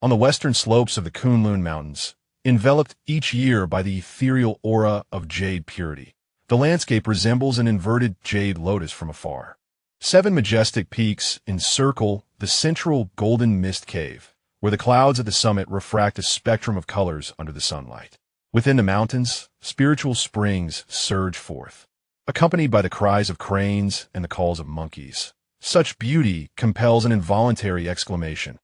on the western slopes of the Kunlun Mountains, enveloped each year by the ethereal aura of jade purity. The landscape resembles an inverted jade lotus from afar. 7 majestic peaks encircle the central golden mist cave, where the clouds at the summit refract a spectrum of colors under the sunlight. Within the mountains, spiritual springs surge forth, accompanied by the cries of cranes and the calls of monkeys. Such beauty compels an involuntary exclamation.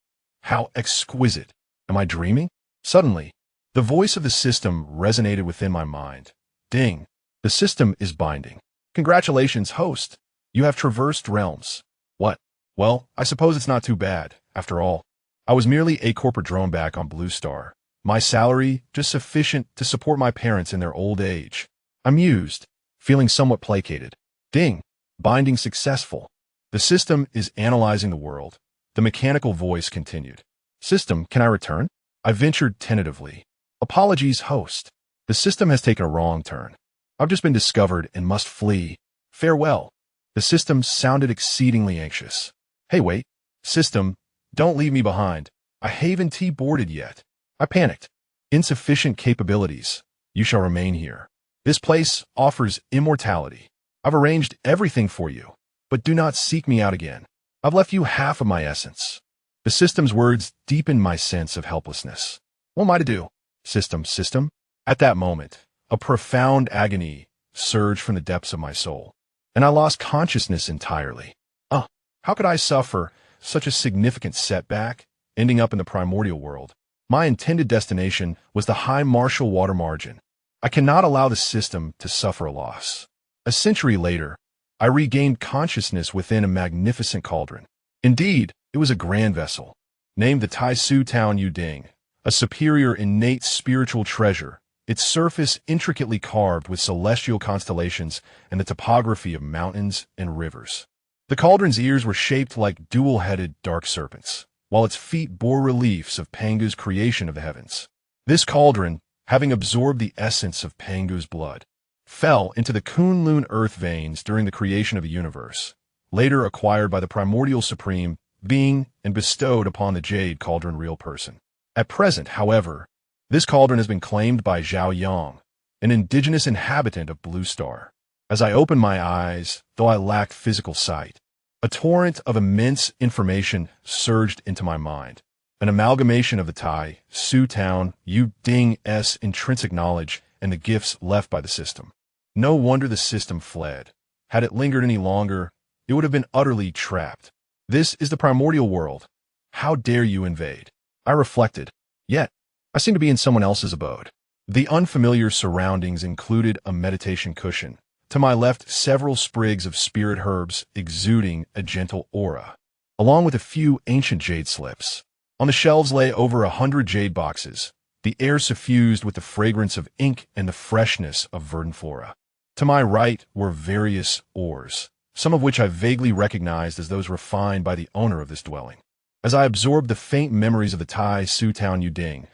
How exquisite! Am I dreaming? Suddenly, the voice of the system resonated within my mind. Ding! The system is binding. Congratulations, host! You have traversed realms. What? Well, I suppose it's not too bad. After all, I was merely a corporate drone back on Blue Star. My salary just sufficient to support my parents in their old age. I mused, feeling somewhat placated. Ding! Binding successful. The system is analyzing the world. The mechanical voice continued. System, can I return? I ventured tentatively. Apologies, host. The system has taken a wrong turn. I've just been discovered and must flee. Farewell. The system sounded exceedingly anxious. Hey, wait. System, don't leave me behind. I haven't boarded yet. I panicked. Insufficient capabilities. You shall remain here. This place offers immortality. I've arranged everything for you, but do not seek me out again. I've left you half of my essence. The system's words deepened my sense of helplessness. What am I to do? System. At that moment, a profound agony surged from the depths of my soul, and I lost consciousness entirely. How could I suffer such a significant setback, ending up in the primordial world? My intended destination was the high martial water margin. I cannot allow the system to suffer a loss. A century later, I regained consciousness within a magnificent cauldron. Indeed, it was a grand vessel, named the Tai Su Town Yuding, a superior innate spiritual treasure, its surface intricately carved with celestial constellations and the topography of mountains and rivers. The cauldron's ears were shaped like dual-headed dark serpents, while its feet bore reliefs of Pangu's creation of the heavens. This cauldron, having absorbed the essence of Pangu's blood, fell into the Kunlun earth veins during the creation of the universe, later acquired by the primordial supreme being and bestowed upon the jade cauldron real person. At present, however, this cauldron has been claimed by Zhao Yang, an indigenous inhabitant of Blue Star. As I opened my eyes, though I lacked physical sight, a torrent of immense information surged into my mind, an amalgamation of the Tai Su Town Yuding's intrinsic knowledge and the gifts left by the system. No wonder the system fled. Had it lingered any longer, it would have been utterly trapped. This is the primordial world. How dare you invade? I reflected. Yet, I seem to be in someone else's abode. The unfamiliar surroundings included a meditation cushion. To my left, several sprigs of spirit herbs exuding a gentle aura, along with a few ancient jade slips. On the shelves lay over 100 jade boxes, the air suffused with the fragrance of ink and the freshness of verdant flora. To my right were various ores, some of which I vaguely recognized as those refined by the owner of this dwelling. As I absorbed the faint memories of the Tai Su Town Yuding,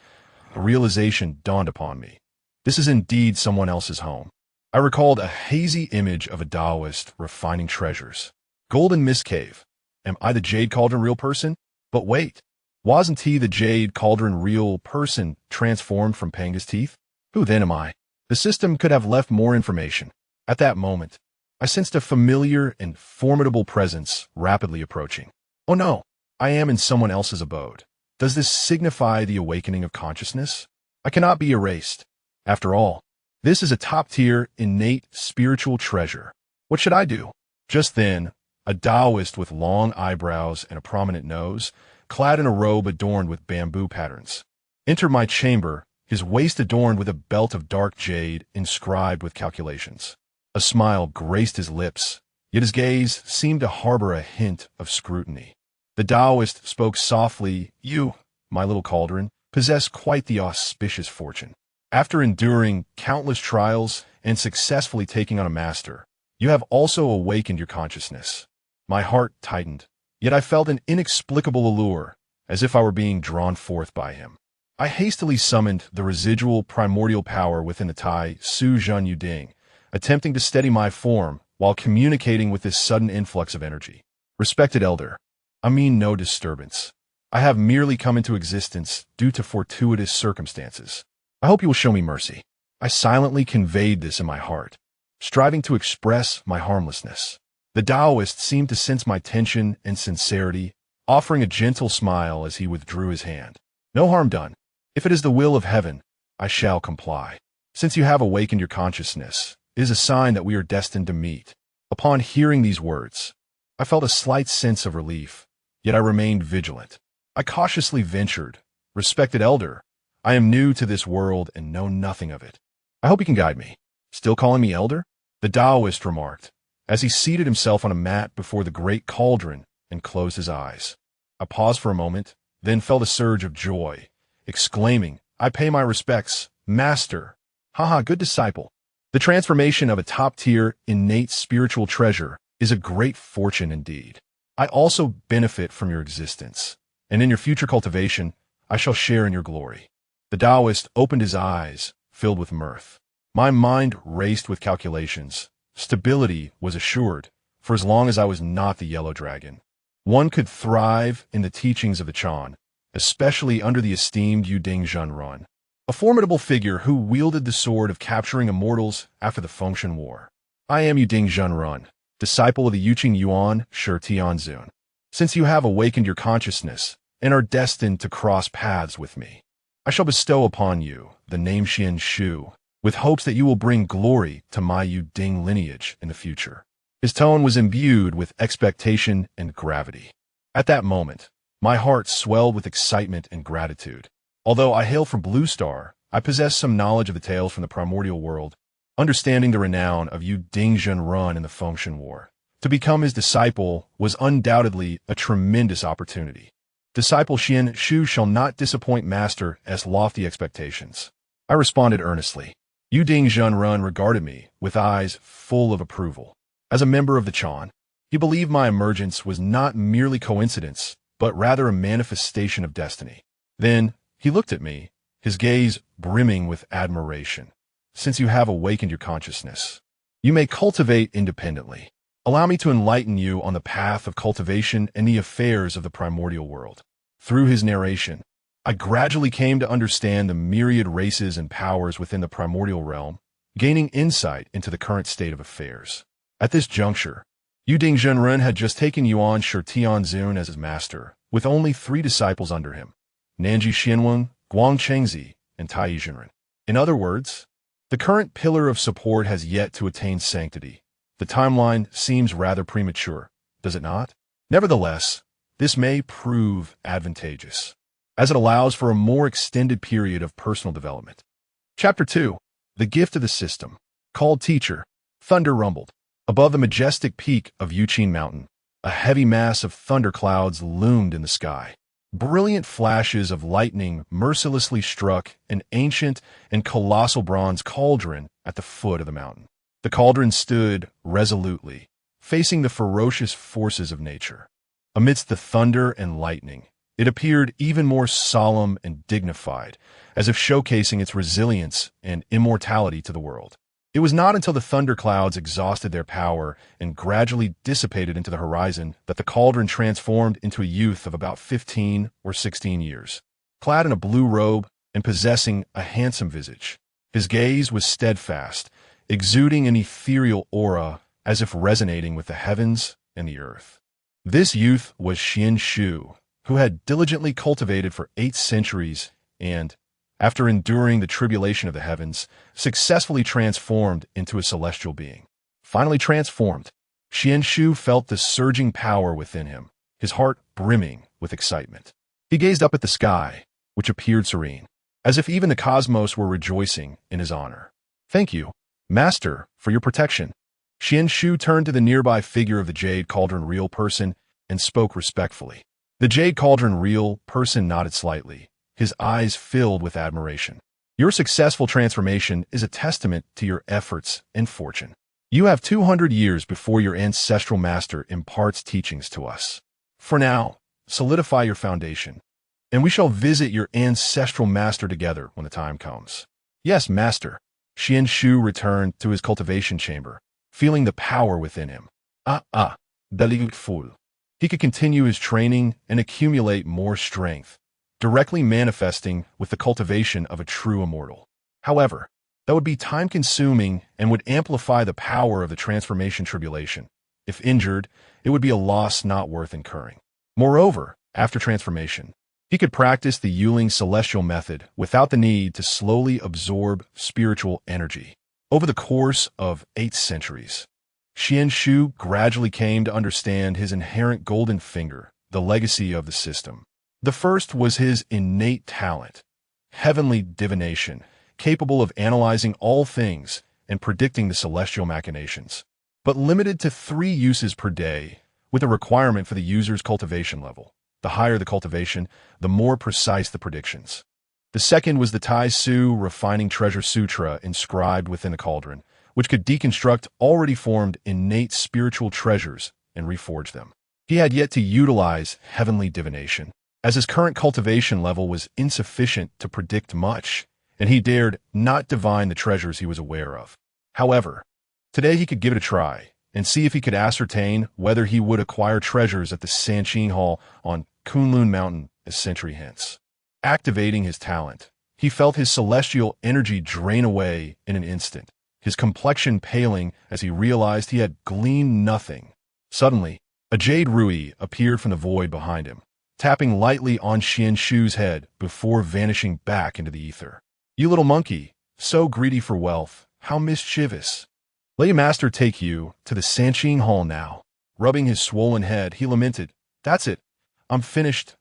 a realization dawned upon me. This is indeed someone else's home. I recalled a hazy image of a Taoist refining treasures. Golden Mist Cave. Am I the Jade Cauldron real person? But wait, wasn't he the Jade Cauldron real person transformed from Panga's teeth? Who then am I? The system could have left more information. At that moment, I sensed a familiar and formidable presence rapidly approaching. Oh no, I am in someone else's abode. Does this signify the awakening of consciousness? I cannot be erased. After all, this is a top-tier, innate spiritual treasure. What should I do? Just then, a Taoist with long eyebrows and a prominent nose, clad in a robe adorned with bamboo patterns, entered my chamber, his waist adorned with a belt of dark jade inscribed with calculations. A smile graced his lips, yet his gaze seemed to harbor a hint of scrutiny. The Taoist spoke softly. You, my little cauldron, possess quite the auspicious fortune. After enduring countless trials and successfully taking on a master, you have also awakened your consciousness. My heart tightened, yet I felt an inexplicable allure, as if I were being drawn forth by him. I hastily summoned the residual primordial power within the Tai Su Zhen Yuding, attempting to steady my form while communicating with this sudden influx of energy. Respected elder, I mean no disturbance. I have merely come into existence due to fortuitous circumstances. I hope you will show me mercy. I silently conveyed this in my heart, striving to express my harmlessness. The Taoist seemed to sense my tension and sincerity, offering a gentle smile as he withdrew his hand. No harm done. If it is the will of heaven, I shall comply. Since you have awakened your consciousness, it is a sign that we are destined to meet. Upon hearing these words, I felt a slight sense of relief, yet I remained vigilant. I cautiously ventured, "Respected elder, I am new to this world and know nothing of it. I hope you can guide me." "Still calling me elder?" the Taoist remarked, as he seated himself on a mat before the great cauldron and closed his eyes. I paused for a moment, then felt a surge of joy, exclaiming, "I pay my respects, master. Haha, good disciple." The transformation of a top-tier, innate spiritual treasure is a great fortune indeed. I also benefit from your existence, and in your future cultivation, I shall share in your glory. The Taoist opened his eyes, filled with mirth. My mind raced with calculations. Stability was assured, for as long as I was not the yellow dragon. One could thrive in the teachings of the Chan, especially under the esteemed Jade Ding Zhenren, a formidable figure who wielded the sword of capturing immortals after the Fengshen War. I am Jade Ding Zhenren, disciple of the Yuanshi Tianzun. Since you have awakened your consciousness and are destined to cross paths with me, I shall bestow upon you the name Xuan Shu, with hopes that you will bring glory to my Jade Ding lineage in the future. His tone was imbued with expectation and gravity. At that moment, my heart swelled with excitement and gratitude. Although I hail from Blue Star, I possess some knowledge of the tales from the primordial world, understanding the renown of Jade Ding Zhenren in the Fengshen War. To become his disciple was undoubtedly a tremendous opportunity. Disciple Xuan Shu shall not disappoint master as lofty expectations. I responded earnestly. Jade Ding Zhenren regarded me with eyes full of approval. As a member of the Chan, he believed my emergence was not merely coincidence, but rather a manifestation of destiny. Then he looked at me, his gaze brimming with admiration. "Since you have awakened your consciousness, you may cultivate independently. Allow me to enlighten you on the path of cultivation and the affairs of the primordial world." Through his narration, I gradually came to understand the myriad races and powers within the primordial realm, gaining insight into the current state of affairs. At this juncture, Jade Ding Zhenren had just taken Yuanshi Tianzun as his master, with only 3 disciples under him: Nanji Xianwen, Guang Chengzi, and Tai Zhenren. In other words, the current pillar of support has yet to attain sanctity. The timeline seems rather premature, does it not? Nevertheless, this may prove advantageous, as it allows for a more extended period of personal development. Chapter 2. The Gift of the System. Called Teacher. Thunder rumbled. Above the majestic peak of Yuqin Mountain, a heavy mass of thunderclouds loomed in the sky. Brilliant flashes of lightning mercilessly struck an ancient and colossal bronze cauldron at the foot of the mountain. The cauldron stood resolutely, facing the ferocious forces of nature. Amidst the thunder and lightning, it appeared even more solemn and dignified, as if showcasing its resilience and immortality to the world. It was not until the thunderclouds exhausted their power and gradually dissipated into the horizon that the cauldron transformed into a youth of about 15 or 16 years. Clad in a blue robe and possessing a handsome visage, his gaze was steadfast, exuding an ethereal aura as if resonating with the heavens and the earth. This youth was Xuan Shu, who had diligently cultivated for 8 centuries and, after enduring the tribulation of the heavens, successfully transformed into a celestial being. Finally transformed, Xuan Shu felt the surging power within him, his heart brimming with excitement. He gazed up at the sky, which appeared serene, as if even the cosmos were rejoicing in his honor. "Thank you, Master, for your protection." Xuan Shu turned to the nearby figure of the Jade Cauldron Real Person and spoke respectfully. The Jade Cauldron Real Person nodded slightly, his eyes filled with admiration. "Your successful transformation is a testament to your efforts and fortune. You have 200 years before your ancestral master imparts teachings to us. For now, solidify your foundation, and we shall visit your ancestral master together when the time comes." "Yes, Master." Xuan Shu returned to his cultivation chamber, feeling the power within him. Delightful. he could continue his training and accumulate more strength, directly manifesting with the cultivation of a true immortal. However, that would be time-consuming and would amplify the power of the transformation tribulation. If injured, it would be a loss not worth incurring. Moreover, after transformation, he could practice the Yuling celestial method without the need to slowly absorb spiritual energy. Over the course of 8 centuries, Xuan Shu gradually came to understand his inherent golden finger, the legacy of the system. The first was his innate talent, heavenly divination, capable of analyzing all things and predicting the celestial machinations, but limited to 3 uses per day, with a requirement for the user's cultivation level. The higher the cultivation, the more precise the predictions. The second was the Tai Su Refining Treasure Sutra inscribed within the cauldron, which could deconstruct already formed innate spiritual treasures and reforge them. He had yet to utilize heavenly divination, as his current cultivation level was insufficient to predict much, and he dared not divine the treasures he was aware of. However, today he could give it a try and see if he could ascertain whether he would acquire treasures at the Sanqing Hall on Kunlun Mountain a century hence. Activating his talent, he felt his celestial energy drain away in an instant, his complexion paling as he realized he had gleaned nothing. Suddenly, a jade rui appeared from the void behind him, tapping lightly on Xuan Shu's head before vanishing back into the ether. "You little monkey, so greedy for wealth, how mischievous. Let your master take you to the Sanqing Hall now." Rubbing his swollen head, he lamented, "That's it. I'm finished.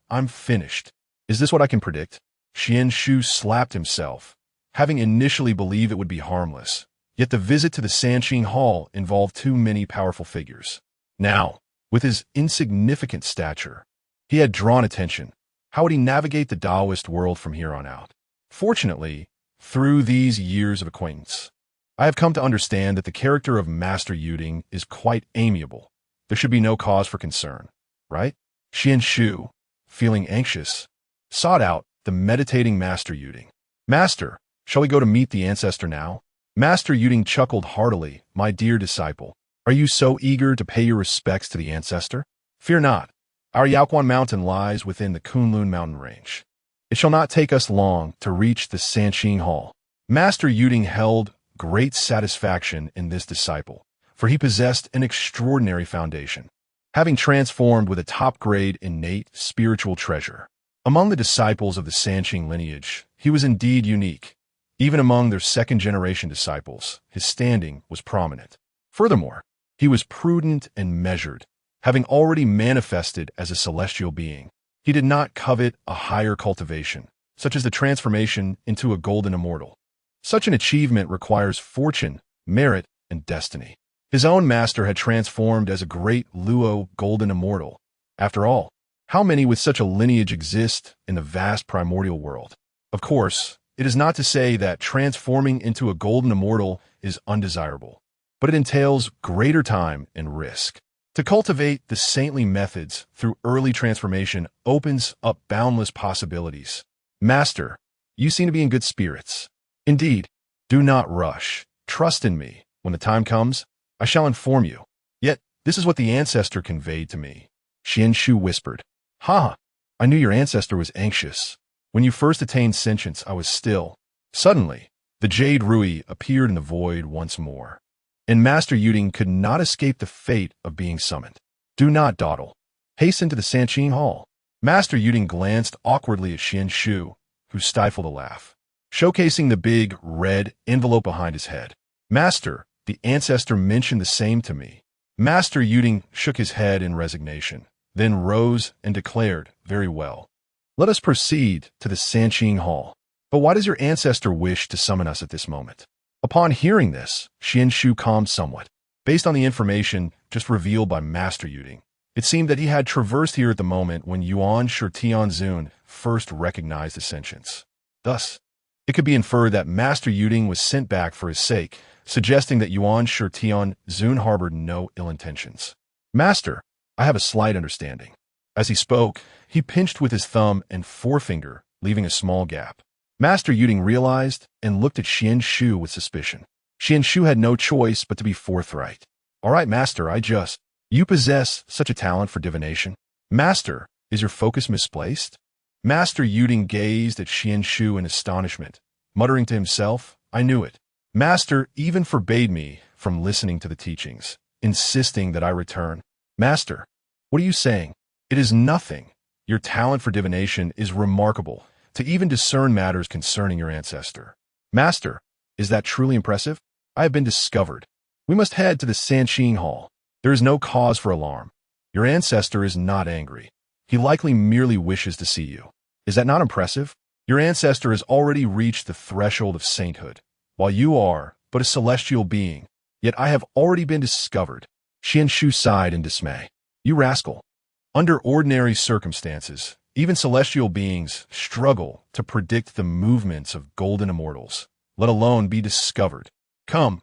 Is this what I can predict?" Xuan Shu slapped himself, having initially believed it would be harmless. Yet the visit to the Sanqing Hall involved too many powerful figures. Now, with his insignificant stature, he had drawn attention. How would he navigate the Taoist world from here on out? Fortunately, through these years of acquaintance, I have come to understand that the character of Master Yuding is quite amiable. There should be no cause for concern, right? Xuan Shu, feeling anxious, sought out the meditating Master Yuding. "Master, shall we go to meet the ancestor now?" Master Yuding chuckled heartily. "My dear disciple, are you so eager to pay your respects to the ancestor? Fear not. Our Yaoquan Mountain lies within the Kunlun mountain range. It shall not take us long to reach the Sanqing Hall." Master Yuding held great satisfaction in this disciple, for he possessed an extraordinary foundation, having transformed with a top-grade innate spiritual treasure. Among the disciples of the Sanqing lineage, he was indeed unique. Even among their second-generation disciples, his standing was prominent. Furthermore, he was prudent and measured, having already manifested as a celestial being. He did not covet a higher cultivation, such as the transformation into a golden immortal. Such an achievement requires fortune, merit, and destiny. His own master had transformed as a great Luo golden immortal. After all, how many with such a lineage exist in the vast primordial world? Of course, it is not to say that transforming into a golden immortal is undesirable, but it entails greater time and risk. To cultivate the saintly methods through early transformation opens up boundless possibilities. "Master, you seem to be in good spirits. Indeed, do not rush. Trust in me. When the time comes, I shall inform you. Yet, this is what the ancestor conveyed to me." Xuan Shu whispered. "Ha! I knew your ancestor was anxious. When you first attained sentience, I was still." Suddenly, the jade rui appeared in the void once more, and Master Yuding could not escape the fate of being summoned. "Do not dawdle. Hasten to the Sanqing Hall." Master Yuding glanced awkwardly at Xuan Shu, who stifled a laugh, showcasing the big, red envelope behind his head. "Master, the ancestor mentioned the same to me." Master Yuding shook his head in resignation, then rose and declared, "Very well. Let us proceed to the Sanqing Hall. But why does your ancestor wish to summon us at this moment?" Upon hearing this, Xuan Shu calmed somewhat. Based on the information just revealed by Master Yuding, it seemed that he had traversed here at the moment when Yuanshi Tianzun first recognized his sentience. Thus, it could be inferred that Master Yuding was sent back for his sake, suggesting that Yuanshi Tianzun harbored no ill intentions. "Master, I have a slight understanding." As he spoke, he pinched with his thumb and forefinger, leaving a small gap. Master Yuding realized and looked at Xuan Shu with suspicion. Xuan Shu had no choice but to be forthright. "All right, Master, You possess such a talent for divination. Master, is your focus misplaced? Master Yuding gazed at Xuan Shu in astonishment, muttering to himself, I knew it. Master even forbade me from listening to the teachings, insisting that I return. Master, what are you saying? It is nothing. Your talent for divination is remarkable, to even discern matters concerning your ancestor. Master, is that truly impressive? I have been discovered. We must head to the Sanqing Hall. There is no cause for alarm. Your ancestor is not angry. He likely merely wishes to see you. Is that not impressive? Your ancestor has already reached the threshold of sainthood, while you are but a celestial being. Yet I have already been discovered. Xuan Shu sighed in dismay. You rascal. Under ordinary circumstances, even celestial beings struggle to predict the movements of golden immortals, let alone be discovered. Come,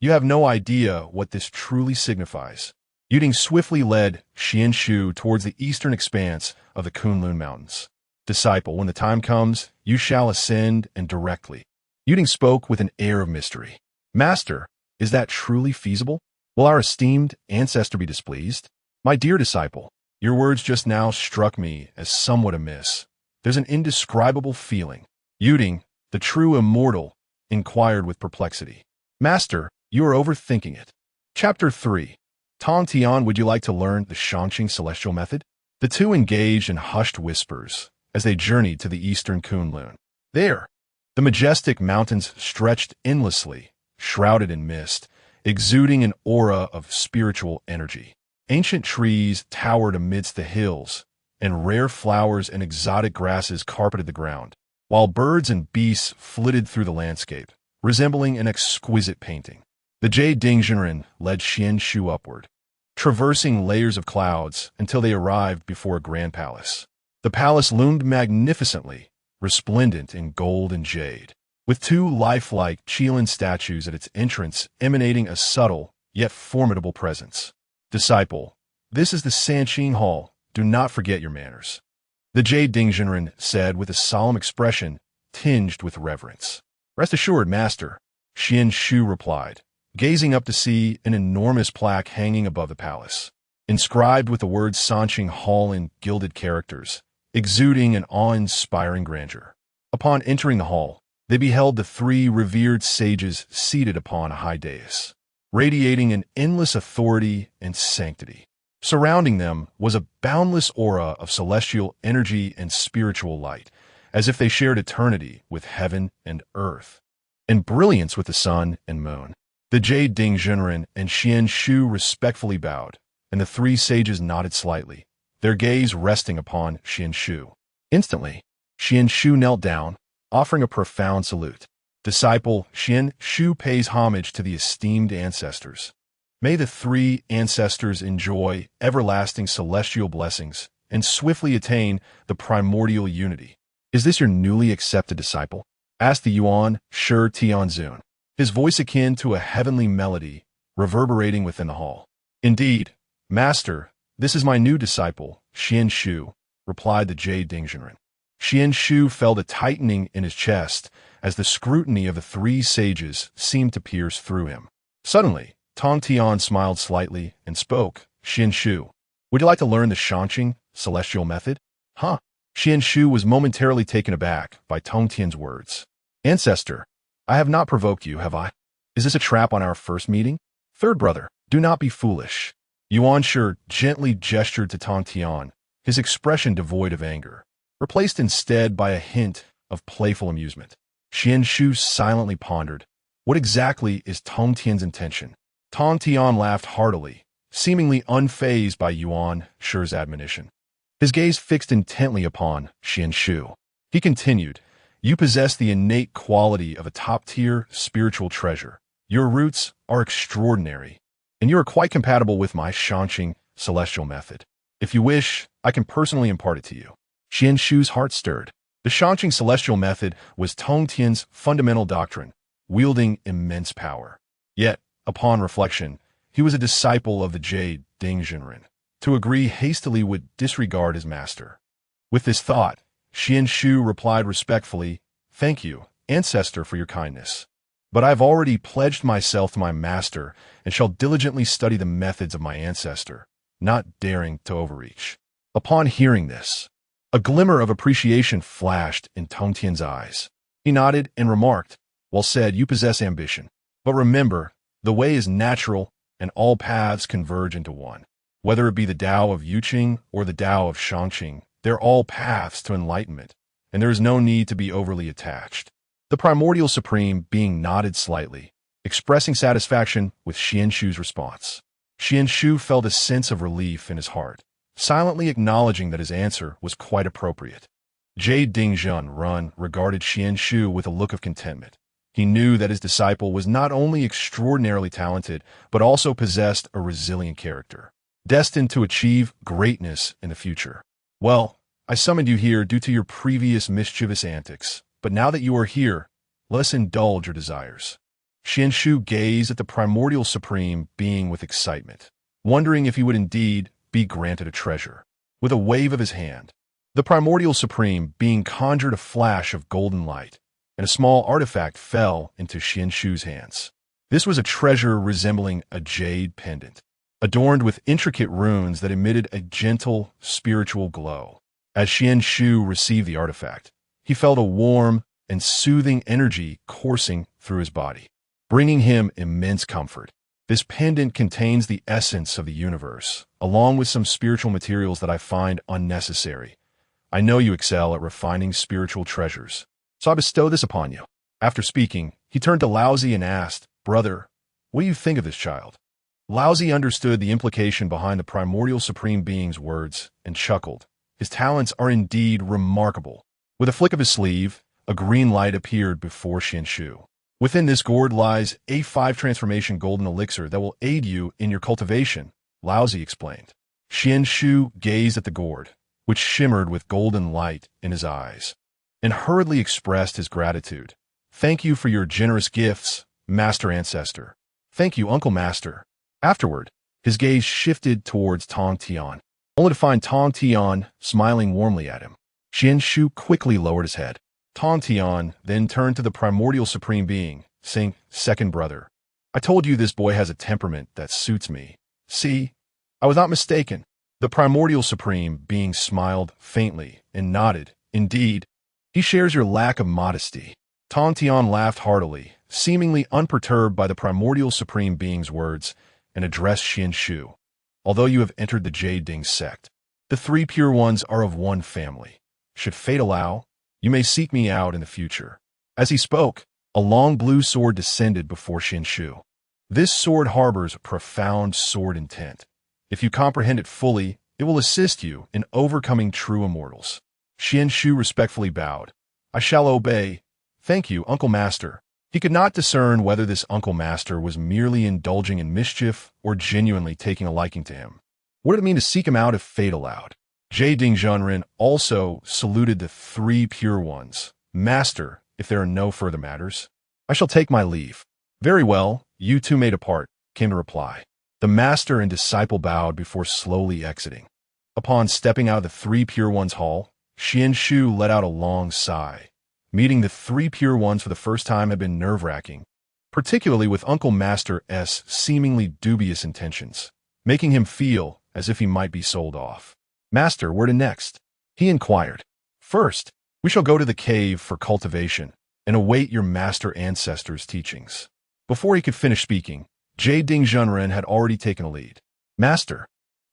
you have no idea what this truly signifies. Yuding swiftly led Xuan Shu towards the eastern expanse of the Kunlun Mountains. Disciple, when the time comes, you shall ascend, and directly. Yuding spoke with an air of mystery. Master, is that truly feasible? Will our esteemed ancestor be displeased? My dear disciple, your words just now struck me as somewhat amiss. There's an indescribable feeling. Yuding, the true immortal, inquired with perplexity. Master, you are overthinking it. Chapter 3. Tong Tian, would you like to learn the Shangqing celestial method? The two engaged in hushed whispers as they journeyed to the eastern Kunlun. There, the majestic mountains stretched endlessly, shrouded in mist, exuding an aura of spiritual energy. Ancient trees towered amidst the hills, and rare flowers and exotic grasses carpeted the ground, while birds and beasts flitted through the landscape, resembling an exquisite painting. The Jade Ding Zhenren led Xuan Shu upward, traversing layers of clouds until they arrived before a grand palace. The palace loomed magnificently, resplendent in gold and jade, with two lifelike Qilin statues at its entrance emanating a subtle yet formidable presence. Disciple, this is the Sanqing Hall. Do not forget your manners. The Jade Ding Zhenren said with a solemn expression tinged with reverence. Rest assured, Master, Xuan Shu replied, gazing up to see an enormous plaque hanging above the palace, inscribed with the words Sanqing Hall in gilded characters, exuding an awe-inspiring grandeur. Upon entering the hall, they beheld the three revered sages seated upon a high dais, radiating an endless authority and sanctity. Surrounding them was a boundless aura of celestial energy and spiritual light, as if they shared eternity with heaven and earth, and brilliance with the sun and moon. The Jade Ding Zhenren and Xuan Shu respectfully bowed, and the three sages nodded slightly, their gaze resting upon Xuan Shu. Instantly, Xuan Shu knelt down, offering a profound salute. Disciple, Xuan Shu pays homage to the esteemed ancestors. May the three ancestors enjoy everlasting celestial blessings and swiftly attain the primordial unity. Is this your newly accepted disciple? Asked the Yuanshi Tianzun, his voice akin to a heavenly melody reverberating within the hall. Indeed, Master, this is my new disciple, Xuan Shu, replied the Jade Ding Zhenren. Xuan Shu felt a tightening in his chest as the scrutiny of the three sages seemed to pierce through him. Suddenly, Tong Tian smiled slightly and spoke. Xuan Shu, would you like to learn the Shangqing celestial method? Huh? Xuan Shu was momentarily taken aback by Tong Tian's words. Ancestor, I have not provoked you, have I? Is this a trap on our first meeting? Third brother, do not be foolish. Yuanshi gently gestured to Tong Tian, his expression devoid of anger, replaced instead by a hint of playful amusement. Xuan Shu silently pondered. What exactly is Tong Tian's intention? Tong Tian laughed heartily, seemingly unfazed by Yuanshi's admonition. His gaze fixed intently upon Xuan Shu. He continued, you possess the innate quality of a top-tier spiritual treasure. Your roots are extraordinary, and you are quite compatible with my Shangqing celestial method. If you wish, I can personally impart it to you. Xuan Shu's heart stirred. The Shangqing celestial method was Tong Tian's fundamental doctrine, wielding immense power. Yet, upon reflection, he was a disciple of the Jade Ding Zhenren. To agree hastily would disregard his master. With this thought, Xuan Shu replied respectfully, thank you, ancestor, for your kindness. But I have already pledged myself to my master and shall diligently study the methods of my ancestor, not daring to overreach. Upon hearing this, a glimmer of appreciation flashed in Tong Tian's eyes. He nodded and remarked, "Well said, you possess ambition. But remember, the way is natural and all paths converge into one. Whether it be the Tao of Yuqing or the Tao of Shangqing, they're all paths to enlightenment, and there is no need to be overly attached." The primordial supreme being nodded slightly, expressing satisfaction with Xuan Shu's response. Xuan Shu felt a sense of relief in his heart, silently acknowledging that his answer was quite appropriate. Jade Ding Zhenren regarded Xuan Shu with a look of contentment. He knew that his disciple was not only extraordinarily talented, but also possessed a resilient character, destined to achieve greatness in the future. "Well, I summoned you here due to your previous mischievous antics, but now that you are here, let us indulge your desires." Xuan Shu gazed at the primordial supreme being with excitement, wondering if he would indeed be granted a treasure. With a wave of his hand, the primordial supreme being conjured a flash of golden light, and a small artifact fell into Xuan Shu's hands. This was a treasure resembling a jade pendant, adorned with intricate runes that emitted a gentle, spiritual glow. As Xuan Shu received the artifact, he felt a warm and soothing energy coursing through his body, bringing him immense comfort. This pendant contains the essence of the universe, along with some spiritual materials that I find unnecessary. I know you excel at refining spiritual treasures, so I bestow this upon you." After speaking, he turned to Laozi and asked, "Brother, what do you think of this child?" Laozi understood the implication behind the primordial supreme being's words and chuckled. His talents are indeed remarkable. With a flick of his sleeve, a green light appeared before Xuan Shu. "Within this gourd lies a 5 transformation golden elixir that will aid you in your cultivation," Laozi explained. Xuan Shu gazed at the gourd, which shimmered with golden light in his eyes, and hurriedly expressed his gratitude. "Thank you for your generous gifts, Master Ancestor." "Thank you, Uncle Master." Afterward, his gaze shifted towards Tong Tian, only to find Tong Tian smiling warmly at him. Xuan Shu quickly lowered his head. Tong Tian then turned to the primordial supreme being, saying, "Second brother, I told you this boy has a temperament that suits me. See, I was not mistaken." The primordial supreme being smiled faintly and nodded. "Indeed, he shares your lack of modesty." Tong Tian laughed heartily, seemingly unperturbed by the primordial supreme being's words, and addressed Xuan Shu. "Although you have entered the Jade Ding sect, the 3 pure ones are of one family. Should fate allow, you may seek me out in the future." As he spoke, a long blue sword descended before Xuan Shu. This sword harbors profound sword intent. If you comprehend it fully, it will assist you in overcoming true immortals. Xuan Shu respectfully bowed. "I shall obey. Thank you, Uncle Master." He could not discern whether this Uncle Master was merely indulging in mischief or genuinely taking a liking to him. What did it mean to seek him out if fate allowed? Jade Ding Zhenren also saluted the 3 pure ones. "Master, if there are no further matters, I shall take my leave." "Very well, you two may depart," came the reply. The master and disciple bowed before slowly exiting. Upon stepping out of the 3 pure ones' hall, Xuan Shu let out a long sigh. Meeting the 3 pure ones for the first time had been nerve-wracking, particularly with Uncle Master's seemingly dubious intentions, making him feel as if he might be sold off. "Master, where to next?" he inquired. "First, we shall go to the cave for cultivation and await your master ancestors' teachings." Before he could finish speaking, Jade Ding Zhenren had already taken a lead. "Master,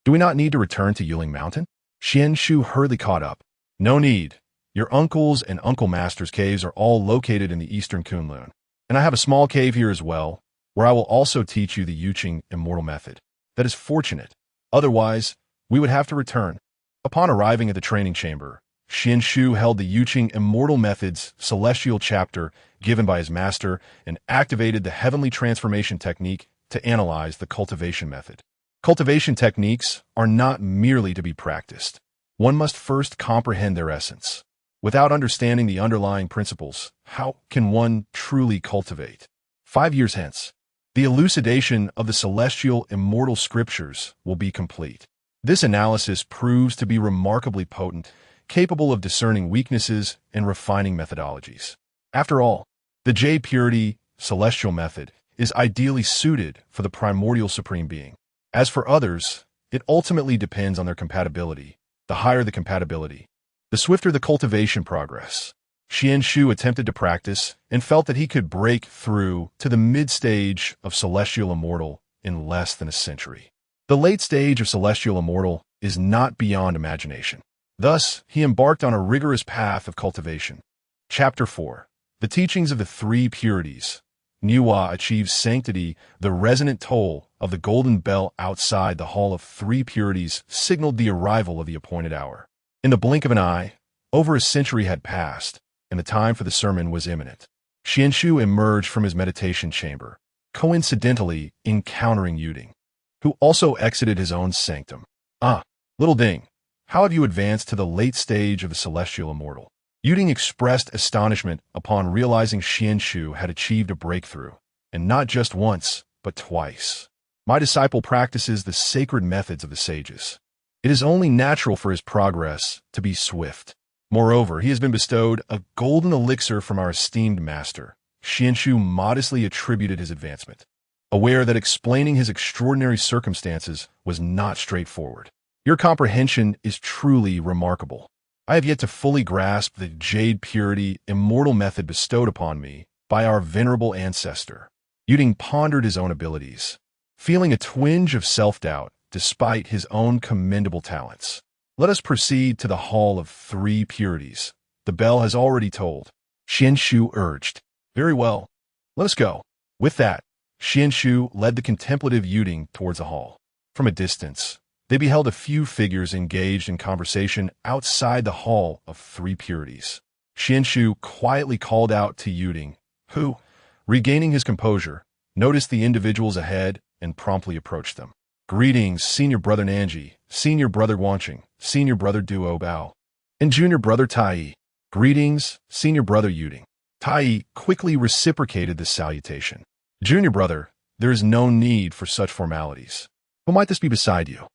do we not need to return to Yuling Mountain?" Xuan Shu hurriedly caught up. "No need. Your uncle's and Uncle Master's caves are all located in the eastern Kunlun, and I have a small cave here as well, where I will also teach you the Yuqing immortal method. That is fortunate. Otherwise, we would have to return." Upon arriving at the training chamber, Xuan Shu held the Yuqing immortal method's celestial chapter given by his master and activated the heavenly transformation technique to analyze the cultivation method. Cultivation techniques are not merely to be practiced. One must first comprehend their essence. Without understanding the underlying principles, how can one truly cultivate? 5 years hence, the elucidation of the celestial immortal scriptures will be complete. This analysis proves to be remarkably potent, capable of discerning weaknesses and refining methodologies. After all, the Jade purity celestial method, is ideally suited for the primordial supreme being. As for others, it ultimately depends on their compatibility. The higher the compatibility, the swifter the cultivation progress. Xuan Shu attempted to practice and felt that he could break through to the mid-stage of celestial immortal in less than a century. The late stage of celestial immortal is not beyond imagination. Thus, he embarked on a rigorous path of cultivation. Chapter 4. The Teachings of the Three Purities. Niwa achieves sanctity. The resonant toll of the golden bell outside the Hall of Three Purities signaled the arrival of the appointed hour. In the blink of an eye, over a century had passed, and the time for the sermon was imminent. Xuan Shu emerged from his meditation chamber, coincidentally encountering Yuding, who also exited his own sanctum. "Ah, little Ding, how have you advanced to the late stage of the celestial immortal?" Yuding expressed astonishment upon realizing Xuan Shu had achieved a breakthrough, and not just once, but twice. "My disciple practices the sacred methods of the sages. It is only natural for his progress to be swift. Moreover, he has been bestowed a golden elixir from our esteemed master." Xuan Shu modestly attributed his advancement, aware that explaining his extraordinary circumstances was not straightforward. "Your comprehension is truly remarkable. I have yet to fully grasp the jade purity immortal method bestowed upon me by our venerable ancestor." Yuding pondered his own abilities, feeling a twinge of self-doubt despite his own commendable talents. "Let us proceed to the Hall of Three Purities. The bell has already tolled," Xuan Shu urged. "Very well. Let us go." With that, Xuan Shu led the contemplative Yuding towards the hall. From a distance, they beheld a few figures engaged in conversation outside the Hall of Three Purities. Xuan Shu quietly called out to Yuding, who, regaining his composure, noticed the individuals ahead and promptly approached them. "Greetings, Senior Brother Nanji, Senior Brother Guanqing, Senior Brother Duo Bao, and Junior Brother Tai. Greetings, Senior Brother Yuding." Tai quickly reciprocated this salutation. "Junior Brother, there is no need for such formalities. Who might this be beside you?"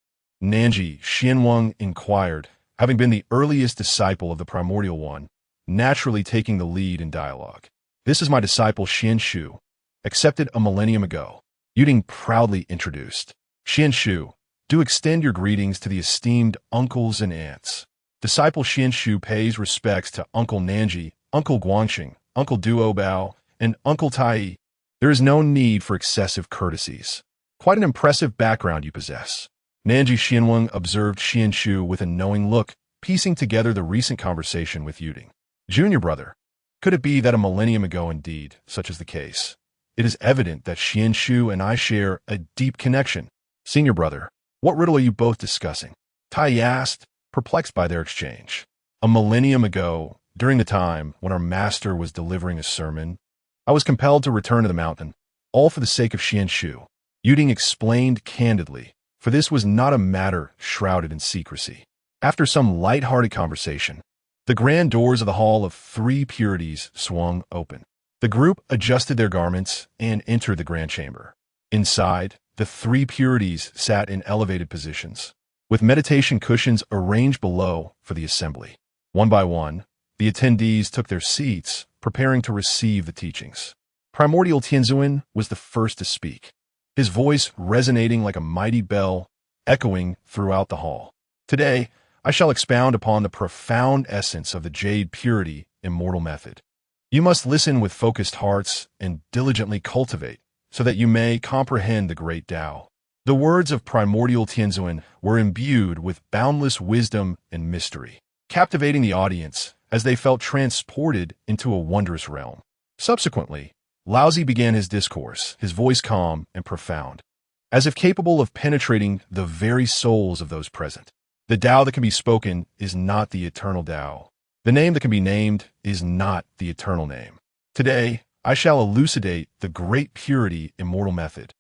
Nanji Xianwang inquired, having been the earliest disciple of the Primordial One, naturally taking the lead in dialogue. "This is my disciple Xuan Shu, accepted a millennium ago," Yuding proudly introduced. "Xuan Shu, do extend your greetings to the esteemed uncles and aunts." Disciple Xuan Shu pays respects to Uncle Nanji, Uncle Guanqing, Uncle Duo Bao, and Uncle Tai. "There is no need for excessive courtesies. Quite an impressive background you possess." Nanji Xianwang observed Xuan Shu with a knowing look, piecing together the recent conversation with Yuding. "Junior Brother, could it be that a millennium ago indeed, such is the case? It is evident that Xuan Shu and I share a deep connection." "Senior Brother, what riddle are you both discussing?" Tai asked, perplexed by their exchange. "A millennium ago, during the time when our master was delivering a sermon, I was compelled to return to the mountain, all for the sake of Xuan Shu." Yuding explained candidly, for this was not a matter shrouded in secrecy. After some light-hearted conversation, the grand doors of the Hall of Three Purities swung open. The group adjusted their garments and entered the grand chamber. Inside, the Three Purities sat in elevated positions, with meditation cushions arranged below for the assembly. One by one, the attendees took their seats, preparing to receive the teachings. Primordial Tianzun was the first to speak, his voice resonating like a mighty bell, echoing throughout the hall. "Today, I shall expound upon the profound essence of the Jade Purity Immortal Method. You must listen with focused hearts and diligently cultivate, so that you may comprehend the great Tao." The words of Primordial Tianzun were imbued with boundless wisdom and mystery, captivating the audience as they felt transported into a wondrous realm. Subsequently, Laozi began his discourse, his voice calm and profound, as if capable of penetrating the very souls of those present. "The Tao that can be spoken is not the eternal Tao. The name that can be named is not the eternal name. Today, I shall elucidate the great purity immortal method,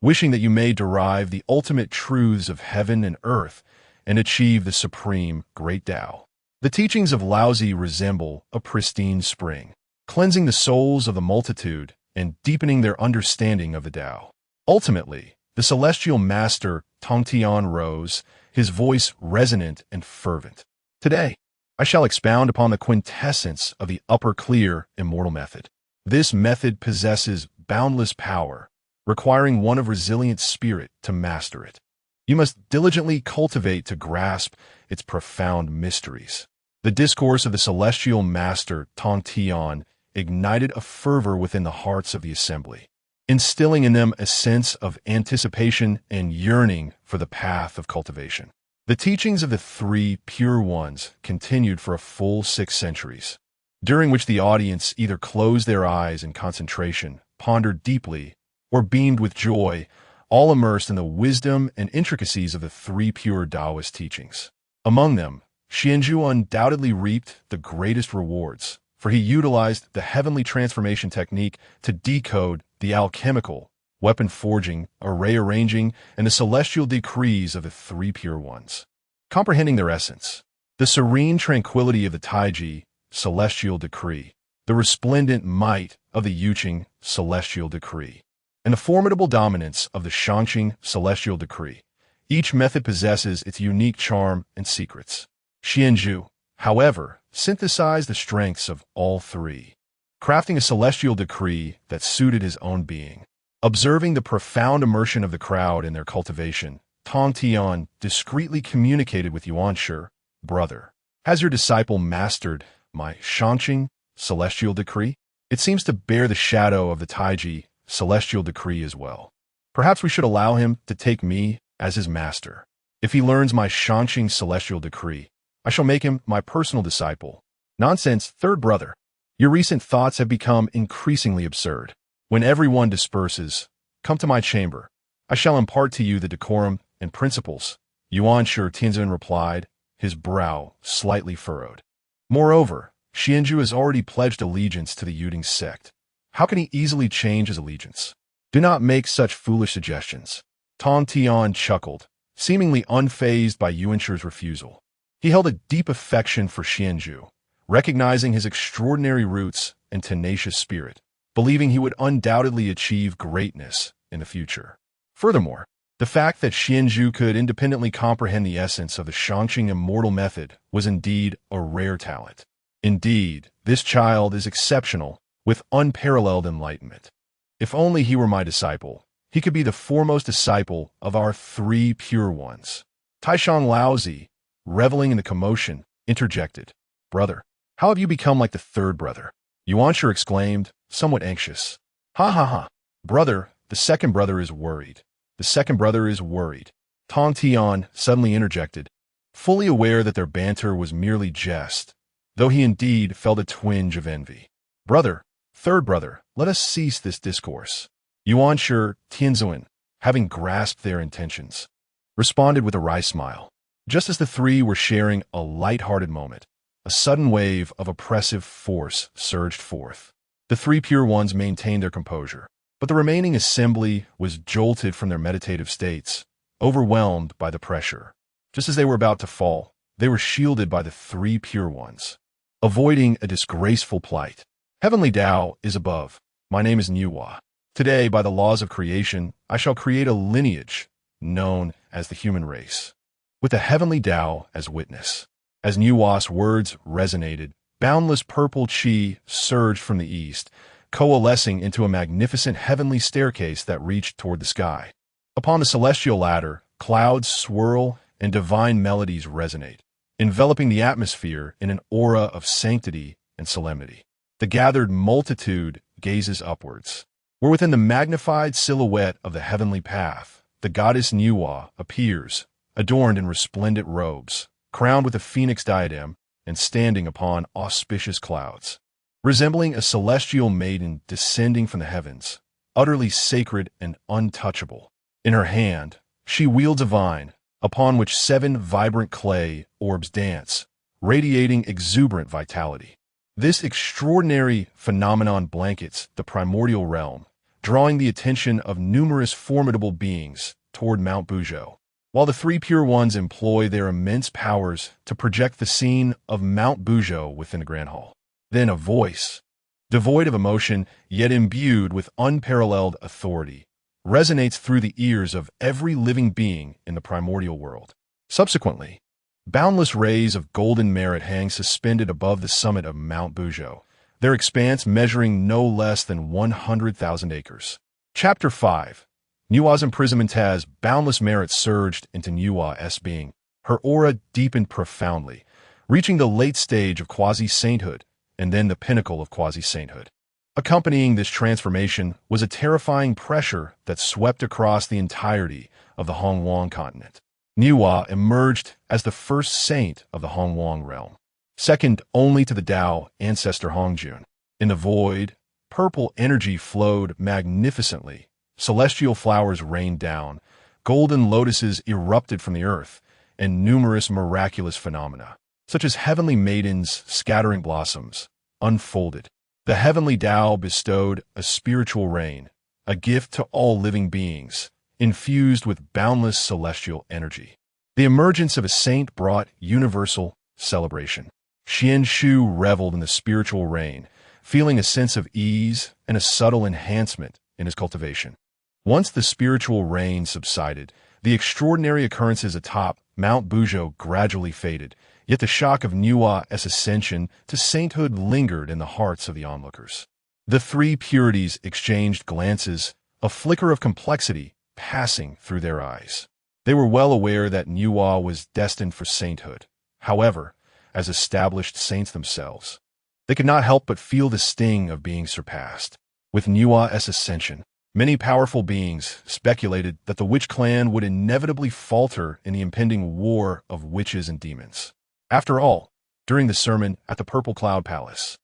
wishing that you may derive the ultimate truths of heaven and earth and achieve the supreme great Tao." The teachings of Laozi resemble a pristine spring, cleansing the souls of the multitude and deepening their understanding of the Tao. Ultimately, the celestial master Tongtian rose, his voice resonant and fervent. "Today, I shall expound upon the quintessence of the upper clear immortal method. This method possesses boundless power, requiring one of resilient spirit to master it. You must diligently cultivate to grasp its profound mysteries. The discourse of the celestial master Tong Tian ignited a fervor within the hearts of the assembly, instilling in them a sense of anticipation and yearning for the path of cultivation. The teachings of the three pure ones continued for a full 6 centuries, during which the audience either closed their eyes in concentration, pondered deeply, or beamed with joy, all immersed in the wisdom and intricacies of the three pure Taoist teachings. Among them, Xuan Shu undoubtedly reaped the greatest rewards, for he utilized the heavenly transformation technique to decode the alchemical, weapon forging, array arranging, and the celestial decrees of the three pure ones. Comprehending their essence, the serene tranquility of the Taiji, celestial decree, the resplendent might of the Yuqing, celestial decree, and the formidable dominance of the Shangqing, celestial decree. Each method possesses its unique charm and secrets. Xuan Shu, however, synthesized the strengths of all three, crafting a celestial decree that suited his own being. Observing the profound immersion of the crowd in their cultivation, Tong Tian discreetly communicated with Yuanshi, brother. Has your disciple mastered my Shangqing, celestial decree? It seems to bear the shadow of the Taiji, celestial decree as well. Perhaps we should allow him to take me as his master. If he learns my Shangqing celestial decree, I shall make him my personal disciple. Nonsense, third brother. Your recent thoughts have become increasingly absurd. When everyone disperses, come to my chamber. I shall impart to you the decorum and principles. Yuanshi Tianzun replied, his brow slightly furrowed. Moreover, Xuan Shu has already pledged allegiance to the Yuting sect. How can he easily change his allegiance? Do not make such foolish suggestions. Tong Tian chuckled, seemingly unfazed by Yuanshi's refusal. He held a deep affection for Xuan Shu, recognizing his extraordinary roots and tenacious spirit, believing he would undoubtedly achieve greatness in the future. Furthermore, the fact that Xuan Shu could independently comprehend the essence of the Shangqing immortal method was indeed a rare talent. Indeed, this child is exceptional, with unparalleled enlightenment. If only he were my disciple, he could be the foremost disciple of our three pure ones. Taishan Laozi, reveling in the commotion, interjected, Brother, how have you become like the third brother? Yuanshi exclaimed, somewhat anxious. Ha ha ha. Brother, the second brother is worried. The second brother is worried. Tong Tian suddenly interjected, fully aware that their banter was merely jest, though he indeed felt a twinge of envy. Brother, third brother, let us cease this discourse. Yuanshi Tianzun, having grasped their intentions, responded with a wry smile. Just as the three were sharing a light-hearted moment, a sudden wave of oppressive force surged forth. The three pure ones maintained their composure, but the remaining assembly was jolted from their meditative states, overwhelmed by the pressure. Just as they were about to fall, they were shielded by the three pure ones, avoiding a disgraceful plight. Heavenly Dao is above. My name is Niwa. Today, by the laws of creation, I shall create a lineage known as the human race, with the Heavenly Dao as witness. As Niwa's words resonated, boundless purple chi surged from the east, coalescing into a magnificent heavenly staircase that reached toward the sky. Upon the celestial ladder, clouds swirl and divine melodies resonate, enveloping the atmosphere in an aura of sanctity and solemnity. The gathered multitude gazes upwards, where within the magnified silhouette of the heavenly path, the goddess Niwa appears, adorned in resplendent robes, crowned with a phoenix diadem, and standing upon auspicious clouds. Resembling a celestial maiden descending from the heavens, utterly sacred and untouchable. In her hand, she wields a vine, upon which 7 vibrant clay orbs dance, radiating exuberant vitality. This extraordinary phenomenon blankets the primordial realm, drawing the attention of numerous formidable beings toward Mount Buzhou, while the three pure ones employ their immense powers to project the scene of Mount Buzhou within the Grand Hall. Then a voice, devoid of emotion yet imbued with unparalleled authority, resonates through the ears of every living being in the primordial world. Subsequently, boundless rays of golden merit hang suspended above the summit of Mount Buzhou, their expanse measuring no less than 100,000 acres. Chapter 5. Nua's imprisonment. As boundless merit surged into Nua's being, her aura deepened profoundly, reaching the late stage of quasi-sainthood and then the pinnacle of quasi-sainthood. Accompanying this transformation was a terrifying pressure that swept across the entirety of the Hongwang continent. Nua emerged as the first saint of the Hongwang realm, second only to the Dao ancestor Hongjun. In the void, purple energy flowed magnificently, celestial flowers rained down, golden lotuses erupted from the earth, and numerous miraculous phenomena, such as heavenly maidens scattering blossoms, unfolded. The Heavenly Dao bestowed a spiritual rain, a gift to all living beings, infused with boundless celestial energy. The emergence of a saint brought universal celebration. Xuan Shu reveled in the spiritual rain, feeling a sense of ease and a subtle enhancement in his cultivation. Once the spiritual rain subsided, the extraordinary occurrences atop Mount Buzhou gradually faded, yet the shock of Nua's ascension to sainthood lingered in the hearts of the onlookers. The three purities exchanged glances, a flicker of complexity passing through their eyes. They were well aware that Nua was destined for sainthood. However, as established saints themselves, they could not help but feel the sting of being surpassed. With Nua's ascension, many powerful beings speculated that the witch clan would inevitably falter in the impending war of witches and demons. After all, during the sermon at the Purple Cloud Palace,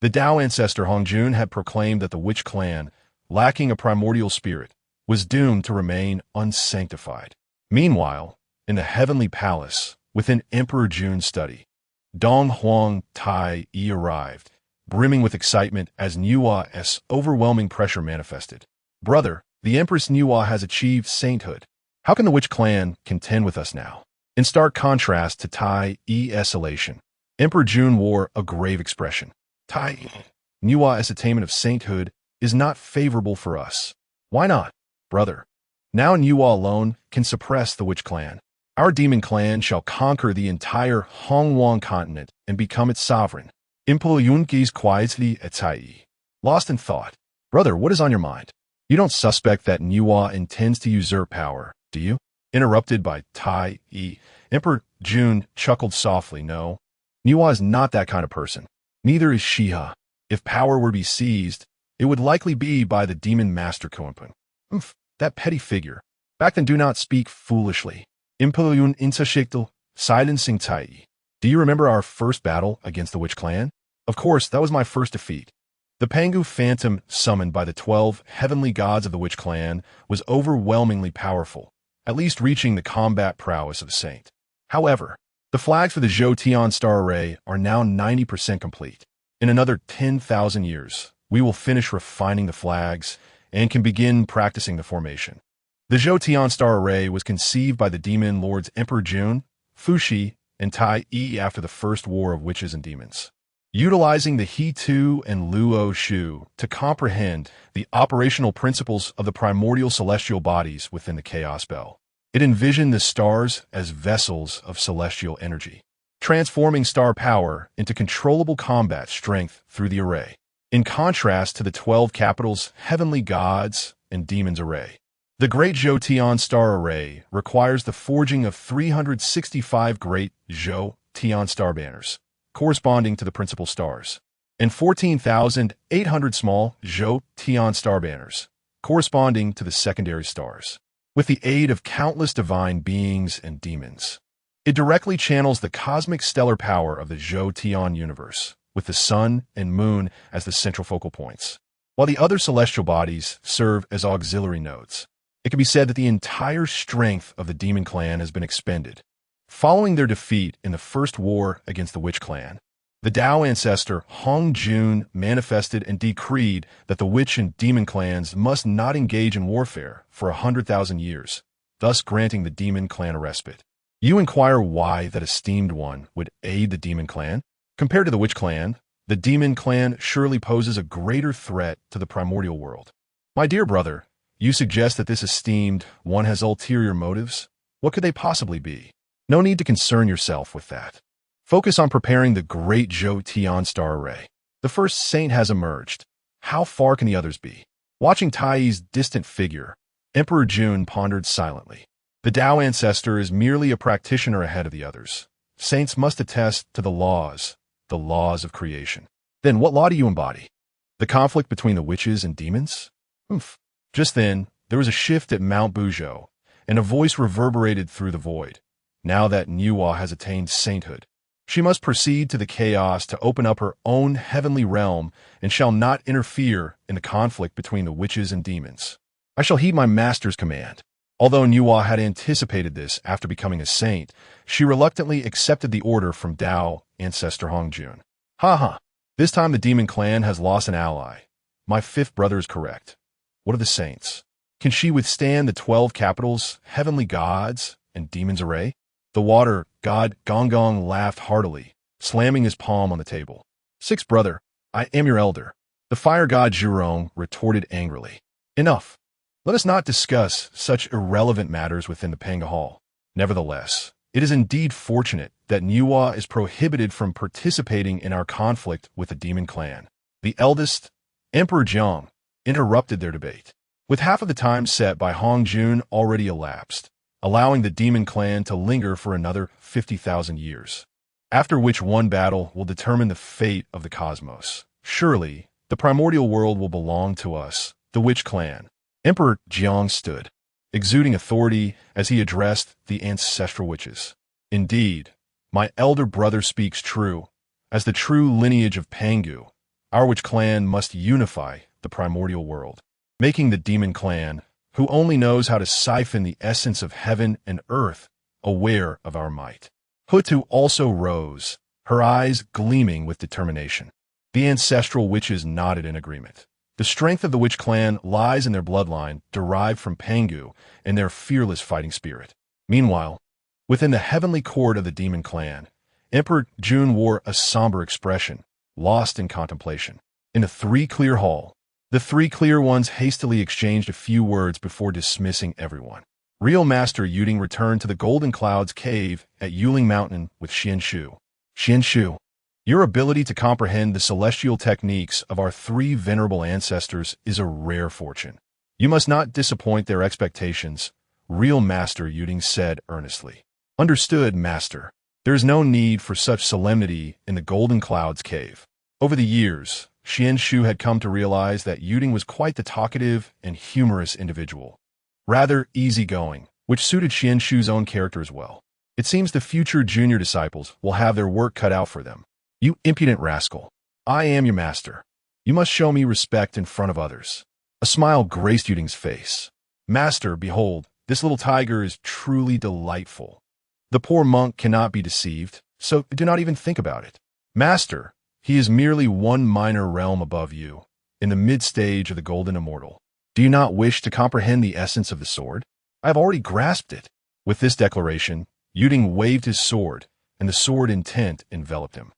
the Dao ancestor Hongjun had proclaimed that the witch clan, lacking a primordial spirit, was doomed to remain unsanctified. Meanwhile, in the Heavenly Palace, within Emperor Jun's study, Dong Huang Tai Yi arrived, brimming with excitement as Nua's overwhelming pressure manifested. Brother, the Empress Nua has achieved sainthood. How can the witch clan contend with us now? In stark contrast to Tai Yi's elation, Emperor Jun wore a grave expression. Tai Nua's attainment of sainthood is not favorable for us. Why not, brother? Now Nua alone can suppress the witch clan. Our demon clan shall conquer the entire Hongwang continent and become its sovereign. Impel Yunqi's quietly at Tai Yi. Lost in thought. Brother, what is on your mind? You don't suspect that Nua intends to usurp power, do you? Interrupted by Tai Yi, Emperor Jun chuckled softly. No, Nua is not that kind of person. Neither is Shiha. If power were to be seized, it would likely be by the demon master Kuanpun. That petty figure. Back then do not speak foolishly. Impelun Insashiktal, silencing Tai Yi. Do you remember our first battle against the witch clan? Of course, that was my first defeat. The Pangu phantom summoned by the 12 heavenly gods of the witch clan was overwhelmingly powerful, at least reaching the combat prowess of a saint. However, the flags for the Zhou Tian star array are now 90% complete. In another 10,000 years, we will finish refining the flags and can begin practicing the formation. The Zhou Tian star array was conceived by the demon lords Emperor Jun, Fuxi, and Tai Yi after the first war of witches and demons. Utilizing the He Tu and Luo Shu to comprehend the operational principles of the primordial celestial bodies within the Chaos Bell. It envisioned the stars as vessels of celestial energy, transforming star power into controllable combat strength through the array, in contrast to the 12 capitals heavenly gods and demons array. The Great Zhou Tian star array requires the forging of 365 great Zhou Tian star banners, corresponding to the principal stars, and 14,800 small Zhou Tian star banners, corresponding to the secondary stars. With the aid of countless divine beings and demons, it directly channels the cosmic stellar power of the Zhou Tian universe, with the sun and moon as the central focal points, while the other celestial bodies serve as auxiliary nodes. It can be said that the entire strength of the demon clan has been expended. Following their defeat in the first war against the witch clan, the Dao ancestor Hongjun manifested and decreed that the witch and demon clans must not engage in warfare for 100,000 years, thus granting the demon clan a respite. You inquire why that esteemed one would aid the demon clan? Compared to the witch clan, the demon clan surely poses a greater threat to the primordial world. My dear brother, you suggest that this esteemed one has ulterior motives? What could they possibly be? No need to concern yourself with that. Focus on preparing the great Zhou Tian star array. The first saint has emerged. How far can the others be? Watching Tai's distant figure, Emperor Jun pondered silently. The Dao ancestor is merely a practitioner ahead of the others. Saints must attest to the laws of creation. Then what law do you embody? The conflict between the witches and demons? Oomph. Just then, there was a shift at Mount Buzhou, and a voice reverberated through the void. Now that Nuwa has attained sainthood, she must proceed to the chaos to open up her own heavenly realm and shall not interfere in the conflict between the witches and demons. I shall heed my master's command. Although Nuwa had anticipated this after becoming a saint, she reluctantly accepted the order from Dao ancestor Hongjun. Ha. This time the demon clan has lost an ally. My fifth brother is correct. What of the saints? Can she withstand the 12 capitals, heavenly gods, and demons' array? The water god Gong laughed heartily, slamming his palm on the table. Sixth brother, I am your elder. The fire god Zhurong retorted angrily. Enough. Let us not discuss such irrelevant matters within the Panga Hall. Nevertheless, it is indeed fortunate that Nuwa is prohibited from participating in our conflict with the demon clan. The eldest, Emperor Jiang, interrupted their debate. With half of the time set by Hongjun already elapsed, allowing the demon clan to linger for another 50,000 years, after which one battle will determine the fate of the cosmos. Surely, the primordial world will belong to us, the witch clan. Emperor Jiang stood, exuding authority as he addressed the ancestral witches. Indeed, my elder brother speaks true. As the true lineage of Pangu, our witch clan must unify the primordial world, making the demon clan, who only knows how to siphon the essence of heaven and earth, aware of our might. Hutu also rose, her eyes gleaming with determination. The ancestral witches nodded in agreement. The strength of the witch clan lies in their bloodline derived from Pangu and their fearless fighting spirit. Meanwhile, within the heavenly court of the demon clan, Emperor Jun wore a somber expression, lost in contemplation. In the Three Clear Hall, the Three Clear Ones hastily exchanged a few words before dismissing everyone. Real Master Yuding returned to the Golden Clouds cave at Yuling Mountain with Xuan Shu. Xuan Shu, your ability to comprehend the celestial techniques of our three venerable ancestors is a rare fortune. You must not disappoint their expectations, Real Master Yuding said earnestly. Understood, Master. There is no need for such solemnity in the Golden Clouds cave. Over the years, Xuan Shu had come to realize that Yuding was quite the talkative and humorous individual. Rather easygoing, which suited Xuan Shu's own character as well. It seems the future junior disciples will have their work cut out for them. You impudent rascal. I am your master. You must show me respect in front of others. A smile graced Yuding's face. Master, behold, this little tiger is truly delightful. The poor monk cannot be deceived, so do not even think about it. Master, he is merely one minor realm above you, in the mid-stage of the Golden Immortal. Do you not wish to comprehend the essence of the sword? I have already grasped it. With this declaration, Yuding waved his sword, and the sword intent enveloped him.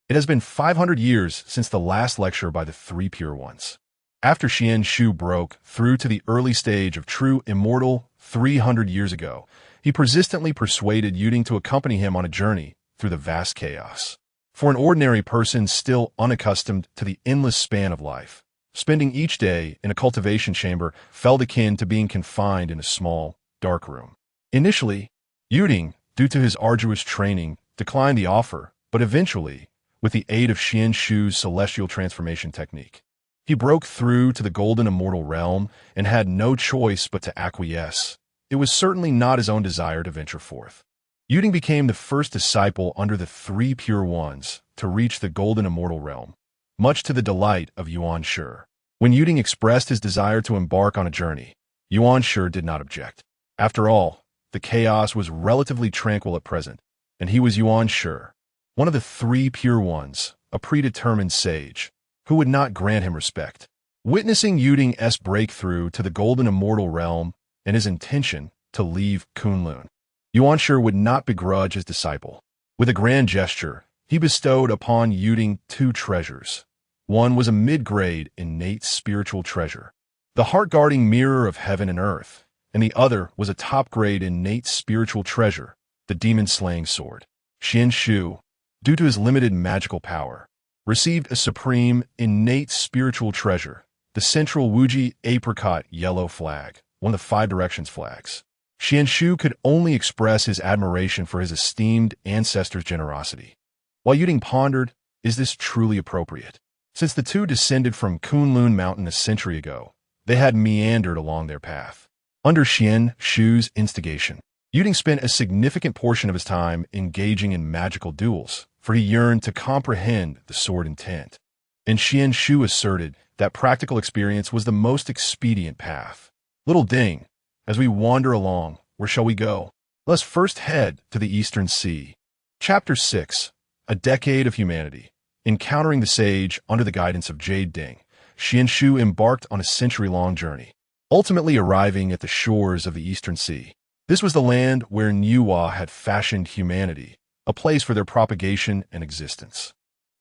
It has been 500 years since the last lecture by the Three Pure Ones. After Xuan Shu broke through to the early stage of true immortal 300 years ago, he persistently persuaded Yuding to accompany him on a journey through the vast chaos. For an ordinary person still unaccustomed to the endless span of life, spending each day in a cultivation chamber felt akin to being confined in a small, dark room. Initially, Yuding, due to his arduous training, declined the offer, but eventually, with the aid of Xuan Shu's celestial transformation technique, he broke through to the Golden Immortal realm and had no choice but to acquiesce. It was certainly not his own desire to venture forth. Yuding became the first disciple under the Three Pure Ones to reach the Golden Immortal realm, much to the delight of Yuanshi. When Yuding expressed his desire to embark on a journey, Yuanshi did not object. After all, the chaos was relatively tranquil at present, and he was Yuanshi, one of the Three Pure Ones, a predetermined sage, who would not grant him respect. Witnessing Yuding's breakthrough to the Golden Immortal realm and his intention to leave Kunlun, Yuanshi would not begrudge his disciple. With a grand gesture, he bestowed upon Yuding two treasures. One was a mid-grade innate spiritual treasure, the heart-guarding mirror of heaven and earth, and the other was a top-grade innate spiritual treasure, the demon-slaying sword. Xuan Shu, due to his limited magical power, received a supreme, innate spiritual treasure, the central Wuji apricot yellow flag, one of the 5 directions flags. Xuan Shu could only express his admiration for his esteemed ancestors' generosity. While Yuding pondered, is this truly appropriate? Since the two descended from Kunlun Mountain a century ago, they had meandered along their path. Under Xuan Shu's instigation, Yuding spent a significant portion of his time engaging in magical duels, for he yearned to comprehend the sword intent. And Xuan Shu asserted that practical experience was the most expedient path. Little Ding, as we wander along, where shall we go? Let's first head to the Eastern Sea. Chapter 6. A Decade of Humanity. Encountering the sage under the guidance of Jade Ding, Xuan Shu embarked on a century-long journey, ultimately arriving at the shores of the Eastern Sea. This was the land where Nuwa had fashioned humanity, a place for their propagation and existence.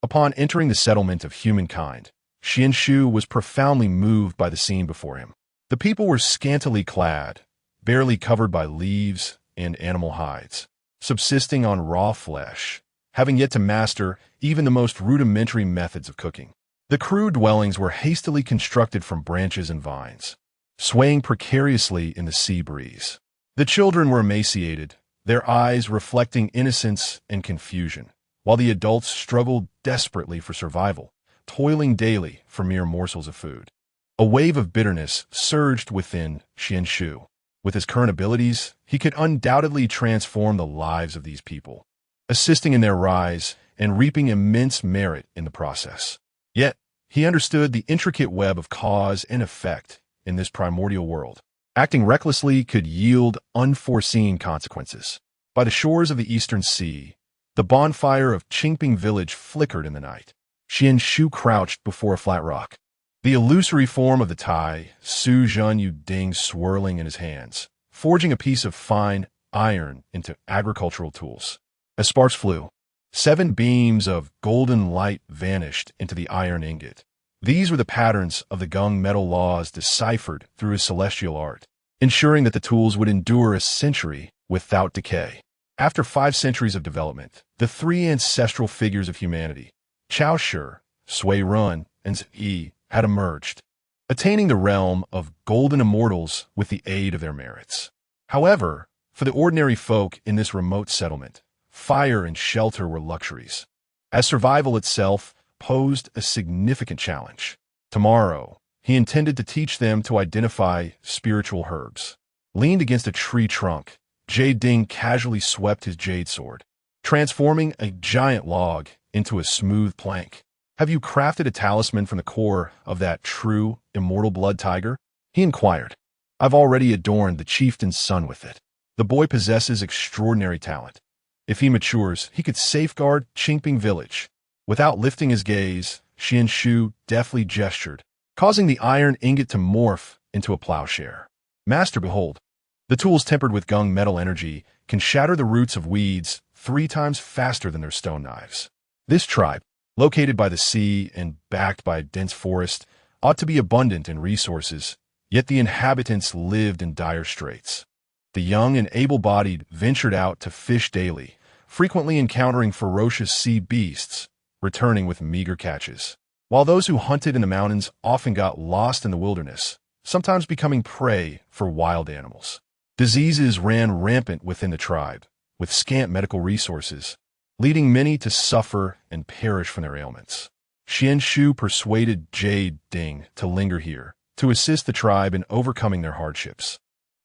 Upon entering the settlement of humankind, Xuan Shu was profoundly moved by the scene before him. The people were scantily clad, barely covered by leaves and animal hides, subsisting on raw flesh, having yet to master even the most rudimentary methods of cooking. The crude dwellings were hastily constructed from branches and vines, swaying precariously in the sea breeze. The children were emaciated, their eyes reflecting innocence and confusion, while the adults struggled desperately for survival, toiling daily for mere morsels of food. A wave of bitterness surged within Xuan Shu. With his current abilities, he could undoubtedly transform the lives of these people, assisting in their rise and reaping immense merit in the process. Yet, he understood the intricate web of cause and effect in this primordial world. Acting recklessly could yield unforeseen consequences. By the shores of the Eastern Sea, the bonfire of Qingping village flickered in the night. Xuan Shu crouched before a flat rock, the illusory form of the Tai, Su Zhen Yu Ding swirling in his hands, forging a piece of fine iron into agricultural tools. As sparks flew, 7 beams of golden light vanished into the iron ingot. These were the patterns of the Gung metal laws deciphered through his celestial art, ensuring that the tools would endure a century without decay. After 5 centuries of development, the 3 ancestral figures of humanity, Chao Shi, Sui Run, and Yi, had emerged, attaining the realm of golden immortals with the aid of their merits. However, for the ordinary folk in this remote settlement, fire and shelter were luxuries, as survival itself posed a significant challenge. Tomorrow, he intended to teach them to identify spiritual herbs. Leaned against a tree trunk, Jade Ding casually swept his jade sword, transforming a giant log into a smooth plank. Have you crafted a talisman from the core of that true, immortal blood tiger? He inquired. I've already adorned the chieftain's son with it. The boy possesses extraordinary talent. If he matures, he could safeguard Qingping village. Without lifting his gaze, Xuan Shu deftly gestured, causing the iron ingot to morph into a plowshare. Master, behold. The tools tempered with Gung metal energy can shatter the roots of weeds 3 times faster than their stone knives. This tribe, located by the sea and backed by a dense forest, ought to be abundant in resources, yet the inhabitants lived in dire straits. The young and able-bodied ventured out to fish daily, frequently encountering ferocious sea beasts, returning with meager catches, while those who hunted in the mountains often got lost in the wilderness, sometimes becoming prey for wild animals. Diseases ran rampant within the tribe, with scant medical resources, leading many to suffer and perish from their ailments. Xuan Shu persuaded Jade Ding to linger here, to assist the tribe in overcoming their hardships.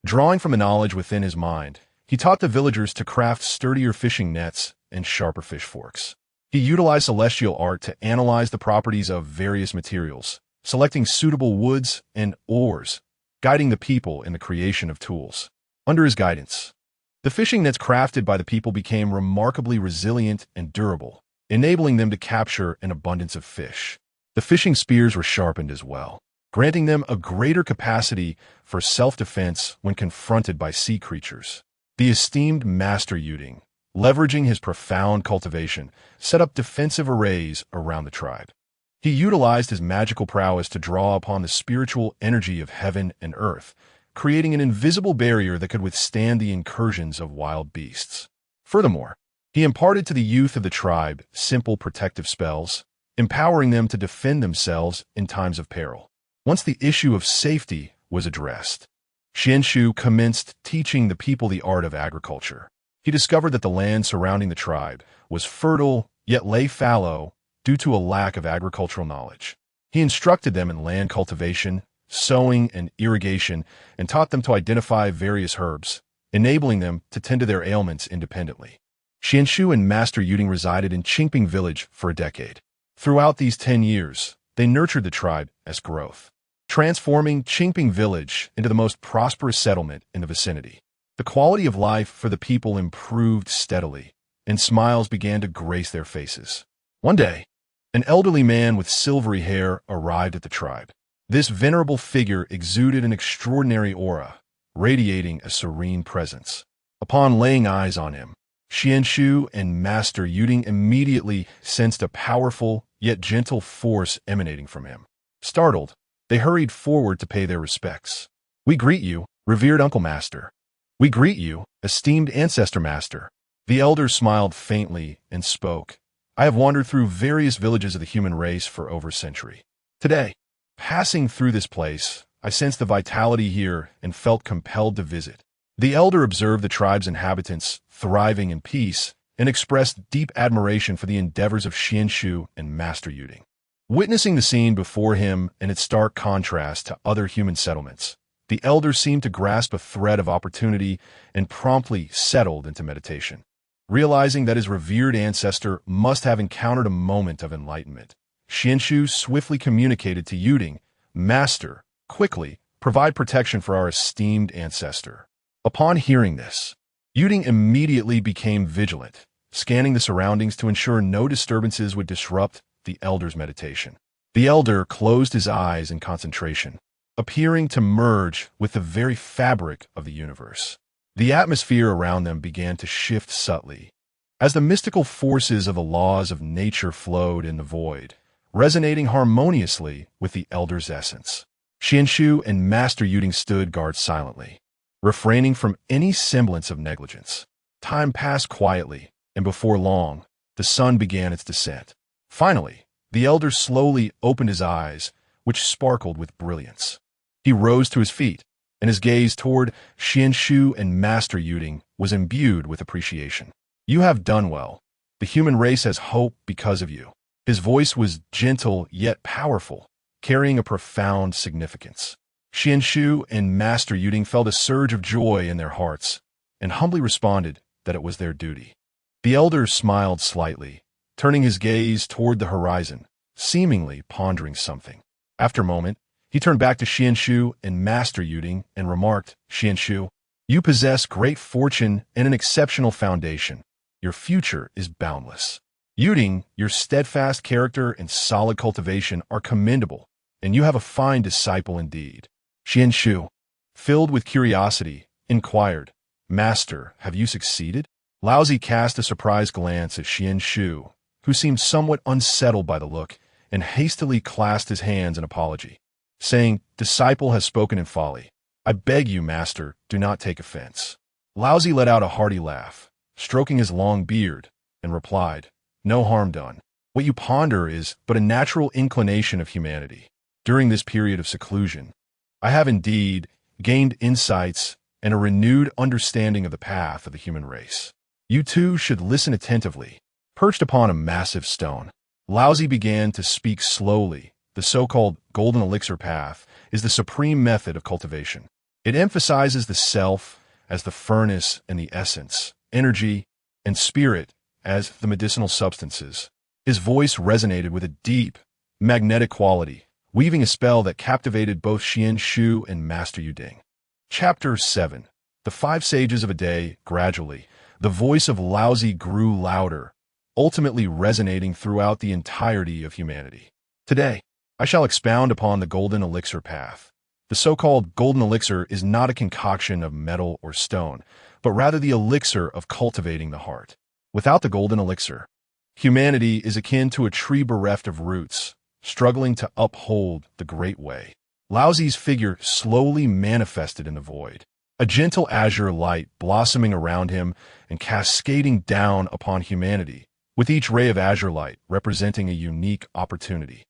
Drawing from the knowledge within his mind, he taught the villagers to craft sturdier fishing nets and sharper fish forks. He utilized celestial art to analyze the properties of various materials, selecting suitable woods and ores, guiding the people in the creation of tools. Under his guidance, the fishing nets crafted by the people became remarkably resilient and durable, enabling them to capture an abundance of fish. The fishing spears were sharpened as well, granting them a greater capacity for self-defense when confronted by sea creatures. The esteemed Master Yuding, leveraging his profound cultivation, set up defensive arrays around the tribe. He utilized his magical prowess to draw upon the spiritual energy of heaven and earth, creating an invisible barrier that could withstand the incursions of wild beasts. Furthermore, he imparted to the youth of the tribe simple protective spells, empowering them to defend themselves in times of peril. Once the issue of safety was addressed, Xuan Shu commenced teaching the people the art of agriculture. He discovered that the land surrounding the tribe was fertile, yet lay fallow due to a lack of agricultural knowledge. He instructed them in land cultivation, sowing, and irrigation, and taught them to identify various herbs, enabling them to tend to their ailments independently. Xuan Shu and Master Yuding resided in Qingping village for a decade. Throughout these 10 years, they nurtured the tribe as growth, transforming Qingping village into the most prosperous settlement in the vicinity. The quality of life for the people improved steadily, and smiles began to grace their faces. One day, an elderly man with silvery hair arrived at the tribe. This venerable figure exuded an extraordinary aura, radiating a serene presence. Upon laying eyes on him, Xuan Shu and Master Yuding immediately sensed a powerful yet gentle force emanating from him. Startled, they hurried forward to pay their respects. "We greet you, revered Uncle Master. We greet you, esteemed Ancestor Master." The elder smiled faintly and spoke. "I have wandered through various villages of the human race for over a century. Today, passing through this place, I sensed the vitality here and felt compelled to visit." The elder observed the tribe's inhabitants thriving in peace and expressed deep admiration for the endeavors of Xuan Shu and Master Yuding. Witnessing the scene before him and its stark contrast to other human settlements, the elder seemed to grasp a thread of opportunity and promptly settled into meditation. Realizing that his revered ancestor must have encountered a moment of enlightenment, Xuan Shu swiftly communicated to Yuding, "Master, quickly, provide protection for our esteemed ancestor." Upon hearing this, Yuding immediately became vigilant, scanning the surroundings to ensure no disturbances would disrupt the elder's meditation. The elder closed his eyes in concentration, appearing to merge with the very fabric of the universe. The atmosphere around them began to shift subtly, as the mystical forces of the laws of nature flowed in the void, resonating harmoniously with the elder's essence. Xuan Shu and Master Yuding stood guard silently, refraining from any semblance of negligence. Time passed quietly, and before long, the sun began its descent. Finally, the elder slowly opened his eyes, which sparkled with brilliance. He rose to his feet, and his gaze toward Xuan Shu and Master Yuding was imbued with appreciation. "You have done well. The human race has hope because of you." His voice was gentle yet powerful, carrying a profound significance. Xuan Shu and Master Yuding felt a surge of joy in their hearts and humbly responded that it was their duty. The elder smiled slightly, turning his gaze toward the horizon, seemingly pondering something. After a moment, he turned back to Xuan Shu and Master Yuding and remarked, "Xuan Shu, you possess great fortune and an exceptional foundation. Your future is boundless. Yuding, your steadfast character and solid cultivation are commendable, and you have a fine disciple indeed." Xuan Shu, filled with curiosity, inquired, "Master, have you succeeded?" Laozi cast a surprised glance at Xuan Shu, who seemed somewhat unsettled by the look, and hastily clasped his hands in apology, saying, "Disciple has spoken in folly. I beg you, Master, do not take offense." Laozi let out a hearty laugh, stroking his long beard, and replied, "No harm done. What you ponder is but a natural inclination of humanity. During this period of seclusion, I have indeed gained insights and a renewed understanding of the path of the human race. You too should listen attentively." Perched upon a massive stone, Laozi began to speak slowly. The so-called golden elixir path is the supreme method of cultivation. It emphasizes the self as the furnace and the essence, energy and spirit as the medicinal substances. His voice resonated with a deep, magnetic quality, weaving a spell that captivated both Xuan Shu and Master Yuding. Chapter 7. The 5 Sages of a Day. Gradually, the voice of Laozi grew louder, ultimately resonating throughout the entirety of humanity. Today, I shall expound upon the golden elixir path. The so-called golden elixir is not a concoction of metal or stone, but rather the elixir of cultivating the heart. Without the golden elixir, humanity is akin to a tree bereft of roots, struggling to uphold the great way. Laozi's figure slowly manifested in the void, a gentle azure light blossoming around him and cascading down upon humanity with each ray of azure light representing a unique opportunity.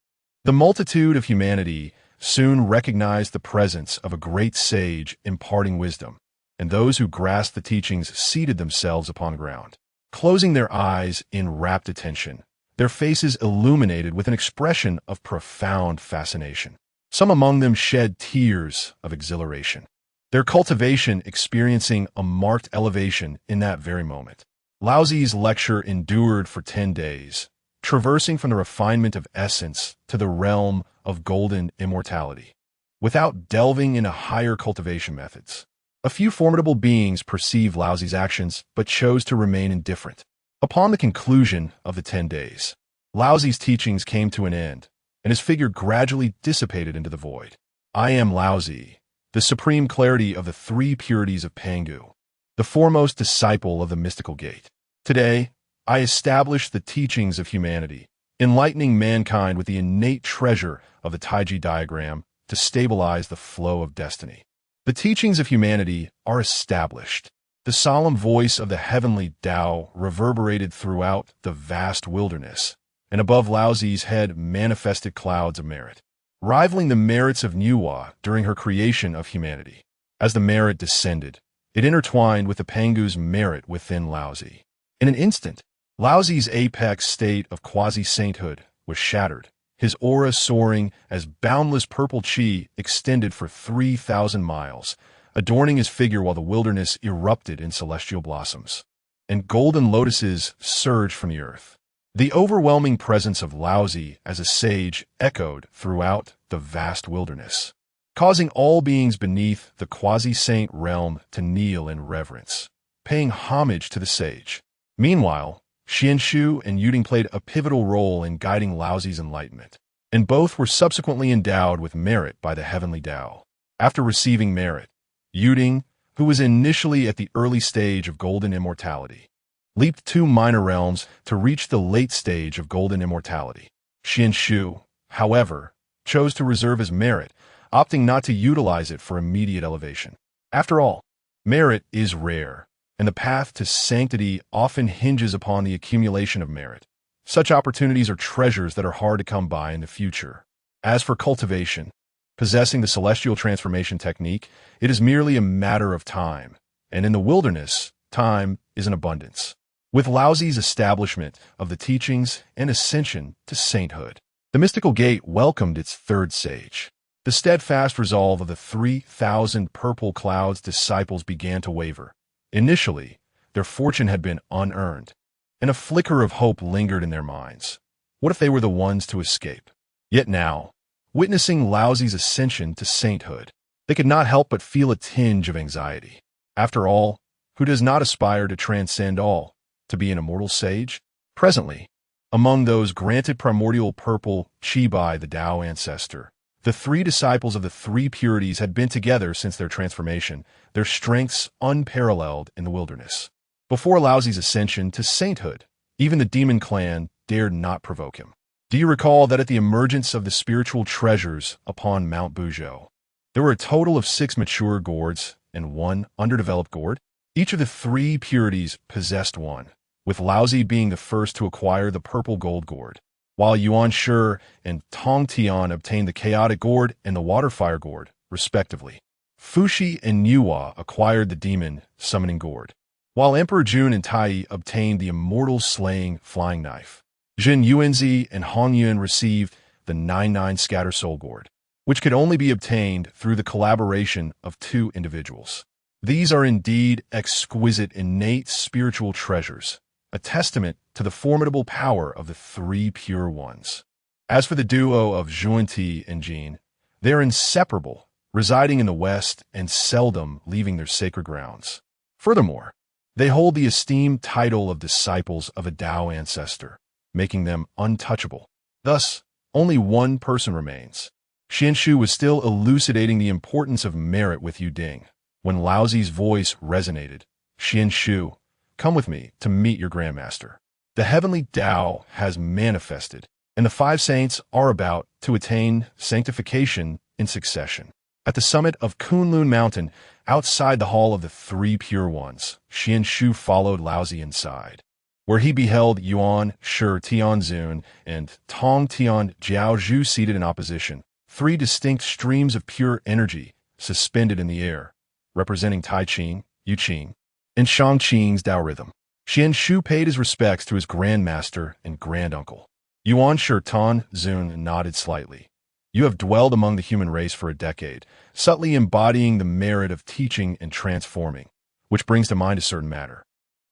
The multitude of humanity soon recognized the presence of a great sage imparting wisdom, and those who grasped the teachings seated themselves upon ground, closing their eyes in rapt attention, their faces illuminated with an expression of profound fascination. Some among them shed tears of exhilaration, their cultivation experiencing a marked elevation in that very moment. Laozi's lecture endured for 10 days, traversing from the refinement of essence to the realm of golden immortality, without delving into higher cultivation methods. A few formidable beings perceived Laozi's actions but chose to remain indifferent. Upon the conclusion of the 10 days, Laozi's teachings came to an end, and his figure gradually dissipated into the void. I am Laozi, the supreme clarity of the three purities of Pangu, the foremost disciple of the mystical gate. Today, I establish the teachings of humanity, enlightening mankind with the innate treasure of the Taiji diagram to stabilize the flow of destiny. The teachings of humanity are established. The solemn voice of the Heavenly Dao reverberated throughout the vast wilderness, and above Laozi's head manifested clouds of merit, rivaling the merits of Nuwa during her creation of humanity. As the merit descended, it intertwined with the Pangu's merit within Laozi. In an instant, Laozi's apex state of quasi-sainthood was shattered, his aura soaring as boundless purple chi extended for 3,000 miles, adorning his figure while the wilderness erupted in celestial blossoms, and golden lotuses surged from the earth. The overwhelming presence of Laozi as a sage echoed throughout the vast wilderness, causing all beings beneath the quasi-saint realm to kneel in reverence, paying homage to the sage. Meanwhile, Xuan Shu and Yuding played a pivotal role in guiding Laozi's enlightenment, and both were subsequently endowed with merit by the Heavenly Dao. After receiving merit, Yuding, who was initially at the early stage of golden immortality, leaped 2 minor realms to reach the late stage of golden immortality. Xuan Shu, however, chose to reserve his merit, opting not to utilize it for immediate elevation. After all, merit is rare, and the path to sanctity often hinges upon the accumulation of merit. Such opportunities are treasures that are hard to come by in the future. As for cultivation, possessing the celestial transformation technique, it is merely a matter of time, and in the wilderness, time is in abundance. With Laozi's establishment of the teachings and ascension to sainthood, the mystical gate welcomed its third sage. The steadfast resolve of the 3,000 purple clouds disciples began to waver. Initially, their fortune had been unearned, and a flicker of hope lingered in their minds. What if they were the ones to escape? Yet now, witnessing Laozi's ascension to sainthood, they could not help but feel a tinge of anxiety. After all, who does not aspire to transcend all, to be an immortal sage? Presently, among those granted primordial purple chi by the Tao ancestor, the 3 disciples of the 3 purities had been together since their transformation, their strengths unparalleled in the wilderness. Before Laozi's ascension to sainthood, even the demon clan dared not provoke him. Do you recall that at the emergence of the spiritual treasures upon Mount Buzhou, there were a total of 6 mature gourds and 1 underdeveloped gourd? Each of the 3 purities possessed one, with Laozi being the first to acquire the purple gold gourd, while Yuanshi and Tongtian obtained the chaotic gourd and the water fire gourd, respectively. Fuxi and Nuwa acquired the demon summoning gourd, while Emperor Jun and Tai obtained the immortal slaying flying knife. Jin Yuanzi and Hongyuan received the 9-9 scatter soul gourd, which could only be obtained through the collaboration of 2 individuals. These are indeed exquisite innate spiritual treasures, a testament to the formidable power of the 3 pure ones. As for the duo of Zhuanti and Jin, they are inseparable, residing in the West and seldom leaving their sacred grounds. Furthermore, they hold the esteemed title of disciples of a Tao ancestor, making them untouchable. Thus, only one person remains. Xuan Shu was still elucidating the importance of merit with Yuding when Laozi's voice resonated. Xuan Shu, come with me to meet your grandmaster. The Heavenly Dao has manifested, and the 5 saints are about to attain sanctification in succession. At the summit of Kunlun Mountain, outside the hall of the 3 pure ones, Xuan Shu followed Laozi inside. where he beheld Yuanshi Tianzun and Tong Tian Jiao Zhu seated in opposition, three distinct streams of pure energy suspended in the air, representing Tai Ching, Yu Qing, and Shang Qing's Dao rhythm. Xuan Shu paid his respects to his grandmaster and granduncle. Yuanshi Tianzun nodded slightly. You have dwelled among the human race for a decade, subtly embodying the merit of teaching and transforming, which brings to mind a certain matter.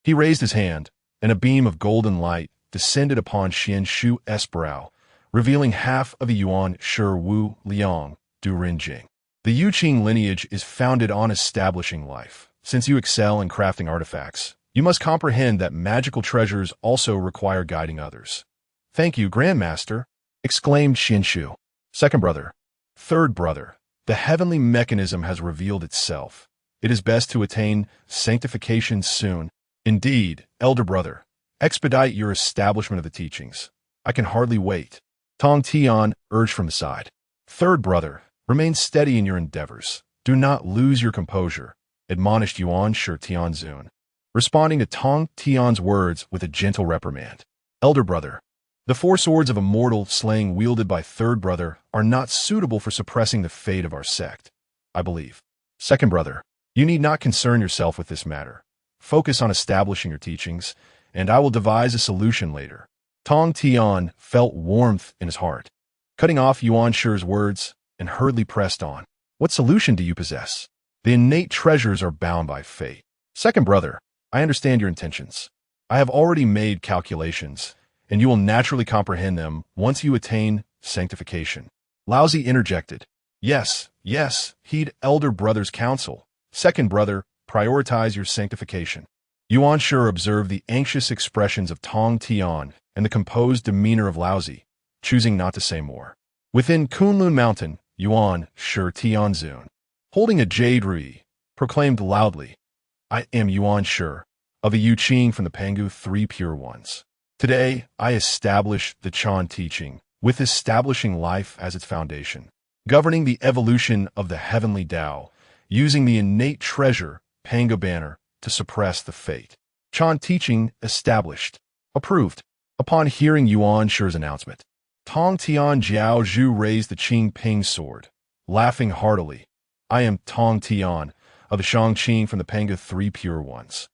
He raised his hand, and a beam of golden light descended upon Xuan Shu's brow, revealing half of a Yuan Shi Wu Liang Du Ren Jing. The Yu Qing lineage is founded on establishing life. Since you excel in crafting artifacts, you must comprehend that magical treasures also require guiding others. Thank you, Grandmaster, exclaimed Xuan Shu. Second brother. Third brother. The heavenly mechanism has revealed itself. It is best to attain sanctification soon. Indeed, elder brother, expedite your establishment of the teachings. I can hardly wait. Tong Tian urged from the side. Third brother, remain steady in your endeavors. Do not lose your composure, admonished Yuanshi Tianzun, responding to Tong Tian's words with a gentle reprimand. Elder brother, the four swords of immortal slaying wielded by third brother are not suitable for suppressing the fate of our sect, I believe. Second brother, you need not concern yourself with this matter. Focus on establishing your teachings, and I will devise a solution later. Tong Tian felt warmth in his heart, cutting off Yuanshi's words, and hurriedly pressed on. What solution do you possess? The innate treasures are bound by fate. Second brother, I understand your intentions. I have already made calculations, and you will naturally comprehend them once you attain sanctification. Laozi interjected. Yes, heed elder brother's counsel. Second brother, prioritize your sanctification. Yuanshi observed the anxious expressions of Tong Tian and the composed demeanor of Laozi, choosing not to say more. Within Kunlun Mountain, Yuanshi Tianzun, holding a jade ri, proclaimed loudly, I am Yuanshi, of the Yu Qing from the Pangu Three Pure Ones. Today, I establish the Chan teaching, with establishing life as its foundation, governing the evolution of the Heavenly Dao, using the innate treasure, Pangu banner, to suppress the fate. Chan teaching established. Approved. Upon hearing Yuanshi's announcement, Tong Tian Jiao Zhu raised the Qing Ping sword, laughing heartily. I am Tong Tian, of the Shang Qing from the Pangu Three Pure Ones.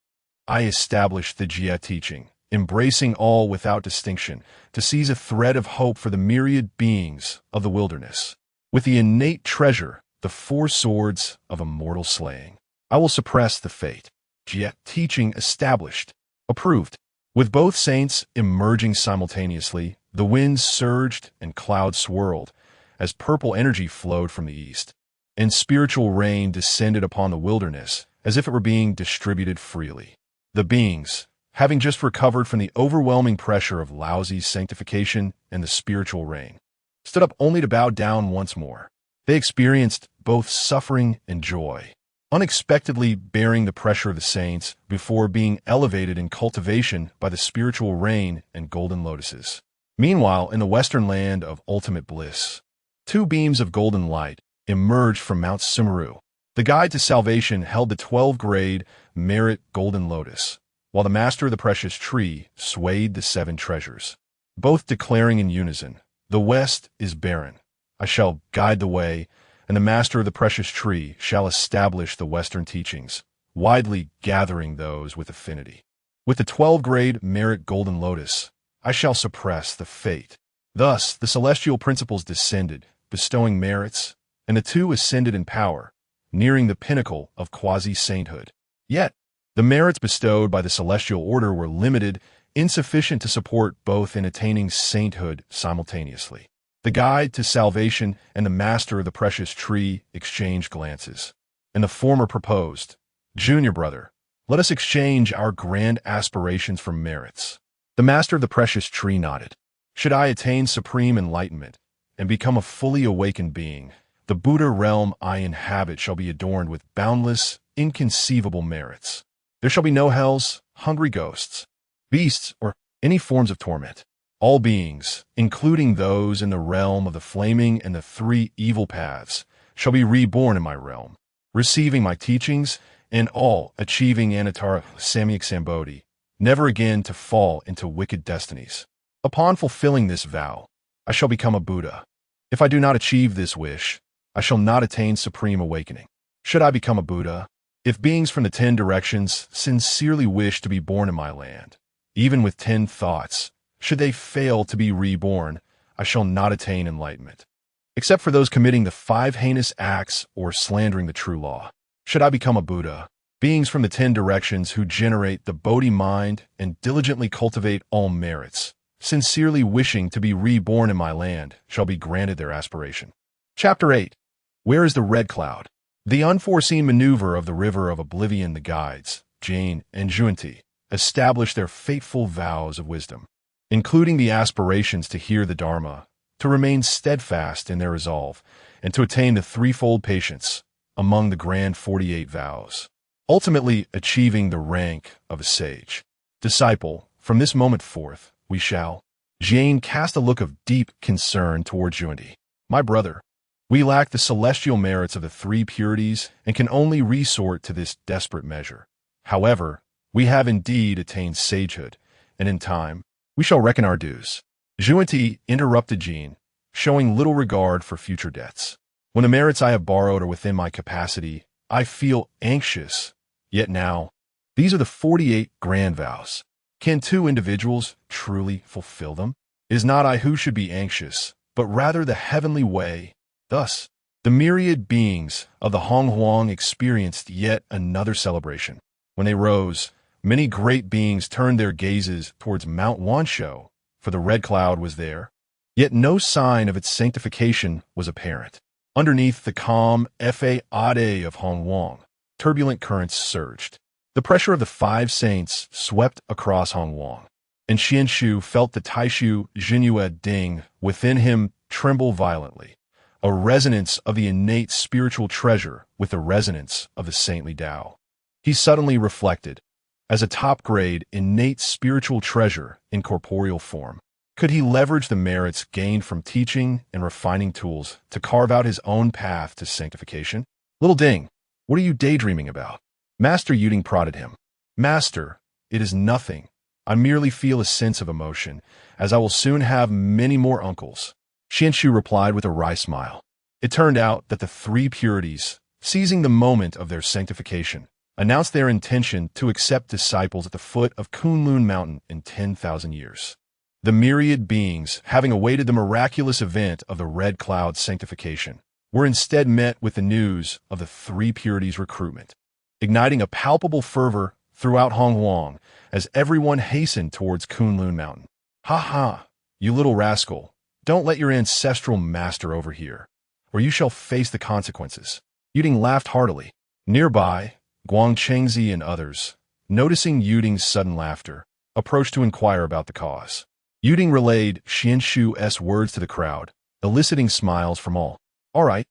I established the Jia teaching, embracing all without distinction, to seize a thread of hope for the myriad beings of the wilderness. With the innate treasure, the four swords of immortal slaying, I will suppress the fate. Jia teaching established. Approved. With both saints emerging simultaneously, the winds surged and clouds swirled, as purple energy flowed from the east, and spiritual rain descended upon the wilderness as if it were being distributed freely. The beings, having just recovered from the overwhelming pressure of Laozi's sanctification and the spiritual rain, stood up only to bow down once more. They experienced both suffering and joy, unexpectedly bearing the pressure of the saints before being elevated in cultivation by the spiritual rain and golden lotuses. Meanwhile, in the western land of ultimate bliss, two beams of golden light emerged from Mount Sumeru. The guide to salvation held the 12-grade merit golden lotus, while the master of the precious tree swayed the 7 treasures, both declaring in unison, the west is barren. I shall guide the way, and the master of the precious tree shall establish the Western teachings, widely gathering those with affinity. With the 12-grade merit golden lotus, I shall suppress the fate. Thus, the celestial principles descended, bestowing merits, and the two ascended in power, nearing the pinnacle of quasi-sainthood. Yet, the merits bestowed by the celestial order were limited, insufficient to support both in attaining sainthood simultaneously. The guide to salvation and the master of the precious tree exchanged glances, and the former proposed, Junior brother, let us exchange our grand aspirations for merits. The master of the precious tree nodded. Should I attain supreme enlightenment and become a fully awakened being, the Buddha realm I inhabit shall be adorned with boundless, inconceivable merits. There shall be no hells, hungry ghosts, beasts, or any forms of torment. All beings, including those in the realm of the flaming and the 3 evil paths, shall be reborn in my realm, receiving my teachings, and all achieving Anattara Samyak Sambodhi, never again to fall into wicked destinies. Upon fulfilling this vow, I shall become a Buddha. If I do not achieve this wish, I shall not attain supreme awakening. Should I become a Buddha? If beings from the 10 directions sincerely wish to be born in my land, even with 10 thoughts, should they fail to be reborn, I shall not attain enlightenment. Except for those committing the 5 heinous acts or slandering the true law. Should I become a Buddha? Beings from the 10 directions who generate the Bodhi mind and diligently cultivate all merits, sincerely wishing to be reborn in my land, shall be granted their aspiration. Chapter 8. Where is the red cloud? The unforeseen maneuver of the river of oblivion. The guides, Jane and Yuanshi, established their fateful vows of wisdom, including the aspirations to hear the Dharma, to remain steadfast in their resolve, and to attain the threefold patience among the grand 48 vows, ultimately achieving the rank of a sage. Disciple, from this moment forth, we shall. Jane cast a look of deep concern towards Yuanshi. My brother, we lack the celestial merits of the 3 purities and can only resort to this desperate measure. However, we have indeed attained sagehood, and in time, we shall reckon our dues. Yuanshi interrupted Jane, showing little regard for future debts. When the merits I have borrowed are within my capacity, I feel anxious. Yet now, these are the 48 grand vows. Can 2 individuals truly fulfill them? It is not I who should be anxious, but rather the heavenly way. Thus, the myriad beings of the Hong Huang experienced yet another celebration. When they rose, many great beings turned their gazes towards Mount Wansho, for the red cloud was there. Yet no sign of its sanctification was apparent. Underneath the calm Fa Ade of Hong Huang, turbulent currents surged. The pressure of the 5 saints swept across Hong Huang, and Xuan Shu felt the Taishu Jinyue Ding within him tremble violently, a resonance of the innate spiritual treasure with the resonance of the saintly Dao. He suddenly reflected, as a top-grade innate spiritual treasure in corporeal form, could he leverage the merits gained from teaching and refining tools to carve out his own path to sanctification? Little Ding, what are you daydreaming about? Master Yuding prodded him. Master, it is nothing. I merely feel a sense of emotion, as I will soon have many more uncles. Xuan Shu replied with a wry smile. It turned out that the 3 purities, seizing the moment of their sanctification, announced their intention to accept disciples at the foot of Kunlun Mountain in 10,000 years. The myriad beings, having awaited the miraculous event of the red cloud sanctification, were instead met with the news of the 3 purities' recruitment, igniting a palpable fervor throughout Hong Huang as everyone hastened towards Kunlun Mountain. Ha ha, you little rascal, don't let your ancestral master overhear, or you shall face the consequences. Yuding laughed heartily. Nearby, Guang Chengzi and others, noticing Yuding's sudden laughter, approached to inquire about the cause. Yuding relayed Xuan Shu's words to the crowd, eliciting smiles from all. All right,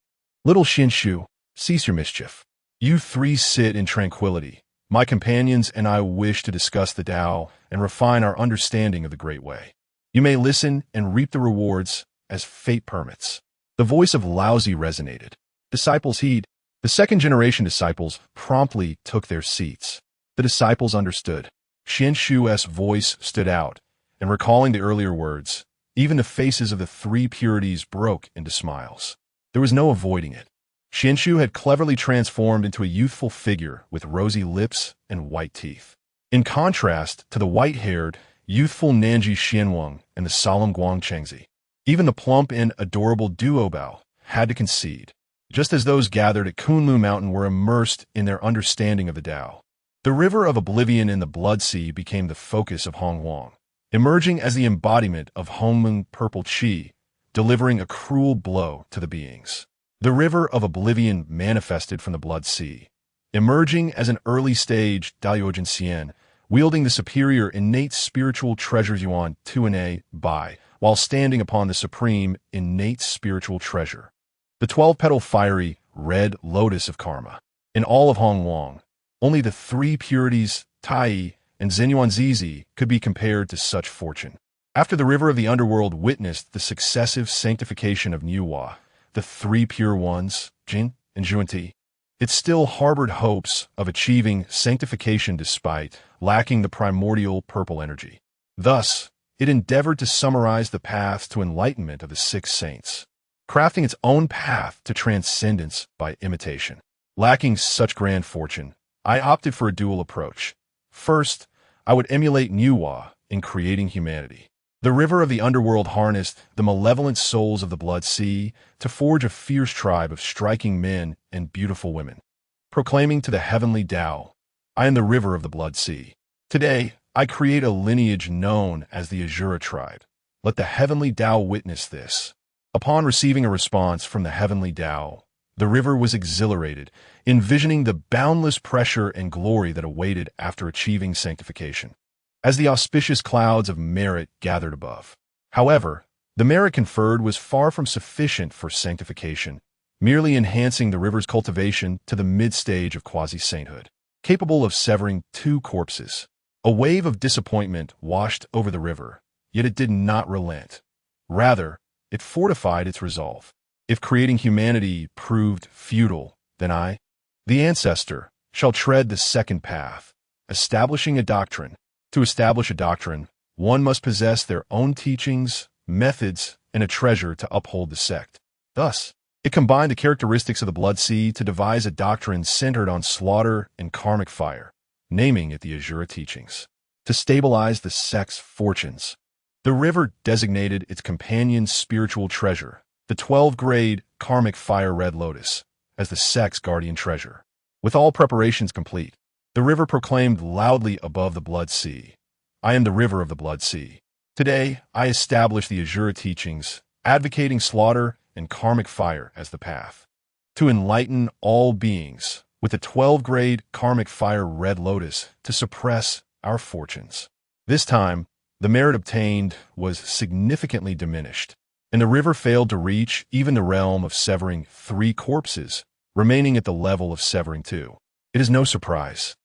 little Xuan Shu, cease your mischief. You 3 sit in tranquility. My companions and I wish to discuss the Tao and refine our understanding of the Great Way. You may listen and reap the rewards as fate permits. The voice of Laozi resonated. Disciples heed. The 2nd-generation disciples promptly took their seats. The disciples understood. Xuan Shu's voice stood out, and recalling the earlier words, even the faces of the 3 purities broke into smiles. There was no avoiding it. Xuan Shu had cleverly transformed into a youthful figure with rosy lips and white teeth. In contrast to the white-haired, youthful Nanji Xianwang and the solemn Guang Chengzi, even the plump and adorable Duobao had to concede, just as those gathered at Kunlun Mountain were immersed in their understanding of the Tao. The river of oblivion in the Blood Sea became the focus of Hong Huang, emerging as the embodiment of Hongmeng purple qi, delivering a cruel blow to the beings. The river of oblivion manifested from the Blood Sea, emerging as an early-stage Daoyojin Xian, wielding the superior innate spiritual treasures Yuan Tuane Bai, while standing upon the supreme innate spiritual treasure, the 12-petal fiery red lotus of karma. In all of Hong Huang, only the 3 purities, Tai and Zenyuan Zizi, could be compared to such fortune. After the river of the underworld witnessed the successive sanctification of Niuhua, the 3 pure ones, Jin and Yuanti, it still harbored hopes of achieving sanctification despite lacking the primordial purple energy. Thus, it endeavored to summarize the path to enlightenment of the six saints, crafting its own path to transcendence by imitation. Lacking such grand fortune, I opted for a dual approach. First, I would emulate Nuwa in creating humanity. The river of the underworld harnessed the malevolent souls of the Blood Sea to forge a fierce tribe of striking men and beautiful women. Proclaiming to the Heavenly Dao, I am the river of the Blood Sea. Today, I create a lineage known as the Azura tribe. Let the Heavenly Dao witness this. Upon receiving a response from the Heavenly Dao, the river was exhilarated, envisioning the boundless pressure and glory that awaited after achieving sanctification, as the auspicious clouds of merit gathered above. However, the merit conferred was far from sufficient for sanctification, merely enhancing the river's cultivation to the mid-stage of quasi-sainthood, capable of severing two corpses. A wave of disappointment washed over the river, yet it did not relent. Rather, it fortified its resolve. If creating humanity proved futile, then I, the ancestor, shall tread the second path, establishing a doctrine. To establish a doctrine, one must possess their own teachings, methods, and a treasure to uphold the sect. Thus, it combined the characteristics of the Blood Sea to devise a doctrine centered on slaughter and karmic fire, naming it the Azura teachings. To stabilize the sect's fortunes, the river designated its companion's spiritual treasure, the 12-grade karmic fire red lotus, as the sect's guardian treasure. With all preparations complete, the river proclaimed loudly above the Blood Sea, I am the river of the Blood Sea. Today, I establish the Azura teachings, advocating slaughter and karmic fire as the path to enlighten all beings, with the 12-grade karmic fire red lotus to suppress our fortunes. This time, the merit obtained was significantly diminished, and the river failed to reach even the realm of severing 3 corpses, remaining at the level of severing 2. It is no surprise.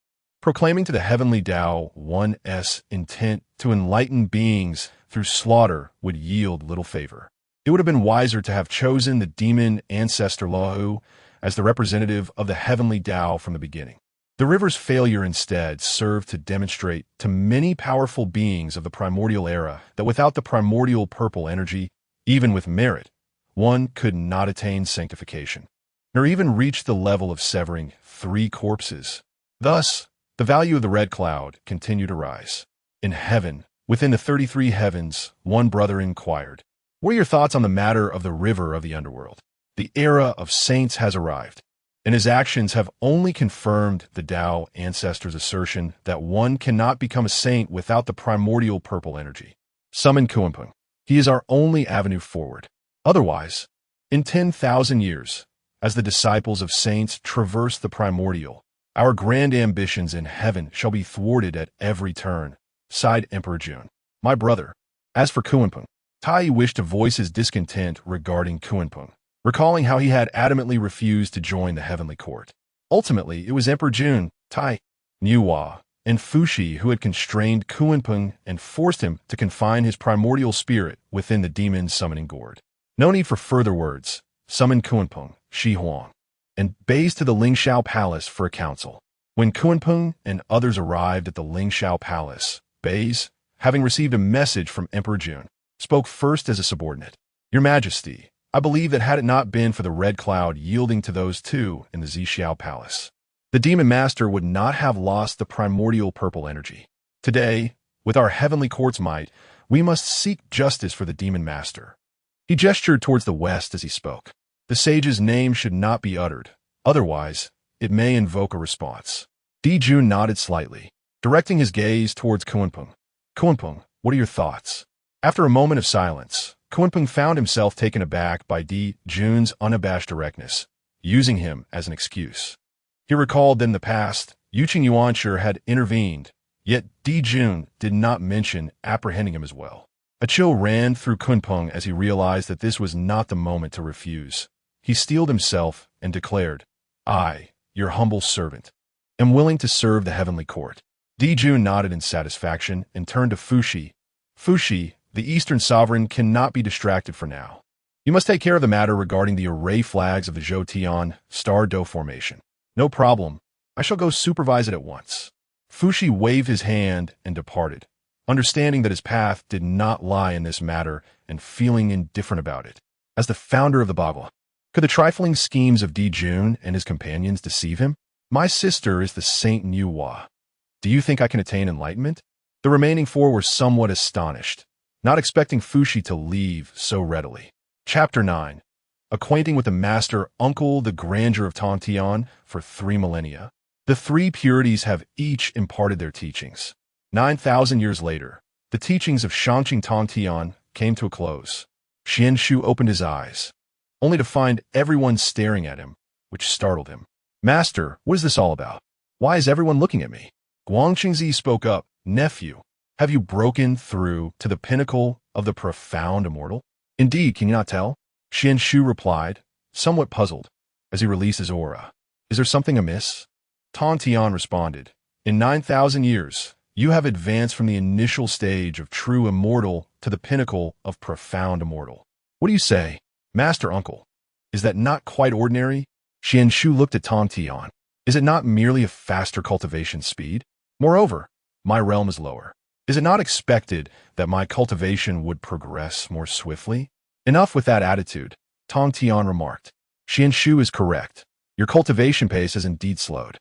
Proclaiming to the Heavenly Dao one's intent to enlighten beings through slaughter would yield little favor. It would have been wiser to have chosen the demon ancestor Lahu as the representative of the Heavenly Dao from the beginning. The river's failure instead served to demonstrate to many powerful beings of the primordial era that without the primordial purple energy, even with merit, one could not attain sanctification, nor even reach the level of severing 3 corpses. Thus, the value of the red cloud continued to rise. In heaven, within the 33 heavens, one brother inquired, what are your thoughts on the matter of the river of the underworld? The era of saints has arrived, and his actions have only confirmed the Dao ancestor's assertion that one cannot become a saint without the primordial purple energy. Summon Kuanping. He is our only avenue forward. Otherwise, in 10,000 years, as the disciples of saints traverse the primordial, our grand ambitions in heaven shall be thwarted at every turn, sighed Emperor Jun. My brother. As for Kuanping, Tai wished to voice his discontent regarding Kuanping, recalling how he had adamantly refused to join the heavenly court. Ultimately, it was Emperor Jun, Tai, Nuwa, and Fushi who had constrained Kuanping and forced him to confine his primordial spirit within the demon summoning gourd. No need for further words. Summon Kuanping, Shi Huang, and Baze to the Lingxiao Palace for a council. When Kuanping and others arrived at the Lingxiao Palace, Baze, having received a message from Emperor Jun, spoke first as a subordinate. Your Majesty, I believe that had it not been for the red cloud yielding to those two in the Zixiao Palace, the Demon Master would not have lost the primordial purple energy. Today, with our heavenly court's might, we must seek justice for the Demon Master. He gestured towards the west as he spoke. The sage's name should not be uttered, otherwise, it may invoke a response. Di Jun nodded slightly, directing his gaze towards Kuanping. Kuanping, what are your thoughts? After a moment of silence, Kuanping found himself taken aback by Di Jun's unabashed directness, using him as an excuse. He recalled that in the past, Yuqing Yuanshi had intervened, yet Di Jun did not mention apprehending him as well. A chill ran through Kuanping as he realized that this was not the moment to refuse. He steeled himself and declared, I, your humble servant, am willing to serve the heavenly court. Di Jun nodded in satisfaction and turned to Fushi. Fushi, the Eastern Sovereign cannot be distracted for now. You must take care of the matter regarding the array flags of the Zhou Tian Star Do Formation. No problem. I shall go supervise it at once. Fushi waved his hand and departed, understanding that his path did not lie in this matter and feeling indifferent about it. As the founder of the Bagua, could the trifling schemes of Di Jun and his companions deceive him? My sister is the Saint Nuwa. Do you think I can attain enlightenment? The remaining four were somewhat astonished, not expecting Fushi to leave so readily. Chapter 9. Acquainting with the master uncle, the grandeur of Tontian for 3 millennia. The three purities have each imparted their teachings. 9,000 years later, the teachings of Shangqing Tontian came to a close. Xuan Shu opened his eyes, only to find everyone staring at him, which startled him. Master, what is this all about? Why is everyone looking at me? Guangqingzi spoke up. Nephew, have you broken through to the pinnacle of the profound immortal? Indeed, can you not tell? Xuan Shu replied, somewhat puzzled, as he released his aura. Is there something amiss? Tontian responded, in 9,000 years, you have advanced from the initial stage of true immortal to the pinnacle of profound immortal. What do you say, Master Uncle? Is that not quite ordinary? Xuan Shu looked at Tontian. Is it not merely a faster cultivation speed? Moreover, my realm is lower. Is it not expected that my cultivation would progress more swiftly? Enough with that attitude, Tontian remarked. Xuan Shu is correct. Your cultivation pace has indeed slowed.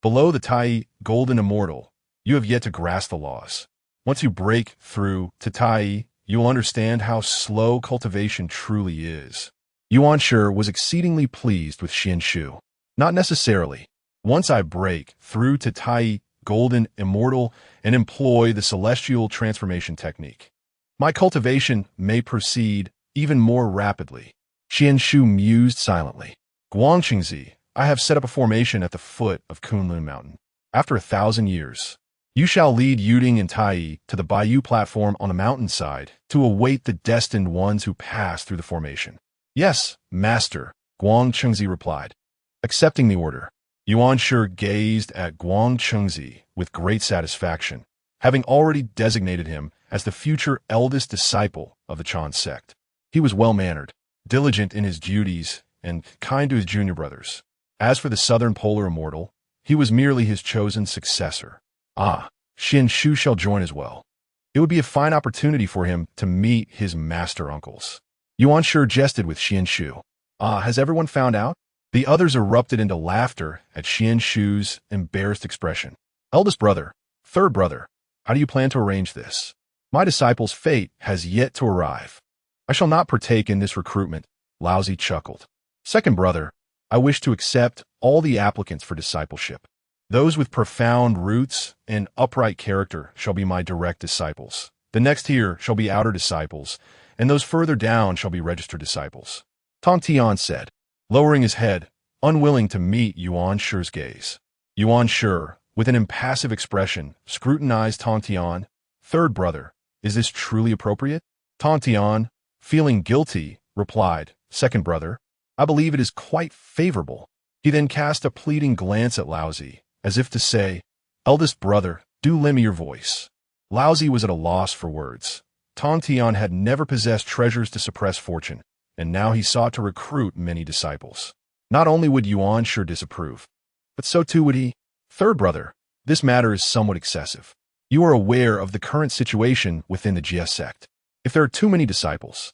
Below the Tai Golden Immortal, you have yet to grasp the laws. Once you break through to Tai, you will understand how slow cultivation truly is. Yuanshi was exceedingly pleased with Xuan Shu. Not necessarily. Once I break through to Tai Golden Immortal and employ the celestial transformation technique, my cultivation may proceed even more rapidly. Xuan Shu mused silently. Guangqingzi, I have set up a formation at the foot of Kunlun Mountain. After 1,000 years, you shall lead Yuding and Tai to the Bayou platform on the mountainside to await the destined ones who pass through the formation. Yes, Master, Guangqingzi replied. Accepting the order, Yuanshi gazed at Guangqingzi with great satisfaction, having already designated him as the future eldest disciple of the Chan sect. He was well-mannered, diligent in his duties, and kind to his junior brothers. As for the Southern Polar Immortal, he was merely his chosen successor. Xuan Shu shall join as well. It would be a fine opportunity for him to meet his master uncles. Yuanshi jested with Xuan Shu. Has everyone found out? The others erupted into laughter at Xuan Shu's embarrassed expression. Eldest brother, third brother, how do you plan to arrange this? My disciple's fate has yet to arrive. I shall not partake in this recruitment, Laozi chuckled. Second brother, I wish to accept all the applicants for discipleship. Those with profound roots and upright character shall be my direct disciples. The next tier shall be outer disciples, and those further down shall be registered disciples. Tontian said, lowering his head, unwilling to meet Yuanshi's gaze. Yuanshi, with an impassive expression, scrutinized Tontian. Third brother, is this truly appropriate? Tontian, feeling guilty, replied, second brother, I believe it is quite favorable. He then cast a pleading glance at Laozi, as if to say, eldest brother, do lend me your voice. Laozi was at a loss for words. Tontian had never possessed treasures to suppress fortune, and now he sought to recruit many disciples. Not only would Yuanshi disapprove, but so too would he. Third brother, this matter is somewhat excessive. You are aware of the current situation within the Jia sect. If there are too many disciples.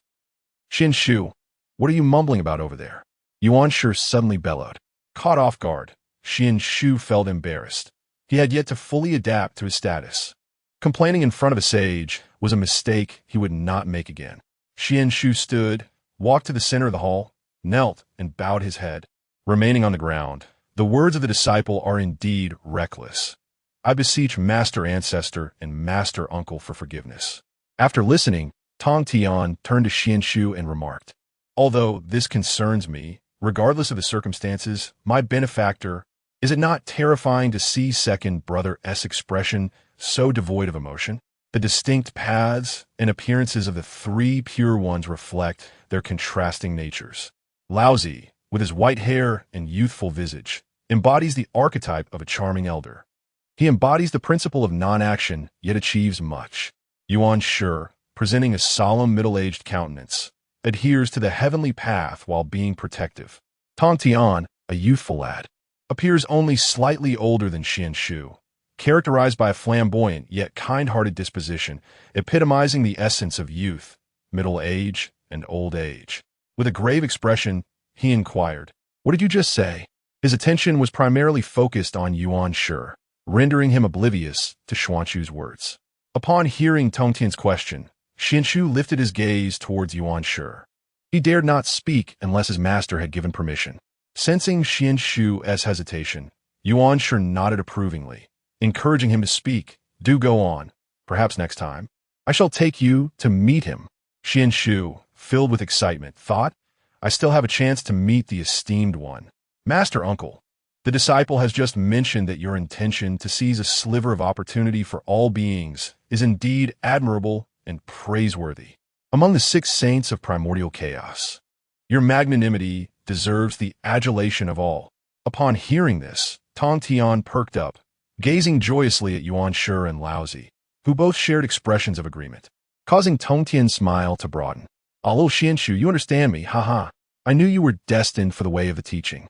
Xuan Shu, what are you mumbling about over there? Yuanshi suddenly bellowed. Caught off guard, Xuan Shu felt embarrassed. He had yet to fully adapt to his status. Complaining in front of a sage was a mistake he would not make again. Xuan Shu stood, walked to the center of the hall, knelt, and bowed his head. Remaining on the ground, the words of the disciple are indeed reckless. I beseech Master Ancestor and Master Uncle for forgiveness. After listening, Tontian turned to Xuan Shu and remarked, although this concerns me, regardless of the circumstances, my benefactor, is it not terrifying to see second brother's expression so devoid of emotion? The distinct paths and appearances of the three pure ones reflect their contrasting natures. Laozi, with his white hair and youthful visage, embodies the archetype of a charming elder. He embodies the principle of non-action, yet achieves much. Yuanshi, presenting a solemn middle-aged countenance, adheres to the heavenly path while being protective. Tontian, a youthful lad, appears only slightly older than Xuan Shu, characterized by a flamboyant yet kind-hearted disposition, epitomizing the essence of youth, middle age, and old age. With a grave expression, he inquired, "What did you just say?" His attention was primarily focused on Yuanshi, rendering him oblivious to Xuan Shu's words. Upon hearing Tongtian's question, Xuan Shu lifted his gaze towards Yuanshi. He dared not speak unless his master had given permission. Sensing Xuan Shu's hesitation, Yuanshi nodded approvingly, encouraging him to speak. "Do go on. Perhaps next time I shall take you to meet him." Xuan Shu, filled with excitement, thought, "I still have a chance to meet the esteemed one. Master Uncle, the disciple has just mentioned that your intention to seize a sliver of opportunity for all beings is indeed admirable and praiseworthy. Among the 6 saints of primordial chaos, your magnanimity deserves the adulation of all." Upon hearing this, Tongtian perked up, gazing joyously at Yuanshi and Laozi, who both shared expressions of agreement, causing Tongtian's smile to broaden. "Ah, little Xuan Shu, you understand me, haha. I knew you were destined for the way of the teaching.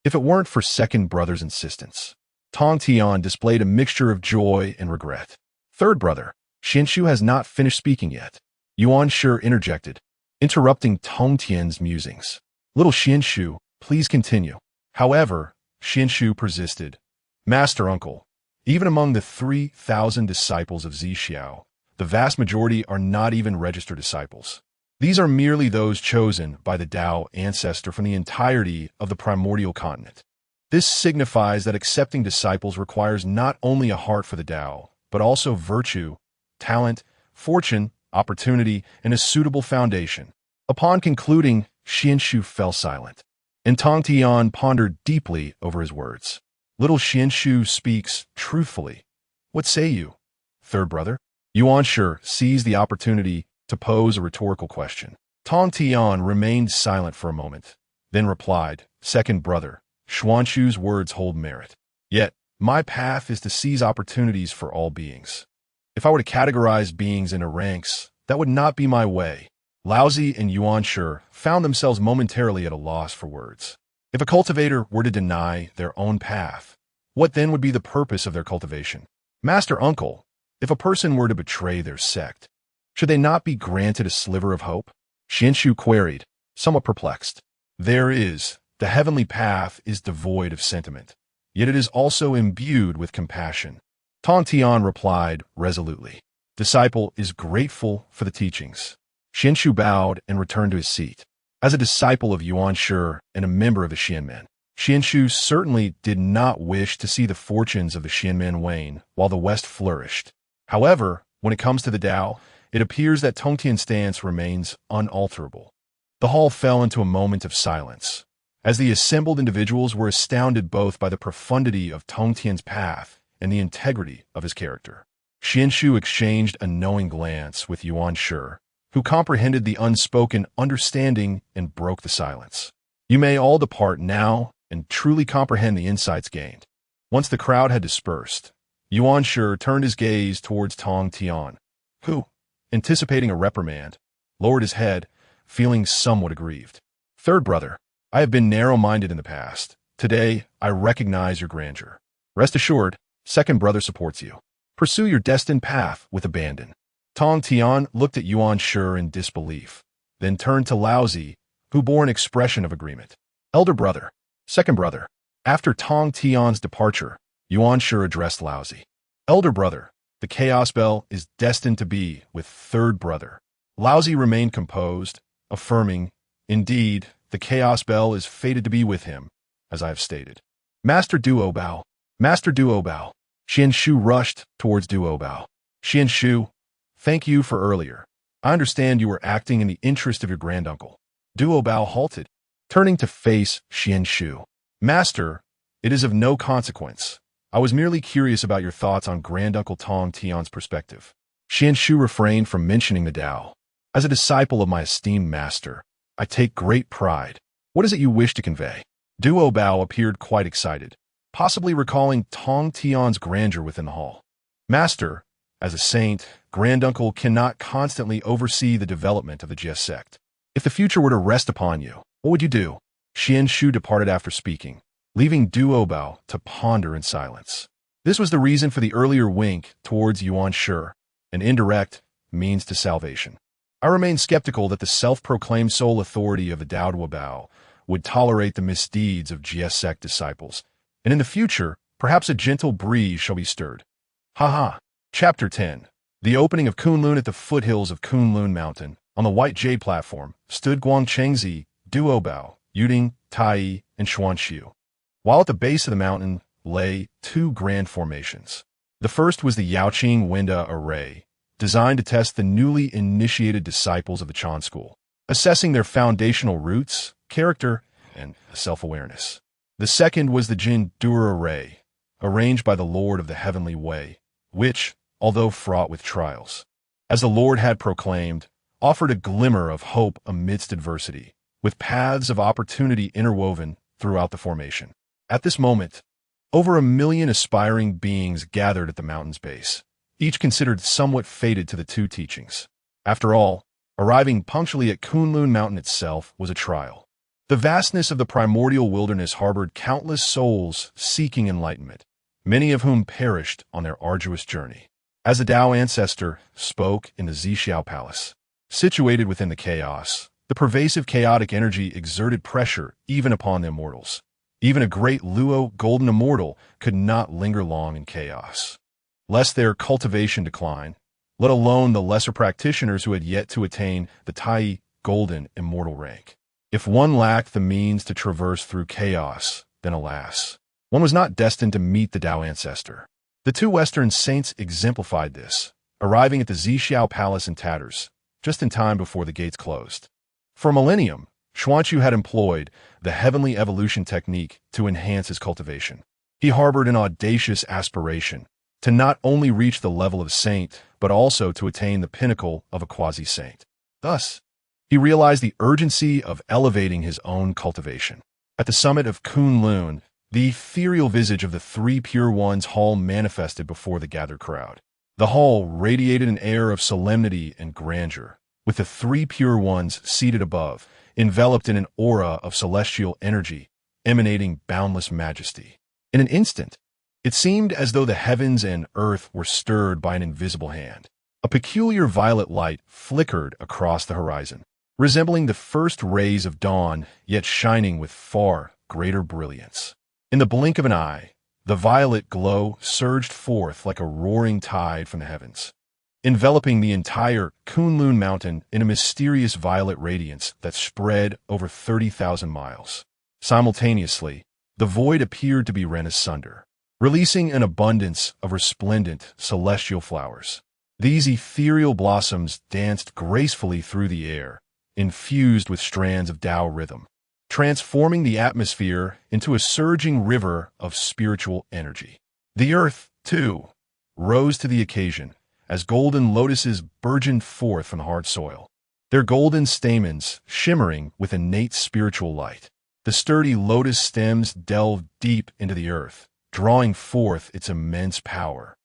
If it weren't for second brother's insistence." Tongtian displayed a mixture of joy and regret. "Third brother, Xuan Shu has not finished speaking yet," Yuanshi interjected, interrupting Tongtian's musings. "Little Xuan Shu, please continue." However, Xuan Shu persisted. "Master Uncle, even among the 3,000 disciples of Zixiao, the vast majority are not even registered disciples. These are merely those chosen by the Dao ancestor from the entirety of the primordial continent. This signifies that accepting disciples requires not only a heart for the Dao, but also virtue, talent, fortune, opportunity, and a suitable foundation." Upon concluding, Xuan Shu fell silent, and Tongtian pondered deeply over his words. "Little Xuan Shu speaks truthfully. What say you, third brother?" Yuanshi seized the opportunity to pose a rhetorical question. Tongtian remained silent for a moment, then replied, "Second brother, Xuan Shu's words hold merit. Yet, my path is to seize opportunities for all beings. If I were to categorize beings into ranks, that would not be my way." Laozi and Yuanshi found themselves momentarily at a loss for words. If a cultivator were to deny their own path, what then would be the purpose of their cultivation? "Master Uncle, if a person were to betray their sect, should they not be granted a sliver of hope?" Xuan Shu queried, somewhat perplexed. "There is. The heavenly path is devoid of sentiment, yet it is also imbued with compassion." Tongtian replied resolutely. "Disciple is grateful for the teachings." Xuan Shu bowed and returned to his seat. As a disciple of Yuanshi and a member of the Xianmen, Xuan Shu certainly did not wish to see the fortunes of the Xianmen wane while the West flourished. However, when it comes to the Dao, it appears that Tongtian's stance remains unalterable. The hall fell into a moment of silence, as the assembled individuals were astounded both by the profundity of Tongtian's path and the integrity of his character. Xuan Shu exchanged a knowing glance with Yuanshi, who comprehended the unspoken understanding and broke the silence. "You may all depart now and truly comprehend the insights gained." Once the crowd had dispersed, Yuanshi turned his gaze towards Tongtian, who, anticipating a reprimand, lowered his head, feeling somewhat aggrieved. "Third brother, I have been narrow-minded in the past. Today, I recognize your grandeur. Rest assured, second brother supports you. Pursue your destined path with abandon." Tongtian looked at Yuanshi in disbelief, then turned to Laozi, who bore an expression of agreement. "Elder brother, second brother." After Tongtian's departure, Yuanshi addressed Laozi. "Elder brother, the Chaos Bell is destined to be with third brother." Laozi remained composed, affirming, "Indeed, the Chaos Bell is fated to be with him, as I have stated." "Master Duobao, Master Duobao." Xuan Shu rushed towards Duobao. "Xuan Shu, thank you for earlier. I understand you were acting in the interest of your granduncle." Duobao halted, turning to face Xuan Shu. "Master, it is of no consequence. I was merely curious about your thoughts on granduncle Tongtian's perspective." Xuan Shu refrained from mentioning the Dao. "As a disciple of my esteemed master, I take great pride. What is it you wish to convey?" Duobao appeared quite excited, possibly recalling Tongtian's grandeur within the hall. "Master, as a saint, granduncle cannot constantly oversee the development of the Jie sect. If the future were to rest upon you, what would you do?" Xuan Shu departed after speaking, leaving Duobao to ponder in silence. This was the reason for the earlier wink towards Yuanshi Shu, an indirect means to salvation. I remain skeptical that the self-proclaimed sole authority of the Dao Duobao would tolerate the misdeeds of GS sect disciples, and in the future, perhaps a gentle breeze shall be stirred. Haha. Chapter 10. The opening of Kunlun. At the foothills of Kunlun Mountain, on the White Jade platform, stood Guangchengzi, Duobao, Yuding, Tai, and Xuan Shu. While at the base of the mountain lay two grand formations. The first was the Yaoqing Winda Array, designed to test the newly initiated disciples of the Chan school, assessing their foundational roots, character, and self-awareness. The second was the Jin Dur Array, arranged by the Lord of the Heavenly Way, which, although fraught with trials, as the Lord had proclaimed, offered a glimmer of hope amidst adversity, with paths of opportunity interwoven throughout the formation. At this moment, over 1 million aspiring beings gathered at the mountain's base, each considered somewhat fated to the two teachings. After all, arriving punctually at Kunlun Mountain itself was a trial. The vastness of the primordial wilderness harbored countless souls seeking enlightenment, many of whom perished on their arduous journey. As the Dao ancestor spoke in the Zixiao Palace, situated within the chaos, the pervasive chaotic energy exerted pressure even upon the immortals. Even a great Luo golden immortal could not linger long in chaos, lest their cultivation decline, let alone the lesser practitioners who had yet to attain the Tai golden immortal rank. If one lacked the means to traverse through chaos, then alas, one was not destined to meet the Dao ancestor. The two Western saints exemplified this, arriving at the Zixiao Palace in tatters, just in time before the gates closed. For a millennium, Xuan Shu had employed the heavenly evolution technique to enhance his cultivation. He harbored an audacious aspiration to not only reach the level of saint, but also to attain the pinnacle of a quasi-saint. Thus, he realized the urgency of elevating his own cultivation. At the summit of Kunlun, the ethereal visage of the Three Pure Ones Hall manifested before the gathered crowd. The hall radiated an air of solemnity and grandeur, with the Three Pure Ones seated above, enveloped in an aura of celestial energy, emanating boundless majesty. In an instant, it seemed as though the heavens and earth were stirred by an invisible hand. A peculiar violet light flickered across the horizon, resembling the first rays of dawn, yet shining with far greater brilliance. In the blink of an eye, the violet glow surged forth like a roaring tide from the heavens, enveloping the entire Kunlun Mountain in a mysterious violet radiance that spread over 30,000 miles. Simultaneously, the void appeared to be rent asunder, releasing an abundance of resplendent celestial flowers. These ethereal blossoms danced gracefully through the air, infused with strands of Dao rhythm, transforming the atmosphere into a surging river of spiritual energy. The earth, too, rose to the occasion as golden lotuses burgeoned forth from the hard soil, their golden stamens shimmering with innate spiritual light. The sturdy lotus stems delved deep into the earth, drawing forth its immense power,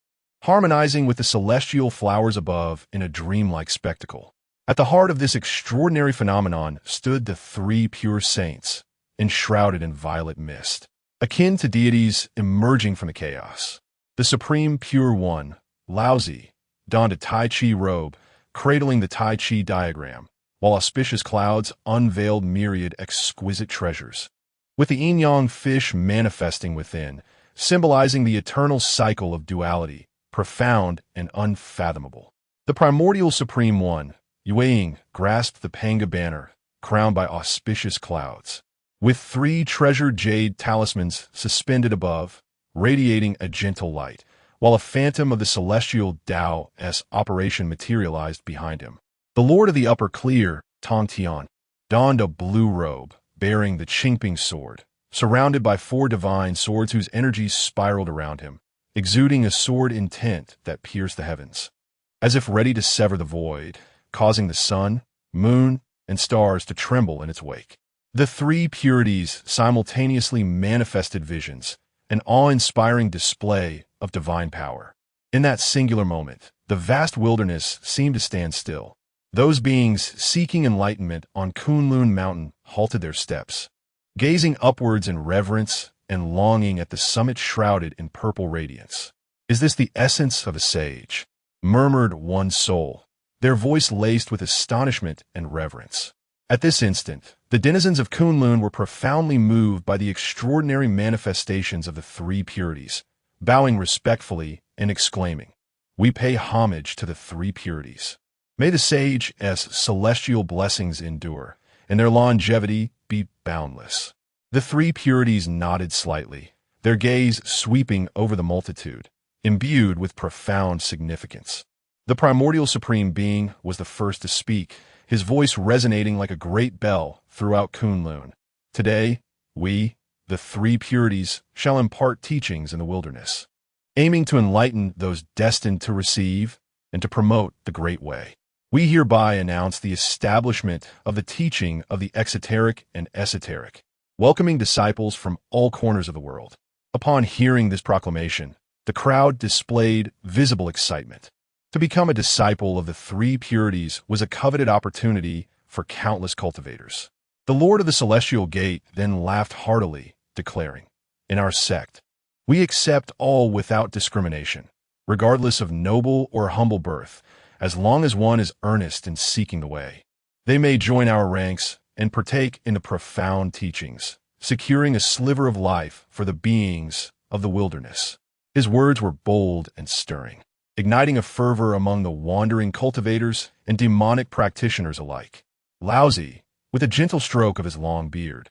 harmonizing with the celestial flowers above in a dreamlike spectacle. At the heart of this extraordinary phenomenon stood the three pure saints, enshrouded in violet mist, akin to deities emerging from the chaos. The Supreme Pure One, Laozi, donned a Tai Chi robe, cradling the Tai Chi diagram, while auspicious clouds unveiled myriad exquisite treasures, with the yin-yang fish manifesting within, symbolizing the eternal cycle of duality, profound and unfathomable. The primordial Supreme One, Yueying, grasped the Panga banner, crowned by auspicious clouds, with 3 treasured jade talismans suspended above, radiating a gentle light, while a phantom of the celestial Dao-s operation materialized behind him. The Lord of the Upper Clear, Tong Tian, donned a blue robe, bearing the Qingping sword, surrounded by 4 divine swords whose energies spiraled around him, exuding a sword intent that pierced the heavens, as if ready to sever the void, causing the sun, moon, and stars to tremble in its wake. The 3 purities simultaneously manifested visions, an awe-inspiring display of divine power. In that singular moment, the vast wilderness seemed to stand still. Those beings seeking enlightenment on Kunlun Mountain halted their steps, gazing upwards in reverence and longing at the summit shrouded in purple radiance. "Is this the essence of a sage?" murmured one soul, their voice laced with astonishment and reverence. At this instant, the denizens of Kunlun were profoundly moved by the extraordinary manifestations of the three purities, bowing respectfully and exclaiming, "We pay homage to the three purities. May the sage's celestial blessings endure, and their longevity be boundless." The three purities nodded slightly, their gaze sweeping over the multitude, imbued with profound significance. The primordial supreme being was the first to speak, his voice resonating like a great bell throughout Kunlun. "Today, we, the three purities, shall impart teachings in the wilderness, aiming to enlighten those destined to receive and to promote the great way. We hereby announce the establishment of the teaching of the exoteric and esoteric, welcoming disciples from all corners of the world." Upon hearing this proclamation, the crowd displayed visible excitement. To become a disciple of the three purities was a coveted opportunity for countless cultivators. The Lord of the Celestial Gate then laughed heartily, declaring, "In our sect, we accept all without discrimination, regardless of noble or humble birth, as long as one is earnest in seeking the way. They may join our ranks and partake in the profound teachings, securing a sliver of life for the beings of the wilderness." His words were bold and stirring, igniting a fervor among the wandering cultivators and demonic practitioners alike. Laozi, with a gentle stroke of his long beard,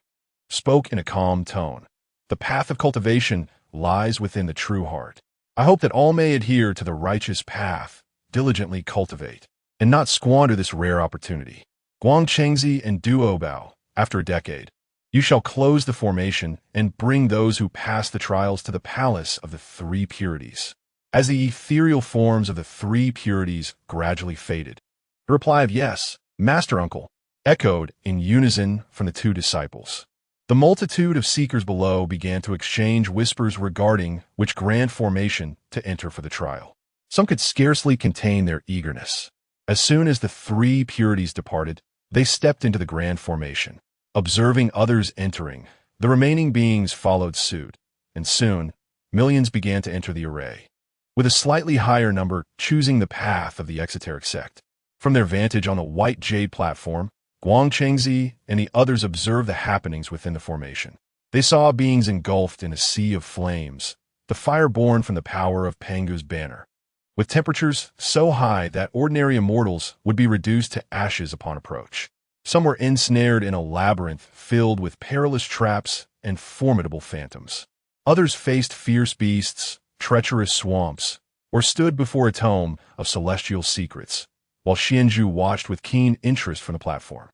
spoke in a calm tone, "The path of cultivation lies within the true heart. I hope that all may adhere to the righteous path, diligently cultivate, and not squander this rare opportunity. Guangchengzi and Duobao, after a decade, you shall close the formation and bring those who pass the trials to the palace of the three purities." As the ethereal forms of the three purities gradually faded, the reply of "Yes, Master Uncle," echoed in unison from the two disciples. The multitude of seekers below began to exchange whispers regarding which grand formation to enter for the trial. Some could scarcely contain their eagerness. As soon as the three purities departed, they stepped into the grand formation. Observing others entering, the remaining beings followed suit, and soon, millions began to enter the array, with a slightly higher number choosing the path of the exoteric sect. From their vantage on the white jade platform, Guangchengzi and the others observed the happenings within the formation. They saw beings engulfed in a sea of flames, the fire born from the power of Pangu's banner, with temperatures so high that ordinary immortals would be reduced to ashes upon approach. Some were ensnared in a labyrinth filled with perilous traps and formidable phantoms. Others faced fierce beasts, treacherous swamps, or stood before a tome of celestial secrets, while Xuan watched with keen interest from the platform.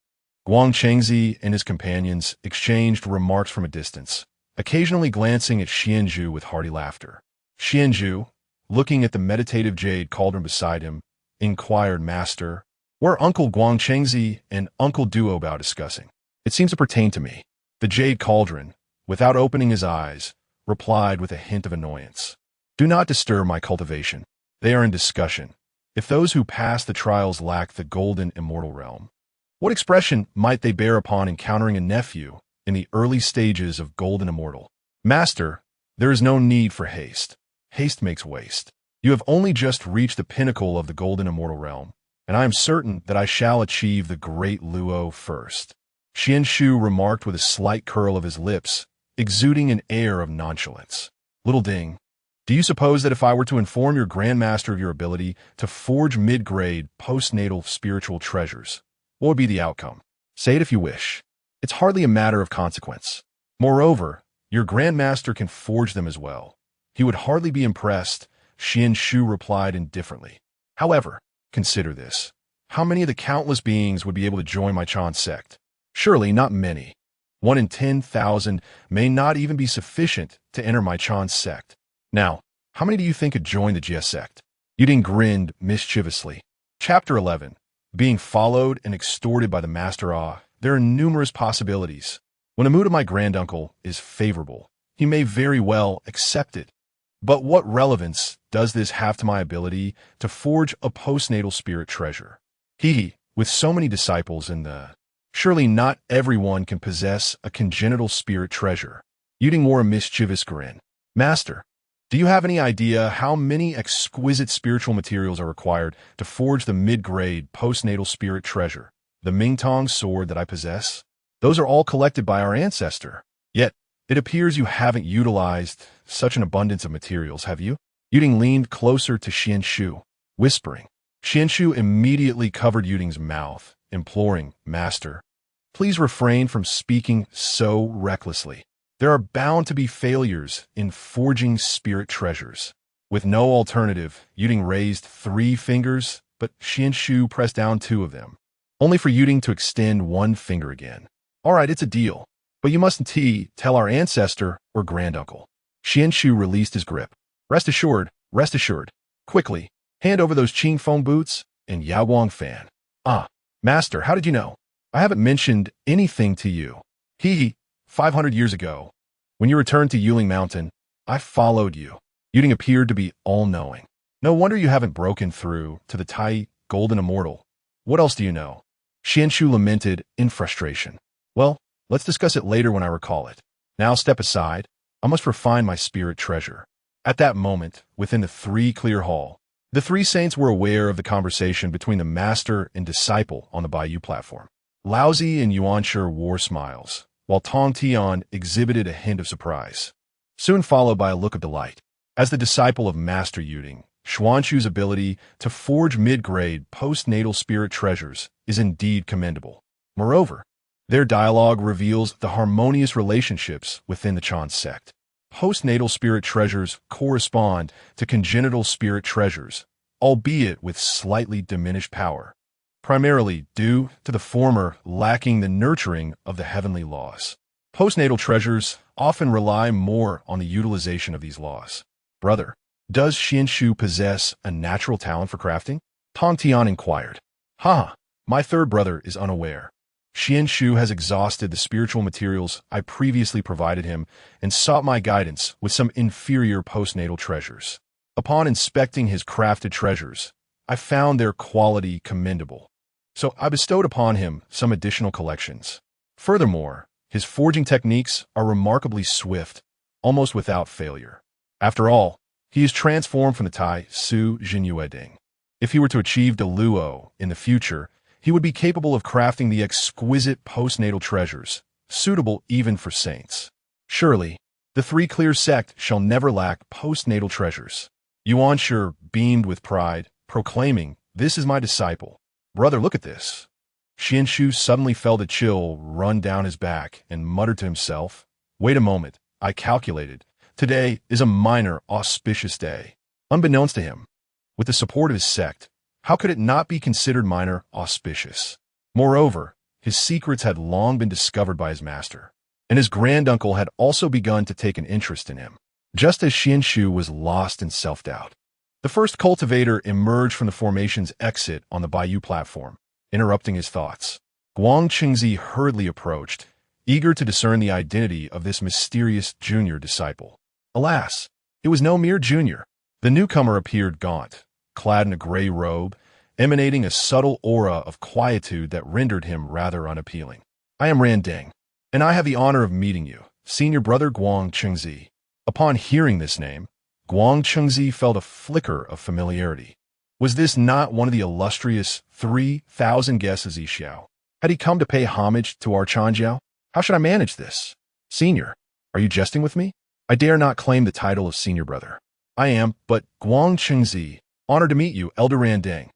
Guangchengzi and his companions exchanged remarks from a distance, occasionally glancing at Xuan with hearty laughter. Xuan, looking at the meditative jade cauldron beside him, inquired, "Master, what are Uncle Guangchengzi and Uncle Duobao discussing? It seems to pertain to me." The jade cauldron, without opening his eyes, replied with a hint of annoyance, "Do not disturb my cultivation. They are in discussion. If those who pass the trials lack the golden immortal realm, what expression might they bear upon encountering a nephew in the early stages of golden immortal? Master, there is no need for haste. Haste makes waste. You have only just reached the pinnacle of the golden immortal realm, and I am certain that I shall achieve the great Luo first." Xuan Shu remarked with a slight curl of his lips, exuding an air of nonchalance. "Little Ding, do you suppose that if I were to inform your Grandmaster of your ability to forge mid-grade, postnatal spiritual treasures, what would be the outcome? Say it if you wish. It's hardly a matter of consequence. Moreover, your Grandmaster can forge them as well. He would hardly be impressed," Xuan Shu replied indifferently. "However, consider this. How many of the countless beings would be able to join my Chan sect? Surely not many. 1 in 10,000 may not even be sufficient to enter my Chan sect. Now, how many do you think could join the Jia sect?" Yuding grinned mischievously. Chapter 11. Being followed and extorted by the Master Ah. There are numerous possibilities. When the mood of my granduncle is favorable, he may very well accept it. But what relevance does this have to my ability to forge a postnatal spirit treasure? With so many disciples in the... Surely not everyone can possess a congenital spirit treasure. Yuding wore a mischievous grin. Master, do you have any idea how many exquisite spiritual materials are required to forge the mid-grade postnatal spirit treasure, the Mingtong sword that I possess? Those are all collected by our ancestor. Yet, it appears you haven't utilized such an abundance of materials, have you? Yuding leaned closer to Xuan Shu, whispering. Xuan Shu immediately covered Yuding's mouth, imploring, Master, please refrain from speaking so recklessly. There are bound to be failures in forging spirit treasures. With no alternative, Yuding raised 3 fingers, but Xuan Shu pressed down 2 of them, only for Yuding to extend 1 finger again. All right, it's a deal, but you mustn't tell our ancestor or granduncle. Xuan Shu released his grip. Rest assured, quickly, hand over those Qing Feng boots and Yaoguang fan. Ah, Master, how did you know? I haven't mentioned anything to you. 500 years ago, when you returned to Yuling Mountain, I followed you. Yuding appeared to be all-knowing. No wonder you haven't broken through to the Tai Golden Immortal. What else do you know? Xuan Shu lamented in frustration. Well, let's discuss it later when I recall it. Now step aside. I must refine my spirit treasure. At that moment, within the 3-clear hall, the 3 saints were aware of the conversation between the master and disciple on the Bayou platform. Laozi and Yuanshi wore smiles, while Tong Tian exhibited a hint of surprise, soon followed by a look of delight. As the disciple of Master Yuding, Xuan Shu's ability to forge mid-grade postnatal spirit treasures is indeed commendable. Moreover, their dialogue reveals the harmonious relationships within the Chan sect. Postnatal spirit treasures correspond to congenital spirit treasures, albeit with slightly diminished power, primarily due to the former lacking the nurturing of the heavenly laws. Postnatal treasures often rely more on the utilization of these laws. Brother, does Xuan Shu possess a natural talent for crafting? Tong Tian inquired. My third brother is unaware. Xuan Shu has exhausted the spiritual materials I previously provided him and sought my guidance with some inferior postnatal treasures. Upon inspecting his crafted treasures, I found their quality commendable, so I bestowed upon him some additional collections. Furthermore, his forging techniques are remarkably swift, almost without failure. After all, he is transformed from the Tai Su Jinyueding. If he were to achieve Deluo in the future, he would be capable of crafting the exquisite postnatal treasures, suitable even for saints. Surely, the 3-clear sect shall never lack postnatal treasures. Yuanshi beamed with pride, proclaiming, This is my disciple. Brother, look at this. Xuan Shu suddenly felt a chill run down his back and muttered to himself, Wait a moment, I calculated. Today is a minor, auspicious day. Unbeknownst to him, with the support of his sect, how could it not be considered minor auspicious? Moreover, his secrets had long been discovered by his master, and his granduncle had also begun to take an interest in him, just as Xuan Shu was lost in self-doubt. The first cultivator emerged from the formation's exit on the Bayou platform, interrupting his thoughts. Guang Qingzi hurriedly approached, eager to discern the identity of this mysterious junior disciple. Alas, it was no mere junior. The newcomer appeared gaunt, clad in a gray robe, emanating a subtle aura of quietude that rendered him rather unappealing. I am Randeng, and I have the honor of meeting you, senior brother Guang Qingzi. Upon hearing this name, Guang Qingzi felt a flicker of familiarity. Was this not one of the illustrious 3,000 guests of Zixiao? Had he come to pay homage to our Chanjiao? How should I manage this? Senior, are you jesting with me? I dare not claim the title of senior brother. I am, but Guang Qingzi, honored to meet you, Elder Randeng.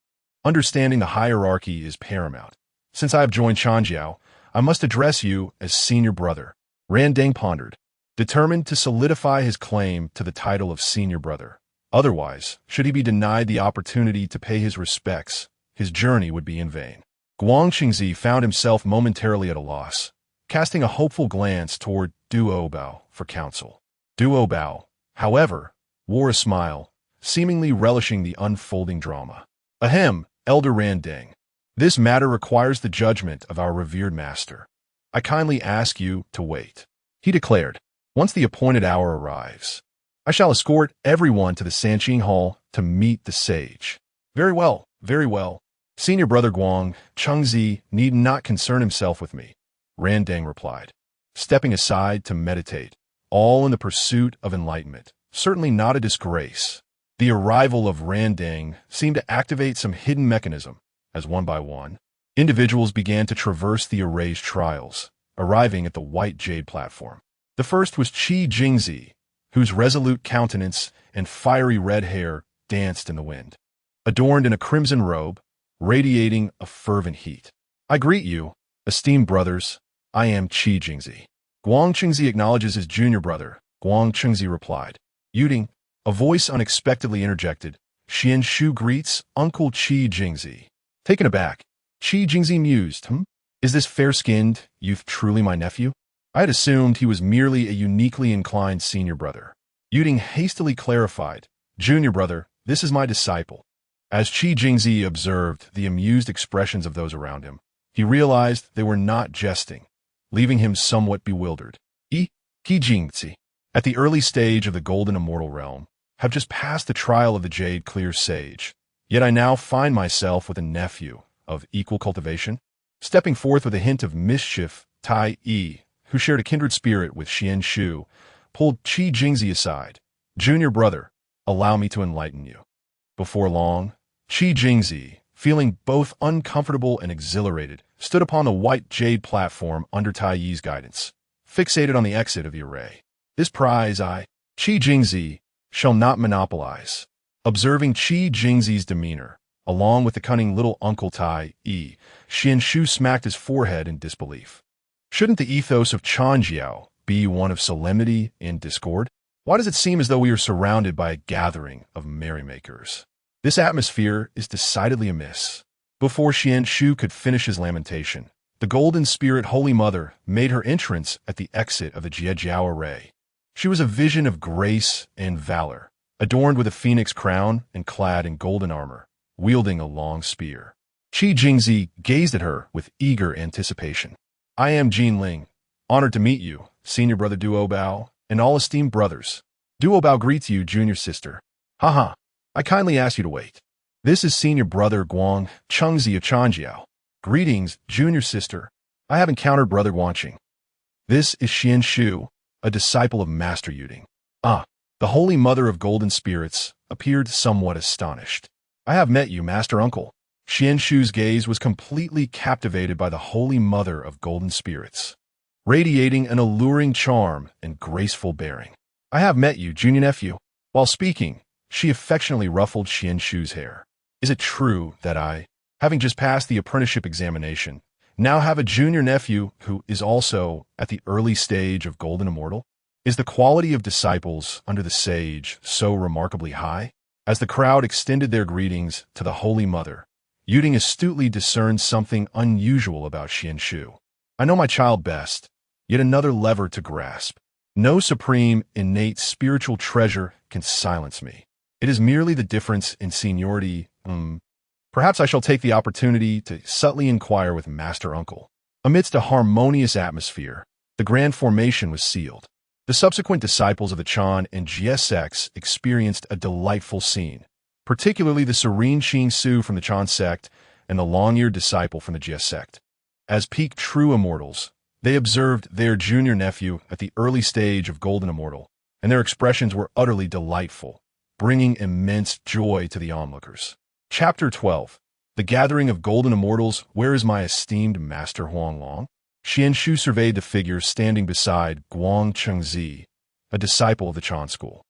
Understanding the hierarchy is paramount. Since I have joined Chanjiao, I must address you as senior brother. Randeng pondered, determined to solidify his claim to the title of senior brother. Otherwise, should he be denied the opportunity to pay his respects, his journey would be in vain. Guang Qingzi found himself momentarily at a loss, casting a hopeful glance toward Duo Bao for counsel. Duo Bao, however, wore a smile, seemingly relishing the unfolding drama. Ahem, Elder Randeng. This matter requires the judgment of our revered master. I kindly ask you to wait. He declared, once the appointed hour arrives, I shall escort everyone to the Sanqing Hall to meet the sage. Very well, very well. Senior brother Guang Qingzi need not concern himself with me, Randeng replied, stepping aside to meditate, all in the pursuit of enlightenment. Certainly not a disgrace. The arrival of Randang seemed to activate some hidden mechanism, as one by one, individuals began to traverse the array's trials, arriving at the white jade platform. The first was Qi Jingzi, whose resolute countenance and fiery red hair danced in the wind. Adorned in a crimson robe, radiating a fervent heat. I greet you, esteemed brothers. I am Qi Jingzi. Guang Qingzi acknowledges his junior brother. Guang Qingzi replied. Yuding, a voice unexpectedly interjected. Xuan Shu greets Uncle Qi Jingzi. Taken aback, Qi Jingzi mused, Is this fair-skinned youth truly my nephew? I had assumed he was merely a uniquely inclined senior brother. Yuding hastily clarified, Junior brother, this is my disciple. As Qi Jingzi observed the amused expressions of those around him, he realized they were not jesting, leaving him somewhat bewildered. Qi Jingzi, at the early stage of the Golden Immortal Realm, have just passed the trial of the Jade Clear Sage, yet I now find myself with a nephew of equal cultivation, stepping forth with a hint of mischief. Tai Yi, who shared a kindred spirit with Xuan Shu, pulled Qi Jingzi aside. Junior brother, allow me to enlighten you. Before long, Qi Jingzi, feeling both uncomfortable and exhilarated, stood upon the white jade platform under Tai Yi's guidance, fixated on the exit of the array. This prize I, Qi Jingzi, shall not monopolize. Observing Qi Jingzi's demeanor, along with the cunning little uncle Tai Yi, Xuan Shu smacked his forehead in disbelief. Shouldn't the ethos of Chanjiao be one of solemnity and discord? Why does it seem as though we are surrounded by a gathering of merrymakers? This atmosphere is decidedly amiss. Before Xuan Shu could finish his lamentation, the Golden Spirit Holy Mother made her entrance at the exit of the Jiejiao array. She was a vision of grace and valor, adorned with a phoenix crown and clad in golden armor, wielding a long spear. Qi Jingzi gazed at her with eager anticipation. I am Jin Ling, honored to meet you, senior brother Duo Bao, and all esteemed brothers. Duo Bao greets you, junior sister. Haha, I kindly ask you to wait. This is senior brother Guang Chengzi of Chanjiao. Greetings, junior sister. I have encountered brother Guanqing. This is Xuan Shu, a disciple of Master Yuding. The Holy Mother of Golden Spirits appeared somewhat astonished. I have met you, Master Uncle. Xuan Shu's gaze was completely captivated by the Holy Mother of Golden Spirits, radiating an alluring charm and graceful bearing. I have met you, junior nephew. While speaking, she affectionately ruffled Xuan Shu's hair. Is it true that I, having just passed the apprenticeship examination, now have a junior nephew who is also at the early stage of Golden Immortal? Is the quality of disciples under the sage so remarkably high? As the crowd extended their greetings to the Holy Mother, Yuding astutely discerned something unusual about Xuan Shu. I know my child best, yet another lever to grasp. No supreme, innate spiritual treasure can silence me. It is merely the difference in seniority. Perhaps I shall take the opportunity to subtly inquire with Master Uncle. Amidst a harmonious atmosphere, the grand formation was sealed. The subsequent disciples of the Chan and Jie sects experienced a delightful scene, particularly the serene Qing Su from the Chan sect and the long-eared disciple from the Jie sect. As peak true immortals, they observed their junior nephew at the early stage of Golden Immortal, and their expressions were utterly delightful, bringing immense joy to the onlookers. Chapter 12. The Gathering of Golden Immortals. Where is my esteemed Master Huanglong? Xuan Shu surveyed the figure standing beside Guang Chengzi, a disciple of the Chan school.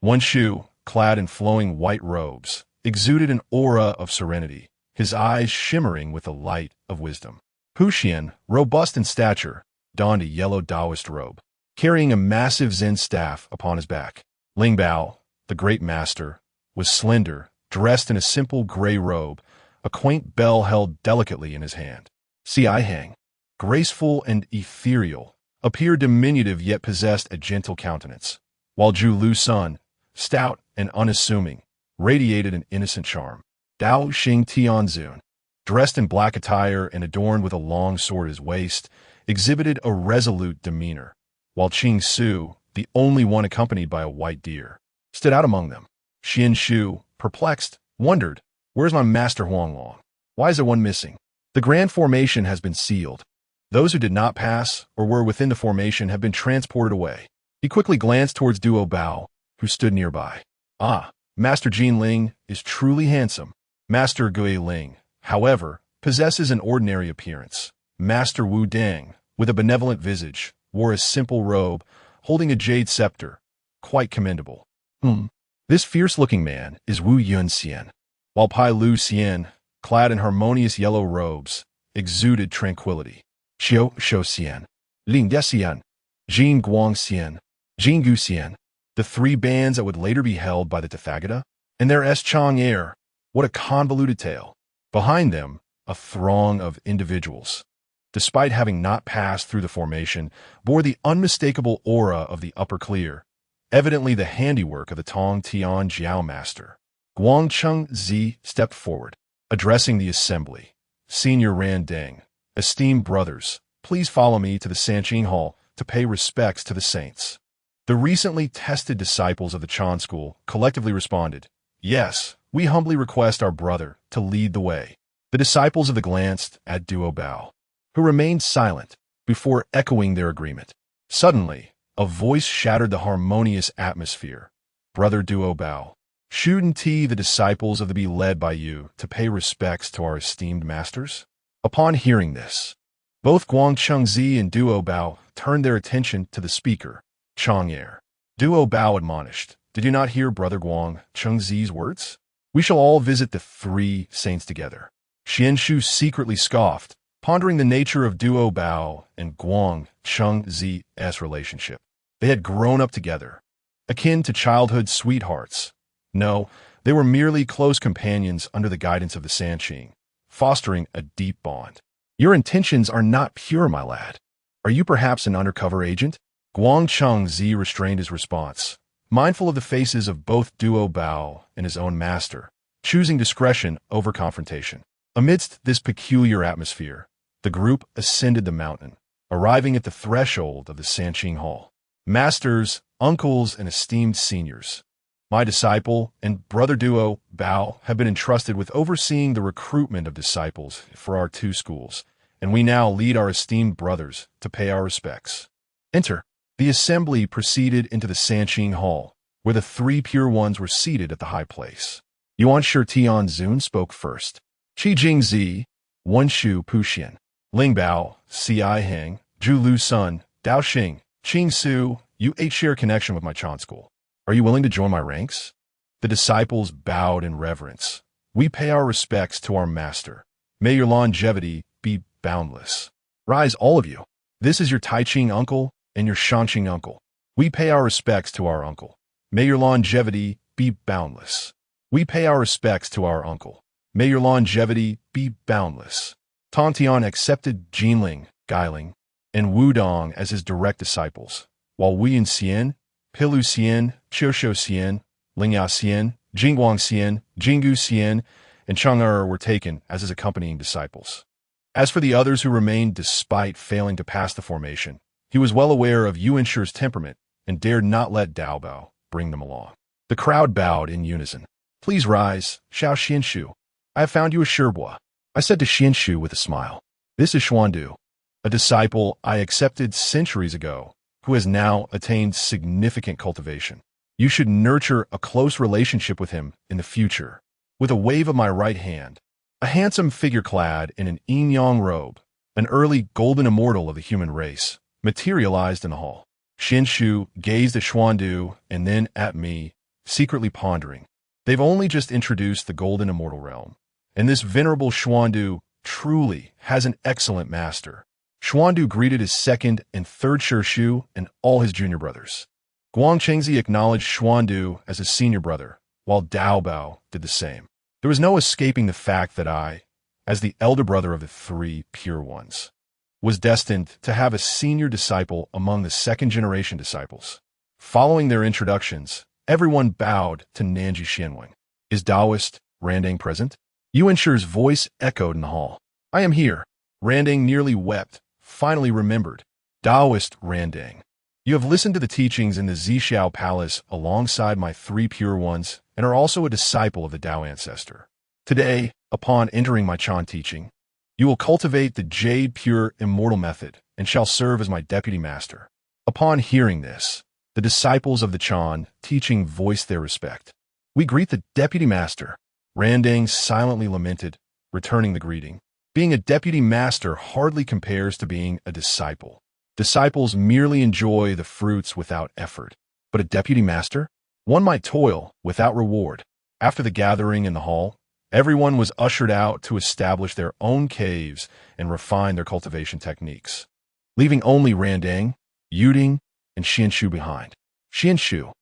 Xuan Shu, clad in flowing white robes, exuded an aura of serenity, his eyes shimmering with the light of wisdom. Hu Xian, robust in stature, donned a yellow Taoist robe, carrying a massive Zen staff upon his back. Ling Bao, the great master, was slender, dressed in a simple gray robe, a quaint bell held delicately in his hand. Si Hang, graceful and ethereal, appeared diminutive yet possessed a gentle countenance, while Zhu Lu Sun, stout and unassuming, radiated an innocent charm. Yuanshi Tianzun, dressed in black attire and adorned with a long sword at his waist, exhibited a resolute demeanor, while Qing Su, the only one accompanied by a white deer, stood out among them. Xuan Shu, perplexed, wondered, where's my Master Huanglong? Why is there one missing? The grand formation has been sealed. Those who did not pass or were within the formation have been transported away. He quickly glanced towards Duo Bao, who stood nearby. Ah, Master Jin Ling is truly handsome. Master Gui Ling, however, possesses an ordinary appearance. Master Wu Deng, with a benevolent visage, wore a simple robe, holding a jade scepter. Quite commendable. This fierce-looking man is Wu Yunxian, while Pai Lu Xian, clad in harmonious yellow robes, exuded tranquility. Xiao Shou Xian, Ling De Xian, Jin Guang Xian, Jin Gu Xian, the three bands that would later be held by the Tathagata, and their Chang heir. What a convoluted tale. Behind them, a throng of individuals, despite having not passed through the formation, bore the unmistakable aura of the upper clear, evidently the handiwork of the Tong Tian Jiao master. Guang Cheng Zi stepped forward, addressing the assembly. Senior Ran Deng, esteemed brothers, please follow me to the Sanqing Hall to pay respects to the saints. The recently tested disciples of the Chan school collectively responded, yes, we humbly request our brother to lead the way. The disciples of the glanced at Duo Bao, who remained silent before echoing their agreement. Suddenly, a voice shattered the harmonious atmosphere. Brother Duo Bao, shouldn't the disciples of the be led by you to pay respects to our esteemed masters? Upon hearing this, both Guang Chengzi and Duo Bao turned their attention to the speaker, Chang Er. Duo Bao admonished, did you not hear Brother Guang Chengzi's words? We shall all visit the three saints together. Xuan Shu secretly scoffed, pondering the nature of Duo Bao and Guang Chengzi's relationship. They had grown up together, akin to childhood sweethearts. No, they were merely close companions under the guidance of the Sanqing, fostering a deep bond. Your intentions are not pure, my lad. Are you perhaps an undercover agent? Guang Chengzi restrained his response, mindful of the faces of both Duo Bao and his own master, choosing discretion over confrontation. Amidst this peculiar atmosphere, the group ascended the mountain, arriving at the threshold of the Sanqing Hall. Masters, uncles, and esteemed seniors, my disciple and brother Duo Bao have been entrusted with overseeing the recruitment of disciples for our two schools, and we now lead our esteemed brothers to pay our respects. Enter. The assembly proceeded into the Sanqing Hall, where the three pure ones were seated at the high place. Yuanshi Tianzun spoke first. Qi Jingzi, Wenshu Puxian, Ling Bao, Ci Heng, Zhu Lu Sun, Dao Xing, Qing Su, you 8 share connection with my Chan school. Are you willing to join my ranks? The disciples bowed in reverence. We pay our respects to our master. May your longevity be boundless. Rise, all of you. This is your Taiqing uncle and your Shanqing uncle. We pay our respects to our uncle. May your longevity be boundless. We pay our respects to our uncle. May your longevity be boundless. Tontian accepted Jinling, Gailing, and Wudong as his direct disciples, while Wei Xian, Pilu Xian, Qiushou Xian, Lingyao Xian, Jingguang Xian, Jinggu Xian, and Chang'er were taken as his accompanying disciples. As for the others who remained despite failing to pass the formation, he was well aware of Yuanshi's temperament and dared not let Dao Bao bring them along. The crowd bowed in unison. Please rise, Xiao Xianshu. I have found you a Shirbois. I said to Xianshu with a smile. This is Xuan, a disciple I accepted centuries ago, who has now attained significant cultivation. You should nurture a close relationship with him in the future. With a wave of my right hand, a handsome figure clad in an yin-yang robe, an early golden immortal of the human race, materialized in the hall. Xianshu gazed at Xuan and then at me, secretly pondering. They've only just introduced the golden immortal realm, and this venerable Xuan truly has an excellent master. Xuan greeted his second and third Shu and all his junior brothers. Guang Chengzi acknowledged Xuan as his senior brother, while Dao Bao did the same. There was no escaping the fact that I, as the elder brother of the three pure ones, was destined to have a senior disciple among the second-generation disciples. Following their introductions, everyone bowed to Nanji Xianwing. Is Taoist Randang present? Yuanshi's voice echoed in the hall. I am here. Randang nearly wept, finally remembered. Taoist Randang. You have listened to the teachings in the Zhixiao Palace alongside my three pure ones and are also a disciple of the Tao ancestor. Today, upon entering my Chan teaching, you will cultivate the Jade Pure Immortal method and shall serve as my deputy master. Upon hearing this, The disciples of the Chan teaching voiced their respect. "We greet the deputy master." Randang silently lamented, returning the greeting. Being a deputy master hardly compares to being a disciple. Disciples merely enjoy the fruits without effort. But a deputy master? One might toil without reward. After the gathering in the hall, everyone was ushered out to establish their own caves and refine their cultivation techniques, leaving only Randang, Yuding, and Xuan Shu behind. "Xuan Shu,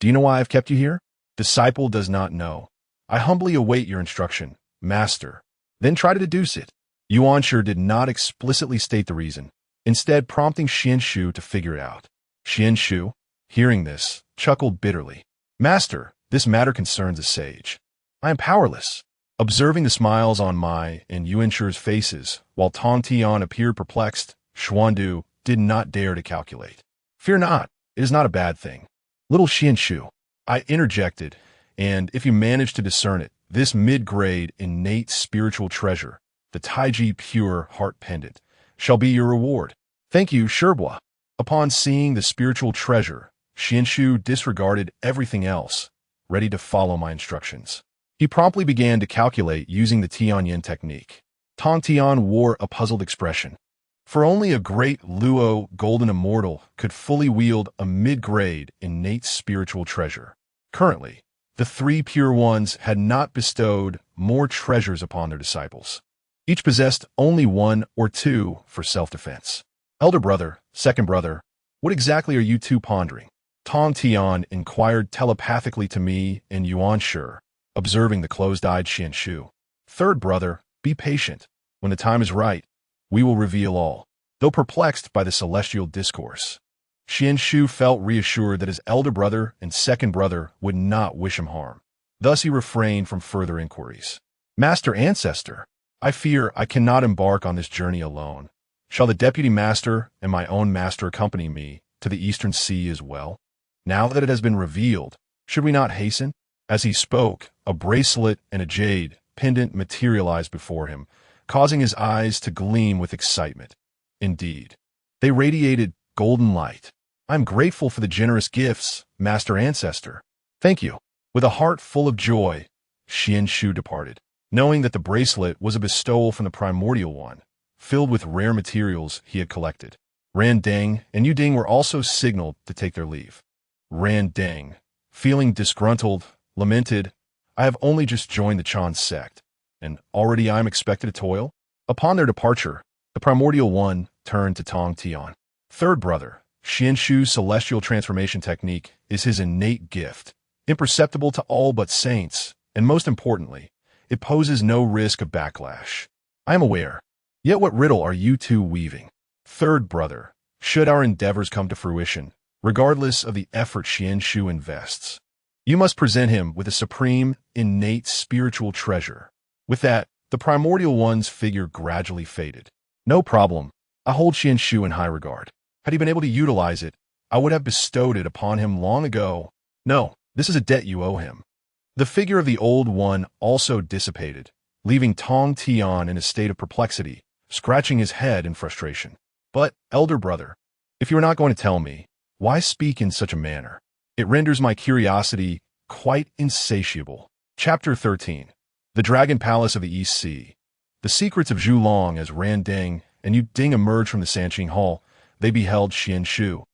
do you know why I've kept you here?" Disciple does not know. "I humbly await your instruction, master." Then try to deduce it. Yuanshi did not explicitly state the reason, instead prompting Xuan Shu to figure it out. Xuan Shu, hearing this, chuckled bitterly. "Master, this matter concerns a sage. I am powerless." Observing the smiles on Mai and Yuanshi's faces, while Tong Tian appeared perplexed, Xuan Du did not dare to calculate. "Fear not, it is not a bad thing. Little Xuan Shu," I interjected, "and if you manage to discern it, this mid-grade innate spiritual treasure, the Taiji Pure Heart Pendant, shall be your reward." "Thank you, Sherbois." Upon seeing the spiritual treasure, Xuan Shu disregarded everything else, ready to follow my instructions. He promptly began to calculate using the Tianyin technique. Tong Tian wore a puzzled expression. For only a great Luo golden immortal could fully wield a mid-grade innate spiritual treasure. Currently, the three pure ones had not bestowed more treasures upon their disciples. Each possessed only one or two for self-defense. "Elder brother, second brother, what exactly are you two pondering?" Tong Tian inquired telepathically to me and Yuanshi, observing the closed-eyed Xuan Shu. "Third brother, be patient. When the time is right, we will reveal all." Though perplexed by the celestial discourse, Xuan Shu felt reassured that his elder brother and second brother would not wish him harm. Thus he refrained from further inquiries. "Master Ancestor, I fear I cannot embark on this journey alone. Shall the deputy master and my own master accompany me to the Eastern Sea as well? Now that it has been revealed, should we not hasten?" As he spoke, a bracelet and a jade pendant materialized before him, causing his eyes to gleam with excitement. Indeed, they radiated golden light. "I am grateful for the generous gifts, Master Ancestor." "Thank you." With a heart full of joy, Xuan Shu departed, knowing that the bracelet was a bestowal from the primordial one, filled with rare materials he had collected. Randang and Yuding were also signaled to take their leave. Randang, feeling disgruntled, lamented, "I have only just joined the Chan sect, and already I am expected to toil." Upon their departure, the primordial one turned to Tong Tian. "Third brother, Xuan Shu's celestial transformation technique is his innate gift, imperceptible to all but saints, and most importantly, it poses no risk of backlash. I am aware. Yet what riddle are you two weaving? Third brother, should our endeavors come to fruition, regardless of the effort Xuan Shu invests, you must present him with a supreme, innate spiritual treasure." With that, the primordial one's figure gradually faded. "No problem. I hold Xuan Shu in high regard. Had he been able to utilize it, I would have bestowed it upon him long ago. No, this is a debt you owe him." The figure of the old one also dissipated, leaving Tong Tian in a state of perplexity, scratching his head in frustration. "But, elder brother, if you are not going to tell me, why speak in such a manner? It renders my curiosity quite insatiable." Chapter 13. The Dragon Palace of the East Sea. The secrets of Zhulong. As Randang and Yuding emerged from the Sanqing Hall, they beheld Xuan Shu,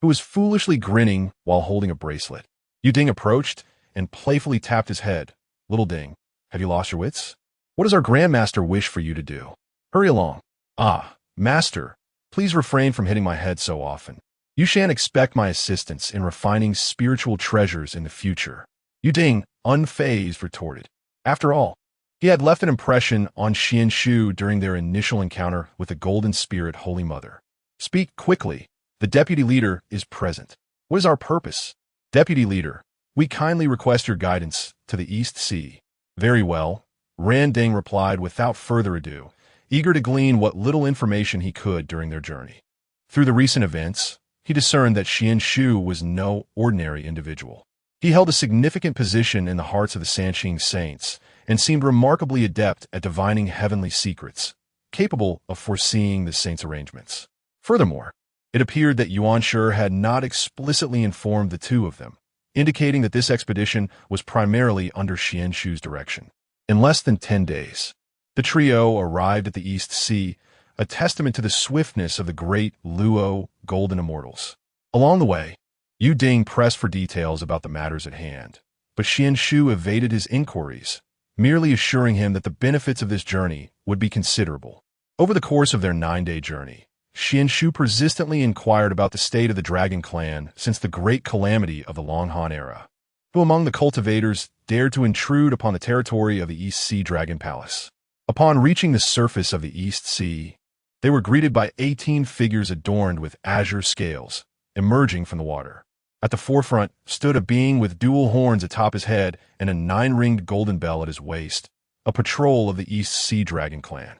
who was foolishly grinning while holding a bracelet. Yuding approached and playfully tapped his head. "Little Ding, have you lost your wits? What does our Grandmaster wish for you to do? Hurry along." "Ah, Master, please refrain from hitting my head so often. You shan't expect my assistance in refining spiritual treasures in the future." Yuding, unfazed, retorted. After all, he had left an impression on Xuan Shu during their initial encounter with the Golden Spirit Holy Mother. "Speak quickly. The deputy leader is present." "What is our purpose?" "Deputy leader, we kindly request your guidance to the East Sea." "Very well," Randang replied without further ado, eager to glean what little information he could during their journey. Through the recent events, he discerned that Xuan Shu was no ordinary individual. He held a significant position in the hearts of the Sanqing saints and seemed remarkably adept at divining heavenly secrets, capable of foreseeing the saints' arrangements. Furthermore, It appeared that Yuanshi had not explicitly informed the two of them, indicating that this expedition was primarily under Xuan Shu's direction. In less than 10 days, the trio arrived at the East Sea, a testament to the swiftness of the great Luo Golden Immortals. Along the way, Yu Ding pressed for details about the matters at hand, but Xuan Shu evaded his inquiries, merely assuring him that the benefits of this journey would be considerable. Over the course of their 9-day journey, Xuan Shu persistently inquired about the state of the Dragon Clan since the great calamity of the Long Han era. Who among the cultivators dared to intrude upon the territory of the East Sea Dragon Palace? Upon reaching the surface of the East Sea, they were greeted by 18 figures adorned with azure scales, emerging from the water. At the forefront stood a being with dual horns atop his head and a 9-ringed golden bell at his waist, a patrol of the East Sea Dragon Clan.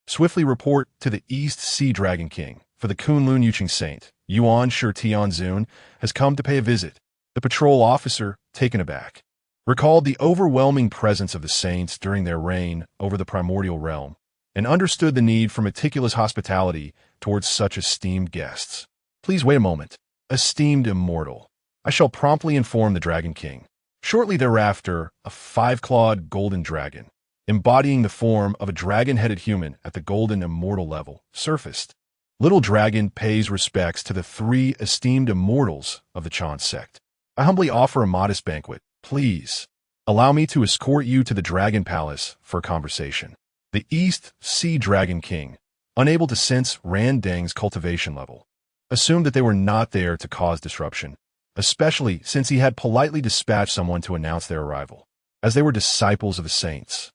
Swiftly report to the East Sea Dragon King, for the Kunlun Yuching Saint, Yuanshi Tianzun, has come to pay a visit. The patrol officer, taken aback, recalled the overwhelming presence of the saints during their reign over the primordial realm, and understood the need for meticulous hospitality towards such esteemed guests. Please wait a moment. Esteemed immortal, I shall promptly inform the Dragon King. Shortly thereafter, a 5-clawed golden dragon, embodying the form of a dragon-headed human at the golden immortal level, surfaced. Little Dragon pays respects to the 3 esteemed immortals of the Chan sect. I humbly offer a modest banquet. Please allow me to escort you to the Dragon Palace for a conversation. The East Sea Dragon King, unable to sense Randang's cultivation level, assumed that they were not there to cause disruption, especially since he had politely dispatched someone to announce their arrival. As they were disciples of the saints,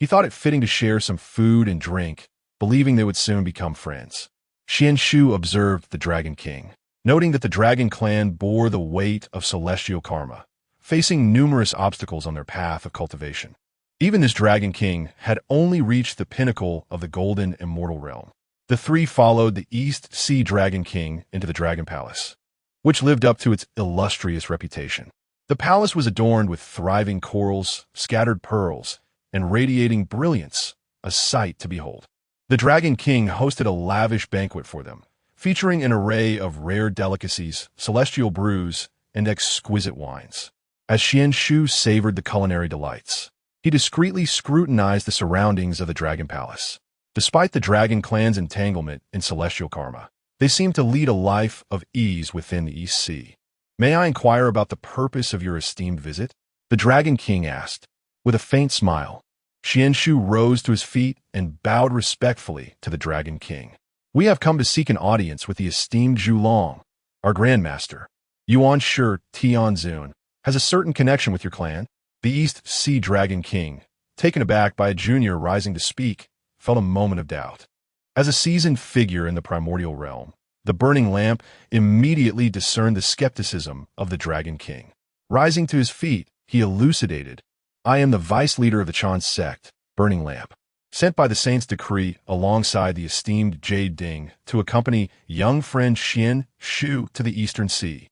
he thought it fitting to share some food and drink, believing they would soon become friends. Xuan Shu observed the Dragon King, noting that the Dragon Clan bore the weight of celestial karma, facing numerous obstacles on their path of cultivation. Even this Dragon King had only reached the pinnacle of the golden immortal realm. The 3 followed the East Sea Dragon King into the Dragon Palace, which lived up to its illustrious reputation. The palace was adorned with thriving corals, scattered pearls, and radiating brilliance, a sight to behold. The Dragon King hosted a lavish banquet for them, featuring an array of rare delicacies, celestial brews, and exquisite wines. As Xuan Shu savored the culinary delights, he discreetly scrutinized the surroundings of the Dragon Palace. Despite the Dragon Clan's entanglement in celestial karma, they seemed to lead a life of ease within the East Sea. May I inquire about the purpose of your esteemed visit? The Dragon King asked, with a faint smile. Xuan Shu rose to his feet and bowed respectfully to the Dragon King. We have come to seek an audience with the esteemed Zhu Long, our Grandmaster. Yuanshi Tianzun has a certain connection with your clan. The East Sea Dragon King, taken aback by a junior rising to speak, felt a moment of doubt. As a seasoned figure in the primordial realm, the burning lamp immediately discerned the skepticism of the Dragon King. Rising to his feet, he elucidated, I am the vice leader of the Chan sect, Burning Lamp, sent by the saint's decree alongside the esteemed Jade Ding to accompany young friend Xuan Shu to the Eastern Sea.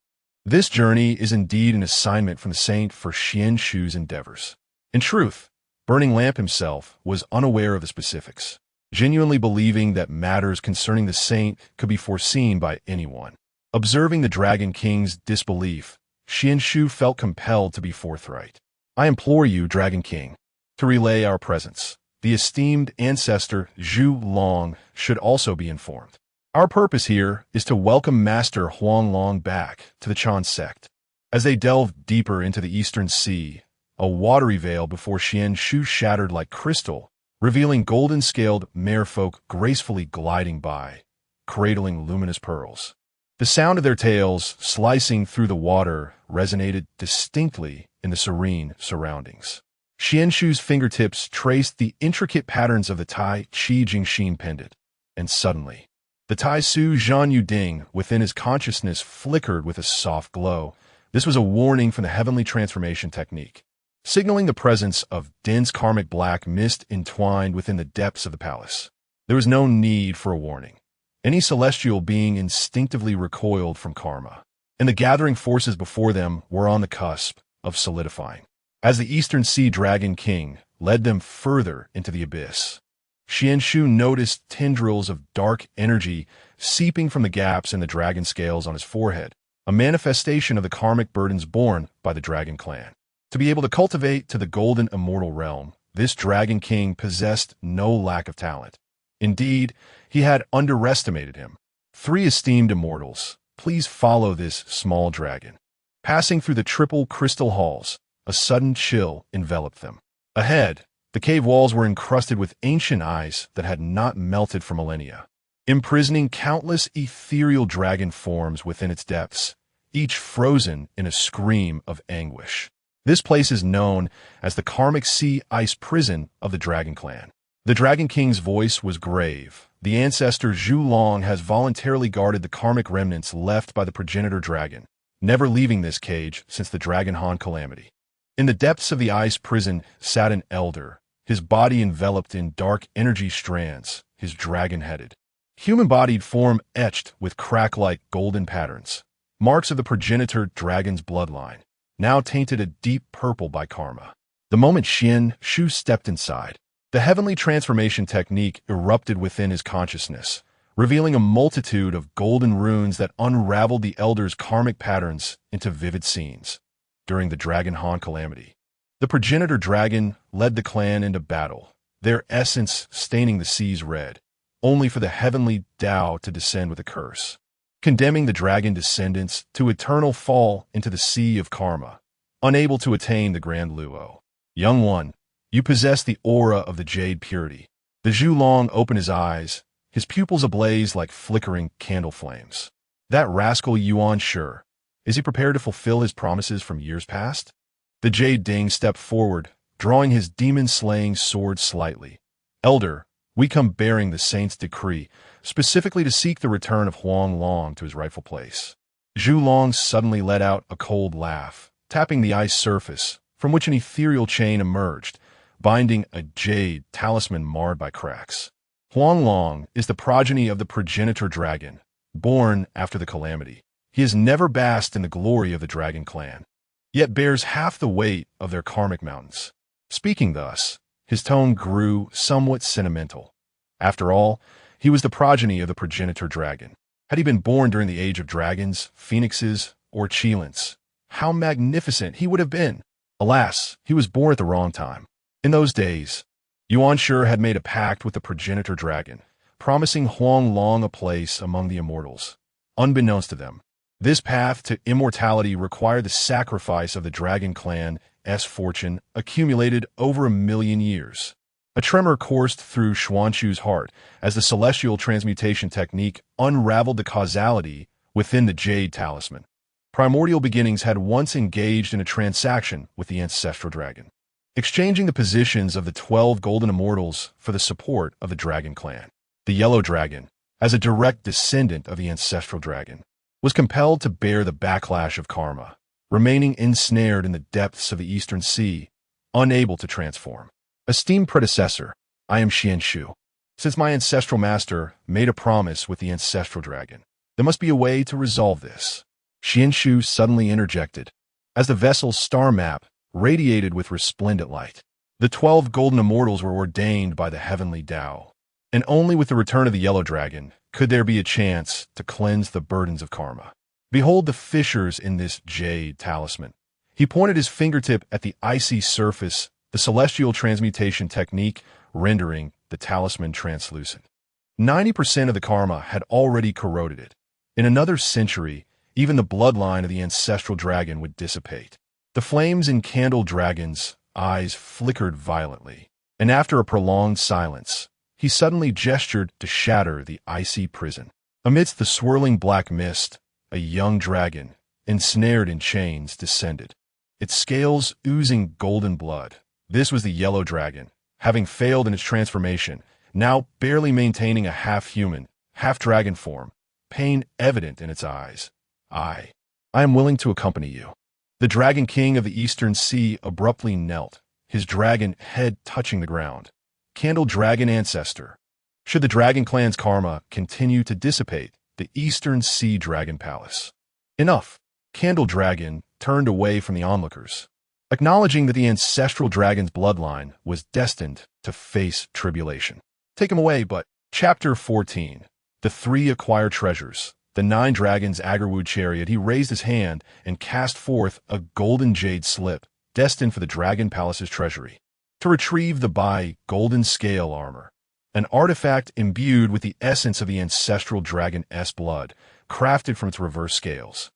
This journey is indeed an assignment from the saint for Xuan Shu's endeavors. In truth, Burning Lamp himself was unaware of the specifics, genuinely believing that matters concerning the saint could be foreseen by anyone. Observing the Dragon King's disbelief, Xuan Shu felt compelled to be forthright. I implore you, Dragon King, to relay our presence. The esteemed ancestor Zhu Long should also be informed. Our purpose here is to welcome Master Huang Long back to the Chan sect. As they delved deeper into the Eastern Sea, a watery veil before Xuan Shu shattered like crystal, revealing golden-scaled merfolk gracefully gliding by, cradling luminous pearls. The sound of their tails slicing through the water resonated distinctly in the serene surroundings. Xuan Shu's fingertips traced the intricate patterns of the Tai Chi Jingxin pendant, and suddenly, the Tai Su Zhan Yu Ding within his consciousness flickered with a soft glow. This was a warning from the heavenly transformation technique, signaling the presence of dense karmic black mist entwined within the depths of the palace. There was no need for a warning. Any celestial being instinctively recoiled from karma, and the gathering forces before them were on the cusp of solidifying. As the Eastern Sea Dragon King led them further into the abyss, Xuan Shu noticed tendrils of dark energy seeping from the gaps in the dragon scales on his forehead, a manifestation of the karmic burdens borne by the dragon clan. To be able to cultivate to the golden immortal realm, this dragon king possessed no lack of talent. Indeed, he had underestimated him. 3 esteemed immortals, please follow this small dragon. Passing through the triple crystal halls, a sudden chill enveloped them. Ahead, the cave walls were encrusted with ancient ice that had not melted for millennia, imprisoning countless ethereal dragon forms within its depths, each frozen in a scream of anguish. This place is known as the karmic sea ice prison of the Dragon Clan. The Dragon King's voice was grave. The ancestor Zhu Long has voluntarily guarded the karmic remnants left by the progenitor dragon, never leaving this cage since the Dragon Han calamity. In the depths of the ice prison sat an elder, his body enveloped in dark energy strands, his dragon-headed, human-bodied form etched with crack-like golden patterns, marks of the progenitor dragon's bloodline, now tainted a deep purple by karma. The moment Xuan Shu stepped inside, the heavenly transformation technique erupted within his consciousness, revealing a multitude of golden runes that unraveled the elder's karmic patterns into vivid scenes. During the Dragon Han calamity, the progenitor dragon led the clan into battle, their essence staining the seas red, only for the Heavenly Dao to descend with a curse, condemning the dragon descendants to eternal fall into the sea of karma, unable to attain the grand luo. Young one, you possess the aura of the jade purity. The Zhu Long opened his eyes, his pupils ablaze like flickering candle flames. That rascal Yuanshi, is he prepared to fulfill his promises from years past? The Jade Ding stepped forward, drawing his demon-slaying sword slightly. Elder, we come bearing the saint's decree, specifically to seek the return of Huang Long to his rightful place. Zhu Long suddenly let out a cold laugh, tapping the ice surface, from which an ethereal chain emerged, binding a jade talisman marred by cracks. Huang Long is the progeny of the progenitor dragon, born after the calamity. He has never basked in the glory of the dragon clan, yet bears half the weight of their karmic mountains. Speaking thus, his tone grew somewhat sentimental. After all, he was the progeny of the progenitor dragon. Had he been born during the age of dragons, phoenixes, or Qilins, how magnificent he would have been! Alas, he was born at the wrong time. In those days, Yuanshi had made a pact with the progenitor dragon, promising Huang Long a place among the immortals. Unbeknownst to them, this path to immortality required the sacrifice of the Dragon Clan's fortune accumulated over 1,000,000 years. A tremor coursed through Xuan Shu's heart as the celestial transmutation technique unraveled the causality within the jade talisman. Primordial beginnings had once engaged in a transaction with the ancestral dragon, exchanging the positions of the 12 golden immortals for the support of the Dragon Clan. The yellow dragon, as a direct descendant of the ancestral dragon, was compelled to bear the backlash of karma, remaining ensnared in the depths of the eastern sea, unable to transform. Esteemed predecessor, I am Xuan Shu. Since my ancestral master made a promise with the ancestral dragon, there must be a way to resolve this. Xuan Shu suddenly interjected, as the vessel's star map radiated with resplendent light. The 12 golden immortals were ordained by the Heavenly Dao, and only with the return of the yellow dragon could there be a chance to cleanse the burdens of karma. Behold the fissures in this jade talisman. He pointed his fingertip at the icy surface, the celestial transmutation technique rendering the talisman translucent. 90% of the karma had already corroded it. In another century, even the bloodline of the ancestral dragon would dissipate. The flames in Candle Dragon's eyes flickered violently, and after a prolonged silence, he suddenly gestured to shatter the icy prison. Amidst the swirling black mist, a young dragon, ensnared in chains, descended, its scales oozing golden blood. This was the yellow dragon, having failed in its transformation, now barely maintaining a half-human, half-dragon form, pain evident in its eyes. I am willing to accompany you. The Dragon King of the Eastern Sea abruptly knelt, his dragon head touching the ground. Candle Dragon Ancestor. Should the Dragon Clan's karma continue to dissipate the Eastern Sea Dragon Palace? Enough. Candle Dragon turned away from the onlookers, acknowledging that the ancestral dragon's bloodline was destined to face tribulation. Take him away, but... Chapter 14. The three acquire treasures. The 9 dragons Agarwood chariot, he raised his hand and cast forth a golden jade slip, destined for the dragon palace's treasury. To retrieve the golden scale armor, an artifact imbued with the essence of the ancestral dragon's blood, crafted from its reverse scales,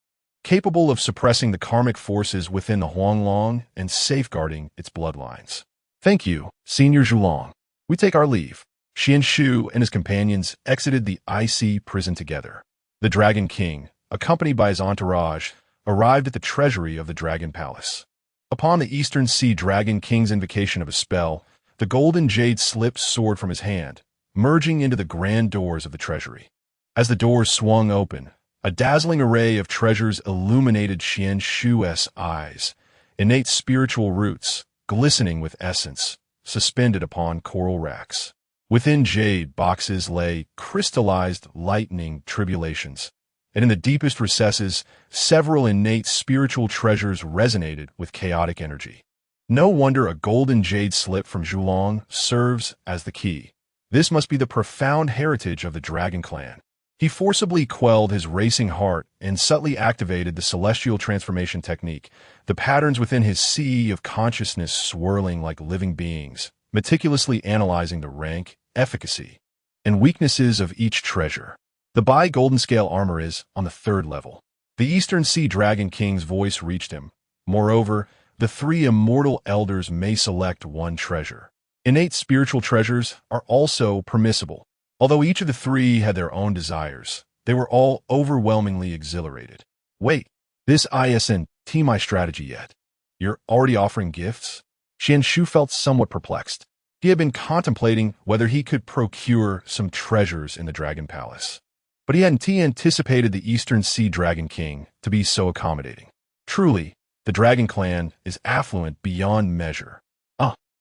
capable of suppressing the karmic forces within the Huanglong and safeguarding its bloodlines. Thank you, Senior Zhulong. We take our leave. Xuan Shu and his companions exited the icy prison together. The Dragon King, accompanied by his entourage, arrived at the treasury of the Dragon Palace. Upon the Eastern Sea Dragon King's invocation of a spell, the golden jade slip soared from his hand, merging into the grand doors of the treasury. As the doors swung open, a dazzling array of treasures illuminated Xuan Shu's eyes, innate spiritual roots, glistening with essence, suspended upon coral racks. Within jade boxes lay crystallized lightning tribulations, and in the deepest recesses, several innate spiritual treasures resonated with chaotic energy. No wonder a golden jade slip from Zhulong serves as the key. This must be the profound heritage of the Dragon Clan. He forcibly quelled his racing heart and subtly activated the celestial transformation technique, the patterns within his sea of consciousness swirling like living beings, meticulously analyzing the rank, efficacy, and weaknesses of each treasure. The golden scale armor is on the 3rd level. The Eastern Sea Dragon King's voice reached him. Moreover, the 3 immortal elders may select one treasure. Innate spiritual treasures are also permissible. Although each of the 3 had their own desires, they were all overwhelmingly exhilarated. Wait, this isn't my strategy yet. You're already offering gifts? Xuan Shu felt somewhat perplexed. He had been contemplating whether he could procure some treasures in the Dragon Palace. But he hadn't anticipated the Eastern Sea Dragon King to be so accommodating. Truly, the Dragon Clan is affluent beyond measure.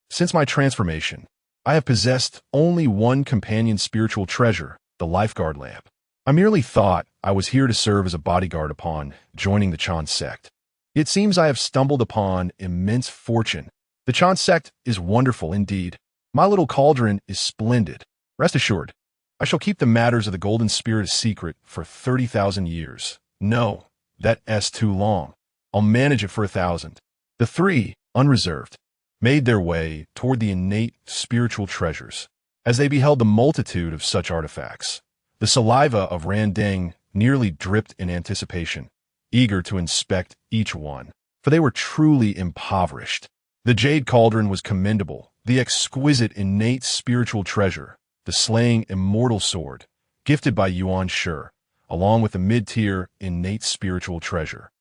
Since my transformation, I have possessed only one companion spiritual treasure, the lifeguard lamp. I merely thought I was here to serve as a bodyguard upon joining the Chan sect. It seems I have stumbled upon immense fortune. The Chan sect is wonderful indeed. My little cauldron is splendid. Rest assured, I shall keep the matters of the Golden Spirit a secret for 30,000 years. No, that's too long. I'll manage it for 1,000. The 3, unreserved, made their way toward the innate spiritual treasures. As they beheld the multitude of such artifacts, the saliva of Randeng nearly dripped in anticipation, eager to inspect each one, for they were truly impoverished. The jade cauldron was commendable, the exquisite innate spiritual treasure, the slaying immortal sword, gifted by Yuanshi, along with the mid-tier innate spiritual treasure,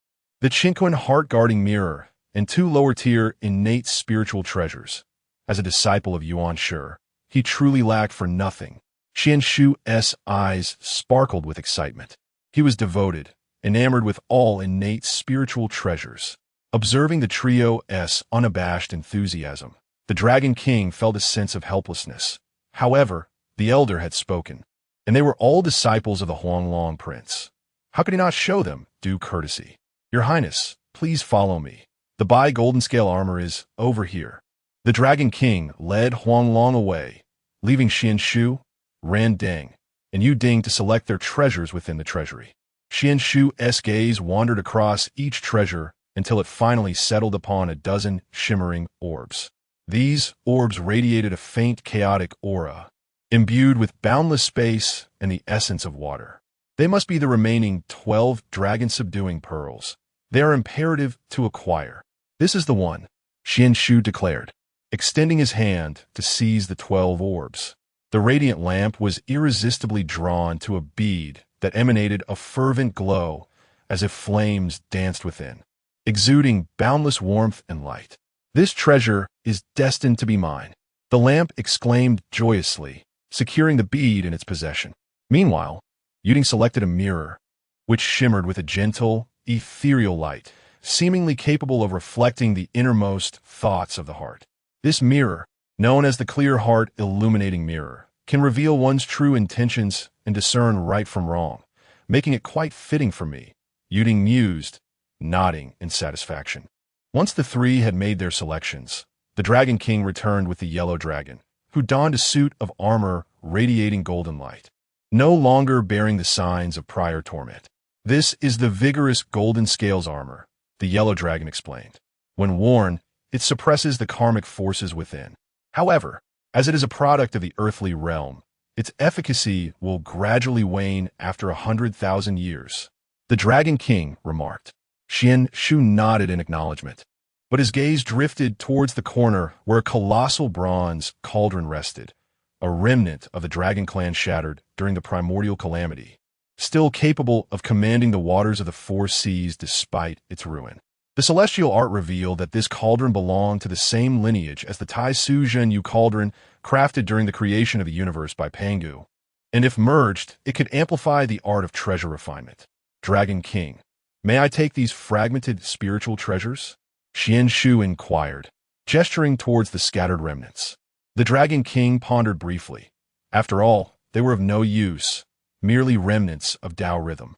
the Chinquan heart-guarding mirror, and 2 lower-tier innate spiritual treasures. As a disciple of Yuanshi, he truly lacked for nothing. Xuan Shu's eyes sparkled with excitement. He was devoted, enamored with all innate spiritual treasures. Observing the trio's unabashed enthusiasm, the Dragon King felt a sense of helplessness. However, the elder had spoken, and they were all disciples of the Huanglong Prince. How could he not show them due courtesy? Your Highness, please follow me. The golden scale armor is over here. The Dragon King led Huanglong away, leaving Xuan Shu, Randeng, and Yu Ding to select their treasures within the treasury. Xuan Shu's gaze wandered across each treasure until it finally settled upon a dozen shimmering orbs. These orbs radiated a faint chaotic aura, imbued with boundless space and the essence of water. They must be the remaining 12 dragon-subduing pearls. They are imperative to acquire. This is the one, Xuan Shu declared, extending his hand to seize the 12 orbs. The radiant lamp was irresistibly drawn to a bead that emanated a fervent glow as if flames danced within, exuding boundless warmth and light. This treasure is destined to be mine, the lamp exclaimed joyously, securing the bead in its possession. Meanwhile, Yuding selected a mirror, which shimmered with a gentle, ethereal light, seemingly capable of reflecting the innermost thoughts of the heart. This mirror, known as the clear heart illuminating mirror, can reveal one's true intentions and discern right from wrong, making it quite fitting for me, Yuding mused, nodding in satisfaction. Once the 3 had made their selections, the Dragon King returned with the yellow dragon, who donned a suit of armor radiating golden light, no longer bearing the signs of prior torment. This is the vigorous golden scales armor, the yellow dragon explained. When worn, it suppresses the karmic forces within. However, as it is a product of the earthly realm, its efficacy will gradually wane after 100,000 years. The Dragon King remarked. Xuan Shu nodded in acknowledgement, but his gaze drifted towards the corner where a colossal bronze cauldron rested, a remnant of the dragon clan shattered during the primordial calamity, still capable of commanding the waters of the four seas despite its ruin. The celestial art revealed that this cauldron belonged to the same lineage as the Tai Su Zhen cauldron crafted during the creation of the universe by Pangu, and if merged, it could amplify the art of treasure refinement. Dragon King, may I take these fragmented spiritual treasures? Xuan Shu inquired, gesturing towards the scattered remnants. The Dragon King pondered briefly. After all, they were of no use, merely remnants of Dao rhythm,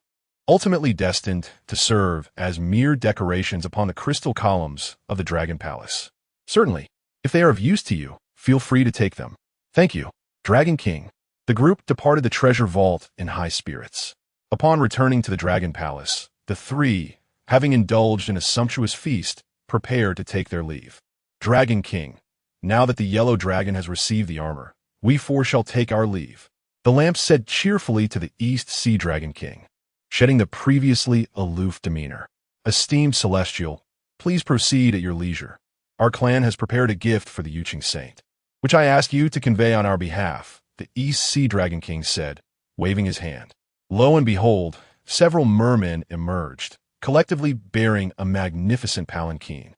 ultimately destined to serve as mere decorations upon the crystal columns of the Dragon Palace. Certainly, if they are of use to you, feel free to take them. Thank you, Dragon King. The group departed the treasure vault in high spirits. Upon returning to the Dragon Palace, the three, having indulged in a sumptuous feast, prepared to take their leave. Dragon King, now that the yellow dragon has received the armor, we four shall take our leave. The lamp said cheerfully to the East Sea Dragon King, shedding the previously aloof demeanor. Esteemed Celestial, please proceed at your leisure. Our clan has prepared a gift for the Yuching Saint, which I ask you to convey on our behalf, the East Sea Dragon King said, waving his hand. Lo and behold, several mermen emerged, collectively bearing a magnificent palanquin.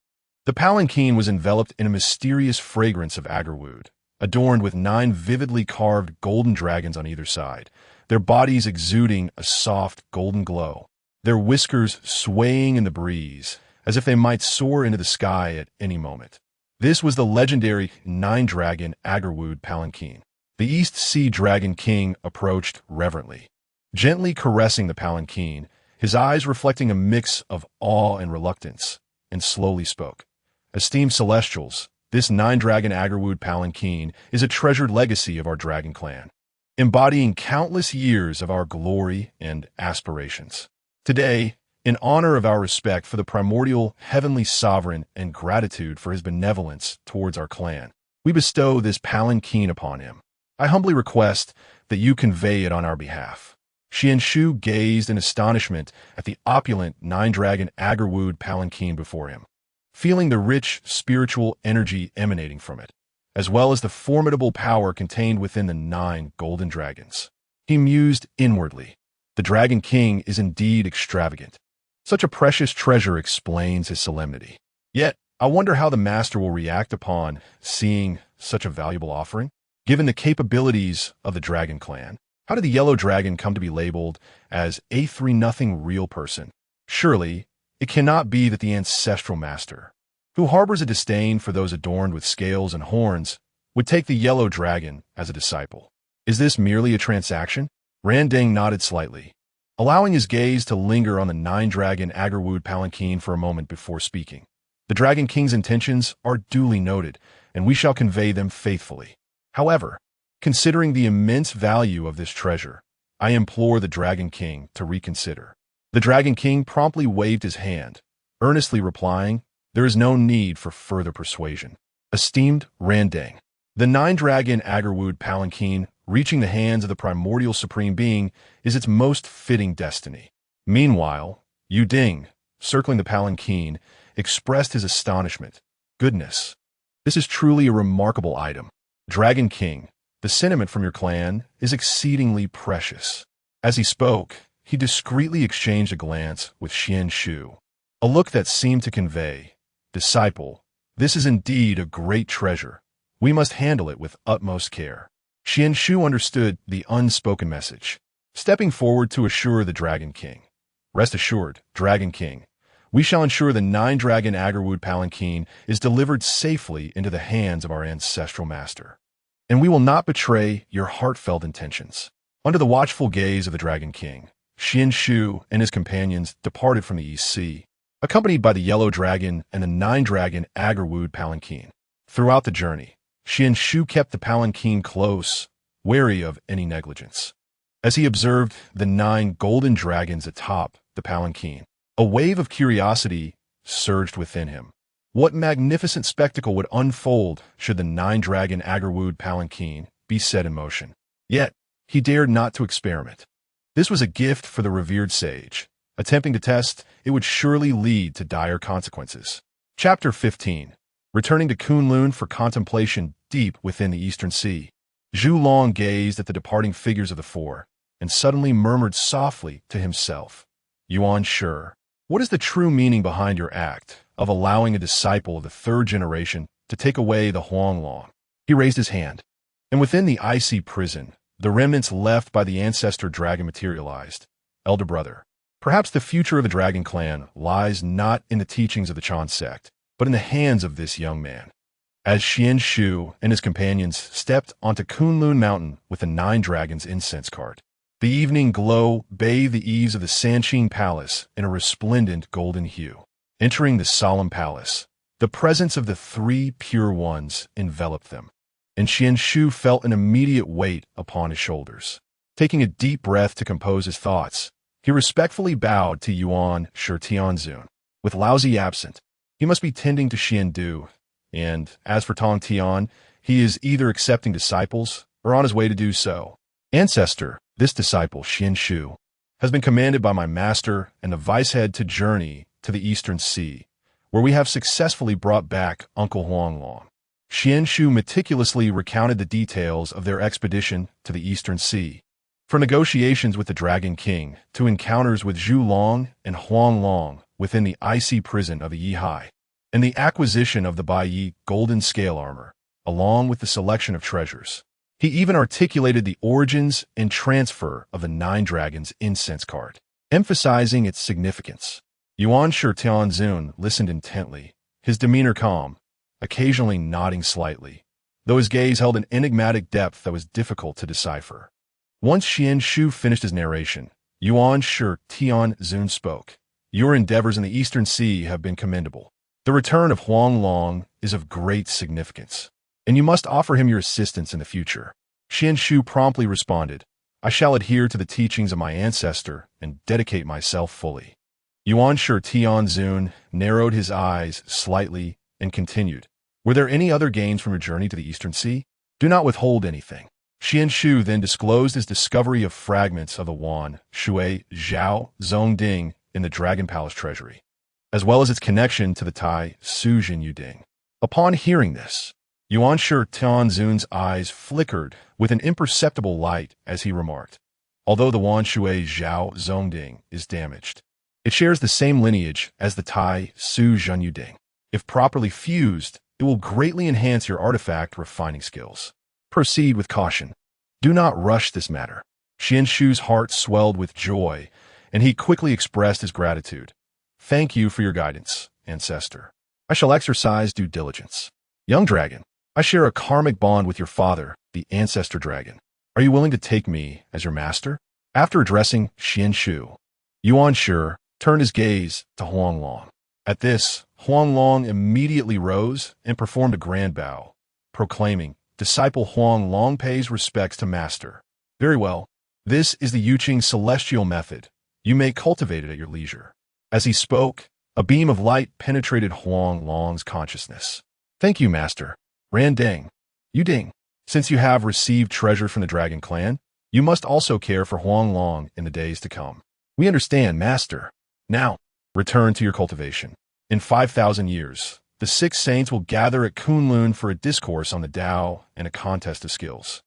The palanquin was enveloped in a mysterious fragrance of agarwood, adorned with 9 vividly carved golden dragons on either side, their bodies exuding a soft golden glow, their whiskers swaying in the breeze, as if they might soar into the sky at any moment. This was the legendary 9-dragon agarwood palanquin. The East Sea Dragon King approached reverently, gently caressing the palanquin, his eyes reflecting a mix of awe and reluctance, and slowly spoke. Esteemed Celestials, this 9-dragon agarwood palanquin is a treasured legacy of our dragon clan, embodying countless years of our glory and aspirations. Today, in honor of our respect for the primordial heavenly sovereign and gratitude for his benevolence towards our clan, we bestow this palanquin upon him. I humbly request that you convey it on our behalf. Xuan Shu gazed in astonishment at the opulent 9-dragon agarwood palanquin before him, feeling the rich spiritual energy emanating from it, as well as the formidable power contained within the 9 golden dragons. He mused inwardly. The Dragon King is indeed extravagant. Such a precious treasure explains his solemnity. Yet, I wonder how the master will react upon seeing such a valuable offering. Given the capabilities of the Dragon Clan, how did the yellow dragon come to be labeled as a 3-0 real person? Surely, it cannot be that the ancestral master, who harbors a disdain for those adorned with scales and horns, would take the yellow dragon as a disciple. Is this merely a transaction? Randang nodded slightly, allowing his gaze to linger on the 9-dragon agarwood palanquin for a moment before speaking. The Dragon King's intentions are duly noted, and we shall convey them faithfully. However, considering the immense value of this treasure, I implore the Dragon King to reconsider. The Dragon King promptly waved his hand, earnestly replying, there is no need for further persuasion. Esteemed Randang, the 9-dragon agarwood palanquin reaching the hands of the primordial supreme being is its most fitting destiny. Meanwhile, Yu Ding, circling the palanquin, expressed his astonishment. Goodness, this is truly a remarkable item. Dragon King, the sentiment from your clan is exceedingly precious. As he spoke, he discreetly exchanged a glance with Xuan Shu, a look that seemed to convey, disciple, this is indeed a great treasure. We must handle it with utmost care. Xuan Shu understood the unspoken message, stepping forward to assure the Dragon King. Rest assured, Dragon King, we shall ensure the 9-dragon agarwood palanquin is delivered safely into the hands of our ancestral master, and we will not betray your heartfelt intentions. Under the watchful gaze of the Dragon King, Xuan Shu and his companions departed from the East Sea, accompanied by the yellow dragon and the 9-dragon agarwood palanquin. Throughout the journey, Xuan Shu kept the palanquin close, wary of any negligence. As he observed the 9 golden dragons atop the palanquin, a wave of curiosity surged within him. What magnificent spectacle would unfold should the 9-dragon Agarwood palanquin be set in motion? Yet, he dared not to experiment. This was a gift for the revered sage. Attempting to test, it would surely lead to dire consequences. Chapter 15. Returning to Kunlun for contemplation deep within the Eastern Sea. Zhu Long gazed at the departing figures of the 4, and suddenly murmured softly to himself, Yuanshi, what is the true meaning behind your act of allowing a disciple of the 3rd generation to take away the Huanglong? He raised his hand, and within the icy prison, the remnants left by the ancestor dragon materialized. Elder brother, perhaps the future of the dragon clan lies not in the teachings of the Chan sect, but in the hands of this young man. As Xuan Shu and his companions stepped onto Kunlun Mountain with the 9 dragons incense cart, the evening glow bathed the eaves of the Sanqing Palace in a resplendent golden hue. Entering the solemn palace, the presence of the 3 pure ones enveloped them, and Xuan Shu felt an immediate weight upon his shoulders. Taking a deep breath to compose his thoughts, he respectfully bowed to Yuanshi Tianzun. With Laozi absent, he must be tending to Xiandu, and as for Tong Tian, he is either accepting disciples or on his way to do so. Ancestor, this disciple, Xuan Shu, has been commanded by my master and the vice-head to journey to the Eastern Sea, where we have successfully brought back Uncle Huanglong. Xuan Shu meticulously recounted the details of their expedition to the Eastern Sea, from negotiations with the Dragon King to encounters with Zhu Long and Huanglong within the icy prison of the Yihai, and the acquisition of the Baiyi golden scale armor, along with the selection of treasures. He even articulated the origins and transfer of the 9 dragons incense cart, emphasizing its significance. Yuanshi Tianzun listened intently, his demeanor calm, occasionally nodding slightly, though his gaze held an enigmatic depth that was difficult to decipher. Once Xuan Shu finished his narration, Yuanshi Tianzun spoke. Your endeavors in the Eastern Sea have been commendable. The return of Huanglong is of great significance, and you must offer him your assistance in the future. Xuan Shu promptly responded, I shall adhere to the teachings of my ancestor and dedicate myself fully. Yuanshi Tianzun narrowed his eyes slightly and continued, Were there any other gains from your journey to the Eastern Sea? Do not withhold anything. Xuan Shu then disclosed his discovery of fragments of the Wan, Shui, Zhao, Zhongding in the Dragon Palace treasury, as well as its connection to the Tai Suzhin Yuding. Upon hearing this, Yuanshi Tianzun's eyes flickered with an imperceptible light as he remarked, although the Wan Shui Zhao Zhongding is damaged, it shares the same lineage as the Tai Suzhin Yuding. If properly fused, it will greatly enhance your artifact refining skills. Proceed with caution. Do not rush this matter. Xuan Shu's heart swelled with joy, and he quickly expressed his gratitude. Thank you for your guidance, ancestor. I shall exercise due diligence. Young dragon, I share a karmic bond with your father, the ancestor dragon. Are you willing to take me as your master? After addressing Xuan Shu, Yuanshi turned his gaze to Huanglong. At this, Huanglong immediately rose and performed a grand bow, proclaiming, Disciple Huanglong pays respects to master. Very well. This is the Yuqing celestial method. You may cultivate it at your leisure. As he spoke, a beam of light penetrated Huanglong's consciousness. Thank you, master. Randeng. Yuding. Since you have received treasure from the Dragon Clan, you must also care for Huanglong in the days to come. We understand, master. Now, return to your cultivation. In 5,000 years, the 6 saints will gather at Kunlun for a discourse on the Dao and a contest of skills.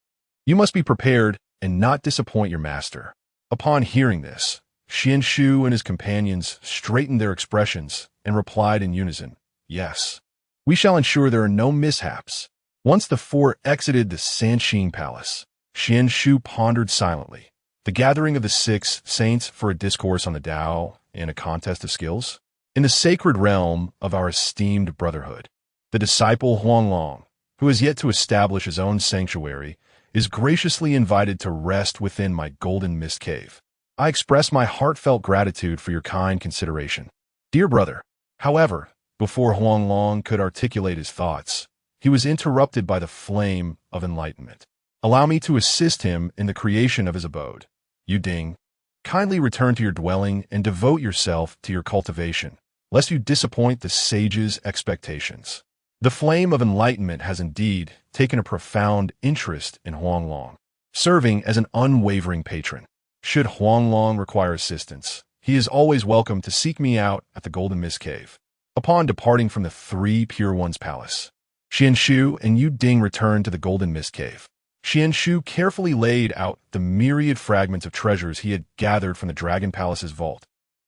You must be prepared and not disappoint your master. Upon hearing this, Xuan Shu and his companions straightened their expressions and replied in unison, Yes. We shall ensure there are no mishaps. Once the 4 exited the Sanqing Palace, Xuan Shu pondered silently. The gathering of the 6 saints for a discourse on the Dao and a contest of skills? In the sacred realm of our esteemed brotherhood, the disciple Huanglong, who has yet to establish his own sanctuary, is graciously invited to rest within my golden mist cave. I express my heartfelt gratitude for your kind consideration. Dear brother, however, before Huanglong could articulate his thoughts, he was interrupted by the flame of enlightenment. Allow me to assist him in the creation of his abode. Yu Ding, kindly return to your dwelling and devote yourself to your cultivation, lest you disappoint the sage's expectations. The flame of enlightenment has indeed taken a profound interest in Huanglong, serving as an unwavering patron. Should Huanglong require assistance, he is always welcome to seek me out at the Golden Mist Cave. Upon departing from the Three Pure Ones Palace, Xuan Shu and Yu Ding returned to the Golden Mist Cave. Xuan Shu carefully laid out the myriad fragments of treasures he had gathered from the Dragon Palace's vault,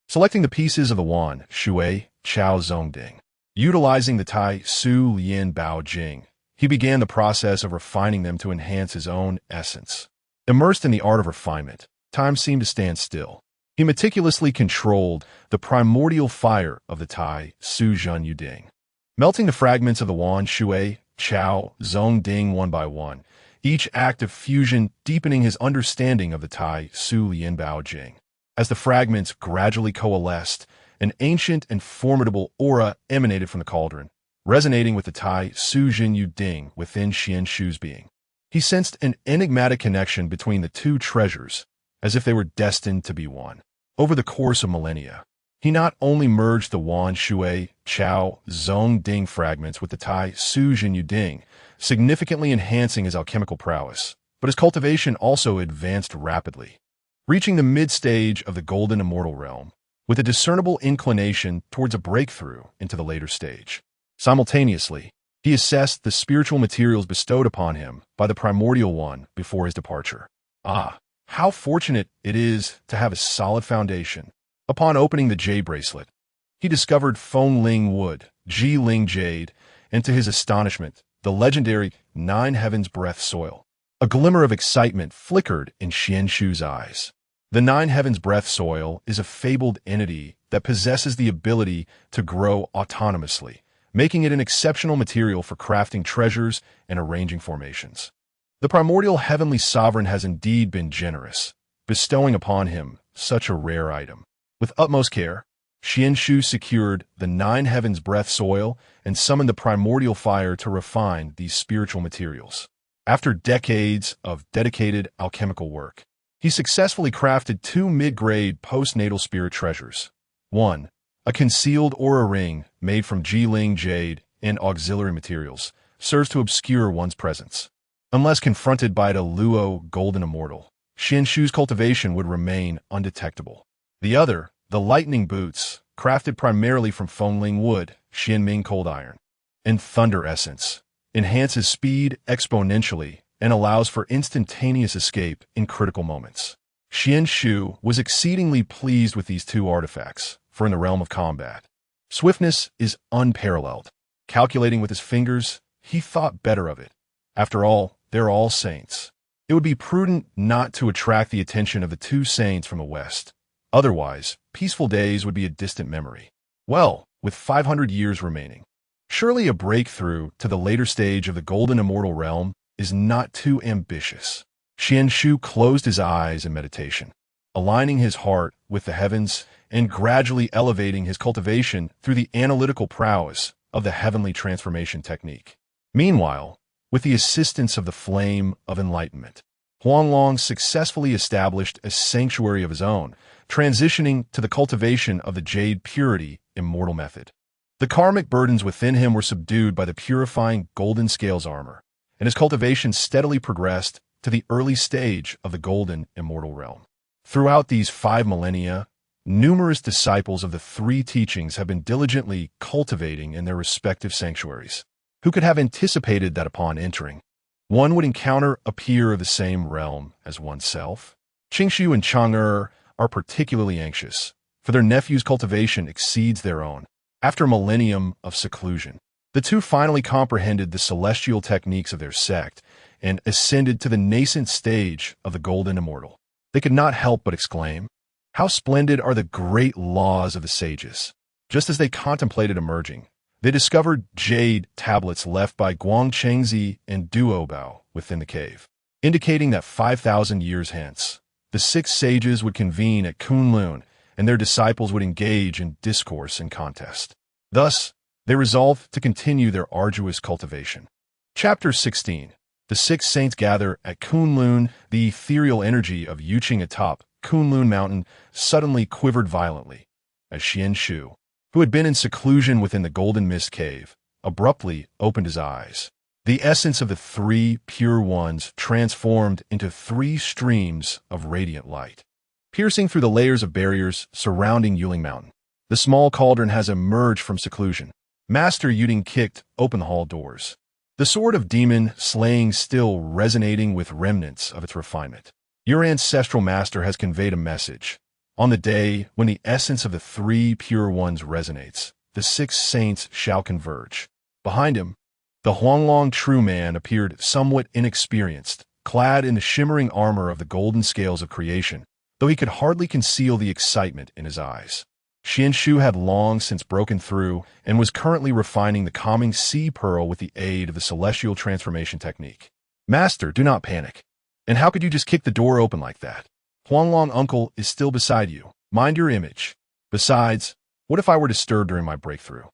selecting the pieces of the wand, Shui, Chao Zongding. Utilizing the Tai Su Lian Bao Jing, he began the process of refining them to enhance his own essence. Immersed in the art of refinement, time seemed to stand still. He meticulously controlled the primordial fire of the Tai Su Zhen Yu Ding, melting the fragments of the wand Shui, Chao, Zongding one by one, each act of fusion deepening his understanding of the Tai Su Lian Bao Jing. As the fragments gradually coalesced, an ancient and formidable aura emanated from the cauldron, resonating with the Tai Su Zhen Yu Ding within Xuan Shu's being. He sensed an enigmatic connection between the two treasures, as if they were destined to be one. Over the course of millennia, he not only merged the wand Shui, Chao, Zongding fragments with the Tai Su Zhen Yu Ding, significantly enhancing his alchemical prowess, but his cultivation also advanced rapidly, reaching the mid-stage of the Golden Immortal Realm, with a discernible inclination towards a breakthrough into the later stage. Simultaneously, he assessed the spiritual materials bestowed upon him by the Primordial One before his departure. How fortunate it is to have a solid foundation. Upon opening the jade bracelet, he discovered Feng Ling wood, Ji Ling jade, and to his astonishment, the legendary Nine Heavens breath soil. A glimmer of excitement flickered in Xuan Shu's eyes. The Nine Heavens breath soil is a fabled entity that possesses the ability to grow autonomously, making it an exceptional material for crafting treasures and arranging formations. The primordial heavenly sovereign has indeed been generous, bestowing upon him such a rare item. With utmost care, Xuan Shu secured the Nine Heavens breath soil and summoned the primordial fire to refine these spiritual materials. After decades of dedicated alchemical work, he successfully crafted two mid-grade postnatal spirit treasures. 1. A concealed aura ring made from Jiling jade and auxiliary materials serves to obscure one's presence. Unless confronted by the Luo Golden Immortal, Xuan Shu's cultivation would remain undetectable. The other, the lightning boots, crafted primarily from Fengling wood, Xianming cold iron, and thunder essence, enhances speed exponentially and allows for instantaneous escape in critical moments. Xuan Shu was exceedingly pleased with these two artifacts, for in the realm of combat, swiftness is unparalleled. Calculating with his fingers, he thought better of it. After all, they're all saints. It would be prudent not to attract the attention of the two saints from the west. Otherwise, peaceful days would be a distant memory. Well, with 500 years remaining, surely a breakthrough to the later stage of the Golden Immortal Realm is not too ambitious. Xuan Shu closed his eyes in meditation, aligning his heart with the heavens and gradually elevating his cultivation through the analytical prowess of the heavenly transformation technique. Meanwhile, with the assistance of the flame of enlightenment, Huanglong successfully established a sanctuary of his own, transitioning to the cultivation of the Jade Purity Immortal method. The karmic burdens within him were subdued by the purifying golden scales armor, and his cultivation steadily progressed to the early stage of the Golden Immortal Realm. Throughout these 5 millennia, numerous disciples of the 3 teachings have been diligently cultivating in their respective sanctuaries. Who could have anticipated that upon entering, one would encounter a peer of the same realm as oneself? Qingshu and Chang'er are particularly anxious, for their nephew's cultivation exceeds their own. After a millennium of seclusion, the two finally comprehended the celestial techniques of their sect and ascended to the nascent stage of the Golden Immortal. They could not help but exclaim, "How splendid are the great laws of the sages!" Just as they contemplated emerging, they discovered jade tablets left by Guangchengzi and Duobao within the cave, indicating that 5,000 years hence, the 6 sages would convene at Kunlun and their disciples would engage in discourse and contest. Thus, they resolved to continue their arduous cultivation. Chapter 16. The six saints gather at Kunlun. The ethereal energy of Yuqing atop Kunlun Mountain suddenly quivered violently, as Xuan Shu, who had been in seclusion within the Golden Mist Cave, abruptly opened his eyes. The essence of the three pure ones transformed into three streams of radiant light, piercing through the layers of barriers surrounding Yuling Mountain. The small cauldron has emerged from seclusion. Master Yuting kicked open the hall doors, the sword of demon slaying still resonating with remnants of its refinement. Your ancestral master has conveyed a message. On the day when the essence of the three pure ones resonates, the six saints shall converge. Behind him, the Huanglong true man appeared somewhat inexperienced, clad in the shimmering armor of the golden scales of creation, though he could hardly conceal the excitement in his eyes. Xuan Shu had long since broken through and was currently refining the calming sea pearl with the aid of the celestial transformation technique. Master, do not panic. And how could you just kick the door open like that? Huanglong uncle is still beside you. Mind your image. Besides, what if I were disturbed during my breakthrough?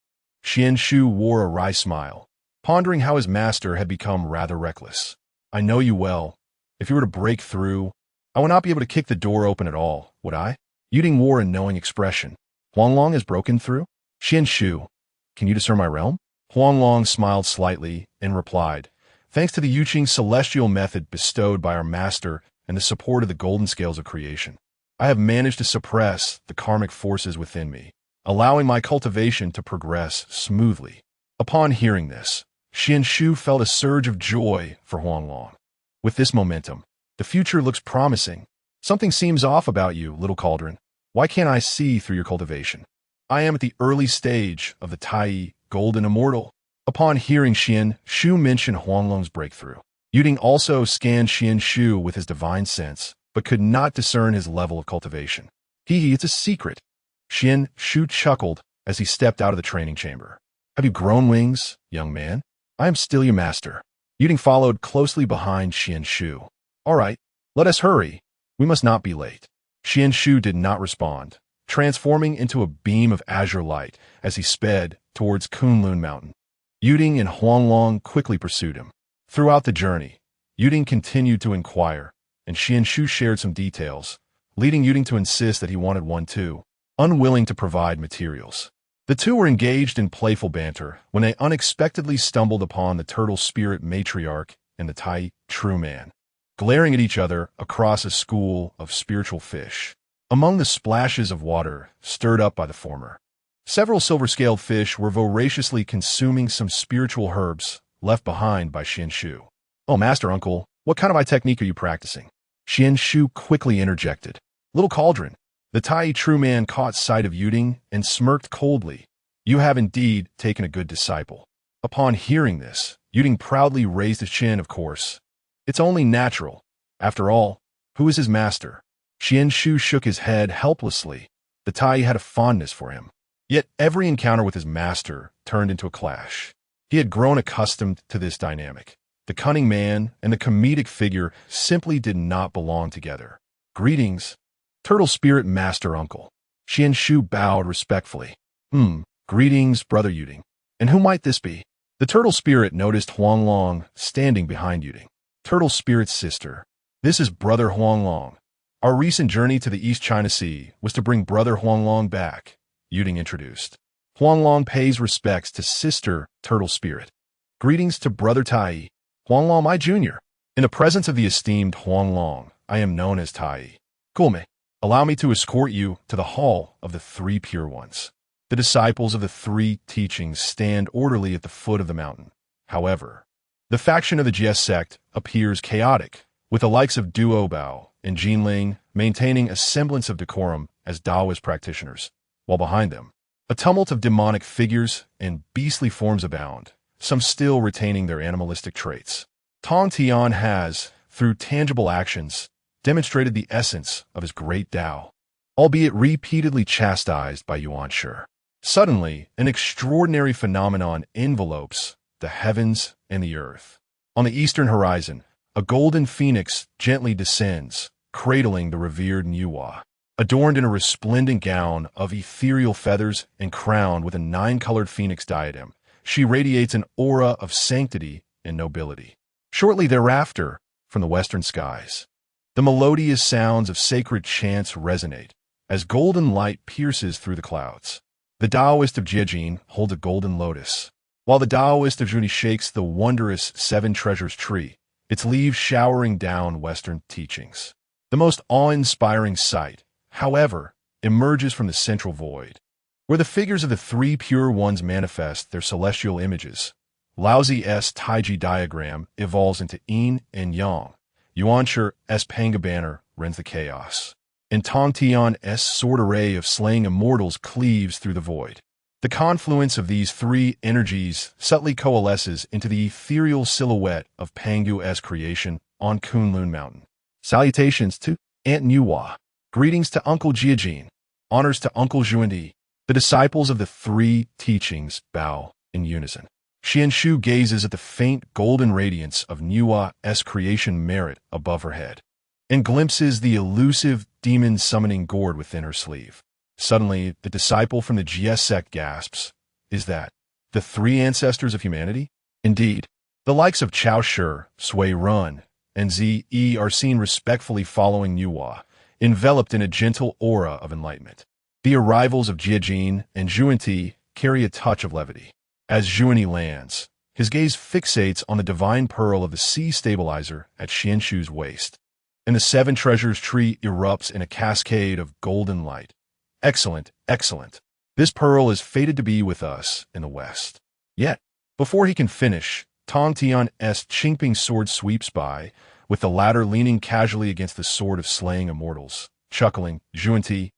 Xuan Shu wore a wry smile, pondering how his master had become rather reckless. I know you well. If you were to break through, I would not be able to kick the door open at all, would I? Yuting wore a knowing expression. Huanglong has broken through? Xuan Shu, can you discern my realm? Huanglong smiled slightly and replied, thanks to the Yuqing celestial method bestowed by our master and the support of the golden scales of creation, I have managed to suppress the karmic forces within me, allowing my cultivation to progress smoothly. Upon hearing this, Xuan Shu felt a surge of joy for Huanglong. With this momentum, the future looks promising. Something seems off about you, little cauldron. Why can't I see through your cultivation? I am at the early stage of the Tai Golden Immortal. Upon hearing Xuan Shu mention Huanglong's breakthrough, Yuting also scanned Xuan Shu with his divine sense, but could not discern his level of cultivation. It's a secret. Xuan Shu chuckled as he stepped out of the training chamber. Have you grown wings, young man? I am still your master. Yuting followed closely behind Xuan Shu. All right, let us hurry. We must not be late. Xuan Shu did not respond, transforming into a beam of azure light as he sped towards Kunlun Mountain. Yuting and Huanglong quickly pursued him. Throughout the journey, Yuting continued to inquire, and Xuan Shu shared some details, leading Yuting to insist that he wanted one too, unwilling to provide materials. The two were engaged in playful banter when they unexpectedly stumbled upon the turtle spirit matriarch and the Tai true man, glaring at each other across a school of spiritual fish. Among the splashes of water stirred up by the former, several silver-scaled fish were voraciously consuming some spiritual herbs left behind by Xuan Shu. Oh, Master Uncle, what kind of eye technique are you practicing? Xuan Shu quickly interjected. Little cauldron. The Tai true man caught sight of Yuting and smirked coldly. You have indeed taken a good disciple. Upon hearing this, Yuting proudly raised his chin, of course. It's only natural. After all, who is his master? Xuan Shu shook his head helplessly. The Tai had a fondness for him. Yet every encounter with his master turned into a clash. He had grown accustomed to this dynamic. The cunning man and the comedic figure simply did not belong together. Greetings, Turtle Spirit Master Uncle. Xuan Shu bowed respectfully. Greetings, Brother Yuting. And who might this be? The Turtle Spirit noticed Huanglong standing behind Yuting. Turtle Spirit's sister. This is Brother Huanglong. Our recent journey to the East China Sea was to bring Brother Huanglong back, Yuting introduced. Huanglong pays respects to Sister Turtle Spirit. Greetings to Brother Tai. Huanglong, my junior. In the presence of the esteemed Huanglong, I am known as Tai. Gulme, allow me to escort you to the Hall of the Three Pure Ones. The disciples of the three teachings stand orderly at the foot of the mountain. However, the faction of the Jie sect appears chaotic, with the likes of Duo Bao and Jinling maintaining a semblance of decorum as Taoist practitioners, while behind them, a tumult of demonic figures and beastly forms abound, some still retaining their animalistic traits. Tong Tian has, through tangible actions, demonstrated the essence of his great Tao, albeit repeatedly chastised by Yuanshi. Suddenly, an extraordinary phenomenon envelopes the heavens and the earth. On the eastern horizon, a golden phoenix gently descends, cradling the revered Niwa. Adorned in a resplendent gown of ethereal feathers and crowned with a 9-colored phoenix diadem, she radiates an aura of sanctity and nobility. Shortly thereafter, from the western skies, the melodious sounds of sacred chants resonate as golden light pierces through the clouds. The Taoist of Jade holds a golden lotus, while the Taoist of Zhuni shakes the wondrous Seven Treasures tree, its leaves showering down Western teachings. The most awe-inspiring sight, however, emerges from the central void, where the figures of the three pure ones manifest their celestial images. Laozi's Taiji diagram evolves into yin and yang. Yuanshi's Panga banner rends the chaos, and Tongtian's sword array of slaying immortals cleaves through the void. The confluence of these three energies subtly coalesces into the ethereal silhouette of Pangu's creation on Kunlun Mountain. Salutations to Aunt Nuwa. Greetings to Uncle Jiajin. Honors to Uncle Xuandi. The disciples of the three teachings bow in unison. Xuan Shu gazes at the faint golden radiance of Nuwa's creation merit above her head, and glimpses the elusive demon-summoning gourd within her sleeve. Suddenly, the disciple from the GS sect gasps, "Is that the three ancestors of humanity?" Indeed, the likes of Chao Shi, Sui Run, and Zi are seen respectfully following Nuwa, enveloped in a gentle aura of enlightenment. The arrivals of Jiajin and Xuanti carry a touch of levity. As Xuanti lands, his gaze fixates on the divine pearl of the sea stabilizer at Xuan Shu's waist, and the Seven Treasures tree erupts in a cascade of golden light. Excellent, excellent. This pearl is fated to be with us in the West. Yet, before he can finish, Tongtian's Qingping sword sweeps by, with the latter leaning casually against the sword of slaying immortals, chuckling, "Xuanti,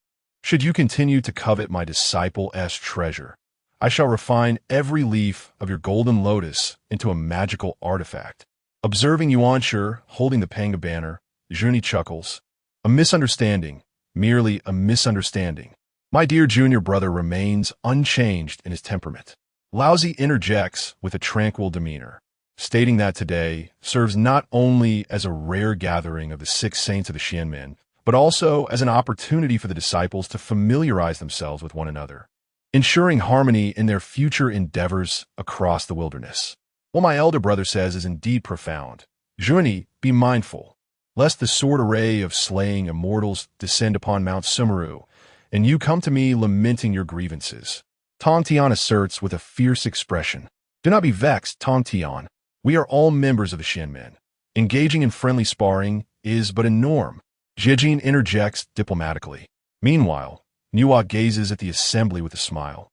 should you continue to covet my disciple's treasure, I shall refine every leaf of your golden lotus into a magical artifact." Observing Yuanshi holding the Panga banner, Xuanti chuckles. "A misunderstanding, merely a misunderstanding. My dear junior brother remains unchanged in his temperament." Laozi interjects with a tranquil demeanor, stating that today serves not only as a rare gathering of the six saints of the Xianmen, but also as an opportunity for the disciples to familiarize themselves with one another, ensuring harmony in their future endeavors across the wilderness. What my elder brother says is indeed profound. Xuanti, be mindful, lest the sword array of slaying immortals descend upon Mount Sumeru, and you come to me lamenting your grievances. Tongtian asserts with a fierce expression. Do not be vexed, Tongtian. We are all members of the Xianmen. Engaging in friendly sparring is but a norm. Jiajin interjects diplomatically. Meanwhile, Nuwa gazes at the assembly with a smile,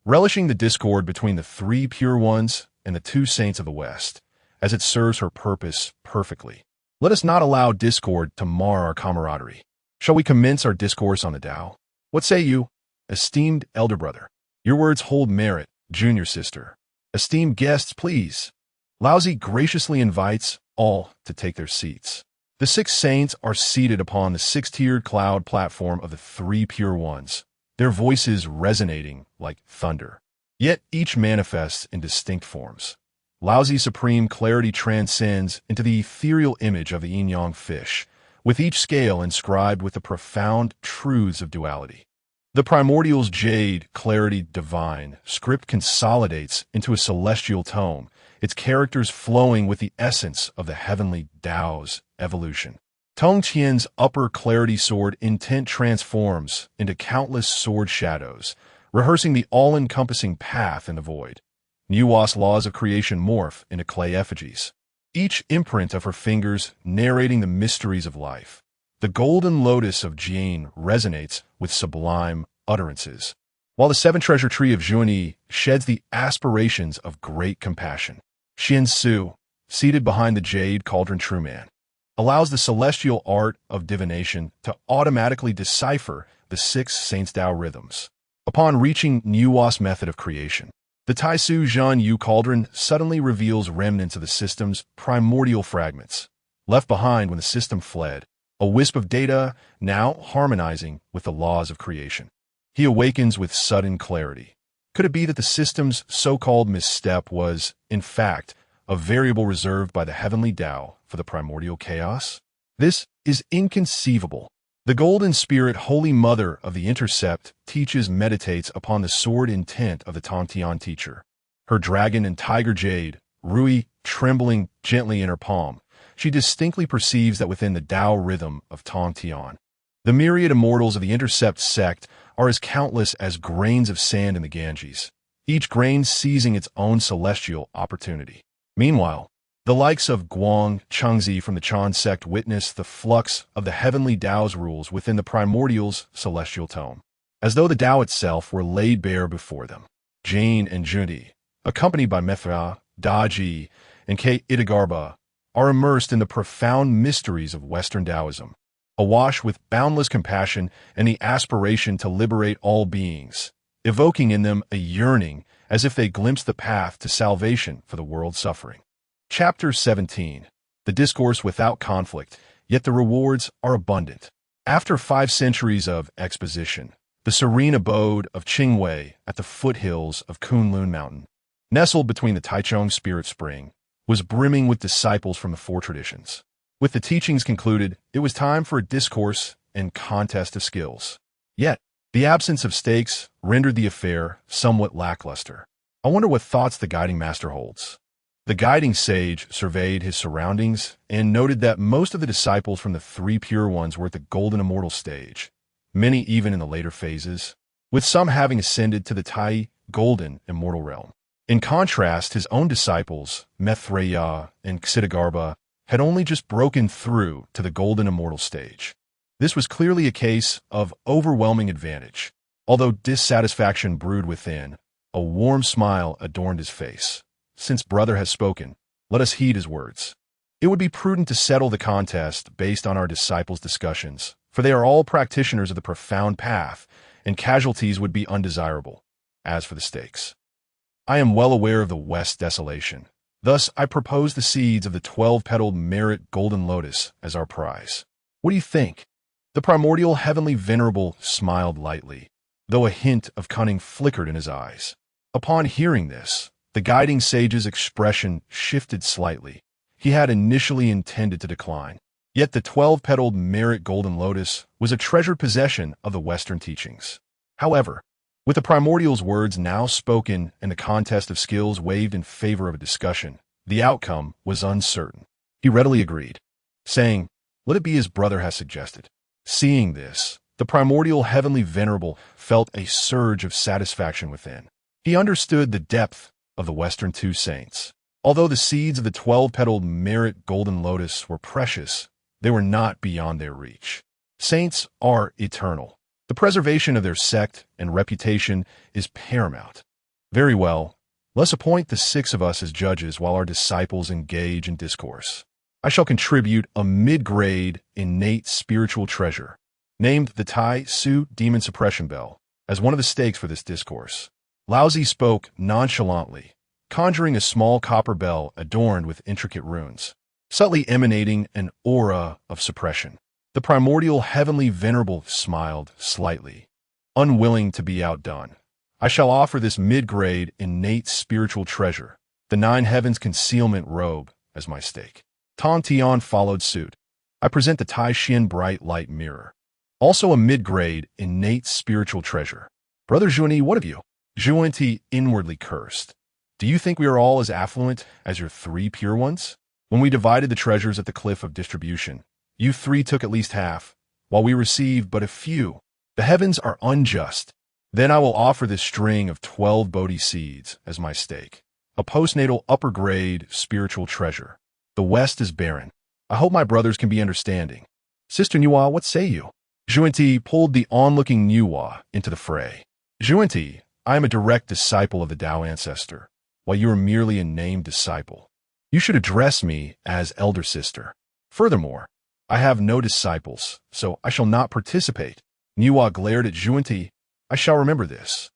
relishing the discord between the three pure ones and the two saints of the West, as it serves her purpose perfectly. Let us not allow discord to mar our camaraderie. Shall we commence our discourse on the Tao? What say you, esteemed elder brother? Your words hold merit, junior sister. Esteemed guests, please. Laozi graciously invites all to take their seats. The six saints are seated upon the six-tiered cloud platform of the three pure ones, their voices resonating like thunder. Yet each manifests in distinct forms. Laozi's supreme clarity transcends into the ethereal image of the yin-yang fish, with each scale inscribed with the profound truths of duality. The primordial's jade, clarity divine, script consolidates into a celestial tome, its characters flowing with the essence of the Heavenly Dao's evolution. Tongtian's upper clarity sword intent transforms into countless sword shadows, rehearsing the all-encompassing path in the void. Nuwa's laws of creation morph into clay effigies, each imprint of her fingers narrating the mysteries of life. The golden lotus of Jian resonates with sublime utterances, while the seven treasure tree of Xuanti sheds the aspirations of great compassion. Xuan Shu, seated behind the jade cauldron true man, allows the celestial art of divination to automatically decipher the six Saints Dao rhythms. Upon reaching Nuwa's method of creation, the Taisu Zhan Yu cauldron suddenly reveals remnants of the system's primordial fragments, left behind when the system fled, a wisp of data now harmonizing with the laws of creation. He awakens with sudden clarity. Could it be that the system's so-called misstep was, in fact, a variable reserved by the Heavenly Dao for the primordial chaos? This is inconceivable. The Golden Spirit, Holy Mother of the Intercept, meditates upon the sword intent of the Tongtian teacher. Her dragon and tiger jade, Rui trembling gently in her palm, she distinctly perceives that within the Tao rhythm of Tong Tian, the myriad immortals of the Intercept sect are as countless as grains of sand in the Ganges, each grain seizing its own celestial opportunity. Meanwhile, the likes of Guang, Chengzi from the Chan sect witness the flux of the Heavenly Dao's rules within the primordial's celestial tome, as though the Tao itself were laid bare before them. Jane and Junti, accompanied by Mithra, Daji, and K. Itagarba, are immersed in the profound mysteries of Western Taoism, awash with boundless compassion and the aspiration to liberate all beings, evoking in them a yearning as if they glimpsed the path to salvation for the world's suffering. Chapter 17. The Discourse Without Conflict, Yet the Rewards Are Abundant. After 5 centuries of exposition, the serene abode of Qingwei at the foothills of Kunlun Mountain, nestled between the Taichung Spirit Spring, was brimming with disciples from the 4 traditions. With the teachings concluded, it was time for a discourse and contest of skills. Yet, the absence of stakes rendered the affair somewhat lackluster. I wonder what thoughts the guiding master holds. The guiding sage surveyed his surroundings and noted that most of the disciples from the 3 pure ones were at the golden immortal stage, many even in the later phases, with some having ascended to the Tai golden immortal realm. In contrast, his own disciples, Methreya and Xidagarba, had only just broken through to the golden immortal stage. This was clearly a case of overwhelming advantage. Although dissatisfaction brewed within, a warm smile adorned his face. Since brother has spoken, let us heed his words. It would be prudent to settle the contest based on our disciples' discussions, for they are all practitioners of the profound path, and casualties would be undesirable. As for the stakes, I am well aware of the West's desolation. Thus, I propose the seeds of the 12-petaled merit golden lotus as our prize. What do you think? The primordial heavenly venerable smiled lightly, though a hint of cunning flickered in his eyes. Upon hearing this, the guiding sage's expression shifted slightly. He had initially intended to decline. Yet the 12-petaled merit golden lotus was a treasured possession of the Western teachings. However, with the primordial's words now spoken and the contest of skills waived in favor of a discussion, the outcome was uncertain. He readily agreed, saying, "Let it be as brother has suggested." Seeing this, the primordial heavenly venerable felt a surge of satisfaction within. He understood the depth of the Western 2 saints. Although the seeds of the 12-petaled merit golden lotus were precious, they were not beyond their reach. Saints are eternal. The preservation of their sect and reputation is paramount. Very well, let's appoint the 6 of us as judges while our disciples engage in discourse. I shall contribute a mid-grade innate spiritual treasure, named the Tai Su Demon Suppression Bell, as one of the stakes for this discourse. Laozi spoke nonchalantly, conjuring a small copper bell adorned with intricate runes, subtly emanating an aura of suppression. The primordial heavenly venerable smiled slightly, unwilling to be outdone. I shall offer this mid-grade innate spiritual treasure, the 9 heavens concealment robe, as my stake. Tong Tian followed suit. I present the Tai Xin bright light mirror, also a mid-grade innate spiritual treasure. Brother Zhuani, what of you? Zhuanti inwardly cursed. Do you think we are all as affluent as your 3 pure ones? When we divided the treasures at the cliff of distribution, you 3 took at least half, while we received but a few. The heavens are unjust. Then I will offer this string of 12 Bodhi seeds as my stake, a postnatal upper-grade spiritual treasure. The West is barren. I hope my brothers can be understanding. Sister Nuwa, what say you? Zhuanti pulled the onlooking Nuwa into the fray. Zhuanti, I am a direct disciple of the Tao ancestor, while you are merely a named disciple. You should address me as elder sister. Furthermore, I have no disciples, so I shall not participate. Nuwa glared at Zhuanti. I shall remember this.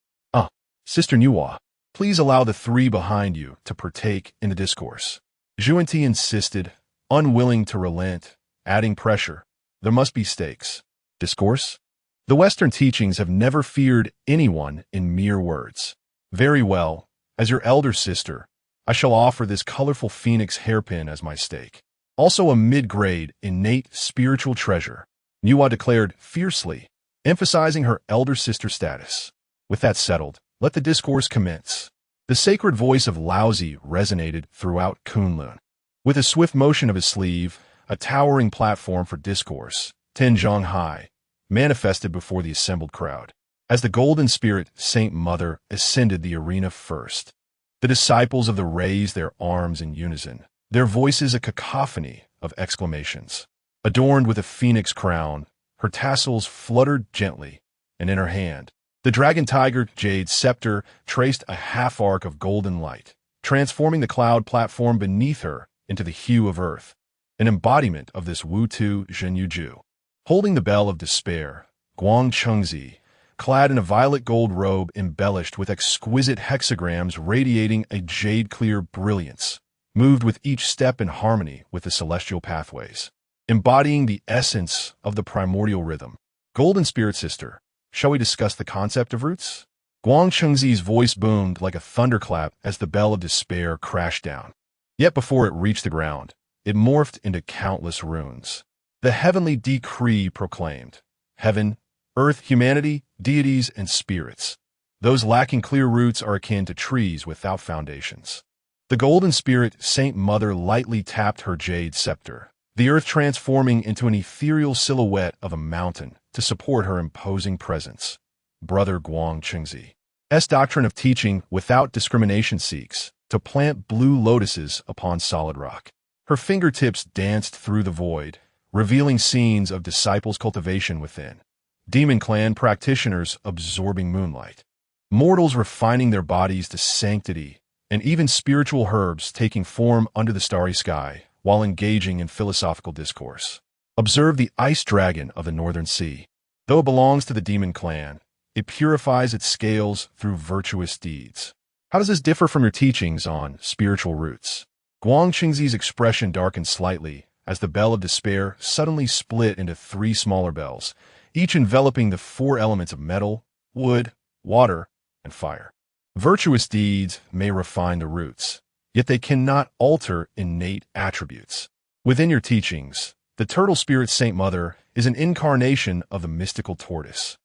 Sister Nuwa, please allow the 3 behind you to partake in the discourse. Zhuanti insisted, unwilling to relent, adding pressure. There must be stakes. Discourse? The Western teachings have never feared anyone in mere words. Very well, as your elder sister, I shall offer this colorful phoenix hairpin as my stake. Also a mid-grade, innate spiritual treasure, Nuwa declared fiercely, emphasizing her elder sister status. With that settled, let the discourse commence. The sacred voice of Laozi resonated throughout Kunlun. With a swift motion of his sleeve, a towering platform for discourse, Tianzhong Hai, manifested before the assembled crowd. As the Golden Spirit Saint Mother ascended the arena first, the disciples of the raised their arms in unison, their voices a cacophony of exclamations. Adorned with a phoenix crown, her tassels fluttered gently, and in her hand, the dragon tiger Jade scepter traced a half-arc of golden light, transforming the cloud platform beneath her into the hue of earth, an embodiment of this Wu-Tu Zhenyuju. Holding the bell of despair, Guang Chengzi, clad in a violet gold robe embellished with exquisite hexagrams radiating a jade-clear brilliance, moved with each step in harmony with the celestial pathways, embodying the essence of the primordial rhythm. Golden Spirit Sister, shall we discuss the concept of roots? Guang Chengzi's voice boomed like a thunderclap as the bell of despair crashed down. Yet before it reached the ground, it morphed into countless runes. The heavenly decree proclaimed, heaven, earth, humanity, deities, and spirits. Those lacking clear roots are akin to trees without foundations. The Golden Spirit Saint Mother lightly tapped her jade scepter, the earth transforming into an ethereal silhouette of a mountain to support her imposing presence. Brother Guang Chengzi's doctrine of teaching without discrimination seeks to plant blue lotuses upon solid rock. Her fingertips danced through the void, revealing scenes of disciples' cultivation within. Demon clan practitioners absorbing moonlight, mortals refining their bodies to sanctity, and even spiritual herbs taking form under the starry sky while engaging in philosophical discourse. Observe the ice dragon of the northern sea. Though it belongs to the demon clan, it purifies its scales through virtuous deeds. How does this differ from your teachings on spiritual roots? Guang Chengzi's expression darkened slightly as the bell of despair suddenly split into 3 smaller bells, each enveloping the 4 elements of metal, wood, water, and fire. Virtuous deeds may refine the roots, yet they cannot alter innate attributes. Within your teachings, the Turtle Spirit Saint Mother is an incarnation of the mystical tortoise.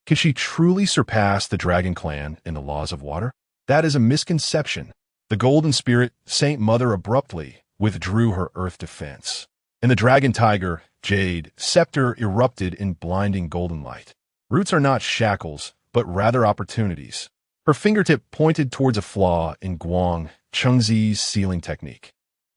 Can she truly surpass the Dragon Clan in the laws of water? That is a misconception. The Golden Spirit Saint Mother abruptly withdrew her earth defense, and the Dragon Tiger Jade scepter erupted in blinding golden light. Roots are not shackles, but rather opportunities. Her fingertip pointed towards a flaw in Guang Chengzi's sealing technique,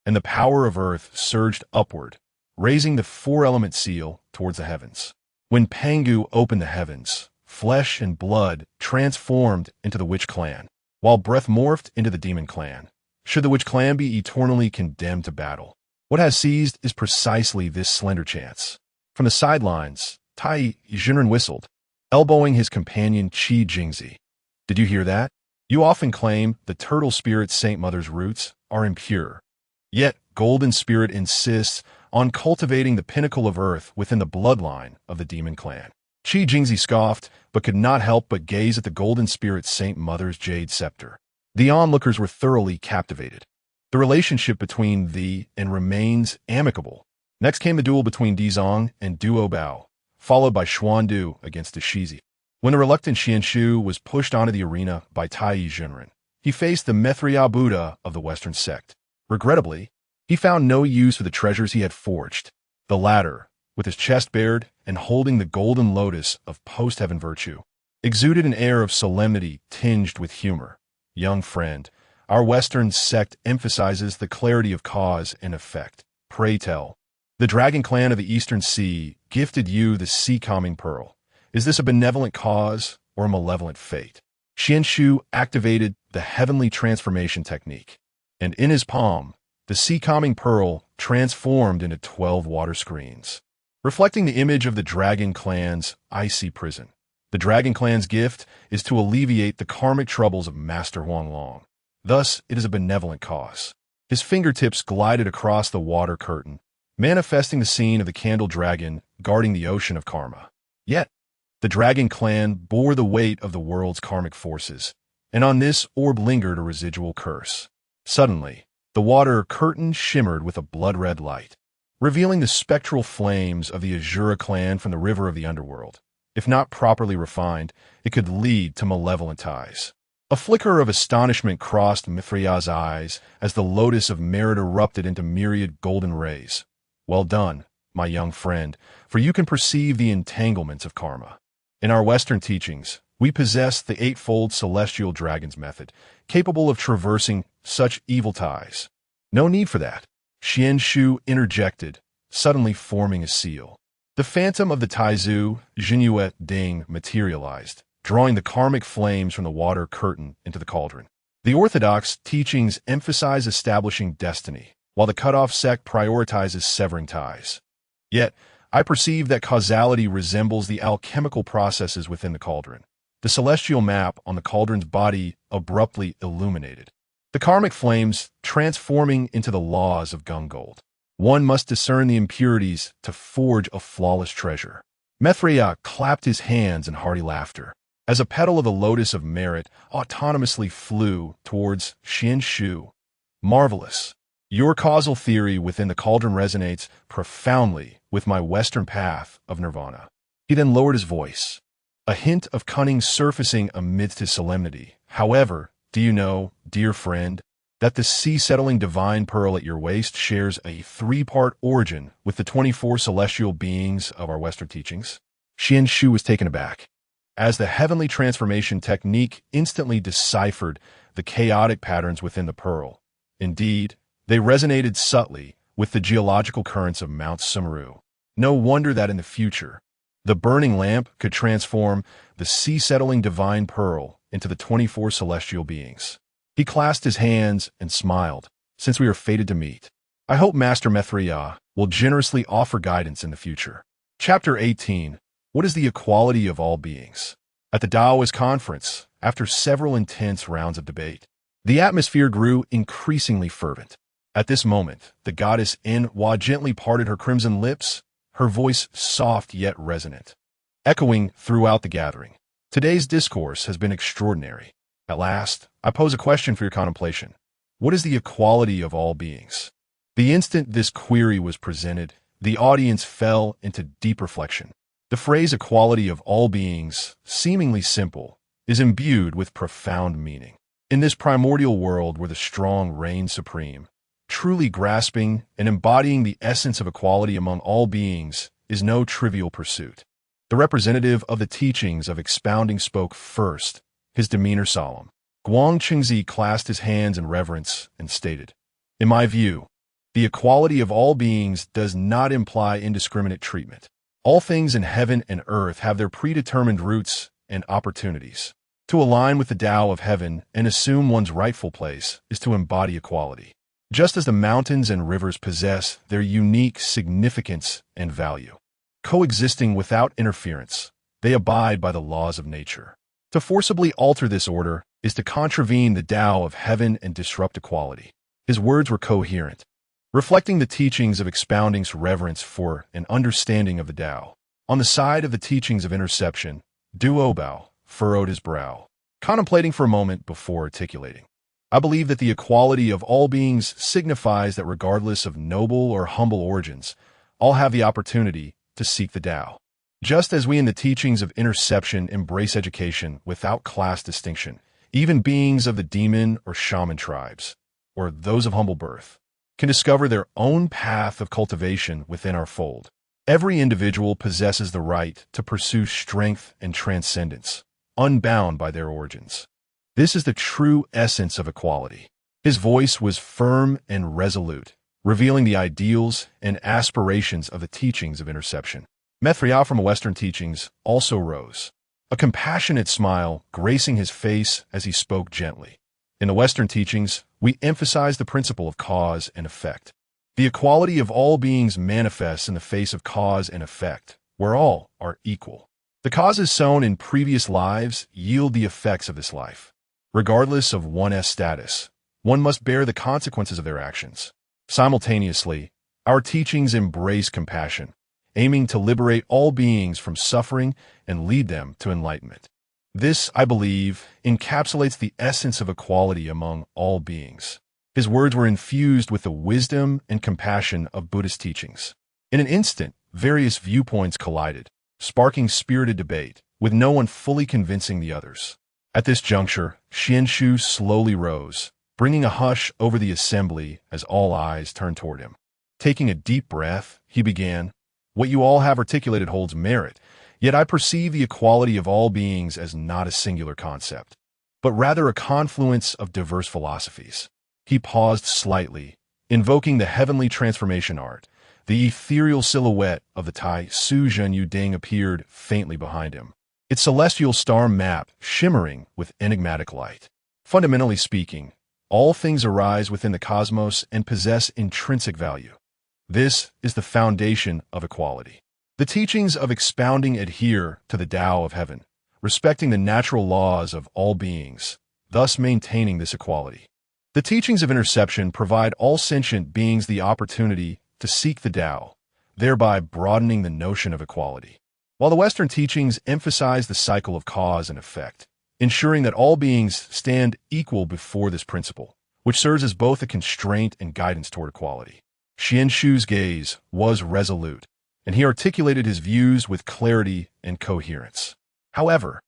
and the power of earth surged upward, raising the 4-element seal towards the heavens. When Pangu opened the heavens, flesh and blood transformed into the Witch Clan, while breath morphed into the Demon Clan. Should the Witch Clan be eternally condemned to battle? What has seized is precisely this slender chance. From the sidelines, Tai Zhenren whistled, elbowing his companion Qi Jingzi. Did you hear that? You often claim the Turtle Spirit Saint Mother's roots are impure. Yet, Golden Spirit insists on cultivating the pinnacle of earth within the bloodline of the Demon Clan. Qi Jingzi scoffed, but could not help but gaze at the Golden Spirit Saint Mother's jade scepter. The onlookers were thoroughly captivated. The relationship between thee and remains amicable. Next came the duel between Dizong and Duo Bao, followed by Xuan Du against Shizi. When the reluctant Xuan Shu was pushed onto the arena by Tai Zhenren, he faced the Mithria Buddha of the Western sect. Regrettably, he found no use for the treasures he had forged. The latter, with his chest bared and holding the golden lotus of post-heaven virtue, exuded an air of solemnity tinged with humor. Young friend, our Western sect emphasizes the clarity of cause and effect. Pray tell, the Dragon Clan of the Eastern Sea gifted you the sea-calming pearl. Is this a benevolent cause or a malevolent fate? Xuan Shu activated the heavenly transformation technique, and in his palm, the sea-calming pearl transformed into 12 water screens, reflecting the image of the Dragon Clan's icy prison. The Dragon Clan's gift is to alleviate the karmic troubles of Master Huanglong. Thus, it is a benevolent cause. His fingertips glided across the water curtain, manifesting the scene of the candle dragon guarding the ocean of karma. Yet, the Dragon Clan bore the weight of the world's karmic forces, and on this orb lingered a residual curse. Suddenly, the water curtain shimmered with a blood-red light, revealing the spectral flames of the Azura clan from the river of the underworld. If not properly refined, it could lead to malevolent ties. A flicker of astonishment crossed Mithrida's eyes as the lotus of merit erupted into myriad golden rays. Well done, my young friend, for you can perceive the entanglements of karma. In our Western teachings, we possess the eightfold celestial dragon's method, capable of traversing such evil ties. No need for that, Xuan Shu interjected, suddenly forming a seal. The phantom of the Taizu, Jade Ding, materialized, drawing the karmic flames from the water curtain into the cauldron. The orthodox teachings emphasize establishing destiny, while the cut-off sect prioritizes severing ties. Yet, I perceive that causality resembles the alchemical processes within the cauldron. The celestial map on the cauldron's body abruptly illuminated, the karmic flames transforming into the laws of gung-gold. One must discern the impurities to forge a flawless treasure. Mithridat clapped his hands in hearty laughter, as a petal of the lotus of merit autonomously flew towards Xuan Shu. Marvelous. Your causal theory within the cauldron resonates profoundly with my Western path of nirvana. He then lowered his voice, a hint of cunning surfacing amidst his solemnity. However, do you know, dear friend, that the sea-settling divine pearl at your waist shares a three-part origin with the 24 celestial beings of our Western teachings? Xuan Shu was taken aback, as the heavenly transformation technique instantly deciphered the chaotic patterns within the pearl. Indeed, they resonated subtly with the geological currents of Mount Sumeru. No wonder that in the future, the burning lamp could transform the sea-settling divine pearl into the 24 celestial beings. He clasped his hands and smiled, since we are fated to meet. I hope Master Mithridat will generously offer guidance in the future. Chapter 18. What is the equality of all beings? At the Taoist conference, after several intense rounds of debate, the atmosphere grew increasingly fervent. At this moment, the goddess Enwa gently parted her crimson lips, her voice soft yet resonant, echoing throughout the gathering. Today's discourse has been extraordinary. At last, I pose a question for your contemplation. What is the equality of all beings? The instant this query was presented, the audience fell into deep reflection. The phrase equality of all beings, seemingly simple, is imbued with profound meaning. In this primordial world where the strong reign supreme, truly grasping and embodying the essence of equality among all beings is no trivial pursuit. The representative of the teachings of expounding spoke first, his demeanor solemn. Guang Qingzi clasped his hands in reverence and stated, "In my view, the equality of all beings does not imply indiscriminate treatment. All things in heaven and earth have their predetermined roots and opportunities. To align with the Tao of heaven and assume one's rightful place is to embody equality. Just as the mountains and rivers possess their unique significance and value, coexisting without interference, they abide by the laws of nature. To forcibly alter this order is to contravene the Tao of heaven and disrupt equality." His words were coherent, reflecting the teachings of expounding's reverence for and understanding of the Tao. On the side of the teachings of interception, Duobao furrowed his brow, contemplating for a moment before articulating. I believe that the equality of all beings signifies that regardless of noble or humble origins, all have the opportunity to seek the Tao. Just as we in the teachings of interception embrace education without class distinction, even beings of the demon or shaman tribes, or those of humble birth, can discover their own path of cultivation within our fold. Every individual possesses the right to pursue strength and transcendence, unbound by their origins. This is the true essence of equality. His voice was firm and resolute, revealing the ideals and aspirations of the teachings of interception. Mithridat from Western teachings also rose, a compassionate smile gracing his face as he spoke gently. In the Western teachings, we emphasize the principle of cause and effect. The equality of all beings manifests in the face of cause and effect, where all are equal. The causes sown in previous lives yield the effects of this life. Regardless of one's status, one must bear the consequences of their actions. Simultaneously, our teachings embrace compassion, aiming to liberate all beings from suffering and lead them to enlightenment. This, I believe, encapsulates the essence of equality among all beings. His words were infused with the wisdom and compassion of Buddhist teachings. In an instant, various viewpoints collided, sparking spirited debate, with no one fully convincing the others. At this juncture, Xuan Shu slowly rose, bringing a hush over the assembly as all eyes turned toward him. Taking a deep breath, he began, "What you all have articulated holds merit, yet I perceive the equality of all beings as not a singular concept, but rather a confluence of diverse philosophies." He paused slightly, invoking the heavenly transformation art. The ethereal silhouette of the Tai Su Zhen Yu Ding appeared faintly behind him, its celestial star map shimmering with enigmatic light. Fundamentally speaking, all things arise within the cosmos and possess intrinsic value. This is the foundation of equality. The teachings of expounding adhere to the Tao of heaven, respecting the natural laws of all beings, thus maintaining this equality. The teachings of interception provide all sentient beings the opportunity to seek the Tao, thereby broadening the notion of equality. While the Western teachings emphasize the cycle of cause and effect, ensuring that all beings stand equal before this principle, which serves as both a constraint and guidance toward equality. Xuan Shu's gaze was resolute, and he articulated his views with clarity and coherence. However,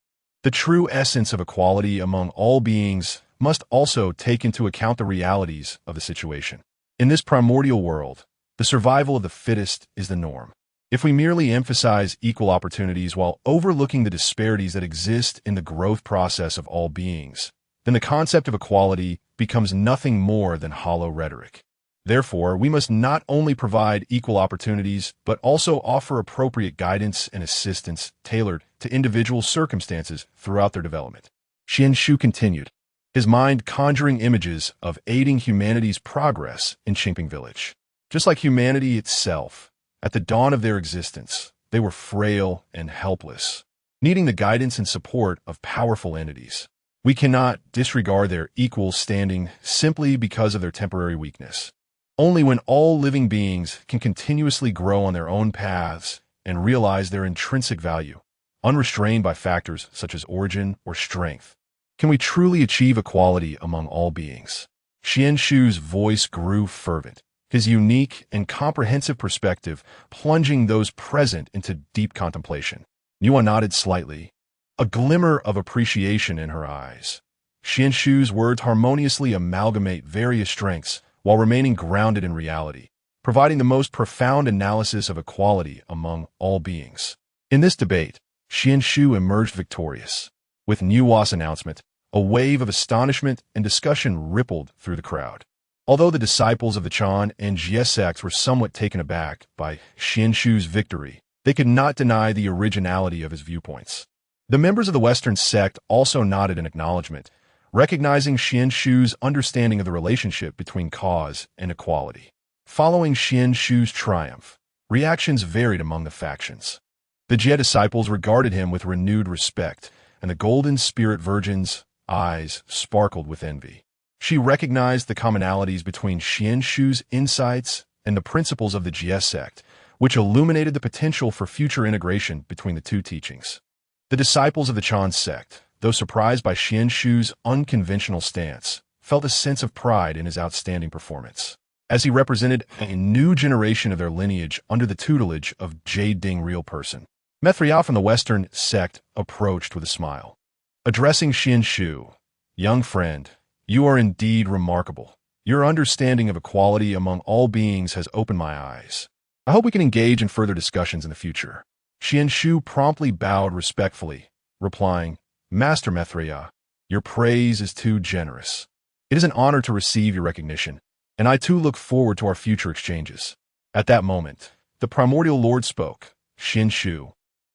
the true essence of equality among all beings must also take into account the realities of the situation. In this primordial world, the survival of the fittest is the norm. If we merely emphasize equal opportunities while overlooking the disparities that exist in the growth process of all beings, then the concept of equality becomes nothing more than hollow rhetoric. Therefore, we must not only provide equal opportunities, but also offer appropriate guidance and assistance tailored to individual circumstances throughout their development. Xuan Shu continued, his mind conjuring images of aiding humanity's progress in Qingping Village. Just like humanity itself, at the dawn of their existence, they were frail and helpless, needing the guidance and support of powerful entities. We cannot disregard their equal standing simply because of their temporary weakness. Only when all living beings can continuously grow on their own paths and realize their intrinsic value, unrestrained by factors such as origin or strength, can we truly achieve equality among all beings. Xuan Shu's voice grew fervent, his unique and comprehensive perspective plunging those present into deep contemplation. Yuan nodded slightly, a glimmer of appreciation in her eyes. Xuan Shu's words harmoniously amalgamate various strengths while remaining grounded in reality, providing the most profound analysis of equality among all beings. In this debate, Xuan Shu emerged victorious. With Yuan's announcement, a wave of astonishment and discussion rippled through the crowd. Although the disciples of the Chan and Jie sects were somewhat taken aback by Xuan Shu's victory, they could not deny the originality of his viewpoints. The members of the Western sect also nodded in acknowledgement, recognizing Xuan Shu's understanding of the relationship between cause and equality. Following Xuan Shu's triumph, reactions varied among the factions. The Jie disciples regarded him with renewed respect, and the Golden Spirit Virgin's eyes sparkled with envy. She recognized the commonalities between Xuan Shu's insights and the principles of the Jie sect, which illuminated the potential for future integration between the two teachings. The disciples of the Chan sect, though surprised by Xuan Shu's unconventional stance, felt a sense of pride in his outstanding performance, as he represented a new generation of their lineage under the tutelage of Jade Ding Zhenren. Mithria from the Western sect approached with a smile. Addressing Xuan Shu, "Young friend, you are indeed remarkable. Your understanding of equality among all beings has opened my eyes. I hope we can engage in further discussions in the future." Xuan Shu promptly bowed respectfully, replying, "Master Mithria, your praise is too generous. It is an honor to receive your recognition, and I too look forward to our future exchanges." At that moment, the primordial lord spoke, "Xuan Shu,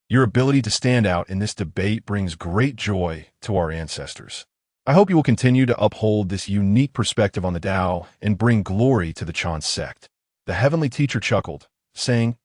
your ability to stand out in this debate brings great joy to our ancestors. I hope you will continue to uphold this unique perspective on the Tao and bring glory to the Chan sect." The heavenly teacher chuckled, saying,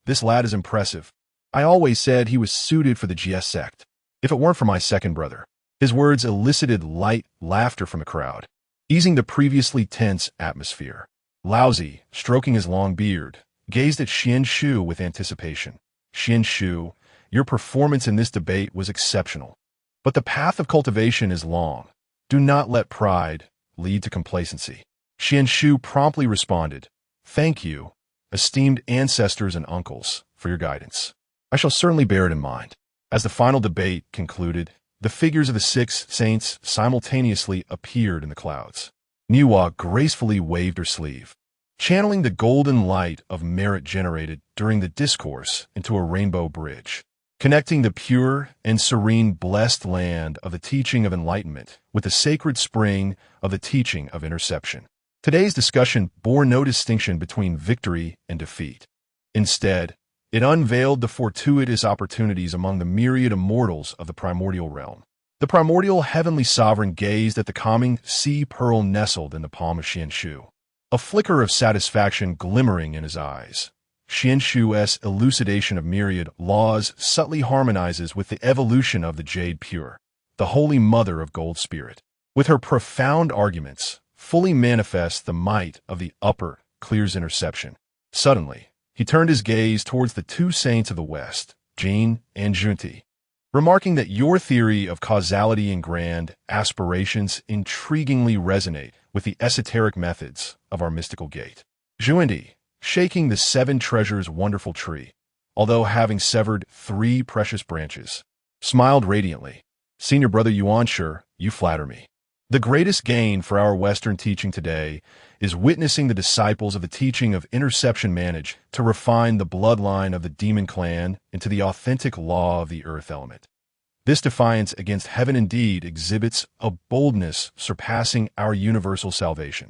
"This lad is impressive. I always said he was suited for the Jie sect, if it weren't for my second brother." His words elicited light laughter from the crowd, easing the previously tense atmosphere. Laozi, stroking his long beard, gazed at Xuan Shu with anticipation. "Xuan Shu, your performance in this debate was exceptional. But the path of cultivation is long. Do not let pride lead to complacency." Xuan Shu promptly responded, "Thank you, esteemed ancestors and uncles, for your guidance. I shall certainly bear it in mind." As the final debate concluded, the figures of the 6 saints simultaneously appeared in the clouds. Niwa gracefully waved her sleeve, channeling the golden light of merit generated during the discourse into a rainbow bridge, connecting the pure and serene blessed land of the teaching of enlightenment with the sacred spring of the teaching of interception. Today's discussion bore no distinction between victory and defeat. Instead, it unveiled the fortuitous opportunities among the myriad immortals of the primordial realm. The primordial heavenly sovereign gazed at the calming sea pearl nestled in the palm of Xuan Shu, a flicker of satisfaction glimmering in his eyes. Xuan Shu's elucidation of myriad laws subtly harmonizes with the evolution of the Jade Pure, the holy mother of gold spirit. With her profound arguments, fully manifests the might of the upper, clears interception. Suddenly, he turned his gaze towards the 2 saints of the West, Jin and Junti, remarking that your theory of causality and grand aspirations intriguingly resonate with the esoteric methods of our mystical gate. Junti, shaking the 7 treasures wonderful tree, although having severed 3 precious branches, smiled radiantly. Senior brother Yuanshi, you flatter me. The greatest gain for our Western teaching today is witnessing the disciples of the teaching of interception manage to refine the bloodline of the demon clan into the authentic law of the earth element. This defiance against heaven indeed exhibits a boldness surpassing our universal salvation.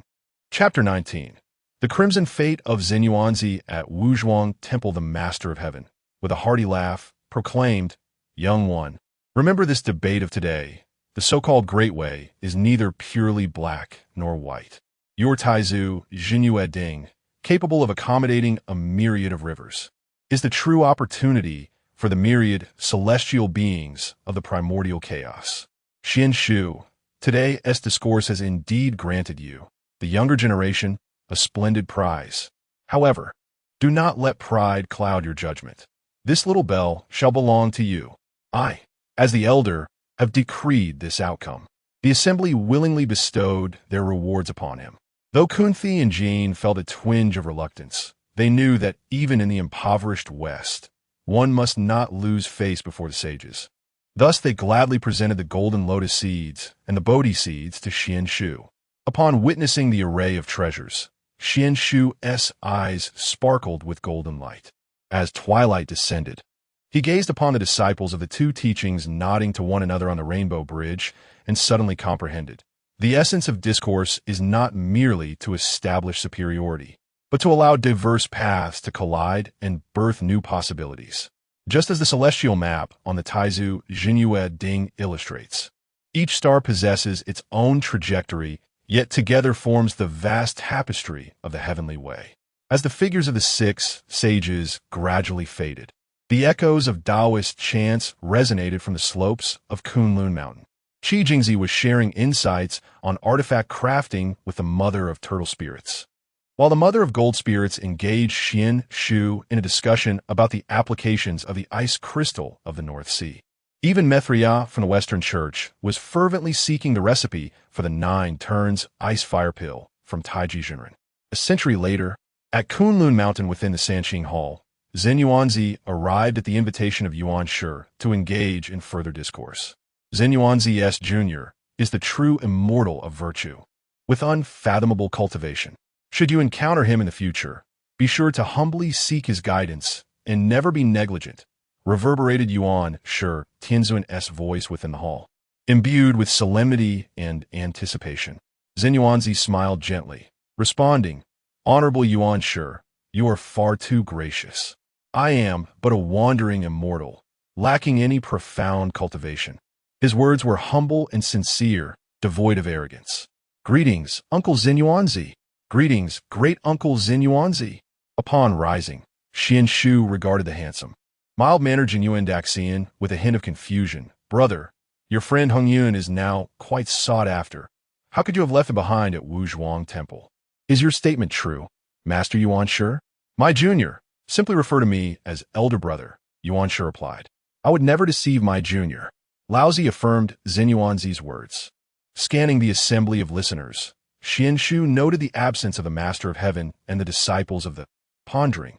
Chapter 19. The Crimson Fate of Zenyuanzi at Wuzhuang Temple. The Master of Heaven, with a hearty laugh, proclaimed, Young one, remember this debate of today. The so-called Great Way is neither purely black nor white. Your Taizu, Jinyue Ding, capable of accommodating a myriad of rivers, is the true opportunity for the myriad celestial beings of the primordial chaos. Xuan Shu, today's discourse has indeed granted you, the younger generation, a splendid prize. However, do not let pride cloud your judgment. This little bell shall belong to you. I, as the elder, have decreed this outcome. The assembly willingly bestowed their rewards upon him. Though Kunthi and Jean felt a twinge of reluctance, they knew that even in the impoverished West, one must not lose face before the sages. Thus they gladly presented the golden lotus seeds and the Bodhi seeds to Xuan Shu. Upon witnessing the array of treasures, Xuan Shu's eyes sparkled with golden light. As twilight descended, he gazed upon the disciples of the 2 teachings nodding to one another on the rainbow bridge and suddenly comprehended. The essence of discourse is not merely to establish superiority, but to allow diverse paths to collide and birth new possibilities. Just as the celestial map on the Taizu Jinyue Ding illustrates, each star possesses its own trajectory, yet together forms the vast tapestry of the heavenly way. As the figures of the 6 sages gradually faded, the echoes of Taoist chants resonated from the slopes of Kunlun Mountain. Qi Jingzi was sharing insights on artifact crafting with the mother of turtle spirits, while the mother of gold spirits engaged Xuan Shu in a discussion about the applications of the ice crystal of the North Sea. Even Methria from the Western Church was fervently seeking the recipe for the 9 turns ice fire pill from Jade Ding Zhenren. A century later, at Kunlun Mountain within the Sanqing Hall, Zenyuanzi arrived at the invitation of Yuanshi to engage in further discourse. Zenyuanzi S. Jr. is the true immortal of virtue, with unfathomable cultivation. Should you encounter him in the future, be sure to humbly seek his guidance and never be negligent, reverberated Yuanshi Tianzun's voice within the hall. Imbued with solemnity and anticipation, Zenyuanzi smiled gently, responding, Honorable Yuanshi, you are far too gracious. I am but a wandering immortal, lacking any profound cultivation. His words were humble and sincere, devoid of arrogance. Greetings, Uncle Zenyuanzi. Greetings, great Uncle Zenyuanzi. Upon rising, Xuan Shu regarded the handsome, mild-mannered Jinyuan Daxian with a hint of confusion. Brother, your friend Heng Yun is now quite sought after. How could you have left him behind at Wuzhuang Temple? Is your statement true, Master Yuanshi? My junior. Simply refer to me as elder brother, Yuanshi replied. I would never deceive my junior. Laozi affirmed Zenyuanzi's words. Scanning the assembly of listeners, Xuan Shu noted the absence of the Master of Heaven and the disciples of the pondering.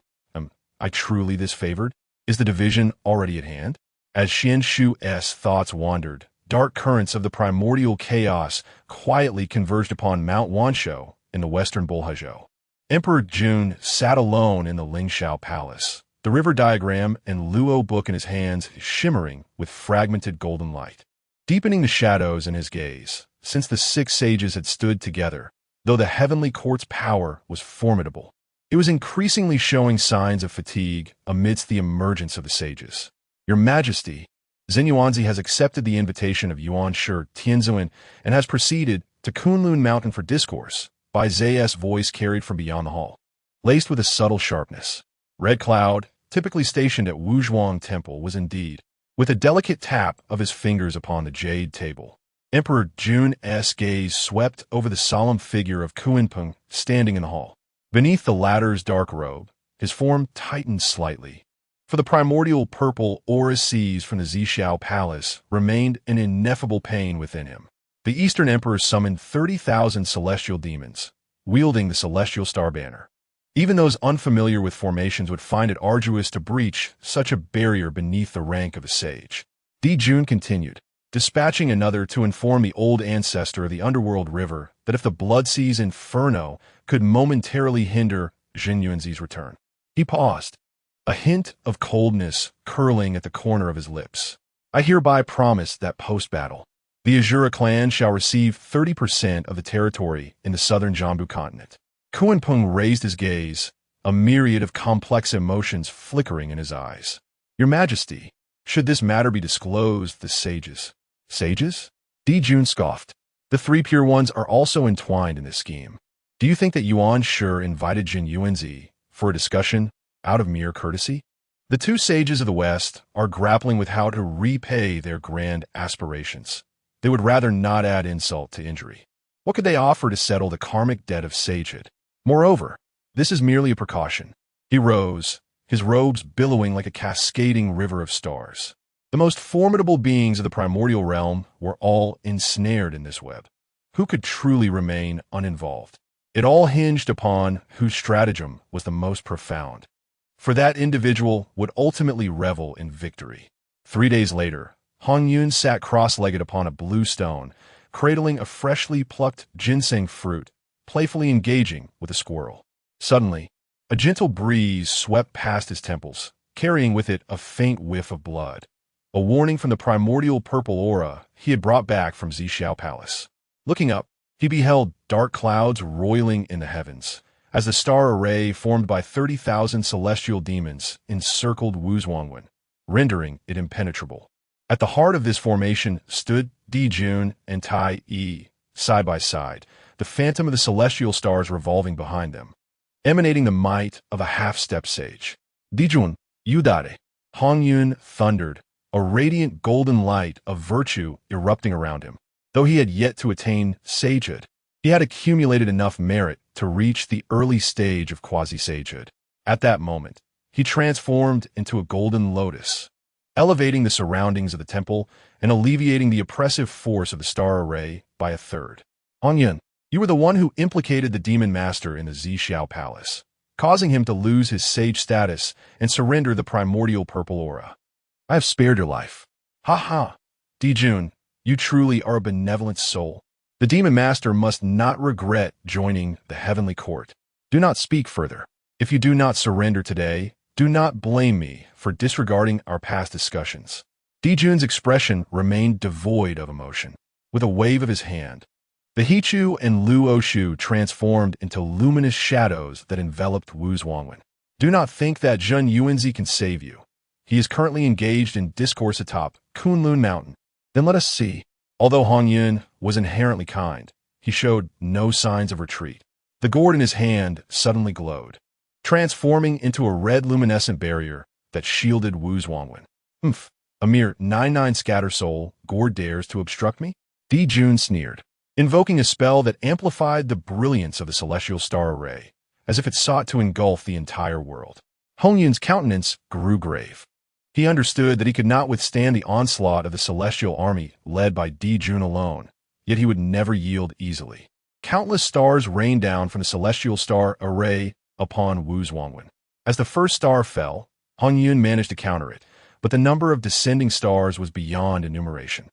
I truly this favored? Is the division already at hand? As Xuan Shu's thoughts wandered, dark currents of the primordial chaos quietly converged upon Mount Wansho in the western Bolhazhou. Emperor Jun sat alone in the Lingxiao Palace, the river diagram and Luo book in his hands shimmering with fragmented golden light, deepening the shadows in his gaze, since the 6 sages had stood together. Though the heavenly court's power was formidable, it was increasingly showing signs of fatigue amidst the emergence of the sages. Your Majesty, Zhen Yuanzi has accepted the invitation of Yuanshi Tianzun and has proceeded to Kunlun Mountain for discourse, by Zay's voice carried from beyond the hall, laced with a subtle sharpness. Red Cloud, typically stationed at Wuzhuang Temple, was indeed, with a delicate tap of his fingers upon the jade table. Emperor Jun's gaze swept over the solemn figure of Kunpeng standing in the hall. Beneath the latter's dark robe, his form tightened slightly, for the primordial purple aura seized from the Zhixiao Palace remained an ineffable pain within him. The Eastern Emperor summoned 30,000 celestial demons, wielding the celestial star banner. Even those unfamiliar with formations would find it arduous to breach such a barrier beneath the rank of a sage. Di Jun continued, dispatching another to inform the old ancestor of the underworld river that if the Bloodsea's inferno could momentarily hinder Zhen Yuanzi's return. He paused, a hint of coldness curling at the corner of his lips. I hereby promise that post-battle, the Azura clan shall receive 30% of the territory in the southern Jambu continent. Kunpeng raised his gaze, a myriad of complex emotions flickering in his eyes. Your Majesty, should this matter be disclosed, the sages. Sages? Di Jun scoffed. The 3 pure ones are also entwined in this scheme. Do you think that Yuanshi invited Zhen Yuanzi for a discussion out of mere courtesy? The 2 sages of the West are grappling with how to repay their grand aspirations. They would rather not add insult to injury. What could they offer to settle the karmic debt of sagehood? Moreover, this is merely a precaution. He rose, his robes billowing like a cascading river of stars. The most formidable beings of the primordial realm were all ensnared in this web. Who could truly remain uninvolved? It all hinged upon whose stratagem was the most profound, for that individual would ultimately revel in victory. 3 days later, Hong Yun sat cross-legged upon a blue stone, cradling a freshly plucked ginseng fruit, playfully engaging with a squirrel. Suddenly, a gentle breeze swept past his temples, carrying with it a faint whiff of blood, a warning from the primordial purple aura he had brought back from Zhixiao Palace. Looking up, he beheld dark clouds roiling in the heavens, as the star array formed by 30,000 celestial demons encircled Wuzhuangwen, rendering it impenetrable. At the heart of this formation stood Di Jun and Tai Yi, side by side, the phantom of the celestial stars revolving behind them, emanating the might of a half-step sage. Di Jun, Yudare, Hong Yun thundered, a radiant golden light of virtue erupting around him. Though he had yet to attain sagehood, he had accumulated enough merit to reach the early stage of quasi-sagehood. At that moment, he transformed into a golden lotus, elevating the surroundings of the temple and alleviating the oppressive force of the star array by a third. Hong Yun, you were the one who implicated the demon master in the Zhixiao Palace, causing him to lose his sage status and surrender the primordial purple aura. I have spared your life. Ha ha! Di Jun, you truly are a benevolent soul. The demon master must not regret joining the heavenly court. Do not speak further. If you do not surrender today, do not blame me for disregarding our past discussions. Di Jun's expression remained devoid of emotion. With a wave of his hand, the Hichu and Luo Shu transformed into luminous shadows that enveloped Wuzhuangwen. Do not think that Zhen Yuanzi can save you. He is currently engaged in discourse atop Kunlun Mountain. Then let us see. Although Hong Yun was inherently kind, he showed no signs of retreat. The gourd in his hand suddenly glowed, transforming into a red luminescent barrier that shielded Wuzhuangwen. A mere 99 scatter soul gourd dares to obstruct me? Di Jun sneered, invoking a spell that amplified the brilliance of the celestial star array, as if it sought to engulf the entire world. Hong Yun's countenance grew grave. He understood that he could not withstand the onslaught of the celestial army led by Di Jun alone, yet he would never yield easily. Countless stars rained down from the celestial star array upon Wuzhuangwen. As the first star fell, Hong Yun managed to counter it, but the number of descending stars was beyond enumeration.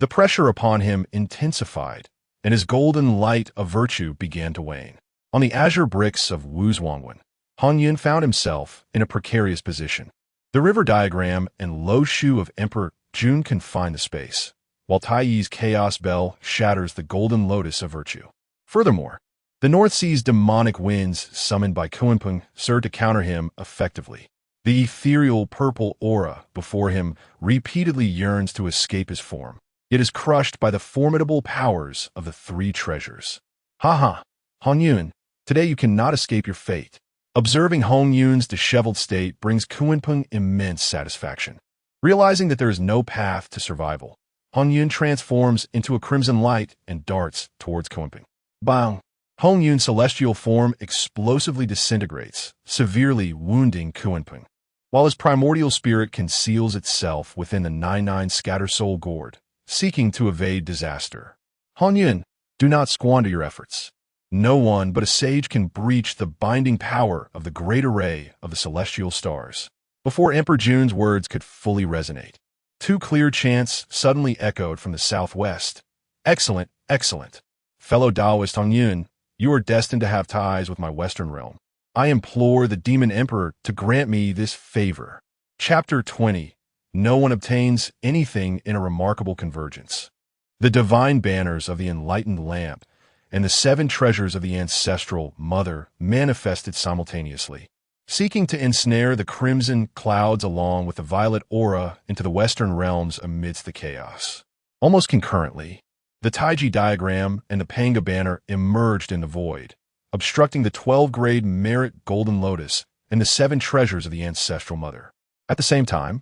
The pressure upon him intensified, and his golden light of virtue began to wane. On the azure bricks of Wuzhuangwen, Han Yun found himself in a precarious position. The river diagram and low shu of Emperor Jun confine the space, while Taiyi's chaos bell shatters the golden lotus of virtue. Furthermore, the North Sea's demonic winds summoned by Kuanping served to counter him effectively. The ethereal purple aura before him repeatedly yearns to escape his form, yet is crushed by the formidable powers of the three treasures. Ha! Han Yun, today you cannot escape your fate. Observing Hong Yun's disheveled state brings Kuanping immense satisfaction. Realizing that there is no path to survival, Han Yun transforms into a crimson light and darts towards Kuanping. Bang! Hong Yun's celestial form explosively disintegrates, severely wounding Kuanping, while his primordial spirit conceals itself within the 99 scatter soul gourd, seeking to evade disaster. Han Yun, do not squander your efforts. No one but a sage can breach the binding power of the great array of the celestial stars. Before Emperor Jun's words could fully resonate, two clear chants suddenly echoed from the southwest. Excellent, excellent. Fellow Taoist Hong Yun, you are destined to have ties with my Western realm. I implore the Demon Emperor to grant me this favor. Chapter 20. No one obtains anything in a remarkable convergence. The divine banners of the enlightened lamp and the 7 treasures of the ancestral mother manifested simultaneously, seeking to ensnare the crimson clouds along with the violet aura into the western realms amidst the chaos. Almost concurrently, the Taiji diagram and the Panga banner emerged in the void, obstructing the 12-grade merit golden lotus and the 7 treasures of the ancestral mother. At the same time,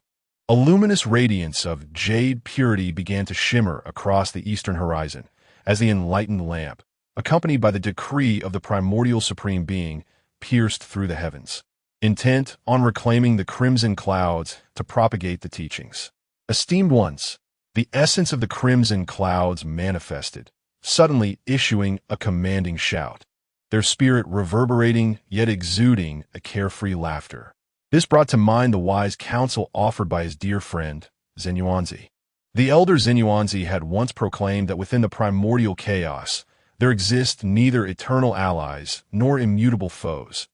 a luminous radiance of jade purity began to shimmer across the eastern horizon as the enlightened lamp, accompanied by the decree of the primordial supreme being, pierced through the heavens, intent on reclaiming the crimson clouds to propagate the teachings. Esteemed ones, the essence of the crimson clouds manifested, suddenly issuing a commanding shout, their spirit reverberating yet exuding a carefree laughter. This brought to mind the wise counsel offered by his dear friend, Zhen Yuanzi. The elder Zhen Yuanzi had once proclaimed that within the primordial chaos, there exist neither eternal allies nor immutable foes.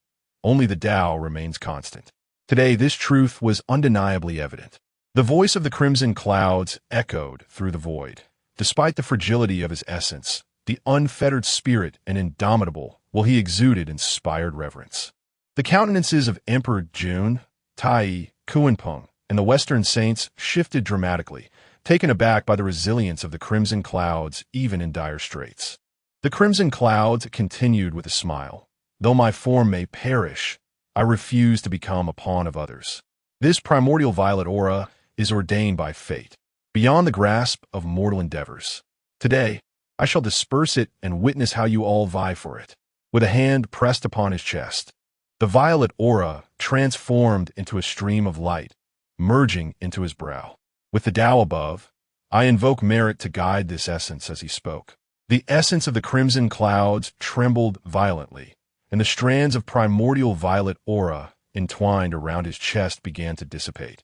Only the Tao remains constant. Today, this truth was undeniably evident. The voice of the crimson clouds echoed through the void. Despite the fragility of his essence, the unfettered spirit and indomitable will he exuded inspired reverence. The countenances of Emperor Jun, Tai, Kuanping, and the Western saints shifted dramatically, taken aback by the resilience of the crimson clouds even in dire straits. The crimson clouds continued with a smile. Though my form may perish, I refuse to become a pawn of others. This primordial violet aura is ordained by fate, beyond the grasp of mortal endeavors. Today, I shall disperse it and witness how you all vie for it. With a hand pressed upon his chest, the violet aura transformed into a stream of light, merging into his brow. With the Tao above, I invoke merit to guide this essence as he spoke. The essence of the crimson clouds trembled violently, and the strands of primordial violet aura entwined around his chest began to dissipate,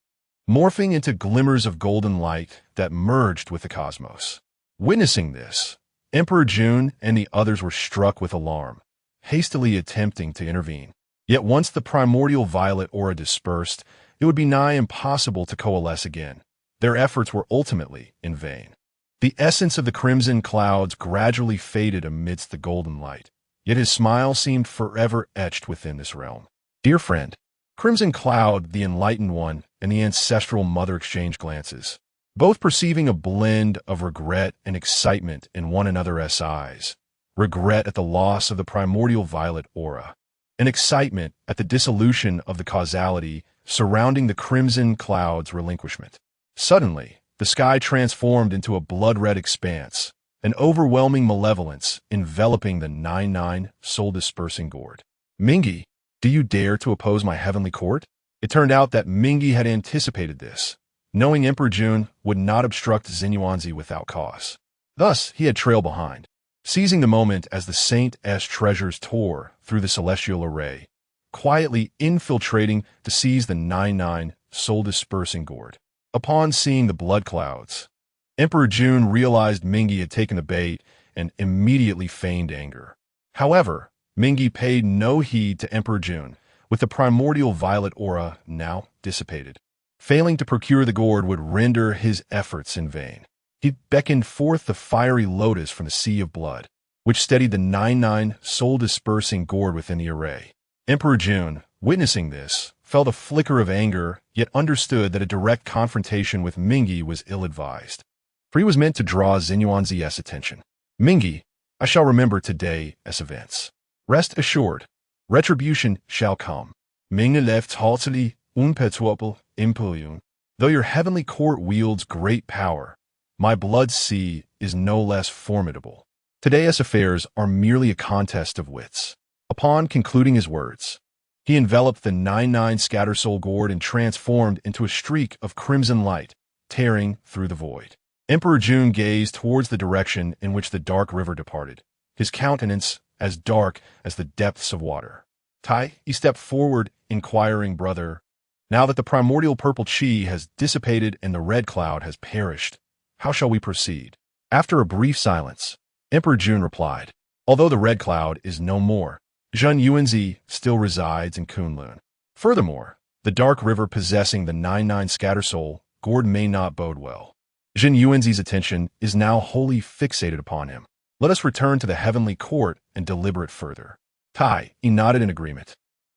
morphing into glimmers of golden light that merged with the cosmos. Witnessing this, Emperor Jun and the others were struck with alarm, hastily attempting to intervene. Yet once the primordial violet aura dispersed, it would be nigh impossible to coalesce again. Their efforts were ultimately in vain. The essence of the crimson clouds gradually faded amidst the golden light, yet his smile seemed forever etched within this realm. Dear friend, Crimson Cloud, the enlightened one, and the ancestral mother exchanged glances, both perceiving a blend of regret and excitement in one another's eyes. Regret at the loss of the primordial violet aura, and excitement at the dissolution of the causality surrounding the crimson cloud's relinquishment. Suddenly, the sky transformed into a blood-red expanse, an overwhelming malevolence enveloping the 99 soul-dispersing gourd. Mingi, do you dare to oppose my heavenly court? It turned out that Mingi had anticipated this, knowing Emperor Jun would not obstruct Zhen Yuanzi without cause. Thus, he had trailed behind, seizing the moment as the Saint's treasures tore through the celestial array, quietly infiltrating to seize the 99 soul-dispersing gourd. Upon seeing the blood clouds, Emperor Jun realized Mingi had taken the bait and immediately feigned anger. However, Mingi paid no heed to Emperor Jun, with the primordial violet aura now dissipated. Failing to procure the gourd would render his efforts in vain. He beckoned forth the fiery lotus from the sea of blood, which steadied the 9-9 soul-dispersing gourd within the array. Emperor Jun, witnessing this, felt a flicker of anger, yet understood that a direct confrontation with Mingi was ill-advised. For he was meant to draw Xinyuanzi's attention. Mingi, I shall remember today as events. Rest assured, retribution shall come. Mingi left haughtily unperturbable imperium. Though your heavenly court wields great power, my blood sea is no less formidable. Today's affairs are merely a contest of wits. Upon concluding his words, he enveloped the 9-9 scatter soul gourd and transformed into a streak of crimson light, tearing through the void. Emperor Jun gazed towards the direction in which the dark river departed, his countenance as dark as the depths of water. Tai, he stepped forward, inquiring, brother, now that the primordial purple chi has dissipated and the red cloud has perished, how shall we proceed? After a brief silence, Emperor Jun replied, although the red cloud is no more, Zhen Yuanzi still resides in Kunlun. Furthermore, the dark river possessing the 9-9 scatter soul gourd may not bode well. Zhen Yuanzi's attention is now wholly fixated upon him. Let us return to the heavenly court and deliberate further. Tai, he nodded in agreement,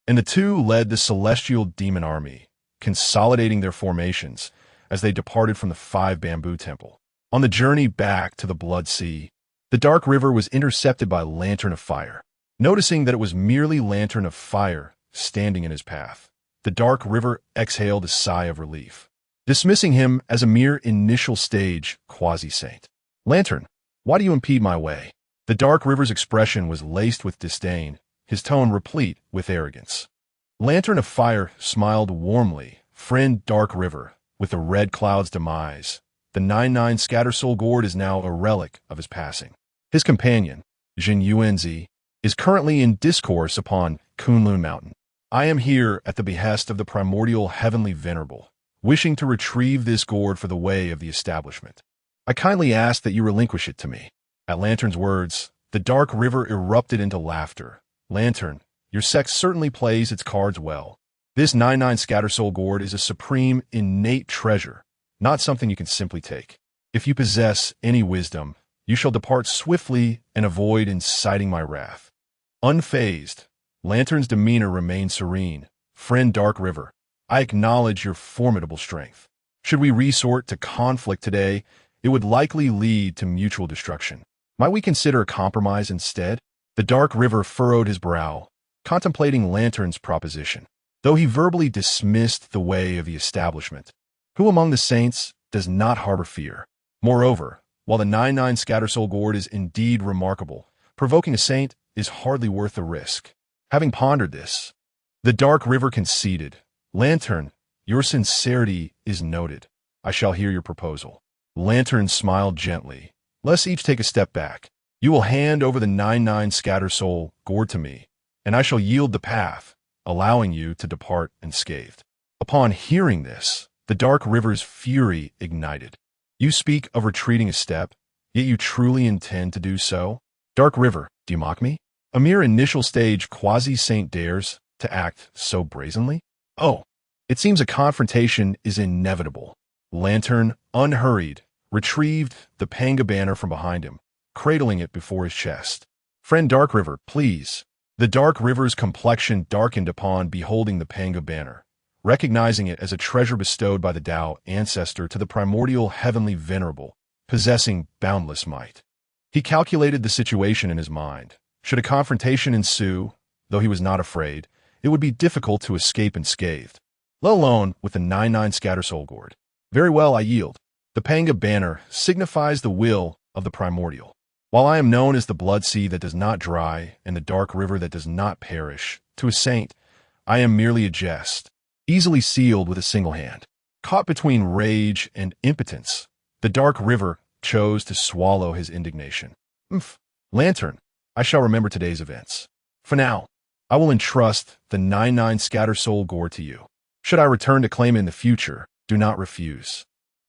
and the two led the celestial demon army, consolidating their formations as they departed from the 5 bamboo temple. On the journey back to the Blood Sea, the dark river was intercepted by Lantern of Fire. Noticing that it was merely Lantern of Fire standing in his path, the dark river exhaled a sigh of relief, dismissing him as a mere initial stage quasi-saint. Lantern, why do you impede my way? The dark river's expression was laced with disdain, his tone replete with arrogance. Lantern of Fire smiled warmly. Friend Dark River, with the red cloud's demise, the 9-9 scatter soul gourd is now a relic of his passing. His companion, Zhen Yuanzi, is currently in discourse upon Kunlun Mountain. I am here at the behest of the primordial heavenly venerable, wishing to retrieve this gourd for the way of the establishment. I kindly ask that you relinquish it to me. At Lantern's words, the dark river erupted into laughter. Lantern, your sex certainly plays its cards well. This 9-9 scatter soul gourd is a supreme, innate treasure, not something you can simply take. If you possess any wisdom, you shall depart swiftly and avoid inciting my wrath. Unfazed, Lantern's demeanor remained serene. Friend Dark River, I acknowledge your formidable strength. Should we resort to conflict today, it would likely lead to mutual destruction. Might we consider a compromise instead? The Dark River furrowed his brow, contemplating Lantern's proposition. Though he verbally dismissed the way of the establishment, who among the saints does not harbor fear? Moreover, while the 9-9 scatter soul gourd is indeed remarkable, provoking a saint is hardly worth the risk. Having pondered this, the dark river conceded, Lantern, your sincerity is noted. I shall hear your proposal. Lantern smiled gently. Let's each take a step back. You will hand over the 9-9 scatter soul gourd to me, and I shall yield the path, allowing you to depart unscathed. Upon hearing this, the dark river's fury ignited. You speak of retreating a step, yet you truly intend to do so? Dark River, do you mock me? A mere initial stage quasi-saint dares to act so brazenly? Oh, it seems a confrontation is inevitable. Lantern, unhurried, retrieved the Panga banner from behind him, cradling it before his chest. Friend Dark River, please. The dark river's complexion darkened upon beholding the Panga banner, recognizing it as a treasure bestowed by the Dao ancestor to the primordial heavenly venerable, possessing boundless might. He calculated the situation in his mind. Should a confrontation ensue, though he was not afraid, it would be difficult to escape unscathed, let alone with the 9-9 scatter soul gourd. Very well, I yield. The Panga banner signifies the will of the primordial. While I am known as the blood sea that does not dry and the dark river that does not perish, to a saint, I am merely a jest, easily sealed with a single hand. Caught between rage and impotence, the dark river chose to swallow his indignation. Lantern, I shall remember today's events. For now, I will entrust the 9-9 scatter soul gourd to you. Should I return to claim it in the future, do not refuse.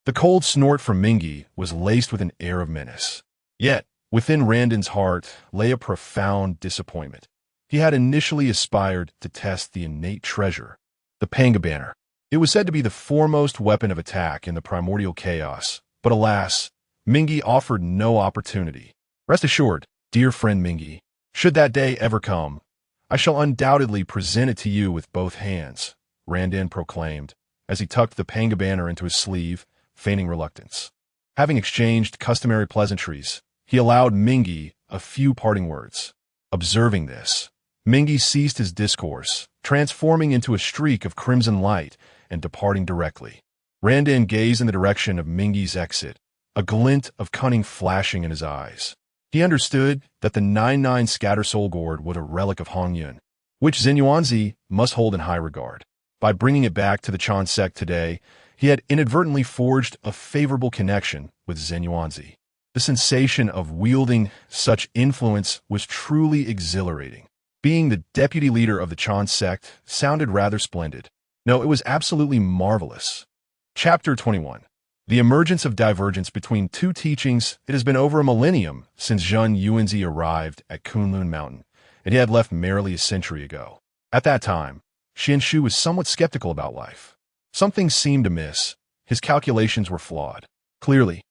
The cold snort from Mingi was laced with an air of menace. Yet, within Randan's heart lay a profound disappointment. He had initially aspired to test the innate treasure, the Panga Banner. It was said to be the foremost weapon of attack in the primordial chaos, but alas, Mingi offered no opportunity. Rest assured, dear friend Mingi, should that day ever come, I shall undoubtedly present it to you with both hands, Randan proclaimed, as he tucked the Panga Banner into his sleeve, feigning reluctance. Having exchanged customary pleasantries, he allowed Mingi a few parting words. Observing this, Mingi ceased his discourse, transforming into a streak of crimson light and departing directly. Randan gazed in the direction of Mingi's exit, a glint of cunning flashing in his eyes. He understood that the 99 Scatter Soul Gourd was a relic of Hong Yun, which Xuanzi must hold in high regard. By bringing it back to the Chan sect today, he had inadvertently forged a favorable connection with Xuanzi. The sensation of wielding such influence was truly exhilarating. Being the deputy leader of the Chan sect sounded rather splendid. No, it was absolutely marvelous. Chapter 21. The emergence of divergence between two teachings. It has been over a millennium since Zheng Yuanzi arrived at Kunlun Mountain, and he had left merely a century ago. At that time, Xuan Shu was somewhat skeptical about life. Something seemed amiss. His calculations were flawed. Clearly,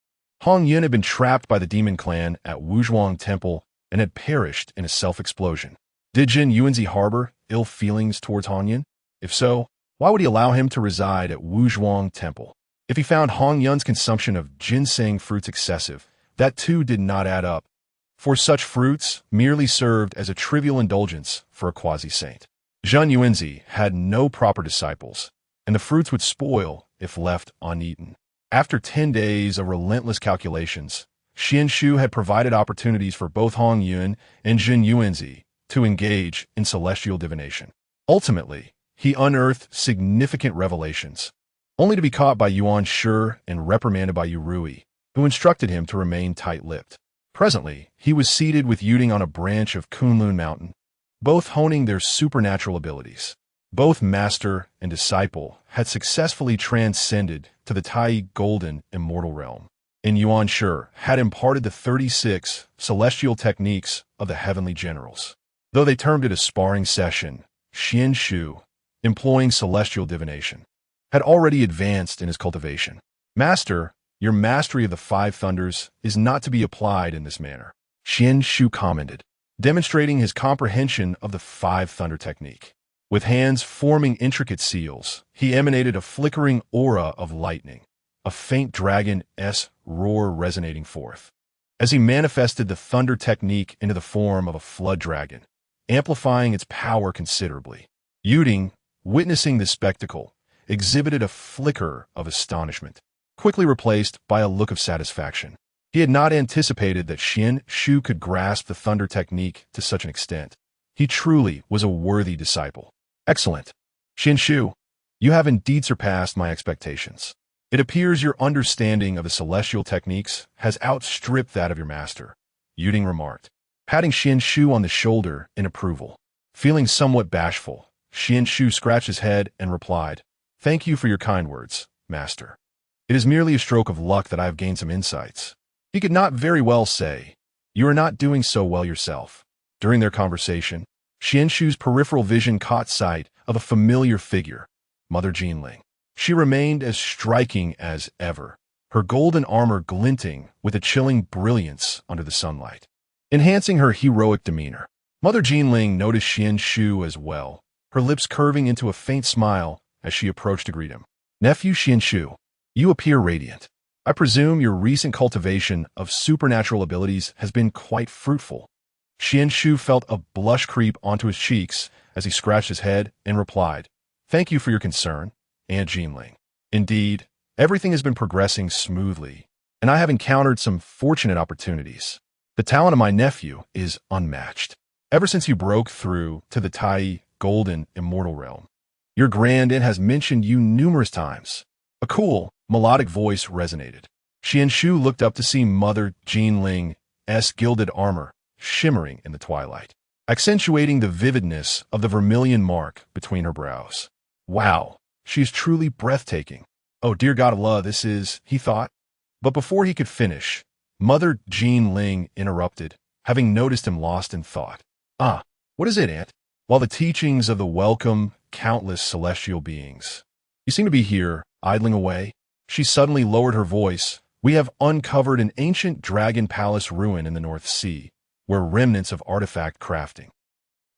Hong Yun had been trapped by the demon clan at Wuzhuang Temple and had perished in a self-explosion. Did Zheng Yuanzi harbor ill feelings towards Hong Yun? If so, why would he allow him to reside at Wuzhuang Temple? If he found Hong Yun's consumption of ginseng fruits excessive, that too did not add up, for such fruits merely served as a trivial indulgence for a quasi-saint. Zheng Yuanzi had no proper disciples, and the fruits would spoil if left uneaten. After 10 days of relentless calculations, Xuan Shu had provided opportunities for both Hong Yun and Zheng Yuanzi to engage in celestial divination. Ultimately, he unearthed significant revelations, only to be caught by Yuanshi and reprimanded by Yurui, who instructed him to remain tight-lipped. Presently, he was seated with Yuding on a branch of Kunlun Mountain, both honing their supernatural abilities. Both master and disciple had successfully transcended to the Tai Golden Immortal Realm, and Yuanshi had imparted the 36 celestial techniques of the Heavenly Generals. Though they termed it a sparring session, Xuan Shu, employing celestial divination, had already advanced in his cultivation. Master, your mastery of the five thunders is not to be applied in this manner, Xuan Shu commented, demonstrating his comprehension of the five thunder technique. With hands forming intricate seals, he emanated a flickering aura of lightning, a faint dragon-esque roar resonating forth. As he manifested the thunder technique into the form of a flood dragon, amplifying its power considerably. Yuding, witnessing this spectacle, exhibited a flicker of astonishment, quickly replaced by a look of satisfaction. He had not anticipated that Xuan Shu could grasp the thunder technique to such an extent. He truly was a worthy disciple. Excellent. Xuan Shu, you have indeed surpassed my expectations. It appears your understanding of the celestial techniques has outstripped that of your master, Yuding remarked, patting Xuan Shu on the shoulder in approval. Feeling somewhat bashful, Xuan Shu scratched his head and replied, "Thank you for your kind words, master. It is merely a stroke of luck that I have gained some insights." He could not very well say, "You are not doing so well yourself." During their conversation, Xuan Shu's peripheral vision caught sight of a familiar figure, Mother Jinling. She remained as striking as ever, her golden armor glinting with a chilling brilliance under the sunlight, enhancing her heroic demeanor. Mother Jinling noticed Xuan Shu as well, her lips curving into a faint smile as she approached to greet him. "Nephew Xuan Shu, you appear radiant. I presume your recent cultivation of supernatural abilities has been quite fruitful." Xuan Shu felt a blush creep onto his cheeks as he scratched his head and replied, "Thank you for your concern, Aunt Jinling. Indeed, everything has been progressing smoothly, and I have encountered some fortunate opportunities. The talent of my nephew is unmatched. Ever since you broke through to the Tai Golden Immortal Realm, your grandaunt has mentioned you numerous times." A cool, melodic voice resonated. Xuan Shu looked up to see Mother Jinling's gilded armor shimmering in the twilight, accentuating the vividness of the vermilion mark between her brows. "Wow, she is truly breathtaking. Oh, dear God of Allah, this is, he thought. But before he could finish, Mother Jean Ling interrupted, having noticed him lost in thought. Ah, what is it, Aunt? While the teachings of the welcome countless celestial beings. You seem to be here, idling away. She suddenly lowered her voice. We have uncovered an ancient dragon palace ruin in the North Sea, where remnants of artifact crafting.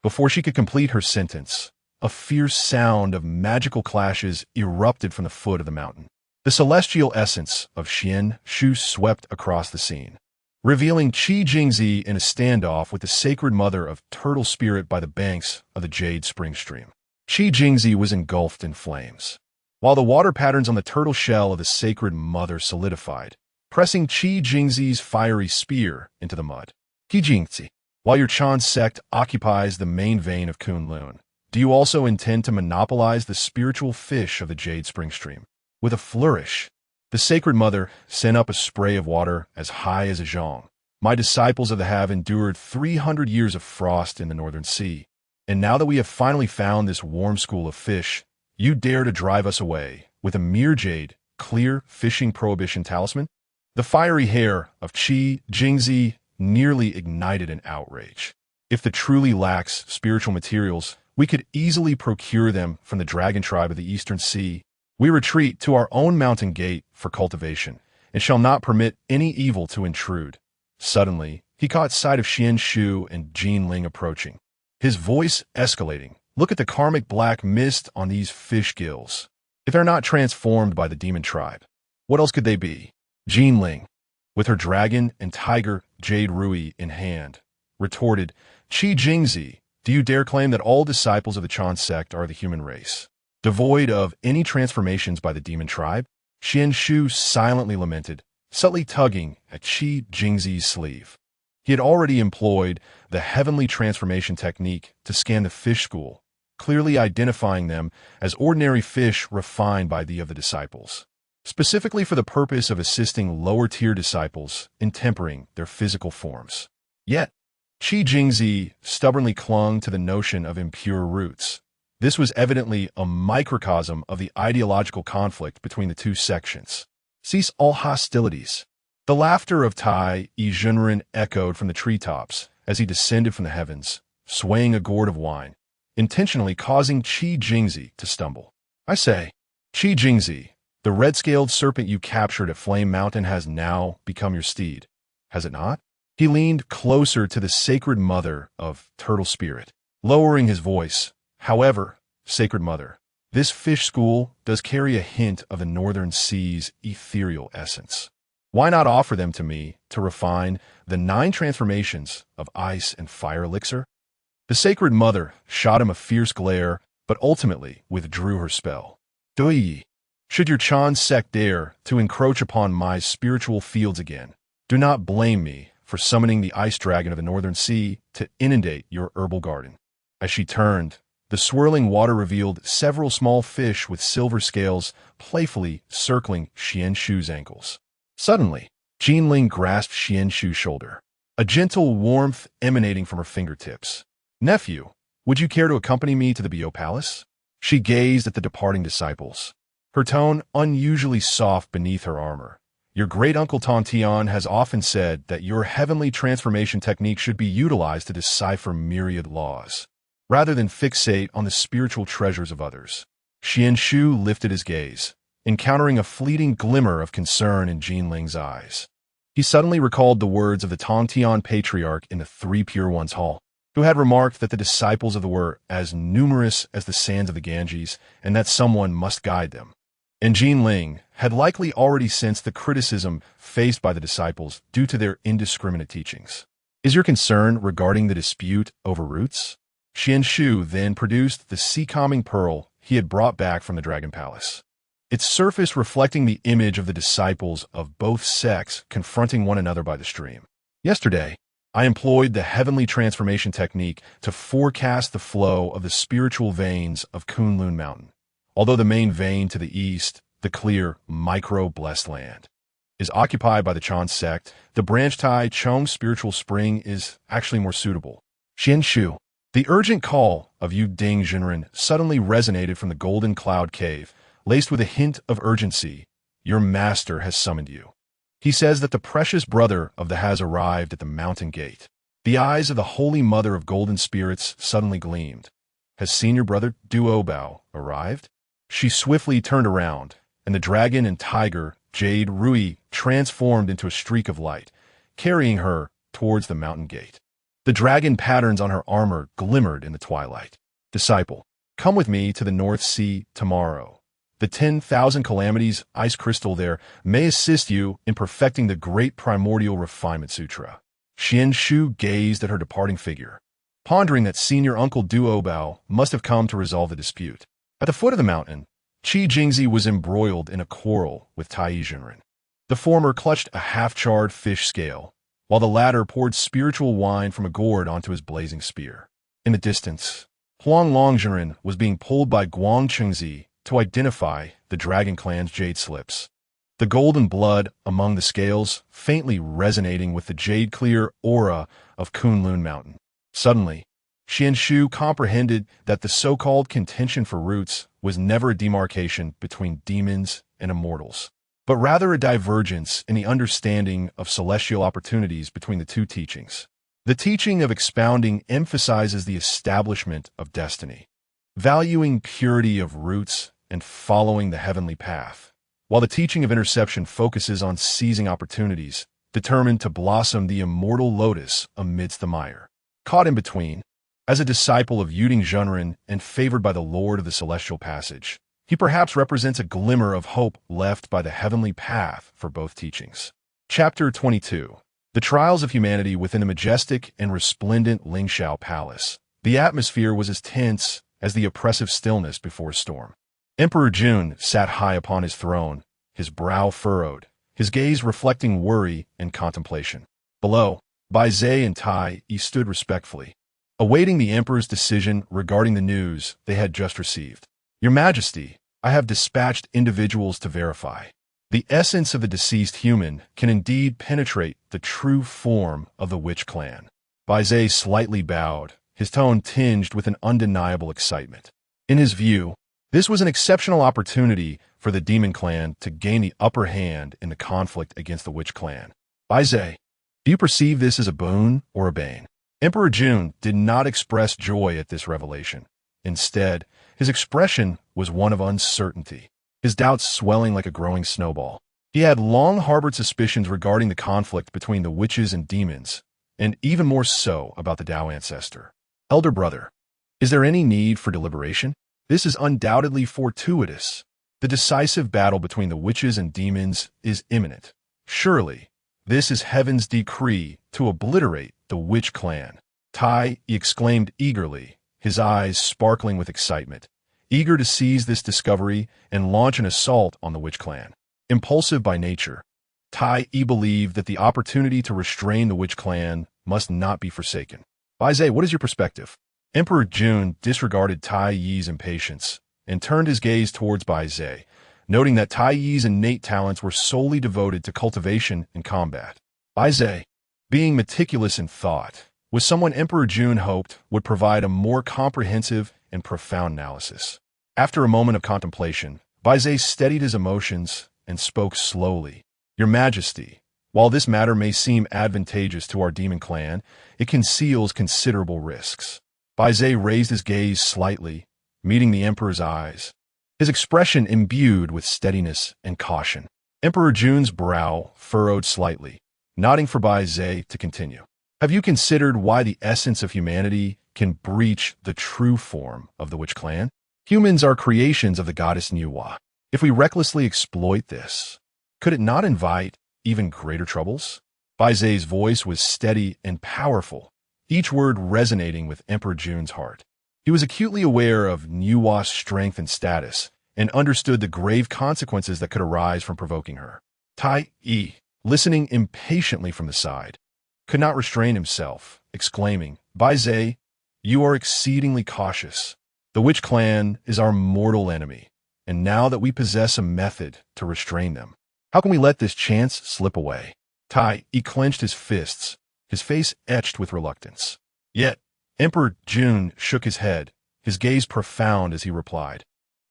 Before she could complete her sentence, a fierce sound of magical clashes erupted from the foot of the mountain. The celestial essence of Xuan Shu swept across the scene, revealing Qi Jingzi in a standoff with the sacred mother of turtle spirit by the banks of the Jade Spring Stream. Qi Jingzi was engulfed in flames, while the water patterns on the turtle shell of the sacred mother solidified, pressing Qi Jingzi's fiery spear into the mud. Qi Jingzi, while your Chan sect occupies the main vein of Kunlun, do you also intend to monopolize the spiritual fish of the Jade Spring Stream? With a flourish, the Sacred Mother sent up a spray of water as high as a zhong. My disciples of the have endured 300 years of frost in the Northern Sea, and now that we have finally found this warm school of fish, you dare to drive us away with a mere jade, clear fishing prohibition talisman? The fiery hair of Qi Jingzi nearly ignited in outrage. If the truly lacks spiritual materials, we could easily procure them from the dragon tribe of the Eastern Sea. We retreat to our own mountain gate for cultivation, and shall not permit any evil to intrude. Suddenly, he caught sight of Xuan Shu and Jean Ling approaching, his voice escalating. Look at the karmic black mist on these fish gills. If they're not transformed by the demon tribe, what else could they be? Jean Ling, with her dragon and tiger Jade Rui in hand, retorted, Qi Jingzi, do you dare claim that all disciples of the Chan sect are the human race, devoid of any transformations by the demon tribe? Xuan Shu silently lamented, subtly tugging at Qi Jingzi's sleeve. He had already employed the heavenly transformation technique to scan the fish school, clearly identifying them as ordinary fish refined by the other disciples, specifically for the purpose of assisting lower-tier disciples in tempering their physical forms. Yet, Qi Jingzi stubbornly clung to the notion of impure roots. This was evidently a microcosm of the ideological conflict between the two sections. Cease all hostilities. The laughter of Tai Zhenren echoed from the treetops as he descended from the heavens, swaying a gourd of wine, intentionally causing Qi Jingzi to stumble. I say, Qi Jingzi, the red-scaled serpent you captured at Flame Mountain has now become your steed, has it not? He leaned closer to the sacred mother of Turtle Spirit, lowering his voice. However, Sacred Mother, this fish school does carry a hint of the Northern Sea's ethereal essence. Why not offer them to me to refine the 9 transformations of ice and fire elixir? The Sacred Mother shot him a fierce glare, but ultimately withdrew her spell. Dui, should your Chan sect dare to encroach upon my spiritual fields again, do not blame me for summoning the ice dragon of the Northern Sea to inundate your herbal garden. As she turned, the swirling water revealed several small fish with silver scales playfully circling Xuan Shu's ankles. Suddenly, Jean Ling grasped Xuan Shu's shoulder, a gentle warmth emanating from her fingertips. Nephew, would you care to accompany me to the Bio Palace? She gazed at the departing disciples, her tone unusually soft beneath her armor. Your great-uncle Tontian has often said that your heavenly transformation technique should be utilized to decipher myriad laws, rather than fixate on the spiritual treasures of others. Xuan Shu lifted his gaze, encountering a fleeting glimmer of concern in Jean Ling's eyes. He suddenly recalled the words of the Tongtian patriarch in the Three Pure Ones Hall, who had remarked that the disciples of the were as numerous as the sands of the Ganges, and that someone must guide them. And Jean Ling had likely already sensed the criticism faced by the disciples due to their indiscriminate teachings. Is your concern regarding the dispute over roots? Xuan Shu then produced the sea-calming pearl he had brought back from the Dragon Palace, its surface reflecting the image of the disciples of both sects confronting one another by the stream. Yesterday, I employed the heavenly transformation technique to forecast the flow of the spiritual veins of Kunlun Mountain. Although the main vein to the east, the clear, micro-blessed land, is occupied by the Chan sect, the branch Tai Chong spiritual spring is actually more suitable. Xuan Shu, the urgent call of Jade Ding Zhenren suddenly resonated from the Golden Cloud Cave, laced with a hint of urgency. Your master has summoned you. He says that the precious brother of the has arrived at the mountain gate. The eyes of the holy mother of golden spirits suddenly gleamed. Has senior brother Duobao arrived? She swiftly turned around, and the dragon and tiger, Jade Rui, transformed into a streak of light, carrying her towards the mountain gate. The dragon patterns on her armor glimmered in the twilight. Disciple, come with me to the North Sea tomorrow. The 10,000 calamities ice crystal there may assist you in perfecting the great primordial refinement sutra. Xuan Shu gazed at her departing figure, pondering that senior uncle Duobao must have come to resolve the dispute. At the foot of the mountain, Qi Jingzi was embroiled in a quarrel with Tai Zhenren. The former clutched a half-charred fish scale, while the latter poured spiritual wine from a gourd onto his blazing spear. In the distance, Huang Longzhenren was being pulled by Guang Chengzi to identify the dragon clan's jade slips. The golden blood among the scales faintly resonating with the jade-clear aura of Kunlun Mountain. Suddenly, Xuan Shu comprehended that the so-called contention for roots was never a demarcation between demons and immortals, but rather a divergence in the understanding of celestial opportunities between the two teachings. The teaching of expounding emphasizes the establishment of destiny, valuing purity of roots and following the heavenly path, while the teaching of interception focuses on seizing opportunities, determined to blossom the immortal lotus amidst the mire. Caught in between, as a disciple of Jade Ding Zhenren and favored by the Lord of the Celestial Passage, he perhaps represents a glimmer of hope left by the heavenly path for both teachings. Chapter 22. The Trials of Humanity within the majestic and resplendent Lingxiao Palace. The atmosphere was as tense as the oppressive stillness before a storm. Emperor Jun sat high upon his throne, his brow furrowed, his gaze reflecting worry and contemplation. Below, Bai Zhe and Tai Yi stood respectfully, awaiting the emperor's decision regarding the news they had just received. Your Majesty, I have dispatched individuals to verify. The essence of the deceased human can indeed penetrate the true form of the witch clan. Bai Zhe slightly bowed, his tone tinged with an undeniable excitement. In his view, this was an exceptional opportunity for the demon clan to gain the upper hand in the conflict against the witch clan. Bai Zhe, do you perceive this as a boon or a bane? Emperor Jun did not express joy at this revelation. Instead, his expression was one of uncertainty, his doubts swelling like a growing snowball. He had long harbored suspicions regarding the conflict between the witches and demons, and even more so about the Dao ancestor. Elder brother, is there any need for deliberation? This is undoubtedly fortuitous. The decisive battle between the witches and demons is imminent. Surely, this is heaven's decree to obliterate the witch clan. Tai exclaimed eagerly, his eyes sparkling with excitement, eager to seize this discovery and launch an assault on the witch clan. Impulsive by nature, Tai believed that the opportunity to restrain the witch clan must not be forsaken. Bai Zhe, what is your perspective? Emperor Jun disregarded Tai Yi's impatience and turned his gaze towards Bai Zhe, noting that Tai Yi's innate talents were solely devoted to cultivation and combat. Bai Zhe, being meticulous in thought, was someone Emperor Jun hoped would provide a more comprehensive and profound analysis. After a moment of contemplation, Bai Zhe steadied his emotions and spoke slowly. Your Majesty, while this matter may seem advantageous to our demon clan, it conceals considerable risks. Bai Zhe raised his gaze slightly, meeting the Emperor's eyes, his expression imbued with steadiness and caution. Emperor Jun's brow furrowed slightly, nodding for Bai Zhe to continue. Have you considered why the essence of humanity can breach the true form of the witch clan? Humans are creations of the goddess Nuwa. If we recklessly exploit this, could it not invite even greater troubles? Bai Zhe's voice was steady and powerful, each word resonating with Emperor Jun's heart. He was acutely aware of Nuwa's strength and status, and understood the grave consequences that could arise from provoking her. Tai Yi, listening impatiently from the side, could not restrain himself, exclaiming, Bai Zhe, you are exceedingly cautious. The witch clan is our mortal enemy, and now that we possess a method to restrain them, how can we let this chance slip away? Tai Yi clenched his fists, his face etched with reluctance. Yet, Emperor Jun shook his head, his gaze profound as he replied,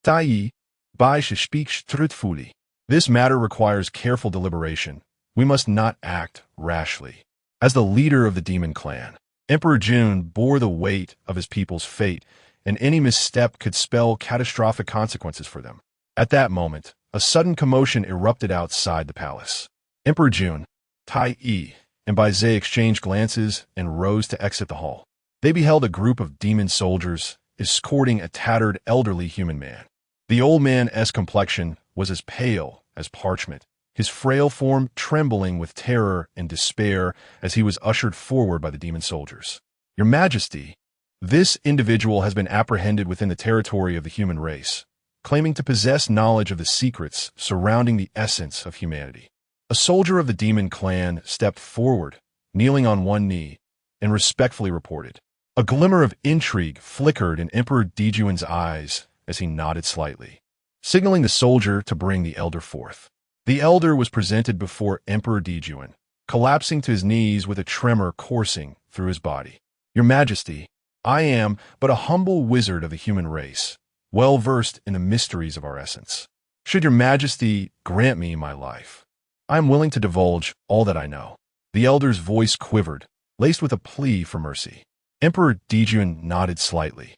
Tai Yi, Bei speaks truthfully. This matter requires careful deliberation. We must not act rashly. As the leader of the demon clan, Emperor Jun bore the weight of his people's fate, and any misstep could spell catastrophic consequences for them. At that moment, a sudden commotion erupted outside the palace. Emperor Jun, Tai Yi, and Bai Zhe exchanged glances and rose to exit the hall. They beheld a group of demon soldiers escorting a tattered, elderly human man. The old man's complexion was as pale as parchment, his frail form trembling with terror and despair as he was ushered forward by the demon soldiers. Your Majesty, this individual has been apprehended within the territory of the human race, claiming to possess knowledge of the secrets surrounding the essence of humanity. A soldier of the demon clan stepped forward, kneeling on one knee, and respectfully reported. A glimmer of intrigue flickered in Emperor Dijuan's eyes as he nodded slightly, signaling the soldier to bring the elder forth. The elder was presented before Emperor Dijuan, collapsing to his knees with a tremor coursing through his body. Your Majesty, I am but a humble wizard of the human race, well versed in the mysteries of our essence. Should your Majesty grant me my life, I am willing to divulge all that I know. The elder's voice quivered, laced with a plea for mercy. Emperor Dijuan nodded slightly,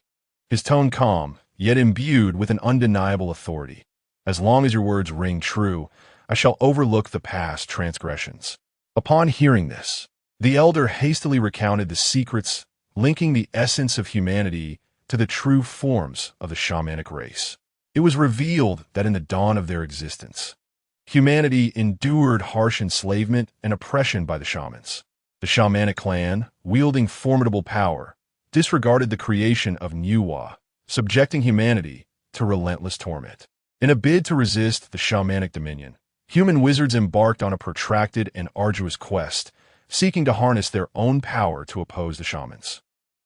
his tone calm, yet imbued with an undeniable authority. As long as your words ring true, I shall overlook the past transgressions. Upon hearing this, the elder hastily recounted the secrets linking the essence of humanity to the true forms of the shamanic race. It was revealed that in the dawn of their existence, humanity endured harsh enslavement and oppression by the shamans. The shamanic clan, wielding formidable power, disregarded the creation of Nuwa, subjecting humanity to relentless torment. In a bid to resist the shamanic dominion, human wizards embarked on a protracted and arduous quest, seeking to harness their own power to oppose the shamans.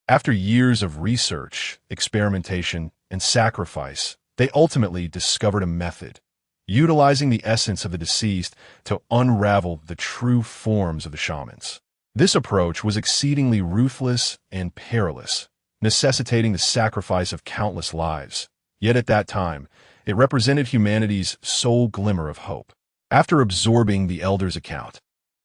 After years of research, experimentation, and sacrifice, they ultimately discovered a method, utilizing the essence of the deceased to unravel the true forms of the shamans. This approach was exceedingly ruthless and perilous, necessitating the sacrifice of countless lives. Yet at that time, it represented humanity's sole glimmer of hope. After absorbing the elder's account,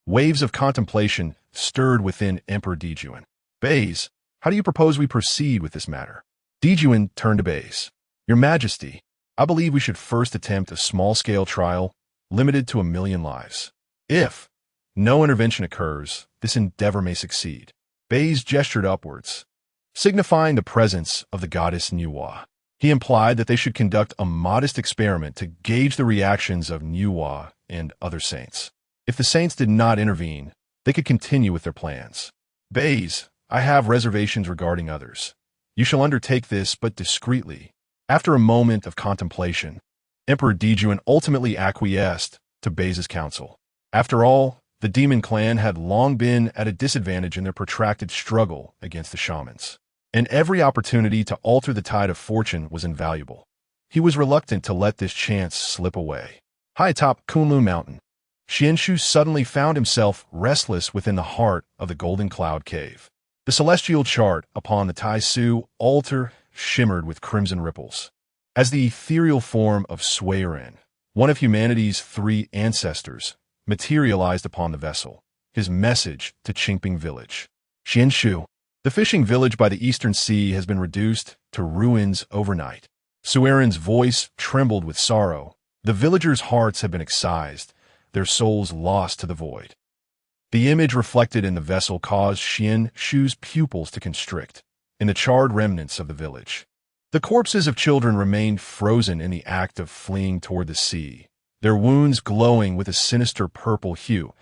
waves of contemplation stirred within Emperor Dijuan. Baze, how do you propose we proceed with this matter? Dijuan turned to Baze. Your Majesty, I believe we should first attempt a small-scale trial, limited to 1 million lives. If no intervention occurs, this endeavor may succeed. Baze gestured upwards, signifying the presence of the goddess Nuwa. He implied that they should conduct a modest experiment to gauge the reactions of Nuwa and other saints. If the saints did not intervene, they could continue with their plans. Baze, I have reservations regarding others. You shall undertake this, but discreetly. After a moment of contemplation, Emperor Dijuan ultimately acquiesced to Baze's counsel. After all, the demon clan had long been at a disadvantage in their protracted struggle against the shamans, and every opportunity to alter the tide of fortune was invaluable. He was reluctant to let this chance slip away. High atop Kunlun Mountain, Xuan Shu suddenly found himself restless within the heart of the Golden Cloud Cave. The celestial chart upon the Tai Su altar shimmered with crimson ripples. As the ethereal form of Suiren, one of humanity's 3 ancestors, materialized upon the vessel, his message to Qingping Village. Xuan Shu, the fishing village by the eastern sea has been reduced to ruins overnight. Suiren's voice trembled with sorrow. The villagers' hearts have been excised, their souls lost to the void. The image reflected in the vessel caused Xuan Shu's pupils to constrict. In the charred remnants of the village, the corpses of children remained frozen in the act of fleeing toward the sea, their wounds glowing with a sinister purple hue,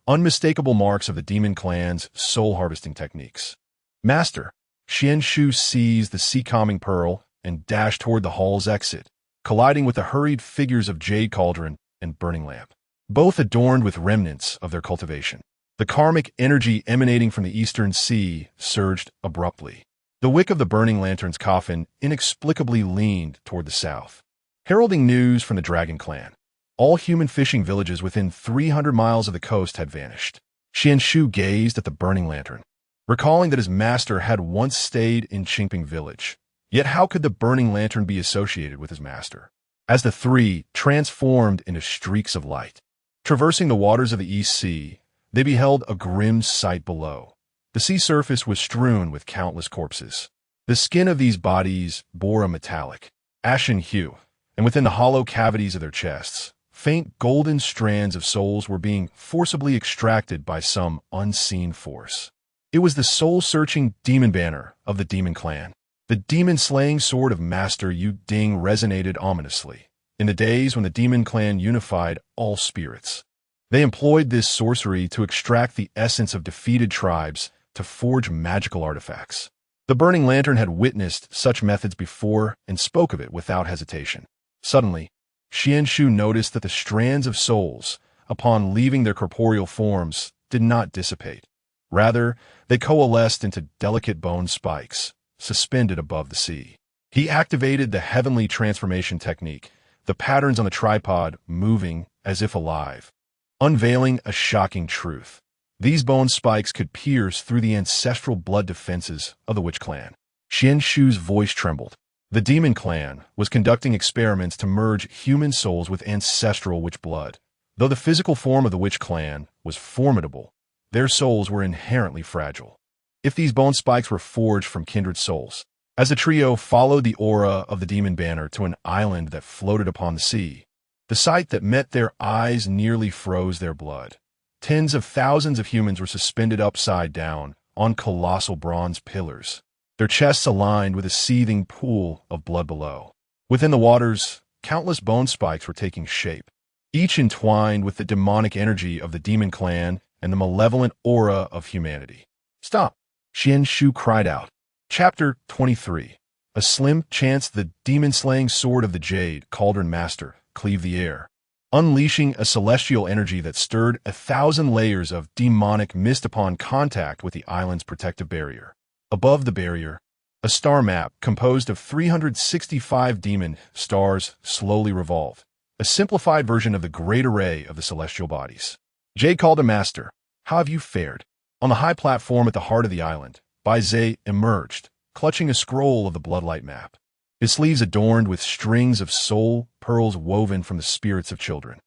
unmistakable marks of the demon clan's soul-harvesting techniques. Master, Xuan Shu seized the sea-calming pearl and dashed toward the hall's exit, colliding with the hurried figures of Jade Cauldron and Burning Lamp, both adorned with remnants of their cultivation. The karmic energy emanating from the eastern sea surged abruptly. The wick of the burning lantern's coffin inexplicably leaned toward the south, heralding news from the Dragon Clan. All human fishing villages within 300 miles of the coast had vanished. Xuan Shu gazed at the burning lantern, recalling that his master had once stayed in Qingping Village. Yet how could the burning lantern be associated with his master? as the three transformed into streaks of light. Traversing the waters of the East Sea, they beheld a grim sight below. The sea surface was strewn with countless corpses. The skin of these bodies bore a metallic, ashen hue, and within the hollow cavities of their chests, faint golden strands of souls were being forcibly extracted by some unseen force. It was the soul-searching demon banner of the demon clan. The demon-slaying sword of Master Jade Ding resonated ominously. In the days when the demon clan unified all spirits, they employed this sorcery to extract the essence of defeated tribes to forge magical artifacts. The Burning Lantern had witnessed such methods before and spoke of it without hesitation. Suddenly, Xuan Shu noticed that the strands of souls, upon leaving their corporeal forms, did not dissipate. Rather, they coalesced into delicate bone spikes, suspended above the sea. He activated the Heavenly Transformation technique, the patterns on the tripod moving as if alive, unveiling a shocking truth. These bone spikes could pierce through the ancestral blood defenses of the Witch Clan. Xuan Shu's voice trembled. The Demon Clan was conducting experiments to merge human souls with ancestral witch blood. Though the physical form of the Witch Clan was formidable, their souls were inherently fragile. If these bone spikes were forged from kindred souls, as the trio followed the aura of the demon banner to an island that floated upon the sea, the sight that met their eyes nearly froze their blood. Tens of thousands of humans were suspended upside down on colossal bronze pillars, their chests aligned with a seething pool of blood below. Within the waters, countless bone spikes were taking shape, each entwined with the demonic energy of the demon clan and the malevolent aura of humanity. "Stop!" Xuan Shu cried out. Chapter 23. A slim chance the demon-slaying sword of the Jade Cauldron Master cleaved the air, unleashing a celestial energy that stirred 1,000 layers of demonic mist upon contact with the island's protective barrier. Above the barrier, a star map composed of 365 demon stars slowly revolved, a simplified version of the great array of the celestial bodies. Jade called the Master. "How have you fared?" On the high platform at the heart of the island, Bai Zhe emerged, clutching a scroll of the Bloodlight map, his sleeves adorned with strings of soul pearls woven from the spirits of children.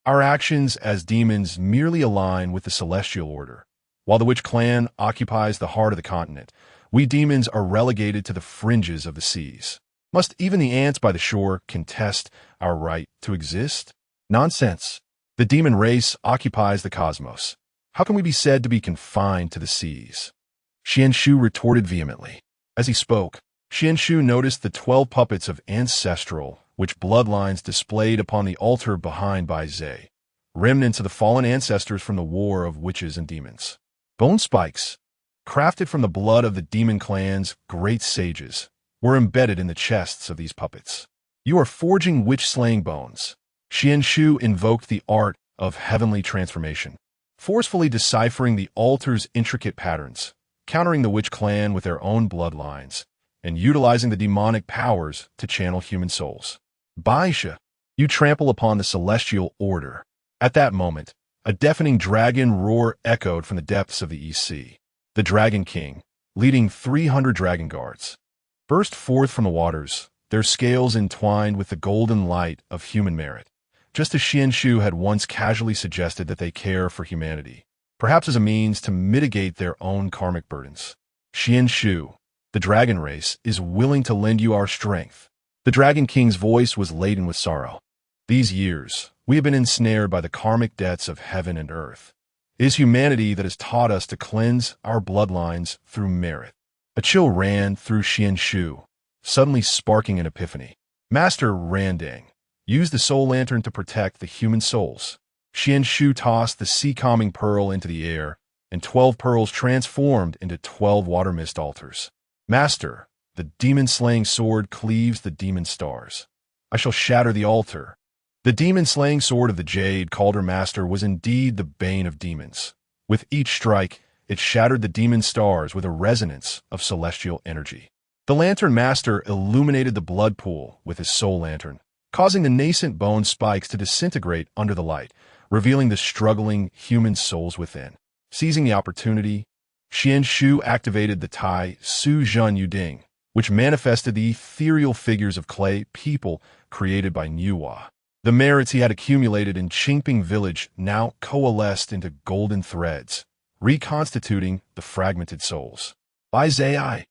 "Our actions as demons merely align with the celestial order. While the Witch Clan occupies the heart of the continent, we demons are relegated to the fringes of the seas. Must even the ants by the shore contest our right to exist? Nonsense. The demon race occupies the cosmos. How can we be said to be confined to the seas?" Xuan Shu retorted vehemently. As he spoke, Xuan Shu noticed the 12 puppets of ancestral witch bloodlines displayed upon the altar behind Bai Zhe, remnants of the fallen ancestors from the war of witches and demons. Bone spikes, crafted from the blood of the demon clan's great sages, were embedded in the chests of these puppets. "You are forging witch-slaying bones." Xuan Shu invoked the art of heavenly transformation, forcefully deciphering the altar's intricate patterns, countering the Witch Clan with their own bloodlines, and utilizing the demonic powers to channel human souls. "Baisha, you trample upon the celestial order." At that moment, a deafening dragon roar echoed from the depths of the East Sea. The Dragon King, leading 300 dragon guards, burst forth from the waters, their scales entwined with the golden light of human merit, just as Xuan Shu had once casually suggested that they care for humanity, perhaps as a means to mitigate their own karmic burdens. "Xuan Shu, the dragon race, is willing to lend you our strength." The Dragon King's voice was laden with sorrow. "These years, we have been ensnared by the karmic debts of heaven and earth. It is humanity that has taught us to cleanse our bloodlines through merit." A chill ran through Xuan Shu, suddenly sparking an epiphany. Master Randang used the soul lantern to protect the human souls. Xuan Shu tossed the sea-calming pearl into the air, and 12 pearls transformed into 12 water mist altars. "Master, the demon-slaying sword cleaves the demon stars. I shall shatter the altar." The demon-slaying sword of the Jade Cauldron Master was indeed the bane of demons. With each strike, it shattered the demon stars with a resonance of celestial energy. The Lantern Master illuminated the blood pool with his soul lantern, causing the nascent bone spikes to disintegrate under the light, revealing the struggling human souls within. Seizing the opportunity, Xuan Shu activated the Tai Su Zhen Yuding, which manifested the ethereal figures of clay people created by Nuwa. The merits he had accumulated in Qingping village now coalesced into golden threads, reconstituting the fragmented souls. By Zai.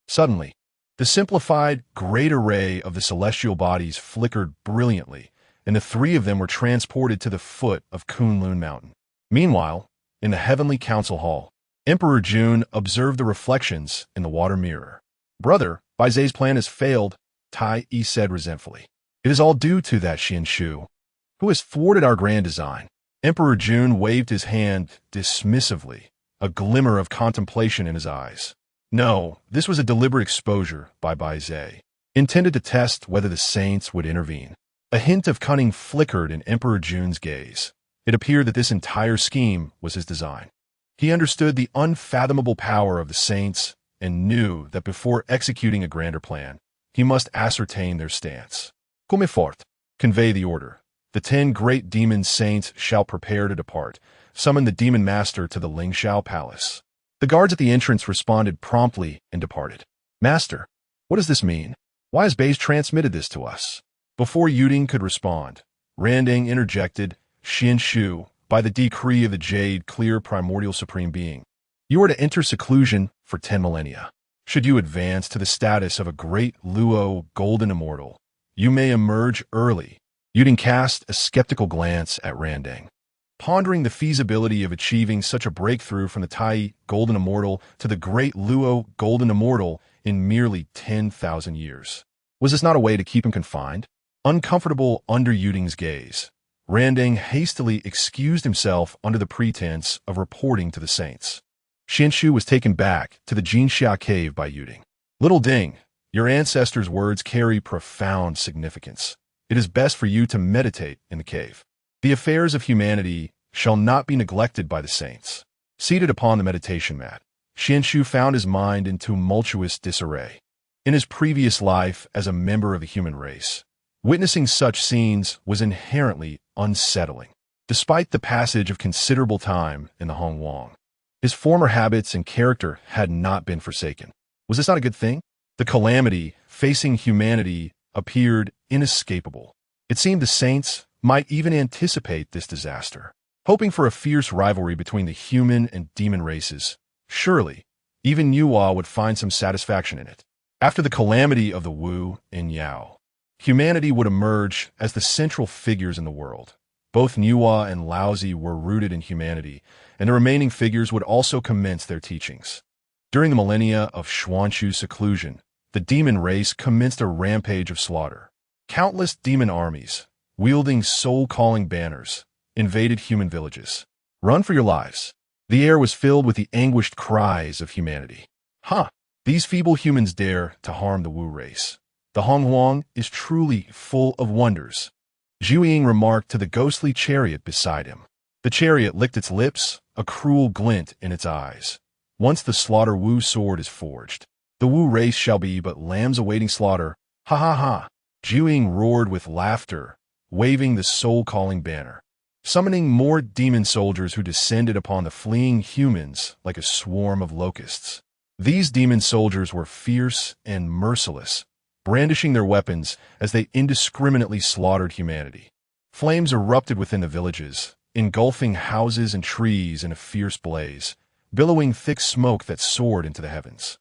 Suddenly, the simplified, great array of the celestial bodies flickered brilliantly, and the three of them were transported to the foot of Kunlun Mountain. Meanwhile, in the Heavenly Council Hall, Emperor Jun observed the reflections in the water mirror. "Brother, Bai Zai's plan has failed," Tai Yi said resentfully. "It is all due to that Xuan Shu, who has thwarted our grand design." Emperor Jun waved his hand dismissively, a glimmer of contemplation in his eyes. No, this was a deliberate exposure by Bai Zai, intended to test whether the saints would intervene. A hint of cunning flickered in Emperor Jun's gaze. It appeared that this entire scheme was his design. He understood the unfathomable power of the saints and knew that before executing a grander plan, he must ascertain their stance. Come fort, convey the order. The 10 great demon saints shall prepare to depart. Summon the demon master to the Lingxiao Palace. The guards at the entrance responded promptly and departed. "Master, what does this mean? Why has Beige transmitted this to us?" Before Yuding could respond, Randing interjected, "Xuan Shu, by the decree of the Jade Clear Primordial Supreme Being, you are to enter seclusion for 10 millennia. Should you advance to the status of a great Luo Golden Immortal, you may emerge early." Yuding cast a skeptical glance at Randing, pondering the feasibility of achieving such a breakthrough from the Tai Golden Immortal to the great Luo Golden Immortal in merely 10,000 years. Was this not a way to keep him confined? Uncomfortable under Yuding's gaze, Randing hastily excused himself under the pretense of reporting to the saints. Xuan Shu was taken back to the Jinxia cave by Yuding. "Little Ding, your ancestors' words carry profound significance. It is best for you to meditate in the cave. The affairs of humanity shall not be neglected by the saints." Seated upon the meditation mat, Xuan Shu found his mind in tumultuous disarray. In his previous life as a member of the human race, witnessing such scenes was inherently unsettling. Despite the passage of considerable time in the Hongwang, his former habits and character had not been forsaken. Was this not a good thing? The calamity facing humanity appeared inescapable. It seemed the saints might even anticipate this disaster, hoping for a fierce rivalry between the human and demon races. Surely, even Nuwa would find some satisfaction in it. After the calamity of the Wu and Yao, humanity would emerge as the central figures in the world. Both Nuwa and Laozi were rooted in humanity, and the remaining figures would also commence their teachings. During the millennia of Xuan Shu's seclusion, the demon race commenced a rampage of slaughter. Countless demon armies, wielding soul-calling banners, invaded human villages. "Run for your lives." The air was filled with the anguished cries of humanity. "Huh! These feeble humans dare to harm the Wu race. The Hongwang is truly full of wonders," Zhu Ying remarked to the ghostly chariot beside him. The chariot licked its lips, a cruel glint in its eyes. "Once the slaughter Wu sword is forged, the Wu race shall be but lambs awaiting slaughter. Ha ha ha!" Zhu Ying roared with laughter, waving the soul-calling banner, summoning more demon soldiers who descended upon the fleeing humans like a swarm of locusts. These demon soldiers were fierce and merciless, brandishing their weapons as they indiscriminately slaughtered humanity. Flames erupted within the villages, engulfing houses and trees in a fierce blaze, billowing thick smoke that soared into the heavens.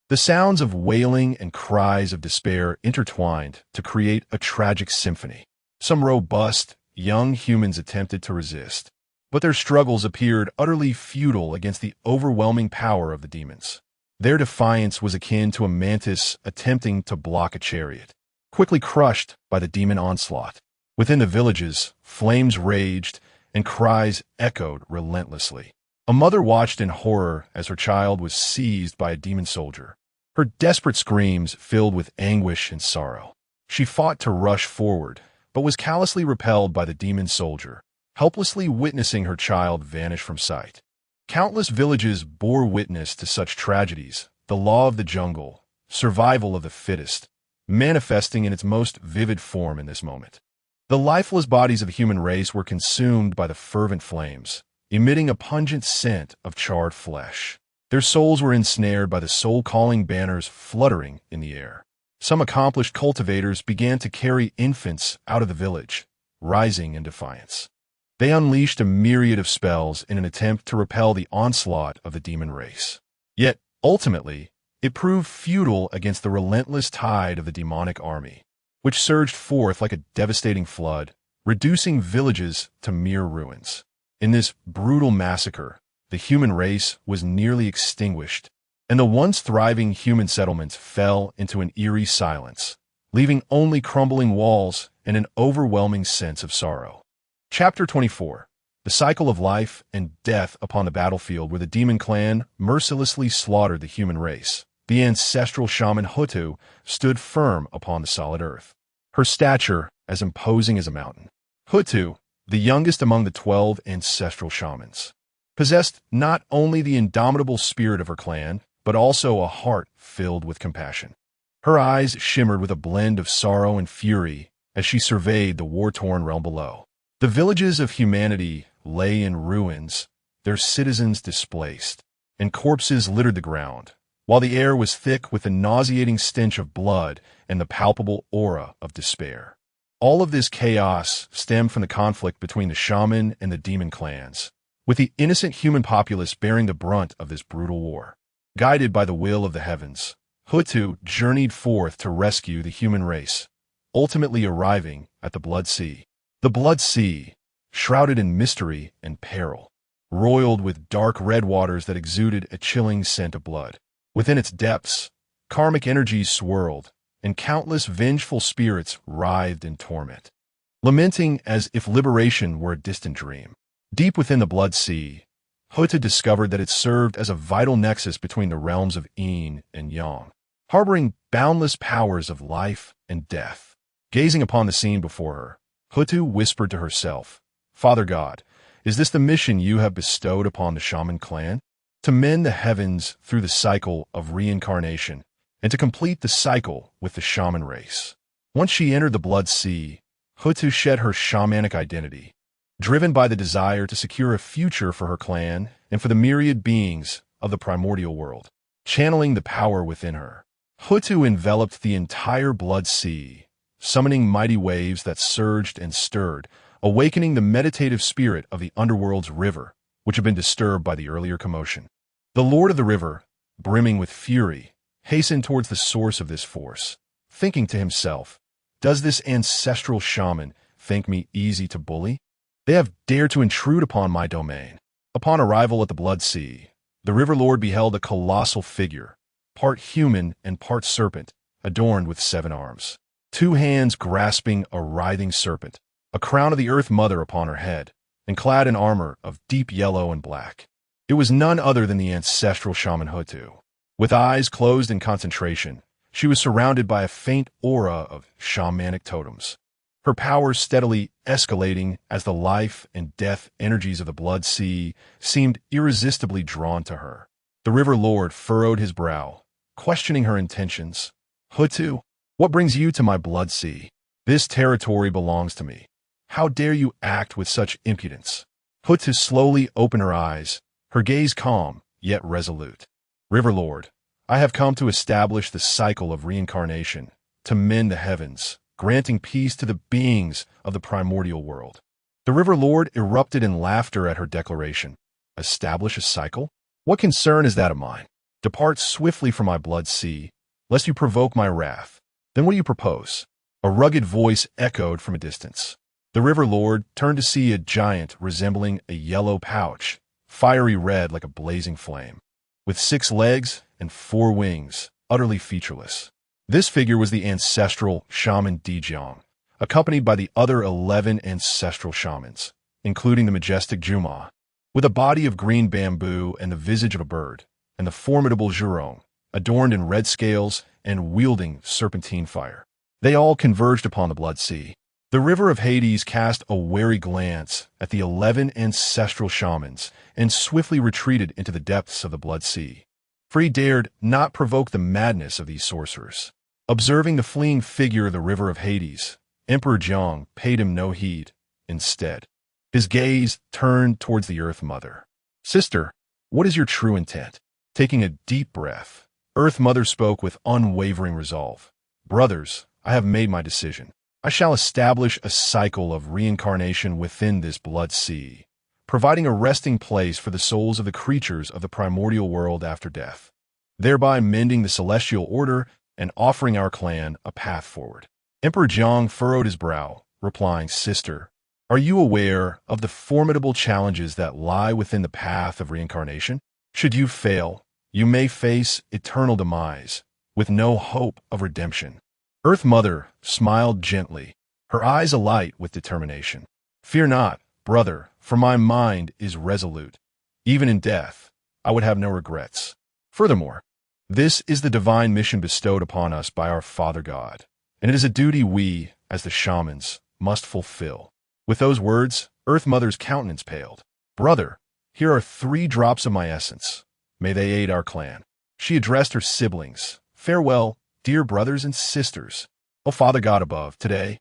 The sounds of wailing and cries of despair intertwined to create a tragic symphony. Some robust, young humans attempted to resist, but their struggles appeared utterly futile against the overwhelming power of the demons. Their defiance was akin to a mantis attempting to block a chariot, quickly crushed by the demon onslaught. Within the villages, flames raged and cries echoed relentlessly. A mother watched in horror as her child was seized by a demon soldier, her desperate screams filled with anguish and sorrow. She fought to rush forward, but was callously repelled by the demon soldier, helplessly witnessing her child vanish from sight. Countless villages bore witness to such tragedies, the law of the jungle, survival of the fittest, manifesting in its most vivid form in this moment. The lifeless bodies of the human race were consumed by the fervent flames, emitting a pungent scent of charred flesh. Their souls were ensnared by the soul-calling banners fluttering in the air. Some accomplished cultivators began to carry infants out of the village, rising in defiance. They unleashed a myriad of spells in an attempt to repel the onslaught of the demon race. Yet, ultimately, it proved futile against the relentless tide of the demonic army, which surged forth like a devastating flood, reducing villages to mere ruins. In this brutal massacre, the human race was nearly extinguished, and the once thriving human settlements fell into an eerie silence, leaving only crumbling walls and an overwhelming sense of sorrow. Chapter 24. The cycle of life and death upon the battlefield where the demon clan mercilessly slaughtered the human race. The ancestral shaman Hutu stood firm upon the solid earth, her stature as imposing as a mountain. Hutu, the youngest among the 12 ancestral shamans, possessed not only the indomitable spirit of her clan, but also a heart filled with compassion. Her eyes shimmered with a blend of sorrow and fury as she surveyed the war-torn realm below. The villages of humanity lay in ruins, their citizens displaced, and corpses littered the ground, while the air was thick with the nauseating stench of blood and the palpable aura of despair. All of this chaos stemmed from the conflict between the shaman and the demon clans, with the innocent human populace bearing the brunt of this brutal war. Guided by the will of the heavens, Hutu journeyed forth to rescue the human race, ultimately arriving at the Blood Sea. The Blood Sea, shrouded in mystery and peril, roiled with dark red waters that exuded a chilling scent of blood. Within its depths, karmic energies swirled, and countless vengeful spirits writhed in torment, lamenting as if liberation were a distant dream. Deep within the Blood Sea, Hutu discovered that it served as a vital nexus between the realms of yin and yang, harboring boundless powers of life and death. Gazing upon the scene before her, Hutu whispered to herself, "Father God, is this the mission you have bestowed upon the shaman clan? To mend the heavens through the cycle of reincarnation, and to complete the cycle with the shaman race." Once she entered the Blood Sea, Hutu shed her shamanic identity, driven by the desire to secure a future for her clan and for the myriad beings of the primordial world. Channeling the power within her, Hutu enveloped the entire Blood Sea, summoning mighty waves that surged and stirred, awakening the meditative spirit of the underworld's river, which had been disturbed by the earlier commotion. The Lord of the River, brimming with fury, hastened towards the source of this force, thinking to himself, "Does this ancestral shaman think me easy to bully? They have dared to intrude upon my domain." Upon arrival at the Blood Sea, the River Lord beheld a colossal figure, part human and part serpent, adorned with 7 arms. 2 hands grasping a writhing serpent, a crown of the Earth Mother upon her head, and clad in armor of deep yellow and black. It was none other than the ancestral shaman Hutu. With eyes closed in concentration, she was surrounded by a faint aura of shamanic totems, her powers steadily escalating as the life and death energies of the Blood Sea seemed irresistibly drawn to her. The River Lord furrowed his brow, questioning her intentions. "Hutu, what brings you to my Blood Sea? This territory belongs to me. How dare you act with such impudence?" Hutu slowly opened her eyes, her gaze calm, yet resolute. "River Lord, I have come to establish the cycle of reincarnation, to mend the heavens, granting peace to the beings of the primordial world." The River Lord erupted in laughter at her declaration. "Establish a cycle? What concern is that of mine? Depart swiftly from my Blood Sea, lest you provoke my wrath. Then what do you propose?" A rugged voice echoed from a distance. The River Lord turned to see a giant resembling a yellow pouch, fiery red like a blazing flame, with 6 legs and 4 wings, utterly featureless. This figure was the ancestral shaman Dijiang, accompanied by the other 11 ancestral shamans, including the majestic Juma, with a body of green bamboo and the visage of a bird, and the formidable Zhurong, adorned in red scales and wielding serpentine fire. They all converged upon the Blood Sea. The River of Hades cast a wary glance at the 11 ancestral shamans and swiftly retreated into the depths of the Blood Sea, for he dared not provoke the madness of these sorcerers. Observing the fleeing figure of the River of Hades, Emperor Jiang paid him no heed. Instead, his gaze turned towards the Earth Mother. "Sister, what is your true intent?" Taking a deep breath, Earth Mother spoke with unwavering resolve. Brothers, I have made my decision. I shall establish a cycle of reincarnation within this blood sea, providing a resting place for the souls of the creatures of the primordial world after death, thereby mending the celestial order and offering our clan a path forward. Emperor Jiang furrowed his brow, replying, Sister, are you aware of the formidable challenges that lie within the path of reincarnation? Should you fail, you may face eternal demise, with no hope of redemption. Earth Mother smiled gently, her eyes alight with determination. Fear not, brother, for my mind is resolute. Even in death, I would have no regrets. Furthermore, this is the divine mission bestowed upon us by our Father God, and it is a duty we, as the shamans, must fulfill. With those words, Earth Mother's countenance paled. Brother, here are 3 drops of my essence. May they aid our clan. She addressed her siblings. Farewell, dear brothers and sisters. O Father God above, today,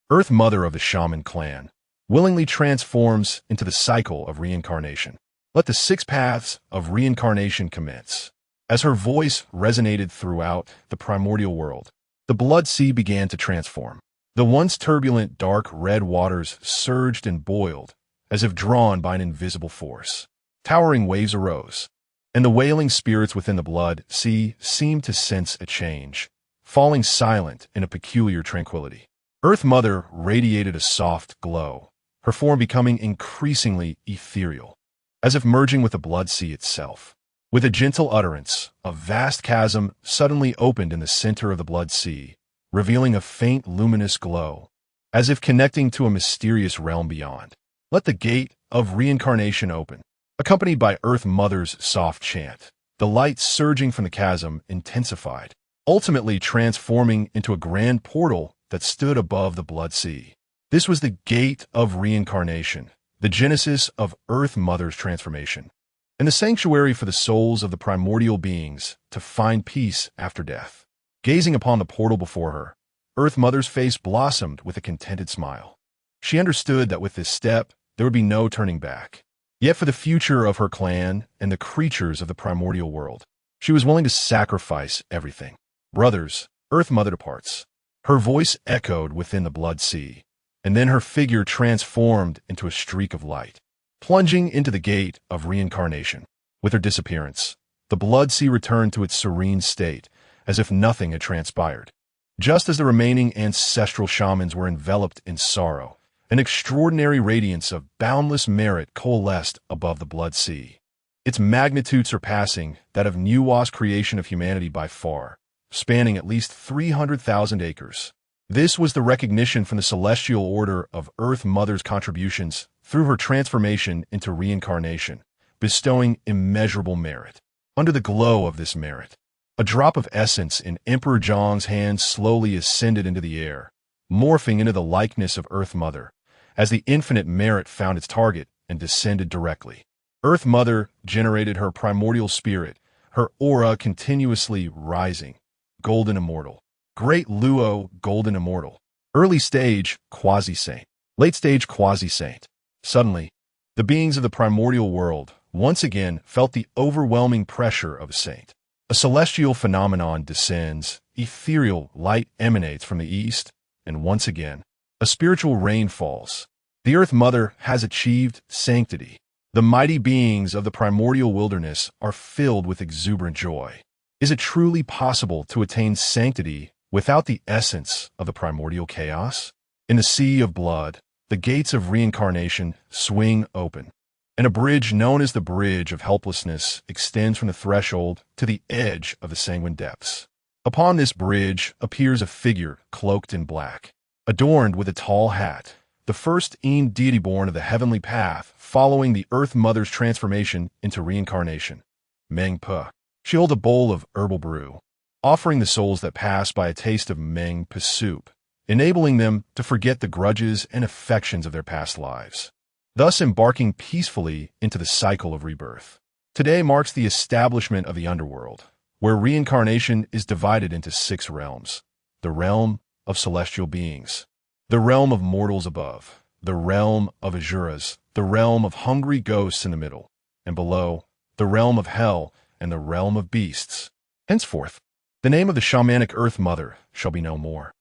Earth Mother of the shaman clan willingly transforms into the cycle of reincarnation. Let the 6 paths of reincarnation commence. As her voice resonated throughout the primordial world, the blood sea began to transform. The once turbulent dark red waters surged and boiled, as if drawn by an invisible force. Towering waves arose, and the wailing spirits within the blood sea seemed to sense a change, falling silent in a peculiar tranquility. Earth Mother radiated a soft glow, her form becoming increasingly ethereal, as if merging with the blood sea itself. With a gentle utterance, a vast chasm suddenly opened in the center of the blood sea, revealing a faint luminous glow, as if connecting to a mysterious realm beyond. Let the gate of reincarnation open. Accompanied by Earth Mother's soft chant, the light surging from the chasm intensified, ultimately transforming into a grand portal that stood above the blood sea. This was the gate of reincarnation, the genesis of Earth Mother's transformation, and the sanctuary for the souls of the primordial beings to find peace after death. Gazing upon the portal before her, Earth Mother's face blossomed with a contented smile. She understood that with this step, there would be no turning back. Yet for the future of her clan and the creatures of the primordial world, she was willing to sacrifice everything. Brothers, Earth Mother departs. Her voice echoed within the blood sea, and then her figure transformed into a streak of light, plunging into the gate of reincarnation. With her disappearance, the blood sea returned to its serene state, as if nothing had transpired. Just as the remaining ancestral shamans were enveloped in sorrow, an extraordinary radiance of boundless merit coalesced above the blood sea, its magnitude surpassing that of Nuwa's creation of humanity by far, spanning at least 300,000 acres. This was the recognition from the celestial order of Earth Mother's contributions through her transformation into reincarnation, bestowing immeasurable merit. Under the glow of this merit, a drop of essence in Emperor Zhang's hand slowly ascended into the air, morphing into the likeness of Earth Mother, as the infinite merit found its target and descended directly. Earth Mother generated her primordial spirit, her aura continuously rising. Golden Immortal. Great Luo, Golden Immortal. Early stage, Quasi-Saint. Late stage, Quasi-Saint. Suddenly, the beings of the primordial world once again felt the overwhelming pressure of a saint. A celestial phenomenon descends, ethereal light emanates from the east, and once again, a spiritual rain falls. The Earth Mother has achieved sanctity. The mighty beings of the primordial wilderness are filled with exuberant joy. Is it truly possible to attain sanctity without the essence of the primordial chaos? In the sea of blood, the gates of reincarnation swing open, and a bridge known as the Bridge of Helplessness extends from the threshold to the edge of the sanguine depths. Upon this bridge appears a figure cloaked in black, adorned with a tall hat, the first deity born of the heavenly path following the Earth Mother's transformation into reincarnation. Meng Pe. She holds a bowl of herbal brew, offering the souls that pass by a taste of Meng Pe soup, enabling them to forget the grudges and affections of their past lives, thus embarking peacefully into the cycle of rebirth. Today marks the establishment of the underworld, where reincarnation is divided into 6 realms: the realm of celestial beings, the realm of mortals above, the realm of Asuras, the realm of hungry ghosts in the middle, and below, the realm of hell and the realm of beasts. Henceforth, the name of the shamanic Earth Mother shall be no more.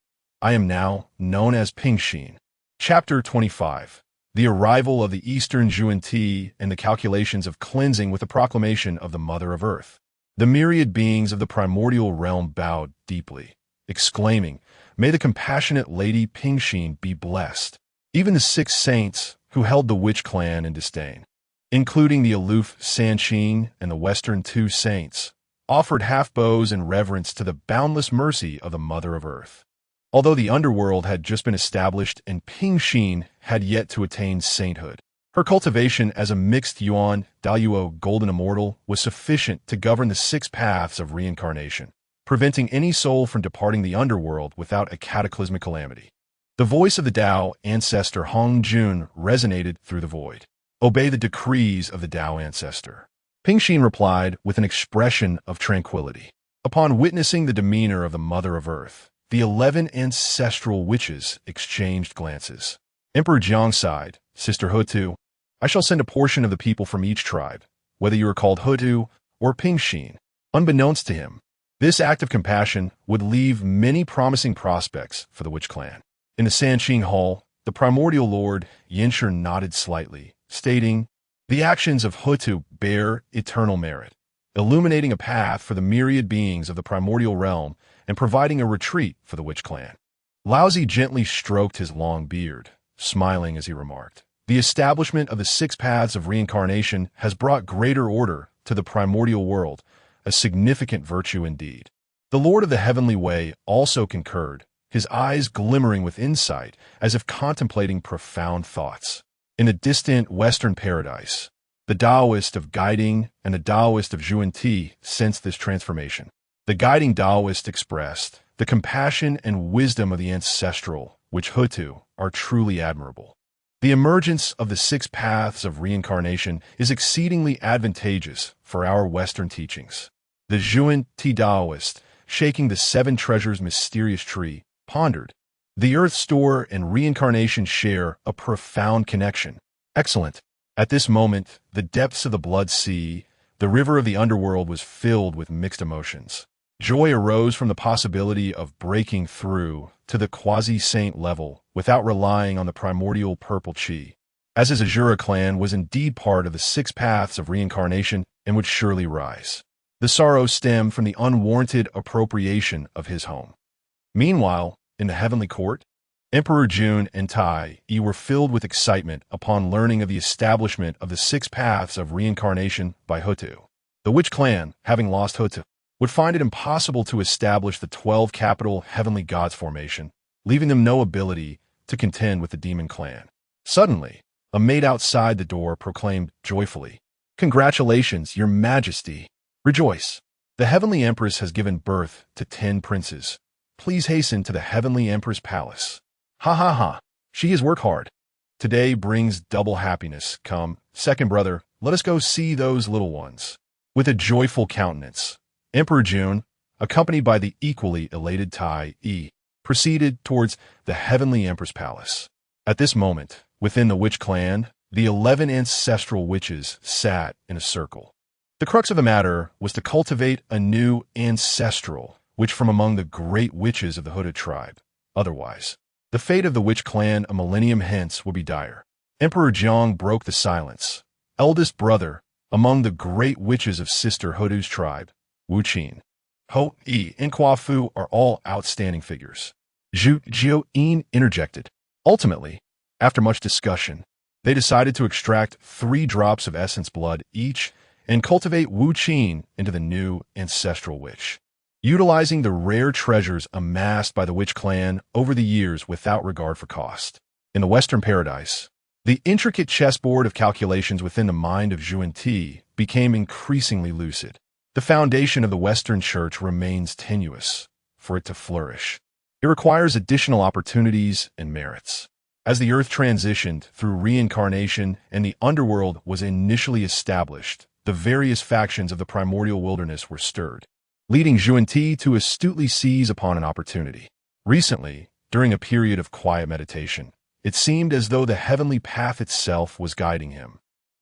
I am now known as Pingxin. Chapter 25. The arrival of the Eastern Yuanshi and the calculations of cleansing with the proclamation of the Mother of Earth. The myriad beings of the primordial realm bowed deeply, exclaiming, "May the compassionate Lady Pingxin be blessed." Even the 6 saints who held the witch clan in disdain, including the aloof Sanqing and the Western 2 saints, offered half-bows in reverence to the boundless mercy of the Mother of Earth. Although the underworld had just been established and Pingxin had yet to attain sainthood, her cultivation as a mixed Yuan Dao golden immortal was sufficient to govern the 6 paths of reincarnation, preventing any soul from departing the underworld without a cataclysmic calamity. The voice of the Dao ancestor Hong Jun resonated through the void. "Obey the decrees of the Dao ancestor." Pingxin replied with an expression of tranquility. Upon witnessing the demeanor of the Mother of Earth, the 11 ancestral witches exchanged glances. Emperor Jiang sighed, "Sister Hutu, I shall send a portion of the people from each tribe, whether you are called Hutu or Pingxin." Unbeknownst to him, this act of compassion would leave many promising prospects for the witch clan. In the Sanqing Hall, the primordial lord Yinsher nodded slightly, stating, "The actions of Hutu bear eternal merit, illuminating a path for the myriad beings of the primordial realm and providing a retreat for the witch clan." Laozi gently stroked his long beard, smiling as he remarked, "The establishment of the 6 paths of reincarnation has brought greater order to the primordial world, a significant virtue indeed." The Lord of the Heavenly Way also concurred, his eyes glimmering with insight as if contemplating profound thoughts. In the distant Western paradise, the Taoist of Guiding and the Taoist of Yuanshi sensed this transformation. The Guiding Taoist expressed, "The compassion and wisdom of the ancestral, which Hutu, are truly admirable. The emergence of the 6 paths of reincarnation is exceedingly advantageous for our Western teachings." The Yuanshi Taoist, shaking the 7 treasures mysterious tree, pondered, "The Earth Store and reincarnation share a profound connection." Excellent. At this moment, the depths of the Blood Sea, the river of the underworld, was filled with mixed emotions. Joy arose from the possibility of breaking through to the quasi-saint level without relying on the primordial purple chi, as his Azura clan was indeed part of the 6 paths of reincarnation and would surely rise. The sorrow stemmed from the unwarranted appropriation of his home. Meanwhile, in the heavenly court, Emperor Jun and Tai Yi were filled with excitement upon learning of the establishment of the 6 paths of reincarnation by Hutu. The witch clan, having lost Hutu, would find it impossible to establish the 12 capital heavenly gods formation, leaving them no ability to contend with the demon clan. Suddenly, a maid outside the door proclaimed joyfully, "Congratulations, your majesty! Rejoice! The heavenly empress has given birth to 10 princes. Please hasten to the heavenly empress palace." "Ha ha ha! She has worked hard. Today brings double happiness. Come, second brother, let us go see those little ones." With a joyful countenance, Emperor Jun, accompanied by the equally elated Tai Yi, proceeded towards the heavenly empress palace. At this moment, within the witch clan, the 11 ancestral witches sat in a circle. The crux of the matter was to cultivate a new ancestral witch from among the great witches of the Hutu tribe. Otherwise, the fate of the witch clan a millennium hence would be dire. Emperor Jiang broke the silence. Eldest brother among the great witches of Sister Hutu's tribe, Wu Qin, Ho Yi, and Kwa Fu are all outstanding figures. Zhu Jiu-yin interjected. Ultimately, after much discussion, they decided to extract 3 drops of essence blood each and cultivate Wu Qin into the new ancestral witch, utilizing the rare treasures amassed by the witch clan over the years without regard for cost. In the Western paradise, the intricate chessboard of calculations within the mind of Yuanshi became increasingly lucid. The foundation of the Western Church remains tenuous. For it to flourish, it requires additional opportunities and merits. As the earth transitioned through reincarnation and the underworld was initially established, the various factions of the primordial wilderness were stirred, leading Yuanshi to astutely seize upon an opportunity. Recently, during a period of quiet meditation, it seemed as though the heavenly path itself was guiding him,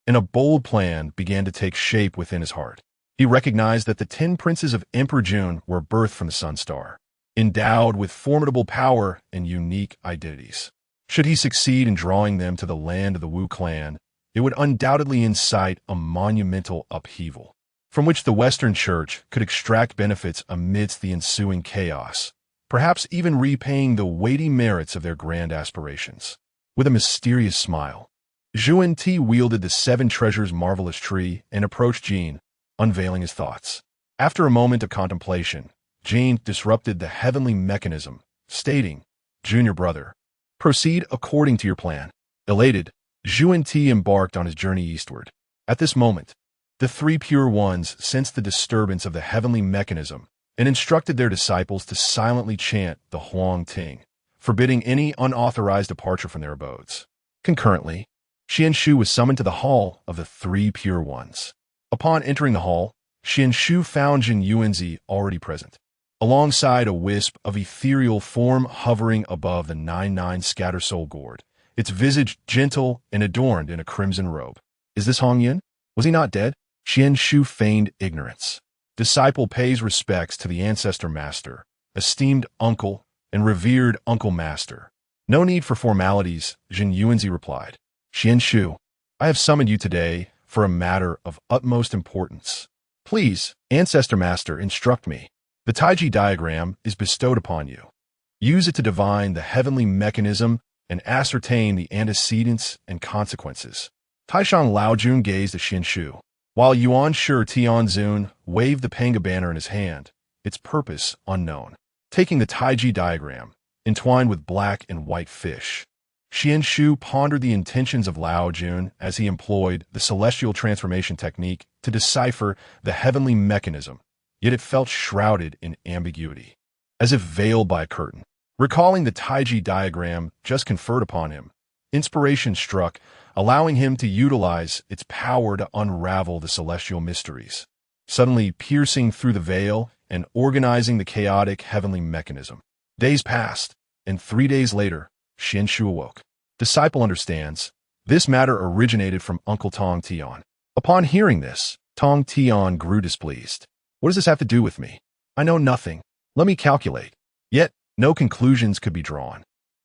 and a bold plan began to take shape within his heart. He recognized that the 10 princes of Emperor Jun were birthed from the Sun Star, endowed with formidable power and unique identities. Should he succeed in drawing them to the land of the Wu clan, it would undoubtedly incite a monumental upheaval, from which the Western Church could extract benefits amidst the ensuing chaos, perhaps even repaying the weighty merits of their grand aspirations. With a mysterious smile, Xuan Ti wielded the 7 treasures marvelous tree and approached Jin, unveiling his thoughts. After a moment of contemplation, Jin disrupted the heavenly mechanism, stating, "Junior brother, proceed according to your plan." Elated, Xuan Ti embarked on his journey eastward. At this moment, the 3 pure ones sensed the disturbance of the heavenly mechanism and instructed their disciples to silently chant the Huang Ting, forbidding any unauthorized departure from their abodes. Concurrently, Xuan Shu was summoned to the hall of the 3 pure ones. Upon entering the hall, Xuan Shu found Jin Yuanzi already present, alongside a wisp of ethereal form hovering above the 99 scatter soul gourd, its visage gentle and adorned in a crimson robe. Is this Hong Yun? Was he not dead? Xuan Shu feigned ignorance. Disciple pays respects to the ancestor master, esteemed uncle, and revered uncle master. No need for formalities, Jin Yuanzi replied. Xuan Shu, I have summoned you today for a matter of utmost importance. Please, ancestor master, instruct me. The Taiji diagram is bestowed upon you. Use it to divine the heavenly mechanism and ascertain the antecedents and consequences. Taishan Laojun gazed at Xuan Shu, while Yuanshi Tianzun waved the Panga banner in his hand, its purpose unknown. Taking the Taiji diagram, entwined with black and white fish, Xuan Shu pondered the intentions of Laojun as he employed the celestial transformation technique to decipher the heavenly mechanism, yet it felt shrouded in ambiguity, as if veiled by a curtain. Recalling the Taiji diagram just conferred upon him, inspiration struck, allowing him to utilize its power to unravel the celestial mysteries, suddenly piercing through the veil and organizing the chaotic heavenly mechanism. Days passed, and 3 days later, Xuan Shu awoke. Disciple understands, this matter originated from Uncle Tong Tian. Upon hearing this, Tong Tian grew displeased. What does this have to do with me? I know nothing. Let me calculate. Yet, no conclusions could be drawn.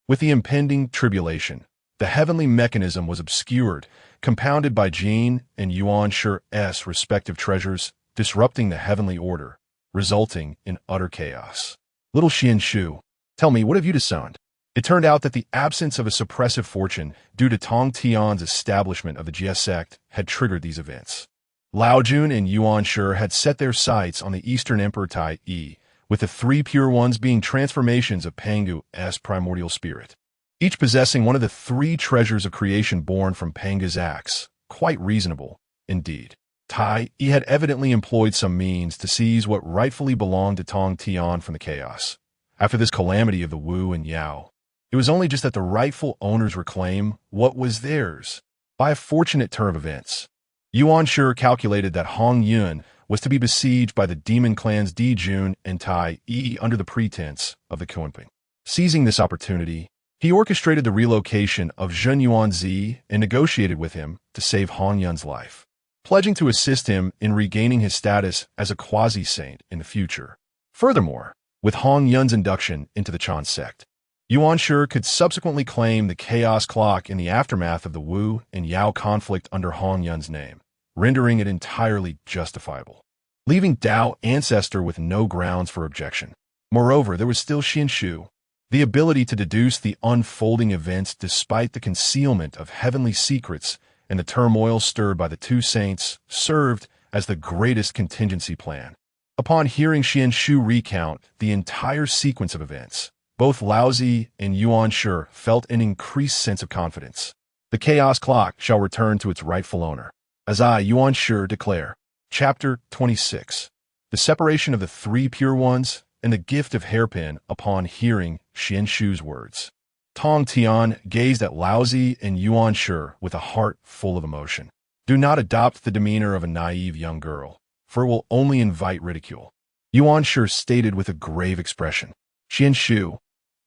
With the impending tribulation, the heavenly mechanism was obscured, compounded by Jin and Yuanshi respective treasures, disrupting the heavenly order, resulting in utter chaos. Little Xuan Shu, tell me, what have you discerned? It turned out that the absence of a suppressive fortune due to Tong Tian's establishment of the Jie sect had triggered these events. Laojun and Yuanshi had set their sights on the Eastern Emperor Tai Yi, with the 3 pure ones being transformations of Pangu's primordial spirit, each possessing one of the 3 treasures of creation born from Panga's axe. Quite reasonable, indeed. Tai Yi had evidently employed some means to seize what rightfully belonged to Tong Tian from the chaos. After this calamity of the Wu and Yao, it was only just that the rightful owners reclaim what was theirs. By a fortunate turn of events, Yuanshi calculated that Hong Yun was to be besieged by the demon clans Di Jun and Tai Yi under the pretense of the Kunping. Seizing this opportunity, he orchestrated the relocation of Zhen Yuanzi and negotiated with him to save Hong Yun's life, pledging to assist him in regaining his status as a quasi-saint in the future. Furthermore, with Hong Yun's induction into the Chan sect, Yuanshi could subsequently claim the chaos clock in the aftermath of the Wu and Yao conflict under Hong Yun's name, rendering it entirely justifiable, leaving Dao ancestor with no grounds for objection. Moreover, there was still Xuan Shu, the ability to deduce the unfolding events despite the concealment of heavenly secrets, and the turmoil stirred by the 2 saints served as the greatest contingency plan. Upon hearing Xuan Shu recount the entire sequence of events, both Laozi and Yuanshi felt an increased sense of confidence. The chaos clock shall return to its rightful owner. As I, Yuanshi, declare. Chapter 26. The separation of the 3 pure ones and the gift of hairpin upon hearing Xuan Shu's words. Tong Tian gazed at Laozi and Yuanshi with a heart full of emotion. Do not adopt the demeanor of a naive young girl, for it will only invite ridicule. Yuanshi stated with a grave expression. Xuan Shu,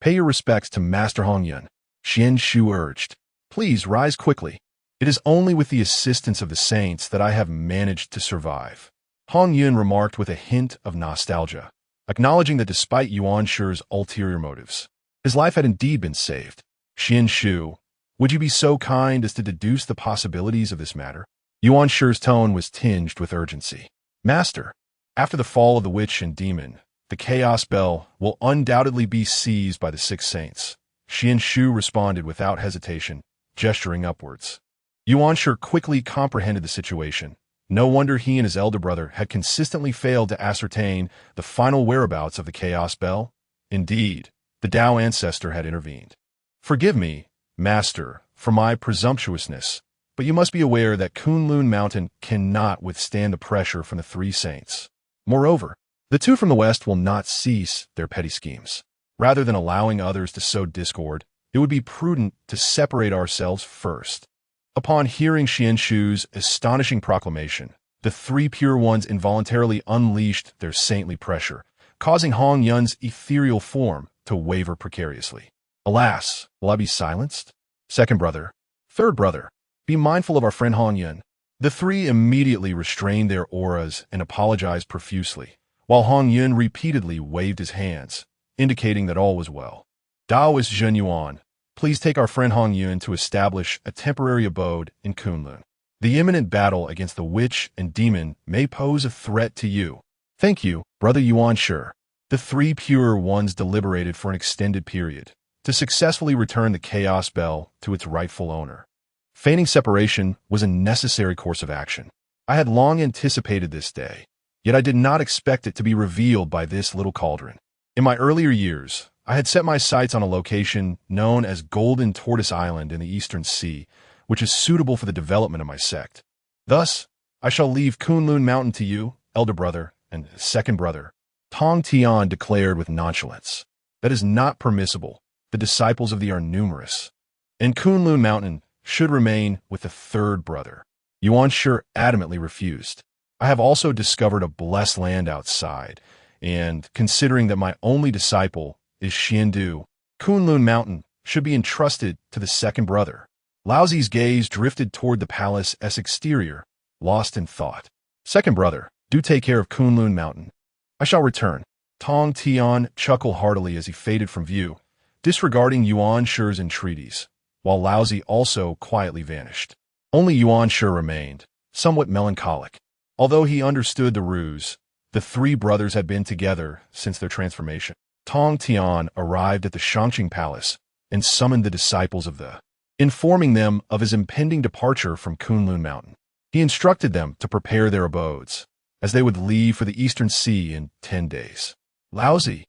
pay your respects to Master Hong Yun. Xuan Shu urged. Please rise quickly. It is only with the assistance of the saints that I have managed to survive. Hong Yun remarked with a hint of nostalgia, acknowledging that despite Yuanshi's ulterior motives, his life had indeed been saved. Xuan Shu, would you be so kind as to deduce the possibilities of this matter? Yuanshi's tone was tinged with urgency. Master, after the fall of the witch and demon, the Chaos Bell will undoubtedly be seized by the Six Saints. Xuan Shu responded without hesitation, gesturing upwards. Yuanshi quickly comprehended the situation. No wonder he and his elder brother had consistently failed to ascertain the final whereabouts of the Chaos Bell. Indeed, the Dao ancestor had intervened. Forgive me, Master, for my presumptuousness, but you must be aware that Kunlun Mountain cannot withstand the pressure from the three saints. Moreover, the two from the west will not cease their petty schemes. Rather than allowing others to sow discord, it would be prudent to separate ourselves first. Upon hearing Xuan Shu's astonishing proclamation, the three pure ones involuntarily unleashed their saintly pressure, causing Hong Yun's ethereal form to waver precariously. Alas, will I be silenced? Second brother, third brother, be mindful of our friend Hong Yun. The three immediately restrained their auras and apologized profusely, while Hong Yun repeatedly waved his hands, indicating that all was well. Daoist Zhen Yuan, please take our friend Hong Yun to establish a temporary abode in Kunlun. The imminent battle against the witch and demon may pose a threat to you. Thank you, Brother Yuanshi. The three pure ones deliberated for an extended period to successfully return the Chaos Bell to its rightful owner. Feigning separation was a necessary course of action. I had long anticipated this day, yet I did not expect it to be revealed by this little cauldron. In my earlier years, I had set my sights on a location known as Golden Tortoise Island in the Eastern Sea, which is suitable for the development of my sect. Thus, I shall leave Kunlun Mountain to you, elder brother and second brother. Tong Tian declared with nonchalance. That is not permissible. The disciples of thee are numerous. And Kunlun Mountain should remain with the third brother. Yuanshi adamantly refused. I have also discovered a blessed land outside, and considering that my only disciple is Xiandu, Kunlun Mountain should be entrusted to the second brother. Laozi's gaze drifted toward the palace's exterior, lost in thought. Second brother, do take care of Kunlun Mountain. I shall return. Tong Tian chuckled heartily as he faded from view, disregarding Yuanshi's entreaties, while Laozi also quietly vanished. Only Yuanshi remained, somewhat melancholic. Although he understood the ruse, the three brothers had been together since their transformation. Tong Tian arrived at the Shangqing Palace and summoned the disciples of the, informing them of his impending departure from Kunlun Mountain. He instructed them to prepare their abodes, as they would leave for the Eastern Sea in 10 days. Laozi,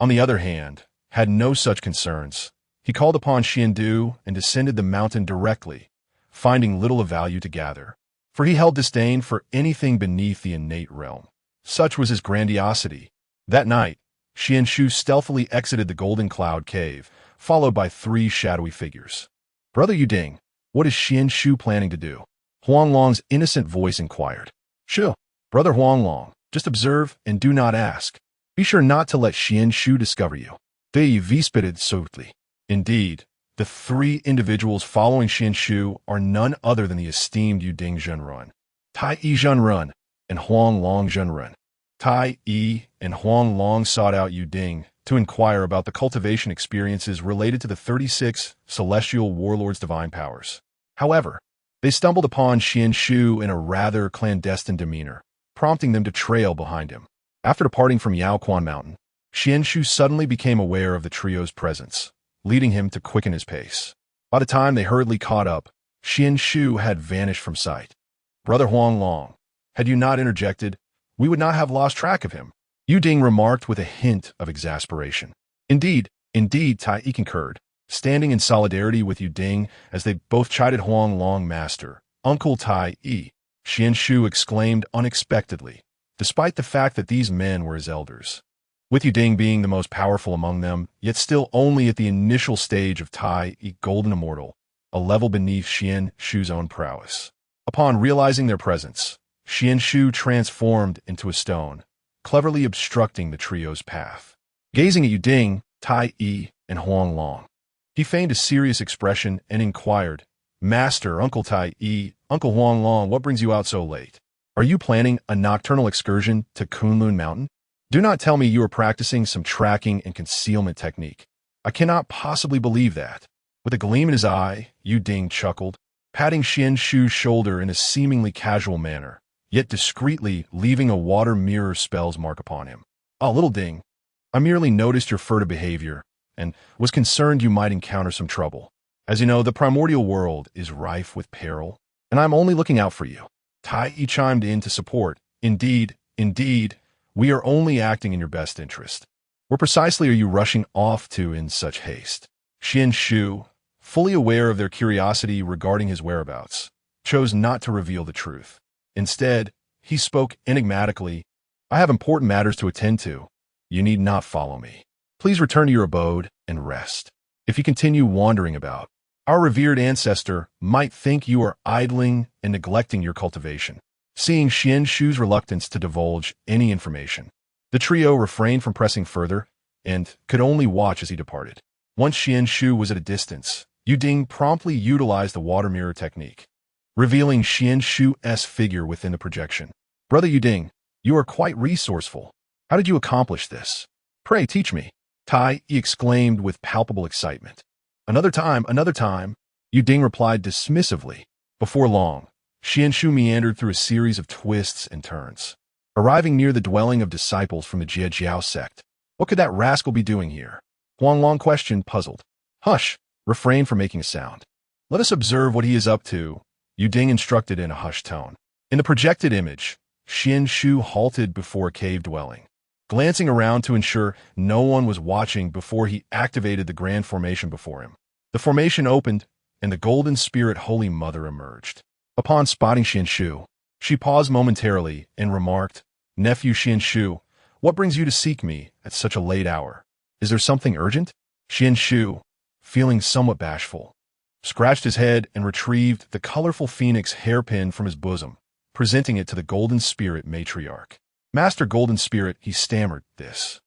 on the other hand, had no such concerns. He called upon Xiandu and descended the mountain directly, finding little of value to gather, for he held disdain for anything beneath the innate realm. Such was his grandiosity. That night, Xuan Shu stealthily exited the Golden Cloud Cave, followed by three shadowy figures. Brother Yuding, what is Xuan Shu planning to do? Huanglong's innocent voice inquired. Shu, Brother Huanglong, just observe and do not ask. Be sure not to let Xuan Shu discover you. They vispided sotly. Indeed, the three individuals following Xuan Shu are none other than the esteemed Jade Ding Zhenren, Tai Yi Zhenren, and Huanglong Zhenren. Tai Yi and Huanglong sought out Yuding to inquire about the cultivation experiences related to the 36 celestial warlords' divine powers. However, they stumbled upon Xuan Shu in a rather clandestine demeanor, prompting them to trail behind him. After departing from Yaoquan Mountain, Xuan Shu suddenly became aware of the trio's presence, leading him to quicken his pace. By the time they hurriedly caught up, Xuan Shu had vanished from sight. Brother Huanglong, had you not interjected, we would not have lost track of him. Yuding remarked with a hint of exasperation. Indeed, Tai Yi concurred, standing in solidarity with Yuding as they both chided Huanglong Master, Uncle Tai Yi. Xuan Shu exclaimed unexpectedly, despite the fact that these men were his elders. With Yuding being the most powerful among them, yet still only at the initial stage of Tai Yi Golden Immortal, a level beneath Xuan Shu's own prowess. Upon realizing their presence, Xuan Shu transformed into a stone, cleverly obstructing the trio's path. Gazing at Yuding, Tai Yi, and Huanglong, he feigned a serious expression and inquired, Master, Uncle Tai Yi, Uncle Huanglong, what brings you out so late? Are you planning a nocturnal excursion to Kunlun Mountain? Do not tell me you are practicing some tracking and concealment technique. I cannot possibly believe that. With a gleam in his eye, Yu Ding chuckled, patting Xuan Shu's shoulder in a seemingly casual manner, yet discreetly leaving a water mirror spell's mark upon him. "Oh, little Ding, I merely noticed your furtive behavior and was concerned you might encounter some trouble. As you know, the primordial world is rife with peril, and I'm only looking out for you." Tai chimed in to support. Indeed, we are only acting in your best interest. Where precisely are you rushing off to in such haste? Xuan Shu, fully aware of their curiosity regarding his whereabouts, chose not to reveal the truth. Instead, he spoke enigmatically. "I have important matters to attend to. You need not follow me. Please return to your abode and rest. If you continue wandering about, our revered ancestor might think you are idling and neglecting your cultivation." Seeing Xuan Shu's reluctance to divulge any information, the trio refrained from pressing further and could only watch as he departed. Once Xuan Shu was at a distance, Yu Ding promptly utilized the water mirror technique, revealing Xuan Shu's figure within the projection. "Brother Yu Ding, you are quite resourceful. How did you accomplish this? Pray teach me," Tai exclaimed with palpable excitement. Another time, Yu Ding replied dismissively. Before long, Xuan Shu meandered through a series of twists and turns, arriving near the dwelling of disciples from the Jie sect. What could that rascal be doing here? Huang Long questioned, puzzled. "Hush! Refrain from making a sound. Let us observe what he is up to," Yu Ding instructed in a hushed tone. In the projected image, Xuan Shu halted before a cave dwelling, glancing around to ensure no one was watching before he activated the grand formation before him. The formation opened, and the Golden Spirit Holy Mother emerged. Upon spotting Xuan Shu, she paused momentarily and remarked, "Nephew Xuan Shu, what brings you to seek me at such a late hour? Is there something urgent?" Xuan Shu, feeling somewhat bashful, scratched his head and retrieved the colorful phoenix hairpin from his bosom, presenting it to the Golden Spirit Matriarch. "Master Golden Spirit," he stammered, This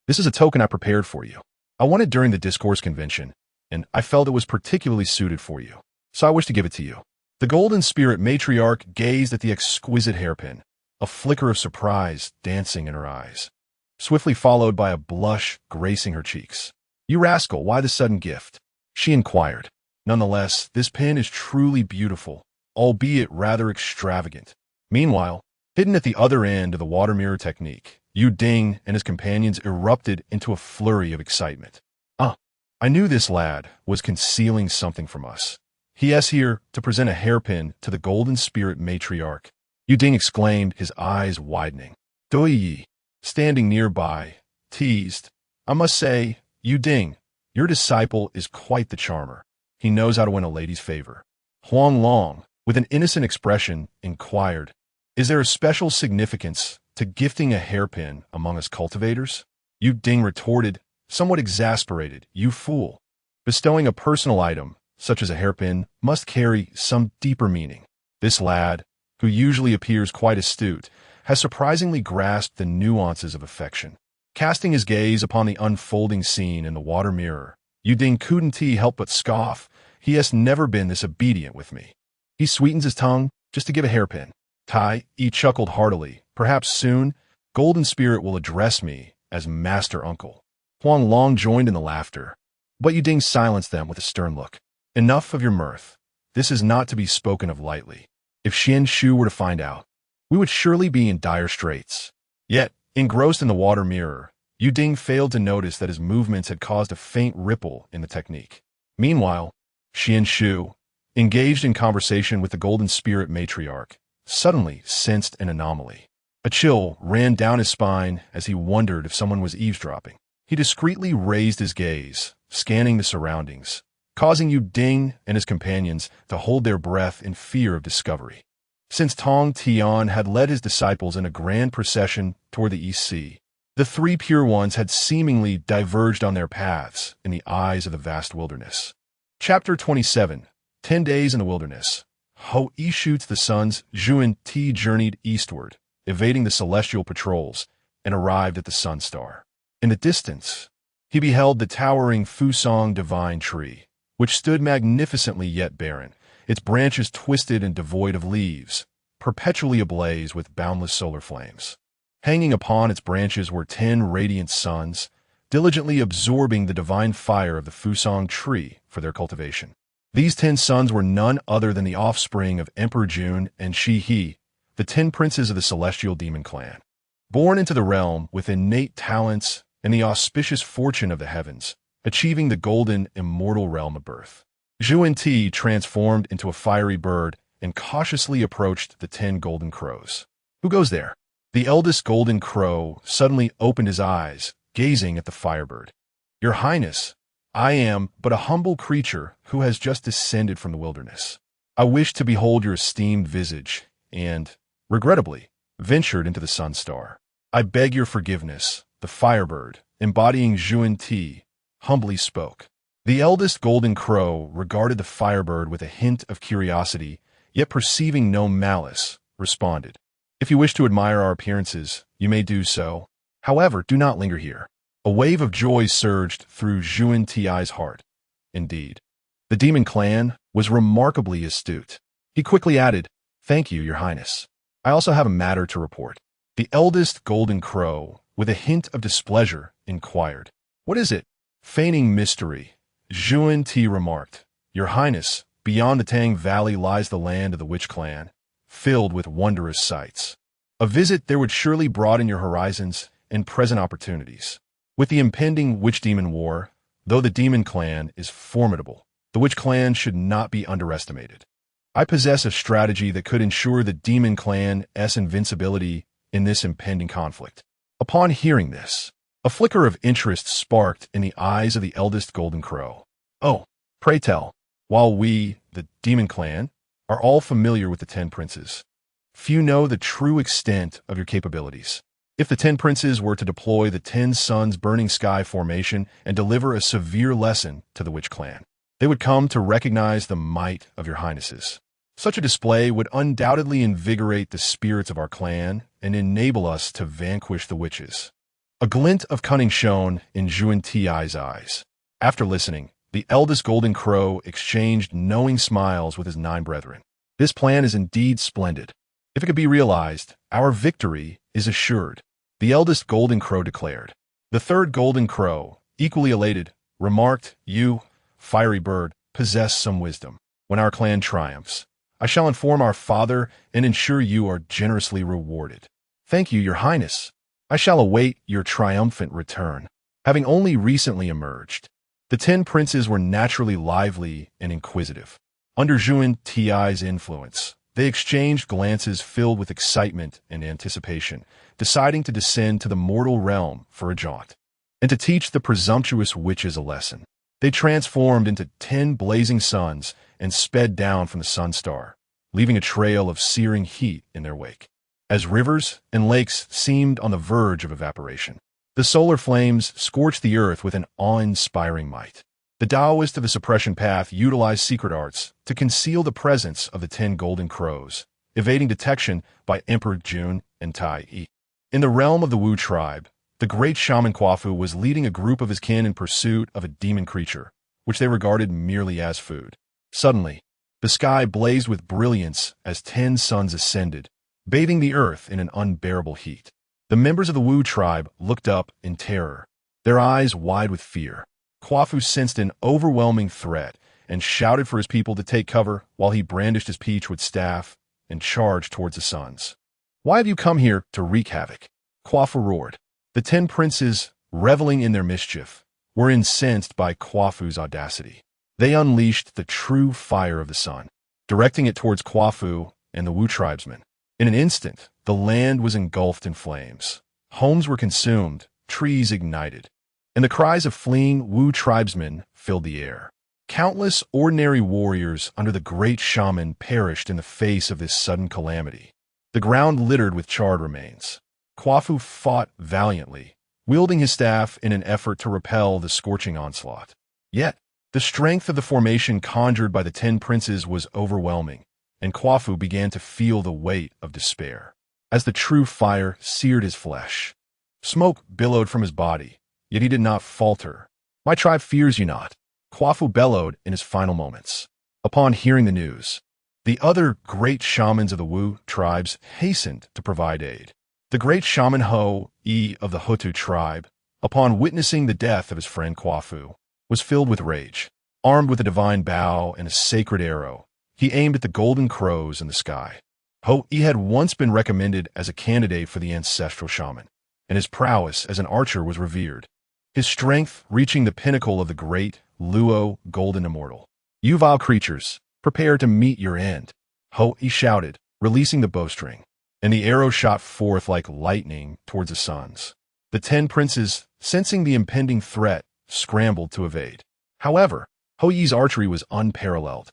is a token I prepared for you. I won it during the Discourse Convention, and I felt it was particularly suited for you, so I wish to give it to you." The Golden Spirit Matriarch gazed at the exquisite hairpin, a flicker of surprise dancing in her eyes, swiftly followed by a blush gracing her cheeks. "You rascal, why the sudden gift?" she inquired. "Nonetheless, this pin is truly beautiful, albeit rather extravagant." Meanwhile, hidden at the other end of the water mirror technique, Yu Ding and his companions erupted into a flurry of excitement. I knew this lad was concealing something from us. He is here to present a hairpin to the Golden Spirit Matriarch," Yu Ding exclaimed, his eyes widening. Doi Yi, standing nearby, teased, "I must say, Yu Ding, your disciple is quite the charmer. He knows how to win a lady's favor." Huang Long, with an innocent expression, inquired, "Is there a special significance to gifting a hairpin among us cultivators?" Yu Ding retorted, somewhat exasperated, "You fool. Bestowing a personal item, such as a hairpin, must carry some deeper meaning." This lad, who usually appears quite astute, has surprisingly grasped the nuances of affection. Casting his gaze upon the unfolding scene in the water mirror, Yu Ding couldn't help but scoff. "He has never been this obedient with me. He sweetens his tongue just to give a hairpin." Tai chuckled heartily. "Perhaps soon, Golden Spirit will address me as Master Uncle." Huang Long joined in the laughter, but Yu Ding silenced them with a stern look. "Enough of your mirth. This is not to be spoken of lightly. If Xuan Shu were to find out, we would surely be in dire straits." Yet, engrossed in the water mirror, Yu Ding failed to notice that his movements had caused a faint ripple in the technique. Meanwhile, Xuan Shu, engaged in conversation with the Golden Spirit Matriarch, suddenly sensed an anomaly. A chill ran down his spine as he wondered if someone was eavesdropping. He discreetly raised his gaze, scanning the surroundings, causing Yu Ding and his companions to hold their breath in fear of discovery. Since Tong Tian had led his disciples in a grand procession toward the East Sea, the three pure ones had seemingly diverged on their paths in the eyes of the vast wilderness. Chapter 27, 10 Days in the Wilderness. Ho Yi shoots the suns. Zhuan Ti journeyed eastward, evading the celestial patrols, and arrived at the Sun Star. In the distance, he beheld the towering Fusong divine tree, which stood magnificently yet barren, its branches twisted and devoid of leaves, perpetually ablaze with boundless solar flames. Hanging upon its branches were 10 radiant suns, diligently absorbing the divine fire of the Fusang tree for their cultivation. These 10 suns were none other than the offspring of Emperor Jun and Shi He, the 10 princes of the celestial demon clan. Born into the realm with innate talents and the auspicious fortune of the heavens, achieving the golden, immortal realm of birth. Yuanshi transformed into a fiery bird and cautiously approached the 10 golden crows. "Who goes there?" The eldest golden crow suddenly opened his eyes, gazing at the firebird. "Your Highness, I am but a humble creature who has just descended from the wilderness. I wish to behold your esteemed visage, and, regrettably, ventured into the sun star. I beg your forgiveness," the firebird, embodying Yuanshi, humbly spoke. The eldest golden crow regarded the firebird with a hint of curiosity, yet perceiving no malice, responded, "If you wish to admire our appearances, you may do so. However, do not linger here." A wave of joy surged through Yuanshi's heart. Indeed, the demon clan was remarkably astute. He quickly added, "Thank you, Your Highness. I also have a matter to report." The eldest golden crow, with a hint of displeasure, inquired, "What is it?" Feigning mystery, Yuanshi remarked, "Your Highness, beyond the Tang Valley lies the land of the Witch Clan, filled with wondrous sights. A visit there would surely broaden your horizons and present opportunities. With the impending Witch-Demon War, though the Demon Clan is formidable, the Witch Clan should not be underestimated. I possess a strategy that could ensure the Demon Clan's invincibility in this impending conflict." Upon hearing this, a flicker of interest sparked in the eyes of the eldest golden crow. "Oh, pray tell, while we, the Demon Clan, are all familiar with the 10 princes, few know the true extent of your capabilities. If the 10 princes were to deploy the 10 suns burning sky formation and deliver a severe lesson to the Witch Clan, they would come to recognize the might of your highnesses. Such a display would undoubtedly invigorate the spirits of our clan and enable us to vanquish the witches." A glint of cunning shone in Yuanshi's eyes. After listening, the eldest golden crow exchanged knowing smiles with his 9 brethren. "This plan is indeed splendid. If it could be realized, our victory is assured," the eldest golden crow declared. The 3rd golden crow, equally elated, remarked, "You, fiery bird, possess some wisdom. When our clan triumphs, I shall inform our father and ensure you are generously rewarded." "Thank you, Your Highness. I shall await your triumphant return." Having only recently emerged, the 10 princes were naturally lively and inquisitive. Under Yuanshi's influence, they exchanged glances filled with excitement and anticipation, deciding to descend to the mortal realm for a jaunt, and to teach the presumptuous witches a lesson. They transformed into 10 blazing suns and sped down from the sun star, leaving a trail of searing heat in their wake. As rivers and lakes seemed on the verge of evaporation, the solar flames scorched the earth with an awe-inspiring might. The Taoists of the suppression path utilized secret arts to conceal the presence of the 10 golden crows, evading detection by Emperor Jun and Tai Yi. In the realm of the Wu tribe, the great shaman Quafu was leading a group of his kin in pursuit of a demon creature, which they regarded merely as food. Suddenly, the sky blazed with brilliance as 10 suns ascended, bathing the earth in an unbearable heat. The members of the Wu tribe looked up in terror, their eyes wide with fear. Quafu sensed an overwhelming threat and shouted for his people to take cover while he brandished his peachwood staff and charged towards the suns. "Why have you come here to wreak havoc?" Quafu roared. The 10 princes, reveling in their mischief, were incensed by Quafu's audacity. They unleashed the true fire of the sun, directing it towards Quafu and the Wu tribesmen. In an instant, the land was engulfed in flames. Homes were consumed, trees ignited, and the cries of fleeing Wu tribesmen filled the air. Countless ordinary warriors under the great shaman perished in the face of this sudden calamity, the ground littered with charred remains. Quafu fought valiantly, wielding his staff in an effort to repel the scorching onslaught. Yet, the strength of the formation conjured by the 10 princes was overwhelming, and Quafu began to feel the weight of despair, as the true fire seared his flesh. Smoke billowed from his body, yet he did not falter. "My tribe fears you not," Quafu bellowed in his final moments. Upon hearing the news, The other great shamans of the Wu tribes hastened to provide aid. The great shaman Ho-I of the Hutu tribe, upon witnessing the death of his friend Kwafu, was filled with rage. Armed with a divine bow and a sacred arrow, he aimed at the golden crows in the sky. Ho-I had once been recommended as a candidate for the ancestral shaman, and his prowess as an archer was revered, his strength reaching the pinnacle of the great Luo golden immortal. "You vile creatures, prepare to meet your end," Ho-I shouted, releasing the bowstring, and the arrow shot forth like lightning towards the suns. The 10 princes, sensing the impending threat, scrambled to evade. However, Ho-Yi's archery was unparalleled,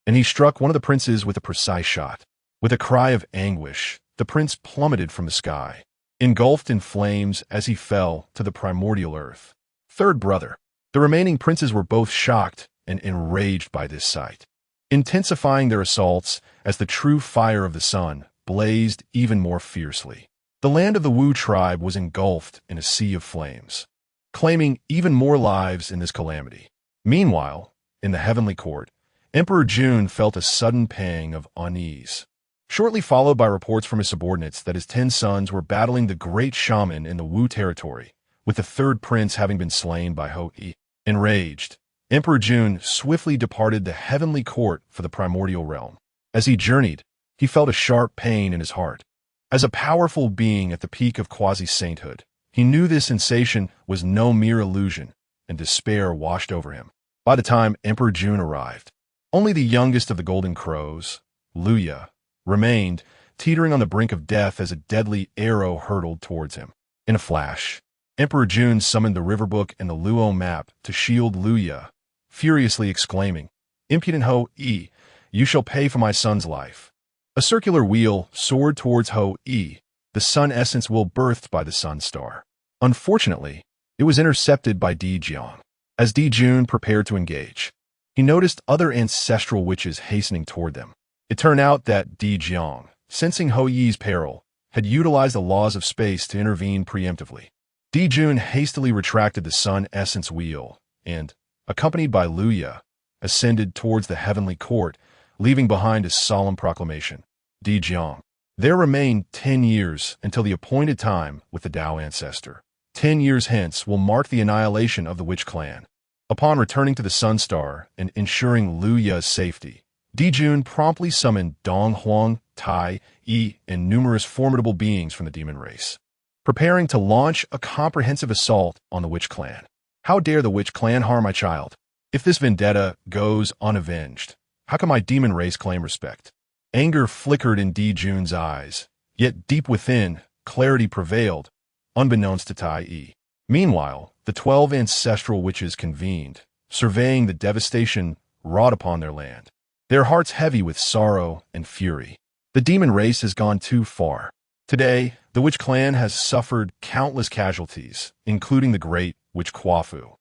and he struck one of the princes with a precise shot. With a cry of anguish, the prince plummeted from the sky, engulfed in flames as he fell to the primordial earth. Third brother. The remaining princes were both shocked and enraged by this sight, intensifying their assaults as the true fire of the sun blazed even more fiercely. The land of the Wu tribe was engulfed in a sea of flames, claiming even more lives in this calamity. Meanwhile, in the heavenly court, Emperor Jun felt a sudden pang of unease, shortly followed by reports from his subordinates that his 10 sons were battling the great shaman in the Wu territory, with the third prince having been slain by Ho-I. Enraged, Emperor Jun swiftly departed the heavenly court for the primordial realm. As he journeyed, he felt a sharp pain in his heart. As a powerful being at the peak of quasi-sainthood, he knew this sensation was no mere illusion, and despair washed over him. By the time Emperor Jun arrived, only the youngest of the Golden Crows, Luya, remained, teetering on the brink of death as a deadly arrow hurtled towards him. In a flash, Emperor Jun summoned the river book and the Luo map to shield Luya, furiously exclaiming, "Impudent Ho-I, you shall pay for my son's life." A circular wheel soared towards Ho-I, the sun essence will birthed by the sun star. Unfortunately, it was intercepted by Di Jiang. As Di Jun prepared to engage, he noticed other ancestral witches hastening toward them. It turned out that Di Jiang, sensing Ho-Yi's peril, had utilized the laws of space to intervene preemptively. Di Jun hastily retracted the sun essence wheel and, accompanied by Luya, ascended towards the heavenly court, leaving behind a solemn proclamation. Di Jiang. There remain 10 years until the appointed time with the Dao ancestor. 10 years hence will mark the annihilation of the witch clan. Upon returning to the Sun Star and ensuring Luya's safety, Di Jun promptly summoned Dong Huang, Tai, Yi, and numerous formidable beings from the demon race, preparing to launch a comprehensive assault on the witch clan. How dare the witch clan harm my child? If this vendetta goes unavenged, how can my demon race claim respect? Anger flickered in Di Jun's eyes, yet deep within, clarity prevailed, unbeknownst to Tai Yi. Meanwhile, the 12 ancestral witches convened, surveying the devastation wrought upon their land, their hearts heavy with sorrow and fury. The demon race has gone too far. Today, the witch clan has suffered countless casualties, including the great witch Kwafu,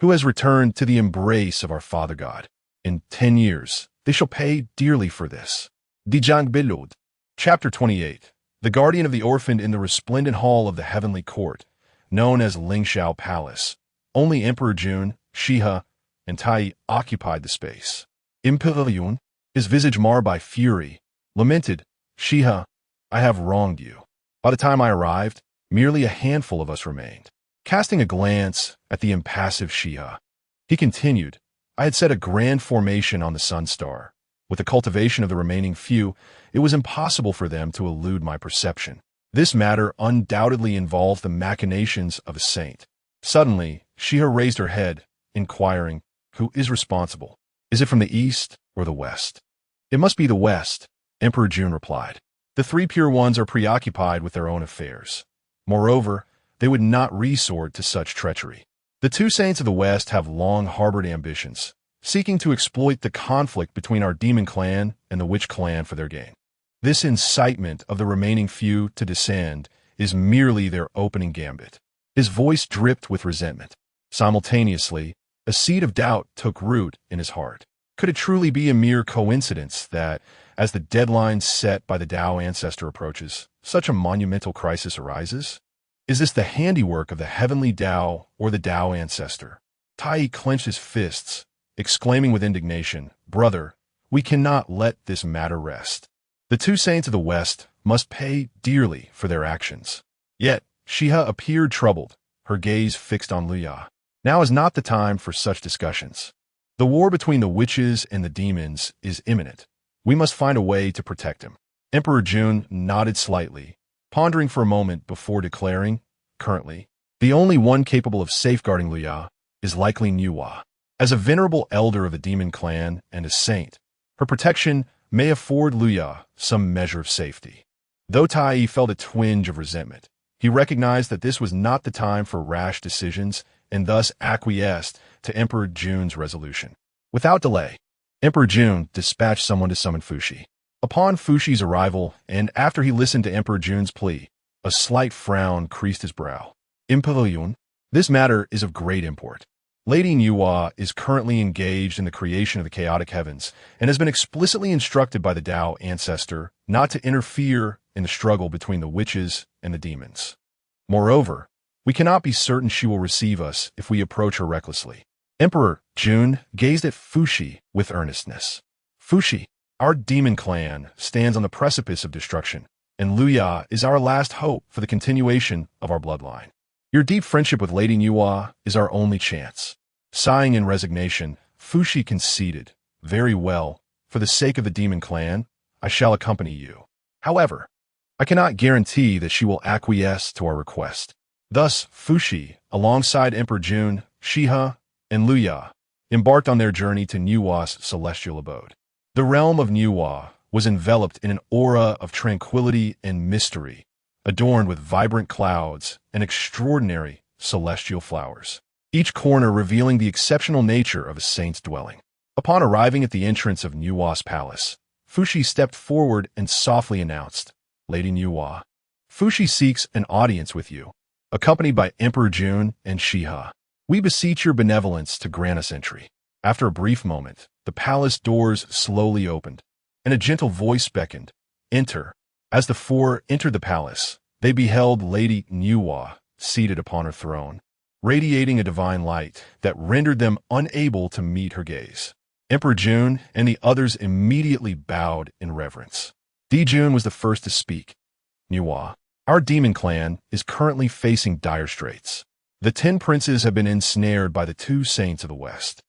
who has returned to the embrace of our Father God. In 10 years, they shall pay dearly for this. Dijang Bilud. Chapter 28. The guardian of the orphaned in the resplendent hall of the heavenly court, known as Lingxiao Palace. Only Emperor Jun, Shiha, and Tai occupied the space. Emperor Yun, his visage marred by fury, lamented, "Shiha, I have wronged you." By the time I arrived, merely a handful of us remained. Casting a glance at the impassive Shiha, he continued, "I had set a grand formation on the Sun Star. With the cultivation of the remaining few, it was impossible for them to elude my perception. This matter undoubtedly involved the machinations of a saint." Suddenly, Shiha raised her head, inquiring, "Who is responsible? Is it from the east or the west?" "It must be the west," Emperor Jun replied. "The 3 pure ones are preoccupied with their own affairs. Moreover, they would not resort to such treachery. The 2 saints of the west have long harbored ambitions, seeking to exploit the conflict between our demon clan and the witch clan for their gain. This incitement of the remaining few to descend is merely their opening gambit." His voice dripped with resentment. Simultaneously, a seed of doubt took root in his heart. Could it truly be a mere coincidence that, as the deadline set by the Dao ancestor approaches, such a monumental crisis arises? Is this the handiwork of the Heavenly Dao or the Dao ancestor? Tai clenched his fists, exclaiming with indignation, "Brother, We cannot let this matter rest. The two saints of the West must pay dearly for their actions. Yet, Shiha appeared troubled, her gaze fixed on Luya. Now is not the time for such discussions. The war between the witches and the demons is imminent. We must find a way to protect him. Emperor Jun nodded slightly, pondering for a moment before declaring, currently, the only one capable of safeguarding Luya is likely Nuwa. As a venerable elder of the demon clan and a saint, her protection may afford Luya some measure of safety. Though Tai felt a twinge of resentment, he recognized that this was not the time for rash decisions and thus acquiesced to Emperor Jun's resolution. Without delay, Emperor Jun dispatched someone to summon Fushi. Upon Fushi's arrival, and after he listened to Emperor Jun's plea, a slight frown creased his brow. In Pavilion, this matter is of great import. Lady Nuwa is currently engaged in the creation of the chaotic heavens and has been explicitly instructed by the Dao ancestor not to interfere in the struggle between the witches and the demons. Moreover, we cannot be certain she will receive us if we approach her recklessly. Emperor Jun gazed at Fushi with earnestness. Fushi, our demon clan stands on the precipice of destruction, and Luya is our last hope for the continuation of our bloodline. Your deep friendship with Lady Nuwa is our only chance. Sighing in resignation, Fushi conceded, very well, for the sake of the demon clan, I shall accompany you. However, I cannot guarantee that she will acquiesce to our request. Thus, Fushi, alongside Emperor Jun, Shiha, and Luya, embarked on their journey to Nuwa's celestial abode. The realm of Nuwa was enveloped in an aura of tranquility and mystery, adorned with vibrant clouds and extraordinary celestial flowers, each corner revealing the exceptional nature of a saint's dwelling. Upon arriving at the entrance of Nuwa's palace, Fushi stepped forward and softly announced, Lady Nuwa, Fushi seeks an audience with you, accompanied by Emperor Jun and Shiha. We beseech your benevolence to grant us entry. After a brief moment, the palace doors slowly opened, and a gentle voice beckoned, Enter. As the four entered the palace, they beheld Lady Nuwa seated upon her throne, radiating a divine light that rendered them unable to meet her gaze. Emperor Jun and the others immediately bowed in reverence. Jun was the first to speak. Nuwa, our demon clan is currently facing dire straits. The 10 princes have been ensnared by the 2 saints of the West,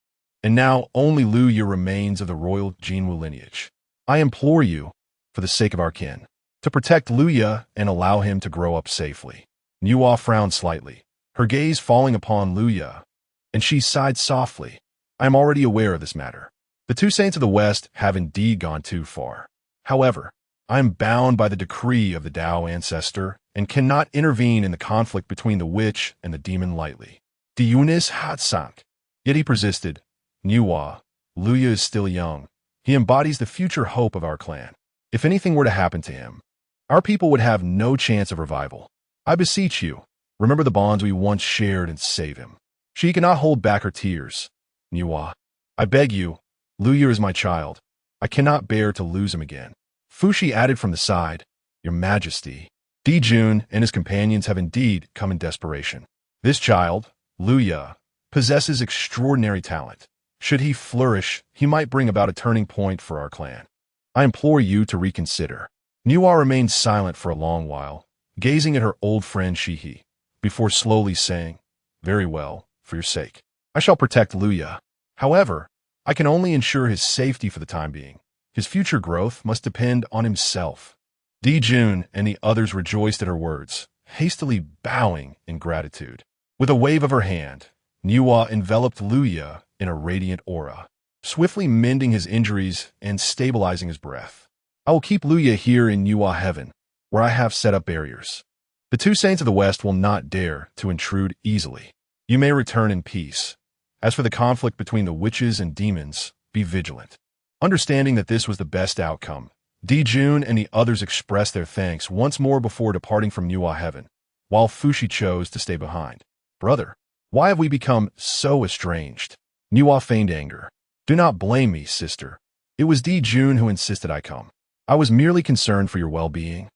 and now only Luya remains of the royal Jinwu lineage. I implore you, for the sake of our kin, to protect Luya and allow him to grow up safely. Nuwa frowned slightly, her gaze falling upon Luya, and she sighed softly. I am already aware of this matter. The 2 saints of the West have indeed gone too far. However, I am bound by the decree of the Dao ancestor and cannot intervene in the conflict between the witch and the demon lightly. Diunis Hatsank. Yet he persisted. Nuwa, Luya is still young. He embodies the future hope of our clan. If anything were to happen to him, our people would have no chance of revival. I beseech you, remember the bonds we once shared and save him. She cannot hold back her tears. Nuwa, I beg you, Luya is my child. I cannot bear to lose him again. Fushi added from the side, Your Majesty, Jun and his companions have indeed come in desperation. This child, Luya, possesses extraordinary talent. Should he flourish, he might bring about a turning point for our clan. I implore you to reconsider. Nuwa remained silent for a long while, gazing at her old friend Shihi, before slowly saying, Very well, for your sake. I shall protect Luya. However, I can only ensure his safety for the time being. His future growth must depend on himself. Jun and the others rejoiced at her words, hastily bowing in gratitude. With a wave of her hand, Nuwa enveloped Luya in a radiant aura, swiftly mending his injuries and stabilizing his breath. I will keep Luya here in Nuwa heaven, where I have set up barriers. The 2 saints of the West will not dare to intrude easily. You may return in peace. As for the conflict between the witches and demons, be vigilant. Understanding that this was the best outcome, Jun and the others expressed their thanks once more before departing from Nuwa heaven, while Fushi chose to stay behind. Brother, why have we become so estranged? Nuwa feigned anger. Do not blame me, sister. It was Jun who insisted I come. I was merely concerned for your well-being.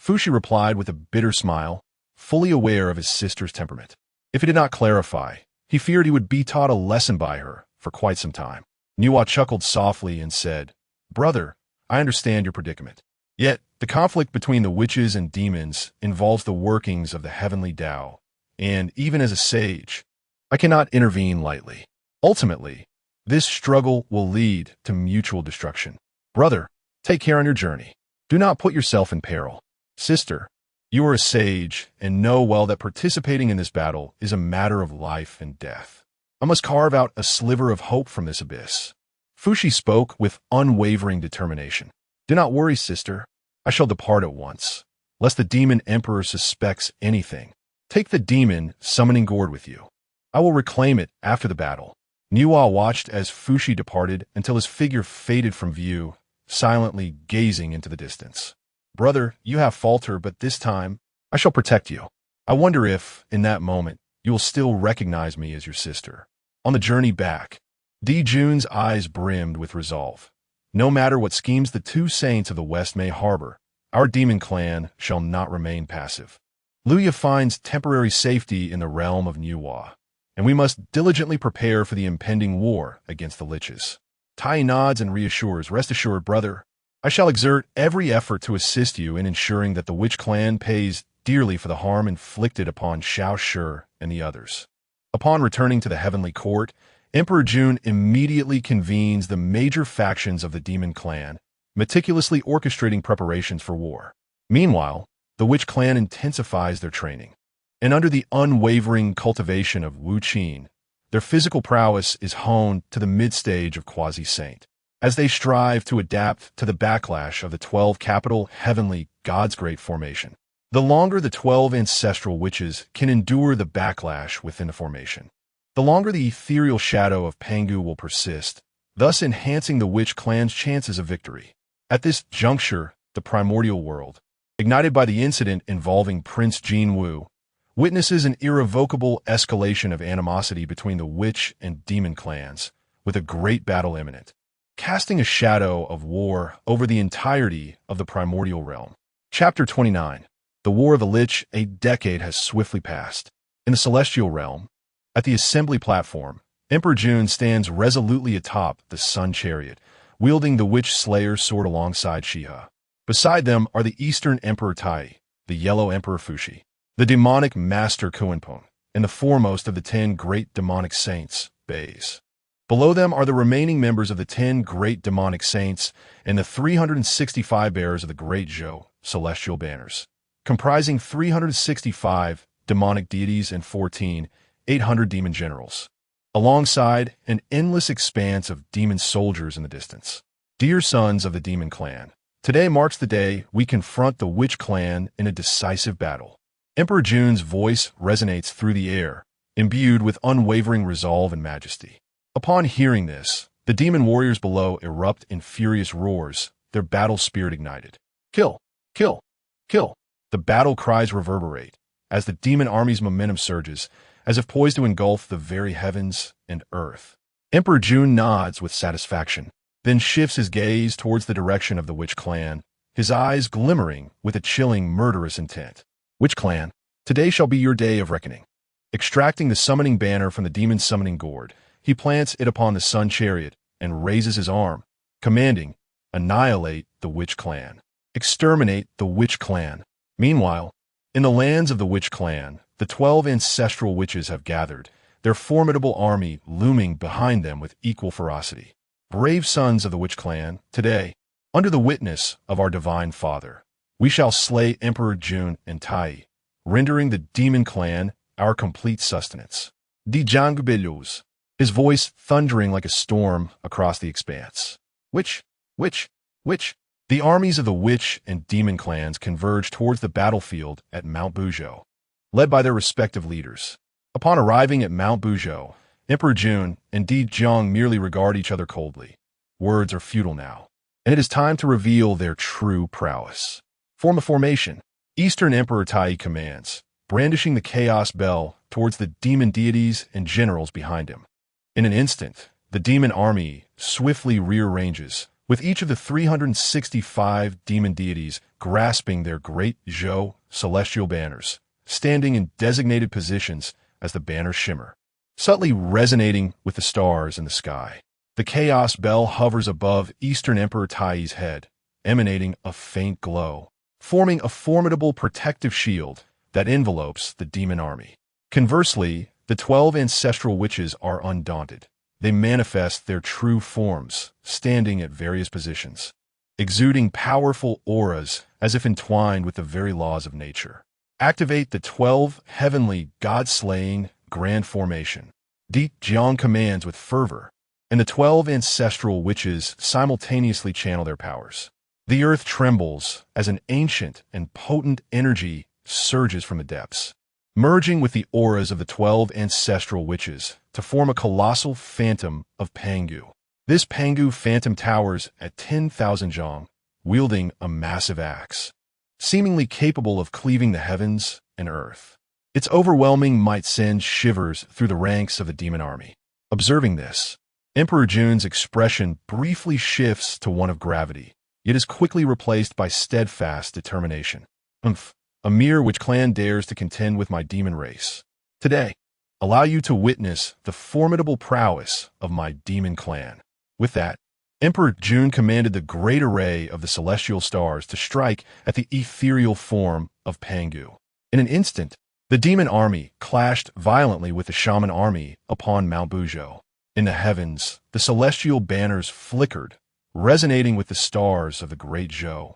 Fushi replied with a bitter smile, fully aware of his sister's temperament. If he did not clarify, he feared he would be taught a lesson by her for quite some time. Nuwa chuckled softly and said, Brother, I understand your predicament. Yet, the conflict between the witches and demons involves the workings of the Heavenly Dao, and even as a sage, I cannot intervene lightly. Ultimately, this struggle will lead to mutual destruction. Brother, take care on your journey. Do not put yourself in peril. Sister, you are a sage and know well that participating in this battle is a matter of life and death. I must carve out a sliver of hope from this abyss. Fushi spoke with unwavering determination. Do not worry, sister. I shall depart at once, lest the demon emperor suspects anything. Take the demon summoning gourd with you. I will reclaim it after the battle. Niwa watched as Fushi departed until his figure faded from view, silently gazing into the distance. Brother, you have faltered, but this time, I shall protect you. I wonder if, in that moment, you will still recognize me as your sister. On the journey back, Di Jun's eyes brimmed with resolve. No matter what schemes the two saints of the West may harbor, our demon clan shall not remain passive. Luya finds temporary safety in the realm of Niwa, and we must diligently prepare for the impending war against the liches. Tai nods and reassures, rest assured, brother, I shall exert every effort to assist you in ensuring that the witch clan pays dearly for the harm inflicted upon Xuan Shu and the others. Upon returning to the Heavenly Court, Emperor Jun immediately convenes the major factions of the demon clan, meticulously orchestrating preparations for war. Meanwhile, the witch clan intensifies their training, and under the unwavering cultivation of Wu Qin, their physical prowess is honed to the mid-stage of quasi-saint. As they strive to adapt to the backlash of the 12 capital heavenly God's Great Formation, the longer the 12 ancestral witches can endure the backlash within the formation, the longer the ethereal shadow of Pangu will persist, thus enhancing the witch clan's chances of victory. At this juncture, the primordial world, ignited by the incident involving Prince Jin Wu, witnesses an irrevocable escalation of animosity between the witch and demon clans, with a great battle imminent, casting a shadow of war over the entirety of the primordial realm. Chapter 29. The War of the Lich. A decade has swiftly passed. In the celestial realm, at the assembly platform, Emperor Jun stands resolutely atop the sun chariot, wielding the witch slayer's sword alongside Shiha. Beside them are the Eastern Emperor Tai, the Yellow Emperor Fushi, the demonic master Kuenpon, and the foremost of the 10 great demonic saints, Bays. Below them are the remaining members of the 10 great demonic saints and the 365 bearers of the Great Zhou, celestial banners, comprising 365 demonic deities and 800 demon generals, alongside an endless expanse of demon soldiers in the distance. Dear sons of the demon clan, today marks the day we confront the witch clan in a decisive battle. Emperor Jun's voice resonates through the air, imbued with unwavering resolve and majesty. Upon hearing this, the demon warriors below erupt in furious roars, their battle spirit ignited. Kill! Kill! Kill! The battle cries reverberate, as the demon army's momentum surges, as if poised to engulf the very heavens and earth. Emperor Jun nods with satisfaction, then shifts his gaze towards the direction of the witch clan, his eyes glimmering with a chilling, murderous intent. Witch clan, today shall be your day of reckoning. Extracting the summoning banner from the demon summoning gourd, he plants it upon the sun chariot and raises his arm, commanding, annihilate the witch clan. Exterminate the witch clan. Meanwhile, in the lands of the witch clan, the 12 ancestral witches have gathered, their formidable army looming behind them with equal ferocity. Brave sons of the witch clan, today, under the witness of our divine father, we shall slay Emperor Jun and Tai, rendering the demon clan our complete sustenance. Di Jangbelus, his voice thundering like a storm across the expanse. Witch! The armies of the witch and demon clans converge towards the battlefield at Mount Buzhou, led by their respective leaders. Upon arriving at Mount Buzhou, Emperor Jun and Di Zhang merely regard each other coldly. Words are futile now, and it is time to reveal their true prowess. Form a formation. Eastern Emperor Tai commands, brandishing the chaos bell towards the demon deities and generals behind him. In an instant, the demon army swiftly rearranges, with each of the 365 demon deities grasping their great Zhou celestial banners, standing in designated positions as the banners shimmer, subtly resonating with the stars in the sky. The chaos bell hovers above Eastern Emperor Tai's head, emanating a faint glow, forming a formidable protective shield that envelopes the demon army. Conversely, the 12 ancestral witches are undaunted. They manifest their true forms, standing at various positions, exuding powerful auras as if entwined with the very laws of nature. Activate the 12 heavenly god-slaying grand formation. Di Jiang commands with fervor, and the 12 ancestral witches simultaneously channel their powers. The earth trembles as an ancient and potent energy surges from the depths, merging with the auras of the 12 ancestral witches to form a colossal phantom of Pangu. This Pangu phantom towers at 10,000 zhang, wielding a massive axe, seemingly capable of cleaving the heavens and earth. Its overwhelming might sends shivers through the ranks of the demon army. Observing this, Emperor Jun's expression briefly shifts to one of gravity, yet is quickly replaced by steadfast determination. A mere witch clan dares to contend with my demon race. Today, allow you to witness the formidable prowess of my demon clan. With that, Emperor Jun commanded the great array of the celestial stars to strike at the ethereal form of Pangu. In an instant, the demon army clashed violently with the shaman army upon Mount Buzhou. In the heavens, the celestial banners flickered, resonating with the stars of the great Zhou,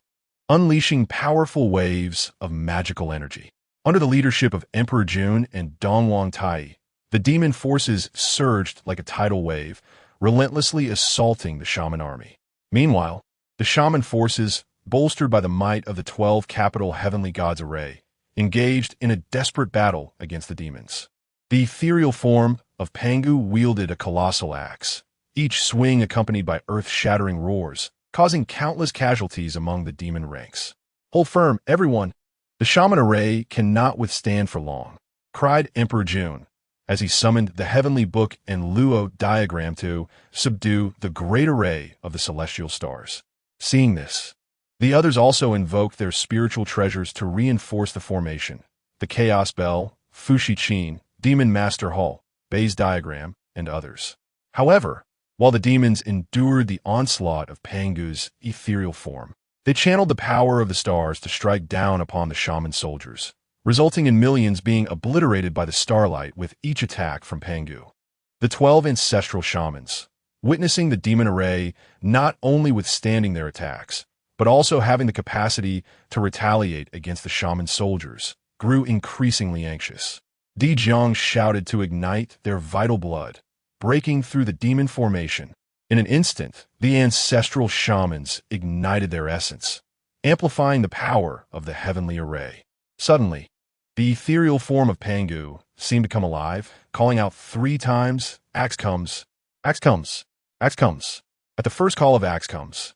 unleashing powerful waves of magical energy. Under the leadership of Emperor Jun and Dongwang Tai, the demon forces surged like a tidal wave, relentlessly assaulting the shaman army. Meanwhile, the shaman forces, bolstered by the might of the 12 capital heavenly gods array, engaged in a desperate battle against the demons. The ethereal form of Pangu wielded a colossal axe, each swing accompanied by earth-shattering roars, causing countless casualties among the demon ranks. "Hold firm, everyone! The shaman array cannot withstand for long," cried Emperor Jun, as he summoned the heavenly book and Luo diagram to subdue the great array of the celestial stars. Seeing this, the others also invoked their spiritual treasures to reinforce the formation: the Chaos Bell, Fushi Qin, Demon Master Hall, Bayes diagram, and others. However, while the demons endured the onslaught of Pangu's ethereal form, they channeled the power of the stars to strike down upon the shaman soldiers, resulting in millions being obliterated by the starlight with each attack from Pangu. The 12 ancestral shamans, witnessing the demon array not only withstanding their attacks, but also having the capacity to retaliate against the shaman soldiers, grew increasingly anxious. Di Jiang shouted to ignite their vital blood, breaking through the demon formation. In an instant, the ancestral shamans ignited their essence, amplifying the power of the heavenly array. Suddenly, the ethereal form of Pangu seemed to come alive, calling out 3 times, "Axe comes! Axe comes! Axe comes!" At the first call of "Axe comes,"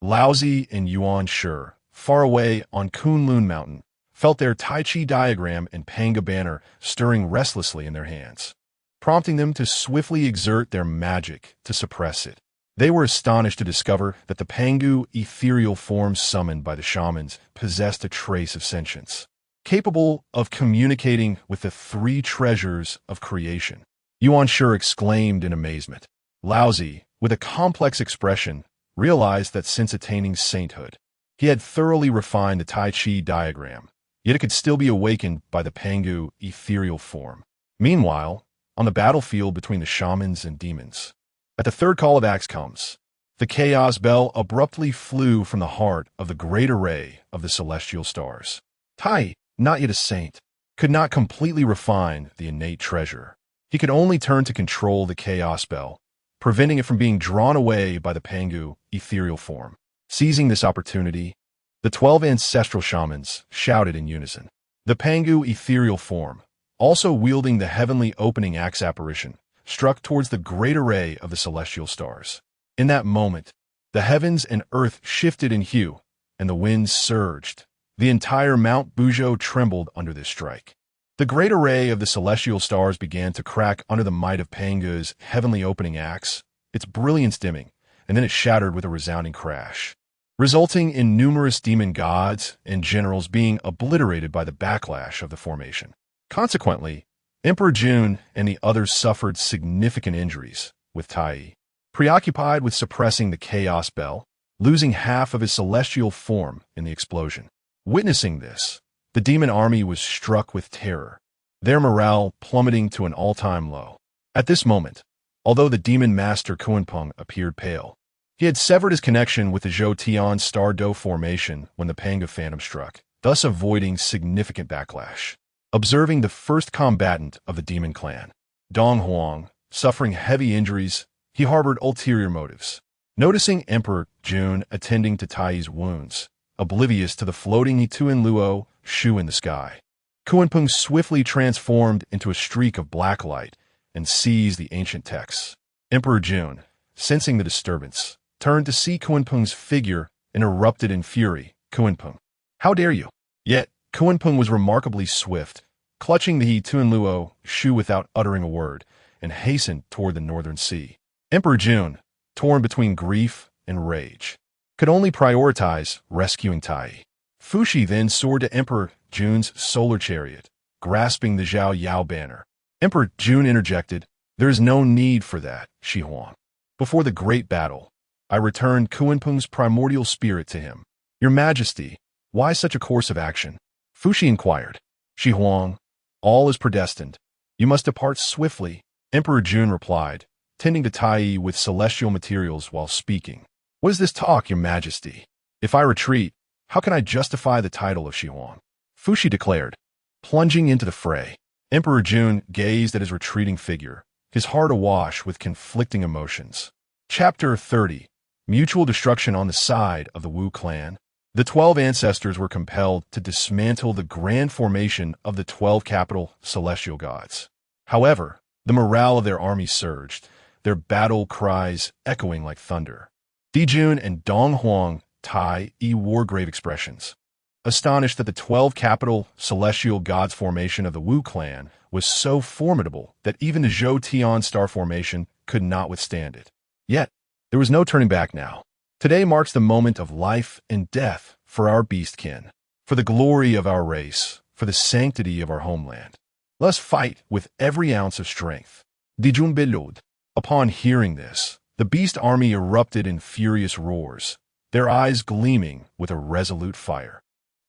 Laozi and Yuanshi, far away on Kunlun Mountain, felt their Tai Chi diagram and Panga banner stirring restlessly in their hands, prompting them to swiftly exert their magic to suppress it. They were astonished to discover that the Pangu ethereal form summoned by the shamans possessed a trace of sentience, capable of communicating with the 3 treasures of creation. Yuanshi exclaimed in amazement. Laozi, with a complex expression, realized that since attaining sainthood, he had thoroughly refined the Tai Chi diagram, yet it could still be awakened by the Pangu ethereal form. Meanwhile, on the battlefield between the shamans and demons, at the third call of "Axe comes," the chaos bell abruptly flew from the heart of the great array of the celestial stars. Tai, not yet a saint, could not completely refine the innate treasure. He could only turn to control the chaos bell, preventing it from being drawn away by the Pangu ethereal form. Seizing this opportunity, the 12 ancestral shamans shouted in unison. The Pangu ethereal form, also wielding the heavenly opening axe apparition, struck towards the great array of the celestial stars. In that moment, the heavens and earth shifted in hue, and the winds surged. The entire Mount Buzhou trembled under this strike. The great array of the celestial stars began to crack under the might of Pangu's heavenly opening axe, its brilliance dimming, and then it shattered with a resounding crash, resulting in numerous demon gods and generals being obliterated by the backlash of the formation. Consequently, Emperor Jun and the others suffered significant injuries, with Tai, preoccupied with suppressing the chaos bell, losing half of his celestial form in the explosion. Witnessing this, the demon army was struck with terror, their morale plummeting to an all-time low. At this moment, although the demon master Kunpeng appeared pale, he had severed his connection with the Zhou Tian Star Do formation when the Pang of Phantom struck, thus avoiding significant backlash. Observing the first combatant of the demon clan, Dong Huang, suffering heavy injuries, he harbored ulterior motives. Noticing Emperor Jun attending to Tai's wounds, oblivious to the floating Tuan Luo Shu in the sky, Kunpeng swiftly transformed into a streak of black light and seized the ancient texts. Emperor Jun, sensing the disturbance, turned to see Kunpeng's figure and erupted in fury. Kunpeng, how dare you? Yet, Kunpeng was remarkably swift, clutching the Tuan Luo Shu without uttering a word, and hastened toward the northern sea. Emperor Jun, torn between grief and rage, could only prioritize rescuing Tai. Fuxi then soared to Emperor Jun's solar chariot, grasping the Zhao Yao banner. Emperor Jun interjected, "There is no need for that, Shi Huang. Before the great battle, I returned Kunpeng's primordial spirit to him. Your Majesty, why such a course of action?" Fuxi inquired. "Shi Huang, all is predestined. You must depart swiftly," Emperor Jun replied, tending to Tai with celestial materials while speaking. "What is this talk, Your Majesty? If I retreat, how can I justify the title of Shi Huang?" Fuxi declared, plunging into the fray. Emperor Jun gazed at his retreating figure, his heart awash with conflicting emotions. Chapter 30. Mutual destruction on the side of the Wu clan. The 12 ancestors were compelled to dismantle the grand formation of the 12 capital celestial gods. However, the morale of their army surged, their battle cries echoing like thunder. Dijun and Dong Huang Tai wore grave expressions, astonished that the 12 capital celestial gods formation of the Wu clan was so formidable that even the Zhou Tian star formation could not withstand it. Yet, there was no turning back now. Today marks the moment of life and death for our beastkin, for the glory of our race, for the sanctity of our homeland. Let us fight with every ounce of strength. Dijun Belud. Upon hearing this, the beast army erupted in furious roars, their eyes gleaming with a resolute fire.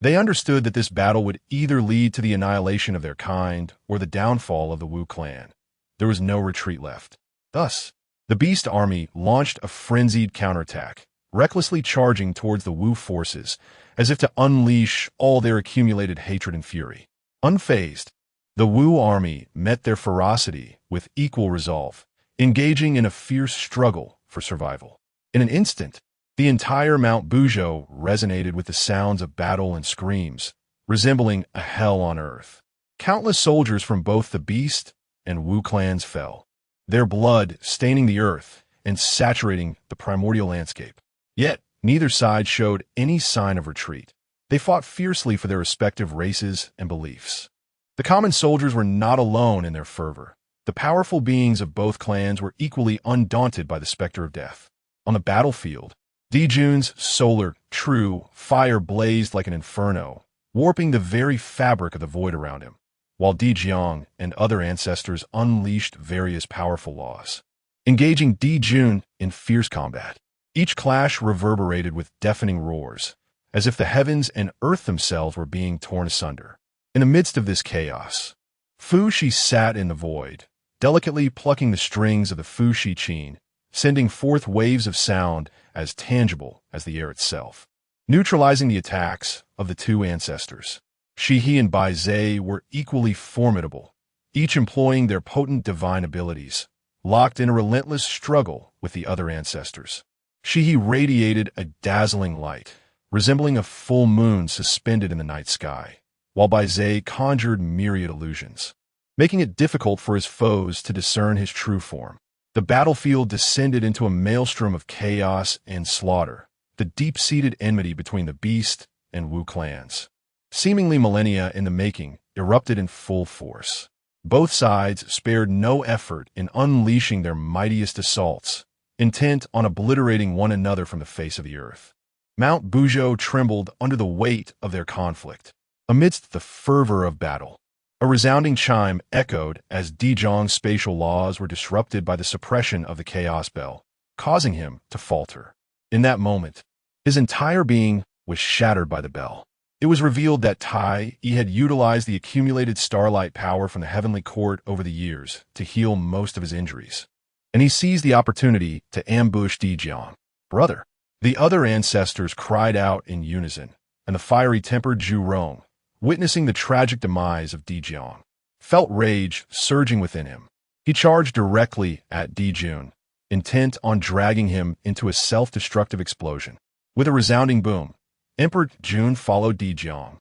They understood that this battle would either lead to the annihilation of their kind or the downfall of the Wu clan. There was no retreat left. Thus, the beast army launched a frenzied counterattack, recklessly charging towards the Wu forces as if to unleash all their accumulated hatred and fury. Unfazed, the Wu army met their ferocity with equal resolve, engaging in a fierce struggle for survival. In an instant, the entire Mount Buzhou resonated with the sounds of battle and screams, resembling a hell on earth. Countless soldiers from both the Beast and Wu clans fell, their blood staining the earth and saturating the primordial landscape. Yet, neither side showed any sign of retreat. They fought fiercely for their respective races and beliefs. The common soldiers were not alone in their fervor. The powerful beings of both clans were equally undaunted by the specter of death. On the battlefield, Dijun's solar, true, fire blazed like an inferno, warping the very fabric of the void around him, while Dijiang and other ancestors unleashed various powerful laws, engaging Dijun in fierce combat. Each clash reverberated with deafening roars, as if the heavens and earth themselves were being torn asunder. In the midst of this chaos, Fuxi sat in the void, delicately plucking the strings of the Fuxi qin, sending forth waves of sound as tangible as the air itself, neutralizing the attacks of the two ancestors. Shihe and Bai Zhe were equally formidable, each employing their potent divine abilities, locked in a relentless struggle with the other ancestors. Shihe radiated a dazzling light, resembling a full moon suspended in the night sky, while Bai Zhe conjured myriad illusions, making it difficult for his foes to discern his true form. The battlefield descended into a maelstrom of chaos and slaughter, the deep-seated enmity between the Beast and Wu clans, seemingly millennia in the making, erupted in full force. Both sides spared no effort in unleashing their mightiest assaults, intent on obliterating one another from the face of the earth. Mount Buzhou trembled under the weight of their conflict. Amidst the fervor of battle, a resounding chime echoed as Dijiang's spatial laws were disrupted by the suppression of the chaos bell. causing him to falter. In that moment, his entire being was shattered by the bell. It was revealed that Tai Yi had utilized the accumulated starlight power from the heavenly court over the years to heal most of his injuries. And he seized the opportunity to ambush Dijiang. Brother! The other ancestors cried out in unison, and the fiery-tempered Zhu Rong, witnessing the tragic demise of Dijiang, felt rage surging within him. He charged directly at Dijun, intent on dragging him into a self-destructive explosion. With a resounding boom, Emperor Jun followed Dijiang,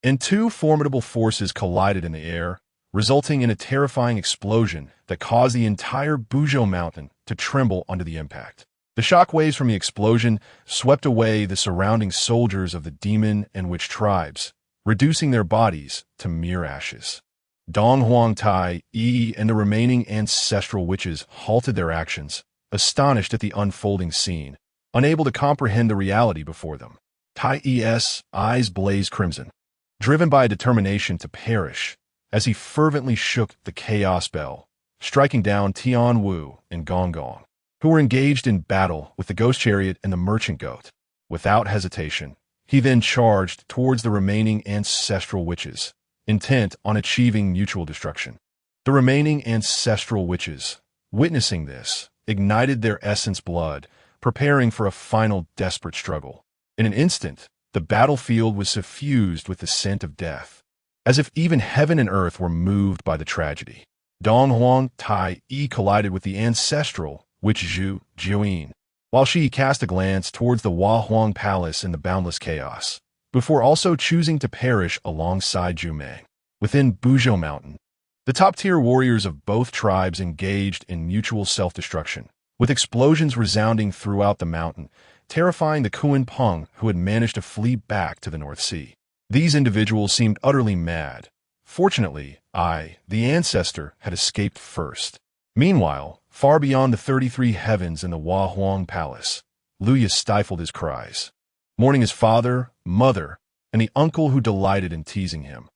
and two formidable forces collided in the air, resulting in a terrifying explosion that caused the entire Buzhou mountain to tremble under the impact. The shockwaves from the explosion swept away the surrounding soldiers of the demon and witch tribes, reducing their bodies to mere ashes. Dong Huang Tai Yi and the remaining ancestral witches halted their actions, astonished at the unfolding scene, unable to comprehend the reality before them. Tai Yi's eyes blazed crimson, driven by a determination to perish, as he fervently shook the chaos bell, striking down Tian Wu and Gong Gong, who were engaged in battle with the ghost chariot and the merchant goat. Without hesitation, he then charged towards the remaining ancestral witches, intent on achieving mutual destruction. The remaining ancestral witches, witnessing this, ignited their essence blood, preparing for a final desperate struggle. In an instant, the battlefield was suffused with the scent of death, as if even heaven and earth were moved by the tragedy. Dong Huang Tai Yi collided with the ancestral witch Zhu Jiuyin, while she cast a glance towards the Hua Huang Palace in the boundless chaos, before also choosing to perish alongside Zhu Mei. Within Buzhou Mountain, the top-tier warriors of both tribes engaged in mutual self-destruction, with explosions resounding throughout the mountain, terrifying the Kuan Peng who had managed to flee back to the North Sea. These individuals seemed utterly mad. Fortunately, the ancestor, had escaped first. Meanwhile, far beyond the 33 heavens in the Hua Huang Palace, Luya stifled his cries, mourning his father, mother, and the uncle who delighted in teasing him,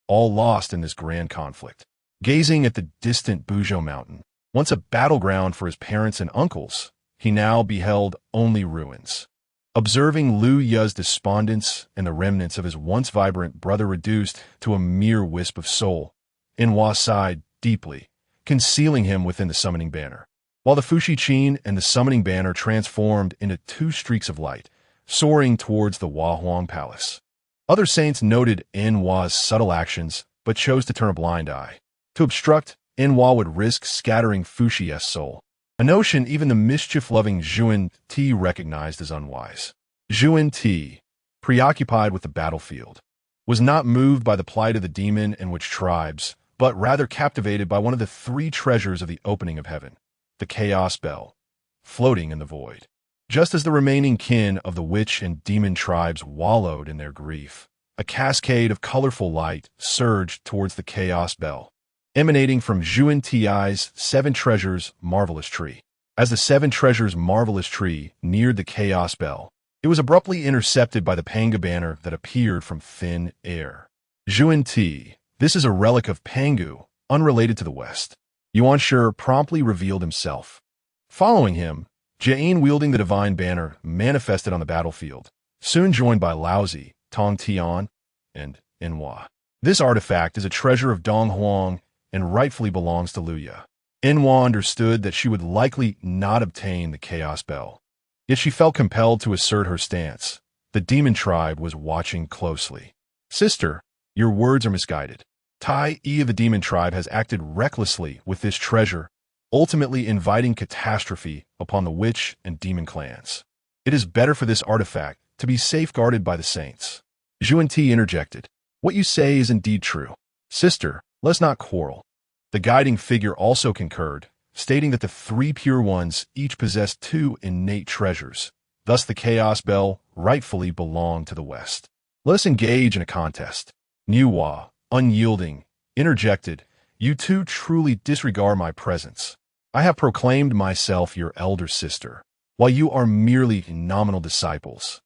all lost in this grand conflict. Gazing at the distant Buzhou Mountain, once a battleground for his parents and uncles, he now beheld only ruins. Observing Lu Ya's despondence and the remnants of his once vibrant brother reduced to a mere wisp of soul, Enhua sighed deeply, concealing him within the summoning banner, while the Fushi Qin and the summoning banner transformed into two streaks of light, soaring towards the Hua Huang Palace. Other saints noted Enhua's subtle actions, but chose to turn a blind eye. To obstruct, Enhua would risk scattering Fushi's soul, a notion even the mischief-loving Xuan Ti recognized as unwise. Xuan Ti, preoccupied with the battlefield, was not moved by the plight of the demon and witch tribes, but rather captivated by one of the three treasures of the opening of heaven, the Chaos Bell, floating in the void. Just as the remaining kin of the witch and demon tribes wallowed in their grief, a cascade of colorful light surged towards the Chaos Bell, emanating from Xuan Ti's Seven Treasures Marvelous Tree. As the Seven Treasures Marvelous Tree neared the Chaos Bell, it was abruptly intercepted by the Panga banner that appeared from thin air. Xuan Ti, this is a relic of Pangu, unrelated to the West. Yuanshi promptly revealed himself. Following him, Jane wielding the divine banner manifested on the battlefield, soon joined by Laozi, Tong Tian, and Enhua. This artifact is a treasure of Dong Huang and rightfully belongs to Luya. Enhua understood that she would likely not obtain the Chaos Bell, yet she felt compelled to assert her stance. The demon tribe was watching closely. Sister, your words are misguided. Tai Yi of the demon tribe has acted recklessly with this treasure, ultimately inviting catastrophe upon the witch and demon clans. It is better for this artifact to be safeguarded by the saints. Xuan Ti interjected. What you say is indeed true. Sister, let's not quarrel. The guiding figure also concurred, stating that the three pure ones each possessed two innate treasures. Thus the Chaos Bell rightfully belonged to the West. Let us engage in a contest. Nuwa, unyielding, interjected, you two truly disregard my presence. I have proclaimed myself your elder sister, while you are merely nominal disciples.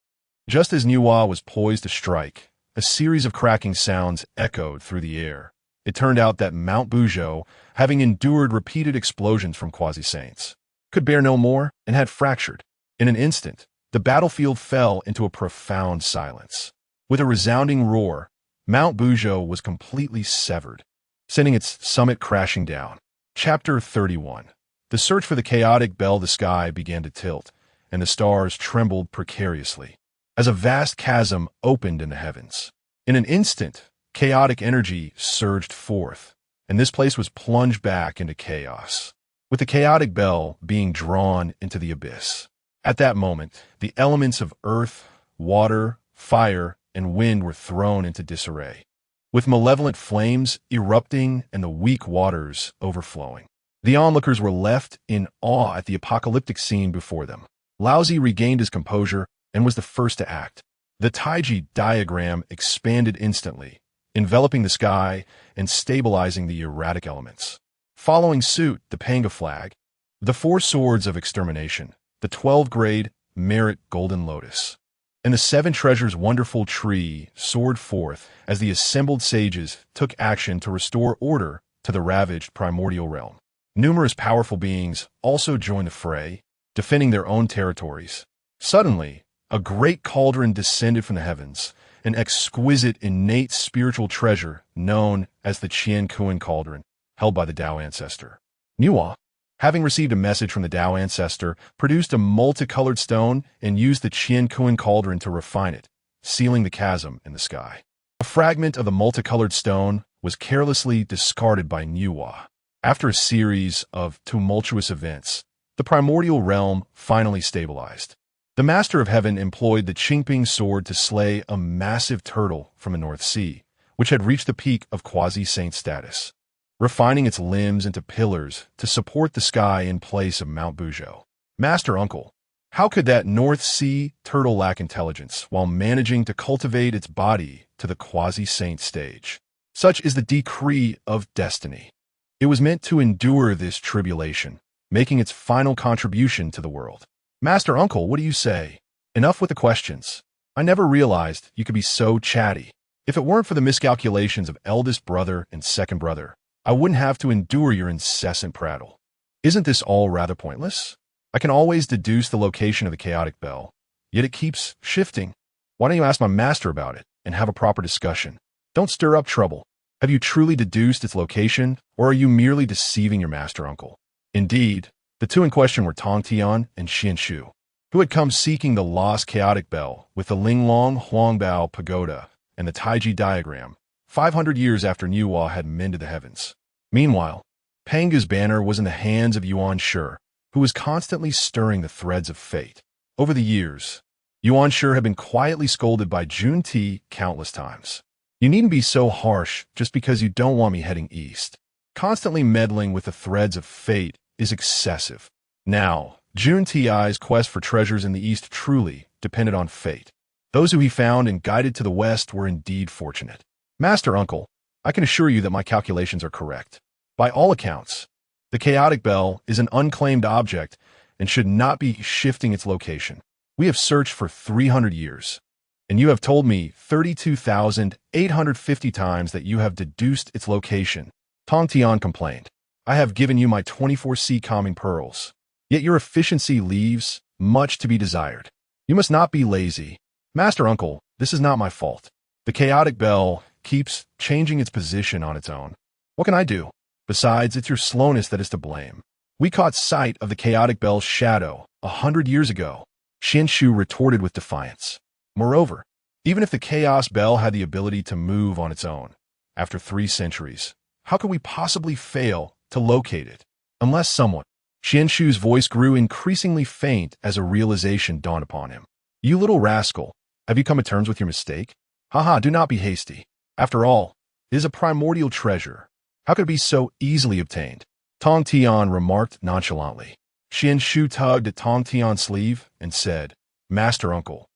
Just as Nuwa was poised to strike, a series of cracking sounds echoed through the air. It turned out that Mount Buzhou, having endured repeated explosions from quasi-saints, could bear no more and had fractured. In an instant, the battlefield fell into a profound silence. With a resounding roar, Mount Buzhou was completely severed, sending its summit crashing down. Chapter 31. The search for the chaotic bell. The sky began to tilt, and the stars trembled precariously, as a vast chasm opened in the heavens. In an instant, chaotic energy surged forth, and this place was plunged back into chaos, with the chaotic bell being drawn into the abyss. At that moment, the elements of earth, water, fire, and wind were thrown into disarray, with malevolent flames erupting and the weak waters overflowing. The onlookers were left in awe at the apocalyptic scene before them. Laozi regained his composure and was the first to act. The Taiji diagram expanded instantly, enveloping the sky and stabilizing the erratic elements. Following suit, the Panga flag, the 4 swords of extermination, the 12-grade merit golden lotus, and the 7 treasures wonderful tree soared forth as the assembled sages took action to restore order to the ravaged primordial realm. Numerous powerful beings also joined the fray, defending their own territories. Suddenly, a great cauldron descended from the heavens, an exquisite innate spiritual treasure known as the Qian Kuan cauldron, held by the Dao ancestor. Nuwa, having received a message from the Dao ancestor, produced a multicolored stone and used the Qian Kuan cauldron to refine it, sealing the chasm in the sky. A fragment of the multicolored stone was carelessly discarded by Nuwa. After a series of tumultuous events, the primordial realm finally stabilized. The Master of Heaven employed the Qingping sword to slay a massive turtle from the North Sea, which had reached the peak of quasi-saint status, refining its limbs into pillars to support the sky in place of Mount Buzhou. Master Uncle, how could that North Sea turtle lack intelligence while managing to cultivate its body to the quasi-saint stage? Such is the decree of destiny. It was meant to endure this tribulation, making its final contribution to the world. Master Uncle, what do you say? Enough with the questions. I never realized you could be so chatty. If it weren't for the miscalculations of eldest brother and second brother, I wouldn't have to endure your incessant prattle. Isn't this all rather pointless? I can always deduce the location of the chaotic bell, yet it keeps shifting. Why don't you ask my master about it and have a proper discussion? Don't stir up trouble. Have you truly deduced its location, or are you merely deceiving your master uncle? Indeed, the two in question were Tong Tian and Xuan Shu, who had come seeking the lost chaotic bell with the Linglong Huangbao pagoda and the Taiji diagram, 500 years after Nuwa had mended the heavens. Meanwhile, Panga's banner was in the hands of Yuanshi, who was constantly stirring the threads of fate. Over the years, Yuanshi had been quietly scolded by Junti countless times. You needn't be so harsh just because you don't want me heading east. Constantly meddling with the threads of fate is excessive. Now, Junti's quest for treasures in the east truly depended on fate. Those who he found and guided to the west were indeed fortunate. Master Uncle, I can assure you that my calculations are correct. By all accounts, the chaotic bell is an unclaimed object and should not be shifting its location. We have searched for 300 years, and you have told me 32,850 times that you have deduced its location. Tong Tian complained. I have given you my 24C calming pearls, yet your efficiency leaves much to be desired. You must not be lazy. Master Uncle, this is not my fault. The chaotic bell keeps changing its position on its own. What can I do? Besides, it's your slowness that is to blame. We caught sight of the chaotic bell's shadow 100 years ago. Xuan Shu retorted with defiance. Moreover, even if the chaos bell had the ability to move on its own, after 3 centuries, how could we possibly fail to locate it? Unless someone... Xuan Shu's voice grew increasingly faint as a realization dawned upon him. You little rascal, have you come to terms with your mistake? Haha, do not be hasty. After all, it is a primordial treasure. How could it be so easily obtained? Tong Tian remarked nonchalantly. Xuan Shu tugged at Tong Tian's sleeve and said, Master Uncle,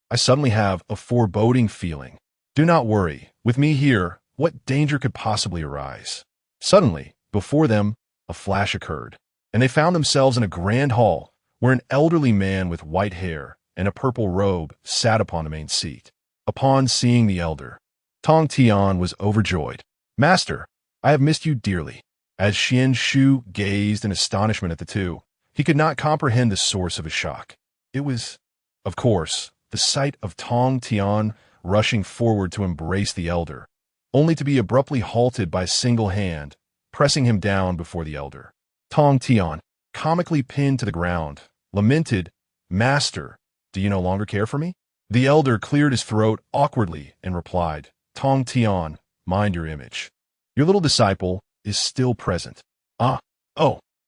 I suddenly have a foreboding feeling. Do not worry. With me here, what danger could possibly arise? Suddenly, before them, a flash occurred, and they found themselves in a grand hall where an elderly man with white hair and a purple robe sat upon the main seat. Upon seeing the elder, Tong Tian was overjoyed. Master, I have missed you dearly. As Xuan Shu gazed in astonishment at the two, He could not comprehend the source of his shock. It was, of course, the sight of Tong Tian rushing forward to embrace the elder, only to be abruptly halted by a single hand, pressing him down before the elder. Tong Tian, comically pinned to the ground, lamented, "Master, do you no longer care for me?" The elder cleared his throat awkwardly and replied, "Tong Tian, mind your image. Your little disciple is still present." Oh.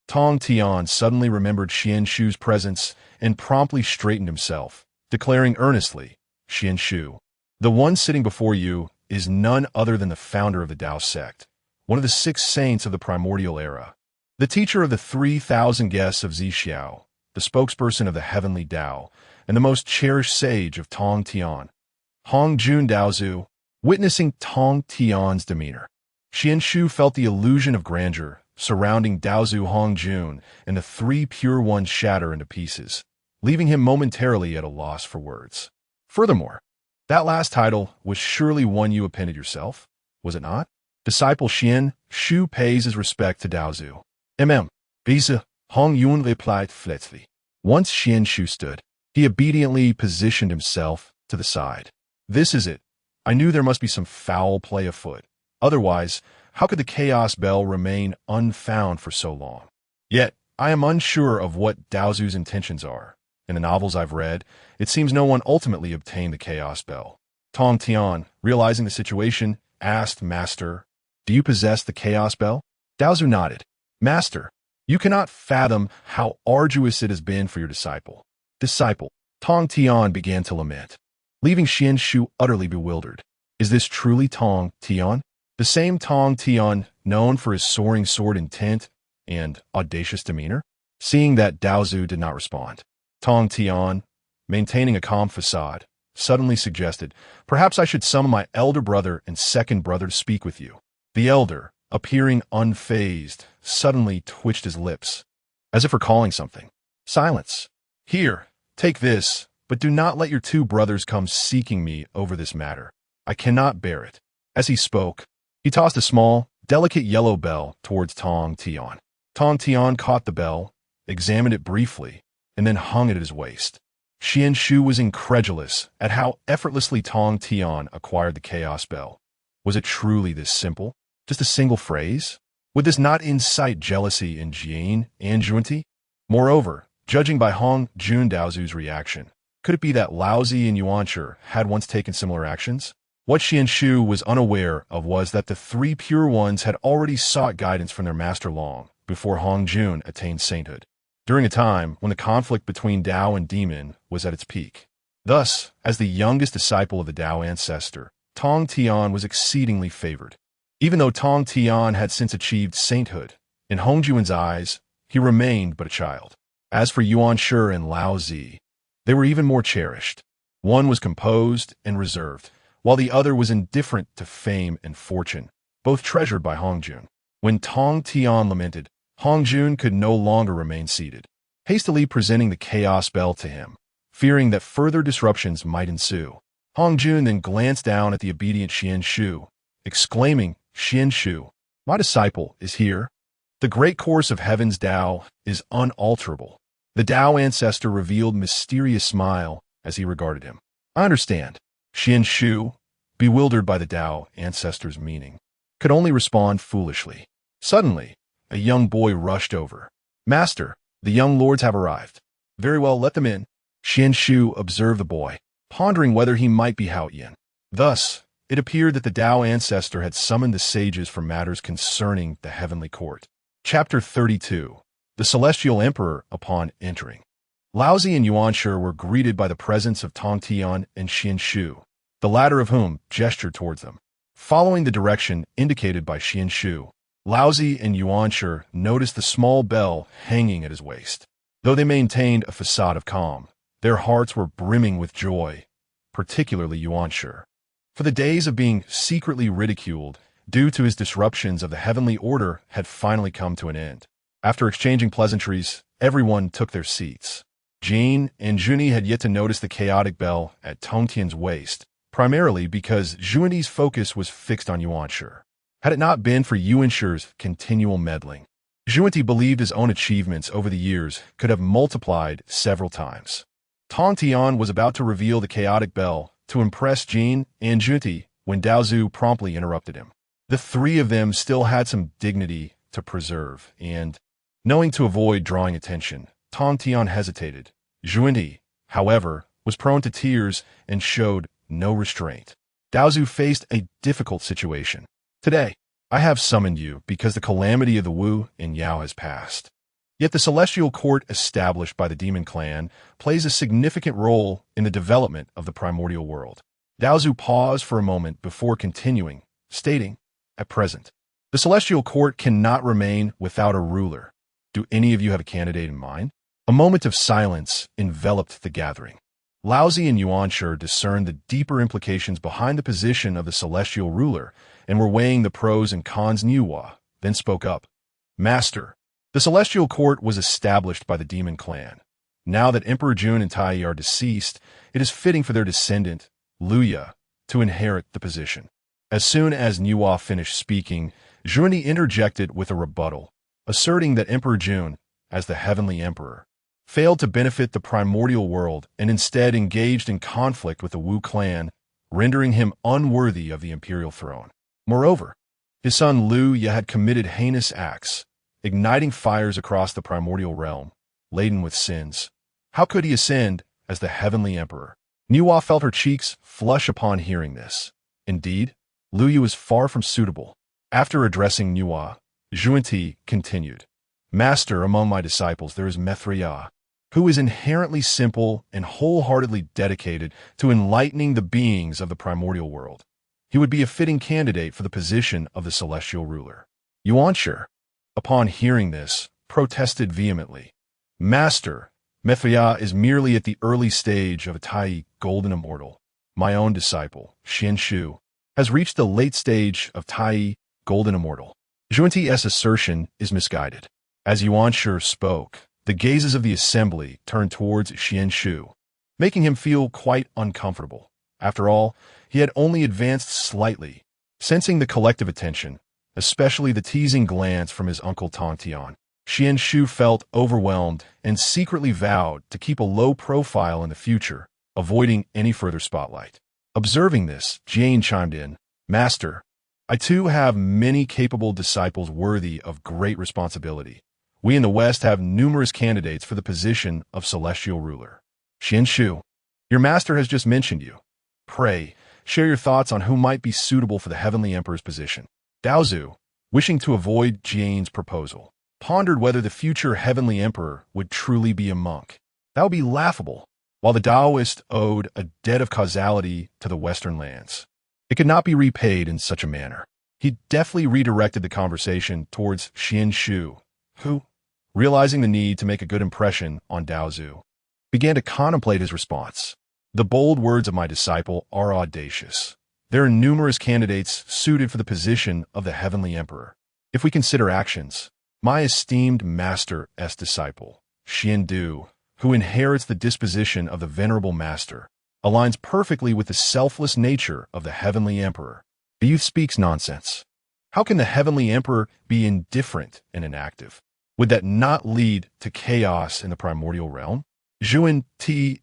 Tong Tian suddenly remembered Xuan Shu's presence and promptly straightened himself, declaring earnestly, "Xuan Shu, the one sitting before you is none other than the founder of the Dao sect, one of the 6 saints of the primordial era, the teacher of the 3,000 guests of Zixiao, the spokesperson of the Heavenly Dao, and the most cherished sage of Tong Tian, Hongjun Daozu." Witnessing Tong Tian's demeanor, Xuan Shu felt the illusion of grandeur surrounding Daozu Hongjun, and the 3 pure ones shatter into pieces, leaving him momentarily at a loss for words. Furthermore, that last title was surely one you appended yourself, was it not? Disciple Xuan Shu pays his respect to Daozu. Bisa, Hong Yun replied flatly. Once Xuan Shu stood, he obediently positioned himself to the side. "This is it. I knew there must be some foul play afoot. Otherwise, how could the chaos bell remain unfound for so long? Yet, I am unsure of what Daozu's intentions are. In the novels I've read, it seems no one ultimately obtained the chaos bell." Tong Tian, realizing the situation, asked, "Master, do you possess the chaos bell?" Daozu nodded. "Master, you cannot fathom how arduous it has been for your disciple." Tong Tian began to lament, leaving Xuan Shu utterly bewildered. Is this truly Tong Tian? The same Tong Tian known for his soaring sword intent and audacious demeanor? Seeing that Daozu did not respond, Tong Tian, maintaining a calm facade, suddenly suggested, "Perhaps I should summon my elder brother and second brother to speak with you." The elder, appearing unfazed, suddenly twitched his lips, as if recalling something. "Silence. Here, take this, but do not let your 2 brothers come seeking me over this matter. I cannot bear it." As he spoke, he tossed a small, delicate yellow bell towards Tong Tian. Tong Tian caught the bell, examined it briefly, and then hung it at his waist. Xuan Shu was incredulous at how effortlessly Tong Tian acquired the chaos bell. Was it truly this simple? Just a single phrase? Would this not incite jealousy in Jane and Junti? Moreover, judging by Hong Jun Daozu's reaction, could it be that Laozi and Yuanshi had once taken similar actions? What Xuan Shu was unaware of was that the 3 pure ones had already sought guidance from their master long before Hong Jun attained sainthood, during a time when the conflict between Dao and demon was at its peak. Thus, as the youngest disciple of the Dao ancestor, Tong Tian was exceedingly favored. Even though Tong Tian had since achieved sainthood, in Hong Jun's eyes, he remained but a child. As for Yuanshi and Laozi, they were even more cherished. One was composed and reserved, while the other was indifferent to fame and fortune, both treasured by Hong Jun. When Tong Tian lamented, Hong Jun could no longer remain seated, hastily presenting the chaos bell to him, fearing that further disruptions might ensue. Hong Jun then glanced down at the obedient Xuan Shu, exclaiming, "Xuan Shu, my disciple is here. The great course of heaven's Dao is unalterable." The Dao ancestor revealed a mysterious smile as he regarded him. "I understand." Xuan Shu, bewildered by the Dao ancestor's meaning, could only respond foolishly. Suddenly, a young boy rushed over. "Master, the young lords have arrived." "Very well, let them in." Xuan Shu observed the boy, pondering whether he might be Hao Yin. Thus, it appeared that the Dao ancestor had summoned the sages for matters concerning the heavenly court. Chapter 32. The Celestial Emperor upon entering. Laozi and Yuanshi were greeted by the presence of Tong Tian and Xuan Shu, the latter of whom gestured towards them. Following the direction indicated by Xuan Shu, Laozi and Yuanshi noticed the small bell hanging at his waist. Though they maintained a facade of calm, their hearts were brimming with joy, particularly Yuanshi. For the days of being secretly ridiculed due to his disruptions of the heavenly order had finally come to an end. After exchanging pleasantries, everyone took their seats. Jane and Juni had yet to notice the chaotic bell at Tong Tian's waist, primarily because Juni's focus was fixed on Yuanshi. Had it not been for Yuanshi's continual meddling, Xuan believed his own achievements over the years could have multiplied several times. Tong Tian was about to reveal the chaotic bell to impress Jin and Xuan when Dao Zu promptly interrupted him. The three of them still had some dignity to preserve, and, knowing to avoid drawing attention, Tong Tian hesitated. Xuan, however, was prone to tears and showed no restraint. Dao Zu faced a difficult situation. Today, I have summoned you because the calamity of the Wu and Yao has passed. Yet the celestial court established by the demon clan plays a significant role in the development of the primordial world. Dao Zu paused for a moment before continuing, stating, "At present, the celestial court cannot remain without a ruler. Do any of you have a candidate in mind?" A moment of silence enveloped the gathering. Laozi and Yuanshi discerned the deeper implications behind the position of the celestial ruler and were weighing the pros and cons. Niwa then spoke up. "Master, the celestial court was established by the demon clan. Now that Emperor Jun and Tai are deceased, it is fitting for their descendant, Luya, to inherit the position." As soon as Niwa finished speaking, Xuan interjected with a rebuttal, asserting that Emperor Jun, as the Heavenly Emperor, failed to benefit the primordial world and instead engaged in conflict with the Wu clan, rendering him unworthy of the imperial throne. Moreover, his son Luya had committed heinous acts, igniting fires across the primordial realm, laden with sins. How could he ascend as the Heavenly Emperor? Niwa felt her cheeks flush upon hearing this. Indeed, Luya was far from suitable. After addressing Niwa, Xuan continued, "Master, among my disciples there is Mithriya, who is inherently simple and wholeheartedly dedicated to enlightening the beings of the primordial world. He would be a fitting candidate for the position of the celestial ruler." Yuanshi, upon hearing this, protested vehemently. "Master, Mithriya is merely at the early stage of a Tai golden immortal. My own disciple, Xuan Shu, has reached the late stage of Tai golden immortal." Xuan's assertion is misguided. As Yuanshi spoke, the gazes of the assembly turned towards Xuan Shu, making him feel quite uncomfortable. After all, he had only advanced slightly. Sensing the collective attention, especially the teasing glance from his uncle Tong Tian, Xuan Shu felt overwhelmed and secretly vowed to keep a low profile in the future, avoiding any further spotlight. Observing this, Jane chimed in, "Master, I too have many capable disciples worthy of great responsibility. We in the West have numerous candidates for the position of celestial ruler. Xuan Shu, your master has just mentioned you. Pray, share your thoughts on who might be suitable for the Heavenly Emperor's position." Dao Zu, wishing to avoid Jane's proposal, pondered whether the future Heavenly Emperor would truly be a monk. That would be laughable. While the Taoist owed a debt of causality to the Western lands, it could not be repaid in such a manner. He deftly redirected the conversation towards Xuan Shu, who, realizing the need to make a good impression on Dao Zu, began to contemplate his response. "The bold words of my disciple are audacious. There are numerous candidates suited for the position of the Heavenly Emperor. If we consider actions, my esteemed master's disciple, Xuan Du, who inherits the disposition of the venerable master, aligns perfectly with the selfless nature of the Heavenly Emperor. The youth speaks nonsense. How can the Heavenly Emperor be indifferent and inactive? Would that not lead to chaos in the primordial realm?" Xuan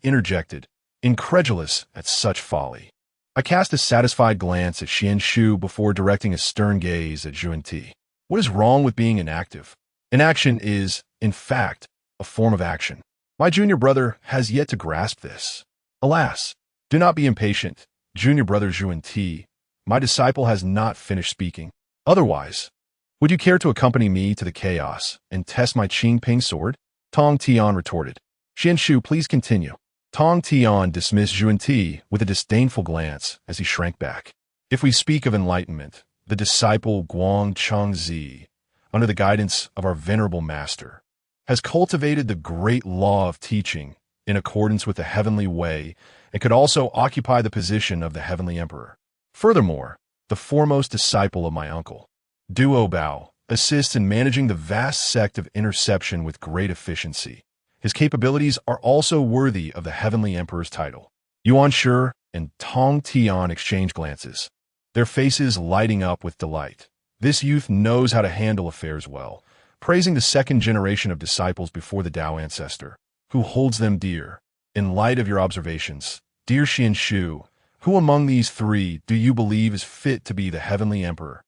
interjected, incredulous at such folly. I cast a satisfied glance at Xuan Shu before directing a stern gaze at Xuan. "What is wrong with being inactive? Inaction is, in fact, a form of action. My junior brother has yet to grasp this. Alas, do not be impatient, junior brother Xuan. My disciple has not finished speaking. Otherwise, would you care to accompany me to the chaos and test my Qing Ping sword?" Tong Tian retorted. "Xuan Shu, please continue." Tong Tian dismissed Xuan with a disdainful glance as he shrank back. If we speak of enlightenment, the disciple Guang Chengzi, under the guidance of our venerable master, has cultivated the great law of teaching in accordance with the heavenly way and could also occupy the position of the Heavenly Emperor. Furthermore, the foremost disciple of my uncle, Duo Bao, assists in managing the vast sect of interception with great efficiency. His capabilities are also worthy of the Heavenly Emperor's title. Yuanshi and Tong Tian exchange glances, their faces lighting up with delight. This youth knows how to handle affairs well, praising the second generation of disciples before the Dao ancestor, who holds them dear. In light of your observations, dear Xuan Shu, who among these three do you believe is fit to be the Heavenly Emperor?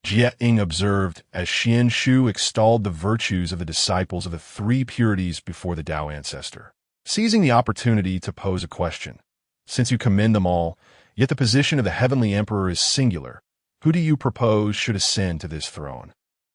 Jade Ding observed as Xuan Shu extolled the virtues of the disciples of the three purities before the Dao ancestor. Seizing the opportunity to pose a question, since you commend them all, yet the position of the Heavenly Emperor is singular, who do you propose should ascend to this throne?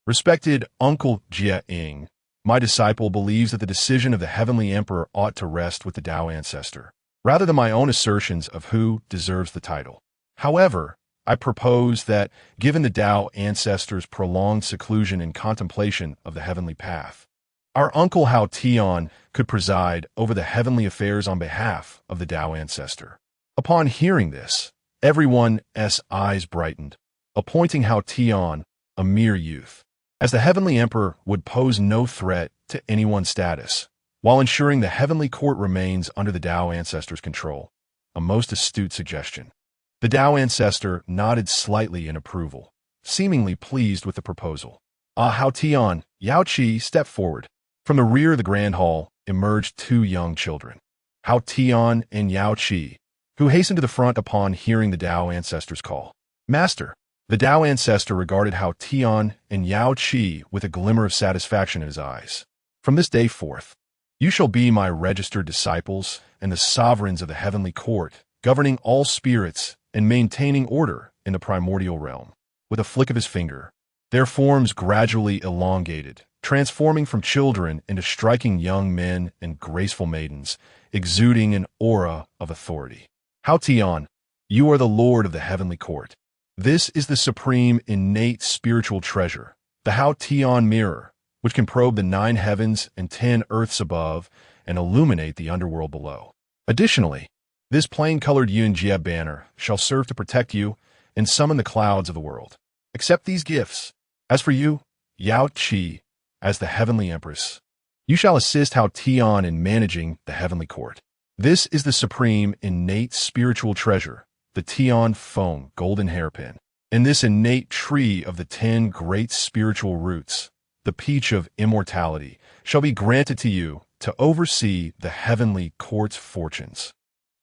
Respected Uncle Jade Ding, my disciple believes that the decision of the Heavenly Emperor ought to rest with the Dao ancestor, rather than my own assertions of who deserves the title. However, I propose that, given the Dao ancestor's prolonged seclusion and contemplation of the heavenly path, our uncle Hao Tian could preside over the heavenly affairs on behalf of the Dao ancestor. Upon hearing this, everyone's eyes brightened, appointing Hao Tian, a mere youth, as the Heavenly Emperor would pose no threat to anyone's status, while ensuring the heavenly court remains under the Dao ancestor's control. A most astute suggestion. The Dao ancestor nodded slightly in approval, seemingly pleased with the proposal. Hao Tian, Yao Qi stepped forward. From the rear of the grand hall emerged two young children, Hao Tian and Yao Qi, who hastened to the front upon hearing the Dao ancestor's call. Master, the Dao ancestor regarded Hao Tian and Yao Qi with a glimmer of satisfaction in his eyes. From this day forth, you shall be my registered disciples and the sovereigns of the heavenly court, governing all spirits and maintaining order in the primordial realm. With a flick of his finger, their forms gradually elongated, transforming from children into striking young men and graceful maidens, exuding an aura of authority. Hao Tian, you are the lord of the heavenly court. This is the supreme innate spiritual treasure, the Hao Tian mirror, which can probe the 9 heavens and 10 earths above and illuminate the underworld below. Additionally, this plain-colored Yuanjie banner shall serve to protect you and summon the clouds of the world. Accept these gifts. As for you, Yao Qi, as the Heavenly Empress, you shall assist Hao Tian in managing the heavenly court. This is the supreme innate spiritual treasure, the Tian Feng golden hairpin, and this innate tree of the 10 great spiritual roots, the peach of immortality, shall be granted to you to oversee the heavenly court's fortunes.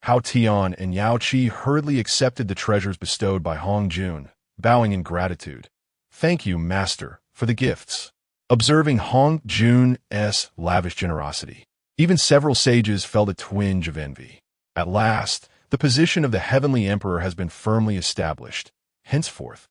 Hao Tian and Yao Qi hurriedly accepted the treasures bestowed by Hong Jun, bowing in gratitude. Thank you, Master, for the gifts. Observing Hong Jun's lavish generosity, even several sages felt a twinge of envy. At last, the position of the Heavenly Emperor has been firmly established. Henceforth,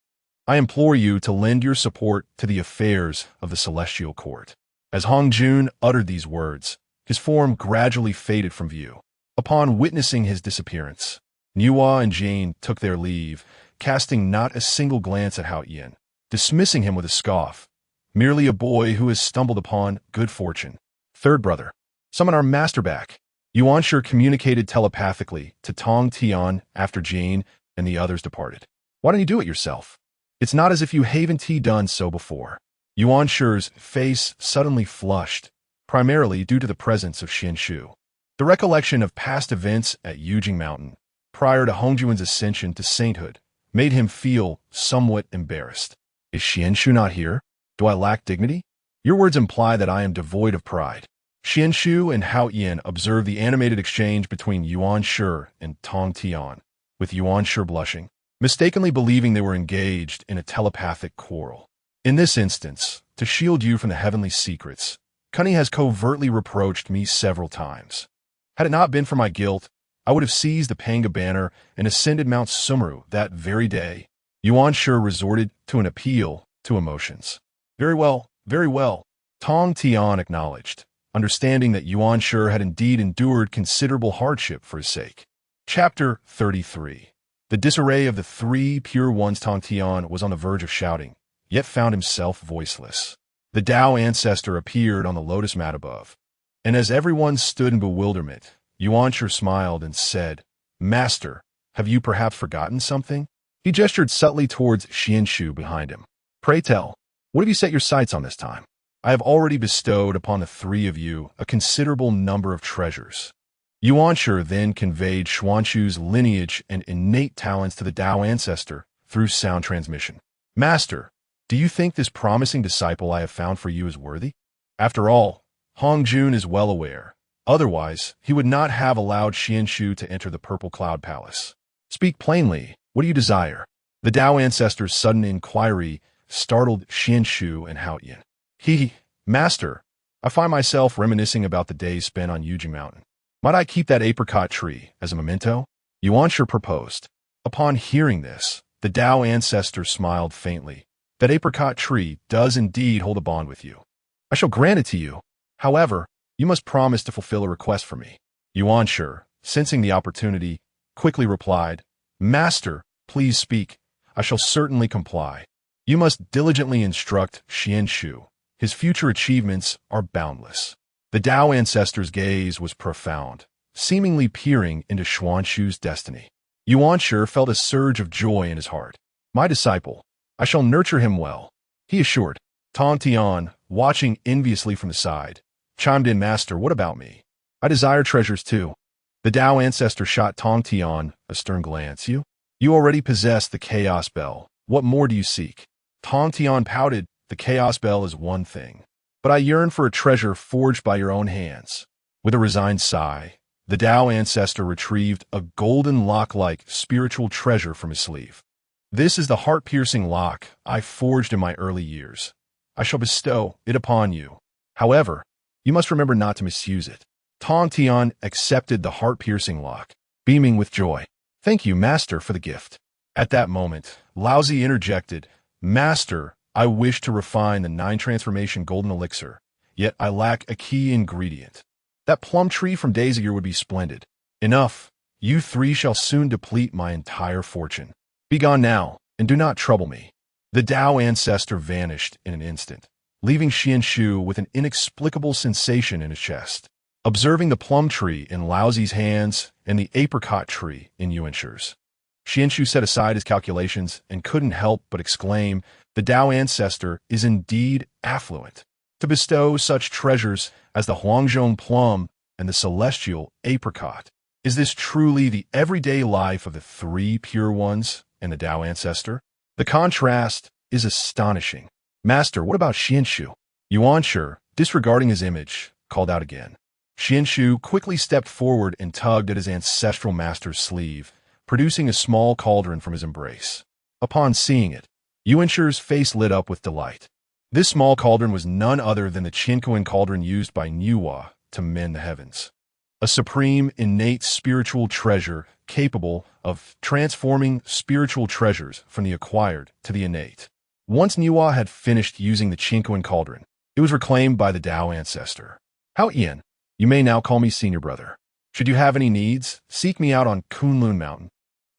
I implore you to lend your support to the affairs of the celestial court. As Hong Jun uttered these words, his form gradually faded from view. Upon witnessing his disappearance, Nuwa and Jane took their leave, casting not a single glance at Hao Tian, dismissing him with a scoff. Merely a boy who has stumbled upon good fortune. Third brother, summon our master back. Yuanshi communicated telepathically to Tong Tian after Jane and the others departed. Why don't you do it yourself? It's not as if you haven't done so before. Yuanshi's face suddenly flushed, primarily due to the presence of Xuan Shu. The recollection of past events at Yujing Mountain, prior to Hongjuan's ascension to sainthood, made him feel somewhat embarrassed. Is Xuan Shu not here? Do I lack dignity? Your words imply that I am devoid of pride. Xuan Shu and Hao Tian observed the animated exchange between Yuanshi and Tong Tian, with Yuanshi blushing, mistakenly believing they were engaged in a telepathic quarrel. In this instance, to shield you from the heavenly secrets, Cunny has covertly reproached me several times. Had it not been for my guilt, I would have seized the Panga banner and ascended Mount Sumru that very day. Yuanshi resorted to an appeal to emotions. Very well, Tong Tian acknowledged, understanding that Yuanshi had indeed endured considerable hardship for his sake. Chapter 33. The disarray of the 3 pure ones. Tong Tian was on the verge of shouting, yet found himself voiceless. The Dao ancestor appeared on the lotus mat above, and as everyone stood in bewilderment, Yuanshi smiled and said, Master, have you perhaps forgotten something? He gestured subtly towards Xuan Shu behind him. Pray tell, what have you set your sights on this time? I have already bestowed upon the 3 of you a considerable number of treasures. Yuanshi then conveyed Xuan Shu's lineage and innate talents to the Dao ancestor through sound transmission. Master, Do you think this promising disciple I have found for you is worthy? After all, Hong Jun is well aware. Otherwise, he would not have allowed Xuan Shu to enter the Purple Cloud Palace. Speak plainly. What do you desire? The Dao ancestor's sudden inquiry startled Xuan Shu and Hao Yin. Master, I find myself reminiscing about the days spent on Yujing Mountain. Might I keep that apricot tree as a memento? Yuanshi proposed. Upon hearing this, the Dao ancestor smiled faintly. That apricot tree does indeed hold a bond with you. I shall grant it to you. However, you must promise to fulfill a request for me. Yuanshi, sensing the opportunity, quickly replied, Master, please speak. I shall certainly comply. You must diligently instruct Xuan Shu. His future achievements are boundless. The Dao ancestor's gaze was profound, seemingly peering into Xuan Shu's destiny. Yuanshi felt a surge of joy in his heart. My disciple, I shall nurture him well, he assured. Tong Tian, watching enviously from the side, chimed in, Master, what about me? I desire treasures too. The Dao ancestor shot Tong Tian a stern glance. You already possess the Chaos Bell. What more do you seek? Tong Tian pouted. The Chaos Bell is one thing, but I yearn for a treasure forged by your own hands. With a resigned sigh, the Dao ancestor retrieved a golden lock-like spiritual treasure from his sleeve. This is the heart-piercing lock I forged in my early years. I shall bestow it upon you. However, you must remember not to misuse it. Tong Tian accepted the heart-piercing lock, beaming with joy. Thank you, Master, for the gift. At that moment, Laozi interjected, Master, I wish to refine the 9-transformation golden elixir, yet I lack a key ingredient. That plum tree from days ago would be splendid. Enough. You three shall soon deplete my entire fortune. Be gone now, and do not trouble me. The Dao ancestor vanished in an instant, leaving Xuan Shu with an inexplicable sensation in his chest. Observing the plum tree in Laozi's hands and the apricot tree in Yuanshi's, Xuan Shu set aside his calculations and couldn't help but exclaim, the Dao ancestor is indeed affluent. To bestow such treasures as the Huangzhong plum and the celestial apricot. Is this truly the everyday life of the three pure ones and the Dao ancestor? The contrast is astonishing. Master, what about Xuan Shu? Yuanshi, disregarding his image, called out again. Xuan Shu quickly stepped forward and tugged at his ancestral master's sleeve, producing a small cauldron from his embrace. Upon seeing it, Yuanshi's face lit up with delight. This small cauldron was none other than the Qinkuan cauldron used by Niuhua to mend the heavens. A supreme, innate spiritual treasure capable of transforming spiritual treasures from the acquired to the innate. Once Niuhua had finished using the Qinkuan cauldron, it was reclaimed by the Dao ancestor. Hao Yin, you may now call me senior brother. Should you have any needs, seek me out on Kunlun Mountain.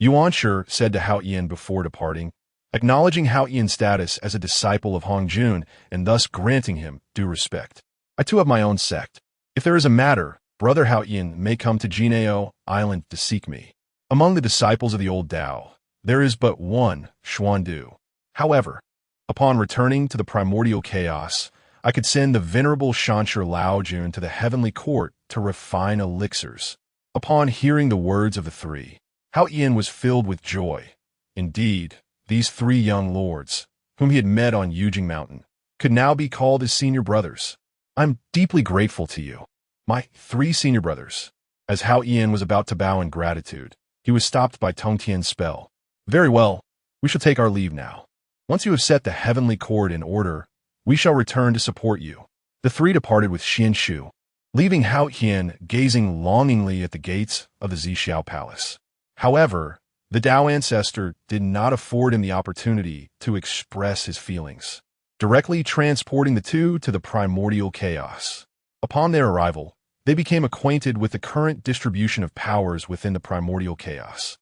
Yuanshi said to Hao Yin before departing, acknowledging Hao Yin's status as a disciple of Hong Jun and thus granting him due respect. I too have my own sect. If there is a matter, Brother Hao Yin may come to Jineo Island to seek me. Among the disciples of the old Dao, there is but one Xuan Du. However, upon returning to the primordial chaos, I could send the venerable Shansher Lao Jun to the heavenly court to refine elixirs. Upon hearing the words of the three, Hao Yin was filled with joy. Indeed, these three young lords, whom he had met on Yujing Mountain, could now be called his senior brothers. I'm deeply grateful to you, my three senior brothers. As Hao Yin was about to bow in gratitude, he was stopped by Tong Tian's spell. Very well, we shall take our leave now. Once you have set the heavenly court in order, we shall return to support you. The three departed with Xuan Shu, leaving Hao Yin gazing longingly at the gates of the Zixiao Palace. However, the Dao ancestor did not afford him the opportunity to express his feelings, directly transporting the two to the primordial chaos. Upon their arrival, they became acquainted with the current distribution of powers within the primordial chaos.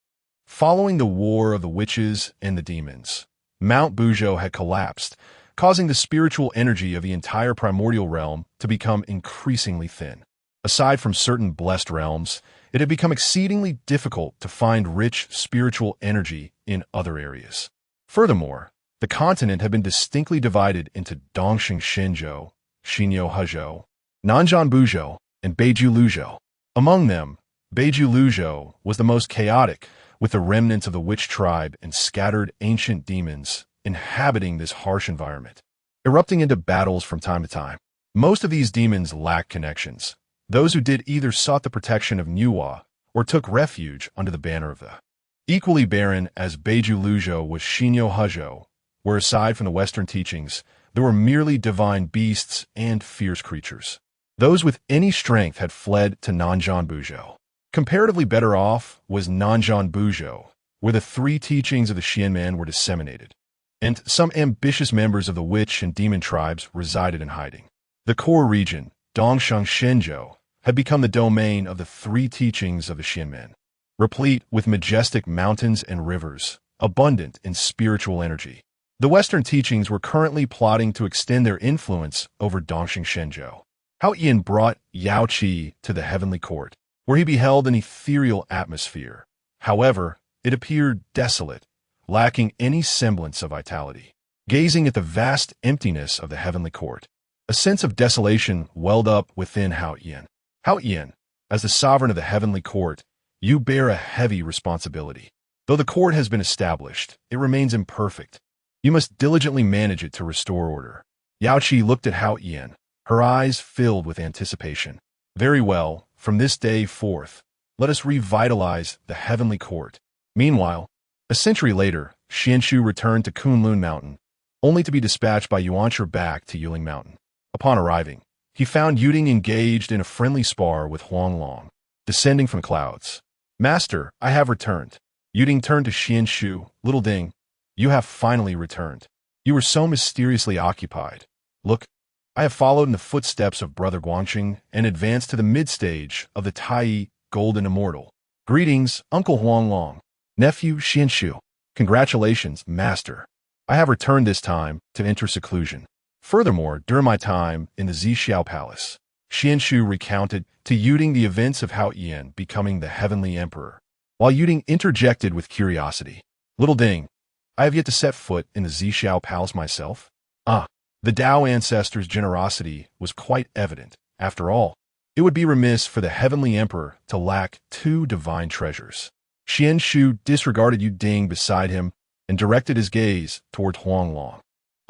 Following the war of the witches and the demons, Mount Buzhou had collapsed, causing the spiritual energy of the entire primordial realm to become increasingly thin. Aside from certain blessed realms, it had become exceedingly difficult to find rich spiritual energy in other areas. Furthermore, the continent had been distinctly divided into Dongxing Shenzhou, Xinyo Hezhou, Nanzhan Buzhou, and Beiju Luzhou. Among them, Beiju Luzhou was the most chaotic, with the remnants of the witch tribe and scattered ancient demons inhabiting this harsh environment, erupting into battles from time to time. Most of these demons lacked connections. Those who did either sought the protection of Nuwa or took refuge under the banner of the. Equally barren as Beiju Luzhou was Xinyo Huzhou, where aside from the Western teachings, there were merely divine beasts and fierce creatures. Those with any strength had fled to Nanjian Buzhou. Comparatively better off was Nanjian Buzhou, where the three teachings of the Xianmen were disseminated, and some ambitious members of the witch and demon tribes resided in hiding. The core region, Dongsheng Shenzhou, had become the domain of the three teachings of the Xianmen, replete with majestic mountains and rivers, abundant in spiritual energy. The Western teachings were currently plotting to extend their influence over Dongsheng Shenzhou. Hao Yan brought Yao Qi to the heavenly court, where he beheld an ethereal atmosphere. However, it appeared desolate, lacking any semblance of vitality. Gazing at the vast emptiness of the heavenly court, a sense of desolation welled up within Hao Yan. Hao Yan, as the sovereign of the heavenly court, you bear a heavy responsibility. Though the court has been established, it remains imperfect. You must diligently manage it to restore order. Yao Qi looked at Hao Yan, her eyes filled with anticipation. Very well, from this day forth, let us revitalize the heavenly court. Meanwhile, a century later, Xuan Shu returned to Kunlun Mountain, only to be dispatched by Yuanshi back to Yuling Mountain. Upon arriving, he found Yuding engaged in a friendly spar with Huanglong, descending from clouds. Master, I have returned. Yuding turned to Xuan Shu. Little Ding, you have finally returned. You were so mysteriously occupied. Look, I have followed in the footsteps of Brother Guangqing and advanced to the mid-stage of the Tai Golden Immortal. Greetings, Uncle Huanglong. Nephew Xuan Shu. Congratulations, Master. I have returned this time to enter seclusion. Furthermore, during my time in the Zixiao Palace, Xuan Shu recounted to Yuding the events of Hao Yan becoming the Heavenly Emperor, while Yuding interjected with curiosity. Little Ding, I have yet to set foot in the Zixiao Palace myself. The Dao ancestors' generosity was quite evident. After all, it would be remiss for the Heavenly Emperor to lack two divine treasures. Xuan Shu disregarded Yuding beside him and directed his gaze toward Huanglong.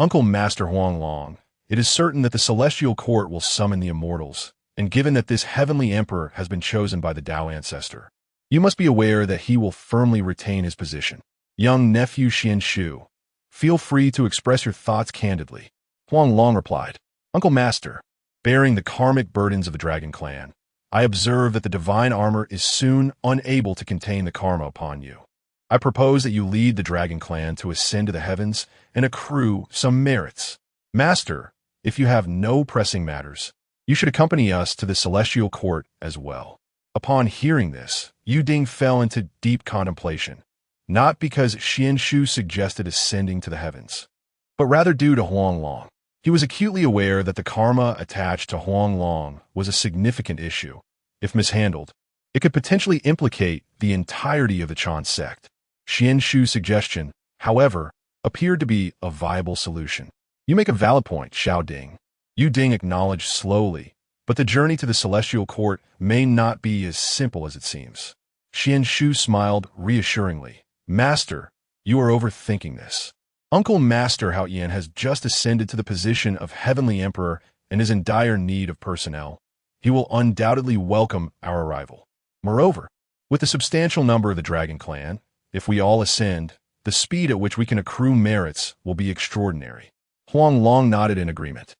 Uncle Master Huanglong, it is certain that the Celestial Court will summon the immortals, and given that this Heavenly Emperor has been chosen by the Dao ancestor, you must be aware that he will firmly retain his position. Young nephew Xuan Shu, feel free to express your thoughts candidly. Huanglong replied, Uncle Master, bearing the karmic burdens of the Dragon Clan, I observe that the divine armor is soon unable to contain the karma upon you. I propose that you lead the Dragon Clan to ascend to the heavens and accrue some merits. Master, if you have no pressing matters, you should accompany us to the Celestial Court as well. Upon hearing this, Yuding fell into deep contemplation, not because Xuan Shu suggested ascending to the heavens, but rather due to Huanglong. He was acutely aware that the karma attached to Huanglong was a significant issue. If mishandled, it could potentially implicate the entirety of the Chan sect. Xuan Shu's suggestion, however, appeared to be a viable solution. You make a valid point, Xiao Ding. Yuding acknowledged slowly, but the journey to the Celestial Court may not be as simple as it seems. Xuan Shu smiled reassuringly. Master, you are overthinking this. Uncle Master Hao Yan has just ascended to the position of Heavenly Emperor and is in dire need of personnel. He will undoubtedly welcome our arrival. Moreover, with the substantial number of the Dragon Clan, if we all ascend, the speed at which we can accrue merits will be extraordinary. Huanglong nodded in agreement.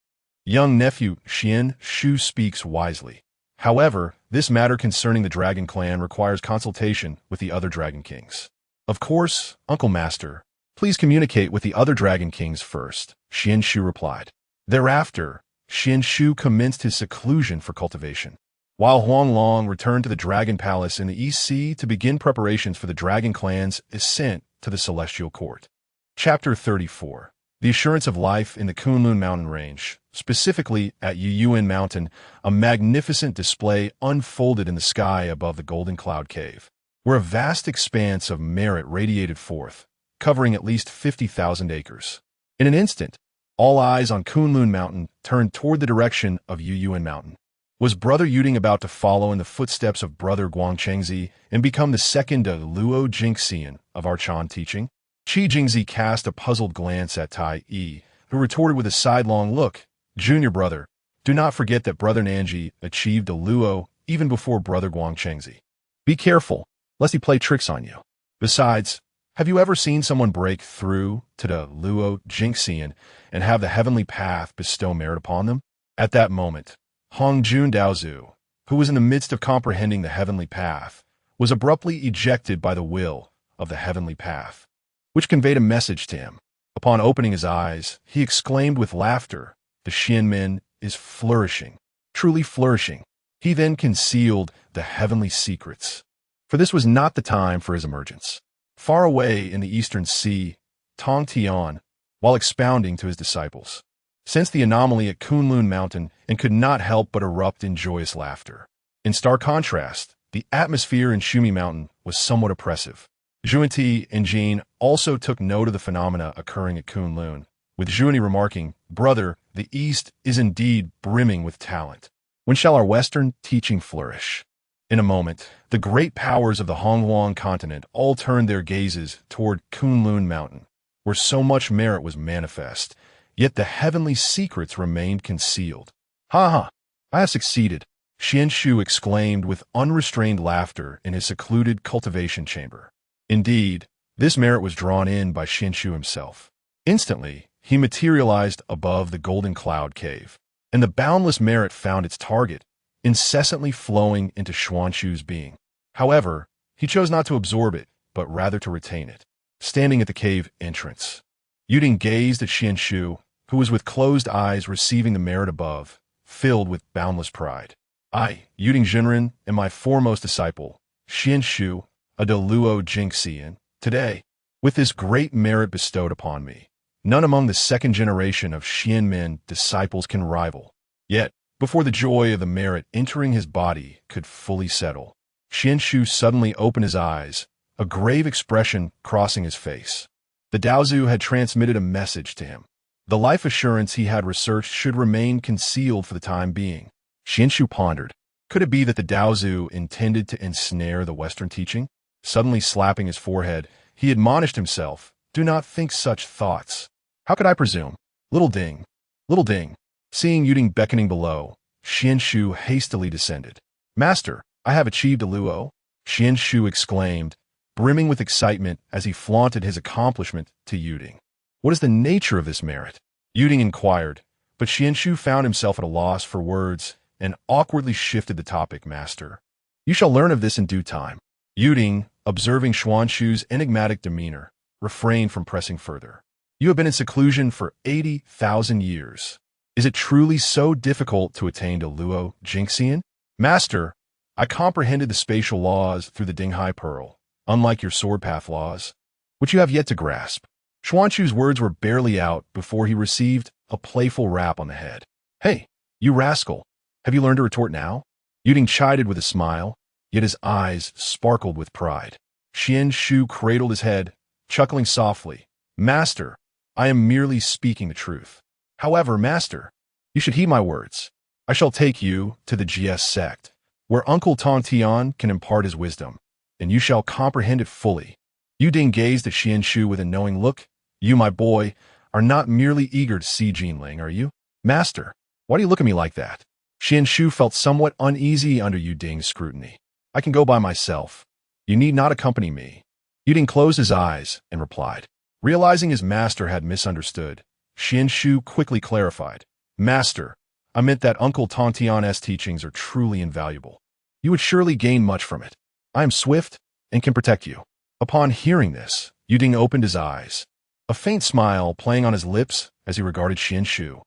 Young nephew Xuan Shu speaks wisely. However, this matter concerning the Dragon Clan requires consultation with the other Dragon Kings. Of course, Uncle Master, please communicate with the other Dragon Kings first, Xuan Shu replied. Thereafter, Xuan Shu commenced his seclusion for cultivation, while Huanglong returned to the Dragon Palace in the East Sea to begin preparations for the Dragon Clan's ascent to the Celestial Court. Chapter 34. The Assurance of Life in the Kunlun Mountain Range, specifically at Yuyuan Mountain, a magnificent display unfolded in the sky above the Golden Cloud Cave, where a vast expanse of merit radiated forth, covering at least 50,000 acres. In an instant, all eyes on Kunlun Mountain turned toward the direction of Yuyuan Mountain. Was Brother Yuding about to follow in the footsteps of Brother Guangchengzi and become the second Luo Jingxian of our Chan teaching? Qi Jingzi cast a puzzled glance at Tai Yi, who retorted with a sidelong look. Junior brother, do not forget that brother Nanji achieved a Luo even before brother Guangchengzi. Be careful, lest he play tricks on you. Besides, have you ever seen someone break through to the Luo Jingxian and have the heavenly path bestow merit upon them? At that moment, Hong Jun Daozu, who was in the midst of comprehending the heavenly path, was abruptly ejected by the will of the heavenly path, which conveyed a message to him. Upon opening his eyes, he exclaimed with laughter, "The Xianmin is flourishing, truly flourishing." He then concealed the heavenly secrets, for this was not the time for his emergence. Far away in the eastern sea, Tong Tian, while expounding to his disciples, sensed the anomaly at Kunlun Mountain and could not help but erupt in joyous laughter. In stark contrast, the atmosphere in Shumi Mountain was somewhat oppressive. Zhuanti and Jin also took note of the phenomena occurring at Kunlun, with Zhuanti remarking, "Brother, the East is indeed brimming with talent. When shall our Western teaching flourish?" In a moment, the great powers of the Honghuang continent all turned their gazes toward Kunlun Mountain, where so much merit was manifest, yet the heavenly secrets remained concealed. "Ha ha! I have succeeded," Xuan Shu exclaimed with unrestrained laughter in his secluded cultivation chamber. Indeed, this merit was drawn in by Xuan Shu himself. Instantly, he materialized above the golden cloud cave, and the boundless merit found its target, incessantly flowing into Xuan Shu's being. However, he chose not to absorb it, but rather to retain it. Standing at the cave entrance, Yuding gazed at Xuan Shu, who was with closed eyes receiving the merit above, filled with boundless pride. "I, Yuding Zhenren, am my foremost disciple, Xuan Shu, a Deluo Jingxian. Today, with this great merit bestowed upon me, none among the second generation of Xianmin disciples can rival. Yet, before the joy of the merit entering his body could fully settle, Xuan Shu suddenly opened his eyes, a grave expression crossing his face. The Daozu had transmitted a message to him. The life assurance he had researched should remain concealed for the time being. Xuan Shu pondered. Could it be that the Daozu intended to ensnare the Western teaching? Suddenly slapping his forehead, he admonished himself, "Do not think such thoughts. How could I presume? Little Ding, little Ding." Seeing Yuding beckoning below, Xuan Shu hastily descended. "Master, I have achieved a Luo," Xuan Shu exclaimed, brimming with excitement as he flaunted his accomplishment to Yuding. "What is the nature of this merit?" Yuding inquired, but Xuan Shu found himself at a loss for words and awkwardly shifted the topic. "Master, you shall learn of this in due time." Yuding, observing Xuan Shu's enigmatic demeanor, refrained from pressing further. "You have been in seclusion for 80,000 years. Is it truly so difficult to attain to Luo Jingxian? Master, I comprehended the spatial laws through the Dinghai Pearl, unlike your sword path laws, which you have yet to grasp." Xuan Shu's words were barely out before he received a playful rap on the head. "Hey, you rascal, have you learned to retort now?" Yuding chided with a smile, yet his eyes sparkled with pride. Xuan Shu cradled his head, chuckling softly. "Master, I am merely speaking the truth. However, Master, you should heed my words. I shall take you to the GS sect, where Uncle Tong Tian can impart his wisdom, and you shall comprehend it fully." Yuding gazed at Xuan Shu with a knowing look. "You, my boy, are not merely eager to see Jinling, are you?" "Master, why do you look at me like that?" Xuan Shu felt somewhat uneasy under Yuding's scrutiny. "I can go by myself. You need not accompany me." Yuding closed his eyes and replied. Realizing his master had misunderstood, Xuan Shu quickly clarified. "Master, I meant that Uncle Tong Tian's teachings are truly invaluable. You would surely gain much from it. I am swift and can protect you." Upon hearing this, Yuding opened his eyes, a faint smile playing on his lips as he regarded Xuan Shu.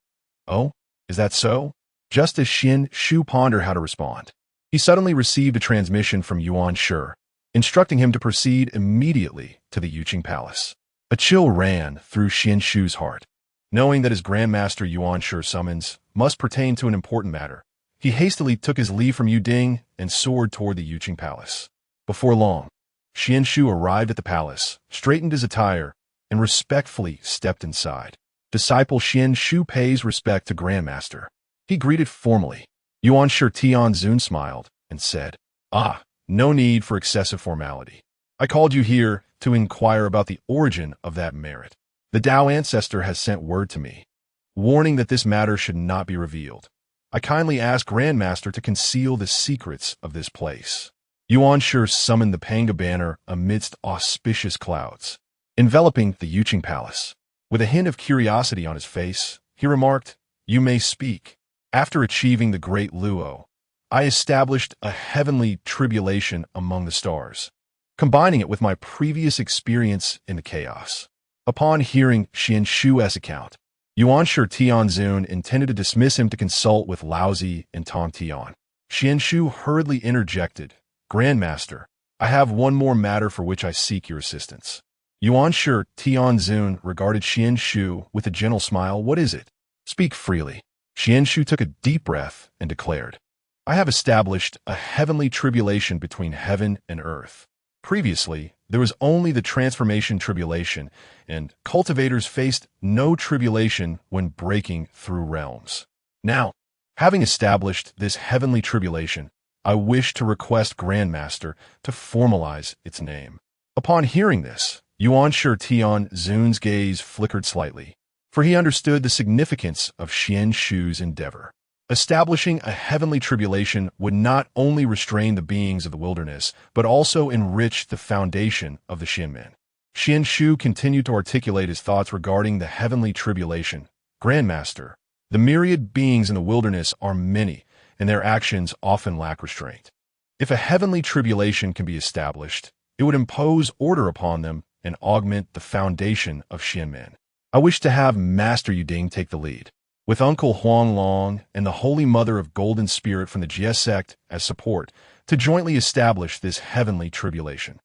"Oh, is that so?" Just as Xuan Shu pondered how to respond, he suddenly received a transmission from Yuanshi, instructing him to proceed immediately to the Yuqing Palace. A chill ran through Xuan Shu's heart. Knowing that his Grandmaster Yuanshi summons must pertain to an important matter, he hastily took his leave from Yuding and soared toward the Yuqing Palace. Before long, Xuan Shu arrived at the palace, straightened his attire, and respectfully stepped inside. Disciple Xuan Shu pays respect to Grandmaster. He greeted formally. Yuanshi Tianzun smiled and said, "Ah, no need for excessive formality. I called you here to inquire about the origin of that merit. The Dao ancestor has sent word to me, warning that this matter should not be revealed. I kindly ask Grandmaster to conceal the secrets of this place. Yuanshi summoned the Panga banner amidst auspicious clouds, enveloping the Yuqing Palace. With a hint of curiosity on his face, he remarked, "You may speak. After achieving the Great Luo, I established a heavenly tribulation among the stars, combining it with my previous experience in the chaos." Upon hearing Xuan Shu's account, Yuanshi Tianzun intended to dismiss him to consult with Laozi and Tong Tian. Xuan Shu hurriedly interjected, "Grandmaster, I have one more matter for which I seek your assistance." Yuanshi Tianzun regarded Xuan Shu with a gentle smile. "What is it? Speak freely." Xuan Shu took a deep breath and declared, "I have established a heavenly tribulation between heaven and earth. Previously, there was only the transformation tribulation, and cultivators faced no tribulation when breaking through realms. Now, having established this heavenly tribulation, I wish to request Grandmaster to formalize its name." Upon hearing this, Yuanshi Tianzun's gaze flickered slightly, for he understood the significance of Xuan Shu's endeavor. Establishing a heavenly tribulation would not only restrain the beings of the wilderness, but also enrich the foundation of the Shinmen. Xuan Shu continued to articulate his thoughts regarding the heavenly tribulation. "Grandmaster, the myriad beings in the wilderness are many, and their actions often lack restraint. If a heavenly tribulation can be established, it would impose order upon them and augment the foundation of Shinmen. I wish to have Master Yuding take the lead, with Uncle Huanglong and the Holy Mother of Golden Spirit from the Jie sect as support, to jointly establish this heavenly tribulation."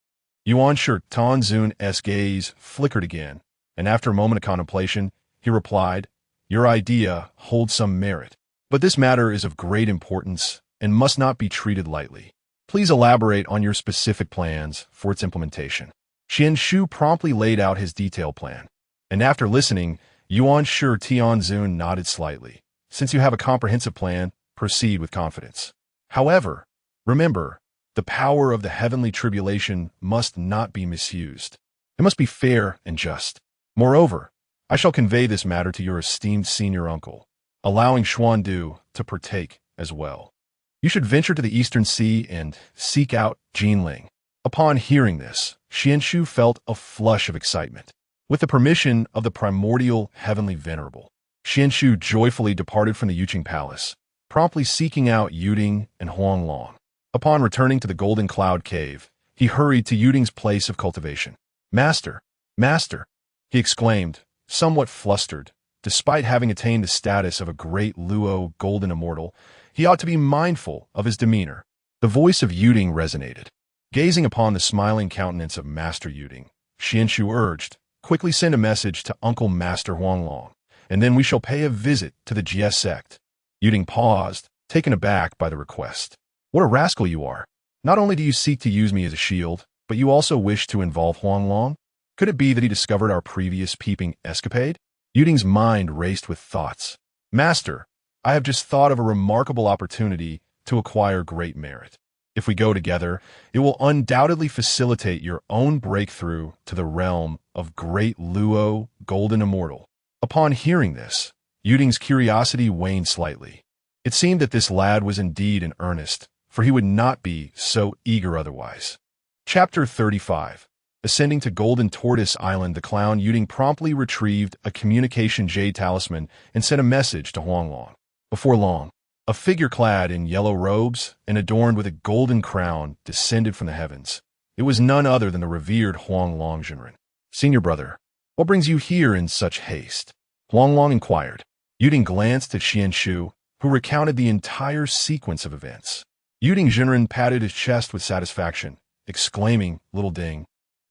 Yuanshi Tianzun's gaze flickered again, and after a moment of contemplation, he replied, "Your idea holds some merit, but this matter is of great importance and must not be treated lightly. Please elaborate on your specific plans for its implementation." Xuan Shu promptly laid out his detailed plan, and after listening, Yuanshi Tianzun nodded slightly. "Since you have a comprehensive plan, proceed with confidence. However, remember, the power of the heavenly tribulation must not be misused. It must be fair and just. Moreover, I shall convey this matter to your esteemed senior uncle, allowing Xuan Du to partake as well. You should venture to the Eastern Sea and seek out Jinling." Upon hearing this, Xuan Shu felt a flush of excitement. With the permission of the primordial heavenly venerable, Xuan Shu joyfully departed from the Yuqing Palace, promptly seeking out Yuding and Huanglong. Upon returning to the Golden Cloud Cave, he hurried to Yuding's place of cultivation. "Master, Master," he exclaimed, somewhat flustered. Despite having attained the status of a great Luo golden immortal, he ought to be mindful of his demeanor. The voice of Yuding resonated. Gazing upon the smiling countenance of Master Yuding, Xuan Shu urged, "Quickly send a message to Uncle Master Huanglong, and then we shall pay a visit to the Jie sect." Yuding paused, taken aback by the request. "What a rascal you are! Not only do you seek to use me as a shield, but you also wish to involve Huanglong? Could it be that he discovered our previous peeping escapade?" Yuding's mind raced with thoughts. "Master, I have just thought of a remarkable opportunity to acquire great merit. If we go together, it will undoubtedly facilitate your own breakthrough to the realm of Great Luo Golden Immortal." Upon hearing this, Yuding's curiosity waned slightly. It seemed that this lad was indeed in earnest, for he would not be so eager otherwise. Chapter 35. Ascending to Golden Tortoise Island, the clown Yuding promptly retrieved a communication jade talisman and sent a message to Huanglong. Before long, a figure clad in yellow robes and adorned with a golden crown descended from the heavens. It was none other than the revered Erlang Shen. "Senior brother, what brings you here in such haste?" Huanglong inquired. Yuding glanced at Xuan Shu, who recounted the entire sequence of events. Ding Zhenren patted his chest with satisfaction, exclaiming, "Little Ding,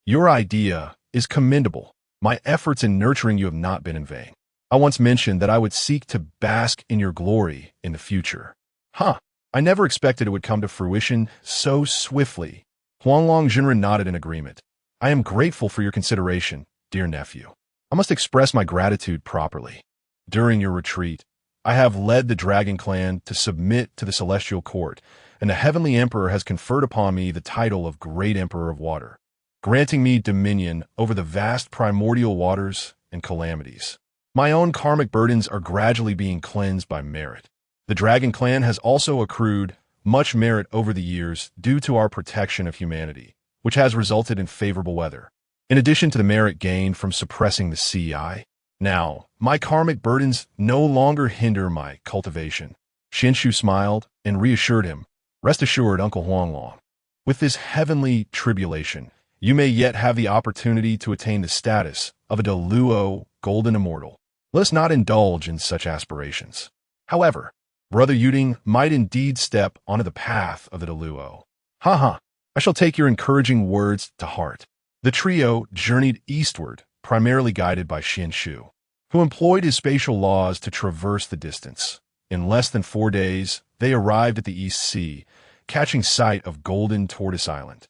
your idea is commendable. My efforts in nurturing you have not been in vain. I once mentioned that I would seek to bask in your glory in the future. Huh, I never expected it would come to fruition so swiftly." Erlang Shen nodded in agreement. "I am grateful for your consideration, dear nephew. I must express my gratitude properly. During your retreat, I have led the Dragon Clan to submit to the Celestial Court, and the Heavenly Emperor has conferred upon me the title of Great Emperor of Water. granting me dominion over the vast primordial waters and calamities. My own karmic burdens are gradually being cleansed by merit. The Dragon Clan has also accrued much merit over the years due to our protection of humanity, which has resulted in favorable weather. In addition to the merit gained from suppressing the CI, now, my karmic burdens no longer hinder my cultivation. Xuan Shu smiled and reassured him, "Rest assured, Uncle Huanglong. With this heavenly tribulation, you may yet have the opportunity to attain the status of a Deluo golden immortal. Let us not indulge in such aspirations. However, Brother Yuding might indeed step onto the path of the Deluo. Haha, I shall take your encouraging words to heart." The trio journeyed eastward, primarily guided by Xuan Shu, who employed his spatial laws to traverse the distance. In less than 4 days, they arrived at the East Sea, catching sight of Golden Tortoise Island.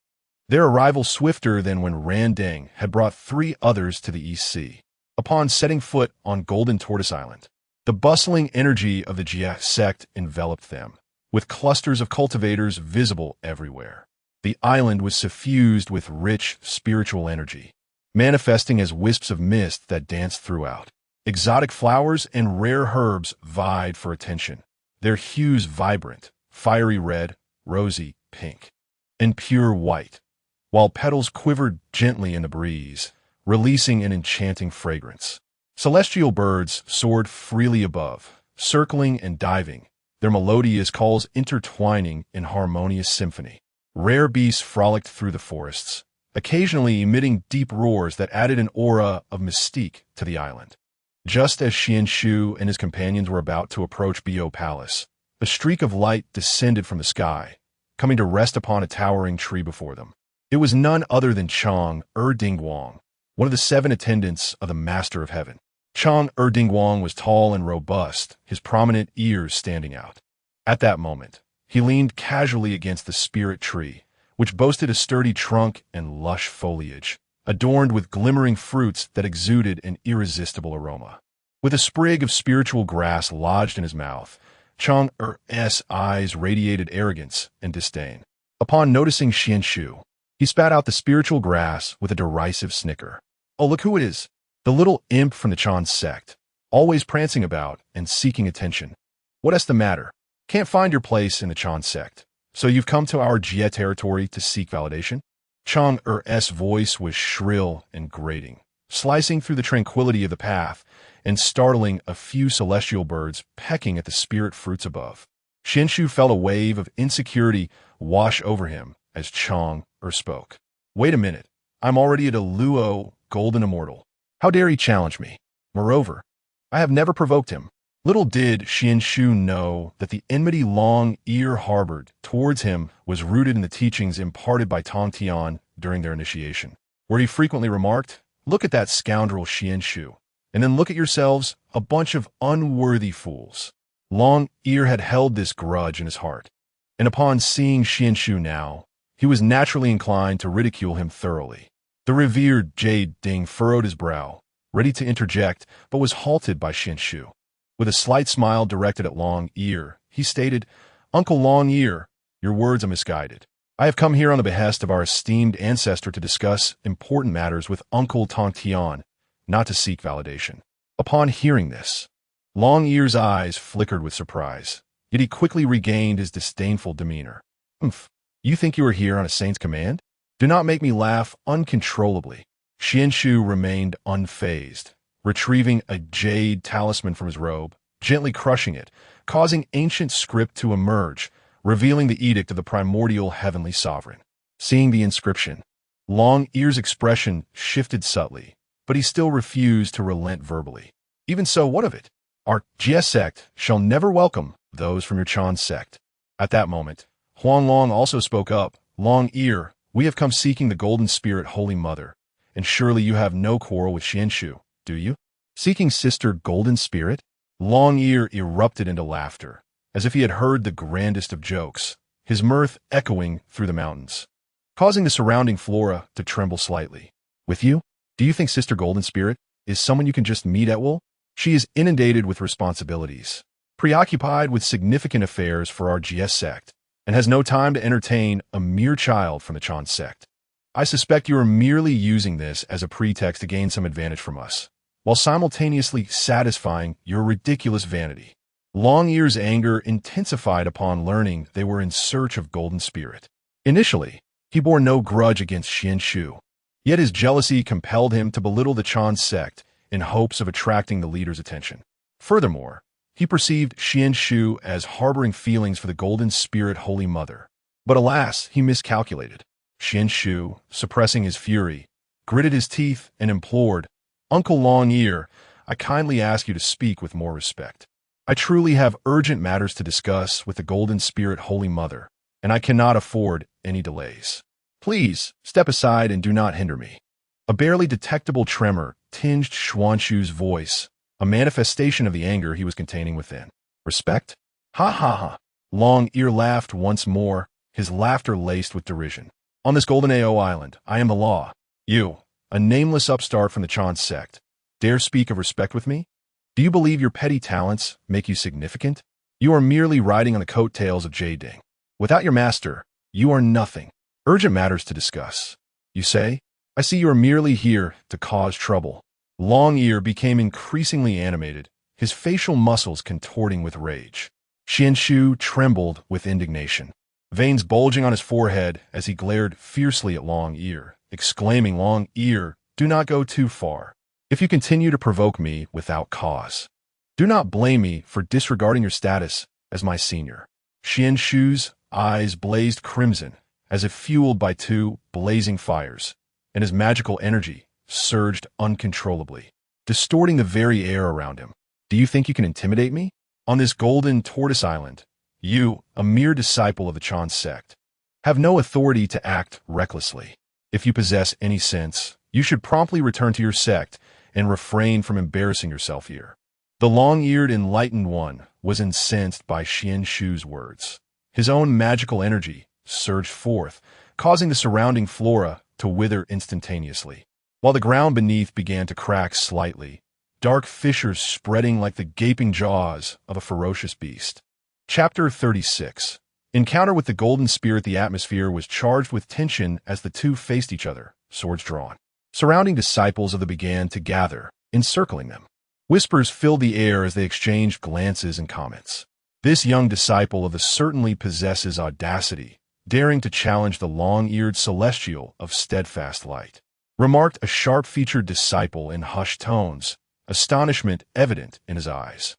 Their arrival swifter than when Randang had brought 3 others to the East Sea. Upon setting foot on Golden Tortoise Island, the bustling energy of the Jia sect enveloped them, with clusters of cultivators visible everywhere. The island was suffused with rich spiritual energy, manifesting as wisps of mist that danced throughout. Exotic flowers and rare herbs vied for attention, their hues vibrant, fiery red, rosy pink, and pure white, while petals quivered gently in the breeze, releasing an enchanting fragrance. Celestial birds soared freely above, circling and diving, their melodious calls intertwining in harmonious symphony. Rare beasts frolicked through the forests, occasionally emitting deep roars that added an aura of mystique to the island. Just as Xuan Shu and his companions were about to approach Bo Palace, a streak of light descended from the sky, coming to rest upon a towering tree before them. It was none other than Chang Dingguang, one of the 7 attendants of the Master of Heaven. Chang Dingguang was tall and robust, his prominent ears standing out. At that moment, he leaned casually against the spirit tree, which boasted a sturdy trunk and lush foliage, adorned with glimmering fruits that exuded an irresistible aroma. With a sprig of spiritual grass lodged in his mouth, Chang's eyes radiated arrogance and disdain. Upon noticing Xuan Shu, he spat out the spiritual grass with a derisive snicker. "Oh, look who it is! The little imp from the Chan sect, always prancing about and seeking attention. What's the matter? Can't find your place in the Chan sect, so you've come to our Jie territory to seek validation?" Chang's voice was shrill and grating, slicing through the tranquility of the path and startling a few celestial birds pecking at the spirit fruits above. Xuan Shu felt a wave of insecurity wash over him as Chang spoke. "Wait a minute. I'm already a Deluo golden immortal. How dare he challenge me? Moreover, I have never provoked him." Little did Xuan Shu know that the enmity Long Ear harbored towards him was rooted in the teachings imparted by Tong Tian during their initiation, where he frequently remarked, "Look at that scoundrel Xuan Shu, and then look at yourselves, a bunch of unworthy fools." Long Ear had held this grudge in his heart, and upon seeing Xuan Shu now, he was naturally inclined to ridicule him thoroughly. The revered Jade Ding furrowed his brow, ready to interject, but was halted by Xuan Shu. With a slight smile directed at Long Ear, he stated, "Uncle Long Ear, your words are misguided. I have come here on the behest of our esteemed ancestor to discuss important matters with Uncle Tong Tian, not to seek validation." Upon hearing this, Long Ear's eyes flickered with surprise, yet he quickly regained his disdainful demeanor. "Humph, you think you are here on a saint's command? Do not make me laugh uncontrollably." Xuan Shu remained unfazed, retrieving a jade talisman from his robe, gently crushing it, causing ancient script to emerge, revealing the edict of the primordial heavenly sovereign. Seeing the inscription, Long Ear's expression shifted subtly, but he still refused to relent verbally. "Even so, what of it? Our Jie sect shall never welcome those from your Chan sect." At that moment, Huanglong also spoke up. "Long Ear, we have come seeking the Golden Spirit Holy Mother, and surely you have no quarrel with Xuan Shu, do you?" "Seeking Sister Golden Spirit?" Long Ear erupted into laughter, as if he had heard the grandest of jokes, his mirth echoing through the mountains, causing the surrounding flora to tremble slightly. "With you? Do you think Sister Golden Spirit is someone you can just meet at will? She is inundated with responsibilities, preoccupied with significant affairs for our Jie sect, and has no time to entertain a mere child from the Chan sect. I suspect you are merely using this as a pretext to gain some advantage from us, while simultaneously satisfying your ridiculous vanity. Long Ear's anger intensified upon learning they were in search of Golden Spirit. Initially, he bore no grudge against Xuan Shu, yet his jealousy compelled him to belittle the Chan sect in hopes of attracting the leader's attention. Furthermore, he perceived Xuan Shu as harboring feelings for the Golden Spirit Holy Mother. But alas, he miscalculated. Xuan Shu, suppressing his fury, gritted his teeth and implored, "Uncle Long Ear, I kindly ask you to speak with more respect. I truly have urgent matters to discuss with the Golden Spirit Holy Mother, and I cannot afford any delays. Please, step aside and do not hinder me." A barely detectable tremor tinged Xuan Shu's voice, a manifestation of the anger he was containing within. "Respect? Ha ha ha." Long Ear laughed once more, his laughter laced with derision. "On this Golden AO island, I am the law. You, a nameless upstart from the Chan sect, dare speak of respect with me? Do you believe your petty talents make you significant? You are merely riding on the coattails of Jade Ding. Without your master, you are nothing. Urgent matters to discuss, you say? I see you are merely here to cause trouble." Long Ear became increasingly animated, his facial muscles contorting with rage. Xuan Shu trembled with indignation, veins bulging on his forehead as he glared fiercely at Long Ear, exclaiming, "Long Ear, do not go too far. If you continue to provoke me without cause, do not blame me for disregarding your status as my senior." Xuan Shu's eyes blazed crimson, as if fueled by two blazing fires, and his magical energy surged uncontrollably, distorting the very air around him. "Do you think you can intimidate me? On this Golden Tortoise Island, you, a mere disciple of the Chan sect, have no authority to act recklessly. If you possess any sense, you should promptly return to your sect and refrain from embarrassing yourself here." The long-eared enlightened one was incensed by Xuan Shu's words. His own magical energy surged forth, causing the surrounding flora to wither instantaneously, while the ground beneath began to crack slightly, dark fissures spreading like the gaping jaws of a ferocious beast. Chapter 36. Encounter with the Golden Spirit. The atmosphere was charged with tension as the two faced each other, swords drawn. Surrounding disciples of the began to gather, encircling them. Whispers filled the air as they exchanged glances and comments. "This young disciple of the certainly possesses audacity, daring to challenge the long-eared celestial of steadfast light," remarked a sharp-featured disciple in hushed tones, astonishment evident in his eyes.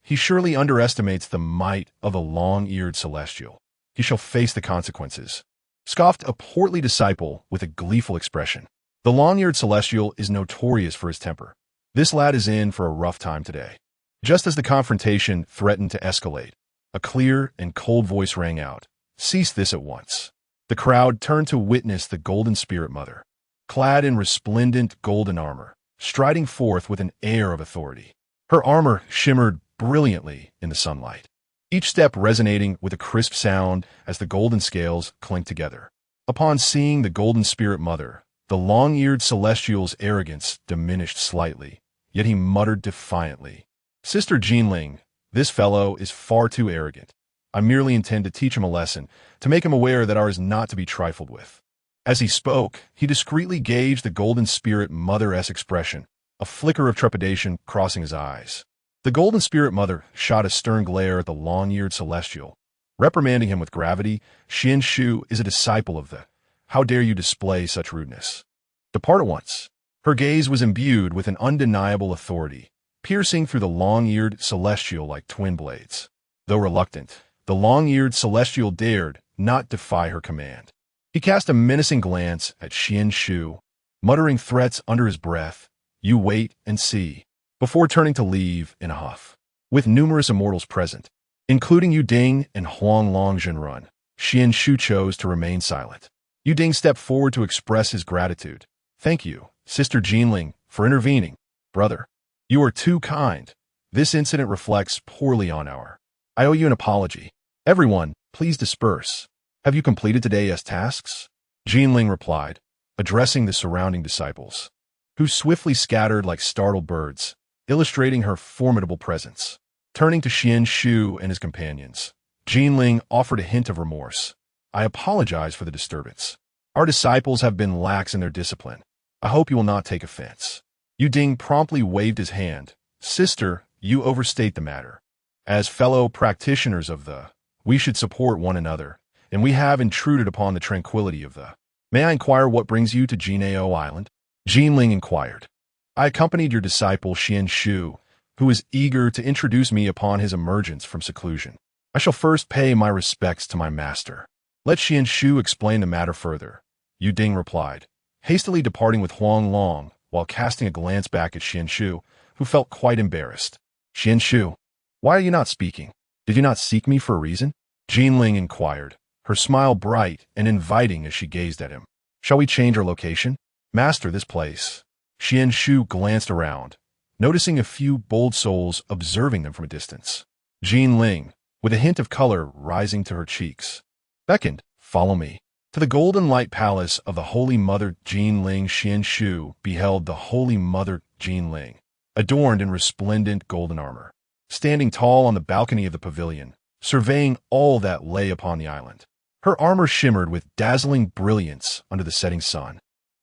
He surely underestimates the might of the long-eared celestial. He shall face the consequences," scoffed a portly disciple with a gleeful expression. "The long-eared celestial is notorious for his temper. This lad is in for a rough time today." Just as the confrontation threatened to escalate, a clear and cold voice rang out, "Cease this at once." The crowd turned to witness the Golden Spirit Mother, clad in resplendent golden armor, striding forth with an air of authority. Her armor shimmered brilliantly in the sunlight, each step resonating with a crisp sound as the golden scales clinked together. Upon seeing the Golden Spirit Mother, the long-eared celestial's arrogance diminished slightly, yet he muttered defiantly, "Sister Jinling, this fellow is far too arrogant. I merely intend to teach him a lesson, to make him aware that ours is not to be trifled with." As he spoke, he discreetly gauged the Golden Spirit Mother-esque expression, a flicker of trepidation crossing his eyes. The Golden Spirit Mother shot a stern glare at the long-eared celestial, reprimanding him with gravity. "Xuan Shu is a disciple of the. How dare you display such rudeness? Depart at once." Her gaze was imbued with an undeniable authority, piercing through the long-eared celestial like twin blades. Though reluctant, the long-eared celestial dared not defy her command. He cast a menacing glance at Xuan Shu, muttering threats under his breath, "You wait and see," before turning to leave in a huff. With numerous immortals present, including Yu Ding and Heavenly Dao, Xuan Shu chose to remain silent. Yu Ding stepped forward to express his gratitude. "Thank you, Sister Jinling, for intervening. Brother, you are too kind. This incident reflects poorly on our. I owe you an apology. Everyone, please disperse. Have you completed today's tasks?" Jinling replied, addressing the surrounding disciples, who swiftly scattered like startled birds, illustrating her formidable presence. Turning to Xuan Shu and his companions, Jinling offered a hint of remorse. "I apologize for the disturbance. Our disciples have been lax in their discipline. I hope you will not take offense. Yu Ding promptly waved his hand. Sister, you overstate the matter. As fellow practitioners of the, we should support one another, and we have intruded upon the tranquility of the. May I inquire what brings you to Jinao Island? Jinling inquired. I accompanied your disciple Xuan Shu, who is eager to introduce me upon his emergence from seclusion. I shall first pay my respects to my master. Let Xuan Shu explain the matter further, Yu Ding replied, hastily departing with Huang Long while casting a glance back at Xuan Shu, who felt quite embarrassed. Xuan Shu, why are you not speaking? Did you not seek me for a reason? Jinling inquired, her smile bright and inviting as she gazed at him. Shall we change our location? Master, this place. Xuan Shu glanced around, noticing a few bold souls observing them from a distance. Jinling, with a hint of color rising to her cheeks, beckoned, follow me. To the golden light palace of the Holy Mother Jinling. Xuan Shu beheld the Holy Mother Jinling, adorned in resplendent golden armor, standing tall on the balcony of the pavilion, surveying all that lay upon the island. Her armor shimmered with dazzling brilliance under the setting sun,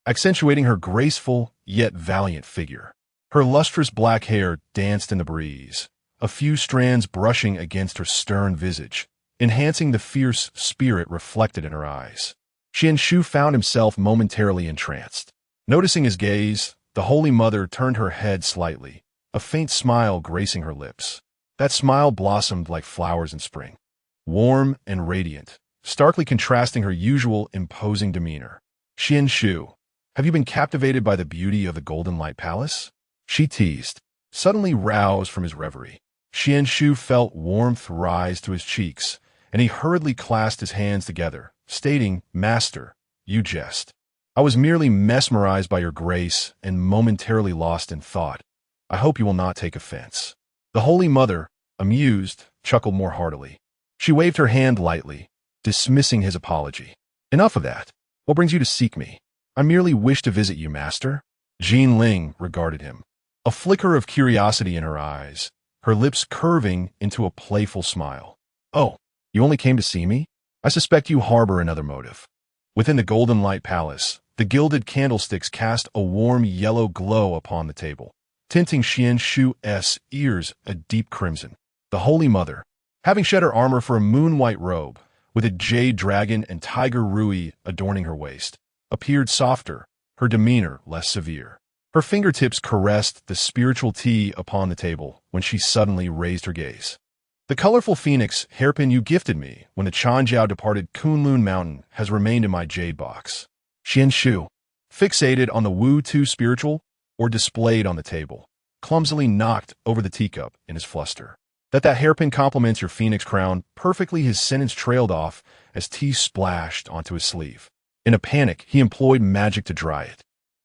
accentuating her graceful yet valiant figure. Her lustrous black hair danced in the breeze, a few strands brushing against her stern visage, enhancing the fierce spirit reflected in her eyes. Xuan Shu found himself momentarily entranced. Noticing his gaze, the Holy Mother turned her head slightly, a faint smile gracing her lips. That smile blossomed like flowers in spring, warm and radiant, starkly contrasting her usual imposing demeanor. Xuan Shu, have you been captivated by the beauty of the Golden Light Palace? She teased, suddenly roused from his reverie. Xuan Shu felt warmth rise to his cheeks, and he hurriedly clasped his hands together, stating, Master, you jest. I was merely mesmerized by your grace and momentarily lost in thought. I hope you will not take offense. The Holy Mother, amused, chuckled more heartily. She waved her hand lightly, dismissing his apology. Enough of that. What brings you to seek me? I merely wish to visit you, Master. Jinling regarded him, a flicker of curiosity in her eyes, her lips curving into a playful smile. Oh, you only came to see me? I suspect you harbor another motive. Within the Golden Light Palace, the gilded candlesticks cast a warm yellow glow upon the table, tinting Xuan Shu's ears a deep crimson. The Holy Mother, having shed her armor for a moon-white robe, with a jade dragon and tiger rui adorning her waist, appeared softer, her demeanor less severe. Her fingertips caressed the spiritual tea upon the table when she suddenly raised her gaze. The colorful phoenix hairpin you gifted me when the Chanjiao departed Kunlun Mountain has remained in my jade box. Xuan Shu, fixated on the Wu Tu spiritual, or displayed on the table, clumsily knocked over the teacup in his fluster. That hairpin complements your phoenix crown perfectly, his sentence trailed off as tea splashed onto his sleeve. In a panic, he employed magic to dry it.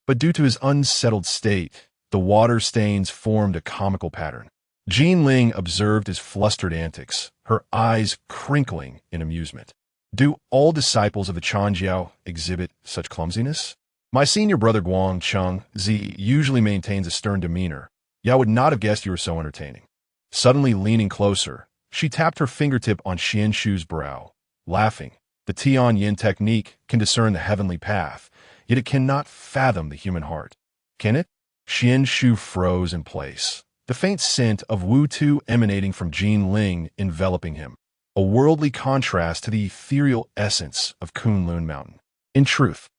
But due to his unsettled state, the water stains formed a comical pattern. Jinling observed his flustered antics, her eyes crinkling in amusement. Do all disciples of the Chanjiao exhibit such clumsiness? My senior brother Guang Cheng Zi usually maintains a stern demeanor, yet I would not have guessed you were so entertaining. Suddenly leaning closer, she tapped her fingertip on Xuan Shu's brow, laughing. The Tian Yin technique can discern the heavenly path, yet it cannot fathom the human heart. Can it? Xuan Shu froze in place, the faint scent of Wu Tu emanating from Jinling enveloping him, a worldly contrast to the ethereal essence of Kunlun Mountain. In truth,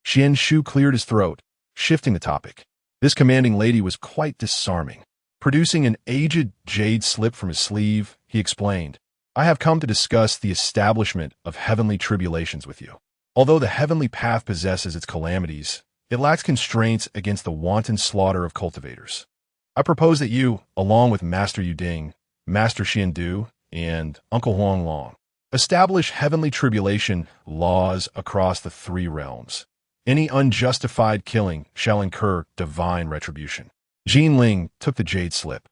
Xuan Shu cleared his throat, shifting the topic. This commanding lady was quite disarming. Producing an aged jade slip from his sleeve, he explained, I have come to discuss the establishment of heavenly tribulations with you. Although the heavenly path possesses its calamities, it lacks constraints against the wanton slaughter of cultivators. I propose that you, along with Master Yu Ding, Master Xian Du, and Uncle Huang Long, establish heavenly tribulation laws across the three realms. Any unjustified killing shall incur divine retribution. Jinling took the jade slip,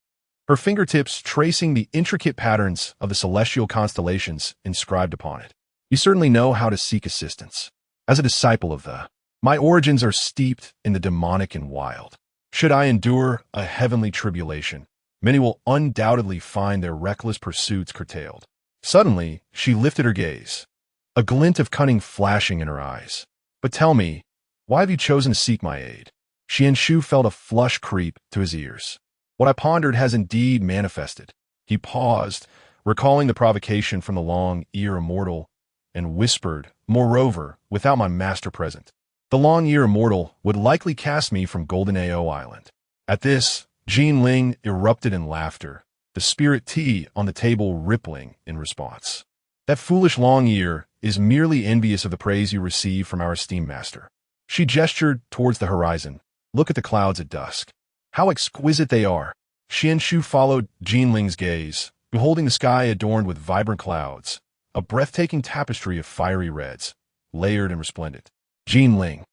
her fingertips tracing the intricate patterns of the celestial constellations inscribed upon it. You certainly know how to seek assistance. As a disciple of the, my origins are steeped in the demonic and wild. Should I endure a heavenly tribulation, many will undoubtedly find their reckless pursuits curtailed. Suddenly, she lifted her gaze, a glint of cunning flashing in her eyes. But tell me, why have you chosen to seek my aid? Xuan Shu felt a flush creep to his ears. What I pondered has indeed manifested. He paused, recalling the provocation from the long-ear immortal, and whispered, moreover, without my master present. The long-ear immortal would likely cast me from Golden Ao Island. At this, Jin Ling erupted in laughter, the spirit tea on the table rippling in response. That foolish long-ear is merely envious of the praise you receive from our esteemed master. She gestured towards the horizon. Look at the clouds at dusk. How exquisite they are. Xuan Shu followed Jin Ling's gaze, beholding the sky adorned with vibrant clouds, a breathtaking tapestry of fiery reds, layered and resplendent. Jin Ling,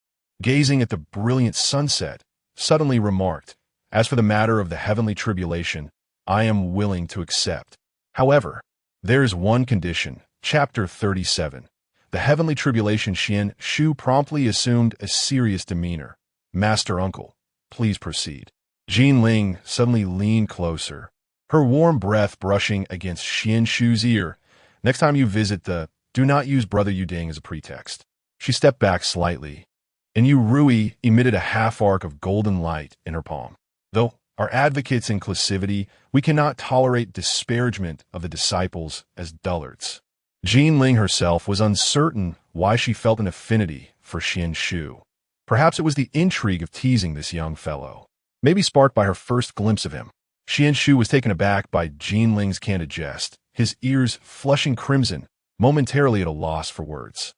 gazing at the brilliant sunset, suddenly remarked, as for the matter of the heavenly tribulation, I am willing to accept. However, there is one condition. Chapter 37. The heavenly tribulation. Xuan Shu promptly assumed a serious demeanor. Master Uncle, please proceed. Jin Ling suddenly leaned closer, her warm breath brushing against Xuan Shu's ear. Next time you visit do not use Brother Yu Ding as a pretext. She stepped back slightly, and Yu Rui emitted a half-arc of golden light in her palm. Though our advocates inclusivity, we cannot tolerate disparagement of the disciples as dullards. Jin Ling herself was uncertain why she felt an affinity for Xuan Shu. Perhaps it was the intrigue of teasing this young fellow, maybe sparked by her first glimpse of him. Xuan Shu was taken aback by Jin Ling's candid jest, his ears flushing crimson, momentarily at a loss for words.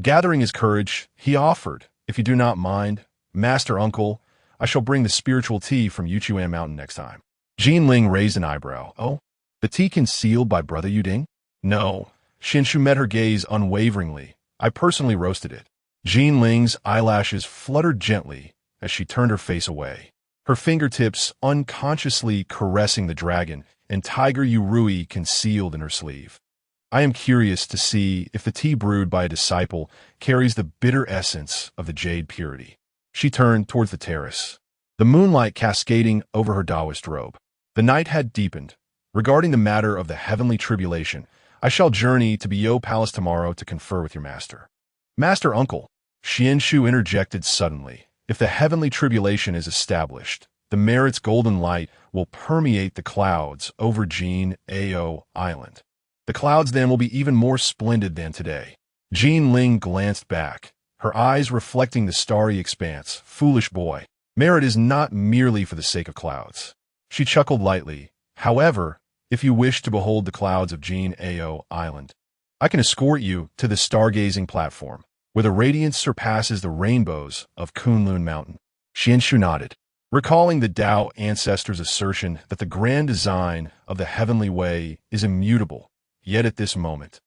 Gathering his courage, he offered, if you do not mind, Master Uncle, I shall bring the spiritual tea from Yuchuan Mountain next time. Jin Ling raised an eyebrow. Oh, the tea concealed by Brother Yu Ding? No. Xuan Shu met her gaze unwaveringly. I personally roasted it. Jin Ling's eyelashes fluttered gently as she turned her face away, her fingertips unconsciously caressing the dragon and tiger Yu Rui concealed in her sleeve. I am curious to see if the tea brewed by a disciple carries the bitter essence of the jade purity. She turned towards the terrace, the moonlight cascading over her Taoist robe. The night had deepened. Regarding the matter of the heavenly tribulation, I shall journey to Bio Palace tomorrow to confer with your master. Master Uncle, Xuan Shu interjected suddenly. If the heavenly tribulation is established, the merit's golden light will permeate the clouds over Jin Ao Island. The clouds then will be even more splendid than today. Jin Ling glanced back, her eyes reflecting the starry expanse. Foolish boy, merit is not merely for the sake of clouds. She chuckled lightly. However, if you wish to behold the clouds of Jin Ao Island, I can escort you to the stargazing platform, where the radiance surpasses the rainbows of Kunlun Mountain. Xuan Shu nodded, recalling the Dao ancestors' assertion that the grand design of the heavenly way is immutable. Yet at this moment,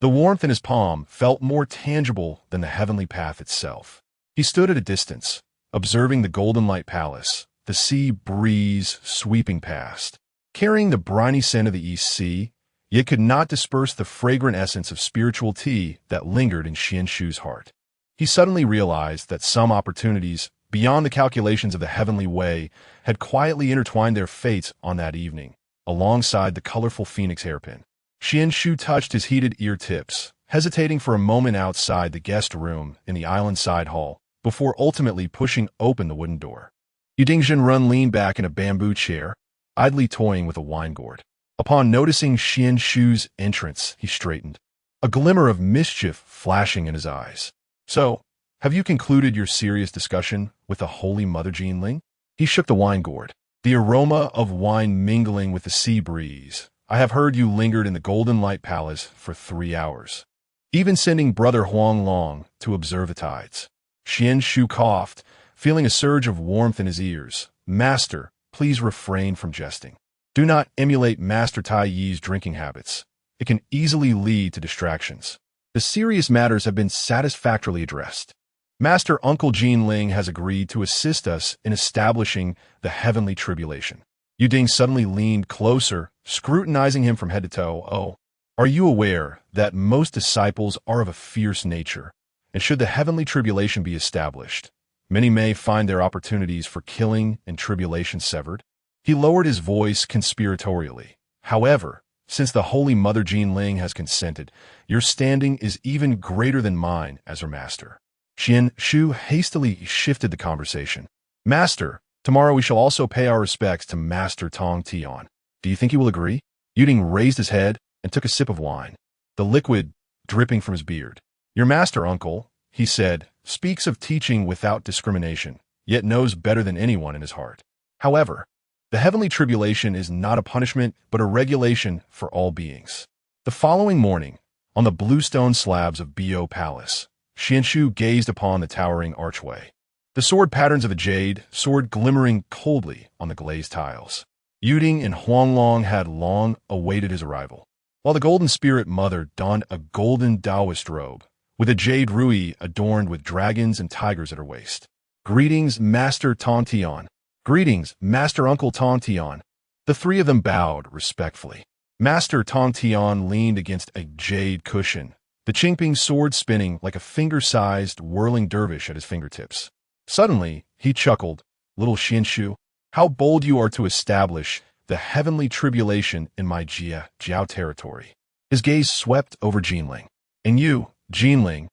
the warmth in his palm felt more tangible than the heavenly path itself. He stood at a distance, observing the golden light palace, the sea breeze sweeping past, carrying the briny scent of the East Sea, yet could not disperse the fragrant essence of spiritual tea that lingered in Xuan Shu's heart. He suddenly realized that some opportunities, beyond the calculations of the heavenly way, had quietly intertwined their fates on that evening, alongside the colorful phoenix hairpin. Xuan Shu touched his heated ear tips, hesitating for a moment outside the guest room in the island side hall, before ultimately pushing open the wooden door. Jade Ding Zhenren leaned back in a bamboo chair, idly toying with a wine gourd. Upon noticing Xuan Shu's entrance, he straightened, a glimmer of mischief flashing in his eyes. So, have you concluded your serious discussion with the Holy Mother Jin Ling? He shook the wine gourd, the aroma of wine mingling with the sea breeze. I have heard you lingered in the Golden Light Palace for 3 hours, even sending Brother Huang Long to observe the tides. Xuan Shu coughed, feeling a surge of warmth in his ears. Master, please refrain from jesting. Do not emulate Master Tai Yi's drinking habits. It can easily lead to distractions. The serious matters have been satisfactorily addressed. Master Uncle Jin Ling has agreed to assist us in establishing the heavenly tribulation. Yu Ding suddenly leaned closer, scrutinizing him from head to toe. Oh, are you aware that most disciples are of a fierce nature, and should the heavenly tribulation be established, many may find their opportunities for killing and tribulation severed? He lowered his voice conspiratorially. However, since the Holy Mother Jin Ling has consented, your standing is even greater than mine as her master. Xuan Shu hastily shifted the conversation. Master, tomorrow we shall also pay our respects to Master Tong Tian. Do you think he will agree? Yuding raised his head and took a sip of wine, the liquid dripping from his beard. Your master, uncle, he said, speaks of teaching without discrimination, yet knows better than anyone in his heart. However, the heavenly tribulation is not a punishment, but a regulation for all beings. The following morning, on the bluestone slabs of Bo Palace, Xuan Shu gazed upon the towering archway. The sword patterns of a jade sword glimmering coldly on the glazed tiles. Yuding and Huanglong had long awaited his arrival, while the Golden Spirit Mother donned a golden Taoist robe, with a jade rui adorned with dragons and tigers at her waist. Greetings, Master Tong Tian. Greetings, Master Uncle Tong Tian. The three of them bowed respectfully. Master Tong Tian leaned against a jade cushion, the Qingping sword spinning like a finger-sized whirling dervish at his fingertips. Suddenly, he chuckled, Little Xuan Shu, how bold you are to establish the heavenly tribulation in my Jiao territory. His gaze swept over Jinling. And you, Jinling,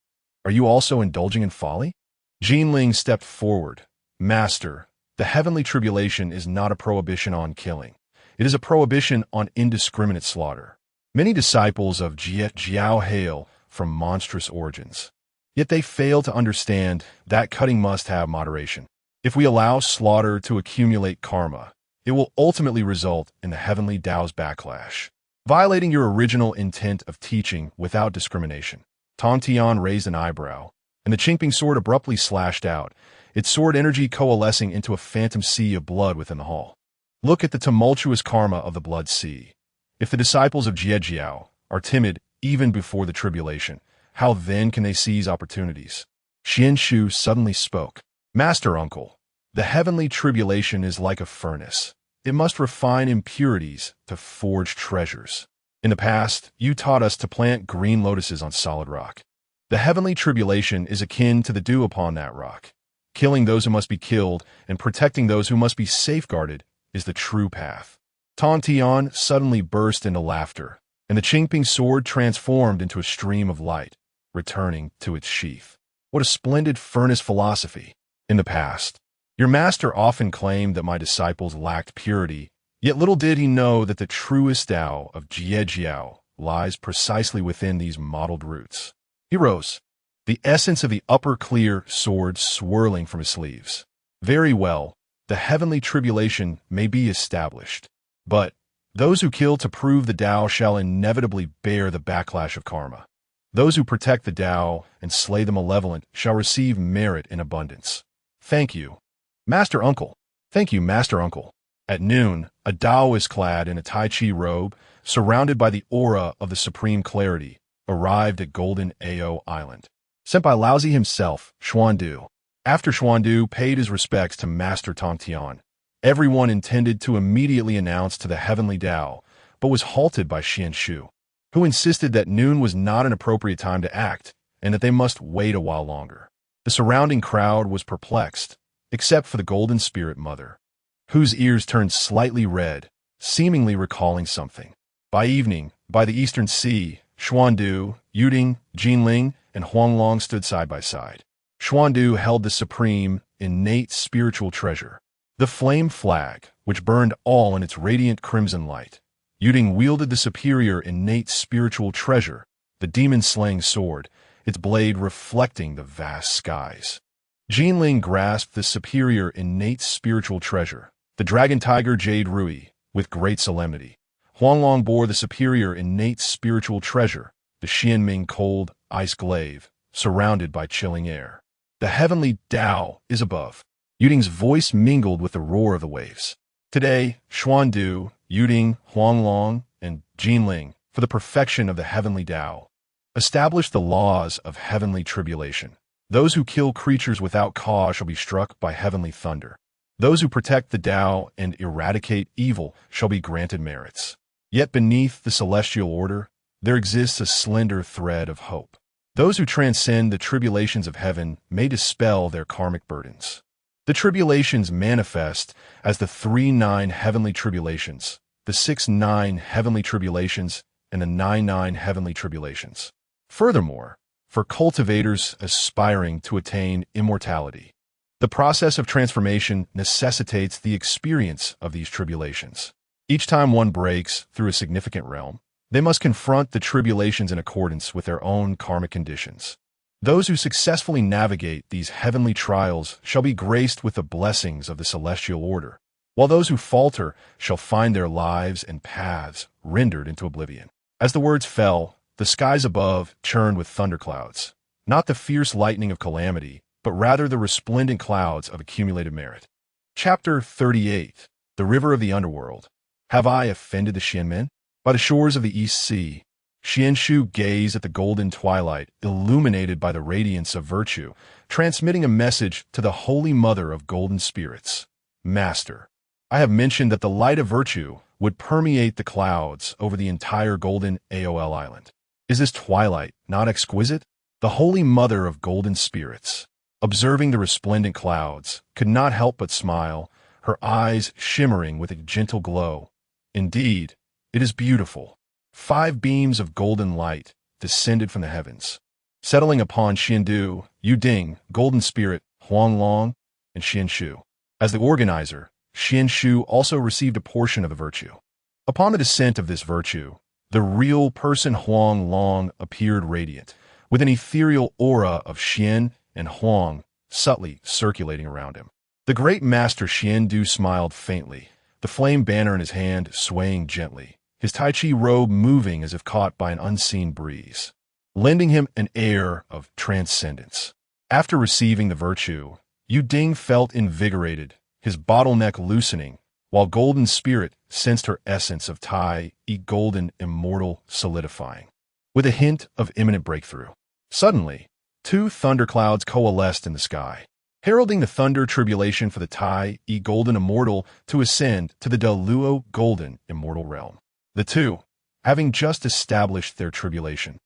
are you also indulging in folly? Jinling stepped forward. Master, the heavenly tribulation is not a prohibition on killing. It is a prohibition on indiscriminate slaughter. Many disciples of Jiao hail from monstrous origins. Yet they fail to understand that cutting must have moderation. If we allow slaughter to accumulate karma, it will ultimately result in the Heavenly Dao's backlash, violating your original intent of teaching without discrimination. Tong Tian raised an eyebrow, and the Qingping sword abruptly slashed out, its sword energy coalescing into a phantom sea of blood within the hall. Look at the tumultuous karma of the blood sea. If the disciples of Jiao are timid even before the tribulation, how then can they seize opportunities? Xuan Shu suddenly spoke. Master Uncle, the heavenly tribulation is like a furnace. It must refine impurities to forge treasures. In the past, you taught us to plant green lotuses on solid rock. The heavenly tribulation is akin to the dew upon that rock. Killing those who must be killed and protecting those who must be safeguarded is the true path. Tong Tian suddenly burst into laughter, and the Qingping sword transformed into a stream of light, returning to its sheath. What a splendid furnace philosophy! In the past, your master often claimed that my disciples lacked purity, yet little did he know that the truest Tao of Jiao lies precisely within these mottled roots. He rose, the essence of the upper clear sword swirling from his sleeves. Very well, the heavenly tribulation may be established, but those who kill to prove the Tao shall inevitably bear the backlash of karma. Those who protect the Tao and slay the malevolent shall receive merit in abundance. Thank you, Master Uncle. Thank you, Master Uncle. At noon, a Taoist clad in a Tai Chi robe, surrounded by the aura of the supreme clarity, arrived at Golden Ao Island. Sent by Laozi himself, Xuan Shu. After Xuan Shu paid his respects to Master Tong Tian, everyone intended to immediately announce to the Heavenly Dao, but was halted by Xuan Shu, who insisted that noon was not an appropriate time to act and that they must wait a while longer. The surrounding crowd was perplexed, except for the Golden Spirit Mother, whose ears turned slightly red, seemingly recalling something. By evening, by the Eastern Sea, Xuan Shu, Yuding, Jinling, and Huanglong stood side by side. Xuan Shu held the supreme, innate spiritual treasure, the flame flag, which burned all in its radiant crimson light. Yuding wielded the superior innate spiritual treasure, the demon-slaying sword, its blade reflecting the vast skies. Jinling grasped the superior innate spiritual treasure, the dragon tiger jade rui, with great solemnity. Huanglong bore the superior innate spiritual treasure, the Xianming cold ice glaive, surrounded by chilling air. The heavenly Dao is above. Yuding's voice mingled with the roar of the waves. Today, Xuan Shu, Yuding, Huanglong, and Jinling, for the perfection of the heavenly Dao, establish the laws of heavenly tribulation. Those who kill creatures without cause shall be struck by heavenly thunder. Those who protect the Tao and eradicate evil shall be granted merits. Yet beneath the celestial order, there exists a slender thread of hope. Those who transcend the tribulations of heaven may dispel their karmic burdens. The tribulations manifest as the 3-9 heavenly tribulations, the 6-9 heavenly tribulations, and the 9-9 heavenly tribulations. Furthermore, for cultivators aspiring to attain immortality. The process of transformation necessitates the experience of these tribulations. Each time one breaks through a significant realm, they must confront the tribulations in accordance with their own karmic conditions. Those who successfully navigate these heavenly trials shall be graced with the blessings of the celestial order, while those who falter shall find their lives and paths rendered into oblivion. As the words fell, the skies above churned with thunderclouds, not the fierce lightning of calamity, but rather the resplendent clouds of accumulated merit. Chapter 38. The River of the Underworld. Have I offended the Xianmen? By the shores of the East Sea, Xuan Shu gazed at the golden twilight illuminated by the radiance of virtue, transmitting a message to the Holy Mother of Golden Spirits. Master, I have mentioned that the light of virtue would permeate the clouds over the entire golden AOL island. Is this twilight not exquisite? The Holy Mother of Golden Spirits, observing the resplendent clouds, could not help but smile, her eyes shimmering with a gentle glow. Indeed, it is beautiful. 5 beams of golden light descended from the heavens, settling upon Xiandu, Yuding, Golden Spirit, Huanglong, and Xuan Shu. As the organizer, Xuan Shu also received a portion of the virtue. Upon the descent of this virtue, the real person Huanglong appeared radiant, with an ethereal aura of Xian and Huang subtly circulating around him. The great master Xiandu smiled faintly, the flame banner in his hand swaying gently, his Tai Chi robe moving as if caught by an unseen breeze, lending him an air of transcendence. After receiving the virtue, Yuding felt invigorated, his bottleneck loosening, while Golden Spirit sensed her essence of Tai, golden, immortal, solidifying, with a hint of imminent breakthrough. Suddenly, 2 thunderclouds coalesced in the sky, heralding the thunder tribulation for the Tai, golden immortal to ascend to the Deluo golden immortal realm. The 2, having just established their tribulation,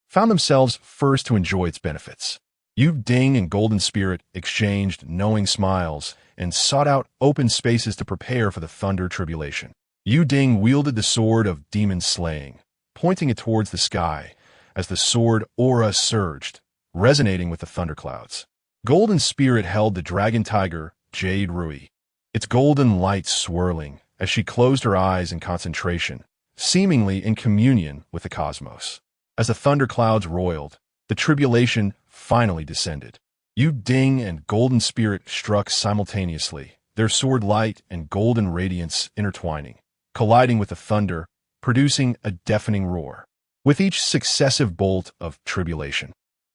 found themselves first to enjoy its benefits. Yuding and Golden Spirit exchanged knowing smiles and sought out open spaces to prepare for the thunder tribulation. Yuding wielded the sword of demon slaying, pointing it towards the sky as the sword aura surged, resonating with the thunderclouds. Golden Spirit held the dragon tiger, Jade Rui, its golden light swirling as she closed her eyes in concentration, seemingly in communion with the cosmos. As the thunderclouds roiled, the tribulation finally descended. Yuding and Golden Spirit struck simultaneously, their sword light and golden radiance intertwining, colliding with the thunder, producing a deafening roar. With each successive bolt of tribulation,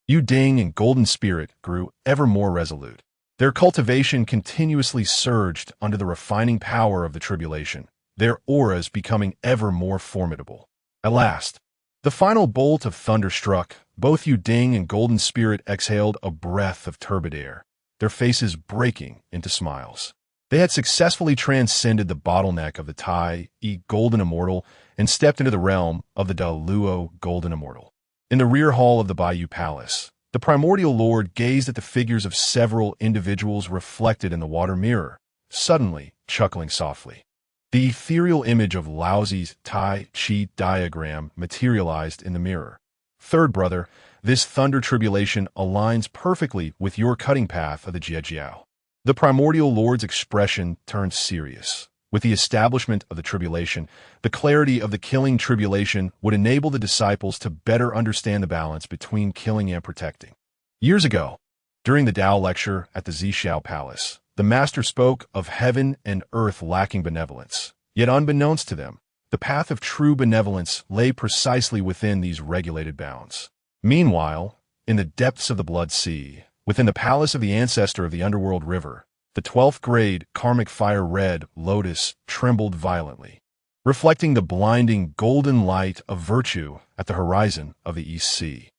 Yuding and Golden Spirit grew ever more resolute. Their cultivation continuously surged under the refining power of the tribulation, their auras becoming ever more formidable. At last, the final bolt of thunder struck. Both Yuding and Golden Spirit exhaled a breath of turbid air, their faces breaking into smiles. They had successfully transcended the bottleneck of the Tai, golden immortal, and stepped into the realm of the Daluo golden immortal. In the rear hall of the Bayou Palace, the primordial lord gazed at the figures of several individuals reflected in the water mirror, suddenly chuckling softly. The ethereal image of Laozi's Tai Chi diagram materialized in the mirror. Third brother, this thunder tribulation aligns perfectly with your cutting path of the Jiejiao. The primordial lord's expression turned serious. With the establishment of the tribulation, the clarity of the killing tribulation would enable the disciples to better understand the balance between killing and protecting. Years ago, during the Dao lecture at the Zhixiao Palace, the master spoke of heaven and earth lacking benevolence. Yet unbeknownst to them, the path of true benevolence lay precisely within these regulated bounds. Meanwhile, in the depths of the Blood Sea, within the palace of the ancestor of the underworld river, the 12th grade karmic fire red lotus trembled violently, reflecting the blinding golden light of virtue at the horizon of the East Sea.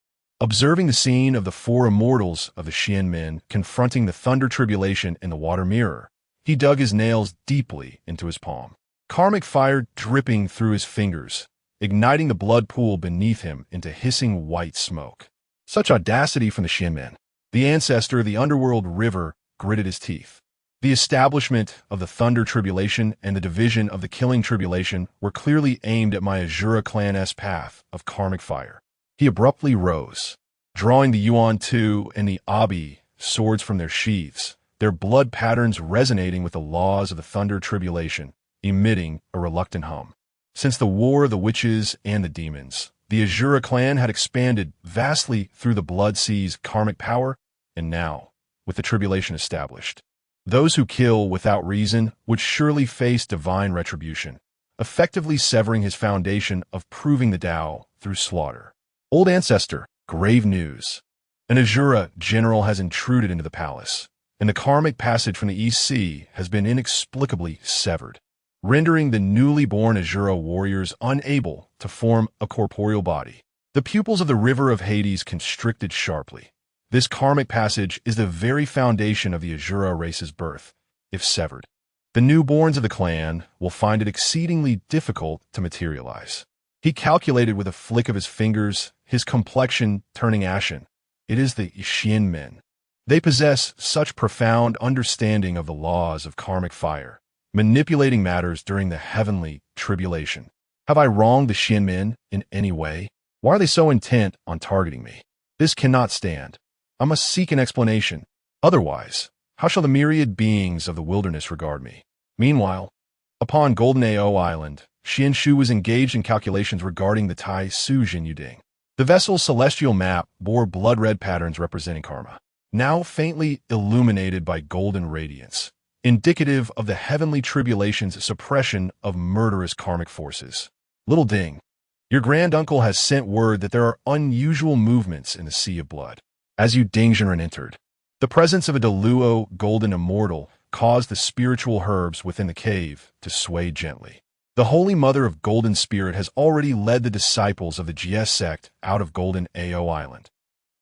Observing the scene of the 4 immortals of the Xianmen confronting the thunder tribulation in the water mirror, he dug his nails deeply into his palm. Karmic fire dripping through his fingers, igniting the blood pool beneath him into hissing white smoke. Such audacity from the Xianmen. The ancestor of the underworld river gritted his teeth. The establishment of the thunder tribulation and the division of the killing tribulation were clearly aimed at my Azura clan's path of karmic fire. He abruptly rose, Drawing the Yuan Tu and the Abi swords from their sheaths, their blood patterns resonating with the laws of the thunder tribulation, emitting a reluctant hum. Since the War of the Witches and the Demons, the Azura clan had expanded vastly through the Blood Sea's karmic power, and now, with the tribulation established, those who kill without reason would surely face divine retribution, effectively severing his foundation of proving the Tao through slaughter. Old ancestor, grave news. An Azura general has intruded into the palace, and the karmic passage from the East Sea has been inexplicably severed, rendering the newly born Azura warriors unable to form a corporeal body. The pupils of the river of Hades constricted sharply. This karmic passage is the very foundation of the Azura race's birth. If severed, the newborns of the clan will find it exceedingly difficult to materialize. He calculated with a flick of his fingers, his complexion turning ashen. It is the Xian men. They possess such profound understanding of the laws of karmic fire, manipulating matters during the heavenly tribulation. Have I wronged the Xian men in any way? Why are they so intent on targeting me? This cannot stand. I must seek an explanation. Otherwise, how shall the myriad beings of the wilderness regard me? Meanwhile, upon Golden Ao Island, Xuan Shu was engaged in calculations regarding the Tai Su Jin Yuding. The vessel's celestial map bore blood-red patterns representing karma, now faintly illuminated by golden radiance, indicative of the heavenly tribulation's suppression of murderous karmic forces. Little Ding, your granduncle has sent word that there are unusual movements in the Sea of Blood. As Jade Ding Zhenren entered, the presence of a Deluo golden immortal caused the spiritual herbs within the cave to sway gently. The Holy Mother of Golden Spirit has already led the disciples of the GS sect out of Golden Ao Island.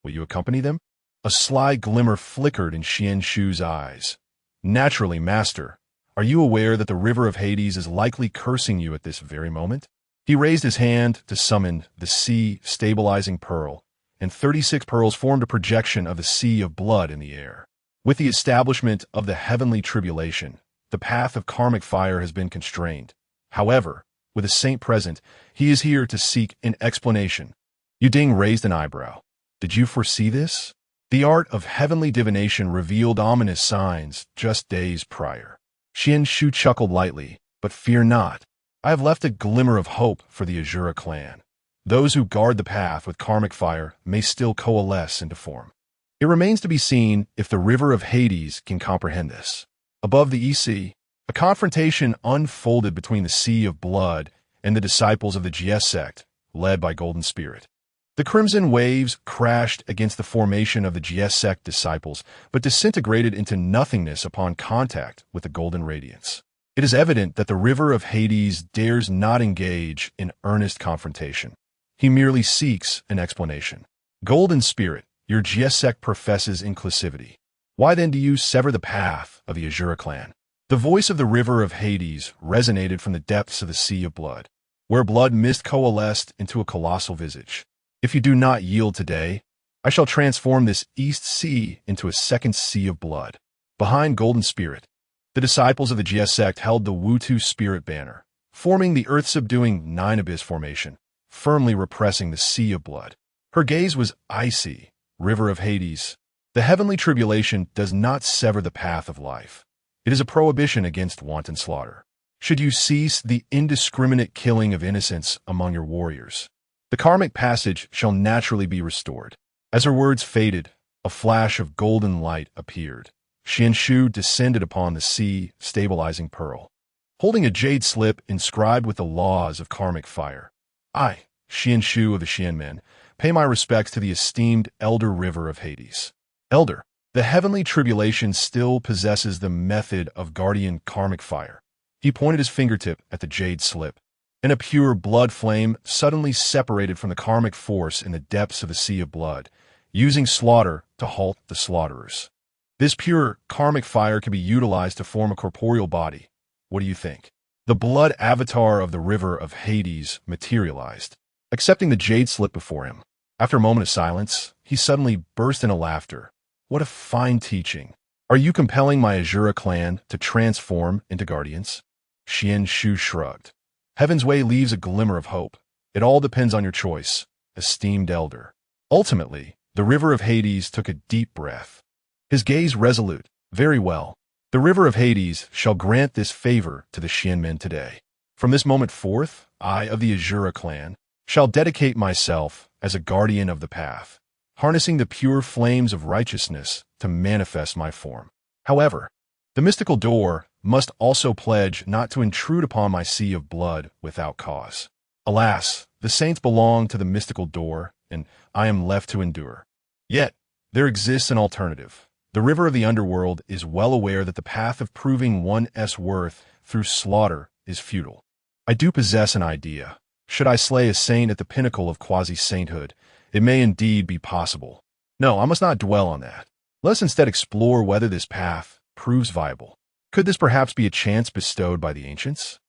Will you accompany them? A sly glimmer flickered in Xuan Shu's eyes. Naturally, Master. Are you aware that the river of Hades is likely cursing you at this very moment? He raised his hand to summon the sea stabilizing pearl, and 36 pearls formed a projection of the Sea of Blood in the air. With the establishment of the heavenly tribulation, the path of karmic fire has been constrained. However, with a saint present, he is here to seek an explanation. Yuding raised an eyebrow. Did you foresee this? The art of heavenly divination revealed ominous signs just days prior. Xuan Shu chuckled lightly, but fear not. I have left a glimmer of hope for the Azura clan. Those who guard the path with karmic fire may still coalesce into form. It remains to be seen if the river of Hades can comprehend this. Above the EC, a confrontation unfolded between the Sea of Blood and the disciples of the GS sect, led by Golden Spirit. The crimson waves crashed against the formation of the GS sect disciples, but disintegrated into nothingness upon contact with the golden radiance. It is evident that the river of Hades dares not engage in earnest confrontation. He merely seeks an explanation. Golden Spirit, your GS sect professes inclusivity. Why then do you sever the path of the Azura clan? The voice of the river of Hades resonated from the depths of the Sea of Blood, where blood mist coalesced into a colossal visage. If you do not yield today, I shall transform this East Sea into a second Sea of Blood. Behind Golden Spirit, the disciples of the GS sect held the Wutu Spirit banner, forming the earth-subduing Nine Abyss formation, firmly repressing the Sea of Blood. Her gaze was icy. River of Hades, the heavenly tribulation does not sever the path of life. It is a prohibition against wanton slaughter. Should you cease the indiscriminate killing of innocents among your warriors, the karmic passage shall naturally be restored. As her words faded, a flash of golden light appeared. Xuan Shu descended upon the sea stabilizing pearl, holding a jade slip inscribed with the laws of karmic fire. I, Xuan Shu of the Xian men, pay my respects to the esteemed Elder River of Hades. Elder, the heavenly tribulation still possesses the method of guardian karmic fire. He pointed his fingertip at the jade slip, and a pure blood flame suddenly separated from the karmic force in the depths of the Sea of Blood, using slaughter to halt the slaughterers. This pure karmic fire can be utilized to form a corporeal body. What do you think? The blood avatar of the river of Hades materialized, accepting the jade slip before him. After a moment of silence, he suddenly burst into laughter. What a fine teaching. Are you compelling my Azura clan to transform into guardians? Xuan Shu shrugged. Heaven's way leaves a glimmer of hope. It all depends on your choice, esteemed elder. Ultimately, The river of Hades took a deep breath. His gaze resolute. Very well. The river of Hades shall grant this favor to the Xianmen today. From this moment forth, I of the Azura clan shall dedicate myself as a guardian of the path, harnessing the pure flames of righteousness to manifest my form. However, the mystical door must also pledge not to intrude upon my sea of blood without cause. Alas, the saints belong to the mystical door, and I am left to endure. Yet, there exists an alternative. The river of the underworld is well aware that the path of proving one's worth through slaughter is futile. I do possess an idea. Should I slay a saint at the pinnacle of quasi-sainthood, it may indeed be possible. No, I must not dwell on that. Let us instead explore whether this path proves viable. Could this perhaps be a chance bestowed by the ancients?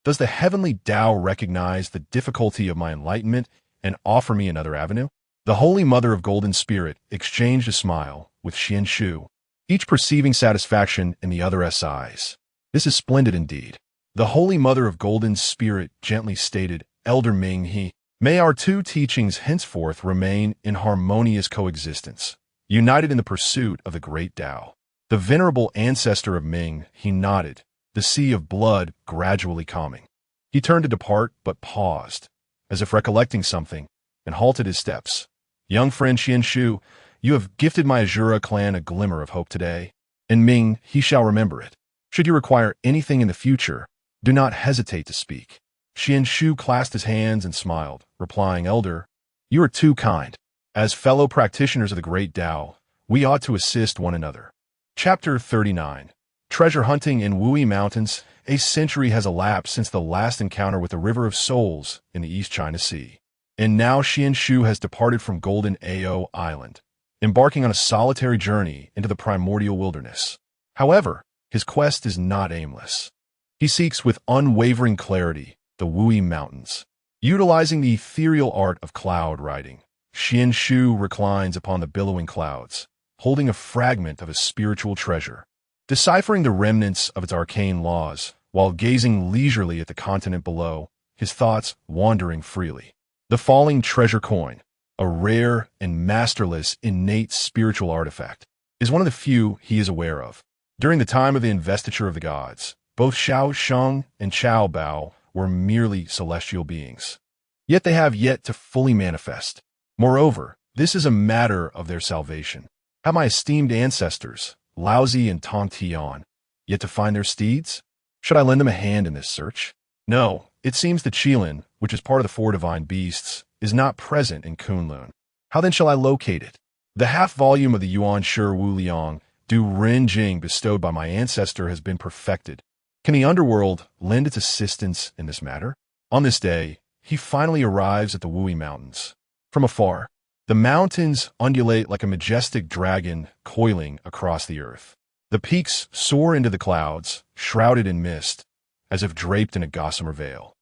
Does the Heavenly Dao recognize the difficulty of my enlightenment and offer me another avenue? The Holy Mother of Golden Spirit exchanged a smile with Xuan Shu, each perceiving satisfaction in the other's eyes. This is splendid indeed. The Holy Mother of Golden Spirit gently stated, Elder Ming, may our two teachings henceforth remain in harmonious coexistence, united in the pursuit of the great Tao. The venerable ancestor of Ming, he nodded, the sea of blood gradually calming. He turned to depart, but paused, as if recollecting something, and halted his steps. Young friend Xuan Shu, you have gifted my Azura clan a glimmer of hope today, and Ming, he shall remember it. Should you require anything in the future, do not hesitate to speak. Xuan Shu clasped his hands and smiled, replying, Elder, you are too kind. As fellow practitioners of the great Tao, we ought to assist one another. Chapter 39. Treasure hunting in Wui Mountains. A century has elapsed since the last encounter with the River of Souls in the East China Sea. And now Xuan Shu has departed from Golden Ao Island, embarking on a solitary journey into the primordial wilderness. However, his quest is not aimless. He seeks with unwavering clarity the Wui Mountains. Utilizing the ethereal art of cloud riding, Xuan Shu reclines upon the billowing clouds, holding a fragment of a spiritual treasure, deciphering the remnants of its arcane laws, while gazing leisurely at the continent below, his thoughts wandering freely. The falling treasure coin, a rare and masterless innate spiritual artifact, is one of the few he is aware of. During the time of the investiture of the gods, both Xiao Sheng and Qiao Bao were merely celestial beings. Yet they have yet to fully manifest. Moreover, this is a matter of their salvation. Have my esteemed ancestors, Laozi and Tong Tian, yet to find their steeds? Should I lend them a hand in this search? No, it seems the Qilin, which is part of the four divine beasts, is not present in Kunlun. How then shall I locate it? The half-volume of the Yuanshi Wuliang Du Ren Jing bestowed by my ancestor has been perfected. Can the underworld lend its assistance in this matter? On this day, he finally arrives at the Wui Mountains. From afar, the mountains undulate like a majestic dragon coiling across the earth. The peaks soar into the clouds, shrouded in mist, as if draped in a gossamer veil,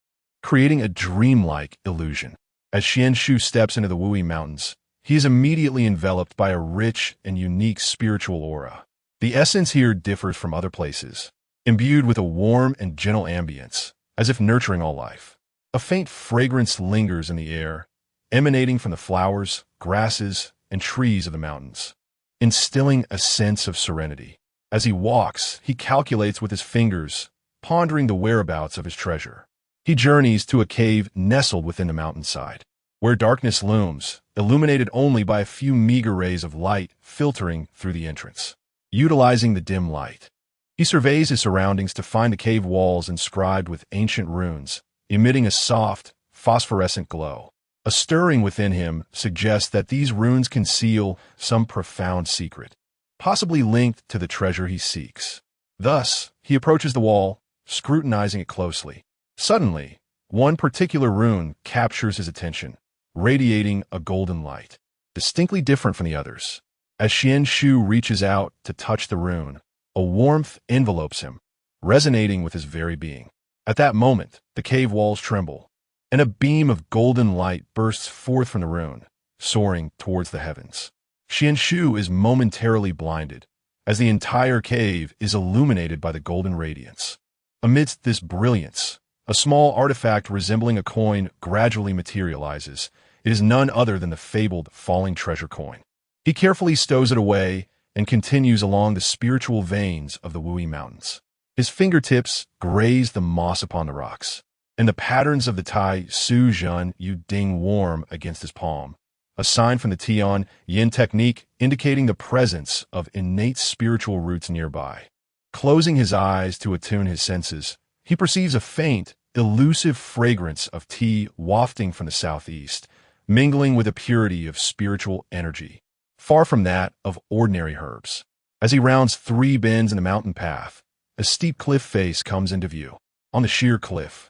creating a dreamlike illusion. As Xuan Shu steps into the Wui Mountains, he is immediately enveloped by a rich and unique spiritual aura. The essence here differs from other places, imbued with a warm and gentle ambience, as if nurturing all life. A faint fragrance lingers in the air, emanating from the flowers, grasses, and trees of the mountains, instilling a sense of serenity. As he walks, he calculates with his fingers, pondering the whereabouts of his treasure. He journeys to a cave nestled within the mountainside, where darkness looms, illuminated only by a few meager rays of light filtering through the entrance. Utilizing the dim light, he surveys his surroundings to find the cave walls inscribed with ancient runes, emitting a soft, phosphorescent glow. A stirring within him suggests that these runes conceal some profound secret, possibly linked to the treasure he seeks. Thus, he approaches the wall, scrutinizing it closely. Suddenly, one particular rune captures his attention, radiating a golden light, distinctly different from the others. As Xuan Shu reaches out to touch the rune, a warmth envelopes him, resonating with his very being. At that moment, the cave walls tremble, and a beam of golden light bursts forth from the rune, soaring towards the heavens. Xuan Shu is momentarily blinded, as the entire cave is illuminated by the golden radiance. Amidst this brilliance, a small artifact resembling a coin gradually materializes. It is none other than the fabled falling treasure coin. He carefully stows it away and continues along the spiritual veins of the Wui Mountains. His fingertips graze the moss upon the rocks, and the patterns of the Tai Su Zhen Yu Ding warm against his palm, a sign from the Tian Yin technique indicating the presence of innate spiritual roots nearby. Closing his eyes to attune his senses, he perceives a faint, elusive fragrance of tea wafting from the southeast, mingling with a purity of spiritual energy, far from that of ordinary herbs. As he rounds 3 bends in the mountain path, a steep cliff face comes into view. On the sheer cliff,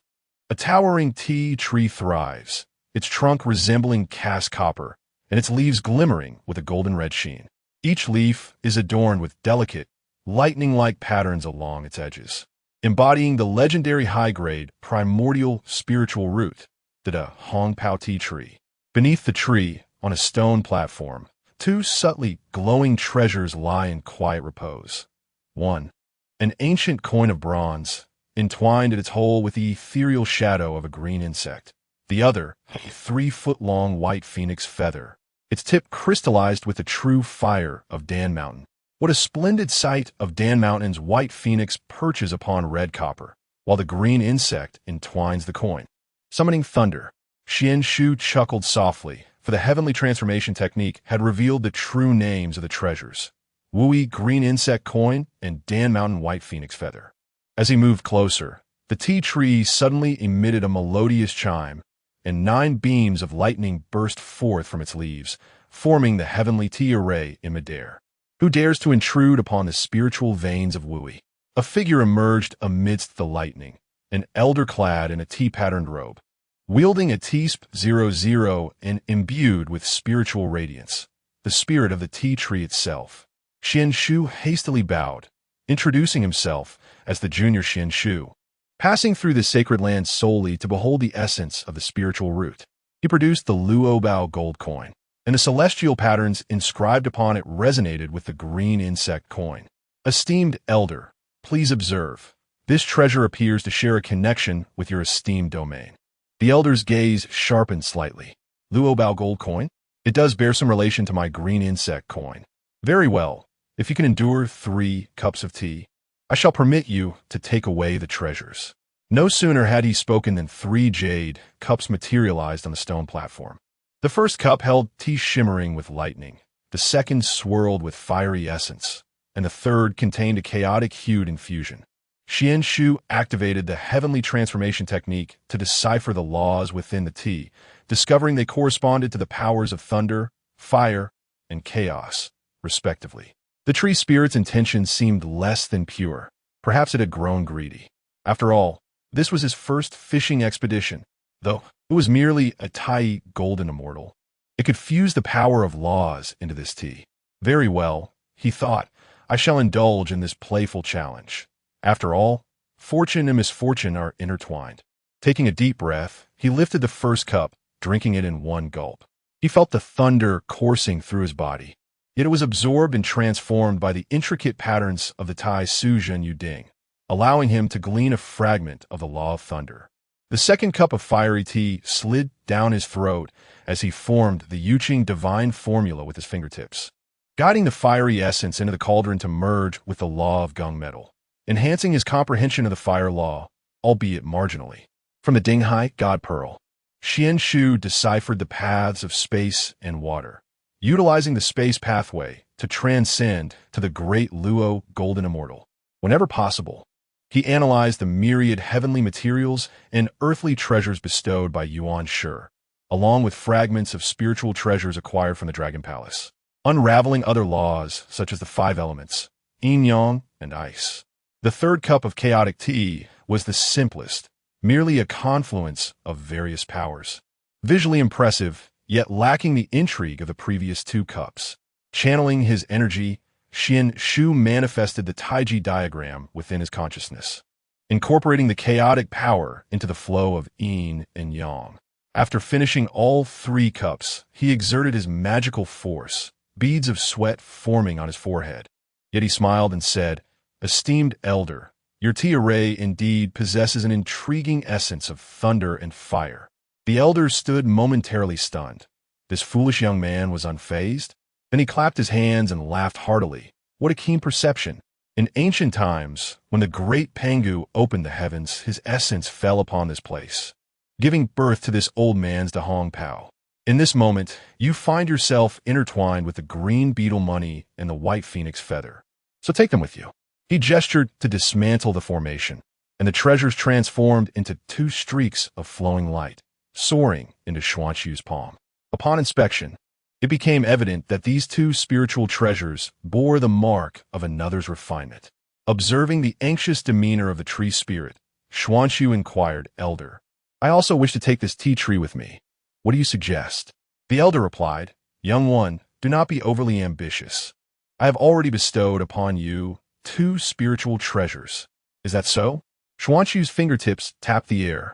a towering tea tree thrives, its trunk resembling cast copper, and its leaves glimmering with a golden-red sheen. Each leaf is adorned with delicate, lightning-like patterns along its edges, embodying the legendary high-grade, primordial spiritual root, the Hong Pao tea tree. Beneath the tree, on a stone platform, 2 subtly glowing treasures lie in quiet repose. 1. An ancient coin of bronze, entwined at its hole with the ethereal shadow of a green insect. The other, a 3-foot-long white phoenix feather, its tip crystallized with the true fire of Dan Mountain. What a splendid sight of Dan Mountain's white phoenix perches upon red copper, while the green insect entwines the coin. Summoning thunder, Xuan Shu chuckled softly, for the heavenly transformation technique had revealed the true names of the treasures: Wui green insect coin and Dan Mountain white phoenix feather. As he moved closer, the tea tree suddenly emitted a melodious chime, and 9 beams of lightning burst forth from its leaves, forming the heavenly tea array in midair. Who dares to intrude upon the spiritual veins of Wui? A figure emerged amidst the lightning, an elder clad in a tea-patterned robe, wielding a T00 and imbued with spiritual radiance, the spirit of the tea tree itself. Xuan Shu hastily bowed, introducing himself as the junior Xuan Shu. Passing through the sacred land solely to behold the essence of the spiritual root, he produced the Luobao gold coin, and the celestial patterns inscribed upon it resonated with the green insect coin. Esteemed elder, please observe, this treasure appears to share a connection with your esteemed domain. The elder's gaze sharpened slightly. Luobao gold coin? It does bear some relation to my green insect coin. Very well. If you can endure 3 cups of tea, I shall permit you to take away the treasures. No sooner had he spoken than 3 jade cups materialized on the stone platform. The first cup held tea shimmering with lightning, the second swirled with fiery essence, and the third contained a chaotic-hued infusion. Xuan Shu activated the heavenly transformation technique to decipher the laws within the tea, discovering they corresponded to the powers of thunder, fire, and chaos, respectively. The tree spirit's intentions seemed less than pure. Perhaps it had grown greedy. After all, this was his first fishing expedition, though it was merely a Tai golden immortal. It could fuse the power of laws into this tea. Very well, he thought, I shall indulge in this playful challenge. After all, fortune and misfortune are intertwined. Taking a deep breath, he lifted the first cup, drinking it in one gulp. He felt the thunder coursing through his body. Yet it was absorbed and transformed by the intricate patterns of the Tai Su Zhen Yu Ding, allowing him to glean a fragment of the law of thunder. The second cup of fiery tea slid down his throat as he formed the Yuqing divine formula with his fingertips, guiding the fiery essence into the cauldron to merge with the law of gung metal, enhancing his comprehension of the fire law, albeit marginally. From the Dinghai God Pearl, Xuan Shu deciphered the paths of space and water, utilizing the space pathway to transcend to the great Luo golden immortal. Whenever possible, he analyzed the myriad heavenly materials and earthly treasures bestowed by Yuanshi, along with fragments of spiritual treasures acquired from the Dragon Palace, unraveling other laws such as the 5 elements, yin-yang, and ice. The third cup of chaotic tea was the simplest, merely a confluence of various powers. Visually impressive, yet lacking the intrigue of the previous 2 cups. Channeling his energy, Xuan Shu manifested the Taiji diagram within his consciousness, incorporating the chaotic power into the flow of yin and yang. After finishing all 3 cups, he exerted his magical force, beads of sweat forming on his forehead. Yet he smiled and said, Esteemed elder, your tea array indeed possesses an intriguing essence of thunder and fire. The elder stood momentarily stunned. This foolish young man was unfazed? Then he clapped his hands and laughed heartily. What a keen perception! In ancient times, when the great Pangu opened the heavens, his essence fell upon this place, giving birth to this old man's Dahong Pao. In this moment, you find yourself intertwined with the green beetle money and the white phoenix feather. So take them with you. He gestured to dismantle the formation, and the treasures transformed into two streaks of flowing light, soaring into Xuan Shu's palm. Upon inspection, it became evident that these two spiritual treasures bore the mark of another's refinement. Observing the anxious demeanor of the tree spirit, Xuan Shu inquired, "Elder, I also wish to take this tea tree with me. What do you suggest?" The elder replied, "Young one, do not be overly ambitious. I have already bestowed upon you two spiritual treasures. Is that so?" Xuan Shu's fingertips tapped the air,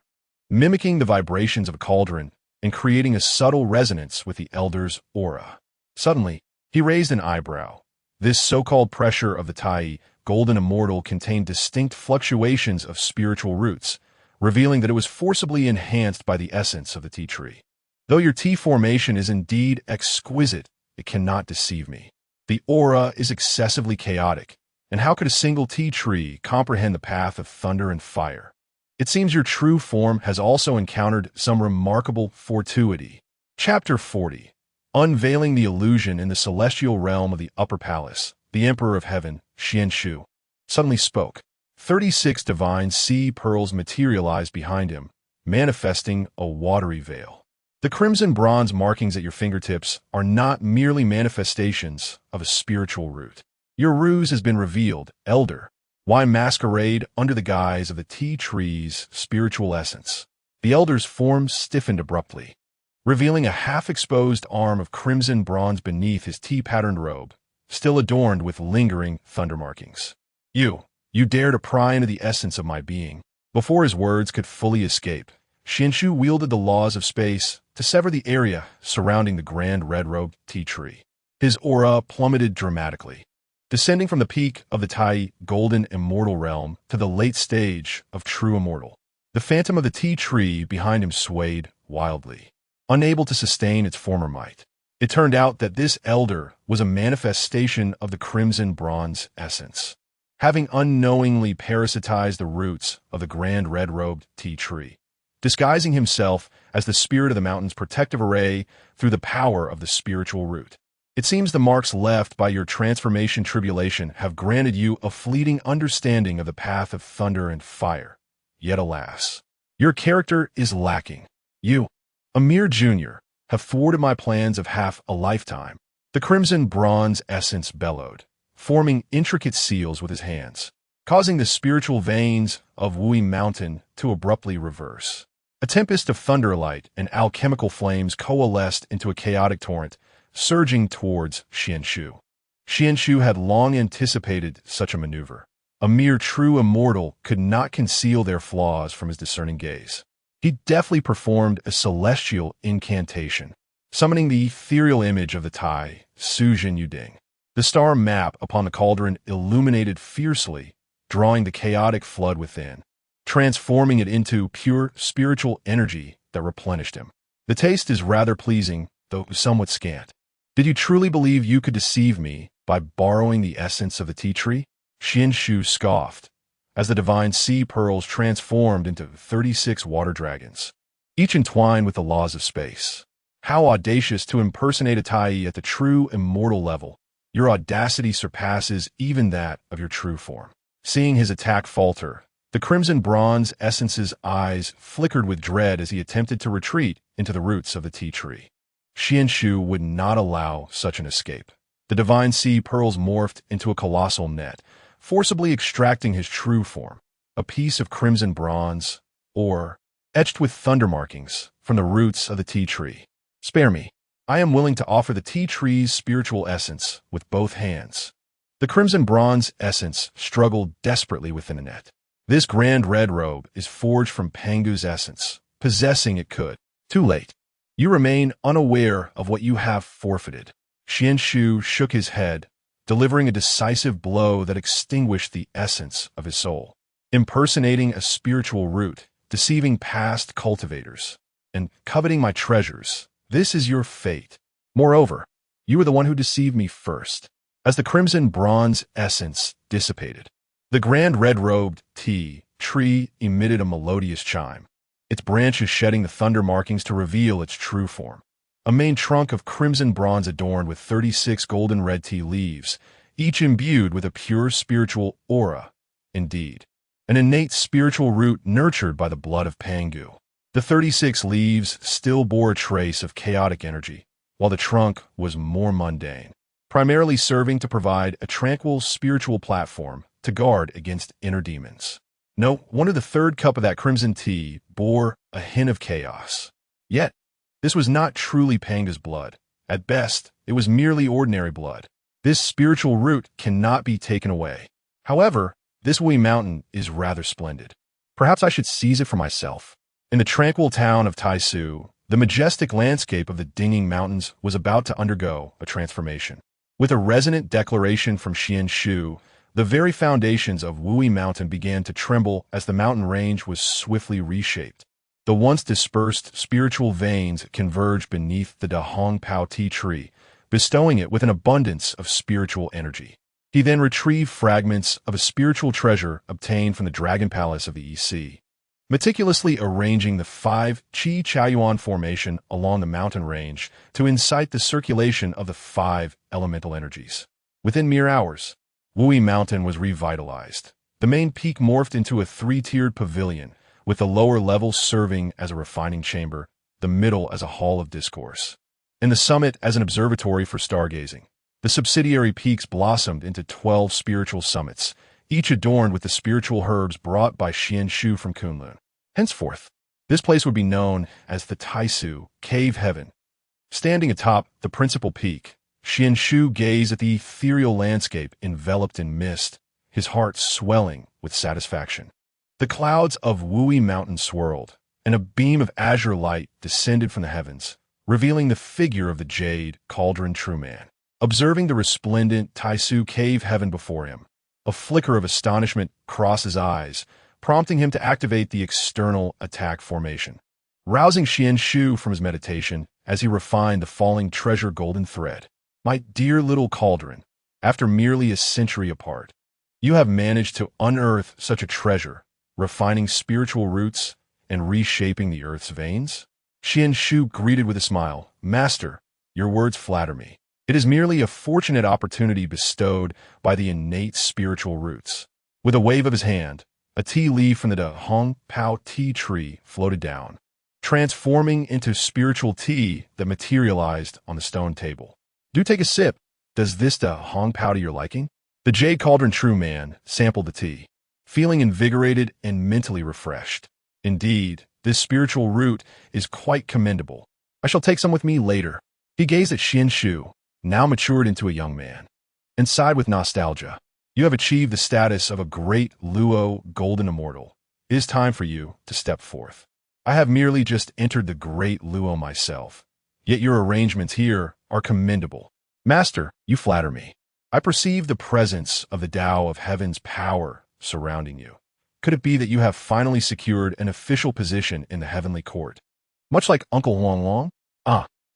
mimicking the vibrations of a cauldron and creating a subtle resonance with the elder's aura. Suddenly, he raised an eyebrow. This so-called pressure of the Tai, golden immortal, contained distinct fluctuations of spiritual roots, revealing that it was forcibly enhanced by the essence of the tea tree. Though your tea formation is indeed exquisite, it cannot deceive me. The aura is excessively chaotic, and how could a single tea tree comprehend the path of thunder and fire? It seems your true form has also encountered some remarkable fortuity. Chapter 40. Unveiling the illusion in the celestial realm of the upper palace, the Emperor of Heaven, Xuan Shu, suddenly spoke. 36 divine sea pearls materialized behind him, manifesting a watery veil. The crimson bronze markings at your fingertips are not merely manifestations of a spiritual root. Your ruse has been revealed, Elder. Why masquerade under the guise of the tea tree's spiritual essence? The elder's form stiffened abruptly, revealing a half-exposed arm of crimson bronze beneath his tea-patterned robe, still adorned with lingering thunder markings. You dare to pry into the essence of my being." Before his words could fully escape, Xuan Shu wielded the laws of space to sever the area surrounding the grand red-robed tea tree. His aura plummeted dramatically, descending from the peak of the Tai golden immortal realm to the late stage of true immortal. The phantom of the tea tree behind him swayed wildly, unable to sustain its former might. It turned out that this elder was a manifestation of the crimson bronze essence, having unknowingly parasitized the roots of the grand red-robed tea tree, disguising himself as the spirit of the mountain's protective array through the power of the spiritual root. It seems the marks left by your transformation tribulation have granted you a fleeting understanding of the path of thunder and fire. Yet alas, your character is lacking. You, a mere junior, have thwarted my plans of half a lifetime. The crimson bronze essence bellowed, forming intricate seals with his hands, causing the spiritual veins of Wui Mountain to abruptly reverse. A tempest of thunderlight and alchemical flames coalesced into a chaotic torrent, surging towards Xuan Shu. Xuan Shu had long anticipated such a maneuver. A mere true immortal could not conceal their flaws from his discerning gaze. He deftly performed a celestial incantation, summoning the ethereal image of the Tai, Suzhen Yuding. The star map upon the cauldron illuminated fiercely, drawing the chaotic flood within, transforming it into pure spiritual energy that replenished him. The taste is rather pleasing, though somewhat scant. Did you truly believe you could deceive me by borrowing the essence of the tea tree? Xuan Shu scoffed, as the divine sea pearls transformed into 36 water dragons, each entwined with the laws of space. How audacious to impersonate a Tai at the true immortal level. Your audacity surpasses even that of your true form. Seeing his attack falter, the crimson bronze essence's eyes flickered with dread as he attempted to retreat into the roots of the tea tree. Xuan Shu would not allow such an escape. The divine sea pearls morphed into a colossal net, forcibly extracting his true form, a piece of crimson bronze, or etched with thunder markings, from the roots of the tea tree. Spare me. I am willing to offer the tea tree's spiritual essence with both hands. The crimson bronze essence struggled desperately within the net. This grand red robe is forged from Pangu's essence. Possessing it could. Too late. You remain unaware of what you have forfeited. Xuan Shu shook his head, delivering a decisive blow that extinguished the essence of his soul. Impersonating a spiritual root, deceiving past cultivators, and coveting my treasures, this is your fate. Moreover, You were the one who deceived me first. As the crimson bronze essence dissipated, the grand red-robed tree emitted a melodious chime, its branches shedding the thunder markings to reveal its true form. A main trunk of crimson bronze adorned with 36 golden red tea leaves, each imbued with a pure spiritual aura. Indeed, an innate spiritual root nurtured by the blood of Pangu. The 36 leaves still bore a trace of chaotic energy, while the trunk was more mundane, primarily serving to provide a tranquil spiritual platform to guard against inner demons. No wonder the third cup of that crimson tea bore a hint of chaos. Yet, this was not truly Panga's blood. At best, it was merely ordinary blood. This spiritual root cannot be taken away. However, this Wui mountain is rather splendid. Perhaps I should seize it for myself. In the tranquil town of Taisu, the majestic landscape of the Dinging Mountains was about to undergo a transformation. With a resonant declaration from Xuan Shu, the very foundations of Wui Mountain began to tremble as the mountain range was swiftly reshaped. The once dispersed spiritual veins converged beneath the Da Hong Pao tea tree, bestowing it with an abundance of spiritual energy. He then retrieved fragments of a spiritual treasure obtained from the Dragon Palace of the EC, meticulously arranging the 5 Qi Chaoyuan formation along the mountain range to incite the circulation of the 5 elemental energies. Within mere hours, Wui Mountain was revitalized. The main peak morphed into a 3-tiered pavilion, with the lower level serving as a refining chamber, the middle as a hall of discourse, and the summit as an observatory for stargazing. The subsidiary peaks blossomed into 12 spiritual summits, each adorned with the spiritual herbs brought by Xuan Shu from Kunlun. Henceforth, this place would be known as the Taisu Cave Heaven. Standing atop the principal peak, Xuan Shu gazed at the ethereal landscape enveloped in mist, his heart swelling with satisfaction. The clouds of Wui Mountain swirled, and a beam of azure light descended from the heavens, revealing the figure of the Jade Cauldron True Man. Observing the resplendent Taisu Cave Heaven before him, a flicker of astonishment crossed his eyes, prompting him to activate the external attack formation, rousing Xuan Shu from his meditation as he refined the falling treasure golden thread. My dear little cauldron, after merely a century apart, you have managed to unearth such a treasure, refining spiritual roots and reshaping the earth's veins? Xuan Shu greeted with a smile. Master, your words flatter me. It is merely a fortunate opportunity bestowed by the innate spiritual roots. With a wave of his hand, a tea leaf from the Da Hong Pao tea tree floated down, transforming into spiritual tea that materialized on the stone table. Do take a sip. Does this Da Hong Pao to your liking? The Jade Cauldron True Man sampled the tea, feeling invigorated and mentally refreshed. Indeed, this spiritual root is quite commendable. I shall take some with me later. He gazed at Xuan Shu, now matured into a young man, and sighed with nostalgia. You have achieved the status of a great Luo golden immortal. It is time for you to step forth. I have merely just entered the great Luo myself, yet your arrangements here are commendable. Master, you flatter me. I perceive the presence of the Tao of Heaven's power surrounding you. Could it be that you have finally secured an official position in the heavenly court? Much like Uncle Huang Long?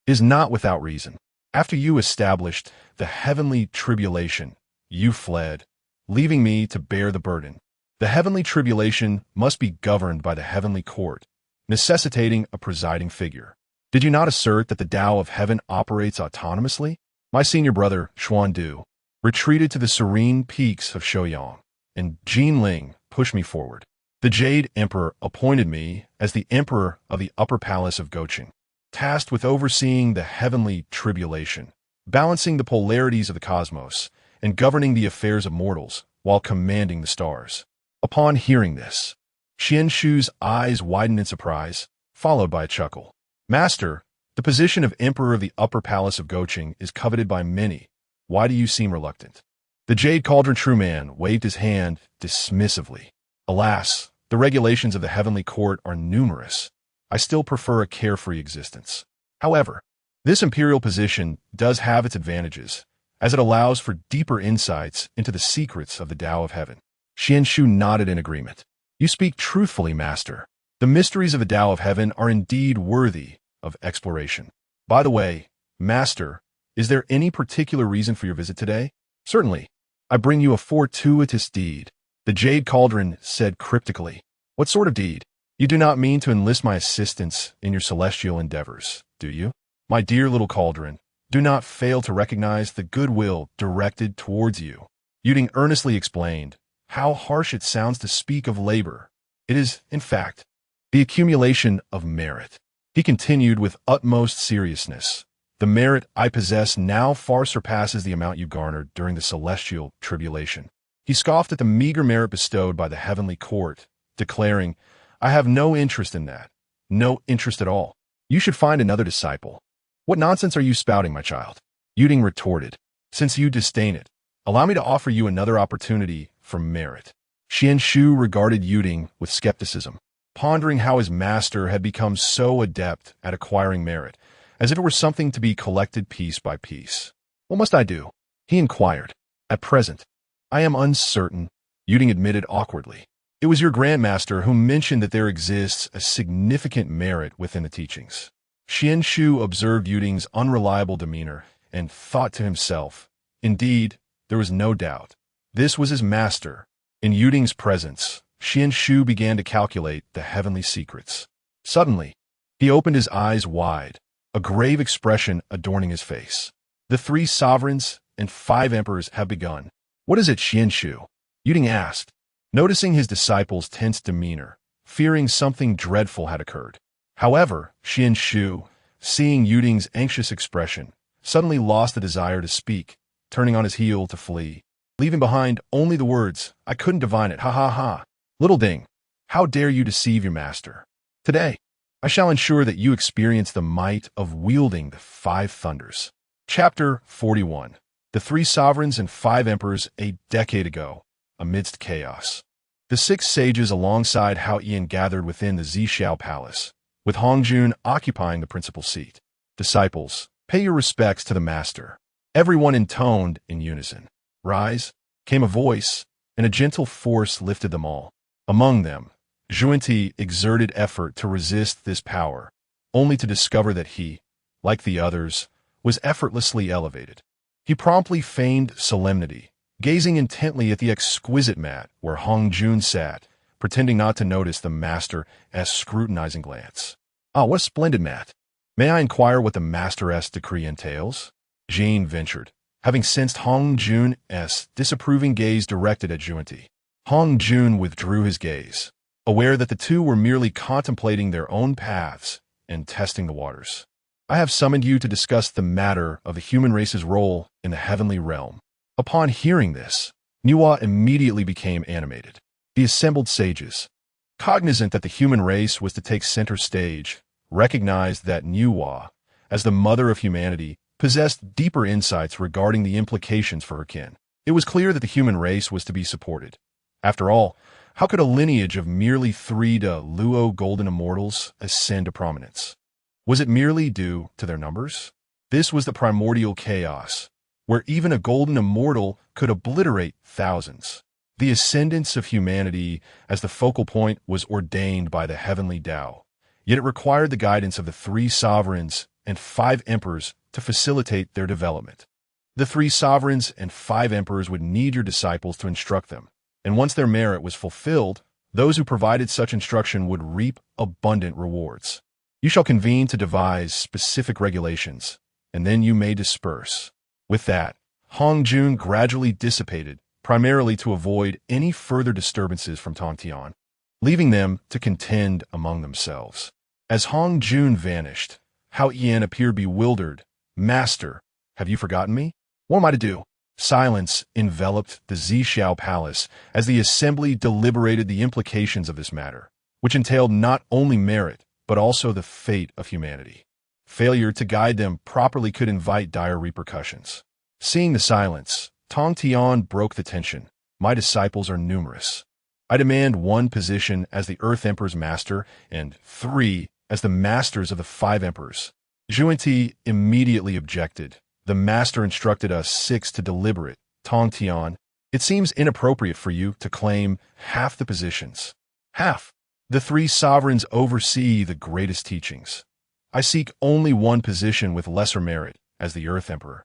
Is not without reason. After you established the heavenly tribulation, you fled, leaving me to bear the burden. The heavenly tribulation must be governed by the heavenly court, necessitating a presiding figure. Did you not assert that the Tao of Heaven operates autonomously? My senior brother, Xuan Du, retreated to the serene peaks of Shouyang, and Jinling pushed me forward. The Jade Emperor appointed me as the Emperor of the Upper Palace of Goqing, tasked with overseeing the heavenly tribulation, balancing the polarities of the cosmos, and governing the affairs of mortals while commanding the stars. Upon hearing this, Xuan Shu's eyes widened in surprise, followed by a chuckle. Master, the position of Emperor of the Upper Palace of Goqing is coveted by many. Why do you seem reluctant? The Jade Cauldron True Man waved his hand dismissively. Alas, the regulations of the heavenly court are numerous. I still prefer a carefree existence. However, this imperial position does have its advantages, as it allows for deeper insights into the secrets of the Tao of Heaven. Xuan Shu nodded in agreement. You speak truthfully, Master. The mysteries of the Tao of Heaven are indeed worthy of exploration. By the way, Master, Is there any particular reason for your visit today? Certainly. I bring you a fortuitous deed, the Jade Cauldron said cryptically. What sort of deed? You do not mean to enlist my assistance in your celestial endeavors, do you? My dear little cauldron, do not fail to recognize the goodwill directed towards you. Yuding earnestly explained, how harsh it sounds to speak of labor. It is, in fact, the accumulation of merit. He continued with utmost seriousness. The merit I possess now far surpasses the amount you garnered during the celestial tribulation. He scoffed at the meager merit bestowed by the heavenly court, declaring, I have no interest in that. No interest at all. You should find another disciple. What nonsense are you spouting, my child? Yuding retorted. Since you disdain it, allow me to offer you another opportunity for merit. Xuan Shu regarded Yuding with skepticism, pondering how his master had become so adept at acquiring merit, as if it were something to be collected piece by piece. What must I do? He inquired. At present, I am uncertain, Yuding admitted awkwardly. It was your grandmaster who mentioned that there exists a significant merit within the teachings. Xuan Shu observed Yuding's unreliable demeanor and thought to himself, indeed, there was no doubt. This was his master. In Yuding's presence, Xuan Shu began to calculate the heavenly secrets. Suddenly, he opened his eyes wide, a grave expression adorning his face. The 3 sovereigns and 5 emperors have begun. What is it, Xuan Shu? Yuding asked, noticing his disciple's tense demeanor, fearing something dreadful had occurred. However, Xuan Shu, seeing Yuding's anxious expression, suddenly lost the desire to speak, turning on his heel to flee, leaving behind only the words, I couldn't divine it, ha ha ha. Little Ding, how dare you deceive your master? Today, I shall ensure that you experience the might of wielding the 5 thunders. Chapter 41. The 3 sovereigns and 5 emperors a decade ago, amidst chaos. The 6 sages alongside Hao Ian gathered within the Zixiao Palace, with Hongjun occupying the principal seat. Disciples, pay your respects to the master. Everyone intoned in unison. Rise, came a voice, and a gentle force lifted them all. Among them, Yuanshi exerted effort to resist this power, only to discover that he, like the others, was effortlessly elevated. He promptly feigned solemnity, gazing intently at the exquisite mat where Hongjun sat, pretending not to notice the master's scrutinizing glance. Ah, what a splendid mat! May I inquire what the master's decree entails? Jane ventured, having sensed Hongjun's disapproving gaze directed at Yuanshi. Hongjun withdrew his gaze, aware that the two were merely contemplating their own paths and testing the waters. I have summoned you to discuss the matter of the human race's role in the heavenly realm. Upon hearing this, Nuwa immediately became animated. The assembled sages, cognizant that the human race was to take center stage, recognized that Nuwa, as the mother of humanity, possessed deeper insights regarding the implications for her kin. It was clear that the human race was to be supported. After all, how could a lineage of merely 3 Luo golden immortals ascend to prominence? Was it merely due to their numbers? This was the primordial chaos, where even a golden immortal could obliterate thousands. The ascendance of humanity as the focal point was ordained by the Heavenly Dao, yet it required the guidance of the 3 sovereigns and 5 emperors to facilitate their development. The 3 sovereigns and 5 emperors would need your disciples to instruct them, and once their merit was fulfilled, those who provided such instruction would reap abundant rewards. You shall convene to devise specific regulations, and then you may disperse. With that, Hongjun gradually dissipated, primarily to avoid any further disturbances from Tongtian, leaving them to contend among themselves. As Hongjun vanished, Hao Ian appeared bewildered. Master, have you forgotten me? What am I to do? Silence enveloped the Zixiao Palace as the assembly deliberated the implications of this matter, which entailed not only merit, but also the fate of humanity. Failure to guide them properly could invite dire repercussions. Seeing the silence, Tongtian broke the tension. My disciples are numerous. I demand 1 position as the Earth Emperor's master and 3 as the masters of the 5 emperors. Yuanshi immediately objected. The master instructed us 6 to deliberate. Tongtian, it seems inappropriate for you to claim half the positions. Half. The 3 sovereigns oversee the greatest teachings. I seek only 1 position with lesser merit as the Earth Emperor.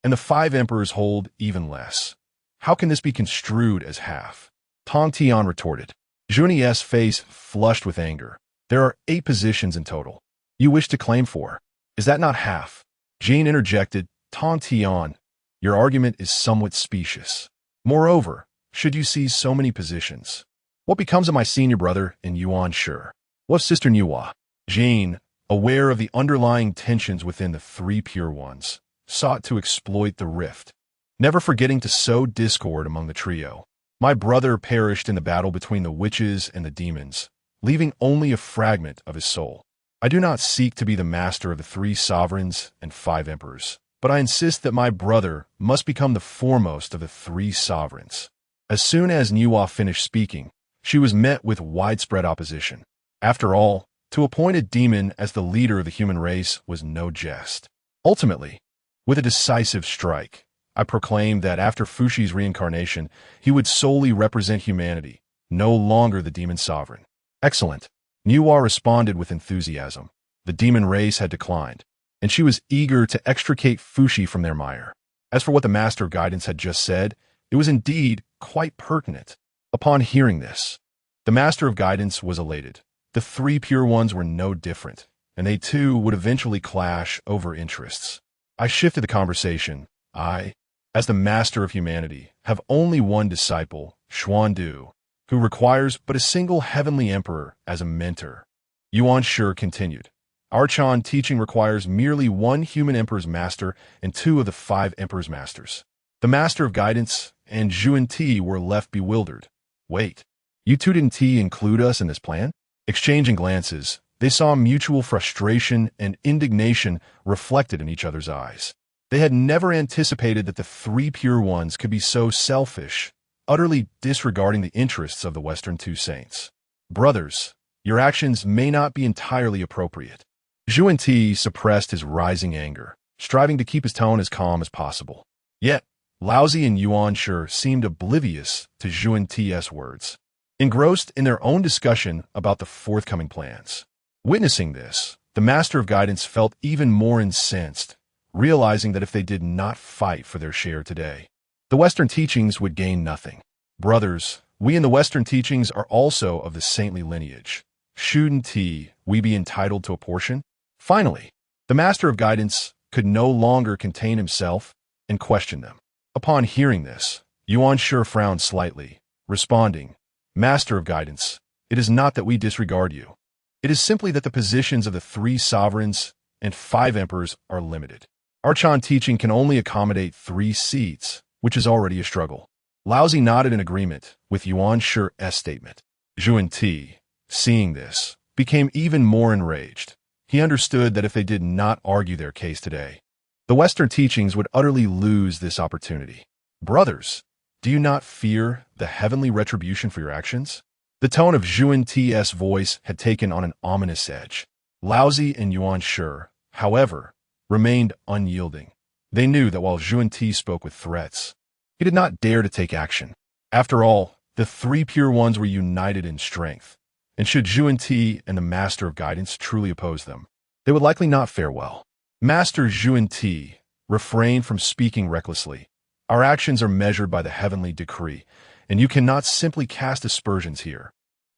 and the 5 emperors hold even less. How can this be construed as half? Tong Tian retorted. Junie's face flushed with anger. There are 8 positions in total. You wish to claim 4. Is that not half? Jane interjected. Tong Tian, your argument is somewhat specious. Moreover, should you seize so many positions? What becomes of my senior brother and Yuanshi? What of Sister Nuwa? Jane, aware of the underlying tensions within the 3 pure ones, sought to exploit the rift, never forgetting to sow discord among the trio. My brother perished in the battle between the witches and the demons, leaving only a fragment of his soul. I do not seek to be the master of the 3 sovereigns and 5 emperors, but I insist that my brother must become the foremost of the 3 sovereigns. As soon as Nuwa finished speaking, she was met with widespread opposition. After all, to appoint a demon as the leader of the human race was no jest. Ultimately, with a decisive strike, I proclaimed that after Fushi's reincarnation, he would solely represent humanity, no longer the demon sovereign. Excellent. Nuwa responded with enthusiasm. The demon race had declined, and she was eager to extricate Fushi from their mire. As for what the Master of Guidance had just said, it was indeed quite pertinent. Upon hearing this, the Master of Guidance was elated. The 3 pure ones were no different, and they too would eventually clash over interests. I shifted the conversation. I, as the Master of Humanity, have only one disciple, Xuan Shu, who requires but a single Heavenly Emperor as a mentor. Yuanshi continued. Our Chan teaching requires merely 1 human Emperor's master and 2 of the 5 Emperor's masters. The Master of Guidance and Zhuan Ti were left bewildered. Wait, you 2 didn't include us in this plan? Exchanging glances, they saw mutual frustration and indignation reflected in each other's eyes. They had never anticipated that the 3 pure ones could be so selfish, utterly disregarding the interests of the Western 2 saints. Brothers, your actions may not be entirely appropriate. Zhuan Ti suppressed his rising anger, striving to keep his tone as calm as possible. Yet, Laozi and Yuanshi seemed oblivious to Zhuan Ti's words, engrossed in their own discussion about the forthcoming plans. Witnessing this, the Master of Guidance felt even more incensed, realizing that if they did not fight for their share today, the Western teachings would gain nothing. Brothers, we in the Western teachings are also of the saintly lineage. Shouldn't we be entitled to a portion? Finally, the Master of Guidance could no longer contain himself and questioned them. Upon hearing this, Yuanshi frowned slightly, responding, Master of Guidance, it is not that we disregard you. It is simply that the positions of the 3 sovereigns and 5 emperors are limited. Our Chan teaching can only accommodate 3 seats, which is already a struggle. Laozi nodded in agreement with Yuanshi's statement. Zhuan Ti, seeing this, became even more enraged. He understood that if they did not argue their case today, the Western teachings would utterly lose this opportunity. Brothers, do you not fear the heavenly retribution for your actions? The tone of Zhuan Ti's voice had taken on an ominous edge. Laozi and Yuanshi, however, remained unyielding. They knew that while Zhuan Ti spoke with threats, he did not dare to take action. After all, the 3 pure ones were united in strength, and should Zhuan Ti and the Master of Guidance truly oppose them, they would likely not fare well. Master Zhuan Ti, refrain from speaking recklessly. Our actions are measured by the heavenly decree, and you cannot simply cast aspersions here.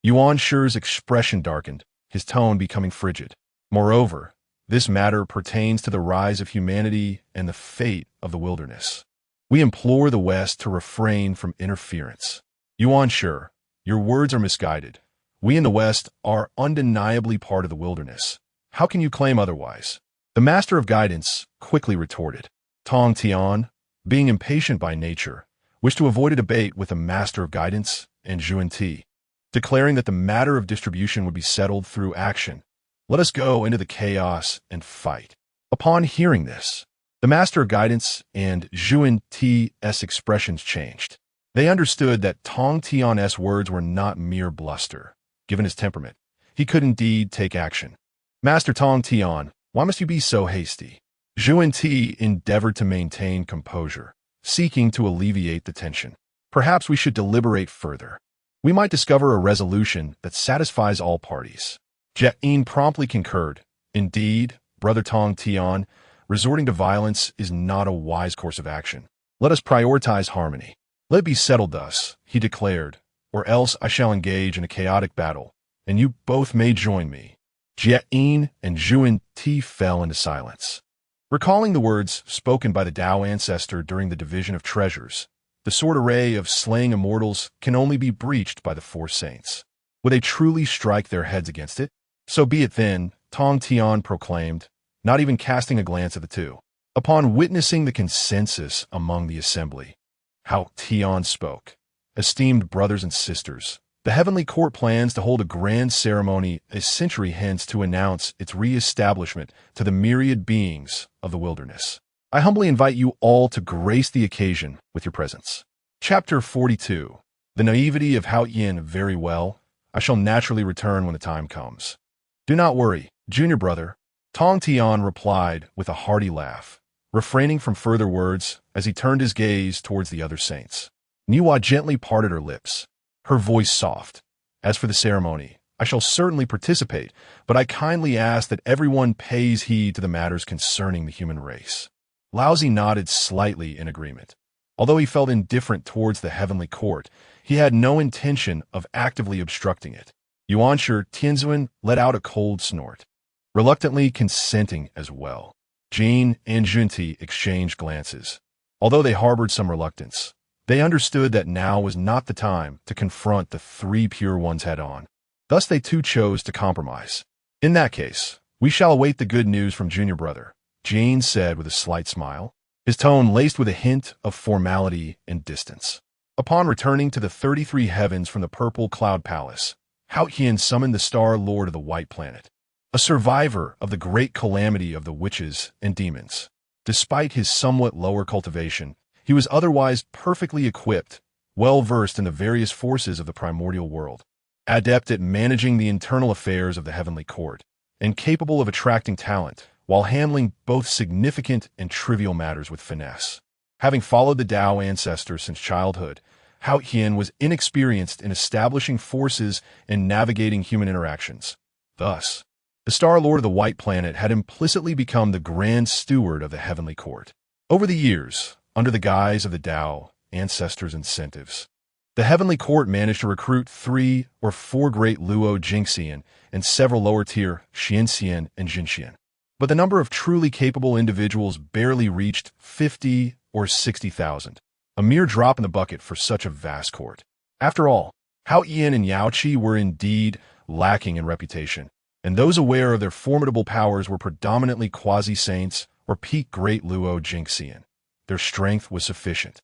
Yuanshi's expression darkened, his tone becoming frigid. Moreover, this matter pertains to the rise of humanity and the fate of the wilderness. We implore the West to refrain from interference. Yuanshi, your words are misguided. We in the West are undeniably part of the wilderness. How can you claim otherwise? The Master of Guidance quickly retorted. Tong Tian, being impatient by nature, wished to avoid a debate with the Master of Guidance and Zhuan Ti, declaring that the matter of distribution would be settled through action. Let us go into the chaos and fight. Upon hearing this, the Master of Guidance and Zhuan Ti's expressions changed. They understood that Tong Tian's words were not mere bluster. Given his temperament, he could indeed take action. Master Tong Tian, why must you be so hasty? Zhuan Ti endeavored to maintain composure, seeking to alleviate the tension. Perhaps we should deliberate further. We might discover a resolution that satisfies all parties. Jade Ding promptly concurred. Indeed, Brother Tong Tian, Resorting to violence is not a wise course of action. Let us prioritize harmony. Let it be settled thus, he declared, or else I shall engage in a chaotic battle, and you both may join me. Jade and Yuanshi fell into silence. Recalling the words spoken by the Dao ancestor during the division of treasures, the sword array of slaying immortals can only be breached by the four saints. Will they truly strike their heads against it? So be it then, Tong Tian proclaimed, not even casting a glance at the two. Upon witnessing the consensus among the assembly, Hao Tian spoke. Esteemed brothers and sisters, the Heavenly Court plans to hold a grand ceremony a century hence to announce its re-establishment to the myriad beings of the wilderness. I humbly invite you all to grace the occasion with your presence. Chapter 42. The naivety of Hao Yin. Very well, I shall naturally return when the time comes. Do not worry, junior brother, Tong Tian replied with a hearty laugh, refraining from further words as he turned his gaze towards the other saints. Niwa gently parted her lips, her voice soft. As for the ceremony, I shall certainly participate, but I kindly ask that everyone pays heed to the matters concerning the human race. Laozi nodded slightly in agreement. Although he felt indifferent towards the Heavenly Court, he had no intention of actively obstructing it. Yuanshi Tianzun let out a cold snort, reluctantly consenting as well. Jane and Junti exchanged glances. Although they harbored some reluctance, they understood that now was not the time to confront the three pure ones head-on. Thus they too chose to compromise. In that case, we shall await the good news from junior brother, Jane said with a slight smile, his tone laced with a hint of formality and distance. Upon returning to the 33 heavens from the Purple Cloud Palace, Hao Yin summoned the Star Lord of the White Planet, a survivor of the great calamity of the witches and demons. Despite his somewhat lower cultivation, he was otherwise perfectly equipped, well-versed in the various forces of the primordial world, adept at managing the internal affairs of the Heavenly Court, and capable of attracting talent while handling both significant and trivial matters with finesse. Having followed the Dao ancestor since childhood, Hao Yin was inexperienced in establishing forces and navigating human interactions. Thus, the Star Lord of the White Planet had implicitly become the Grand Steward of the Heavenly Court. Over the years, under the guise of the Dao ancestors' incentives, the Heavenly Court managed to recruit 3 or 4 great Luo Jingxian and several lower-tier Xianxian and Jinxian. But the number of truly capable individuals barely reached 50 or 60,000, a mere drop in the bucket for such a vast court. After all, Hao Yin and Yaoqi were indeed lacking in reputation, and those aware of their formidable powers were predominantly quasi-saints or peak great Luo Jingxian. Their strength was sufficient.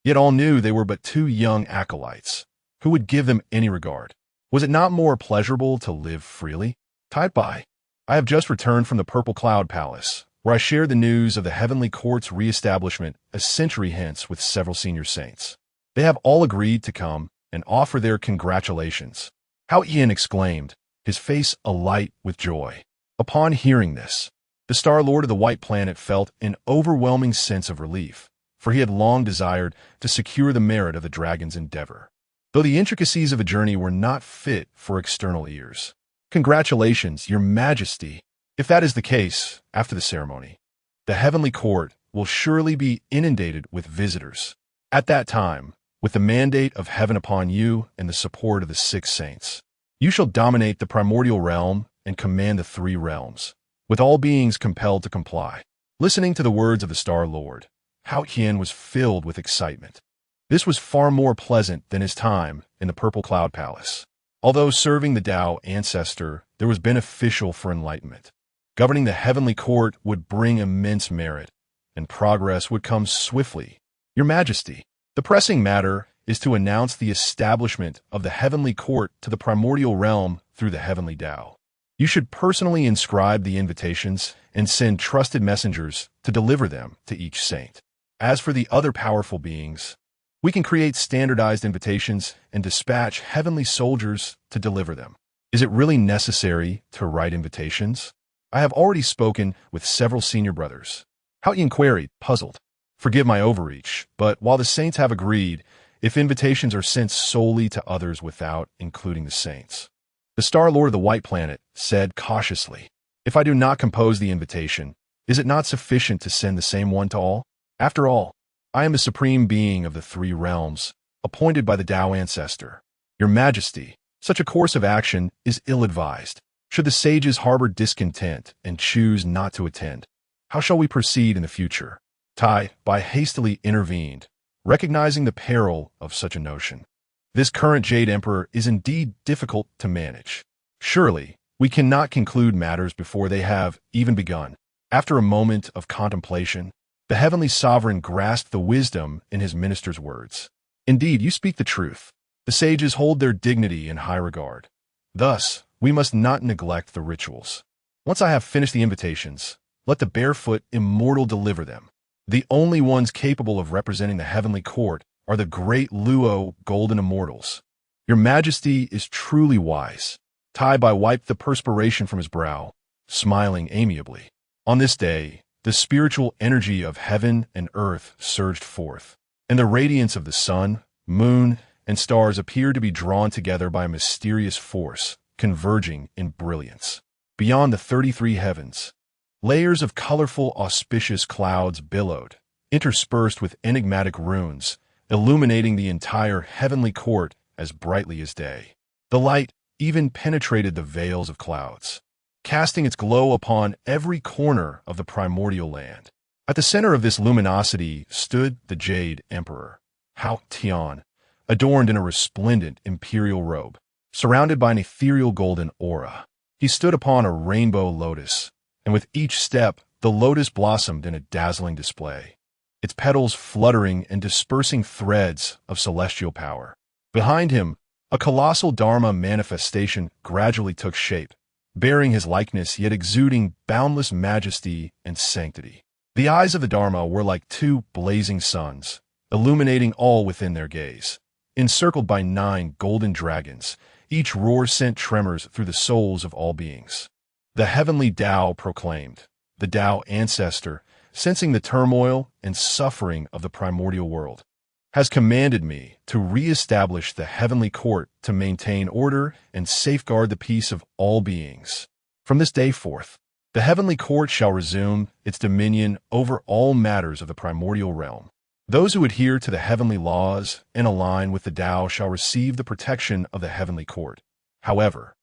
Yet all knew they were but 2 young acolytes. Who would give them any regard? Was it not more pleasurable to live freely? Tied by. I have just returned from the Purple Cloud Palace, where I shared the news of the Heavenly Court's re-establishment a century hence with several senior saints. They have all agreed to come and offer their congratulations. Hao Yin exclaimed, his face alight with joy. Upon hearing this, the Star Lord of the White Planet felt an overwhelming sense of relief, for he had long desired to secure the merit of the dragon's endeavor, though the intricacies of a journey were not fit for external ears. Congratulations, Your Majesty. If that is the case, after the ceremony, the Heavenly Court will surely be inundated with visitors. At that time, with the mandate of heaven upon you and the support of the 6 saints, you shall dominate the primordial realm and command the 3 realms, with all beings compelled to comply. Listening to the words of the Star Lord, Hao Yin was filled with excitement. This was far more pleasant than his time in the Purple Cloud Palace. Although serving the Dao ancestor, there was beneficial for enlightenment. Governing the Heavenly Court would bring immense merit, and progress would come swiftly. Your Majesty, the pressing matter is to announce the establishment of the Heavenly Court to the primordial realm through the Heavenly Dao. You should personally inscribe the invitations and send trusted messengers to deliver them to each saint. As for the other powerful beings, we can create standardized invitations and dispatch heavenly soldiers to deliver them. Is it really necessary to write invitations? I have already spoken with several senior brothers. Hao Yin queried, puzzled. Forgive my overreach, but while the saints have agreed, if invitations are sent solely to others without including the saints. The Star Lord of the White Planet said cautiously, if I do not compose the invitation, Is it not sufficient to send the same one to all? After all, I am the supreme being of the three realms, appointed by the Dao ancestor. Your Majesty, such a course of action is ill-advised. Should the sages harbor discontent and choose not to attend, how shall we proceed in the future? Tai Bai hastily intervened, recognizing the peril of such a notion. This current Jade Emperor is indeed difficult to manage. Surely, we cannot conclude matters before they have even begun. After a moment of contemplation, the heavenly sovereign grasped the wisdom in his minister's words. Indeed, you speak the truth. The sages hold their dignity in high regard. Thus, we must not neglect the rituals. Once I have finished the invitations, let the barefoot immortal deliver them. The only ones capable of representing the heavenly court are the great Luo golden immortals. Your Majesty is truly wise. Tai Bai wiped the perspiration from his brow, smiling amiably. On this day, the spiritual energy of heaven and earth surged forth, and the radiance of the sun, moon, and stars appeared to be drawn together by a mysterious force, converging in brilliance. Beyond the 33 heavens, layers of colorful, auspicious clouds billowed, interspersed with enigmatic runes, illuminating the entire heavenly court as brightly as day. The light even penetrated the veils of clouds, casting its glow upon every corner of the primordial land. At the center of this luminosity stood the Jade Emperor, Hao Tian, adorned in a resplendent imperial robe, surrounded by an ethereal golden aura. He stood upon a rainbow lotus, and with each step, the lotus blossomed in a dazzling display, its petals fluttering and dispersing threads of celestial power. Behind him, a colossal Dharma manifestation gradually took shape, bearing his likeness yet exuding boundless majesty and sanctity. The eyes of the Dharma were like two blazing suns, illuminating all within their gaze. Encircled by 9 golden dragons, each roar sent tremors through the souls of all beings. The Heavenly Dao proclaimed, the Dao ancestor, sensing the turmoil and suffering of the primordial world, has commanded me to re-establish the heavenly court to maintain order and safeguard the peace of all beings. From this day forth, the heavenly court shall resume its dominion over all matters of the primordial realm. Those who adhere to the heavenly laws and align with the Tao shall receive the protection of the heavenly court. However,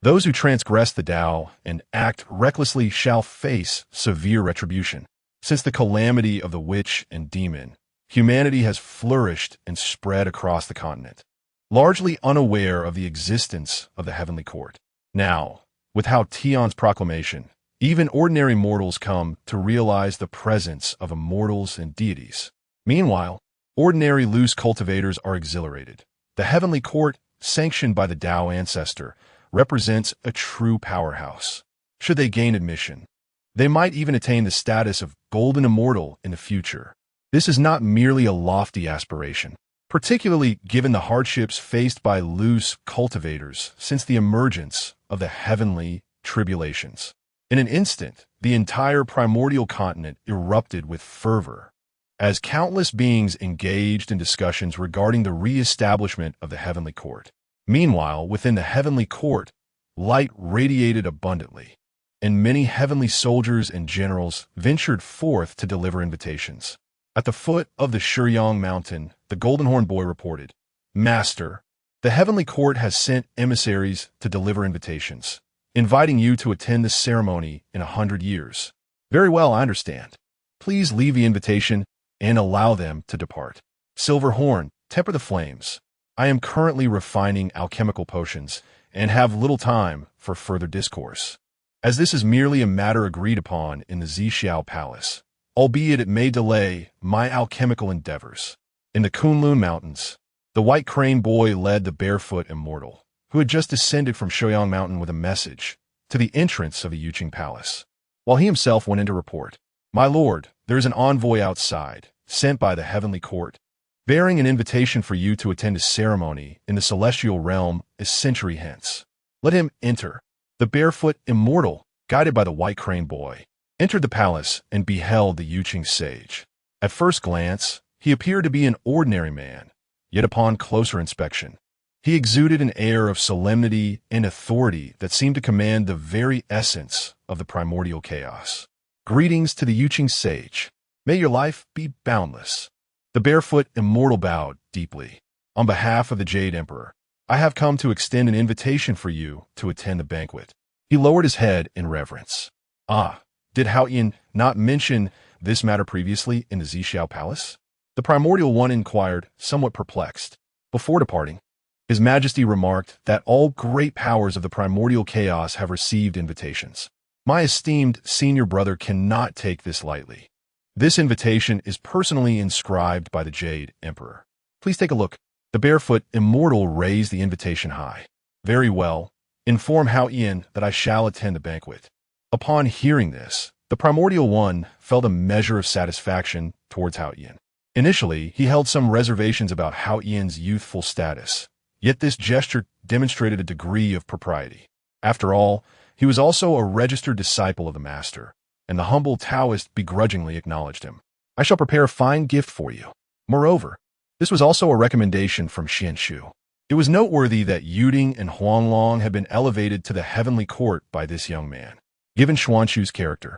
those who transgress the Tao and act recklessly shall face severe retribution. Since the calamity of the witch and demon, humanity has flourished and spread across the continent, largely unaware of the existence of the heavenly court. Now, with Hao Tian's proclamation, even ordinary mortals come to realize the presence of immortals and deities. Meanwhile, ordinary loose cultivators are exhilarated. The heavenly court, sanctioned by the Dao ancestor, represents a true powerhouse. Should they gain admission, they might even attain the status of golden immortal in the future. This is not merely a lofty aspiration, particularly given the hardships faced by loose cultivators since the emergence of the heavenly tribulations. In an instant, the entire primordial continent erupted with fervor, as countless beings engaged in discussions regarding the re-establishment of the heavenly court. Meanwhile, within the heavenly court, light radiated abundantly, and many heavenly soldiers and generals ventured forth to deliver invitations. At the foot of the Shuyang mountain, the Golden Horn Boy reported, "Master, the heavenly court has sent emissaries to deliver invitations, inviting you to attend the ceremony in 100 years. Very well, I understand. Please leave the invitation and allow them to depart. Silver Horn, temper the flames. I am currently refining alchemical potions and have little time for further discourse, as this is merely a matter agreed upon in the Zixiao Palace, albeit it may delay my alchemical endeavors." In the Kunlun Mountains, the White Crane Boy led the barefoot immortal, who had just descended from Shuyang Mountain with a message, to the entrance of the Yuqing Palace, while he himself went in to report, "My lord, there is an envoy outside, sent by the heavenly court, bearing an invitation for you to attend a ceremony in the celestial realm a century hence. Let him enter." The barefoot immortal, guided by the White Crane Boy, entered the palace and beheld the Yuqing sage. At first glance, he appeared to be an ordinary man, yet upon closer inspection, he exuded an air of solemnity and authority that seemed to command the very essence of the primordial chaos. Greetings to the Yuqing sage. May your life be boundless. The barefoot immortal bowed deeply. On behalf of the Jade Emperor, I have come to extend an invitation for you to attend the banquet. He lowered his head in reverence. Ah, did Hao Yin not mention this matter previously in the Zixiao Palace? The Primordial One inquired, somewhat perplexed. Before departing, His Majesty remarked that all great powers of the primordial chaos have received invitations. My esteemed senior brother cannot take this lightly. This invitation is personally inscribed by the Jade Emperor. Please take a look. The barefoot immortal raised the invitation high. Very well. Inform Hao Yin that I shall attend the banquet. Upon hearing this, the Primordial One felt a measure of satisfaction towards Hao Yin. Initially, he held some reservations about Hao Yin's youthful status, yet this gesture demonstrated a degree of propriety. After all, he was also a registered disciple of the Master, and the humble Taoist begrudgingly acknowledged him. I shall prepare a fine gift for you. Moreover, this was also a recommendation from Xuan Shu. It was noteworthy that Yuding and Huanglong had been elevated to the heavenly court by this young man. Given Xuan Shu's character,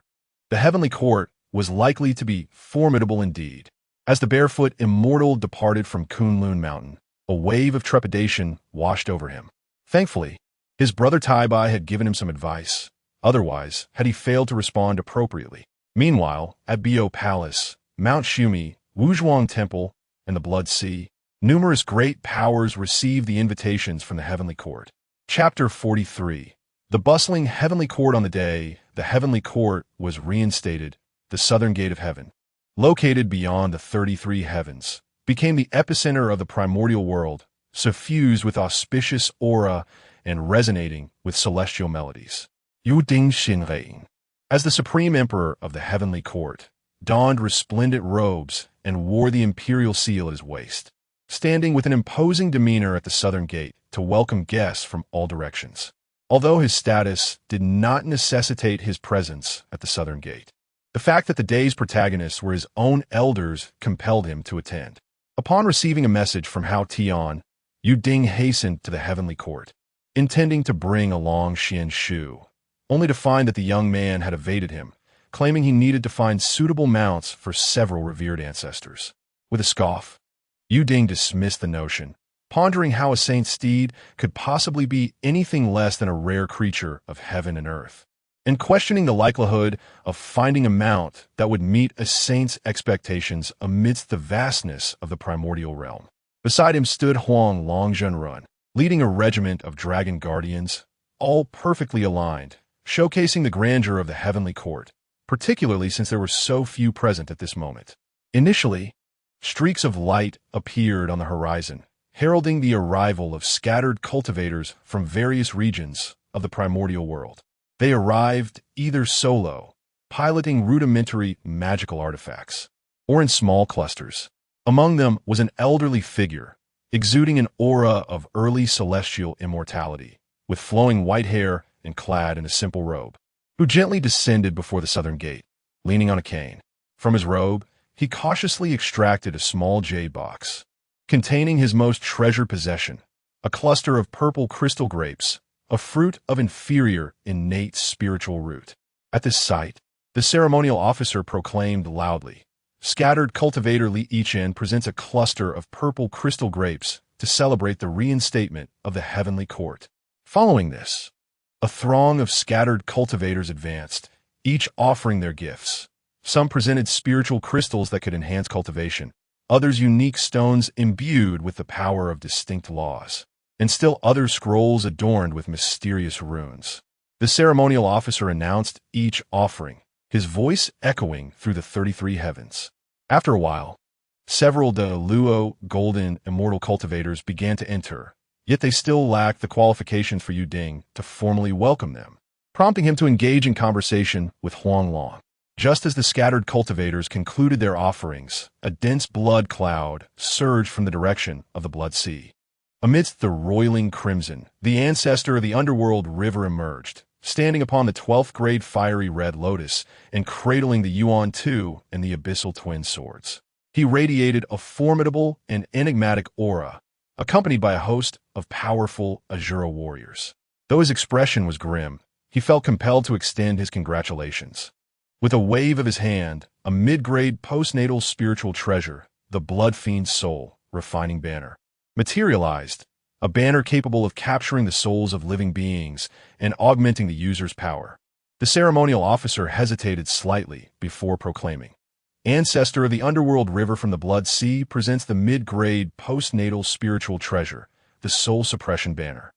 the heavenly court was likely to be formidable indeed. As the barefoot immortal departed from Kunlun Mountain, a wave of trepidation washed over him. Thankfully, his brother Taibai had given him some advice. Otherwise, had he failed to respond appropriately. Meanwhile, at Bo Palace, Mount Shumi, Wuzhuang Temple, and the Blood Sea, numerous great powers received the invitations from the heavenly court. Chapter 43. The bustling heavenly court. On the day the heavenly court was reinstated, the southern gate of heaven, located beyond the 33 heavens, became the epicenter of the primordial world, suffused with auspicious aura and resonating with celestial melodies. Jade Ding Zhenren, as the supreme emperor of the heavenly court, donned resplendent robes and wore the imperial seal at his waist, standing with an imposing demeanor at the southern gate to welcome guests from all directions. Although his status did not necessitate his presence at the southern gate, the fact that the day's protagonists were his own elders compelled him to attend. Upon receiving a message from Hao Tian, Jade Ding hastened to the heavenly court, intending to bring along Xuan Shu, only to find that the young man had evaded him, claiming he needed to find suitable mounts for several revered ancestors. With a scoff, Jade Ding dismissed the notion, pondering how a saint's steed could possibly be anything less than a rare creature of heaven and earth, and questioning the likelihood of finding a mount that would meet a saint's expectations amidst the vastness of the primordial realm. Beside him stood Erlang Shen, leading a regiment of dragon guardians, all perfectly aligned, showcasing the grandeur of the heavenly court, particularly since there were so few present at this moment. Initially, streaks of light appeared on the horizon, heralding the arrival of scattered cultivators from various regions of the primordial world. They arrived either solo, piloting rudimentary magical artifacts, or in small clusters. Among them was an elderly figure, exuding an aura of early celestial immortality, with flowing white hair and clad in a simple robe, who gently descended before the southern gate, leaning on a cane. From his robe, he cautiously extracted a small jade box, containing his most treasured possession, a cluster of purple crystal grapes, a fruit of inferior innate spiritual root. At this sight, the ceremonial officer proclaimed loudly, "Scattered cultivator Li Yichen presents a cluster of purple crystal grapes to celebrate the reinstatement of the heavenly court." Following this, a throng of scattered cultivators advanced, each offering their gifts. Some presented spiritual crystals that could enhance cultivation, others unique stones imbued with the power of distinct laws, and still others scrolls adorned with mysterious runes. The ceremonial officer announced each offering, his voice echoing through the 33 heavens. After a while, several de Luo golden immortal cultivators began to enter, yet they still lacked the qualifications for Jade Ding to formally welcome them, prompting him to engage in conversation with Huanglong. Just as the scattered cultivators concluded their offerings, a dense blood cloud surged from the direction of the Blood Sea. Amidst the roiling crimson, the ancestor of the underworld river emerged, standing upon the 12th grade fiery red lotus and cradling the Yuan Tu and the abyssal twin swords. He radiated a formidable and enigmatic aura, accompanied by a host of powerful Azura warriors. Though his expression was grim, he felt compelled to extend his congratulations. With a wave of his hand, a mid-grade postnatal spiritual treasure, the Blood Fiend's Soul Refining Banner, materialized, a banner capable of capturing the souls of living beings and augmenting the user's power. The ceremonial officer hesitated slightly before proclaiming, "Ancestor of the Underworld River from the Blood Sea presents the mid-grade postnatal spiritual treasure, the Soul Suppression Banner,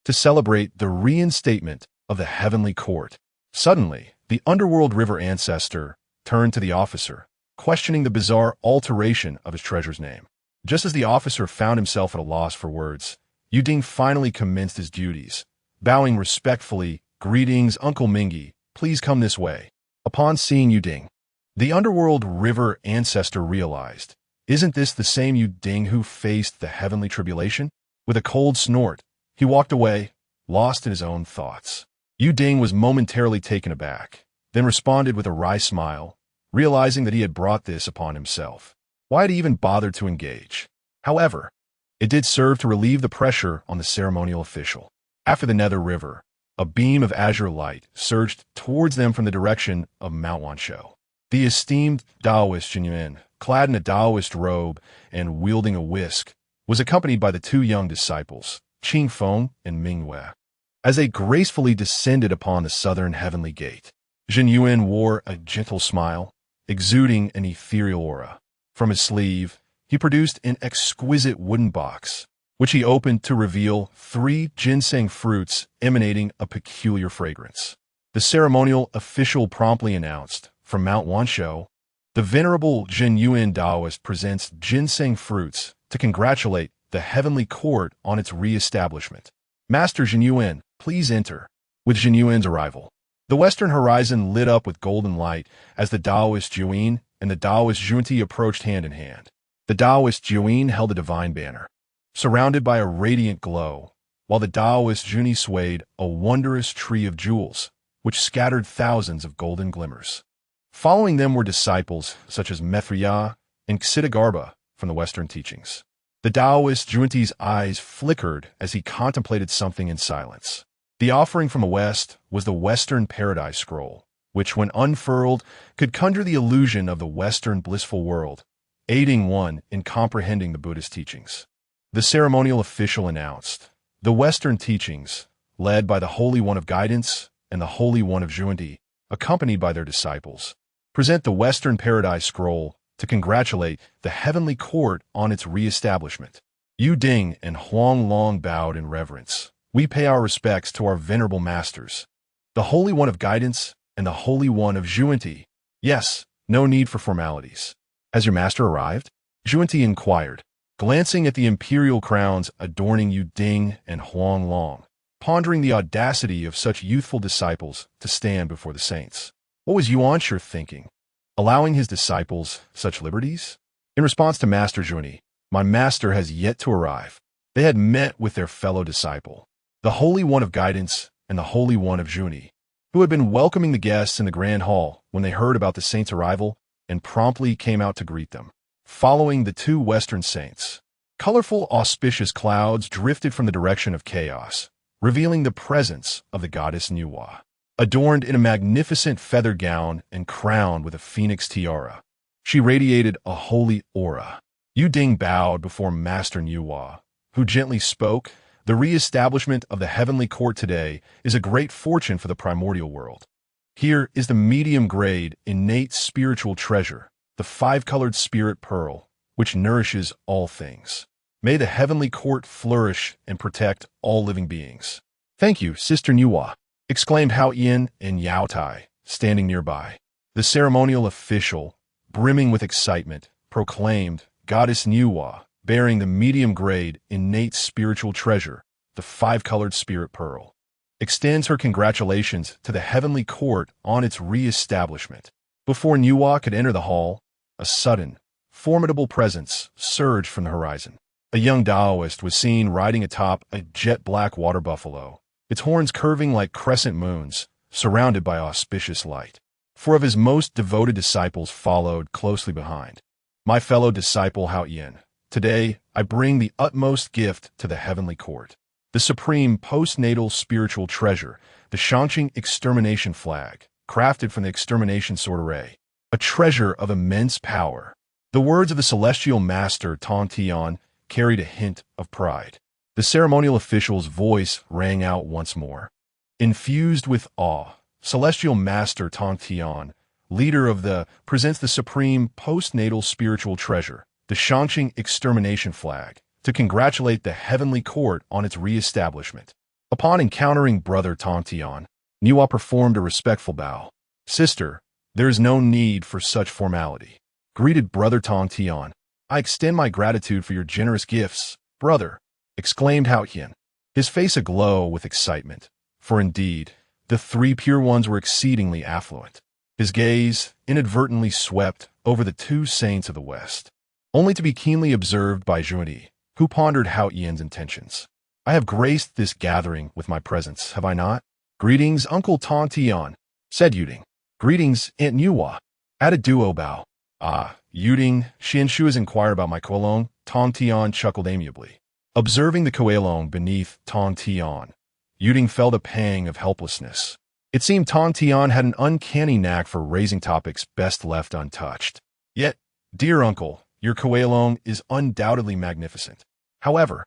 to celebrate the reinstatement of the Heavenly Court." Suddenly, the Underworld River ancestor turned to the officer, questioning the bizarre alteration of his treasure's name. Just as the officer found himself at a loss for words, Yu Ding finally commenced his duties, bowing respectfully, "Greetings, Uncle Mingy, please come this way." Upon seeing Yu Ding, the Underworld River ancestor realized, isn't this the same Yu Ding who faced the heavenly tribulation? With a cold snort, he walked away, lost in his own thoughts. Yu Ding was momentarily taken aback, then responded with a wry smile, realizing that he had brought this upon himself. Why had he even bothered to engage? However, it did serve to relieve the pressure on the ceremonial official. After the Nether River, a beam of azure light surged towards them from the direction of Mount Wansho. The esteemed Taoist Jin Yuan, clad in a Taoist robe and wielding a whisk, was accompanied by the two young disciples, Qing Feng and Ming Wei. As they gracefully descended upon the southern heavenly gate, Jin Yuan wore a gentle smile, exuding an ethereal aura. From his sleeve, he produced an exquisite wooden box, which he opened to reveal 3 ginseng fruits emanating a peculiar fragrance. The ceremonial official promptly announced, "From Mount Wansho, the venerable Jin Yuan Taoist presents ginseng fruits to congratulate the heavenly court on its re-establishment. Master Jin Yuan, please enter." With Jin Yuan's arrival, the western horizon lit up with golden light as the Taoist Juin and the Taoist Junti approached hand in hand. The Taoist Juin held a divine banner, surrounded by a radiant glow, while the Taoist Junti swayed a wondrous tree of jewels, which scattered thousands of golden glimmers. Following them were disciples such as Methriya and Ksitigarbha from the Western teachings. The Taoist Junti's eyes flickered as he contemplated something in silence. The offering from the West was the Western Paradise Scroll, which, when unfurled, could conjure the illusion of the Western blissful world, aiding one in comprehending the Buddhist teachings. The ceremonial official announced, "The Western teachings, led by the Holy One of Guidance and the Holy One of Junti, accompanied by their disciples, present the Western Paradise Scroll to congratulate the heavenly court on its re-establishment." Yu Ding and Huang Long bowed in reverence. "We pay our respects to our venerable masters, the Holy One of Guidance and the Holy One of Junti." "Yes, no need for formalities." "Has your master arrived?" Junti inquired, glancing at the imperial crowns adorning Yu Ding and Huang Long, pondering the audacity of such youthful disciples to stand before the saints. What was Yuanshi thinking? Allowing his disciples such liberties? In response to Master Junti, "My master has yet to arrive." They had met with their fellow disciple, the Holy One of Guidance and the Holy One of Junti, who had been welcoming the guests in the grand hall when they heard about the saints' arrival and promptly came out to greet them. Following the 2 Western saints, colorful auspicious clouds drifted from the direction of chaos, revealing the presence of the goddess Nuwa, adorned in a magnificent feather gown and crowned with a phoenix tiara. She radiated a holy aura. Yu Ding bowed before Master Nuwa, who gently spoke, "The re-establishment of the heavenly court today is a great fortune for the primordial world. Here is the medium-grade, innate spiritual treasure, the 5-colored spirit pearl, which nourishes all things. May the heavenly court flourish and protect all living beings." "Thank you, Sister Nuwa," exclaimed Hao Yin and Yao Tai, standing nearby. The ceremonial official, brimming with excitement, proclaimed, "Goddess Nuwa, bearing the medium-grade, innate spiritual treasure, the 5-colored spirit pearl, extends her congratulations to the heavenly court on its re-establishment." Before Nuwa could enter the hall, a sudden, formidable presence surged from the horizon. A young Taoist was seen riding atop a jet-black water buffalo, its horns curving like crescent moons, surrounded by auspicious light. 4 of his most devoted disciples followed closely behind. "My fellow disciple Hao Yin, today I bring the utmost gift to the heavenly court, the supreme postnatal spiritual treasure, the Shangqing extermination flag, crafted from the extermination sword array, a treasure of immense power. The words of the celestial master Tong Tian carried a hint of pride. The ceremonial official's voice rang out once more. Infused with awe, celestial master Tong Tian, leader of presents the supreme postnatal spiritual treasure, the Shangqing extermination flag, to congratulate the heavenly court on its re-establishment. Upon encountering brother Tong Tian, Niwa performed a respectful bow. Sister, there is no need for such formality. Greeted brother Tong Tian. I extend my gratitude for your generous gifts, brother, exclaimed Hao Yin, his face aglow with excitement, for indeed, the three pure ones were exceedingly affluent. His gaze inadvertently swept over the two saints of the West, only to be keenly observed by Zhuyi, who pondered Hao Yin's intentions. I have graced this gathering with my presence, have I not? Greetings, Uncle Tong Tian, said Yuding. Greetings, Aunt Niwa, added duo bow. Ah, Yuding, Xuan Shu has inquired about my Koalong, Tong Tian chuckled amiably. Observing the Koalong beneath Tong Tian, Yuding felt a pang of helplessness. It seemed Tong Tian had an uncanny knack for raising topics best left untouched. Yet, dear uncle, your Koalong is undoubtedly magnificent. However,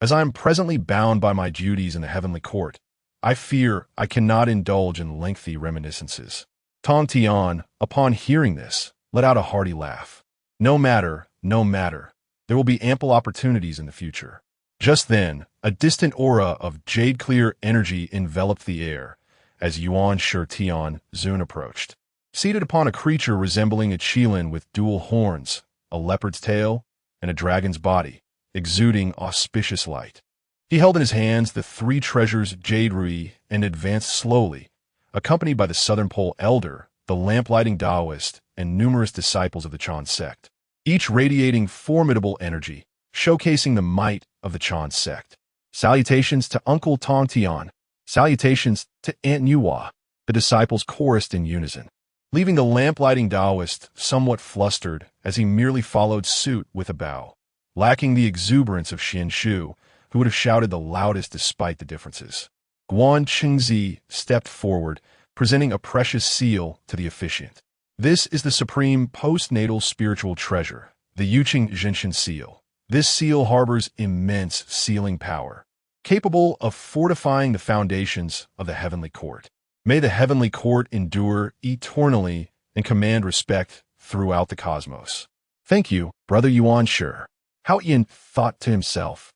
as I am presently bound by my duties in the heavenly court, I fear I cannot indulge in lengthy reminiscences. Tong Tian, upon hearing this, let out a hearty laugh. No matter, no matter. There will be ample opportunities in the future. Just then, a distant aura of jade-clear energy enveloped the air as Yuanshi Tianzun approached. Seated upon a creature resembling a qilin with dual horns, a leopard's tail, and a dragon's body, exuding auspicious light. He held in his hands the three treasures Jade Rui and advanced slowly, accompanied by the Southern Pole Elder, the lamplighting Taoist, and numerous disciples of the Chan sect, each radiating formidable energy, showcasing the might of the Chan sect. Salutations to Uncle Tong Tian. Salutations to Aunt Niwa. The disciples chorused in unison, leaving the lamplighting Taoist somewhat flustered as he merely followed suit with a bow, lacking the exuberance of Xuan Shu, who would have shouted the loudest despite the differences. Guan Qingzi stepped forward, presenting a precious seal to the officiant. This is the supreme postnatal spiritual treasure, the Yuqing Zhenshin seal. This seal harbors immense sealing power, capable of fortifying the foundations of the heavenly court. May the heavenly court endure eternally and command respect throughout the cosmos. Thank you, Brother Yuanshi. Hao Yin thought to himself,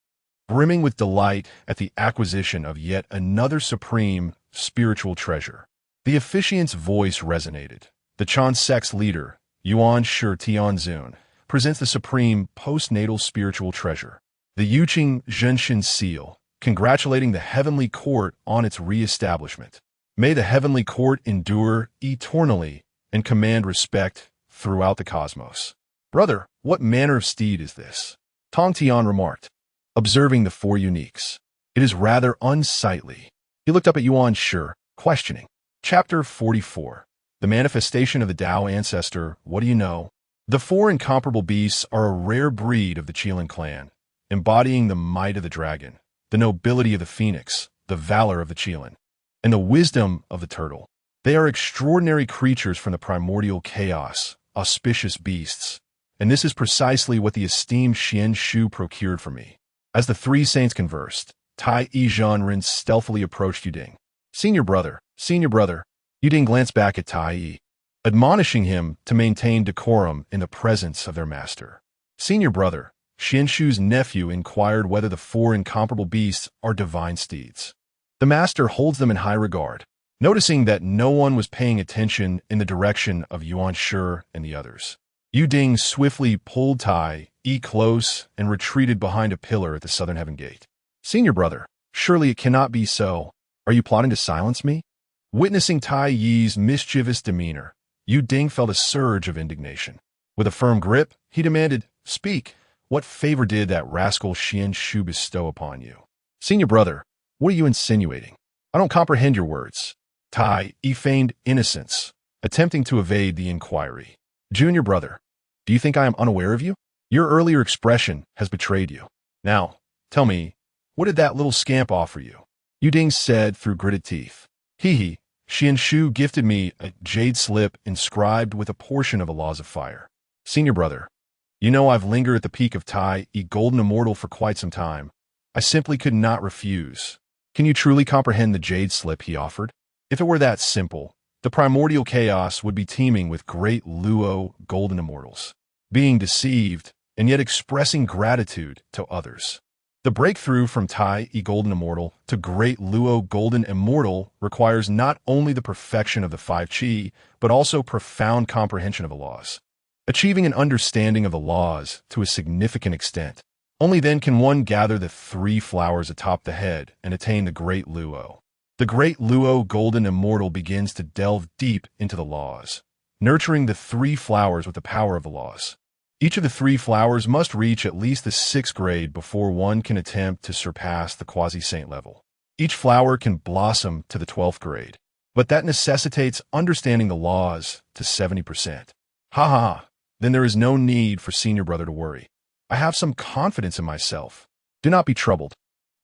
brimming with delight at the acquisition of yet another supreme spiritual treasure. The officiant's voice resonated. The Chan sect's leader, Yuanshi Tianzun, presents the supreme postnatal spiritual treasure, the Yuqing Zhenshin seal, congratulating the heavenly court on its re-establishment. May the heavenly court endure eternally and command respect throughout the cosmos. Brother, what manner of steed is this? Tong Tian remarked, observing the four uniques. It is rather unsightly. He looked up at Yuanshi, questioning. Chapter 44. The manifestation of the Dao ancestor, what do you know? The four incomparable beasts are a rare breed of the Qilin clan, embodying the might of the dragon, the nobility of the phoenix, the valor of the Qilin, and the wisdom of the turtle. They are extraordinary creatures from the primordial chaos, auspicious beasts, and this is precisely what the esteemed Xuan Shu procured for me. As the three saints conversed, Ding Zhenren stealthily approached Yuding. Senior brother, Yuding glanced back at Tai, admonishing him to maintain decorum in the presence of their master. Senior brother, Xuan Shu's nephew inquired whether the four incomparable beasts are divine steeds. The master holds them in high regard, noticing that no one was paying attention in the direction of Yuanshi and the others. Yuding swiftly pulled Tai close and retreated behind a pillar at the southern heaven gate. Senior brother, surely it cannot be so. Are you plotting to silence me? Witnessing Tai Yi's mischievous demeanor, Yuding felt a surge of indignation. With a firm grip, he demanded, Speak, what favor did that rascal Xuan Shu bestow upon you? Senior brother, what are you insinuating? I don't comprehend your words. Tai Yi feigned innocence, attempting to evade the inquiry. Junior brother, do you think I am unaware of you? Your earlier expression has betrayed you. Now, tell me, what did that little scamp offer you? Yuding said through gritted teeth. Hee hee, Xuan Shu gifted me a jade slip inscribed with a portion of the laws of fire. Senior brother, you know I've lingered at the peak of Tai E Golden Immortal for quite some time. I simply could not refuse. Can you truly comprehend the jade slip he offered? If it were that simple, the primordial chaos would be teeming with great Luo Golden Immortals, being deceived and yet expressing gratitude to others. The breakthrough from Tai E Golden Immortal to Great Luo Golden Immortal requires not only the perfection of the 5 Qi, but also profound comprehension of the laws. Achieving an understanding of the laws to a significant extent. Only then can one gather the 3 flowers atop the head and attain the Great Luo. The Great Luo Golden Immortal begins to delve deep into the laws, nurturing the 3 flowers with the power of the laws. Each of the 3 flowers must reach at least the 6th grade before one can attempt to surpass the quasi-saint level. Each flower can blossom to the 12th grade, but that necessitates understanding the laws to 70%. Ha! Then there is no need for senior brother to worry. I have some confidence in myself. Do not be troubled.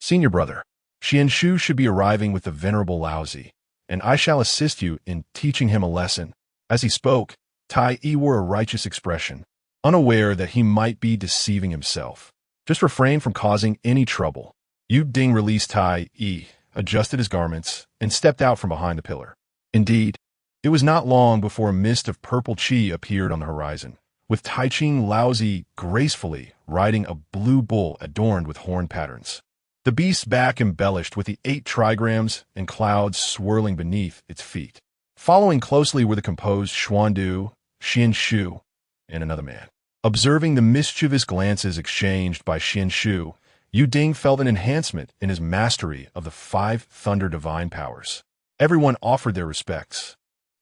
Senior brother, Xuan Shu should be arriving with the venerable Laozi, and I shall assist you in teaching him a lesson. As he spoke, Tai E wore a righteous expression, unaware that he might be deceiving himself. Just refrain from causing any trouble. Yu Ding released Tai E, adjusted his garments, and stepped out from behind the pillar. Indeed, it was not long before a mist of purple qi appeared on the horizon, with Taiching Laozi gracefully riding a blue bull adorned with horn patterns. The beast's back embellished with the 8 trigrams and clouds swirling beneath its feet. Following closely were the composed Xuan Du, Xuan Shu, and another man. Observing the mischievous glances exchanged by Xuan Shu, Yu Ding felt an enhancement in his mastery of the 5 thunder divine powers. Everyone offered their respects,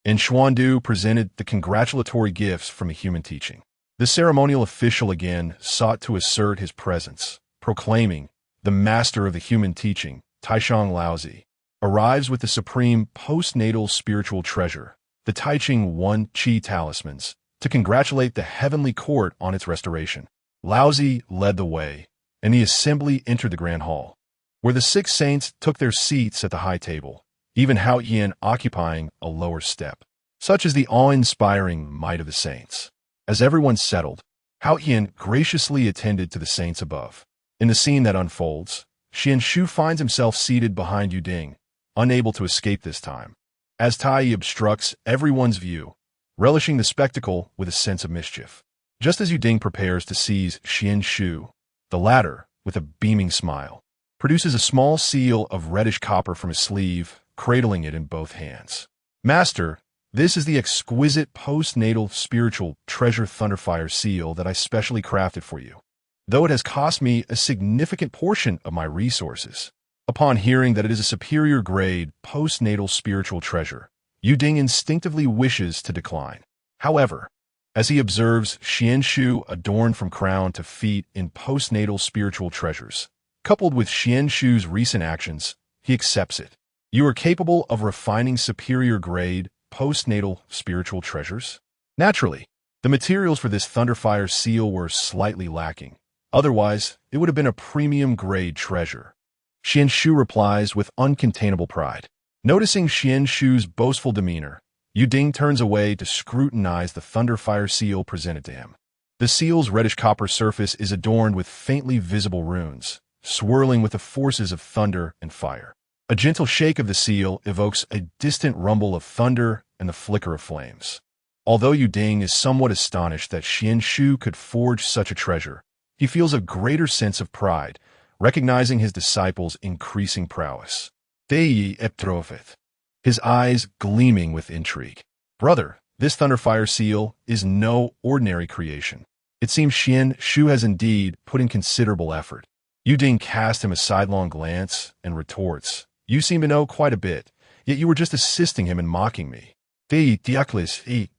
and Xuan Du presented the congratulatory gifts from a human teaching. The ceremonial official again sought to assert his presence, proclaiming, the master of the human teaching, Taishang Laozi, arrives with the supreme postnatal spiritual treasure, the Taiching 1 Qi talismans, to congratulate the heavenly court on its restoration. Laozi led the way, and the assembly entered the grand hall, where the 6 saints took their seats at the high table, even Hao Yin occupying a lower step. Such is the awe-inspiring might of the saints. As everyone settled, Hao Yin graciously attended to the saints above. In the scene that unfolds, Xuan Shu finds himself seated behind Yu Ding, unable to escape this time, as Tai obstructs everyone's view, relishing the spectacle with a sense of mischief. Just as Yu Ding prepares to seize Xuan Shu, the latter, with a beaming smile, produces a small seal of reddish copper from his sleeve, cradling it in both hands. Master, this is the exquisite postnatal spiritual treasure Thunderfire seal that I specially crafted for you, though it has cost me a significant portion of my resources. Upon hearing that it is a superior grade postnatal spiritual treasure, Yu Ding instinctively wishes to decline. However, as he observes Xuan Shu adorned from crown to feet in postnatal spiritual treasures, coupled with Xuan Shu's recent actions, he accepts it. You are capable of refining superior grade postnatal spiritual treasures? Naturally, the materials for this Thunderfire seal were slightly lacking. Otherwise, it would have been a premium grade treasure. Xuan Shu replies with uncontainable pride. Noticing Xuan Shu's boastful demeanor, Yu Ding turns away to scrutinize the Thunderfire seal presented to him. The seal's reddish copper surface is adorned with faintly visible runes, swirling with the forces of thunder and fire. A gentle shake of the seal evokes a distant rumble of thunder and the flicker of flames. Although Yu Ding is somewhat astonished that Xuan Shu could forge such a treasure, he feels a greater sense of pride, recognizing his disciple's increasing prowess. Dei eptropheth, his eyes gleaming with intrigue. Brother, this Thunderfire seal is no ordinary creation. It seems Xuan Shu has indeed put in considerable effort. Yu Ding casts him a sidelong glance and retorts, you seem to know quite a bit, yet you were just assisting him in mocking me. Dei diaklis e,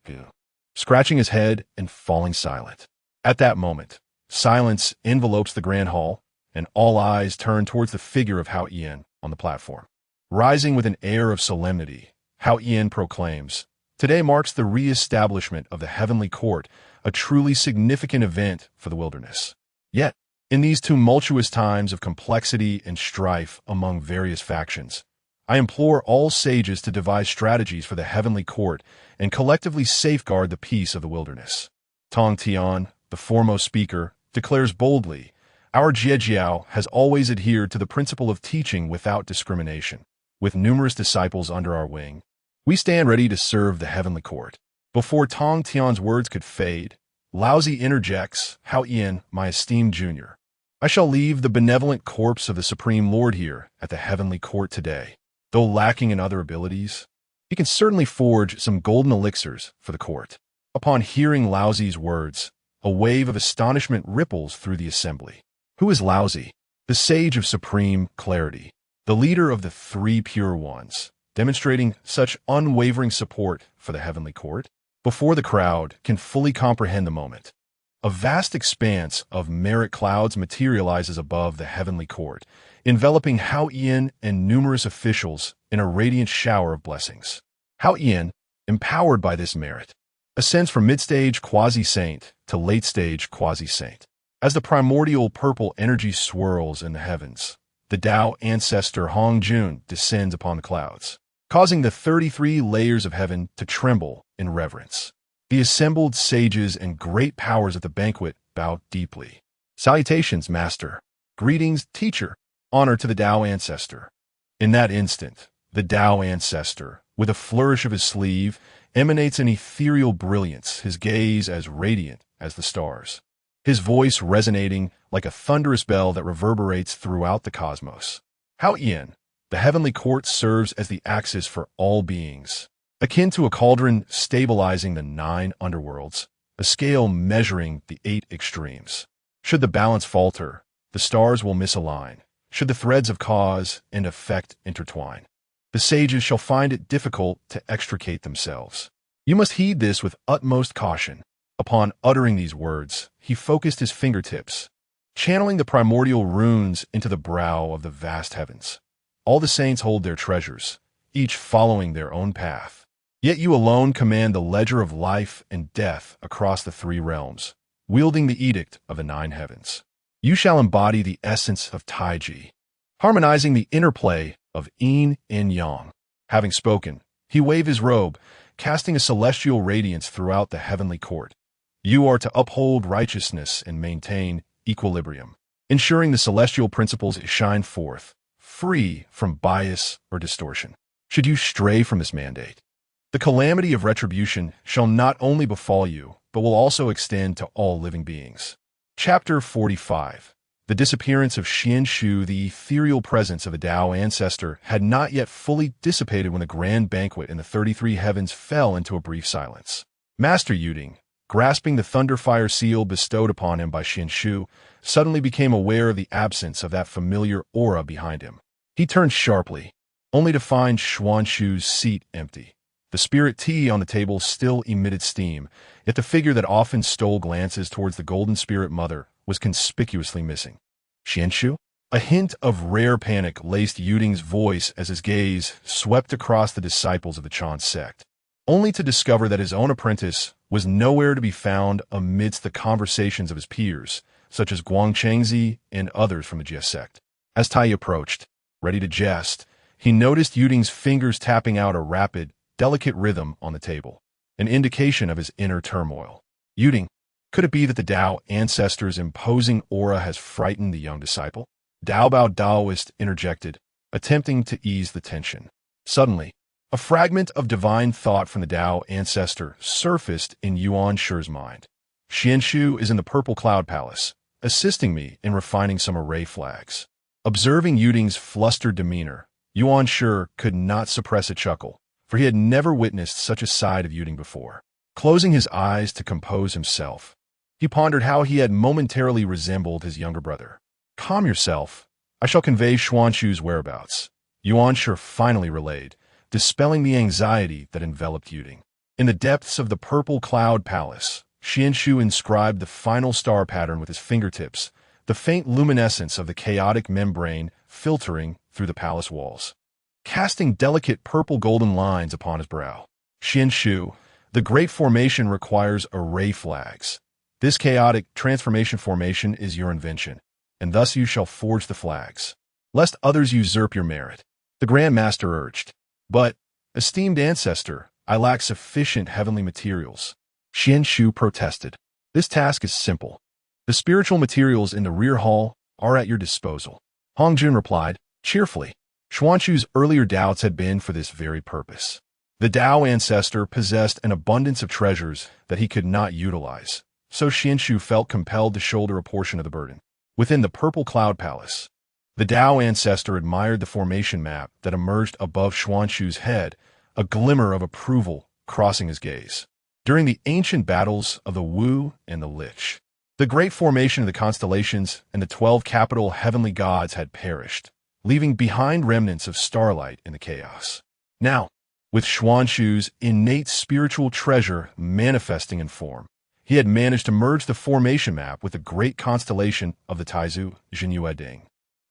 scratching his head and falling silent. At that moment, silence envelopes the grand hall, and all eyes turn towards the figure of Hao Yin on the platform. Rising with an air of solemnity, Hao Yin proclaims, today marks the re-establishment of the heavenly court, a truly significant event for the wilderness. Yet, in these tumultuous times of complexity and strife among various factions, I implore all sages to devise strategies for the heavenly court and collectively safeguard the peace of the wilderness. Tong Tian, the foremost speaker, declares boldly, our Jiejiao has always adhered to the principle of teaching without discrimination. With numerous disciples under our wing, we stand ready to serve the heavenly court. Before Tong Tian's words could fade, Laozi interjects, Hao Ian, my esteemed junior. I shall leave the benevolent corpse of the Supreme Lord here at the heavenly court today. Though lacking in other abilities, he can certainly forge some golden elixirs for the court. Upon hearing Laozi's words, a wave of astonishment ripples through the assembly. Who is Laozi? The sage of supreme clarity, the leader of the three pure ones, demonstrating such unwavering support for the heavenly court? Before the crowd can fully comprehend the moment, a vast expanse of merit clouds materializes above the heavenly court, enveloping Hao Ian and numerous officials in a radiant shower of blessings. Hao Ian, empowered by this merit, ascends from mid-stage quasi-saint to late-stage quasi-saint. As the primordial purple energy swirls in the heavens, the Dao ancestor Hong Jun descends upon the clouds, causing the 33 layers of heaven to tremble in reverence. The assembled sages and great powers at the banquet bow deeply. Salutations, master. Greetings, teacher. Honor to the Dao ancestor. In that instant, the Dao ancestor, with a flourish of his sleeve, emanates an ethereal brilliance, his gaze as radiant as the stars, his voice resonating like a thunderous bell that reverberates throughout the cosmos. Hao Ian, the heavenly court serves as the axis for all beings, akin to a cauldron stabilizing the 9 underworlds, a scale measuring the 8 extremes. Should the balance falter, the stars will misalign. Should the threads of cause and effect intertwine, the sages shall find it difficult to extricate themselves. You must heed this with utmost caution. Upon uttering these words, he focused his fingertips, channeling the primordial runes into the brow of the vast heavens. All the saints hold their treasures, each following their own path. Yet you alone command the ledger of life and death across the 3 realms, wielding the edict of the 9 heavens. You shall embody the essence of Taiji, harmonizing the interplay of yin and yang. Having spoken, he waved his robe, casting a celestial radiance throughout the heavenly court. You are to uphold righteousness and maintain equilibrium, ensuring the celestial principles shine forth, free from bias or distortion. Should you stray from this mandate, the calamity of retribution shall not only befall you, but will also extend to all living beings. Chapter 45. The disappearance of Xuan Shu, the ethereal presence of a Dao ancestor, had not yet fully dissipated when the grand banquet in the 33 heavens fell into a brief silence. Master Yuding, grasping the thunderfire seal bestowed upon him by Xuan Shu, suddenly became aware of the absence of that familiar aura behind him. He turned sharply, only to find Xuan Shu's seat empty. The spirit tea on the table still emitted steam, yet the figure that often stole glances towards the golden spirit mother was conspicuously missing. Xuan Shu? A hint of rare panic laced Yuding's voice as his gaze swept across the disciples of the Chan sect, only to discover that his own apprentice was nowhere to be found amidst the conversations of his peers, such as Guangchengzi and others from the Jie sect. As Tai approached, ready to jest, he noticed Yuding's fingers tapping out a rapid, delicate rhythm on the table, an indication of his inner turmoil. Yuding, could it be that the Dao ancestor's imposing aura has frightened the young disciple? Dao Bao Daoist interjected, attempting to ease the tension. Suddenly, a fragment of divine thought from the Dao ancestor surfaced in Yuanshi's mind. Xuan Shu is in the Purple Cloud Palace, assisting me in refining some array flags. Observing Yuding's flustered demeanor, Yuanshi could not suppress a chuckle, for he had never witnessed such a side of Yuding before. Closing his eyes to compose himself, he pondered how he had momentarily resembled his younger brother. Calm yourself. I shall convey Xuan Shu's whereabouts, Yuanshi finally relayed, dispelling the anxiety that enveloped Yuding. In the depths of the Purple Cloud Palace, Xuan Shu inscribed the final star pattern with his fingertips, the faint luminescence of the chaotic membrane filtering through the palace walls, casting delicate purple-golden lines upon his brow. Xuan Shu, the great formation requires array flags. This chaotic transformation formation is your invention, and thus you shall forge the flags, lest others usurp your merit. The Grand Master urged. But, esteemed ancestor, I lack sufficient heavenly materials. Xuan Shu protested. This task is simple. The spiritual materials in the rear hall are at your disposal. Hongjun replied, cheerfully. Xuan Shu's earlier doubts had been for this very purpose. The Dao ancestor possessed an abundance of treasures that he could not utilize, so Xuan Shu felt compelled to shoulder a portion of the burden. Within the Purple Cloud Palace, the Dao ancestor admired the formation map that emerged above Xuan Shu's head, a glimmer of approval crossing his gaze. During the ancient battles of the Wu and the Lich, the great formation of the constellations and the 12 capital heavenly gods had perished, leaving behind remnants of starlight in the chaos. Now, with Xuan Shu's innate spiritual treasure manifesting in form, he had managed to merge the formation map with the great constellation of the Taizu Jinyueding,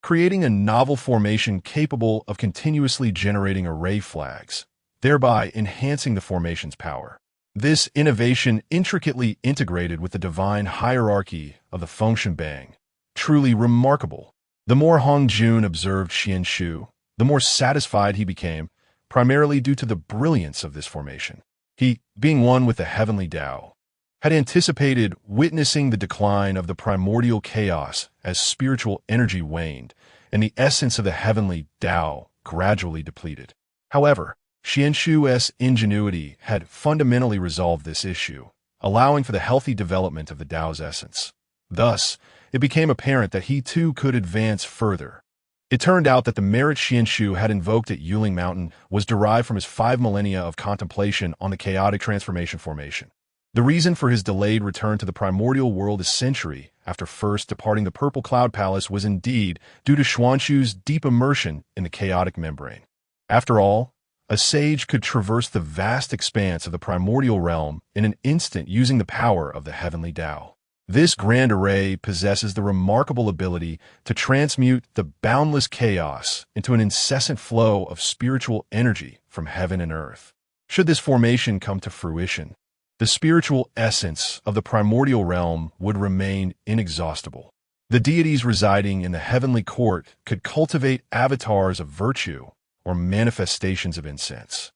creating a novel formation capable of continuously generating array flags, thereby enhancing the formation's power. This innovation intricately integrated with the divine hierarchy of the Fengshen Bang, truly remarkable. The more Hongjun observed Xuan Shu, the more satisfied he became, primarily due to the brilliance of this formation. He, being one with the Heavenly Dao, had anticipated witnessing the decline of the primordial chaos as spiritual energy waned and the essence of the Heavenly Dao gradually depleted. However, Xuan Shu's ingenuity had fundamentally resolved this issue, allowing for the healthy development of the Dao's essence. Thus, it became apparent that he too could advance further. It turned out that the merit Xuan Shu had invoked at Yuling Mountain was derived from his 5 millennia of contemplation on the chaotic transformation formation. The reason for his delayed return to the primordial world a century after first departing the Purple Cloud Palace was indeed due to Xuan Shu's deep immersion in the chaotic membrane. After all, a sage could traverse the vast expanse of the primordial realm in an instant using the power of the Heavenly Dao. This grand array possesses the remarkable ability to transmute the boundless chaos into an incessant flow of spiritual energy from heaven and earth. Should this formation come to fruition, the spiritual essence of the primordial realm would remain inexhaustible. The deities residing in the heavenly court could cultivate avatars of virtue or manifestations of incense,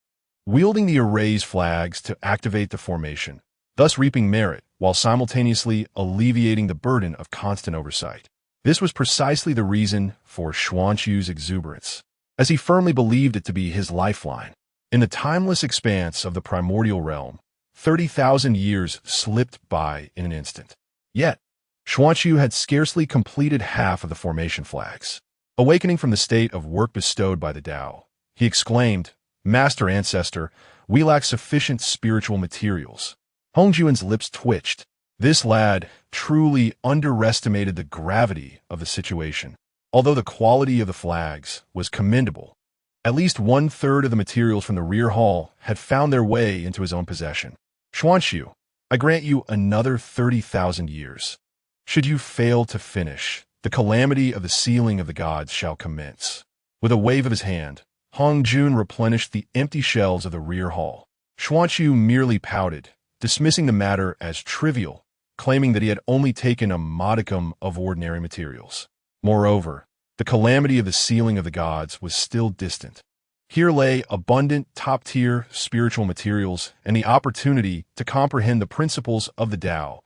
wielding the array's flags to activate the formation, thus reaping merit while simultaneously alleviating the burden of constant oversight. This was precisely the reason for Xuan Shu's exuberance, as he firmly believed it to be his lifeline. In the timeless expanse of the primordial realm, 30,000 years slipped by in an instant. Yet, Xuan Shu had scarcely completed half of the formation flags. Awakening from the state of work bestowed by the Dao, he exclaimed, Master Ancestor, we lack sufficient spiritual materials. Hongjun's lips twitched. This lad truly underestimated the gravity of the situation. Although the quality of the flags was commendable, at least 1/3 of the materials from the rear hall had found their way into his own possession. Xuan Shu, I grant you another 30,000 years. Should you fail to finish, the calamity of the sealing of the gods shall commence. With a wave of his hand, Hongjun replenished the empty shelves of the rear hall. Xuan Shu merely pouted, dismissing the matter as trivial, claiming that he had only taken a modicum of ordinary materials. Moreover, the calamity of the sealing of the gods was still distant. Here lay abundant, top-tier spiritual materials and the opportunity to comprehend the principles of the Dao,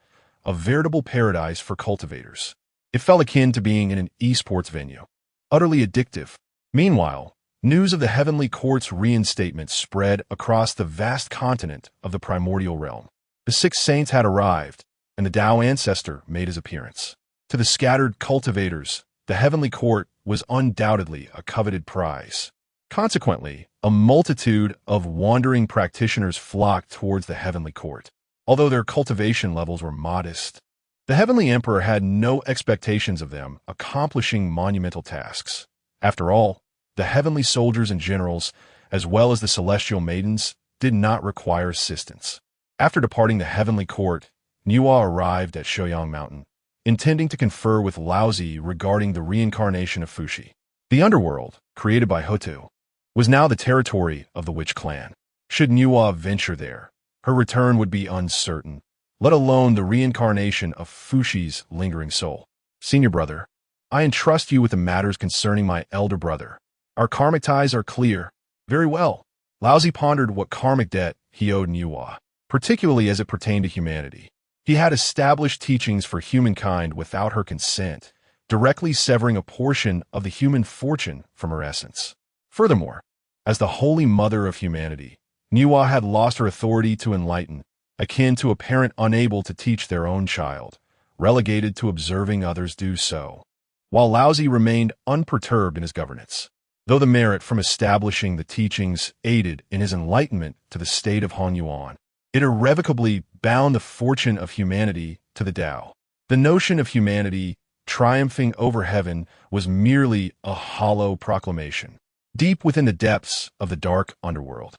a veritable paradise for cultivators. It felt akin to being in an esports venue, utterly addictive. Meanwhile, news of the Heavenly Court's reinstatement spread across the vast continent of the primordial realm. The 6 saints had arrived, and the Dao ancestor made his appearance. To the scattered cultivators, the Heavenly Court was undoubtedly a coveted prize. Consequently, a multitude of wandering practitioners flocked towards the Heavenly Court. Although their cultivation levels were modest, the Heavenly Emperor had no expectations of them accomplishing monumental tasks. After all, the heavenly soldiers and generals, as well as the celestial maidens, did not require assistance. After departing the Heavenly Court, Niwa arrived at Shouyang Mountain, intending to confer with Laozi regarding the reincarnation of Fuxi. The underworld, created by Hotu, was now the territory of the Witch clan. Should Niwa venture there, her return would be uncertain, let alone the reincarnation of Fuxi's lingering soul. Senior brother, I entrust you with the matters concerning my elder brother. Our karmic ties are clear. Very well. Laozi pondered what karmic debt he owed Niwa, particularly as it pertained to humanity. He had established teachings for humankind without her consent, directly severing a portion of the human fortune from her essence. Furthermore, as the holy mother of humanity, Niwa had lost her authority to enlighten, akin to a parent unable to teach their own child, relegated to observing others do so, while Laozi remained unperturbed in his governance. Though the merit from establishing the teachings aided in his enlightenment to the state of Honyuan, it irrevocably bound the fortune of humanity to the Tao. The notion of humanity triumphing over heaven was merely a hollow proclamation. Deep within the depths of the dark underworld,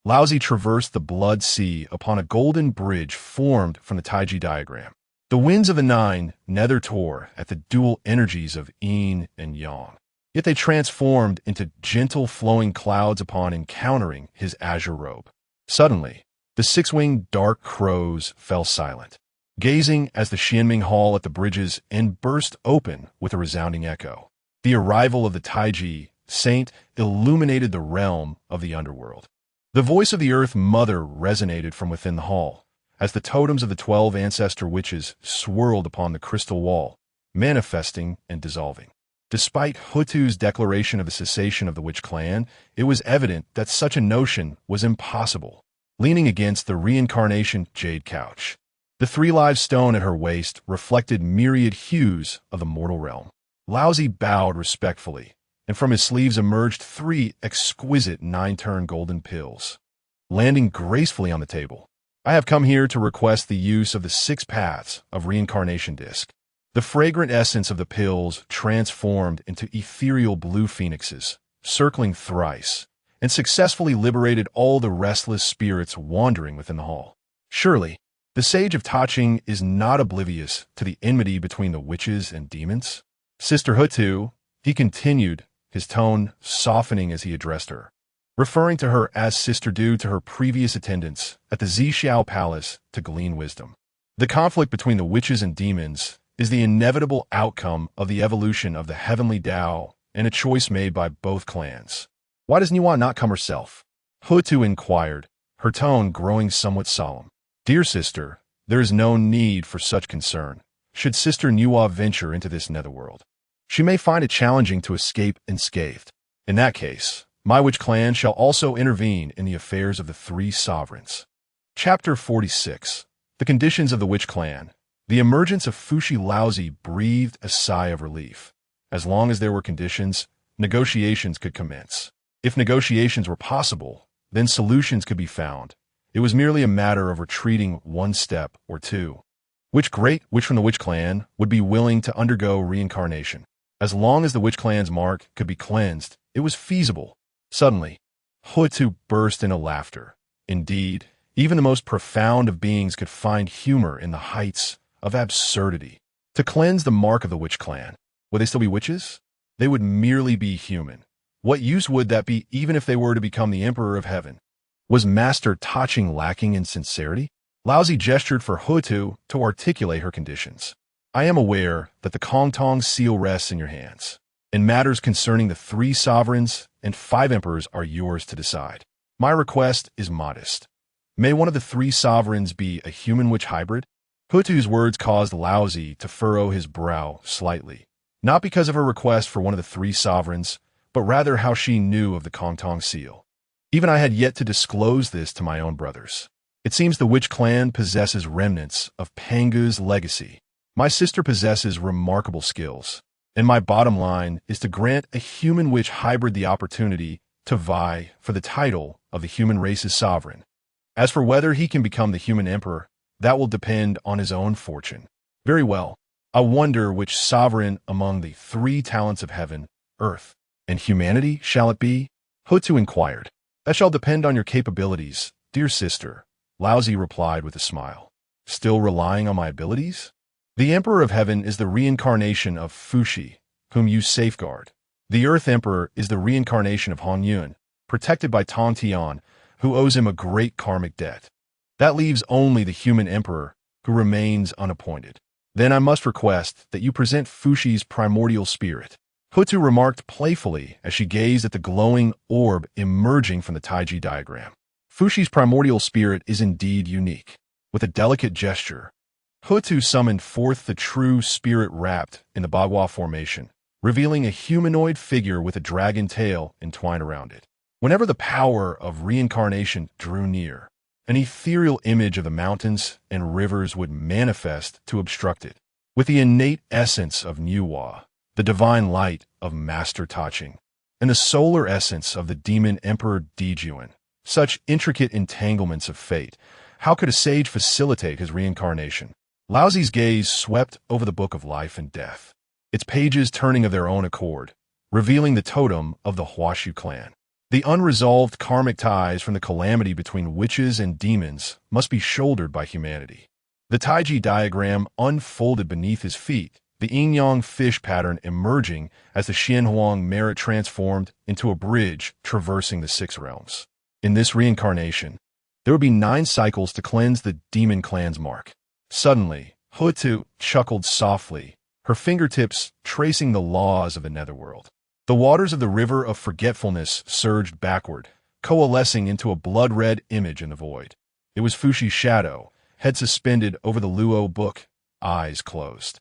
Laozi traversed the blood sea upon a golden bridge formed from the Taiji diagram. The winds of the nine nether tore at the dual energies of yin and yang. Yet they transformed into gentle flowing clouds upon encountering his azure robe. Suddenly, the six-winged dark crows fell silent, gazing as the Xianming Hall at the bridge's end burst open with a resounding echo. The arrival of the Taiji saint illuminated the realm of the underworld. The voice of the Earth Mother resonated from within the hall, as the totems of the 12 ancestor witches swirled upon the crystal wall, manifesting and dissolving. Despite Hutu's declaration of the cessation of the witch clan, it was evident that such a notion was impossible. Leaning against the reincarnation jade couch, the three-live stone at her waist reflected myriad hues of the mortal realm. Laozi bowed respectfully, and from his sleeves emerged 3 exquisite 9-turn golden pills. Landing gracefully on the table, I have come here to request the use of the 6 paths of reincarnation disc. The fragrant essence of the pills transformed into ethereal blue phoenixes, circling thrice, and successfully liberated all the restless spirits wandering within the hall. Surely, the sage of Taching is not oblivious to the enmity between the witches and demons. Sister Hutu, he continued, his tone softening as he addressed her, referring to her as sister due to her previous attendance at the Zixiao Palace to glean wisdom. The conflict between the witches and demons is the inevitable outcome of the evolution of the Heavenly Dao and a choice made by both clans. Why does Niwa not come herself? Hutu inquired, her tone growing somewhat solemn. Dear sister, there is no need for such concern. Should Sister Niwa venture into this netherworld, she may find it challenging to escape unscathed. In that case, my witch clan shall also intervene in the affairs of the 3 sovereigns. Chapter 46. The Conditions of the Witch Clan. The emergence of Fushi Laozi breathed a sigh of relief. As long as there were conditions, negotiations could commence. If negotiations were possible, then solutions could be found. It was merely a matter of retreating 1 step or 2. Which great witch from the witch clan would be willing to undergo reincarnation? As long as the witch clan's mark could be cleansed, it was feasible. Suddenly, Hutu burst into laughter. Indeed, even the most profound of beings could find humor in the heights of absurdity. To cleanse the mark of the witch clan, would they still be witches? They would merely be human. What use would that be even if they were to become the Emperor of Heaven? Was Master Taching lacking in sincerity? Laozi gestured for Hutu to articulate her conditions. I am aware that the Kongtong seal rests in your hands, and matters concerning the 3 sovereigns and 5 emperors are yours to decide. My request is modest. May one of the 3 sovereigns be a human witch hybrid? Hutu's words caused Laozi to furrow his brow slightly, not because of her request for one of the 3 sovereigns, but rather how she knew of the Kongtong seal. Even I had yet to disclose this to my own brothers. It seems the witch clan possesses remnants of Pangu's legacy. My sister possesses remarkable skills, and my bottom line is to grant a human witch hybrid the opportunity to vie for the title of the human race's sovereign. As for whether he can become the human emperor, that will depend on his own fortune. Very well. I wonder which sovereign among the 3 talents of heaven, earth, and humanity shall it be? Hutu inquired. That shall depend on your capabilities, dear sister, Laozi replied with a smile. Still relying on my abilities? The Emperor of Heaven is the reincarnation of Fushi, whom you safeguard. The Earth Emperor is the reincarnation of Honyun, protected by Tong Tian, who owes him a great karmic debt. That leaves only the human emperor, who remains unappointed. Then I must request that you present Fushi's primordial spirit. Hutu remarked playfully as she gazed at the glowing orb emerging from the Taiji diagram. Fushi's primordial spirit is indeed unique. With a delicate gesture, Hutu summoned forth the true spirit wrapped in the Bagua formation, revealing a humanoid figure with a dragon tail entwined around it. Whenever the power of reincarnation drew near, an ethereal image of the mountains and rivers would manifest to obstruct it. With the innate essence of Nuwa, the divine light of Master Taching, and the solar essence of the demon Emperor Dijuan, such intricate entanglements of fate, how could a sage facilitate his reincarnation? Laozi's gaze swept over the Book of Life and Death, its pages turning of their own accord, revealing the totem of the Huashu clan. The unresolved karmic ties from the calamity between witches and demons must be shouldered by humanity. The Taiji diagram unfolded beneath his feet, the yin-yang fish pattern emerging as the Xianhuang merit transformed into a bridge traversing the 6 realms. In this reincarnation, there would be 9 cycles to cleanse the demon clan's mark. Suddenly, Hutu chuckled softly, her fingertips tracing the laws of the netherworld. The waters of the river of forgetfulness surged backward, coalescing into a blood-red image in the void. It was Fushi's shadow, head suspended over the Luo book, eyes closed.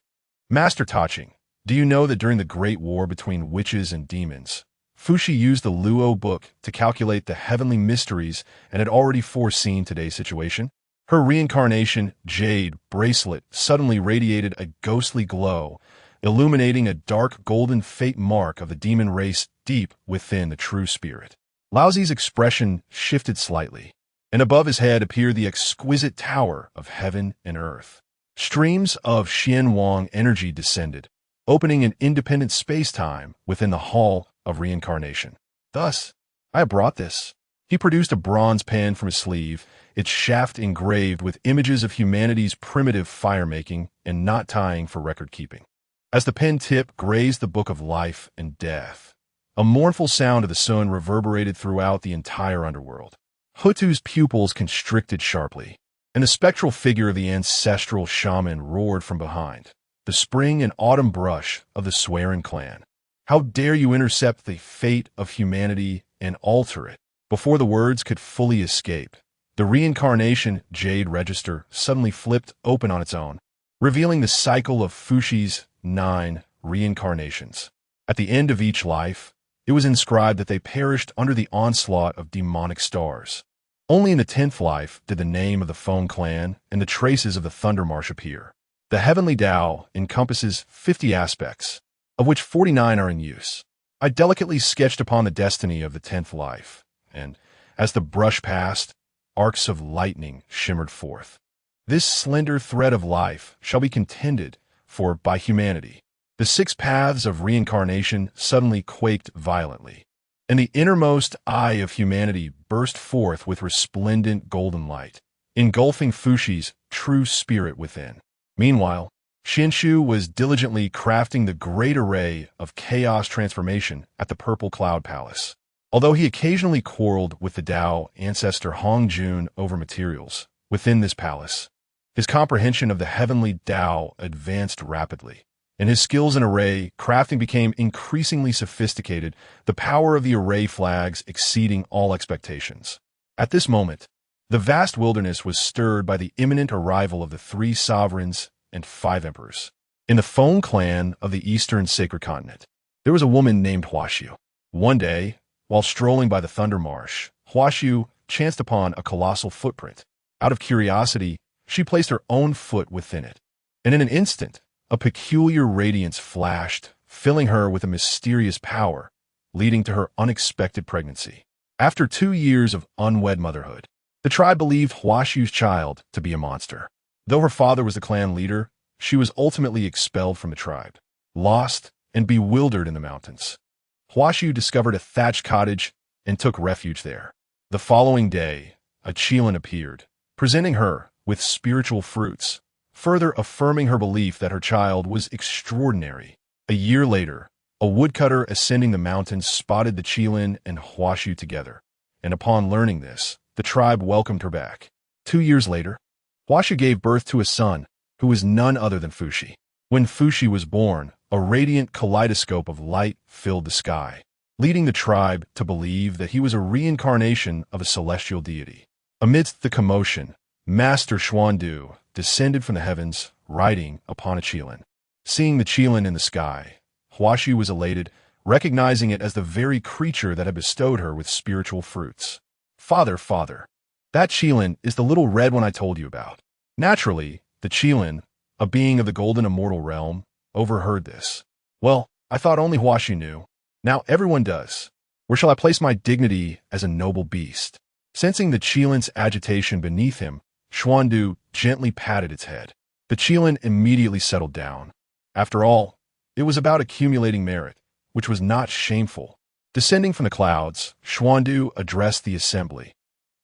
Master Taching, do you know that during the Great War between witches and demons, Fushi used the Luo book to calculate the heavenly mysteries and had already foreseen today's situation? Her reincarnation, Jade bracelet, suddenly radiated a ghostly glow, illuminating a dark golden fate mark of the demon race deep within the true spirit. Laozi's expression shifted slightly, and above his head appeared the exquisite tower of heaven and earth. Streams of Xianhuang energy descended, opening an independent space-time within the Hall of Reincarnation. Thus, I have brought this. He produced a bronze pen from his sleeve, its shaft engraved with images of humanity's primitive fire-making and knot-tying for record-keeping. As the pen tip grazed the Book of Life and Death, a mournful sound of the sun reverberated throughout the entire underworld. Hutu's pupils constricted sharply, and the spectral figure of the ancestral shaman roared from behind, the spring and autumn brush of the Swearing clan. How dare you intercept the fate of humanity and alter it? Before the words could fully escape, the reincarnation Jade register suddenly flipped open on its own, revealing the cycle of Fushi's 9 reincarnations. At the end of each life, it was inscribed that they perished under the onslaught of demonic stars. Only in the 10th life did the name of the Feng clan and the traces of the Thunder Marsh appear. The Heavenly Dao encompasses 50 aspects, of which 49 are in use. I delicately sketched upon the destiny of the 10th life, and, as the brush passed, arcs of lightning shimmered forth. This slender thread of life shall be contended for by humanity. The 6 paths of reincarnation suddenly quaked violently, and the innermost eye of humanity burst forth with resplendent golden light, engulfing Fushi's true spirit within. Meanwhile, Xuan Shu was diligently crafting the great array of chaos transformation at the Purple Cloud Palace. Although he occasionally quarreled with the Dao ancestor Hong Jun over materials within this palace, his comprehension of the Heavenly Dao advanced rapidly, and his skills in array crafting became increasingly sophisticated, the power of the array flags exceeding all expectations. At this moment, the vast wilderness was stirred by the imminent arrival of the 3 sovereigns and 5 emperors. In the Feng clan of the Eastern Sacred Continent, there was a woman named Huashu. One day, while strolling by the Thunder Marsh, Huashu chanced upon a colossal footprint. Out of curiosity, she placed her own foot within it, and in an instant, a peculiar radiance flashed, filling her with a mysterious power, leading to her unexpected pregnancy. After 2 years of unwed motherhood, the tribe believed Huashu's child to be a monster. Though her father was the clan leader, she was ultimately expelled from the tribe, lost and bewildered in the mountains. Huashu discovered a thatched cottage and took refuge there. The following day, a Qilin appeared, presenting her with spiritual fruits, further affirming her belief that her child was extraordinary. A year later, a woodcutter ascending the mountains spotted the Qilin and Huashu together, and upon learning this, the tribe welcomed her back. 2 years later, Huashu gave birth to a son who was none other than Fushi. When Fushi was born, a radiant kaleidoscope of light filled the sky, leading the tribe to believe that he was a reincarnation of a celestial deity. Amidst the commotion, Master Xuan Shu descended from the heavens, riding upon a qilin. Seeing the qilin in the sky, Huaxi was elated, recognizing it as the very creature that had bestowed her with spiritual fruits. Father, that qilin is the little red one I told you about. Naturally, the qilin, a being of the golden immortal realm, overheard this. Well, I thought only Huaxi knew. Now everyone does. Where shall I place my dignity as a noble beast? Sensing the qilin's agitation beneath him, Xuan Shu gently patted its head. The qilin immediately settled down. After all, it was about accumulating merit, which was not shameful. Descending from the clouds, Xuan Shu addressed the assembly.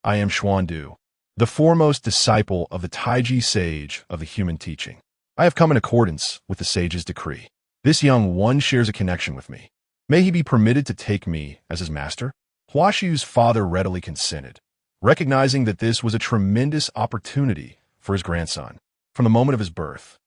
I am Xuan Shu, the foremost disciple of the Taiji sage of the human teaching. I have come in accordance with the sage's decree. This young one shares a connection with me. May he be permitted to take me as his master? Huaxi's father readily consented, recognizing that this was a tremendous opportunity for his grandson. From the moment of his birth,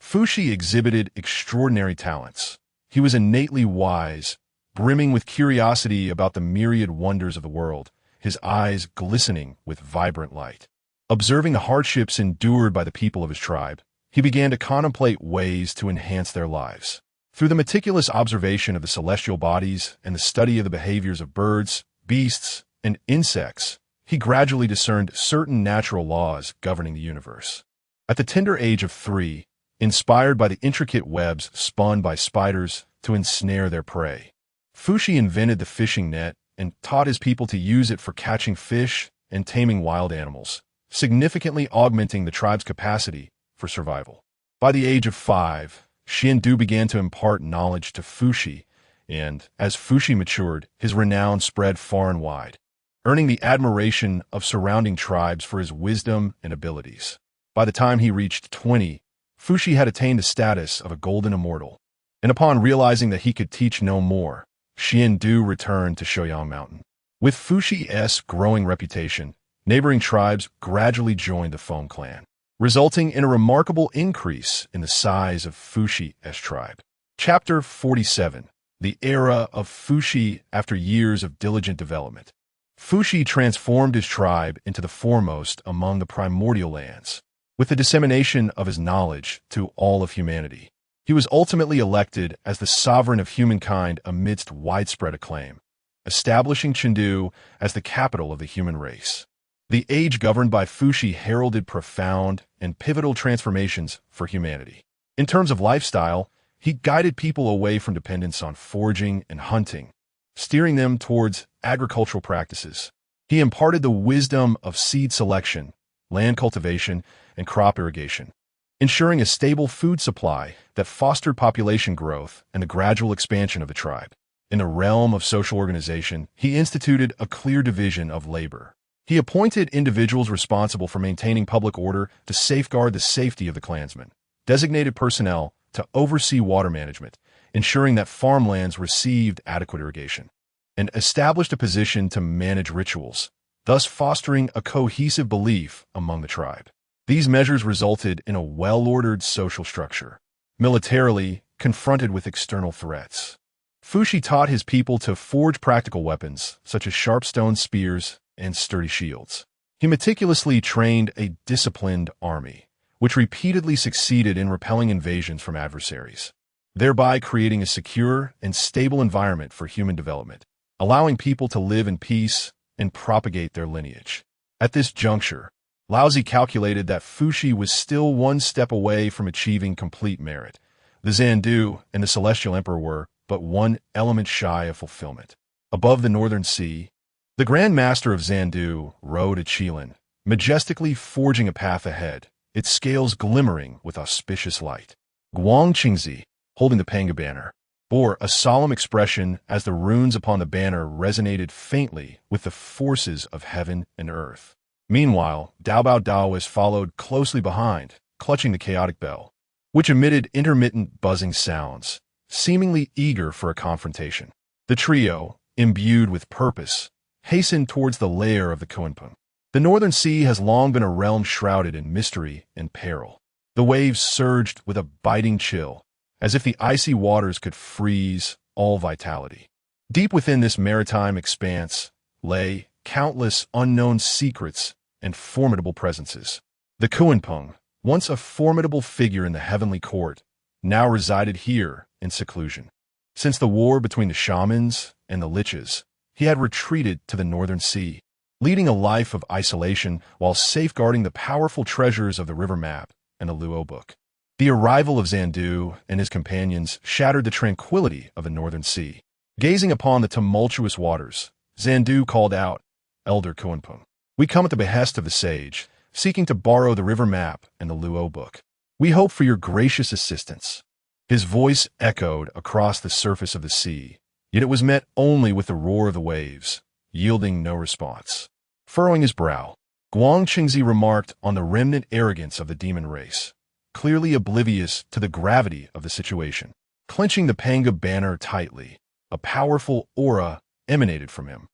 Fuxi exhibited extraordinary talents. He was innately wise, brimming with curiosity about the myriad wonders of the world, his eyes glistening with vibrant light. Observing the hardships endured by the people of his tribe, he began to contemplate ways to enhance their lives. Through the meticulous observation of the celestial bodies and the study of the behaviors of birds, beasts, and insects, he gradually discerned certain natural laws governing the universe. At the tender age of 3, inspired by the intricate webs spun by spiders to ensnare their prey, Fuxi invented the fishing net and taught his people to use it for catching fish and taming wild animals, significantly augmenting the tribe's capacity for survival. By the age of 5, Xuan Shu began to impart knowledge to Fuxi, and as Fuxi matured, his renown spread far and wide, earning the admiration of surrounding tribes for his wisdom and abilities. By the time he reached 20, Fuxi had attained the status of a golden immortal, and upon realizing that he could teach no more, Xuan Shu returned to Shouyang Mountain. With Fuxi's growing reputation, neighboring tribes gradually joined the Feng clan, resulting in a remarkable increase in the size of Fuxi's tribe. Chapter 47. The Era of Fuxi After Years of Diligent Development. Fuxi transformed his tribe into the foremost among the primordial lands, with the dissemination of his knowledge to all of humanity. He was ultimately elected as the sovereign of humankind amidst widespread acclaim, establishing Chengdu as the capital of the human race. The age governed by Fuxi heralded profound and pivotal transformations for humanity. In terms of lifestyle, he guided people away from dependence on foraging and hunting, steering them towards agricultural practices. He imparted the wisdom of seed selection, land cultivation, and crop irrigation, ensuring a stable food supply that fostered population growth and the gradual expansion of the tribe. In the realm of social organization, he instituted a clear division of labor. He appointed individuals responsible for maintaining public order to safeguard the safety of the clansmen, designated personnel to oversee water management, ensuring that farmlands received adequate irrigation, and established a position to manage rituals, thus fostering a cohesive belief among the tribe. These measures resulted in a well-ordered social structure. Militarily, confronted with external threats, Fuxi taught his people to forge practical weapons, such as sharp stone spears and sturdy shields. He meticulously trained a disciplined army, which repeatedly succeeded in repelling invasions from adversaries, thereby creating a secure and stable environment for human development, allowing people to live in peace and propagate their lineage. At this juncture, Laozi calculated that Fuxi was still one step away from achieving complete merit. The Zandu and the Celestial Emperor were but one element shy of fulfillment. Above the northern sea, the Grand Master of Zandu rode a qilin, majestically forging a path ahead, its scales glimmering with auspicious light. Guang Qingzi, holding the Panga banner, bore a solemn expression as the runes upon the banner resonated faintly with the forces of heaven and earth. Meanwhile, Daobao Daoist followed closely behind, clutching the chaotic bell, which emitted intermittent buzzing sounds, seemingly eager for a confrontation. The trio, imbued with purpose, hastened towards the lair of the Kunpeng. The Northern Sea has long been a realm shrouded in mystery and peril. The waves surged with a biting chill, as if the icy waters could freeze all vitality. Deep within this maritime expanse lay countless unknown secrets and formidable presences. The Kunpeng, once a formidable figure in the heavenly court, now resided here in seclusion. Since the war between the shamans and the liches, he had retreated to the northern sea, leading a life of isolation while safeguarding the powerful treasures of the river map and the Luo book. The arrival of Zandu and his companions shattered the tranquility of the northern sea. Gazing upon the tumultuous waters, Zandu called out, "Elder Kunpeng, we come at the behest of the sage, seeking to borrow the river map and the Luo book. We hope for your gracious assistance." His voice echoed across the surface of the sea, yet it was met only with the roar of the waves, yielding no response. Furrowing his brow, Guang Qingzi remarked on the remnant arrogance of the demon race, clearly oblivious to the gravity of the situation. Clenching the Panga banner tightly, a powerful aura emanated from him,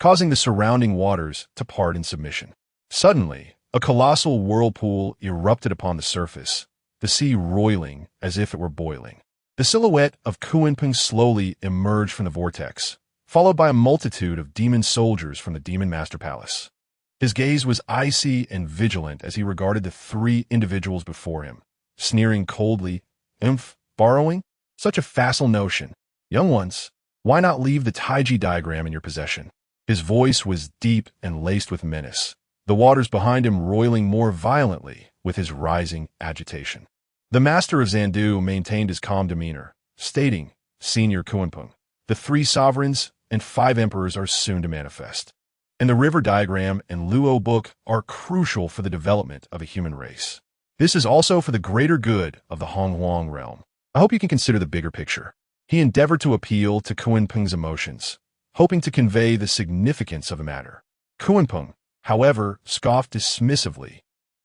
causing the surrounding waters to part in submission. Suddenly, a colossal whirlpool erupted upon the surface, the sea roiling as if it were boiling. The silhouette of Kunpeng slowly emerged from the vortex, followed by a multitude of demon soldiers from the Demon Master Palace. His gaze was icy and vigilant as he regarded the three individuals before him, sneering coldly, borrowing? Such a facile notion. Young ones, why not leave the Taiji diagram in your possession?" His voice was deep and laced with menace, the waters behind him roiling more violently with his rising agitation. The master of Zandu maintained his calm demeanor, stating, "Senior Kunpeng, the 3 sovereigns and 5 emperors are soon to manifest, and the river diagram and Luo book are crucial for the development of a human race. This is also for the greater good of the Honghuang realm. I hope you can consider the bigger picture." He endeavored to appeal to Kunpeng's emotions, hoping to convey the significance of the matter. Kunpeng, however, scoffed dismissively.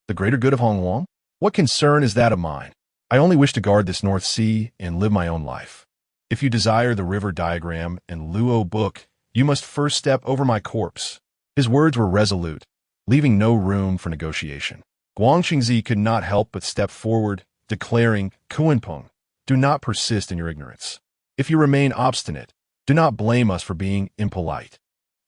"The greater good of Honghuang? What concern is that of mine? I only wish to guard this North Sea and live my own life. If you desire the river diagram and Luo book, you must first step over my corpse." His words were resolute, leaving no room for negotiation. Guang Qingzi could not help but step forward, declaring, "Kunpeng, do not persist in your ignorance. If you remain obstinate, do not blame us for being impolite."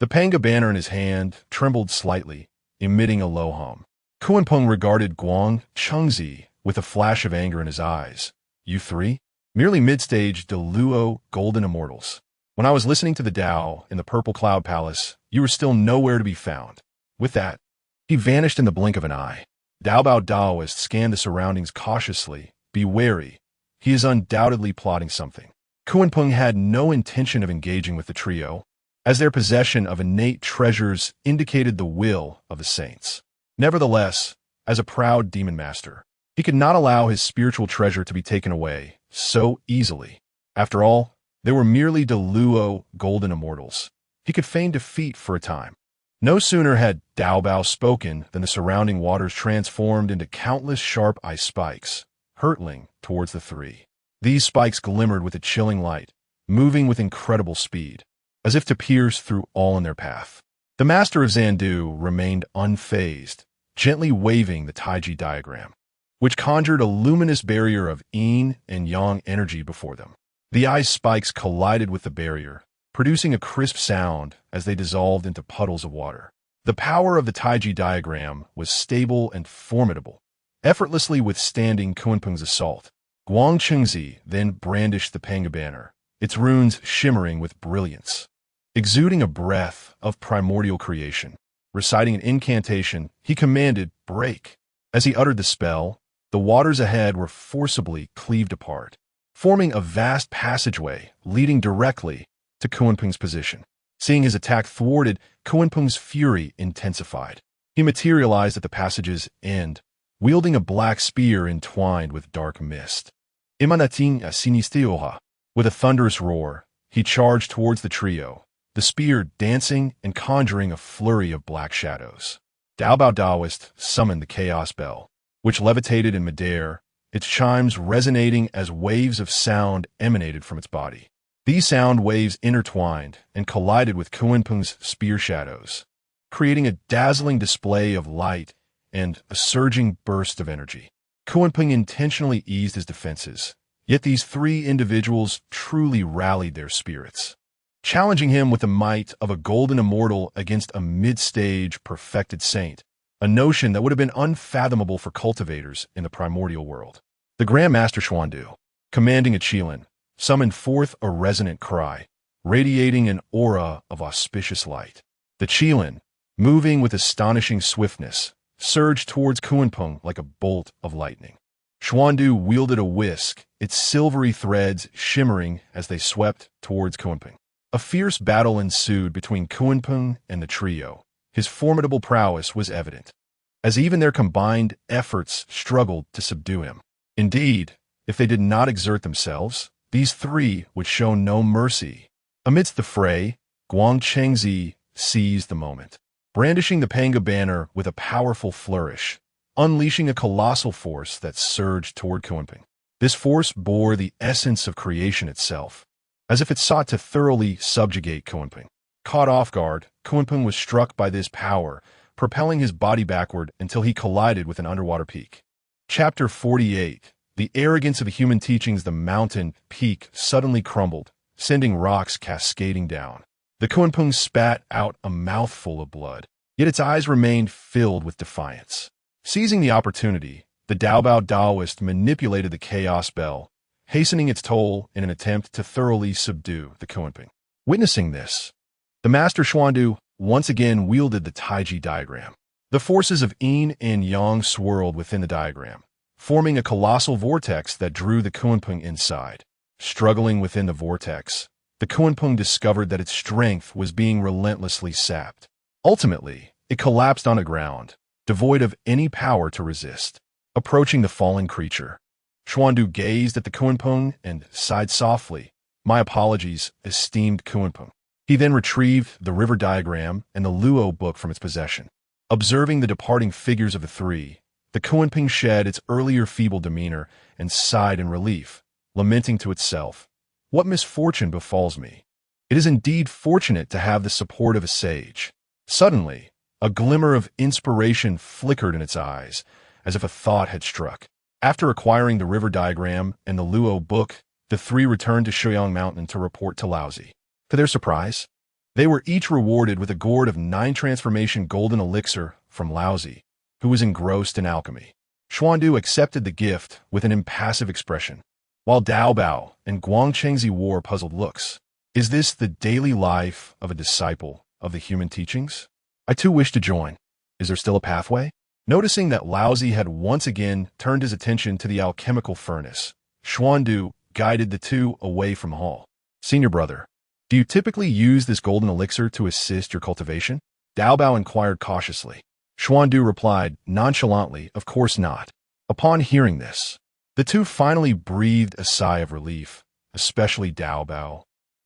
The Panga banner in his hand trembled slightly, emitting a low hum. Kunpeng regarded Guang Qingzi with a flash of anger in his eyes. "You 3? Merely mid-stage Deluo golden immortals. When I was listening to the Dao in the Purple Cloud Palace, you were still nowhere to be found." With that, he vanished in the blink of an eye. Daobao Daoist scanned the surroundings cautiously. "Be wary. He is undoubtedly plotting something." Kunpeng had no intention of engaging with the trio, as their possession of innate treasures indicated the will of the saints. Nevertheless, as a proud demon master, he could not allow his spiritual treasure to be taken away so easily. After all, they were merely Deluo golden immortals. He could feign defeat for a time. No sooner had Daobao spoken than the surrounding waters transformed into countless sharp ice spikes, hurtling towards the 3. These spikes glimmered with a chilling light, moving with incredible speed, as if to pierce through all in their path. The master of Zandu remained unfazed, gently waving the Taiji diagram, which conjured a luminous barrier of yin and yang energy before them. The ice spikes collided with the barrier, producing a crisp sound as they dissolved into puddles of water. The power of the Taiji diagram was stable and formidable, effortlessly withstanding Kunpeng's assault. Guang Qingzi then brandished the Panga banner, its runes shimmering with brilliance. Exuding a breath of primordial creation, reciting an incantation, he commanded, "Break." As he uttered the spell, the waters ahead were forcibly cleaved apart, forming a vast passageway leading directly to Kunpeng's position. Seeing his attack thwarted, Kunpeng's fury intensified. He materialized at the passage's end, wielding a black spear entwined with dark mist. Emanating a sinistioha. With a thunderous roar, he charged towards the trio, the spear dancing and conjuring a flurry of black shadows. Daobao Daoist summoned the Chaos Bell, which levitated in midair, its chimes resonating as waves of sound emanated from its body. These sound waves intertwined and collided with Kunpeng's spear shadows, creating a dazzling display of light and a surging burst of energy. Kunpeng intentionally eased his defenses, Yet these three individuals truly rallied their spirits, challenging him with the might of a golden immortal against a mid-stage perfected saint, a notion that would have been unfathomable for cultivators in the primordial world. The Grand Master Xuan Shu, commanding a Qilin, summoned forth a resonant cry, radiating an aura of auspicious light. The Qilin, moving with astonishing swiftness, surged towards Kunpeng like a bolt of lightning. Xuan Shu wielded a whisk, its silvery threads shimmering as they swept towards Kunpeng. A fierce battle ensued between Kunpeng and the trio. His formidable prowess was evident, as even their combined efforts struggled to subdue him. Indeed, if they did not exert themselves, these three would show no mercy. Amidst the fray, Guang Chengzi seized the moment, brandishing the Panga banner with a powerful flourish, unleashing a colossal force that surged toward Kunpeng. This force bore the essence of creation itself, as if it sought to thoroughly subjugate Kunpeng. Caught off guard, Kunpeng was struck by this power, propelling his body backward until he collided with an underwater peak. Chapter 48. The arrogance of the human teachings. The mountain peak suddenly crumbled, sending rocks cascading down. The Kunpeng spat out a mouthful of blood, yet its eyes remained filled with defiance. Seizing the opportunity, the Daobao Daoist manipulated the chaos bell, hastening its toll in an attempt to thoroughly subdue the Kunpeng. Witnessing this, the Master Xuan Shu once again wielded the Taiji diagram. The forces of yin and yang swirled within the diagram, forming a colossal vortex that drew the Kunpeng inside. Struggling within the vortex, the Kunpeng discovered that its strength was being relentlessly sapped. Ultimately, it collapsed on the ground, devoid of any power to resist. Approaching the fallen creature, Xuan Shu gazed at the Kunpeng and sighed softly. "My apologies, esteemed Kunpeng." He then retrieved the river diagram and the Luo book from its possession. Observing the departing figures of the three, the Kunpeng shed its earlier feeble demeanor and sighed in relief, lamenting to itself, "What misfortune befalls me? It is indeed fortunate to have the support of a sage." Suddenly, a glimmer of inspiration flickered in its eyes, as if a thought had struck. After acquiring the river diagram and the Luo book, the three returned to Shuyang Mountain to report to Laozi. To their surprise, they were each rewarded with a gourd of 9 transformation golden elixir from Laozi, who was engrossed in alchemy. Xuan Shu accepted the gift with an impassive expression, while Daobao and Guang Chengzi wore puzzled looks. Is this the daily life of a disciple of the human teachings? I too wish to join. Is there still a pathway? Noticing that Laozi had once again turned his attention to the alchemical furnace, Xuan Shu guided the two away from the hall. "Senior brother, do you typically use this golden elixir to assist your cultivation?" Daobao inquired cautiously. Xuan Shu replied nonchalantly, "Of course not." Upon hearing this, the two finally breathed a sigh of relief, especially Daobao,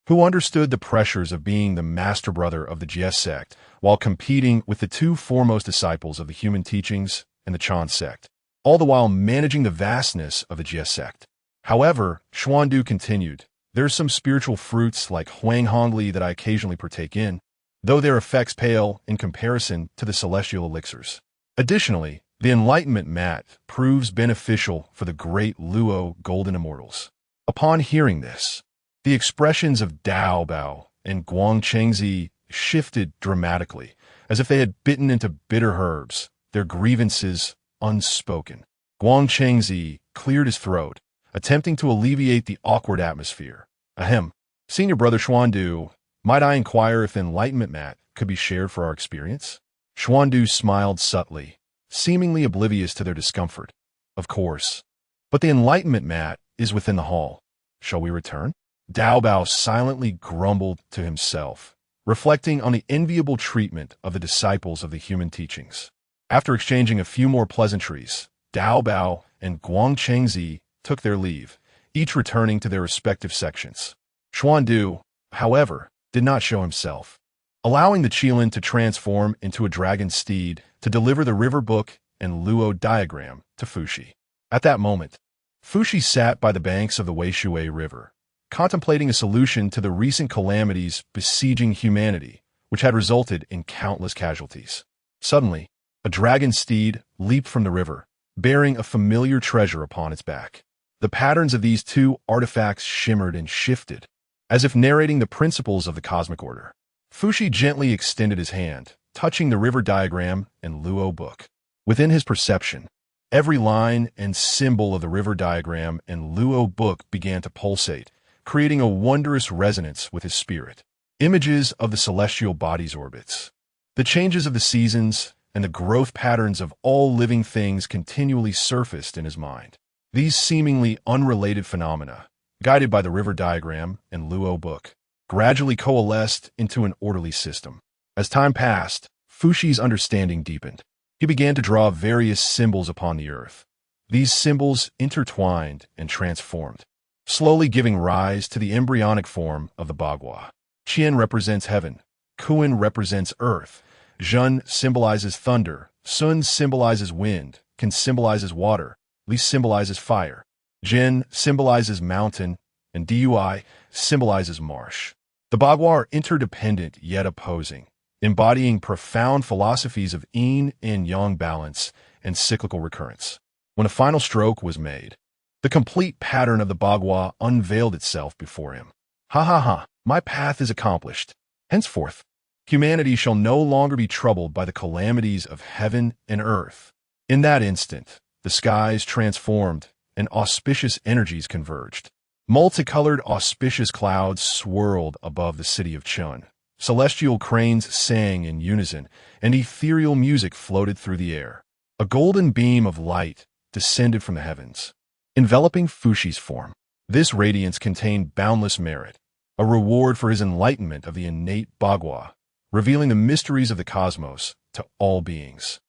who understood the pressures of being the master brother of the Jie sect while competing with the two foremost disciples of the human teachings and the Chan sect, all the while managing the vastness of the Jie sect. However, Xuan Shu continued, "There's some spiritual fruits like Huang Hongli that I occasionally partake in, though their effects pale in comparison to the celestial elixirs. Additionally, the enlightenment mat proves beneficial for the great Luo golden immortals." Upon hearing this, the expressions of Daobao and Guang Chengzi shifted dramatically, as if they had bitten into bitter herbs, their grievances unspoken. Guang Chengzi cleared his throat, attempting to alleviate the awkward atmosphere. "Ahem. Senior brother Xuan Shu, might I inquire if the enlightenment mat could be shared for our experience?" Xuan Shu smiled subtly, seemingly oblivious to their discomfort. "Of course. But the enlightenment mat is within the hall. Shall we return?" Daobao silently grumbled to himself, reflecting on the enviable treatment of the disciples of the human teachings. After exchanging a few more pleasantries, Daobao and Guang Chengzi took their leave, each returning to their respective sections. Xuan Shu, however, did not show himself, allowing the Qilin to transform into a dragon steed to deliver the river book and Luo diagram to Fushi. At that moment, Fushi sat by the banks of the Weishui River, contemplating a solution to the recent calamities besieging humanity, which had resulted in countless casualties. Suddenly, a dragon steed leaped from the river, bearing a familiar treasure upon its back. The patterns of these two artifacts shimmered and shifted, as if narrating the principles of the cosmic order. Fuxi gently extended his hand, touching the river diagram and Luo book. Within his perception, every line and symbol of the river diagram and Luo book began to pulsate, creating a wondrous resonance with his spirit. Images of the celestial body's orbits, the changes of the seasons, and the growth patterns of all living things continually surfaced in his mind. These seemingly unrelated phenomena, guided by the river diagram and Luo book, gradually coalesced into an orderly system. As time passed, Fuxi's understanding deepened. He began to draw various symbols upon the earth. These symbols intertwined and transformed, slowly giving rise to the embryonic form of the Bagua. Qian represents heaven, Kuan represents earth, Zhen symbolizes thunder, Sun symbolizes wind, Kan symbolizes water, Li symbolizes fire, Jin symbolizes mountain, and Dui symbolizes marsh. The Bagua are interdependent yet opposing, embodying profound philosophies of yin and yang balance and cyclical recurrence. When a final stroke was made, the complete pattern of the Bagua unveiled itself before him. Ha ha ha, my path is accomplished. Henceforth, humanity shall no longer be troubled by the calamities of heaven and earth. In that instant, the skies transformed and auspicious energies converged. Multicolored auspicious clouds swirled above the city of Chun. Celestial cranes sang in unison, and ethereal music floated through the air. A golden beam of light descended from the heavens, enveloping Fuxi's form. This radiance contained boundless merit, a reward for his enlightenment of the innate Bagua, revealing the mysteries of the cosmos to all beings.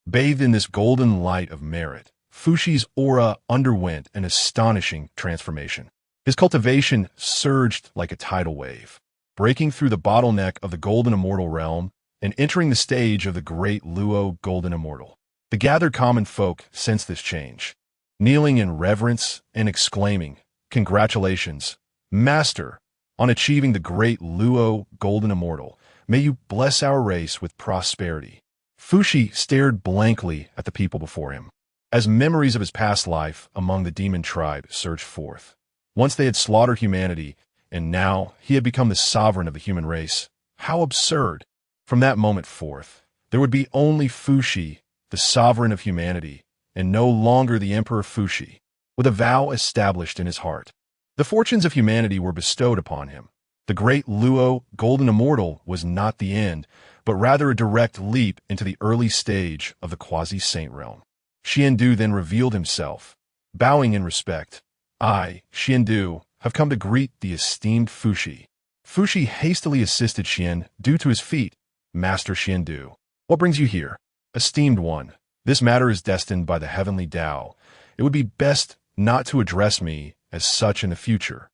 Bathed in this golden light of merit, Fuxi's aura underwent an astonishing transformation. His cultivation surged like a tidal wave, breaking through the bottleneck of the Golden Immortal realm and entering the stage of the great Luo Golden Immortal. The gathered common folk sensed this change, kneeling in reverence and exclaiming, "Congratulations, Master, on achieving the great Luo Golden Immortal. May you bless our race with prosperity." Fuxi stared blankly at the people before him, as memories of his past life among the demon tribe surged forth. Once they had slaughtered humanity, and now he had become the sovereign of the human race. How absurd! From that moment forth, there would be only Fuxi, the sovereign of humanity, and no longer the Emperor Fuxi, with a vow established in his heart. The fortunes of humanity were bestowed upon him. The great Luo Golden Immortal was not the end, but rather a direct leap into the early stage of the quasi-saint realm. Xiandu then revealed himself, bowing in respect. "I, Xiandu, have come to greet the esteemed Fuxi." Fuxi hastily assisted Xiandu to his feet. "Master Xiandu, what brings you here?" "Esteemed one, this matter is destined by the Heavenly Dao. It would be best not to address me as such in the future.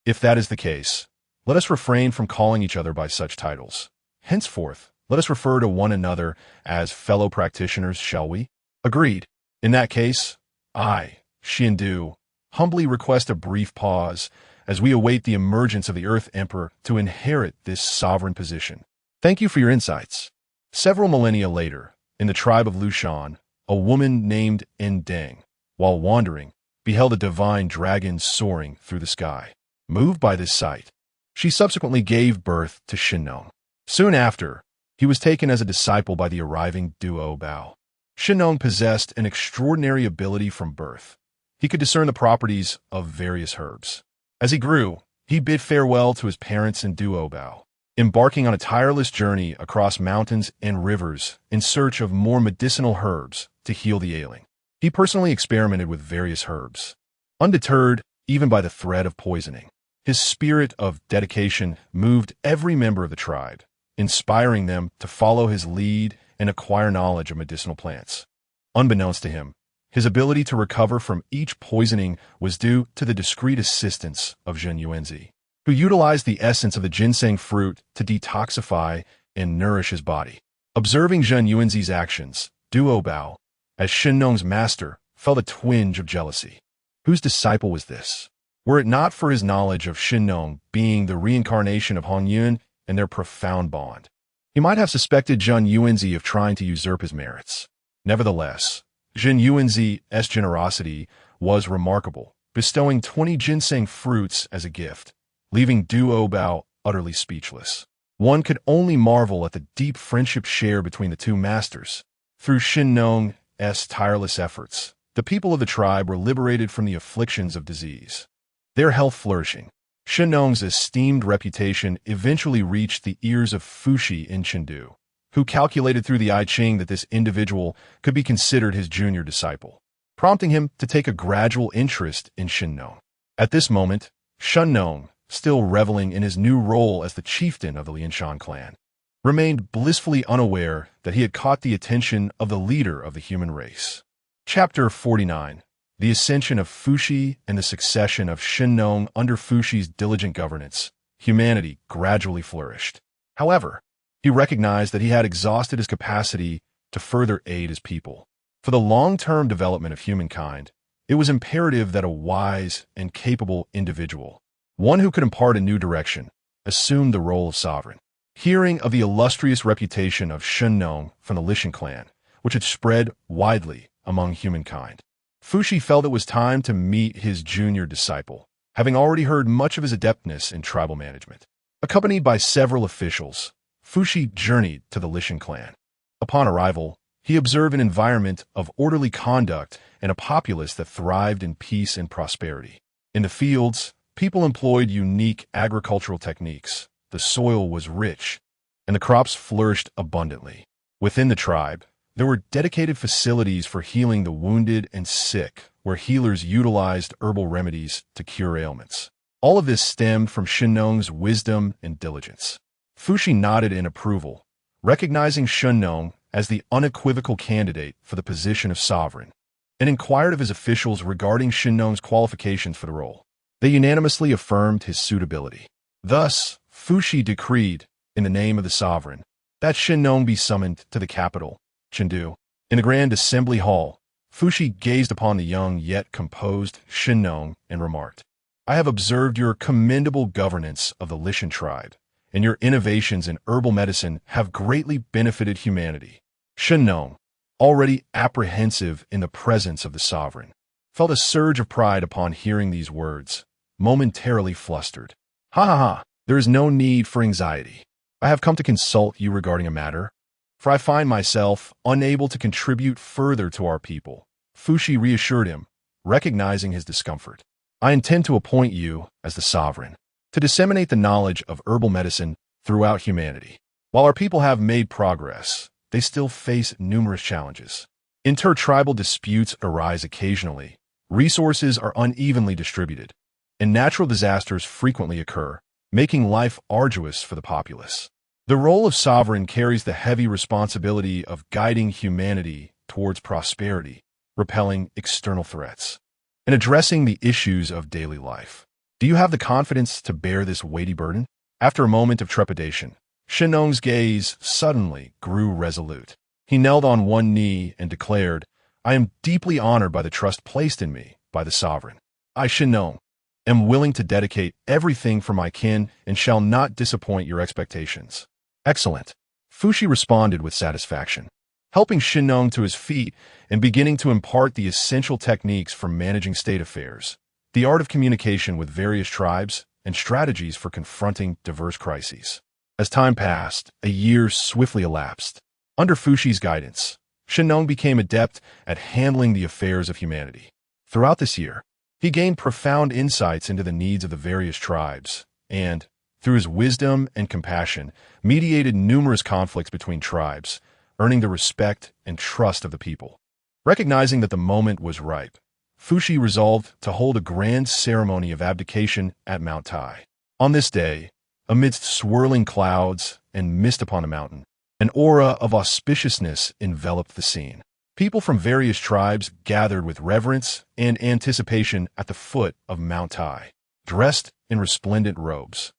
If that is the case, let us refrain from calling each other by such titles. Henceforth, let us refer to one another as fellow practitioners, shall we?" "Agreed. In that case, I, Xiandu, humbly request a brief pause as we await the emergence of the Earth Emperor to inherit this sovereign position. Thank you for your insights." Several millennia later, in the tribe of Lushan, a woman named Endeng, while wandering, beheld a divine dragon soaring through the sky. Moved by this sight, she subsequently gave birth to Shinnong. Soon after, he was taken as a disciple by the arriving Duo Bao. Shinnong possessed an extraordinary ability from birth. He could discern the properties of various herbs. As he grew, he bid farewell to his parents and Duo Bao, embarking on a tireless journey across mountains and rivers in search of more medicinal herbs to heal the ailing. He personally experimented with various herbs, undeterred even by the threat of poisoning. His spirit of dedication moved every member of the tribe, inspiring them to follow his lead and acquire knowledge of medicinal plants. Unbeknownst to him, his ability to recover from each poisoning was due to the discreet assistance of Zhen Yuanzi, who utilized the essence of the ginseng fruit to detoxify and nourish his body. Observing Zhen Yuanzi's actions, Duo Bao, as Shinnong's master, felt a twinge of jealousy. Whose disciple was this? Were it not for his knowledge of Shinnong being the reincarnation of Hong Yun and their profound bond, he might have suspected Zhen Yuanzi of trying to usurp his merits. Nevertheless, Zhen Yuanzi's generosity was remarkable, bestowing 20 ginseng fruits as a gift, leaving Duo Bao utterly speechless. One could only marvel at the deep friendship shared between the two masters. Through Shen Nong's tireless efforts, the people of the tribe were liberated from the afflictions of disease, their health flourishing. Shen Nong's esteemed reputation eventually reached the ears of Fuxi in Chengdu, who calculated through the I Ching that this individual could be considered his junior disciple, prompting him to take a gradual interest in Shen Nong. At this moment, Shen Nong, still reveling in his new role as the chieftain of the Lianshan clan, remained blissfully unaware that he had caught the attention of the leader of the human race. Chapter 49. The Ascension of Fuxi and the Succession of Shen Nong. Under Fuxi's diligent governance, humanity gradually flourished. However, he recognized that he had exhausted his capacity to further aid his people. For the long-term development of humankind, it was imperative that a wise and capable individual, one who could impart a new direction, assume the role of sovereign. Hearing of the illustrious reputation of Shen Nong from the Lishan clan, which had spread widely among humankind, Fuxi felt it was time to meet his junior disciple, having already heard much of his adeptness in tribal management. Accompanied by several officials, Fuxi journeyed to the Lishan clan. Upon arrival, he observed an environment of orderly conduct and a populace that thrived in peace and prosperity. In the fields, people employed unique agricultural techniques. The soil was rich, and the crops flourished abundantly. Within the tribe, there were dedicated facilities for healing the wounded and sick, where healers utilized herbal remedies to cure ailments. All of this stemmed from Shen Nong's wisdom and diligence. Fuxi nodded in approval, recognizing Shen Nong as the unequivocal candidate for the position of sovereign, and inquired of his officials regarding Shen Nong's qualifications for the role. They unanimously affirmed his suitability. Thus, Fuxi decreed, in the name of the sovereign, that Shen Nong be summoned to the capital, Chengdu. In the Grand Assembly Hall, Fuxi gazed upon the young yet composed Shen Nong and remarked, "I have observed your commendable governance of the Lishan tribe, and your innovations in herbal medicine have greatly benefited humanity." Shen Nong, already apprehensive in the presence of the sovereign, felt a surge of pride upon hearing these words, momentarily flustered. "Ha ha ha, there is no need for anxiety. I have come to consult you regarding a matter, for I find myself unable to contribute further to our people." Fuxi reassured him, recognizing his discomfort. "I intend to appoint you as the sovereign, to disseminate the knowledge of herbal medicine throughout humanity. While our people have made progress, they still face numerous challenges. Inter-tribal disputes arise occasionally, resources are unevenly distributed, and natural disasters frequently occur, making life arduous for the populace. The role of sovereign carries the heavy responsibility of guiding humanity towards prosperity, repelling external threats, and addressing the issues of daily life. Do you have the confidence to bear this weighty burden?" After a moment of trepidation, Shen Nong's gaze suddenly grew resolute. He knelt on one knee and declared, "I am deeply honored by the trust placed in me by the sovereign. I, Shen Nong, am willing to dedicate everything for my kin and shall not disappoint your expectations." "Excellent," Fuxi responded with satisfaction, helping Shen Nong to his feet and beginning to impart the essential techniques for managing state affairs, the art of communication with various tribes, and strategies for confronting diverse crises. As time passed, a year swiftly elapsed. Under Fuxi's guidance, Shen Nong became adept at handling the affairs of humanity. Throughout this year, he gained profound insights into the needs of the various tribes, and, through his wisdom and compassion, mediated numerous conflicts between tribes, earning the respect and trust of the people. Recognizing that the moment was ripe, Fuxi resolved to hold a grand ceremony of abdication at Mount Tai. On this day, amidst swirling clouds and mist upon the mountain, an aura of auspiciousness enveloped the scene. People from various tribes gathered with reverence and anticipation at the foot of Mount Tai, dressed in resplendent robes.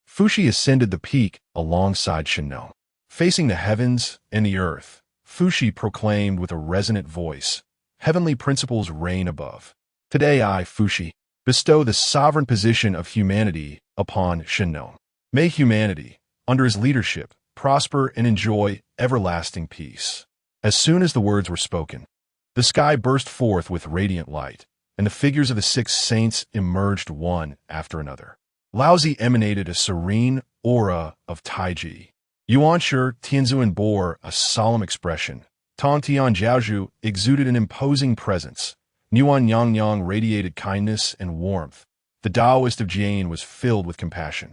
Fuxi ascended the peak alongside Shen Nong. Facing the heavens and the earth, Fuxi proclaimed with a resonant voice, "Heavenly principles reign above. Today I, Fuxi, bestow the sovereign position of humanity upon Shen Nong. May humanity, under his leadership, prosper and enjoy everlasting peace." As soon as the words were spoken, the sky burst forth with radiant light, and the figures of the 6 saints emerged one after another. Laozi emanated a serene aura of Taiji. Yuanshi Tianzun bore a solemn expression. Tongtian Jiaozhu exuded an imposing presence. Nuan Yangyang radiated kindness and warmth. The Taoist of Jian was filled with compassion,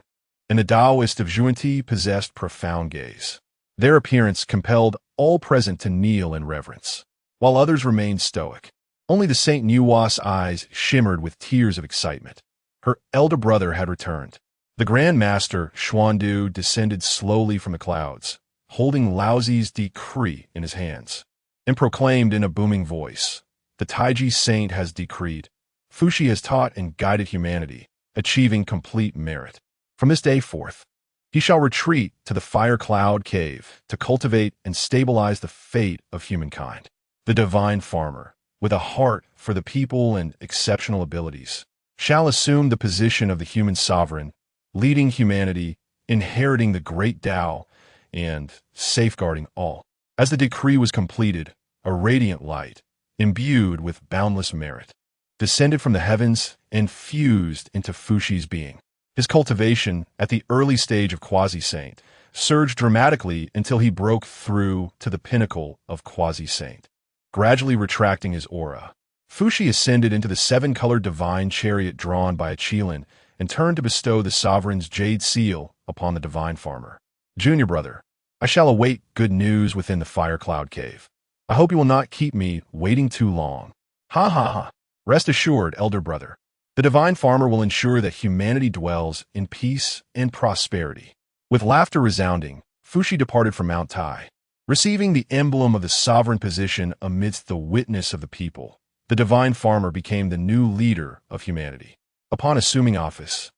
and the Taoist of Zhuanti possessed profound gaze. Their appearance compelled all present to kneel in reverence, while others remained stoic. Only the Saint Nuwa's eyes shimmered with tears of excitement. Her elder brother had returned. The Grand Master, Xuan Shu, descended slowly from the clouds, holding Laozi's decree in his hands, and proclaimed in a booming voice, "The Taiji Saint has decreed. Fuxi has taught and guided humanity, achieving complete merit. From this day forth, he shall retreat to the Fire Cloud Cave to cultivate and stabilize the fate of humankind. The divine farmer, with a heart for the people and exceptional abilities, shall assume the position of the human sovereign, leading humanity, inheriting the great Tao, and safeguarding all." As the decree was completed, a radiant light, imbued with boundless merit, descended from the heavens and fused into Fuxi's being. His cultivation, at the early stage of quasi-saint, surged dramatically until he broke through to the pinnacle of quasi-saint, gradually retracting his aura. Fuxi ascended into the 7-colored divine chariot drawn by a Qilin and turned to bestow the sovereign's jade seal upon the divine farmer. "Junior brother, I shall await good news within the Fire Cloud Cave. I hope you will not keep me waiting too long." "Ha ha ha. Rest assured, elder brother. The divine farmer will ensure that humanity dwells in peace and prosperity." With laughter resounding, Fuxi departed from Mount Tai, receiving the emblem of the sovereign position amidst the witness of the people. The divine farmer became the new leader of humanity. Upon assuming office,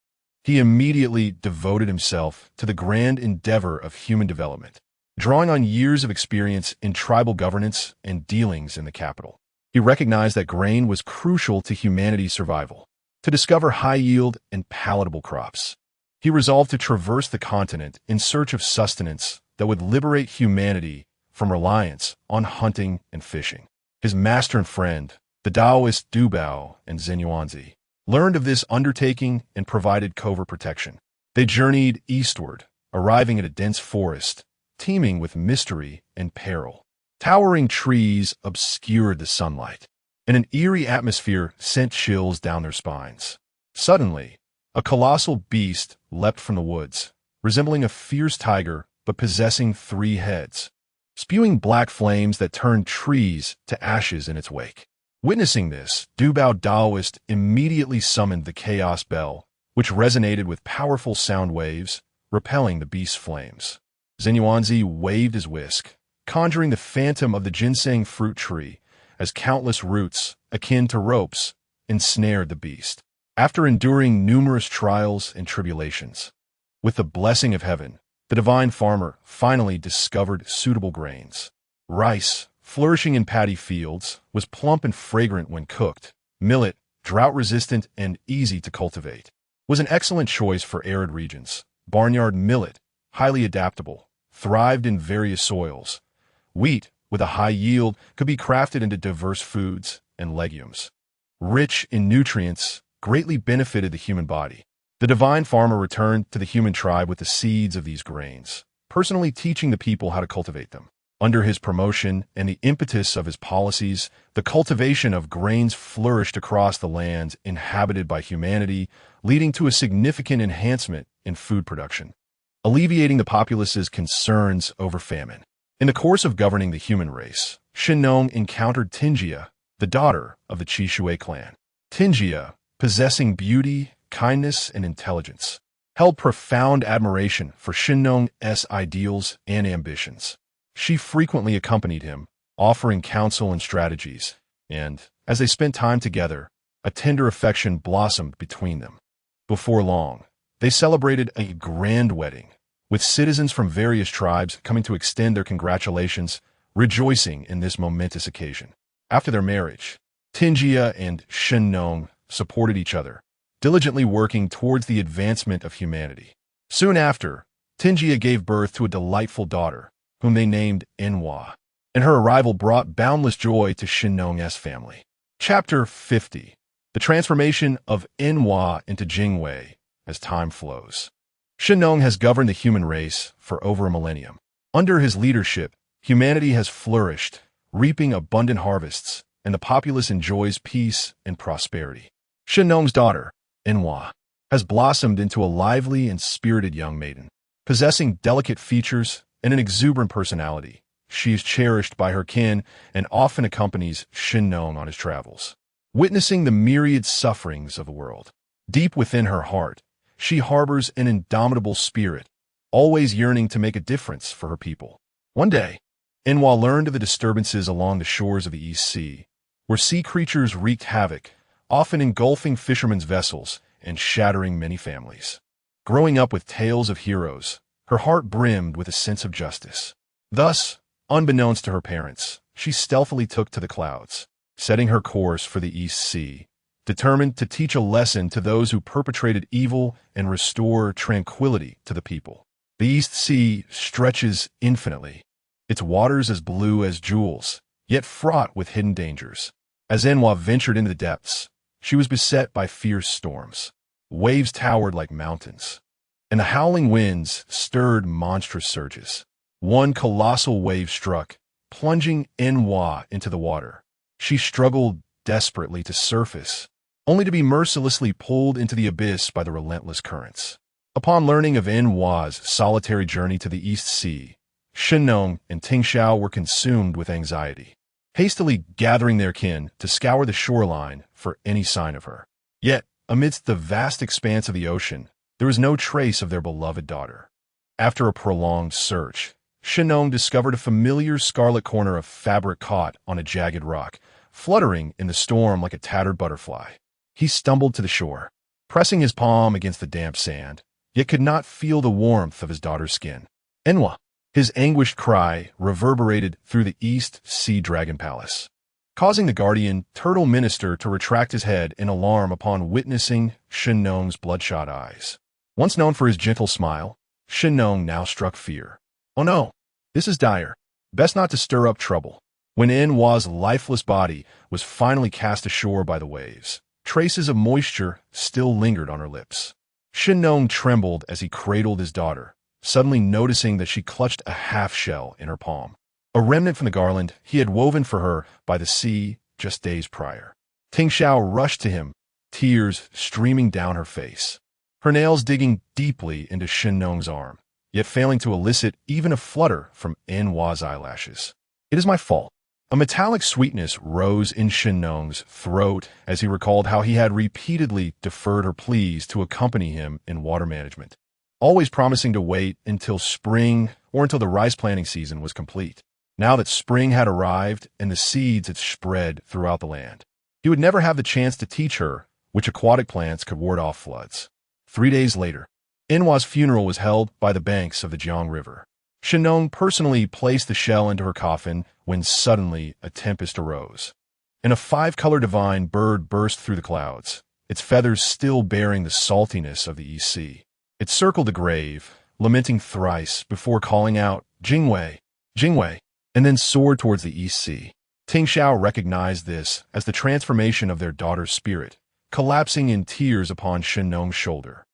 he immediately devoted himself to the grand endeavor of human development, drawing on years of experience in tribal governance and dealings in the capital. He recognized that grain was crucial to humanity's survival. To discover high-yield and palatable crops, he resolved to traverse the continent in search of sustenance that would liberate humanity from reliance on hunting and fishing. His master and friend, the Taoist Du Bao and Zhen Yuanzi, learned of this undertaking and provided covert protection. They journeyed eastward, arriving at a dense forest, teeming with mystery and peril. Towering trees obscured the sunlight, and an eerie atmosphere sent chills down their spines. Suddenly, a colossal beast leapt from the woods, resembling a fierce tiger but possessing 3 heads, spewing black flames that turned trees to ashes in its wake. Witnessing this, Du Bao Taoist immediately summoned the Chaos Bell, which resonated with powerful sound waves, repelling the beast's flames. Zhen Yuanzi waved his whisk, conjuring the phantom of the ginseng fruit tree as countless roots, akin to ropes, ensnared the beast. After enduring numerous trials and tribulations, with the blessing of heaven, the divine farmer finally discovered suitable grains. Rice, flourishing in paddy fields, was plump and fragrant when cooked. Millet, drought-resistant and easy to cultivate, was an excellent choice for arid regions. Barnyard millet, highly adaptable, thrived in various soils. Wheat, with a high yield, could be crafted into diverse foods and legumes. Rich in nutrients, greatly benefited the human body. The divine farmer returned to the human tribe with the seeds of these grains, personally teaching the people how to cultivate them. Under his promotion and the impetus of his policies, the cultivation of grains flourished across the lands inhabited by humanity, leading to a significant enhancement in food production, alleviating the populace's concerns over famine. In the course of governing the human race, Shinnong encountered Tingjia, the daughter of the Qishui clan. Tingjia, possessing beauty, kindness, and intelligence, held profound admiration for Shinnong's ideals and ambitions. She frequently accompanied him, offering counsel and strategies, and, as they spent time together, a tender affection blossomed between them. Before long, they celebrated a grand wedding, with citizens from various tribes coming to extend their congratulations, rejoicing in this momentous occasion. After their marriage, Tingjia and Shinnong supported each other, diligently working towards the advancement of humanity. Soon after, Tingjia gave birth to a delightful daughter, whom they named Enhua, and her arrival brought boundless joy to Shinnong's family. Chapter 50. The transformation of Enhua into Jingwei as time flows. Shen Nong has governed the human race for over a millennium. Under his leadership, humanity has flourished, reaping abundant harvests, and the populace enjoys peace and prosperity. Shen Nong's daughter, Enhua, has blossomed into a lively and spirited young maiden. Possessing delicate features and an exuberant personality, she is cherished by her kin and often accompanies Shen Nong on his travels. Witnessing the myriad sufferings of the world, deep within her heart, she harbors an indomitable spirit, always yearning to make a difference for her people. One day, Enhua learned of the disturbances along the shores of the East Sea, where sea creatures wreaked havoc, often engulfing fishermen's vessels and shattering many families. Growing up with tales of heroes, her heart brimmed with a sense of justice. Thus, unbeknownst to her parents, she stealthily took to the clouds, setting her course for the East Sea, determined to teach a lesson to those who perpetrated evil and restore tranquility to the people. The East Sea stretches infinitely, its waters as blue as jewels, yet fraught with hidden dangers. As Enhua ventured into the depths, she was beset by fierce storms. Waves towered like mountains, and the howling winds stirred monstrous surges. One colossal wave struck, plunging Enhua into the water. She struggled desperately to surface, only to be mercilessly pulled into the abyss by the relentless currents. Upon learning of Enhua's solitary journey to the East Sea, Shen Nong and Ting Xiao were consumed with anxiety, hastily gathering their kin to scour the shoreline for any sign of her. Yet, amidst the vast expanse of the ocean, there was no trace of their beloved daughter. After a prolonged search, Shen Nong discovered a familiar scarlet corner of fabric caught on a jagged rock, fluttering in the storm like a tattered butterfly. He stumbled to the shore, pressing his palm against the damp sand, yet could not feel the warmth of his daughter's skin. Enhua! His anguished cry reverberated through the East Sea Dragon Palace, causing the guardian turtle minister to retract his head in alarm upon witnessing Shen Nong's bloodshot eyes. Once known for his gentle smile, Shen Nong now struck fear. Oh no, this is dire. Best not to stir up trouble. When Enhua's lifeless body was finally cast ashore by the waves, traces of moisture still lingered on her lips. Shen Nong trembled as he cradled his daughter, suddenly noticing that she clutched a half-shell in her palm, a remnant from the garland he had woven for her by the sea just days prior. Ting Xiao rushed to him, tears streaming down her face, her nails digging deeply into Shen Nong's arm, yet failing to elicit even a flutter from Enhua's eyelashes. It is my fault. A metallic sweetness rose in Shen Nong's throat as he recalled how he had repeatedly deferred her pleas to accompany him in water management, always promising to wait until spring or until the rice planting season was complete. Now that spring had arrived and the seeds had spread throughout the land, he would never have the chance to teach her which aquatic plants could ward off floods. 3 days later, Enhua's funeral was held by the banks of the Jiang River. Shen Nong personally placed the shell into her coffin when suddenly a tempest arose, and a 5-color divine bird burst through the clouds, its feathers still bearing the saltiness of the East Sea. It circled the grave, lamenting thrice before calling out, "Jingwei, Jingwei," and then soared towards the East Sea. Ting Xiao recognized this as the transformation of their daughter's spirit, collapsing in tears upon Shen Nong's shoulder.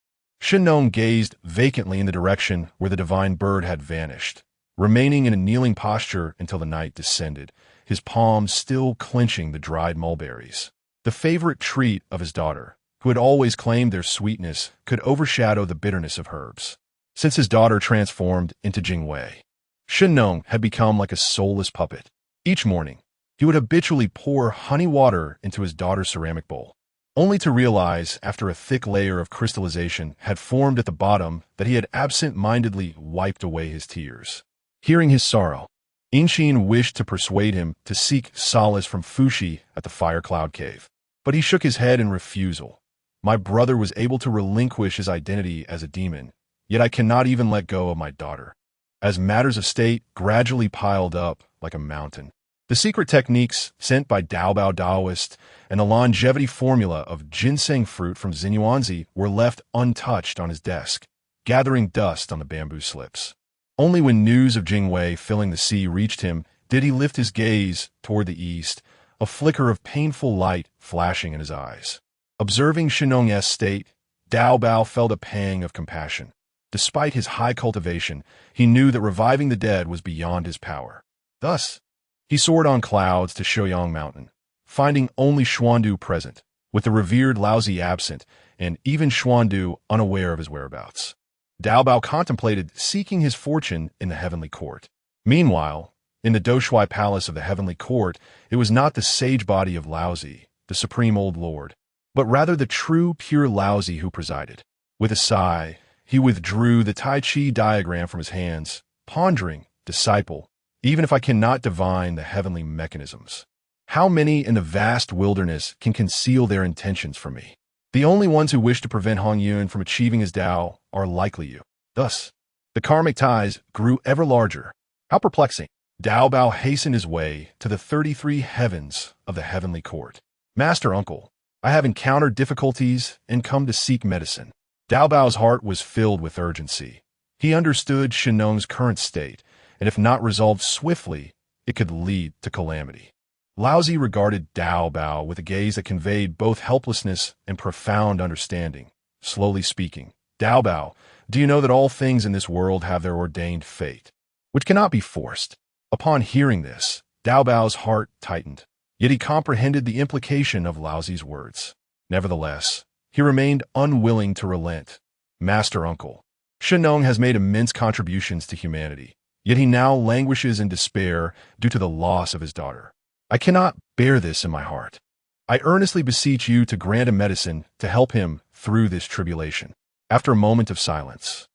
Shen Nong gazed vacantly in the direction where the divine bird had vanished, remaining in a kneeling posture until the night descended, his palms still clenching the dried mulberries, the favorite treat of his daughter, who had always claimed their sweetness could overshadow the bitterness of herbs. Since his daughter transformed into Jingwei, Shen Nong had become like a soulless puppet. Each morning, he would habitually pour honey water into his daughter's ceramic bowl, only to realize after a thick layer of crystallization had formed at the bottom that he had absent-mindedly wiped away his tears. Hearing his sorrow, Inxin wished to persuade him to seek solace from Fuxi at the Fire Cloud Cave, but he shook his head in refusal. My brother was able to relinquish his identity as a demon, yet I cannot even let go of my daughter. As matters of state gradually piled up like a mountain, the secret techniques sent by Daobao Daoist and the longevity formula of ginseng fruit from Xinyuanzi were left untouched on his desk, gathering dust on the bamboo slips. Only when news of Jingwei filling the sea reached him did he lift his gaze toward the east, a flicker of painful light flashing in his eyes. Observing Shennong's state, Dao Bao felt a pang of compassion. Despite his high cultivation, he knew that reviving the dead was beyond his power. Thus, he soared on clouds to Shouyang Mountain, finding only Xuan present, with the revered Laozi absent, and even Xuan unaware of his whereabouts. Dao Bao contemplated seeking his fortune in the Heavenly Court. Meanwhile, in the Doshui Palace of the Heavenly Court, it was not the sage body of Laozi, the Supreme Old Lord, but rather the true, pure Laozi who presided. With a sigh, he withdrew the Tai Chi diagram from his hands, pondering, disciple, even if I cannot divine the heavenly mechanisms, how many in the vast wilderness can conceal their intentions from me? The only ones who wish to prevent Hong Yun from achieving his Tao are likely you. Thus, the karmic ties grew ever larger. How perplexing. Dao Bao hastened his way to the 33 heavens of the Heavenly Court. Master Uncle, I have encountered difficulties and come to seek medicine. Dao Bao's heart was filled with urgency. He understood Shennong's current state, and if not resolved swiftly, it could lead to calamity. Laozi regarded Dao Bao with a gaze that conveyed both helplessness and profound understanding. Slowly speaking, Dao Bao, do you know that all things in this world have their ordained fate, which cannot be forced? Upon hearing this, Dao Bao's heart tightened, yet he comprehended the implication of Laozi's words. Nevertheless, he remained unwilling to relent. Master Uncle, Shennong has made immense contributions to humanity, yet he now languishes in despair due to the loss of his daughter. I cannot bear this in my heart. I earnestly beseech you to grant a medicine to help him through this tribulation. After a moment of silence,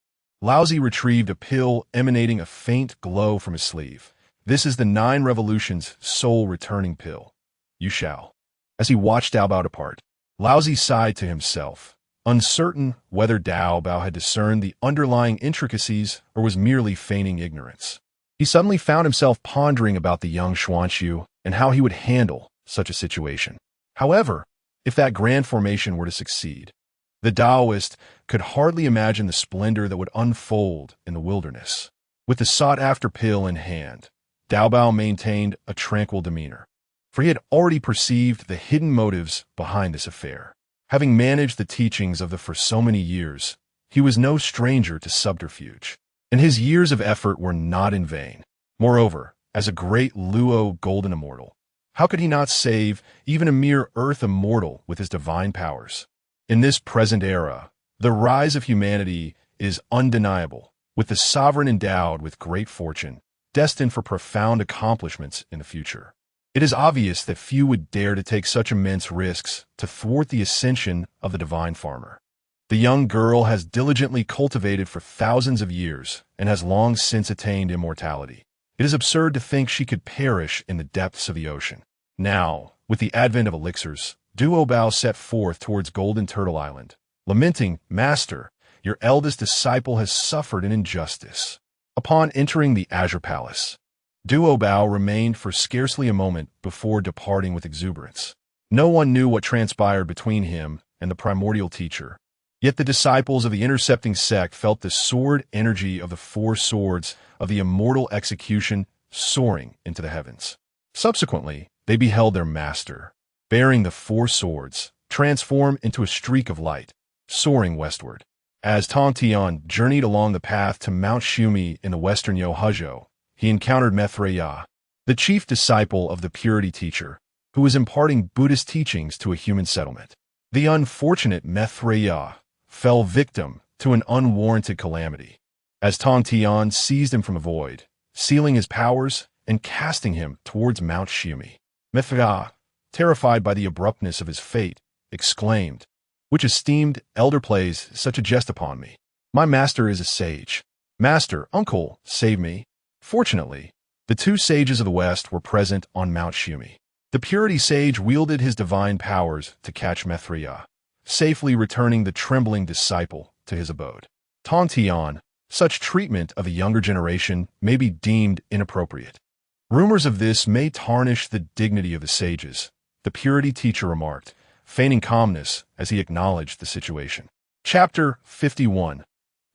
Laozi retrieved a pill emanating a faint glow from his sleeve. This is the 9 Revolutions soul returning pill. You shall. As he watched Dao Bao depart, Laozi sighed to himself, uncertain whether Dao Bao had discerned the underlying intricacies or was merely feigning ignorance. He suddenly found himself pondering about the young Xuan Shu and how he would handle such a situation. However, if that grand formation were to succeed, the Taoist could hardly imagine the splendor that would unfold in the wilderness. With the sought-after pill in hand, Dao Bao maintained a tranquil demeanor, for he had already perceived the hidden motives behind this affair. Having managed the teachings of the for so many years, he was no stranger to subterfuge, and his years of effort were not in vain. Moreover, as a great Luo golden immortal, how could he not save even a mere earth immortal with his divine powers? In this present era, the rise of humanity is undeniable, with the sovereign endowed with great fortune, destined for profound accomplishments in the future. It is obvious that few would dare to take such immense risks to thwart the ascension of the divine farmer. The young girl has diligently cultivated for thousands of years and has long since attained immortality. It is absurd to think she could perish in the depths of the ocean. Now, with the advent of elixirs, Duo Bao set forth towards Golden Turtle Island, lamenting, Master, your eldest disciple has suffered an injustice. Upon entering the Azure Palace, Duo Bao remained for scarcely a moment before departing with exuberance. No one knew what transpired between him and the primordial teacher, yet the disciples of the intercepting sect felt the sword energy of the 4 swords of the immortal execution soaring into the heavens. Subsequently, they beheld their master, bearing the 4 swords, transform into a streak of light, soaring westward. As Tong Tian journeyed along the path to Mount Shumi in the western Yohuzhou, he encountered Methreya, the chief disciple of the purity teacher, who was imparting Buddhist teachings to a human settlement. The unfortunate Methreya fell victim to an unwarranted calamity, as Tong Tian seized him from the void, sealing his powers and casting him towards Mount Shumi. Methreya, terrified by the abruptness of his fate, exclaimed, "Which esteemed elder plays such a jest upon me? My master is a sage. Master, uncle, save me." Fortunately, the 2 sages of the West were present on Mount Shumi. The purity sage wielded his divine powers to catch Methreya, safely returning the trembling disciple to his abode. Tong Tian, such treatment of a younger generation may be deemed inappropriate. Rumors of this may tarnish the dignity of the sages, the purity teacher remarked, feigning calmness as he acknowledged the situation. Chapter 51.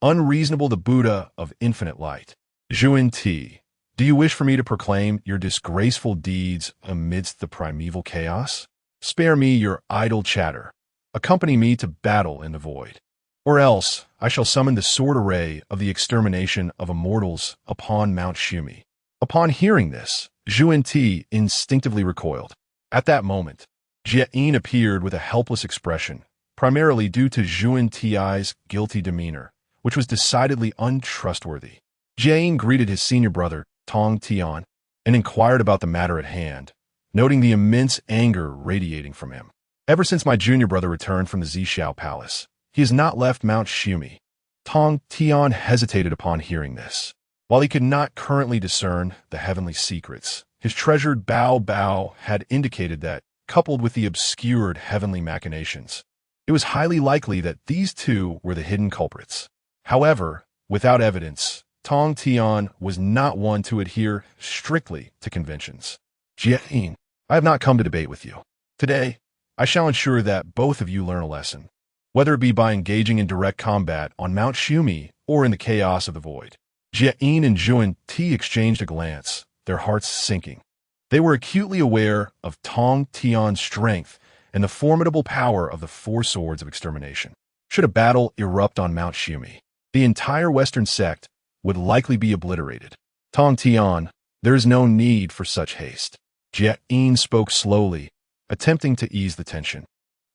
Unreasonable the Buddha of Infinite Light. Zhuan Ti, do you wish for me to proclaim your disgraceful deeds amidst the primeval chaos? Spare me your idle chatter. Accompany me to battle in the void. Or else I shall summon the sword array of the extermination of immortals upon Mount Shumi. Upon hearing this, Ti instinctively recoiled. At that moment, Jade appeared with a helpless expression, primarily due to Ti's guilty demeanor, which was decidedly untrustworthy. Jade greeted his senior brother, Tong Tian, and inquired about the matter at hand, noting the immense anger radiating from him. Ever since my junior brother returned from the Zhixiao Palace, he has not left Mount Shumi. Tong Tian hesitated upon hearing this. While he could not currently discern the heavenly secrets, his treasured Bao had indicated that, coupled with the obscured heavenly machinations, it was highly likely that these two were the hidden culprits. However, without evidence, Tong Tian was not one to adhere strictly to conventions. Jade, I have not come to debate with you. Today, I shall ensure that both of you learn a lesson, whether it be by engaging in direct combat on Mount Shumi or in the chaos of the void. Jade and Ti exchanged a glance, their hearts sinking. They were acutely aware of Tong Tian's strength and the formidable power of the four swords of extermination. Should a battle erupt on Mount Shumi, the entire Western sect would likely be obliterated. Tong Tian, there is no need for such haste. Jade spoke slowly, attempting to ease the tension.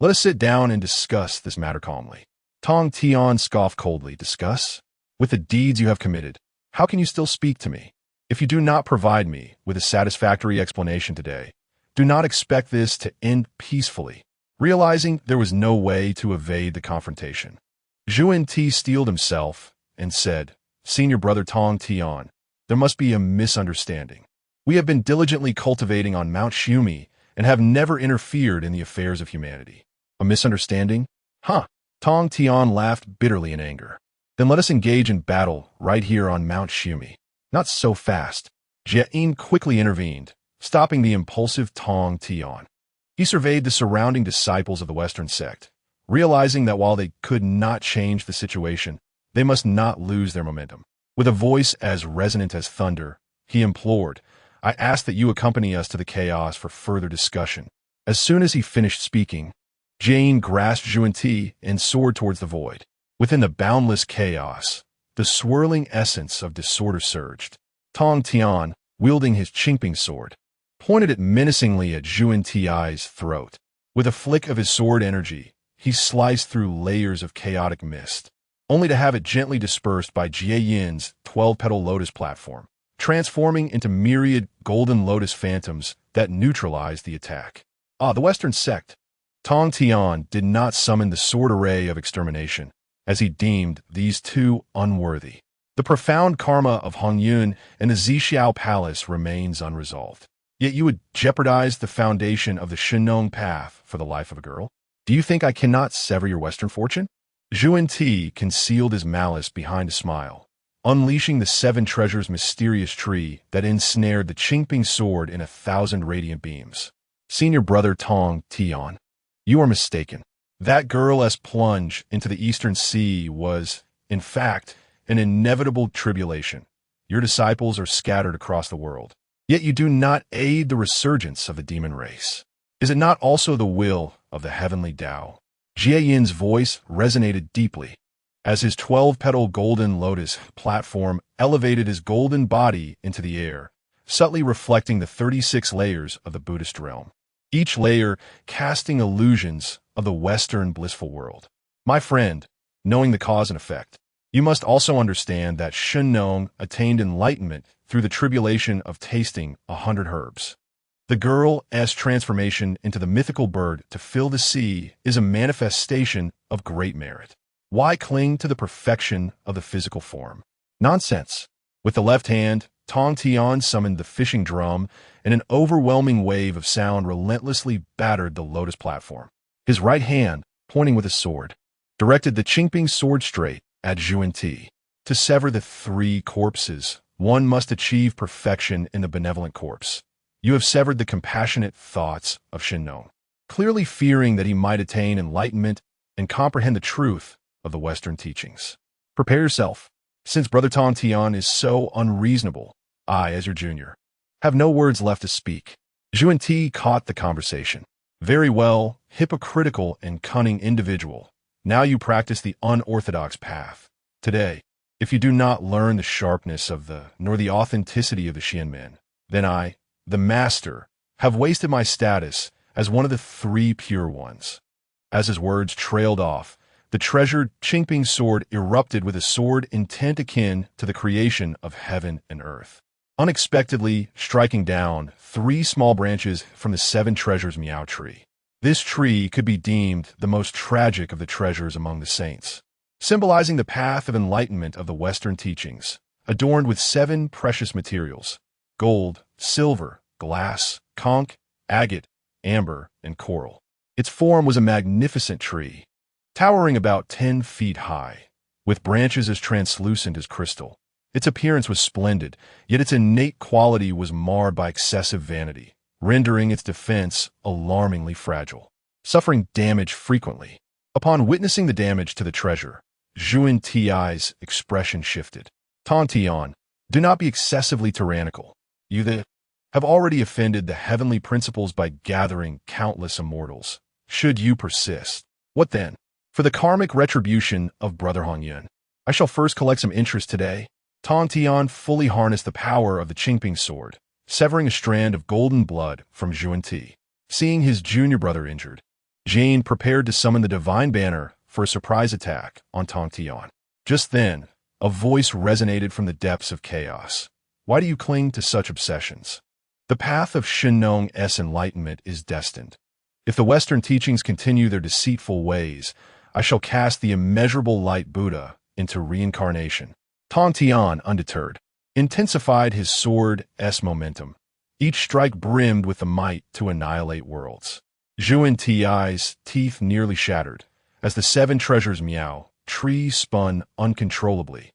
Let us sit down and discuss this matter calmly. Tong Tian scoffed coldly. Discuss? With the deeds you have committed, how can you still speak to me? If you do not provide me with a satisfactory explanation today, do not expect this to end peacefully. Realizing there was no way to evade the confrontation, Ti steeled himself and said, Senior brother Tong Tian, there must be a misunderstanding. We have been diligently cultivating on Mount Shumi and have never interfered in the affairs of humanity. A misunderstanding? Huh. Tong Tian laughed bitterly in anger. Then let us engage in battle right here on Mount Shumi. Not so fast. Jade quickly intervened, stopping the impulsive Tong Tian. He surveyed the surrounding disciples of the Western sect, realizing that while they could not change the situation, they must not lose their momentum. With a voice as resonant as thunder, he implored, I ask that you accompany us to the chaos for further discussion. As soon as he finished speaking, Jane grasped Ti and soared towards the void. Within the boundless chaos, the swirling essence of disorder surged. Tong Tian, wielding his Qingping sword, pointed it menacingly at Ti's throat. With a flick of his sword energy, he sliced through layers of chaotic mist, only to have it gently dispersed by Jiayin's 12-petal lotus platform, transforming into myriad golden lotus phantoms that neutralized the attack. The Western sect. Tong Tian did not summon the sword array of extermination, as he deemed these two unworthy. The profound karma of Hongyun and the Zhixiao Palace remains unresolved. Yet you would jeopardize the foundation of the Shenong path for the life of a girl? Do you think I cannot sever your Western fortune? Ti concealed his malice behind a smile, unleashing the seven treasures mysterious tree that ensnared the Qingping sword in 1,000 radiant beams. Senior brother Tong Tian, you are mistaken. That girl's plunge into the Eastern Sea was, in fact, an inevitable tribulation. Your disciples are scattered across the world, yet you do not aid the resurgence of the demon race. Is it not also the will of the Heavenly Dao? Jiayin's voice resonated deeply, as his 12-petal golden lotus platform elevated his golden body into the air, subtly reflecting the 36 layers of the Buddhist realm, each layer casting illusions of the Western blissful world. My friend, knowing the cause and effect, you must also understand that Shenong attained enlightenment through the tribulation of tasting 100 herbs. The girl's transformation into the mythical bird to fill the sea is a manifestation of great merit. Why cling to the perfection of the physical form? Nonsense. With the left hand, Tong Tian summoned the fishing drum, and an overwhelming wave of sound relentlessly battered the lotus platform. His right hand, pointing with his sword, directed the Qingping sword straight at Ti. To sever the three corpses, one must achieve perfection in the benevolent corpse. You have severed the compassionate thoughts of Shenong, clearly fearing that he might attain enlightenment and comprehend the truth of the Western teachings. Prepare yourself, since Brother Tong Tian is so unreasonable. I, as your junior, have no words left to speak. Ti caught the conversation. Very well, hypocritical and cunning individual. Now you practice the unorthodox path. Today, if you do not learn the sharpness of nor the authenticity of the Xianmen, then I, the master, have wasted my status as one of the three pure ones. As his words trailed off, the treasured Qingping sword erupted with a sword intent akin to the creation of heaven and earth, unexpectedly striking down 3 small branches from the 7 treasures Miao tree. This tree could be deemed the most tragic of the treasures among the saints, symbolizing the path of enlightenment of the Western teachings, adorned with 7 precious materials: gold, silver, glass, conch, agate, amber, and coral. Its form was a magnificent tree, towering about 10 feet high, with branches as translucent as crystal. Its appearance was splendid, yet its innate quality was marred by excessive vanity, rendering its defense alarmingly fragile, suffering damage frequently. Upon witnessing the damage to the treasure, Xuan Ti's expression shifted. Tontian, do not be excessively tyrannical. You that have already offended the heavenly principles by gathering countless immortals. Should you persist, what then? For the karmic retribution of Brother Hongyun, I shall first collect some interest today. Tontian fully harnessed the power of the Qingping sword, severing a strand of golden blood from Xuan Ti. Seeing his junior brother injured, Jane prepared to summon the divine banner for a surprise attack on Tontian. Just then, a voice resonated from the depths of chaos. Why do you cling to such obsessions? The path of Shinnong's enlightenment is destined. If the Western teachings continue their deceitful ways, I shall cast the immeasurable light Buddha into reincarnation. Tontian, undeterred, intensified his sword's momentum. Each strike brimmed with the might to annihilate worlds. Xuan Ti's teeth nearly shattered as the 7 treasures Miao tree spun uncontrollably,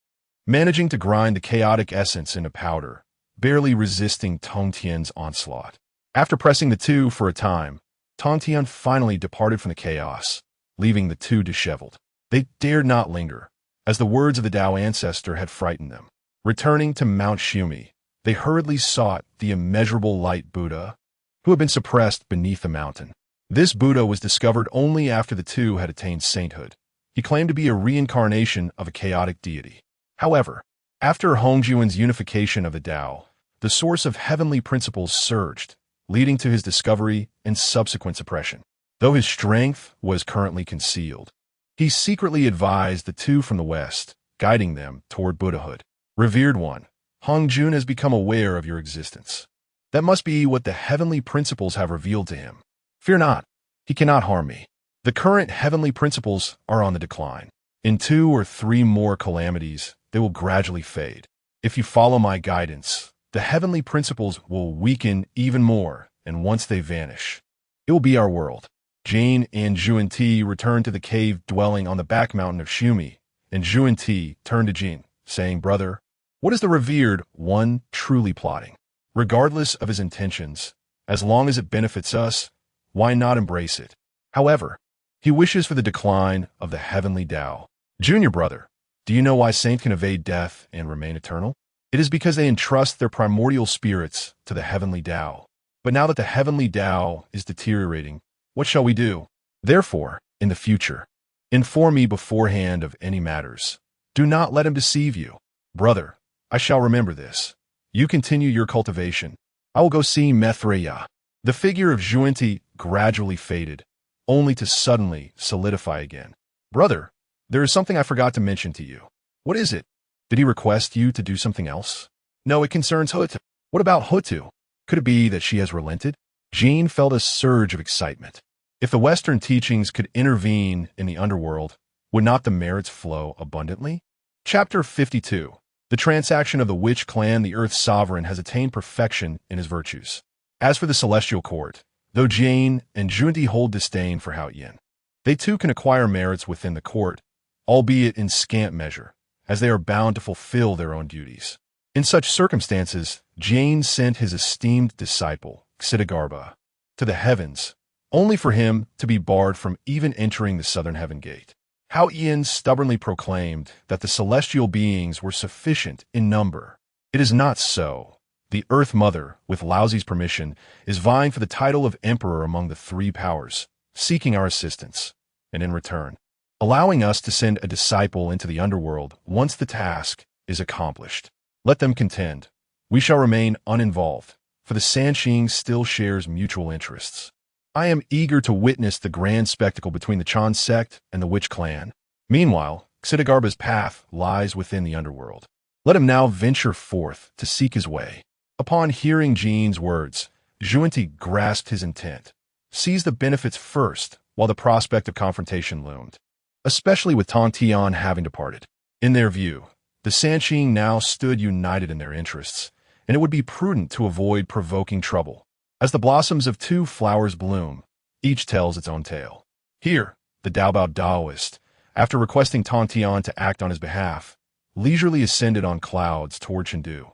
managing to grind the chaotic essence into powder, barely resisting Tongtian's onslaught. After pressing the 2 for a time, Tongtian finally departed from the chaos, leaving the 2 disheveled. They dared not linger, as the words of the Dao ancestor had frightened them. Returning to Mount Shumi, they hurriedly sought the immeasurable light Buddha, who had been suppressed beneath the mountain. This Buddha was discovered only after the 2 had attained sainthood. He claimed to be a reincarnation of a chaotic deity. However, after Hongjuan's unification of the Dao, the source of heavenly principles surged, leading to his discovery and subsequent suppression. Though his strength was currently concealed, he secretly advised the 2 from the West, guiding them toward Buddhahood. Revered one, Hongjun has become aware of your existence. That must be what the heavenly principles have revealed to him. Fear not, he cannot harm me. The current heavenly principles are on the decline. In 2 or 3 more calamities, they will gradually fade. If you follow my guidance, the heavenly principles will weaken even more, and once they vanish, it will be our world. Jane and Xuan Ti returned to the cave dwelling on the back mountain of Shumi, and Xuan Ti turned to Jin, saying, Brother, what is the revered one truly plotting? Regardless of his intentions, as long as it benefits us, why not embrace it? However, he wishes for the decline of the Heavenly Dao. Junior brother, do you know why saints can evade death and remain eternal? It is because they entrust their primordial spirits to the Heavenly Dao. But now that the Heavenly Dao is deteriorating, what shall we do? Therefore, in the future, inform me beforehand of any matters. Do not let him deceive you. Brother, I shall remember this. You continue your cultivation. I will go see Methreya. The figure of Xuanti gradually faded, only to suddenly solidify again. Brother, there is something I forgot to mention to you. What is it? Did he request you to do something else? No, it concerns Hutu. What about Hutu? Could it be that she has relented? Jean felt a surge of excitement. If the Western teachings could intervene in the underworld, would not the merits flow abundantly? Chapter 52. The transaction of the witch clan, the Earth's sovereign, has attained perfection in his virtues. As for the celestial court, though Jane and Junti hold disdain for Hao Yin, they too can acquire merits within the court, albeit in scant measure, as they are bound to fulfill their own duties. In such circumstances, Jane sent his esteemed disciple, Xidagarba, to the heavens, only for him to be barred from even entering the southern heaven gate. Hao Yin stubbornly proclaimed that the celestial beings were sufficient in number. It is not so. the Earth Mother, with Laozi's permission, is vying for the title of Emperor among the three powers, seeking our assistance, and in return, allowing us to send a disciple into the underworld once the task is accomplished. Let them contend. We shall remain uninvolved, for the Sanqing still shares mutual interests. I am eager to witness the grand spectacle between the Chan sect and the Witch clan. Meanwhile, Xidigarba's path lies within the underworld. Let him now venture forth to seek his way. Upon hearing Jin's words, Xuanti grasped his intent, seized the benefits first while the prospect of confrontation loomed, especially with Tang Tian having departed. In their view, the Sanqing now stood united in their interests, and it would be prudent to avoid provoking trouble. As the blossoms of two flowers bloom, each tells its own tale. Here, the Daobao Daoist, after requesting Tang Tian to act on his behalf, leisurely ascended on clouds toward Chengdu.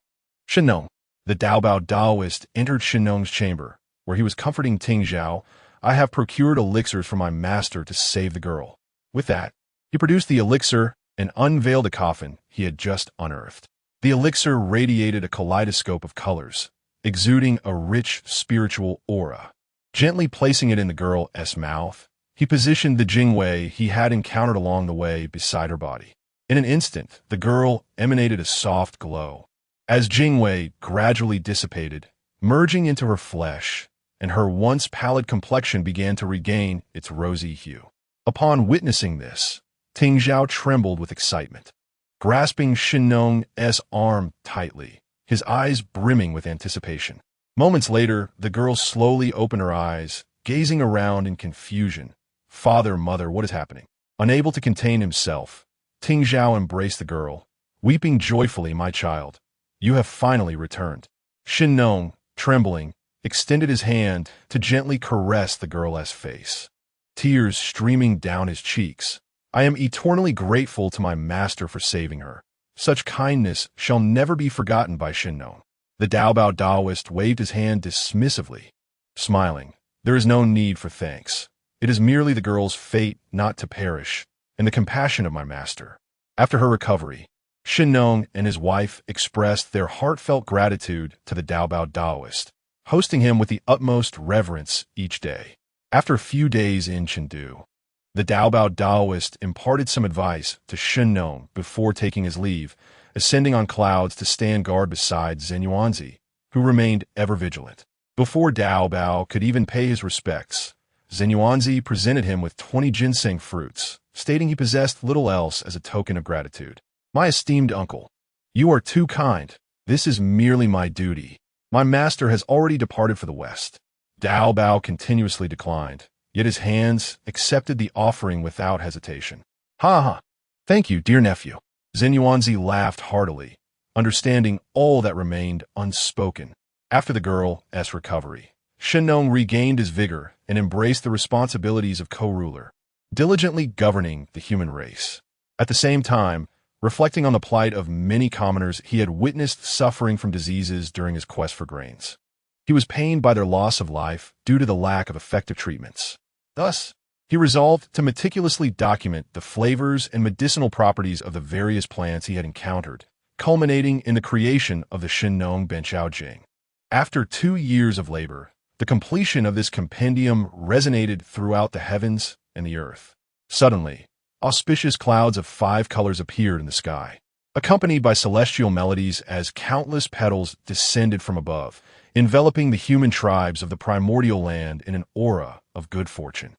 Shenong, the Daobao Daoist, entered Shenong's chamber, where he was comforting Ting Zhao. I have procured elixirs for my master to save the girl. With that, he produced the elixir and unveiled the coffin he had just unearthed. The elixir radiated a kaleidoscope of colors, exuding a rich spiritual aura. Gently placing it in the girl's mouth, he positioned the Jingwei he had encountered along the way beside her body. In an instant, the girl emanated a soft glow. As Jingwei gradually dissipated, merging into her flesh, and her once pallid complexion began to regain its rosy hue. Upon witnessing this, Ting Zhao trembled with excitement, grasping Shenong's arm tightly, his eyes brimming with anticipation. Moments later, the girl slowly opened her eyes, gazing around in confusion. Father, mother, what is happening? Unable to contain himself, Ting Zhao embraced the girl, weeping joyfully. My child, you have finally returned. Shenong, trembling, extended his hand to gently caress the girl's face, tears streaming down his cheeks. I am eternally grateful to my master for saving her. Such kindness shall never be forgotten by Shenong. The Daobao Daoist waved his hand dismissively, smiling. There is no need for thanks. It is merely the girl's fate not to perish, and the compassion of my master. After her recovery, Shenong and his wife expressed their heartfelt gratitude to the Daobao Daoist, hosting him with the utmost reverence each day. After a few days in Chengdu, the Daobao Daoist imparted some advice to Shenong before taking his leave, ascending on clouds to stand guard beside Yuanshi, who remained ever vigilant. Before Daobao could even pay his respects, Yuanshi presented him with 20 ginseng fruits, stating he possessed little else as a token of gratitude. My esteemed uncle, you are too kind. This is merely my duty. My master has already departed for the west. Daobao continuously declined, yet his hands accepted the offering without hesitation. Ha ha! Thank you, dear nephew. Yuanshi laughed heartily, understanding all that remained unspoken. After the girl's recovery, Shenong regained his vigor and embraced the responsibilities of co-ruler, diligently governing the human race. At the same time, reflecting on the plight of many commoners he had witnessed suffering from diseases during his quest for grains. He was pained by their loss of life due to the lack of effective treatments. Thus, he resolved to meticulously document the flavors and medicinal properties of the various plants he had encountered, culminating in the creation of the Shenong Benchao Jing. After 2 years of labor, the completion of this compendium resonated throughout the heavens and the earth. Suddenly, auspicious clouds of 5 colors appeared in the sky, accompanied by celestial melodies as countless petals descended from above, enveloping the human tribes of the primordial land in an aura of good fortune.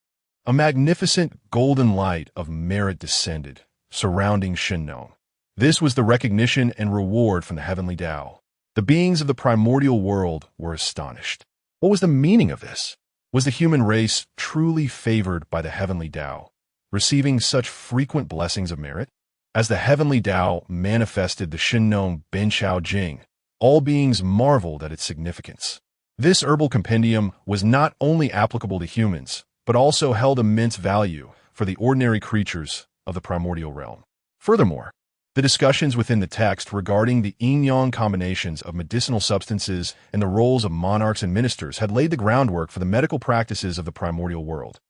A magnificent golden light of merit descended, surrounding Shenong. This was the recognition and reward from the Heavenly Dao. The beings of the primordial world were astonished. What was the meaning of this? Was the human race truly favored by the Heavenly Dao, receiving such frequent blessings of merit? As the Heavenly Dao manifested the Shenong Benchao Jing, all beings marveled at its significance. This herbal compendium was not only applicable to humans, but also held immense value for the ordinary creatures of the primordial realm. Furthermore, the discussions within the text regarding the yin-yang combinations of medicinal substances and the roles of monarchs and ministers had laid the groundwork for the medical practices of the primordial world,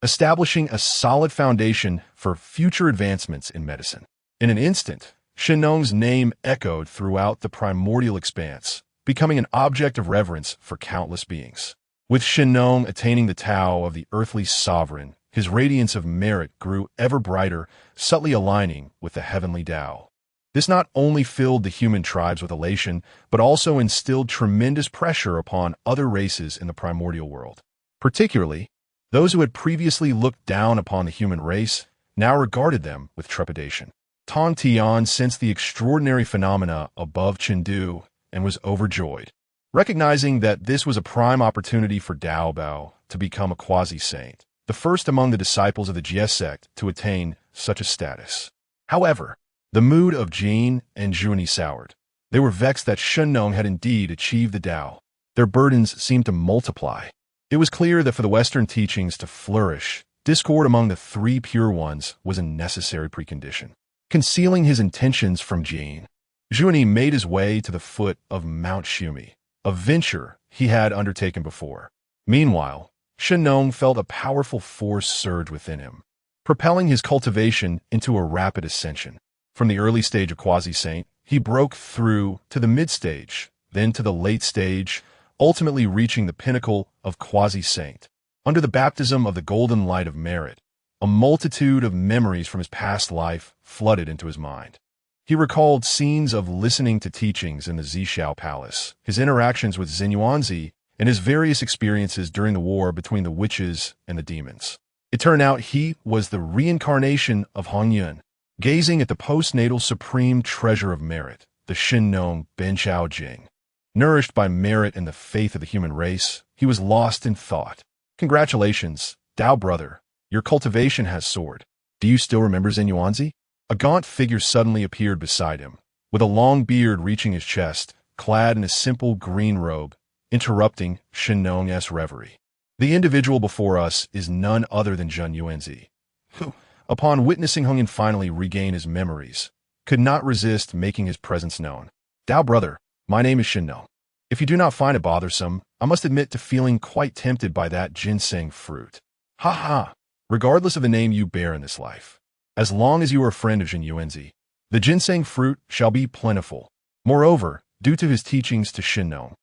establishing a solid foundation for future advancements in medicine. In an instant, Shenong's name echoed throughout the primordial expanse, becoming an object of reverence for countless beings. With Shen Nong attaining the Tao of the earthly sovereign, his radiance of merit grew ever brighter, subtly aligning with the Heavenly Dao. This not only filled the human tribes with elation, but also instilled tremendous pressure upon other races in the primordial world. Particularly, those who had previously looked down upon the human race now regarded them with trepidation. Tong Tian sensed the extraordinary phenomena above Chengdu and was overjoyed, recognizing that this was a prime opportunity for Dao Bao to become a quasi-saint, the first among the disciples of the Jie sect to attain such a status. However, the mood of Jin and Zhuani soured. They were vexed that Shen Nong had indeed achieved the Dao. Their burdens seemed to multiply. It was clear that for the Western teachings to flourish, discord among the three pure ones was a necessary precondition. Concealing his intentions from Jin, Zhuani made his way to the foot of Mount Shumi, a venture he had undertaken before. Meanwhile, Shen Nong felt a powerful force surge within him, propelling his cultivation into a rapid ascension. From the early stage of quasi-saint, he broke through to the mid-stage, then to the late stage, ultimately reaching the pinnacle of quasi-saint. Under the baptism of the golden light of merit, a multitude of memories from his past life flooded into his mind. He recalled scenes of listening to teachings in the Zhixiao Palace, his interactions with Yuanshi, and his various experiences during the war between the witches and the demons. It turned out he was the reincarnation of Hong Yun, gazing at the postnatal supreme treasure of merit, the Shen Nong Ben Chao Jing. Nourished by merit and the faith of the human race, he was lost in thought. Congratulations, Dao brother, your cultivation has soared. Do you still remember Yuanshi? A gaunt figure suddenly appeared beside him, with a long beard reaching his chest, clad in a simple green robe, interrupting Shen Nong's reverie. The individual before us is none other than Zhen Yuanshi, who, upon witnessing Hong Yin finally regain his memories, could not resist making his presence known. Dao brother, my name is Shen Nong. If you do not find it bothersome, I must admit to feeling quite tempted by that ginseng fruit. Ha ha! Regardless of the name you bear in this life, as long as you are a friend of Zhen Yuanshi, the ginseng fruit shall be plentiful. Moreover, due to his teachings to Shen Nong,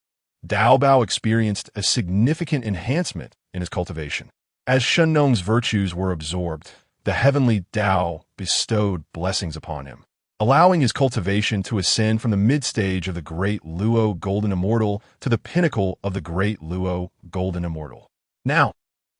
Dao Bao experienced a significant enhancement in his cultivation. As Shen Nong's virtues were absorbed, the Heavenly Dao bestowed blessings upon him, allowing his cultivation to ascend from the mid-stage of the Great Luo Golden Immortal to the pinnacle of the Great Luo Golden Immortal. Now,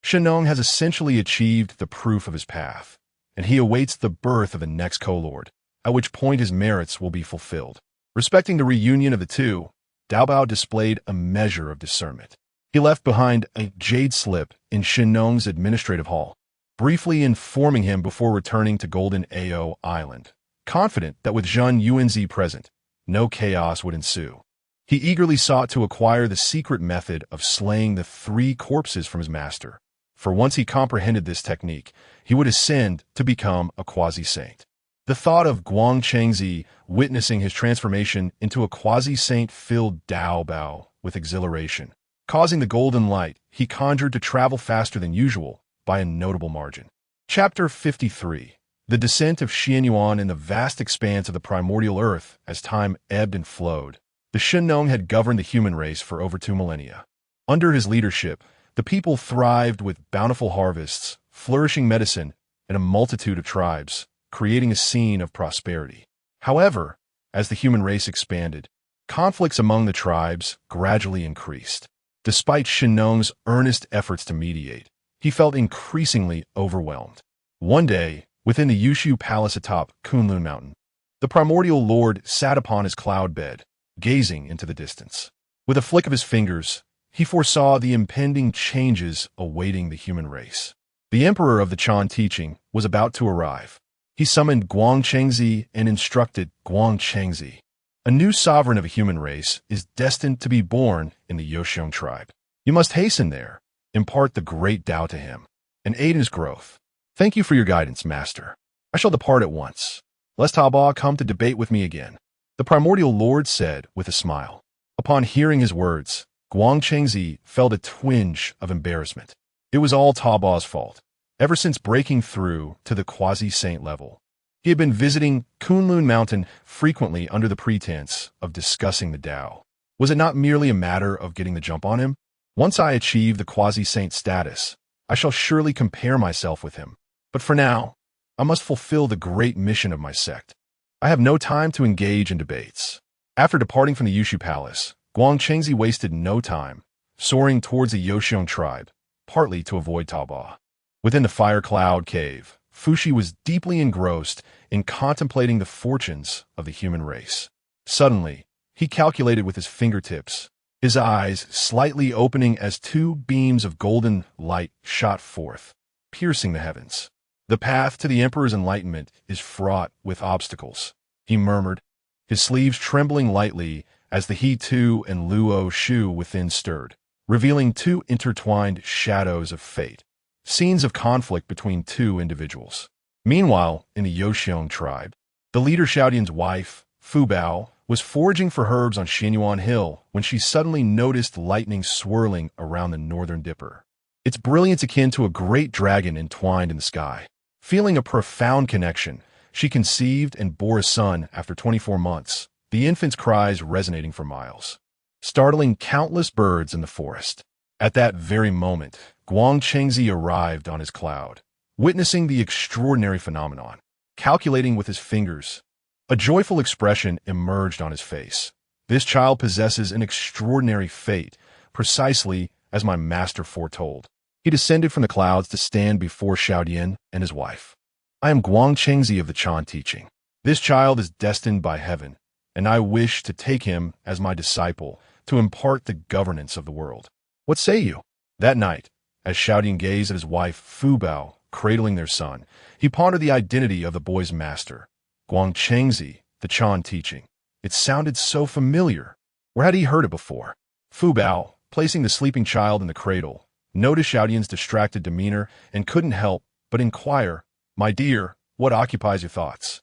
Shen Nong has essentially achieved the proof of his path, and he awaits the birth of the next co-lord, at which point his merits will be fulfilled. Respecting the reunion of the two, Dao Bao displayed a measure of discernment. He left behind a jade slip in Shen Nong's administrative hall, briefly informing him before returning to Golden Ao Island, confident that with Zhen Yuanshi present, no chaos would ensue. He eagerly sought to acquire the secret method of slaying the 3 corpses from his master, for once he comprehended this technique, he would ascend to become a quasi-saint. The thought of Guang Chengzi witnessing his transformation into a quasi-saint filled Dao Bao with exhilaration, causing the golden light he conjured to travel faster than usual by a notable margin. Chapter 53. The Descent of Xianyuan in the vast expanse of the primordial earth as time ebbed and flowed. The Shen Nong had governed the human race for over 2 millennia. Under his leadership, the people thrived with bountiful harvests, flourishing medicine, and a multitude of tribes, creating a scene of prosperity. However, as the human race expanded, conflicts among the tribes gradually increased. Despite Shen Nong's earnest efforts to mediate, he felt increasingly overwhelmed. One day, within the Yushu Palace atop Kunlun Mountain, the primordial lord sat upon his cloud bed, gazing into the distance. With a flick of his fingers, he foresaw the impending changes awaiting the human race. The emperor of the Chan teaching was about to arrive. He summoned Guang Chengzi and instructed Guang Chengzi. A new sovereign of a human race is destined to be born in the Yosheng tribe. You must hasten there, impart the great Tao to him, and aid in his growth. Thank you for your guidance, master. I shall depart at once, lest Haba come to debate with me again. The primordial lord said with a smile. Upon hearing his words, Guang Chengzi felt a twinge of embarrassment. It was all Taba's fault. Ever since breaking through to the quasi-saint level, he had been visiting Kunlun Mountain frequently under the pretense of discussing the Tao. Was it not merely a matter of getting the jump on him? Once I achieve the quasi-saint status, I shall surely compare myself with him. But for now, I must fulfill the great mission of my sect. I have no time to engage in debates. After departing from the Yushu Palace, Guangchengzi wasted no time, soaring towards the Yoxiong tribe, partly to avoid Taoba. Within the Fire Cloud Cave, Fushi was deeply engrossed in contemplating the fortunes of the human race. Suddenly, he calculated with his fingertips, his eyes slightly opening as two beams of golden light shot forth, piercing the heavens. The path to the Emperor's enlightenment is fraught with obstacles, he murmured, his sleeves trembling lightly as the He Tu and Luo Shu within stirred, revealing two intertwined shadows of fate, scenes of conflict between two individuals. Meanwhile, in the Yoxiong tribe, the leader Xiaodian's wife, Fu Bao, was foraging for herbs on Xianyuan Hill when she suddenly noticed lightning swirling around the northern dipper, its brilliance akin to a great dragon entwined in the sky. Feeling a profound connection, she conceived and bore a son after 24 months, the infant's cries resonating for miles, startling countless birds in the forest. At that very moment, Guangchengzi arrived on his cloud, witnessing the extraordinary phenomenon. Calculating with his fingers, a joyful expression emerged on his face. This child possesses an extraordinary fate, precisely as my master foretold. He descended from the clouds to stand before Xiaodian and his wife. I am Guangchengzi of the Chan teaching. This child is destined by heaven, and I wish to take him as my disciple to impart the governance of the world. What say you? That night, as Xiaodian gazed at his wife Fu Bao cradling their son, he pondered the identity of the boy's master, Guangchengzi, the Chan teaching. It sounded so familiar. Where had he heard it before? Fu Bao, placing the sleeping child in the cradle, noticed Xiaodian's distracted demeanor and couldn't help but inquire, "My dear, what occupies your thoughts?"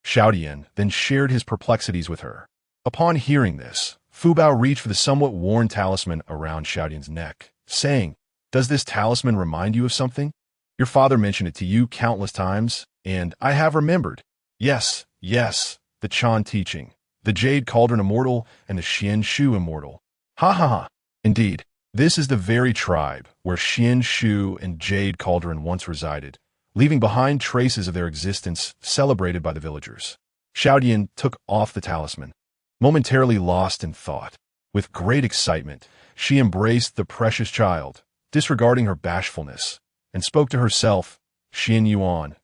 Xiaodian then shared his perplexities with her. Upon hearing this, Fu Bao reached for the somewhat worn talisman around Xiaodian's neck, saying, "Does this talisman remind you of something? Your father mentioned it to you countless times, and I have remembered. Yes, the Chan teaching, the Jade Cauldron Immortal and the Xuan Shu Immortal. Ha ha ha. Indeed, this is the very tribe where Xuan Shu and Jade Cauldron once resided, leaving behind traces of their existence celebrated by the villagers." Xiaodian took off the talisman, momentarily lost in thought. With great excitement, she embraced the precious child, disregarding her bashfulness, and spoke to herself, Xian Yuan,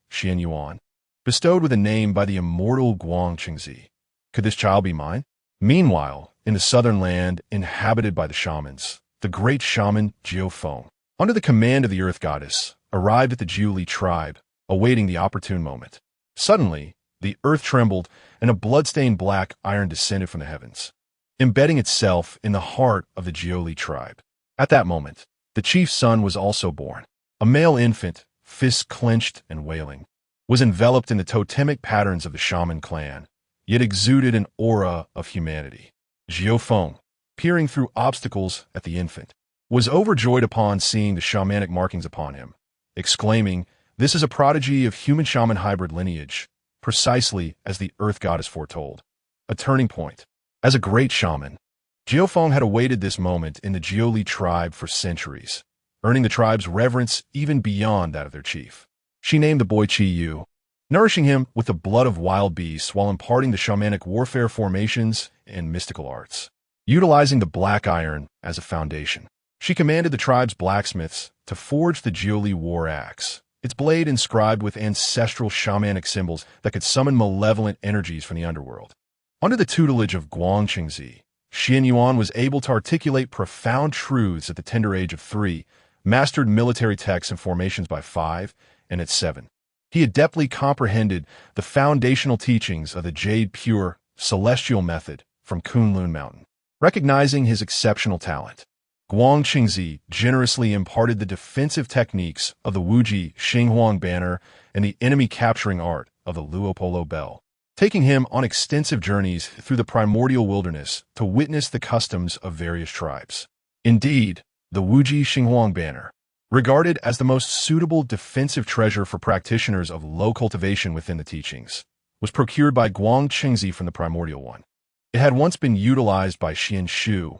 bestowed with a name by the immortal Guangchengzi. Could this child be mine? Meanwhile, in the southern land inhabited by the shamans, the great shaman Jiufeng, under the command of the earth goddess, arrived at the Jiuli tribe, awaiting the opportune moment. Suddenly, the earth trembled, and a blood-stained black iron descended from the heavens, embedding itself in the heart of the Jiuli tribe. At that moment, the chief's son was also born. A male infant, fists clenched and wailing, was enveloped in the totemic patterns of the shaman clan, yet exuded an aura of humanity. Jiufeng, peering through obstacles at the infant, was overjoyed upon seeing the shamanic markings upon him, exclaiming, "This is a prodigy of human-shaman hybrid lineage, precisely as the earth goddess foretold." A turning point. As a great shaman, Jiufeng had awaited this moment in the Jiuli tribe for centuries, earning the tribe's reverence even beyond that of their chief. She named the boy Chi Yu, nourishing him with the blood of wild beasts while imparting the shamanic warfare formations and mystical arts. Utilizing the black iron as a foundation, she commanded the tribe's blacksmiths to forge the Jiuli war axe, its blade inscribed with ancestral shamanic symbols that could summon malevolent energies from the underworld. Under the tutelage of Guangchengzi, Xian Yuan was able to articulate profound truths at the tender age of 3, mastered military texts and formations by 5, and at 7. He adeptly comprehended the foundational teachings of the Jade Pure Celestial Method from Kunlun Mountain. Recognizing his exceptional talent, Guangchengzi generously imparted the defensive techniques of the Wuji Xinghuang banner and the enemy-capturing art of the Luopolo bell, taking him on extensive journeys through the primordial wilderness to witness the customs of various tribes. Indeed, the Wuji Xinghuang banner, regarded as the most suitable defensive treasure for practitioners of low cultivation within the teachings, was procured by Guangchengzi from the primordial one. It had once been utilized by Xuan Shu,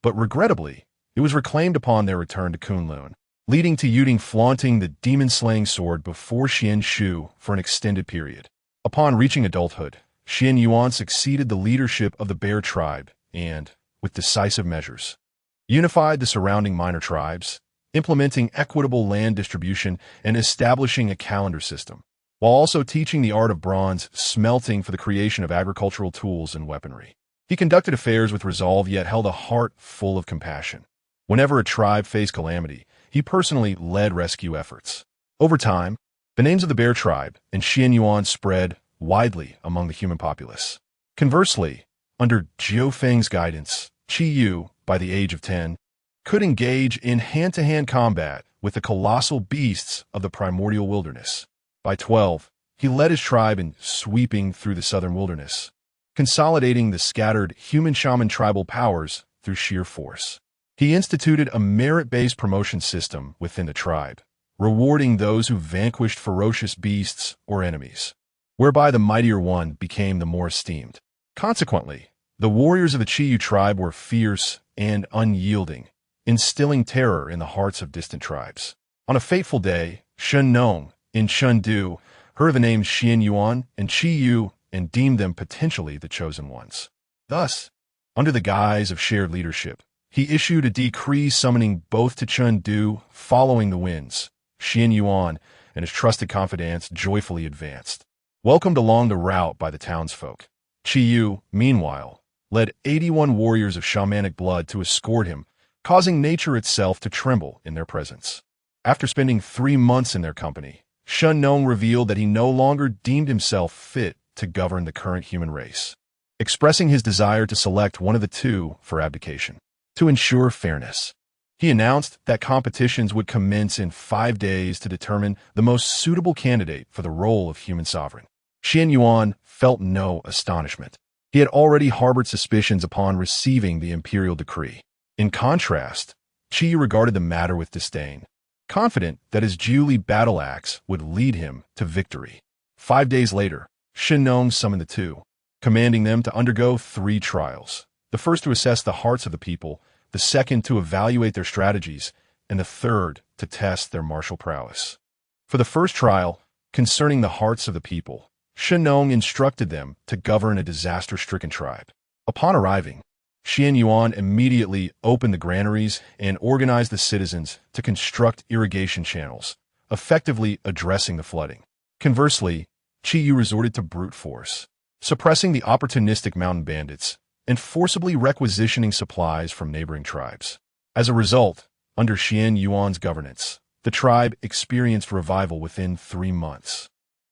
but regrettably, it was reclaimed upon their return to Kunlun, leading to Yu Ding flaunting the demon-slaying sword before Xuan Shu for an extended period. Upon reaching adulthood, Xian Yuan succeeded the leadership of the Bear tribe and, with decisive measures, unified the surrounding minor tribes, implementing equitable land distribution and establishing a calendar system, while also teaching the art of bronze smelting for the creation of agricultural tools and weaponry. He conducted affairs with resolve yet held a heart full of compassion. Whenever a tribe faced calamity, he personally led rescue efforts. Over time, the names of the Bear tribe and Xian Yuan spread widely among the human populace. Conversely, under Jiu Feng's guidance, Qi Yu, by the age of 10, could engage in hand-to-hand combat with the colossal beasts of the primordial wilderness. By 12, he led his tribe in sweeping through the southern wilderness, consolidating the scattered human shaman tribal powers through sheer force. He instituted a merit-based promotion system within the tribe, rewarding those who vanquished ferocious beasts or enemies, whereby the mightier one became the more esteemed. Consequently, the warriors of the Qiyu tribe were fierce and unyielding, instilling terror in the hearts of distant tribes. On a fateful day, Shen Nong, in Chengdu, heard the names Xian Yuan and Qi Yu and deemed them potentially the chosen ones. Thus, under the guise of shared leadership, he issued a decree summoning both to Chengdu following the winds. Xian Yuan and his trusted confidants joyfully advanced, welcomed along the route by the townsfolk. Qi Yu, meanwhile, led 81 warriors of shamanic blood to escort him, causing nature itself to tremble in their presence. After spending 3 months in their company, Shen Nong revealed that he no longer deemed himself fit to govern the current human race, expressing his desire to select one of the two for abdication. To ensure fairness, he announced that competitions would commence in 5 days to determine the most suitable candidate for the role of human sovereign. Xian Yuan felt no astonishment. He had already harbored suspicions upon receiving the imperial decree. In contrast, Qi regarded the matter with disdain, confident that his Jiuli battle axe would lead him to victory. 5 days later, Shen Nong summoned the two, commanding them to undergo 3 trials, the first to assess the hearts of the people, the second to evaluate their strategies, and the third to test their martial prowess. For the first trial, concerning the hearts of the people, Shen Nong instructed them to govern a disaster-stricken tribe. Upon arriving, Xian Yuan immediately opened the granaries and organized the citizens to construct irrigation channels, effectively addressing the flooding. Conversely, Qi Yu resorted to brute force, suppressing the opportunistic mountain bandits and forcibly requisitioning supplies from neighboring tribes. As a result, under Xian Yuan's governance, the tribe experienced revival within 3 months,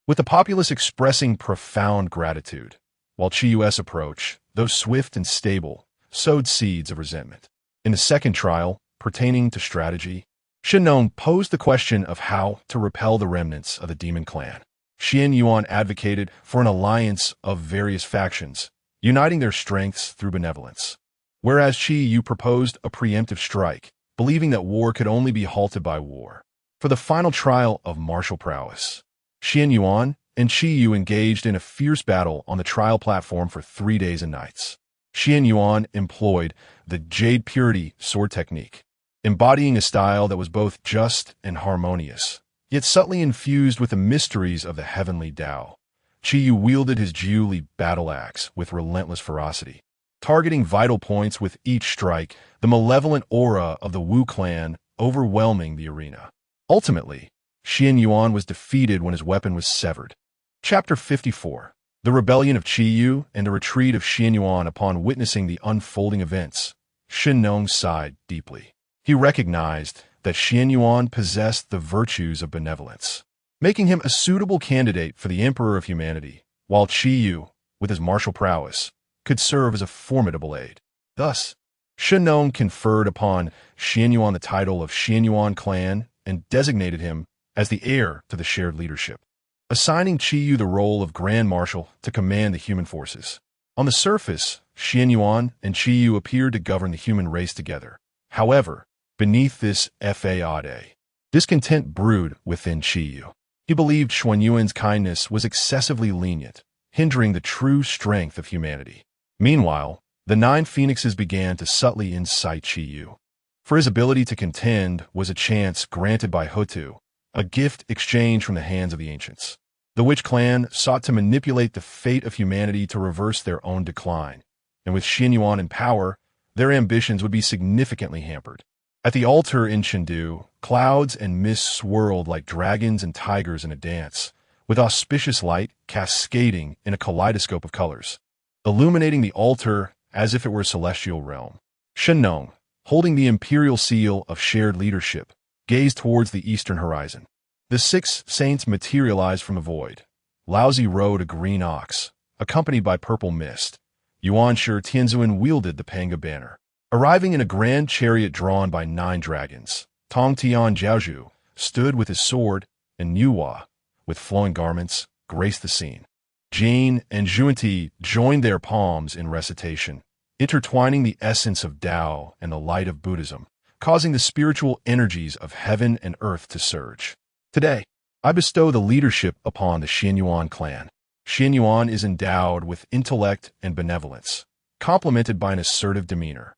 with the populace expressing profound gratitude, while Qi Yu's approach, though swift and stable, sowed seeds of resentment. In the second trial, pertaining to strategy, Shen Nong posed the question of how to repel the remnants of the demon clan. Xian Yuan advocated for an alliance of various factions, uniting their strengths through benevolence, whereas Qi Yu proposed a preemptive strike, believing that war could only be halted by war. For the final trial of martial prowess, Xian Yuan and Qi Yu engaged in a fierce battle on the trial platform for 3 days and nights. Xian Yuan employed the Jade Purity sword technique, embodying a style that was both just and harmonious, yet subtly infused with the mysteries of the Heavenly Dao. Qi Yu wielded his Jiuli battle axe with relentless ferocity, targeting vital points with each strike, the malevolent aura of the Wu clan overwhelming the arena. Ultimately, Xian Yuan was defeated when his weapon was severed. Chapter 54. The Rebellion of Qi Yu and the Retreat of Xian Yuan. Upon witnessing the unfolding events, Shen Nong sighed deeply. He recognized that Xian Yuan possessed the virtues of benevolence, making him a suitable candidate for the Emperor of Humanity, while Qi Yu, with his martial prowess, could serve as a formidable aid. Thus, Shen Nong conferred upon Xian Yuan the title of Xian Yuan clan and designated him as the heir to the shared leadership, assigning Qi Yu the role of Grand Marshal to command the human forces. On the surface, Xian Yuan and Qi Yu appeared to govern the human race together. However, beneath this facade, discontent brewed within Qi Yu. He believed Xuan Yuan's kindness was excessively lenient, hindering the true strength of humanity. Meanwhile, the 9 phoenixes began to subtly incite Qi Yu. For his ability to contend was a chance granted by Hutu, a gift exchanged from the hands of the ancients. The witch clan sought to manipulate the fate of humanity to reverse their own decline, and with Xianyuan in power, their ambitions would be significantly hampered. At the altar in Chengdu, clouds and mist swirled like dragons and tigers in a dance, with auspicious light cascading in a kaleidoscope of colors, illuminating the altar as if it were a celestial realm. Shennong, holding the imperial seal of shared leadership, gazed towards the eastern horizon. The 6 saints materialized from the void. Laozi rode a green ox, accompanied by purple mist. Yuanshi Tianzun wielded the Panga banner. Arriving in a grand chariot drawn by 9 dragons, Tong Tian Jiaozhu stood with his sword, and Nuwa, with flowing garments, graced the scene. Jane and Zhuanti joined their palms in recitation, intertwining the essence of Tao and the light of Buddhism, causing the spiritual energies of heaven and earth to surge. Today, I bestow the leadership upon the Xianyuan clan. Xianyuan is endowed with intellect and benevolence, complemented by an assertive demeanor.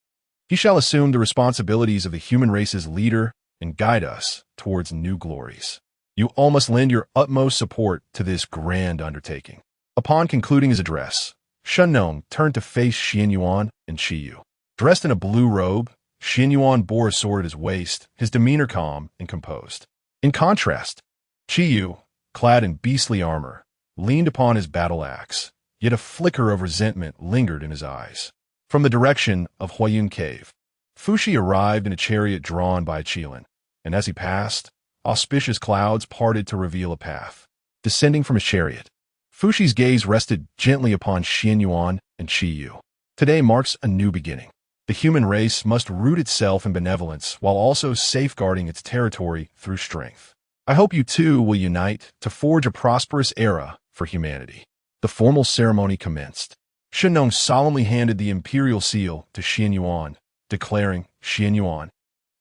He shall assume the responsibilities of the human race's leader and guide us towards new glories. You all must lend your utmost support to this grand undertaking. Upon concluding his address, Shennong turned to face Xianyuan and Qi Yu. Dressed in a blue robe, Xianyuan bore a sword at his waist, his demeanor calm and composed. In contrast, Qi Yu, clad in beastly armor, leaned upon his battle axe, yet a flicker of resentment lingered in his eyes. From the direction of Huayun Cave, Fuxi arrived in a chariot drawn by a Qilin, and as he passed, auspicious clouds parted to reveal a path. Descending from his chariot, Fuxi's gaze rested gently upon Xianyuan and Qi Yu. Today marks a new beginning. The human race must root itself in benevolence while also safeguarding its territory through strength. I hope you too will unite to forge a prosperous era for humanity. The formal ceremony commenced. Shennong solemnly handed the imperial seal to Xianyuan, declaring, "Xianyuan,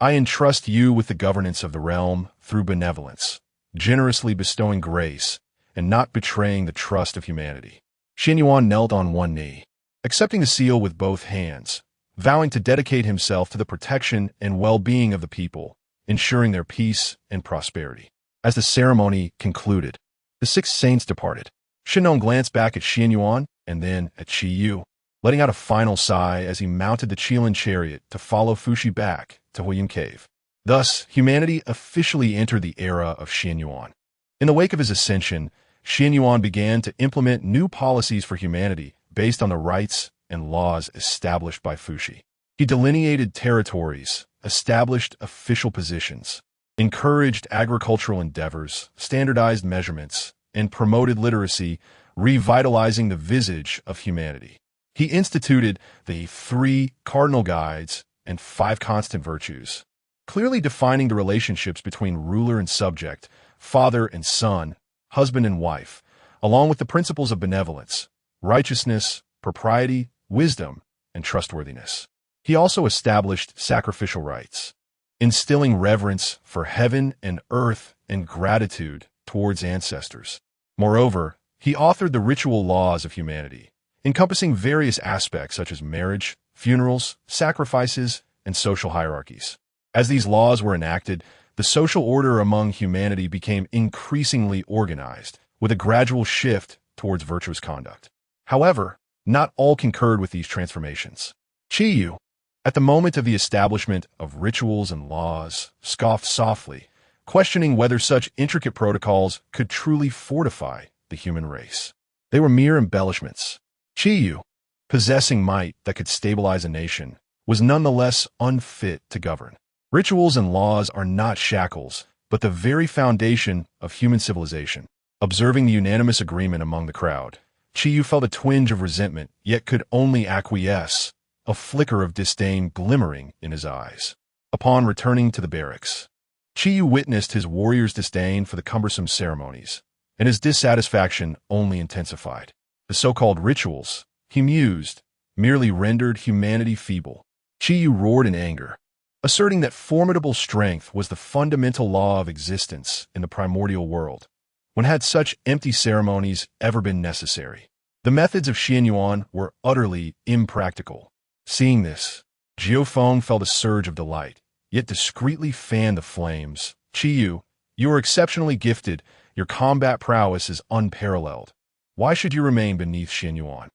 I entrust you with the governance of the realm through benevolence, generously bestowing grace, and not betraying the trust of humanity." Xianyuan knelt on one knee, accepting the seal with both hands, vowing to dedicate himself to the protection and well-being of the people, ensuring their peace and prosperity. As the ceremony concluded, the 6 saints departed. Shennong glanced back at Xianyuan and then at Qi Yu, letting out a final sigh as he mounted the Qilin chariot to follow Fuxi back to Huayun Cave. Thus, humanity officially entered the era of Xianyuan. In the wake of his ascension, Xianyuan began to implement new policies for humanity based on the rights and laws established by Fuxi. He delineated territories, established official positions, encouraged agricultural endeavors, standardized measurements, and promoted literacy, revitalizing the visage of humanity. He instituted the 3 cardinal guides and 5 constant virtues, clearly defining the relationships between ruler and subject, father and son, husband and wife, along with the principles of benevolence, righteousness, propriety, wisdom, and trustworthiness. He also established sacrificial rites, instilling reverence for heaven and earth and gratitude towards ancestors. Moreover, he authored the ritual laws of humanity, encompassing various aspects such as marriage, funerals, sacrifices, and social hierarchies. As these laws were enacted, the social order among humanity became increasingly organized, with a gradual shift towards virtuous conduct. However, not all concurred with these transformations. Qi Yu, at the moment of the establishment of rituals and laws, scoffed softly, questioning whether such intricate protocols could truly fortify the human race. They were mere embellishments. Qi Yu, possessing might that could stabilize a nation, was nonetheless unfit to govern. Rituals and laws are not shackles, but the very foundation of human civilization. Observing the unanimous agreement among the crowd, Qi Yu felt a twinge of resentment, yet could only acquiesce, a flicker of disdain glimmering in his eyes. Upon returning to the barracks, Qi Yu witnessed his warrior's disdain for the cumbersome ceremonies, and his dissatisfaction only intensified. The so-called rituals, he mused, merely rendered humanity feeble. Qi Yu roared in anger, asserting that formidable strength was the fundamental law of existence in the primordial world. When had such empty ceremonies ever been necessary? The methods of Xianyuan were utterly impractical. Seeing this, Jiufeng felt a surge of delight, yet discreetly fanned the flames. Qiyu, you are exceptionally gifted. Your combat prowess is unparalleled. Why should you remain beneath Xianyuan?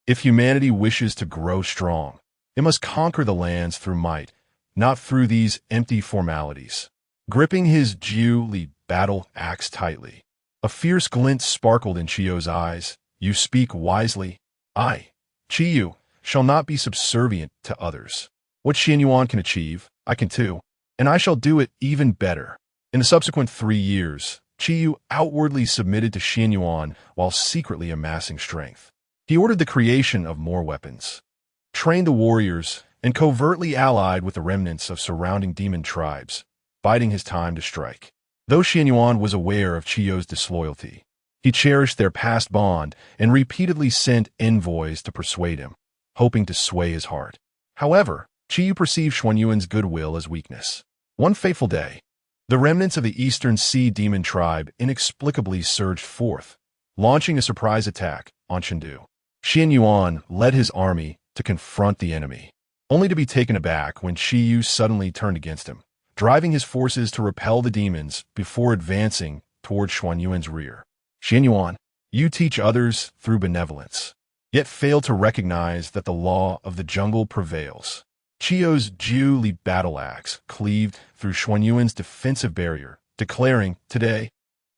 If humanity wishes to grow strong, it must conquer the lands through might, not through these empty formalities. Gripping his Jiu Li battle axe tightly, a fierce glint sparkled in Chiyu's eyes. You speak wisely. I, Qiyu, shall not be subservient to others. What Xianyuan can achieve, I can too, and I shall do it even better. In the subsequent 3 years, Qiyu outwardly submitted to Xianyuan while secretly amassing strength. He ordered the creation of more weapons, trained the warriors, and covertly allied with the remnants of surrounding demon tribes, biding his time to strike. Though Xianyuan was aware of Qiyu's disloyalty, he cherished their past bond and repeatedly sent envoys to persuade him, hoping to sway his heart. However, Qiyu perceived Xuanyuan's goodwill as weakness. One fateful day, the remnants of the Eastern Sea demon tribe inexplicably surged forth, launching a surprise attack on Chengdu. Xianyuan led his army to confront the enemy, only to be taken aback when Qiyu suddenly turned against him, driving his forces to repel the demons before advancing toward Xuanyuan's rear. Xianyuan, you teach others through benevolence, yet fail to recognize that the law of the jungle prevails. Qiyu's Jiu Li battle axe cleaved through Xuanyuan's defensive barrier, declaring, "Today,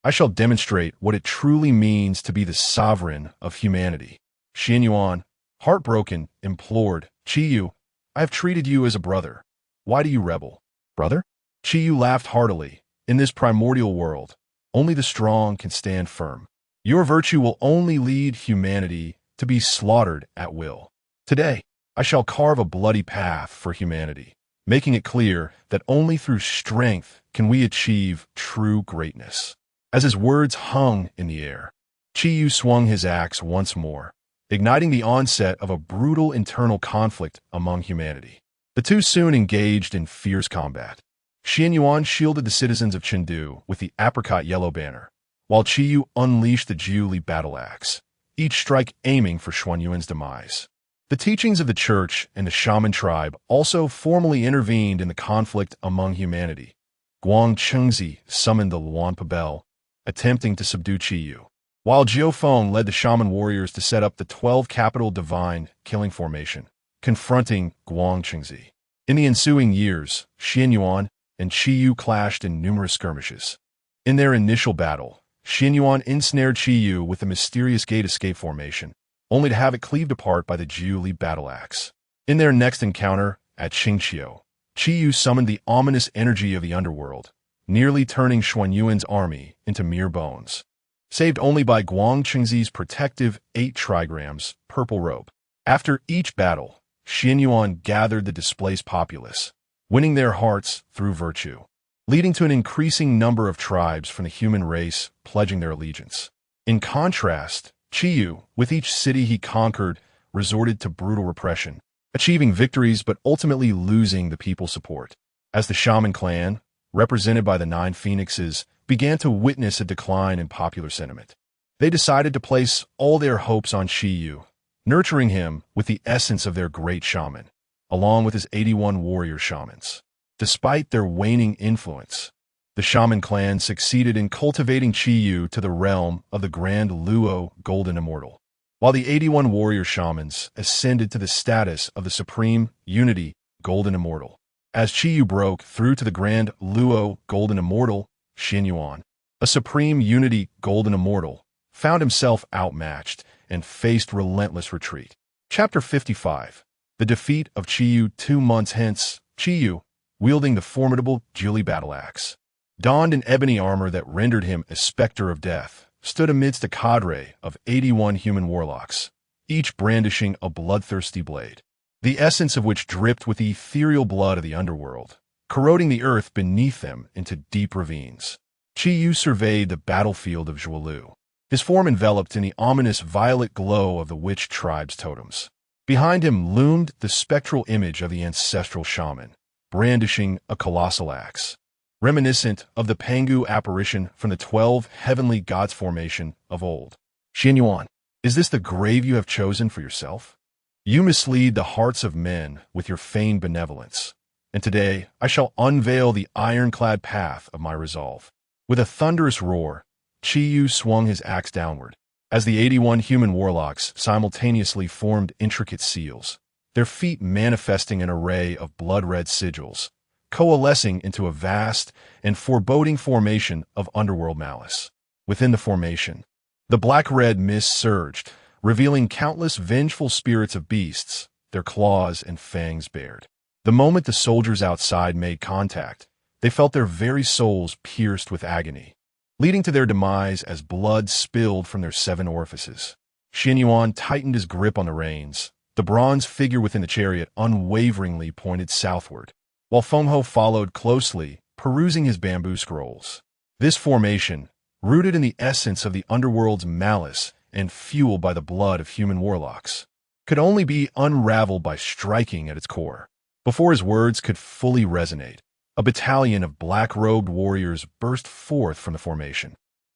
I shall demonstrate what it truly means to be the sovereign of humanity." Xianyuan, heartbroken, implored, "Qiyu, I have treated you as a brother. Why do you rebel?" "Brother?" Qiyu laughed heartily. "In this primordial world, only the strong can stand firm. Your virtue will only lead humanity to be slaughtered at will. Today, I shall carve a bloody path for humanity, making it clear that only through strength can we achieve true greatness." As his words hung in the air, Qiyu swung his axe once more, igniting the onset of a brutal internal conflict among humanity. The two soon engaged in fierce combat. Xianyuan shielded the citizens of Chengdu with the apricot yellow banner, while Qiyu unleashed the Jiu Li battle axe, each strike aiming for Xuanyuan's demise. The teachings of the church and the shaman tribe also formally intervened in the conflict among humanity. Guang Chengzi summoned the Luanpa Bell, attempting to subdue Qiyu, while Jiufeng led the shaman warriors to set up the 12 capital divine killing formation, confronting Guang Chengzi. In the ensuing years, Xianyuan and Qiyu clashed in numerous skirmishes. In their initial battle, Xianyuan ensnared Qiyu with the mysterious gate escape formation, only to have it cleaved apart by the Jiu Li battle axe. In their next encounter at Qingqiu, Qiyu summoned the ominous energy of the underworld, nearly turning Xuanyuan's army into mere bones, saved only by Guang Chengzi's protective 8 trigrams purple robe. After each battle, Xianyuan gathered the displaced populace, winning their hearts through virtue, leading to an increasing number of tribes from the human race pledging their allegiance. In contrast, Qiyu, with each city he conquered, resorted to brutal repression, achieving victories but ultimately losing the people's support. As the shaman clan, represented by the 9 phoenixes, began to witness a decline in popular sentiment, they decided to place all their hopes on Qiyu, nurturing him with the essence of their great shaman, along with his 81 warrior shamans. Despite their waning influence, the shaman clan succeeded in cultivating Qiyu to the realm of the Grand Luo Golden Immortal, while the 81 warrior shamans ascended to the status of the Supreme Unity Golden Immortal. As Qiyu broke through to the Grand Luo Golden Immortal, Xianyuan, a Supreme Unity Golden Immortal, found himself outmatched and faced relentless retreat. Chapter 55. The defeat of Qiyu 2 months hence. Qiyu, wielding the formidable Jiu Li battle axe, donned in ebony armor that rendered him a specter of death, stood amidst a cadre of 81 human warlocks, each brandishing a bloodthirsty blade, the essence of which dripped with the ethereal blood of the underworld, corroding the earth beneath them into deep ravines. Qiyu surveyed the battlefield of Zhuolu, his form enveloped in the ominous violet glow of the witch tribe's totems. Behind him loomed the spectral image of the ancestral shaman, brandishing a colossal axe, reminiscent of the Pangu apparition from the 12 heavenly gods formation of old. Xianyuan, Is this the grave you have chosen for yourself? You mislead the hearts of men with your feigned benevolence, and today I shall unveil the ironclad path of my resolve. With a thunderous roar, Chi Yu swung his axe downward, as the 81 human warlocks simultaneously formed intricate seals, their feet manifesting an array of blood-red sigils, coalescing into a vast and foreboding formation of underworld malice. Within the formation, the black-red mist surged, revealing countless vengeful spirits of beasts, their claws and fangs bared. The moment the soldiers outside made contact, they felt their very souls pierced with agony, leading to their demise as blood spilled from their 7 orifices. Xin Yuan tightened his grip on the reins. The bronze figure within the chariot unwaveringly pointed southward, while Feng Ho followed closely, perusing his bamboo scrolls. This formation, rooted in the essence of the underworld's malice and fueled by the blood of human warlocks, could only be unraveled by striking at its core. Before his words could fully resonate, a battalion of black-robed warriors burst forth from the formation.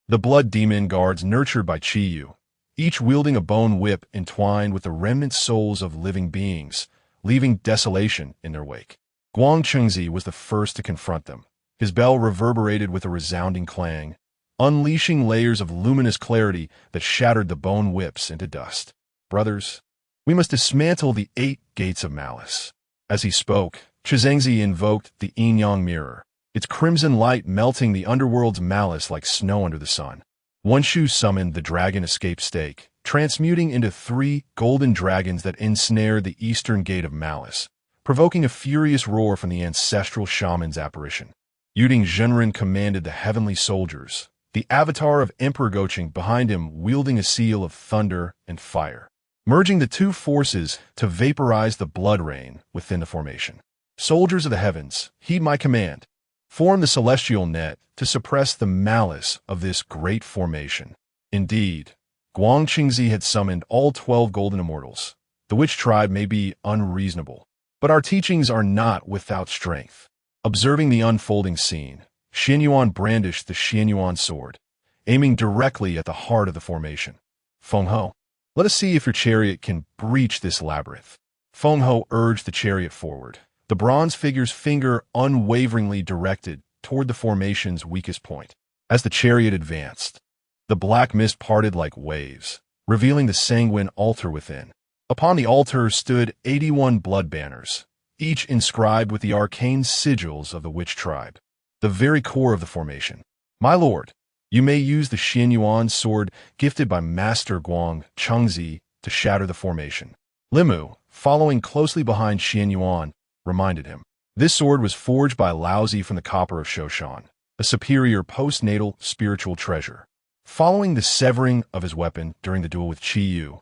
The blood demon guards nurtured by Chi Yu, each wielding a bone whip entwined with the remnant souls of living beings, leaving desolation in their wake. Guang Chengzi was the first to confront them. His bell reverberated with a resounding clang, unleashing layers of luminous clarity that shattered the bone whips into dust. Brothers, we must dismantle the 8 gates of malice. As he spoke, Chizengzi invoked the yin-yang mirror, its crimson light melting the underworld's malice like snow under the sun. Xuan Shu summoned the dragon escape stake, transmuting into 3 golden dragons that ensnared the eastern gate of malice, provoking a furious roar from the ancestral shaman's apparition. Jade Ding Zhenren commanded the heavenly soldiers, the avatar of Emperor Gocheng behind him wielding a seal of thunder and fire, merging the 2 forces to vaporize the blood rain within the formation. Soldiers of the heavens, heed my command. Form the celestial net to suppress the malice of this great formation. Indeed, Guang Qingzi had summoned all 12 golden immortals. The witch tribe may be unreasonable, but our teachings are not without strength. Observing the unfolding scene, Xin Yuan brandished the Xian Yuan sword, aiming directly at the heart of the formation. Feng Ho, let us see if your chariot can breach this labyrinth. Feng Ho urged the chariot forward, the bronze figure's finger unwaveringly directed toward the formation's weakest point. As the chariot advanced, the black mist parted like waves, revealing the sanguine altar within. Upon the altar stood 81 blood banners, each inscribed with the arcane sigils of the witch tribe, the very core of the formation. My lord, you may use the Xian Yuan sword gifted by Master Guang Chengzi to shatter the formation. Limu, following closely behind Xian Yuan, reminded him. This sword was forged by Laozi from the copper of Shoshan, a superior postnatal spiritual treasure. Following the severing of his weapon during the duel with Chi Yu,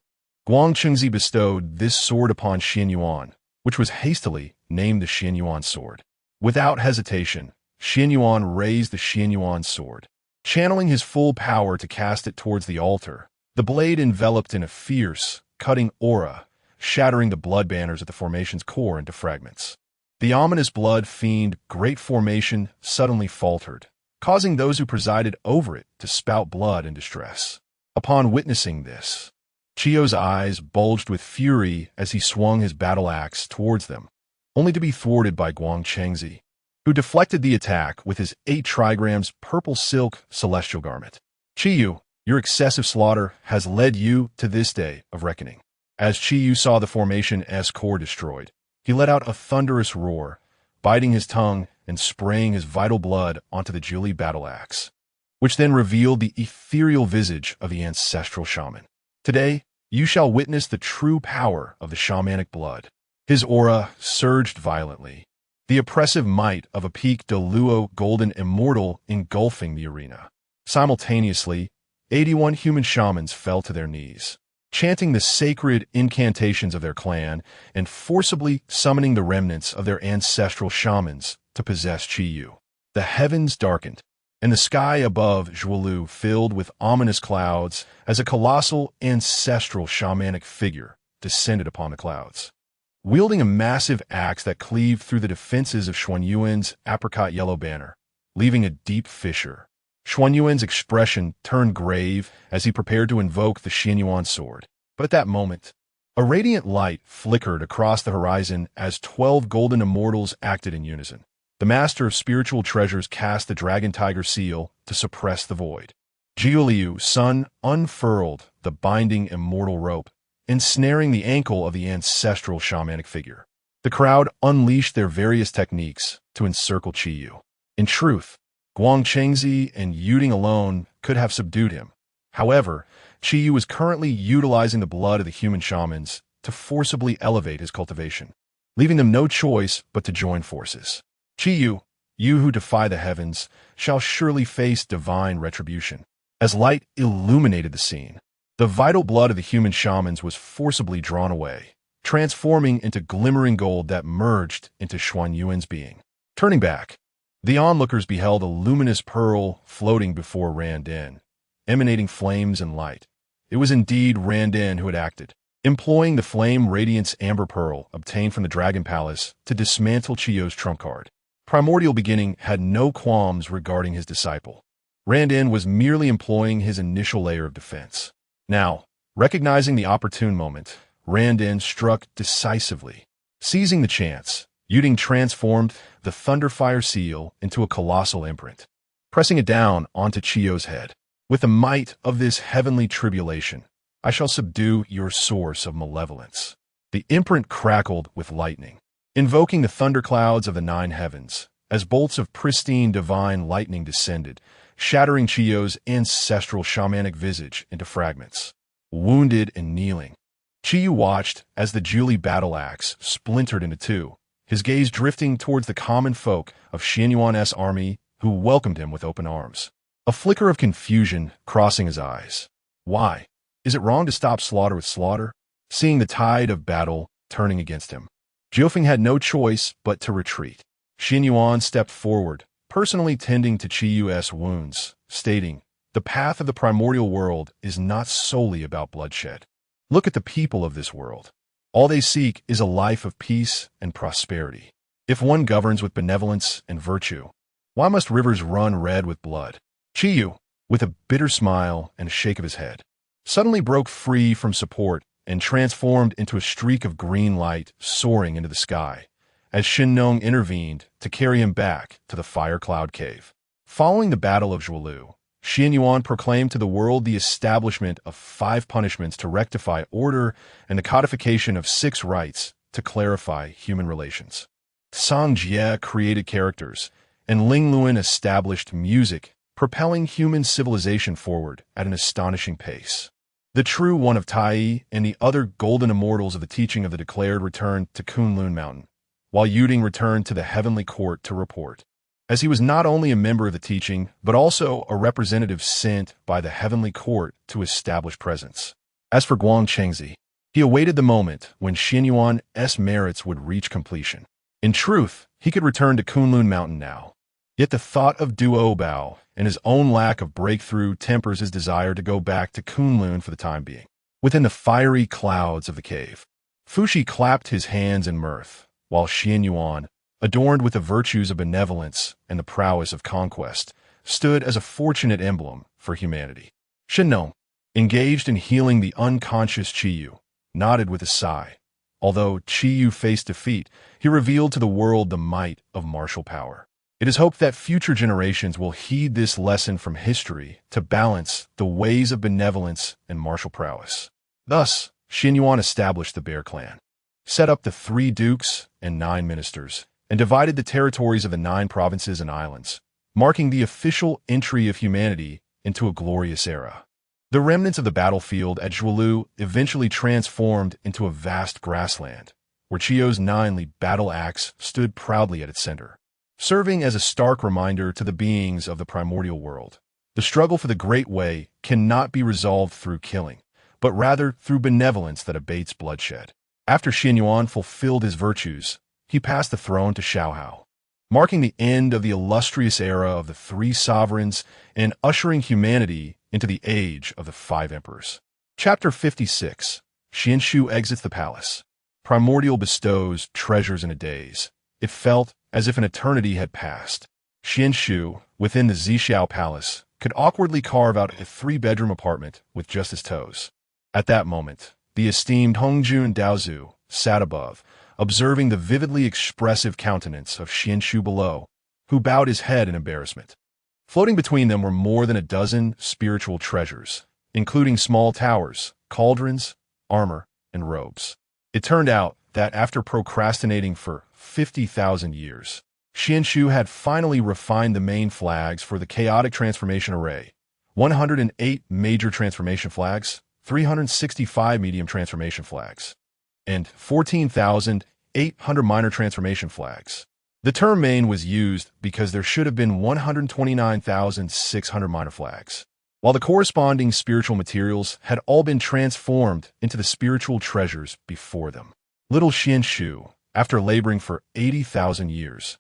Guang Chengzi bestowed this sword upon Xian Yuan, which was hastily named the Xian Yuan sword. Without hesitation, Xian Yuan raised the Xian Yuan sword, channeling his full power to cast it towards the altar. The blade enveloped in a fierce, cutting aura, shattering the blood banners at the formation's core into fragments. The ominous blood fiend Great Formation suddenly faltered, causing those who presided over it to spout blood in distress. Upon witnessing this, Chio's eyes bulged with fury as he swung his battle axe towards them, only to be thwarted by Guang Chengzi, who deflected the attack with his 8 trigrams purple silk celestial garment. Chi Yu, your excessive slaughter has led you to this day of reckoning. As Chi Yu saw the formation's core destroyed, he let out a thunderous roar, biting his tongue and spraying his vital blood onto the Julie battle axe, which then revealed the ethereal visage of the ancestral shaman. Today, you shall witness the true power of the shamanic blood. His aura surged violently, the oppressive might of a Pique de Luo golden immortal engulfing the arena. Simultaneously, 81 human shamans fell to their knees, chanting the sacred incantations of their clan and forcibly summoning the remnants of their ancestral shamans to possess Chi Yu. The heavens darkened, and the sky above Zhuolu filled with ominous clouds as a colossal ancestral shamanic figure descended upon the clouds. Wielding a massive axe that cleaved through the defenses of Xuan Yuan's apricot yellow banner, leaving a deep fissure, Xuan Yuan's expression turned grave as he prepared to invoke the Xianyuan sword. But at that moment, a radiant light flickered across the horizon as 12 golden immortals acted in unison. The master of spiritual treasures cast the dragon tiger seal to suppress the void. Jiuliu's son unfurled the binding immortal rope, ensnaring the ankle of the ancestral shamanic figure. The crowd unleashed their various techniques to encircle Qiyu. In truth, Guangchengzi and Yuding alone could have subdued him. However, Qiyu was currently utilizing the blood of the human shamans to forcibly elevate his cultivation, leaving them no choice but to join forces. Qiyu, you who defy the heavens, shall surely face divine retribution. As light illuminated the scene, the vital blood of the human shamans was forcibly drawn away, transforming into glimmering gold that merged into Xuan Yuan's being. Turning back, the onlookers beheld a luminous pearl floating before Randin, emanating flames and light. It was indeed Randin who had acted, employing the flame radiance amber pearl obtained from the Dragon Palace to dismantle Qiyu's trump card. Primordial Beginning had no qualms regarding his disciple. Randin was merely employing his initial layer of defense. Now, recognizing the opportune moment, Randin struck decisively. Seizing the chance, Yuding transformed the Thunderfire seal into a colossal imprint, pressing it down onto Qiyu's head. With the might of this heavenly tribulation, I shall subdue your source of malevolence. The imprint crackled with lightning, invoking the thunderclouds of the 9 heavens, as bolts of pristine divine lightning descended, shattering Qiyu's ancestral shamanic visage into fragments. Wounded and kneeling, Qiyu watched as the Julie battle axe splintered into 2, his gaze drifting towards the common folk of Xianyuan's army who welcomed him with open arms. A flicker of confusion crossing his eyes. Why? Is it wrong to stop slaughter with slaughter? Seeing the tide of battle turning against him, Jiufeng had no choice but to retreat. Xianyuan stepped forward, personally tending to Qiyu's wounds, stating, "The path of the primordial world is not solely about bloodshed. Look at the people of this world. All they seek is a life of peace and prosperity. If one governs with benevolence and virtue, why must rivers run red with blood?" Qiyu, with a bitter smile and a shake of his head, suddenly broke free from support and transformed into a streak of green light soaring into the sky, as Shinnong intervened to carry him back to the Fire Cloud Cave. Following the Battle of Zhuolu, Xianyuan proclaimed to the world the establishment of 5 punishments to rectify order and the codification of 6 rites to clarify human relations. Song Jie created characters, and Ling Luan established music, propelling human civilization forward at an astonishing pace. The true one of Tai and the other golden immortals of the teaching of the declared returned to Kunlun Mountain, while Yuding returned to the heavenly court to report, as he was not only a member of the teaching, but also a representative sent by the heavenly court to establish presence. As for Guangchengzi, he awaited the moment when Xianyuan's merits would reach completion. In truth, he could return to Kunlun Mountain now. Yet the thought of Duobao and his own lack of breakthrough tempers his desire to go back to Kunlun for the time being. Within the fiery clouds of the cave, Fuxi clapped his hands in mirth, while Xianyuan, adorned with the virtues of benevolence and the prowess of conquest, stood as a fortunate emblem for humanity. Shinnong, engaged in healing the unconscious Qiyu, nodded with a sigh. Although Qiyu faced defeat, he revealed to the world the might of martial power. It is hoped that future generations will heed this lesson from history to balance the ways of benevolence and martial prowess. Thus, Xianyuan established the Bear Clan, set up the 3 dukes and 9 ministers, and divided the territories of the 9 provinces and islands, marking the official entry of humanity into a glorious era. The remnants of the battlefield at Zhuolu eventually transformed into a vast grassland, where Qiyu's 9-ly battle axe stood proudly at its center, serving as a stark reminder to the beings of the primordial world. The struggle for the Great Way cannot be resolved through killing, but rather through benevolence that abates bloodshed. After Xianyuan fulfilled his virtues, he passed the throne to Xiaohao, marking the end of the illustrious era of the 3 sovereigns and ushering humanity into the age of the 5 emperors. Chapter 56. Xuan Shu exits the palace. Primordial bestows treasures in a daze. It felt as if an eternity had passed. Xuan Shu, within the Zixiao Palace, could awkwardly carve out a three-bedroom apartment with just his toes. At that moment, the esteemed Hongjun Daozu sat above, observing the vividly expressive countenance of Xuan Shu below, who bowed his head in embarrassment. Floating between them were more than a dozen spiritual treasures, including small towers, cauldrons, armor, and robes. It turned out that after procrastinating for 50,000 years, Xuan Shu had finally refined the main flags for the chaotic transformation array: 108 major transformation flags, 365 medium transformation flags, and 14,800 minor transformation flags. The term main was used because there should have been 129,600 minor flags, while the corresponding spiritual materials had all been transformed into the spiritual treasures before them. Little Xuan Shu, after laboring for 80,000 years,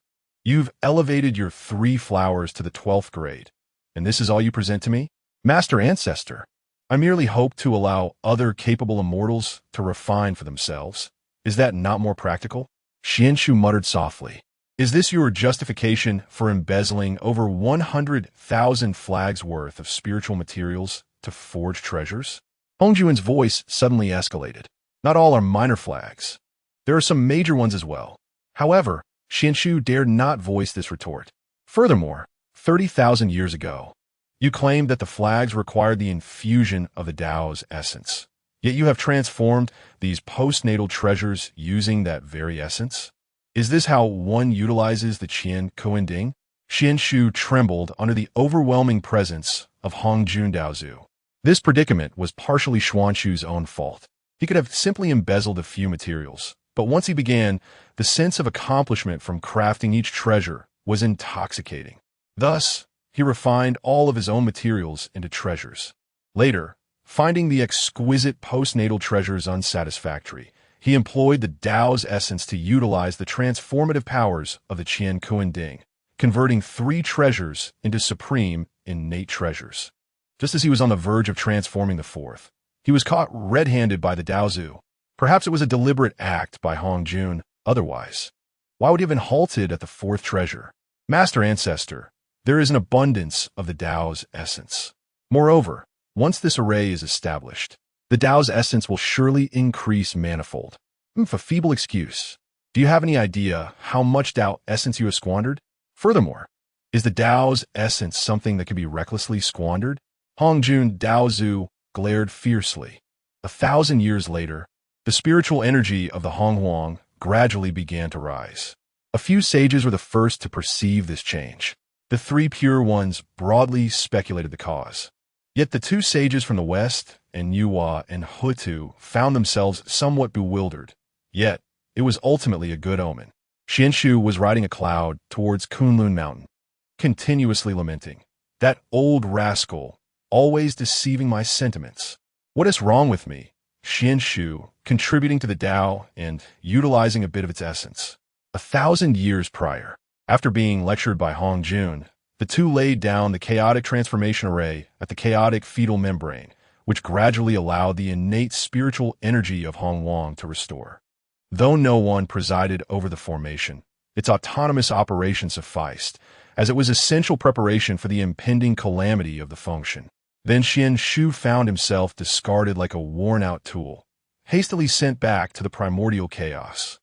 you've elevated your 3 flowers to the 12th grade, and this is all you present to me? Master Ancestor, I merely hope to allow other capable immortals to refine for themselves. Is that not more practical? Xuan Shu muttered softly. Is this your justification for embezzling over 100,000 flags worth of spiritual materials to forge treasures? Hongjuan's voice suddenly escalated. Not all are minor flags. There are some major ones as well. However, Xuan Shu dared not voice this retort. Furthermore, 30,000 years ago, you claimed that the flags required the infusion of the Dao's essence. Yet you have transformed these postnatal treasures using that very essence? Is this how one utilizes the Qian Kuending? Xuan Shu trembled under the overwhelming presence of Hongjun Daozu. This predicament was partially Xuan Shu's own fault. He could have simply embezzled a few materials, but once he began, the sense of accomplishment from crafting each treasure was intoxicating. Thus, he refined all of his own materials into treasures. Later, finding the exquisite postnatal treasures unsatisfactory, he employed the Dao's essence to utilize the transformative powers of the Qian Kuending, converting 3 treasures into supreme innate treasures. Just as he was on the verge of transforming the 4th, he was caught red-handed by the Daozu. Perhaps it was a deliberate act by Hongjun. Otherwise, why would he have been halted at the 4th treasure? Master Ancestor, there is an abundance of the Dao's essence. Moreover, once this array is established, the Dao's essence will surely increase manifold. A feeble excuse. Do you have any idea how much Dao essence you have squandered? Furthermore, is the Dao's essence something that can be recklessly squandered? Hongjun Daozu glared fiercely. 1,000 years later, the spiritual energy of the Honghuang gradually began to rise. A few sages were the first to perceive this change. The 3 pure ones broadly speculated the cause. Yet the 2 sages from the west, and Yuhua and Hutu, found themselves somewhat bewildered. Yet, it was ultimately a good omen. Xuan Shu was riding a cloud towards Kunlun Mountain, continuously lamenting, "That old rascal, always deceiving my sentiments. What is wrong with me?" Xuan Shu, contributing to the Dao and utilizing a bit of its essence. 1,000 years prior, after being lectured by Hongjun, the 2 laid down the chaotic transformation array at the chaotic fetal membrane, which gradually allowed the innate spiritual energy of Honghuang to restore. Though no one presided over the formation, its autonomous operation sufficed, as it was essential preparation for the impending calamity of the function. Then Xuan Shu found himself discarded like a worn-out tool, hastily sent back to the primordial chaos.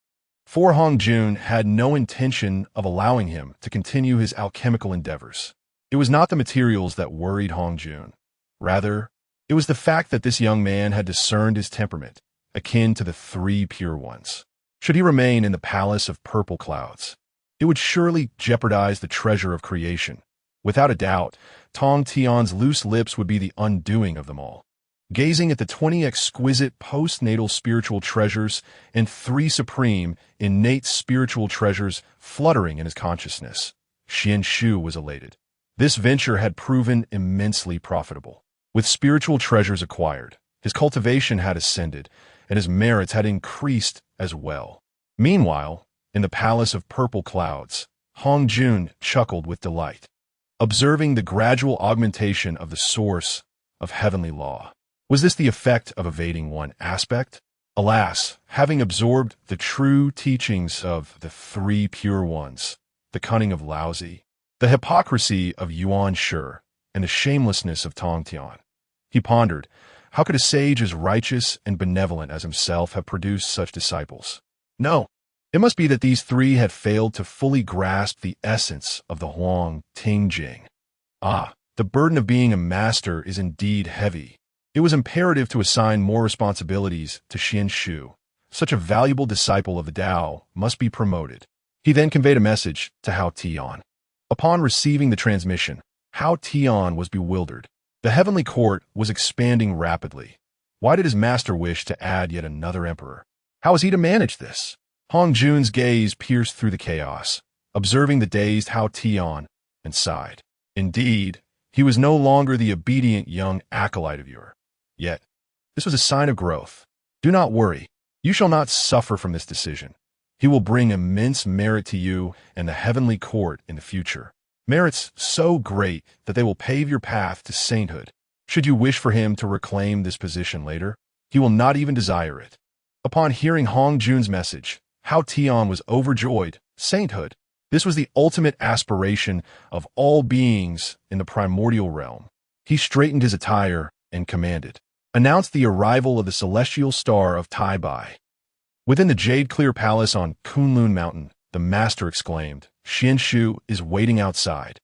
For Hongjun had no intention of allowing him to continue his alchemical endeavors. It was not the materials that worried Hongjun. Rather, it was the fact that this young man had discerned his temperament, akin to the 3 pure ones. Should he remain in the palace of purple clouds, it would surely jeopardize the treasure of creation. Without a doubt, Tong Tian's loose lips would be the undoing of them all. Gazing at the 20 exquisite postnatal spiritual treasures and 3 supreme, innate spiritual treasures fluttering in his consciousness, Xuan Shu was elated. This venture had proven immensely profitable. With spiritual treasures acquired, his cultivation had ascended, and his merits had increased as well. Meanwhile, in the palace of purple clouds, Hongjun chuckled with delight, observing the gradual augmentation of the source of heavenly law. Was this the effect of evading one aspect? Alas, having absorbed the true teachings of the 3 pure ones, the cunning of Laozi, the hypocrisy of Yuanshi, and the shamelessness of Tong Tian. He pondered, how could a sage as righteous and benevolent as himself have produced such disciples? No, it must be that these three had failed to fully grasp the essence of the Huang Ting Jing. Ah, the burden of being a master is indeed heavy. It was imperative to assign more responsibilities to Xuan Shu. Such a valuable disciple of the Tao must be promoted. He then conveyed a message to Hao Tian. Upon receiving the transmission, Hao Tian was bewildered. The heavenly court was expanding rapidly. Why did his master wish to add yet another emperor? How was he to manage this? Hong Jun's gaze pierced through the chaos, observing the dazed Hao Tian, and sighed. Indeed, he was no longer the obedient young acolyte of yore. Yet, this was a sign of growth. Do not worry. You shall not suffer from this decision. He will bring immense merit to you and the heavenly court in the future. Merits so great that they will pave your path to sainthood. Should you wish for him to reclaim this position later, he will not even desire it. Upon hearing Hong Jun's message, Hao Tian was overjoyed. Sainthood. This was the ultimate aspiration of all beings in the primordial realm. He straightened his attire and commanded, "Announce the arrival of the celestial star of Tai Bai." Within the jade-clear palace on Kunlun Mountain, the master exclaimed, "Xuan Shu is waiting outside.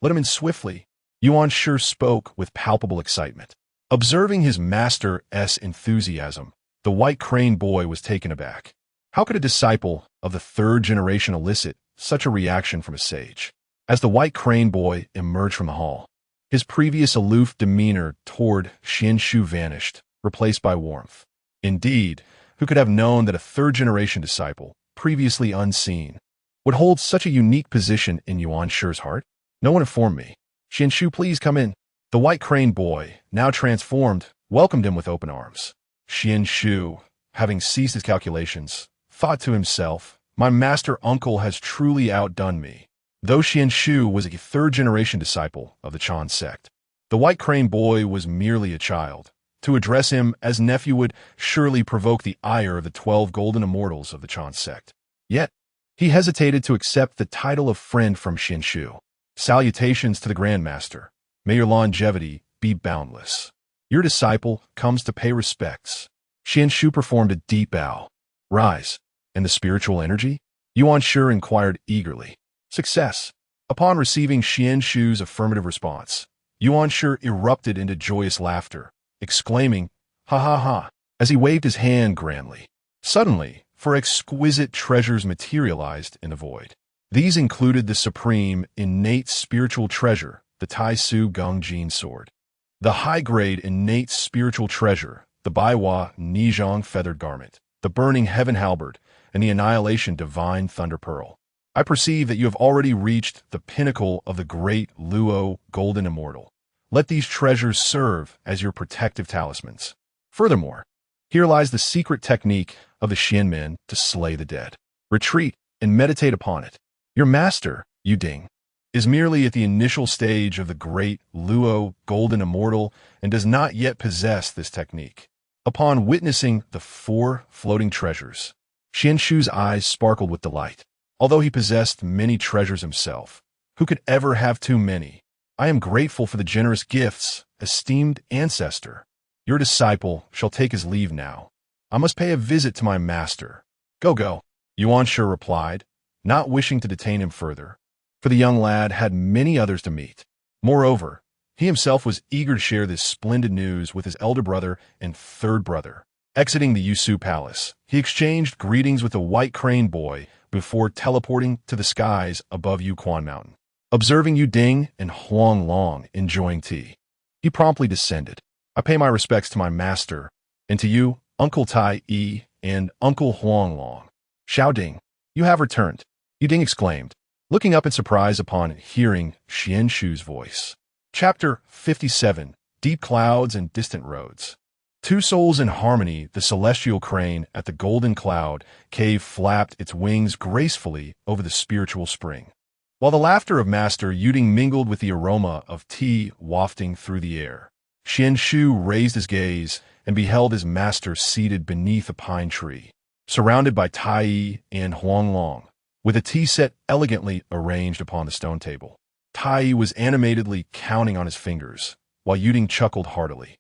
Let him in swiftly." Yuanshi spoke with palpable excitement. Observing his master's enthusiasm, the white crane boy was taken aback. How could a disciple of the third generation elicit such a reaction from a sage? As the white crane boy emerged from the hall, his previous aloof demeanor toward Xuan Shu vanished, replaced by warmth. Indeed, who could have known that a third-generation disciple, previously unseen, would hold such a unique position in Yuanshi's heart? No one informed me. "Xuan Shu, please come in." The white crane boy, now transformed, welcomed him with open arms. Xuan Shu, having ceased his calculations, thought to himself, "My master uncle has truly outdone me." Though Xuan Shu was a third-generation disciple of the Chan sect, the white crane boy was merely a child. To address him as nephew would surely provoke the ire of the 12 golden immortals of the Chan sect. Yet, he hesitated to accept the title of friend from Xuan Shu. "Salutations to the Grand Master. May your longevity be boundless. Your disciple comes to pay respects." Xuan Shu performed a deep bow. "Rise. And the spiritual energy?" Yuanshi inquired eagerly. "Success." Upon receiving Xuan Shu's affirmative response, Yuanshi erupted into joyous laughter, exclaiming, "Ha ha ha," as he waved his hand grandly. Suddenly, four exquisite treasures materialized in the void. These included the supreme, innate spiritual treasure, the Tai Su Gong Jin sword; the high-grade innate spiritual treasure, the Baiwa Nizhong feathered garment; the burning heaven halberd; and the annihilation divine thunder pearl. I perceive that you have already reached the pinnacle of the great Luo golden immortal. Let these treasures serve as your protective talismans. Furthermore, here lies the secret technique of the Xianmen to slay the dead. Retreat and meditate upon it. Your master, Jade Ding, is merely at the initial stage of the great Luo golden immortal and does not yet possess this technique. Upon witnessing the 4 floating treasures, Xuan Shu's eyes sparkled with delight. Although he possessed many treasures himself, who could ever have too many? I am grateful for the generous gifts, esteemed ancestor. Your disciple shall take his leave now. I must pay a visit to my master. Go, go, Yuanshi replied, not wishing to detain him further, for the young lad had many others to meet. Moreover, he himself was eager to share this splendid news with his elder brother and third brother. Exiting the Yusu Palace, he exchanged greetings with the white crane boy before teleporting to the skies above Yuquan Mountain. Observing Jade Ding and Huang Long enjoying tea, he promptly descended. I pay my respects to my master, and to you, Uncle Tai Yi and Uncle Huang Long. Xiao Ding, you have returned, Jade Ding exclaimed, looking up in surprise upon hearing Xuan Shu's voice. Chapter 57, Deep Clouds and Distant Roads. 2 souls in harmony, the celestial crane at the golden cloud cave flapped its wings gracefully over the spiritual spring, while the laughter of Master Jade Ding mingled with the aroma of tea wafting through the air. Xuan Shu raised his gaze and beheld his master seated beneath a pine tree, surrounded by Tai Yi and Huang Long, with a tea set elegantly arranged upon the stone table. Tai was animatedly counting on his fingers, while Yuding chuckled heartily.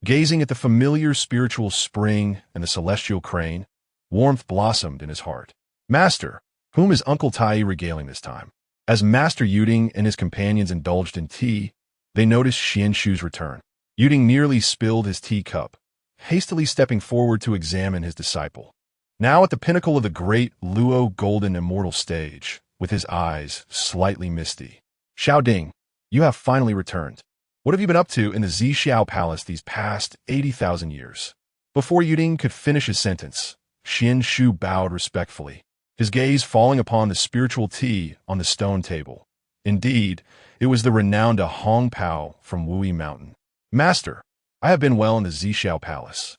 Gazing at the familiar spiritual spring and the celestial crane, warmth blossomed in his heart. Master, whom is Uncle Tai regaling this time? As Master Yuding and his companions indulged in tea, they noticed Xuan Shu's return. Yuding nearly spilled his teacup, hastily stepping forward to examine his disciple. Now at the pinnacle of the great Luo golden immortal stage, with his eyes slightly misty. Xiao Ding, you have finally returned. What have you been up to in the Zixiao Palace these past 80,000 years? Before Yuding could finish his sentence, Xuan Shu bowed respectfully, his gaze falling upon the spiritual tea on the stone table. Indeed, it was the renowned Hong Pao from Wui Mountain. Master, I have been well in the Zixiao Palace.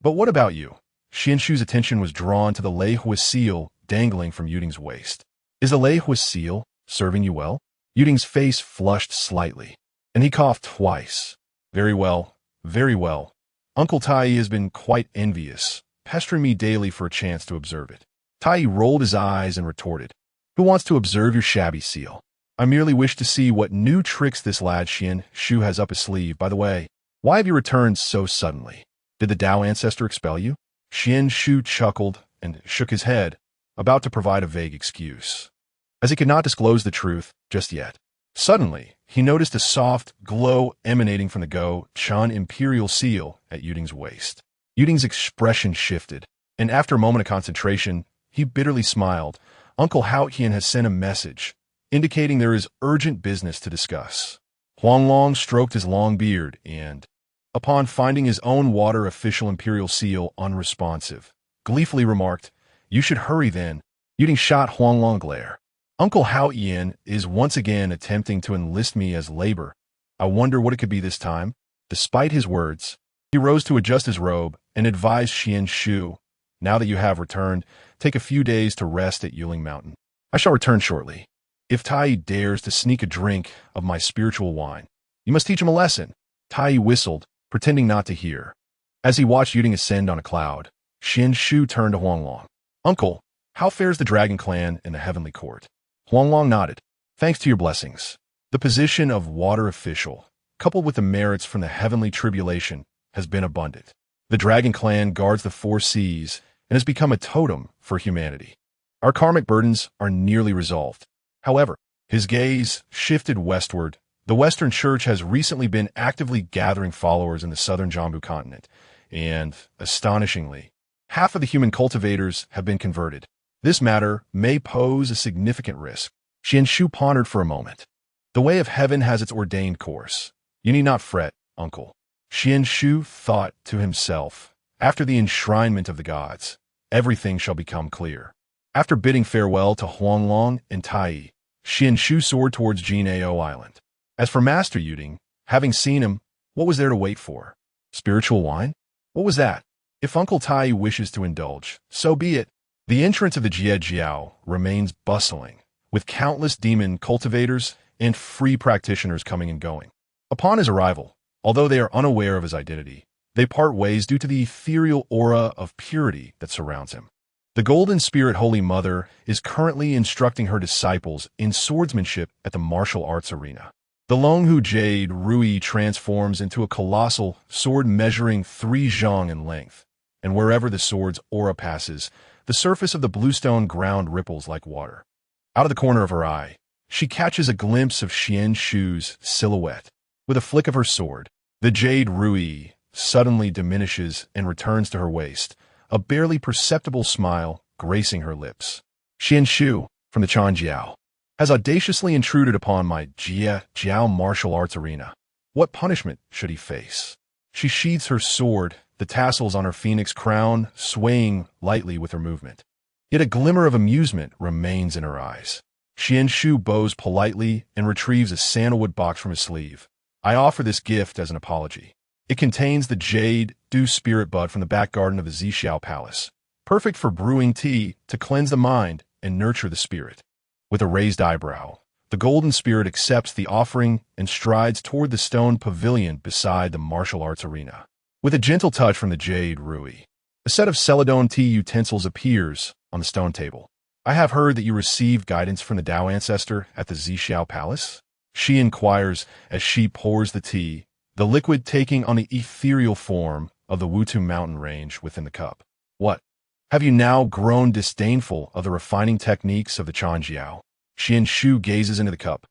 But what about you? Xuan Shu's attention was drawn to the Lei Hui seal dangling from Yuding's waist. Is the Lei Hui seal serving you well? Yuding's face flushed slightly, and he coughed twice. Very well, very well. Uncle Tai has been quite envious, pestering me daily for a chance to observe it. Tai rolled his eyes and retorted, Who wants to observe your shabby seal? I merely wish to see what new tricks this lad Xuan Shu has up his sleeve. By the way, why have you returned so suddenly? Did the Dao ancestor expel you? Xuan Shu chuckled and shook his head, about to provide a vague excuse, as he could not disclose the truth just yet. Suddenly, he noticed a soft glow emanating from the Go Chan imperial seal at Yuding's waist. Yuding's expression shifted, and after a moment of concentration, he bitterly smiled. Uncle Haotian has sent a message, indicating there is urgent business to discuss. Huanglong stroked his long beard and, upon finding his own water official imperial seal unresponsive, gleefully remarked, You should hurry then. Yuding shot Huanglong a glare. Uncle Haotian is once again attempting to enlist me as labor. I wonder what it could be this time. Despite his words, he rose to adjust his robe and advised Xuan Shu, Now that you have returned, take a few days to rest at Yuling Mountain. I shall return shortly. If Tai dares to sneak a drink of my spiritual wine, you must teach him a lesson. Tai whistled, pretending not to hear. As he watched Yuding ascend on a cloud, Xuan Shu turned to Huanglong. Uncle, how fares the Dragon Clan in the Heavenly Court? Huanglong nodded. Thanks to your blessings. The position of water official, coupled with the merits from the heavenly tribulation, has been abundant. The Dragon Clan guards the 4 seas and has become a totem for humanity. Our karmic burdens are nearly resolved. However, his gaze shifted westward. The Western Church has recently been actively gathering followers in the southern Jambu continent, and, astonishingly, half of the human cultivators have been converted. This matter may pose a significant risk. Xuan Shu pondered for a moment. The way of heaven has its ordained course. You need not fret, uncle. Xuan Shu thought to himself, after the enshrinement of the gods, everything shall become clear. After bidding farewell to Huanglong and Tai, Xuan Shu soared towards Jinao Island. As for Master Yuding, having seen him, what was there to wait for? Spiritual wine? What was that? If Uncle Tai wishes to indulge, so be it. The entrance of the Jiejiao remains bustling, with countless demon cultivators and free practitioners coming and going. Upon his arrival, although they are unaware of his identity, they part ways due to the ethereal aura of purity that surrounds him. The Golden Spirit Holy Mother is currently instructing her disciples in swordsmanship at the martial arts arena. The Longhu Jade Rui transforms into a colossal sword measuring 3 zhang in length, and wherever the sword's aura passes, the surface of the bluestone ground ripples like water. Out of the corner of her eye, she catches a glimpse of Xuan Shu's silhouette. With a flick of her sword, the Jade Rui suddenly diminishes and returns to her waist, a barely perceptible smile gracing her lips. Xuan Shu, from the Chanjiao, has audaciously intruded upon my Jiao martial arts arena. What punishment should he face? She sheathes her sword, the tassels on her phoenix crown swaying lightly with her movement. Yet a glimmer of amusement remains in her eyes. Xuan Shu bows politely and retrieves a sandalwood box from his sleeve. I offer this gift as an apology. It contains the Jade Dew Spirit Bud from the back garden of the Zixiao Palace, perfect for brewing tea to cleanse the mind and nurture the spirit. With a raised eyebrow, the Golden Spirit accepts the offering and strides toward the stone pavilion beside the martial arts arena. With a gentle touch from the Jade Rui, a set of celadon tea utensils appears on the stone table. I have heard that you received guidance from the Dao ancestor at the Zixiao Palace. she inquires as she pours the tea, the liquid taking on the ethereal form of the Wutu mountain range within the cup. What? Have you now grown disdainful of the refining techniques of the Chanjiao? Xuan Shu gazes into the cup.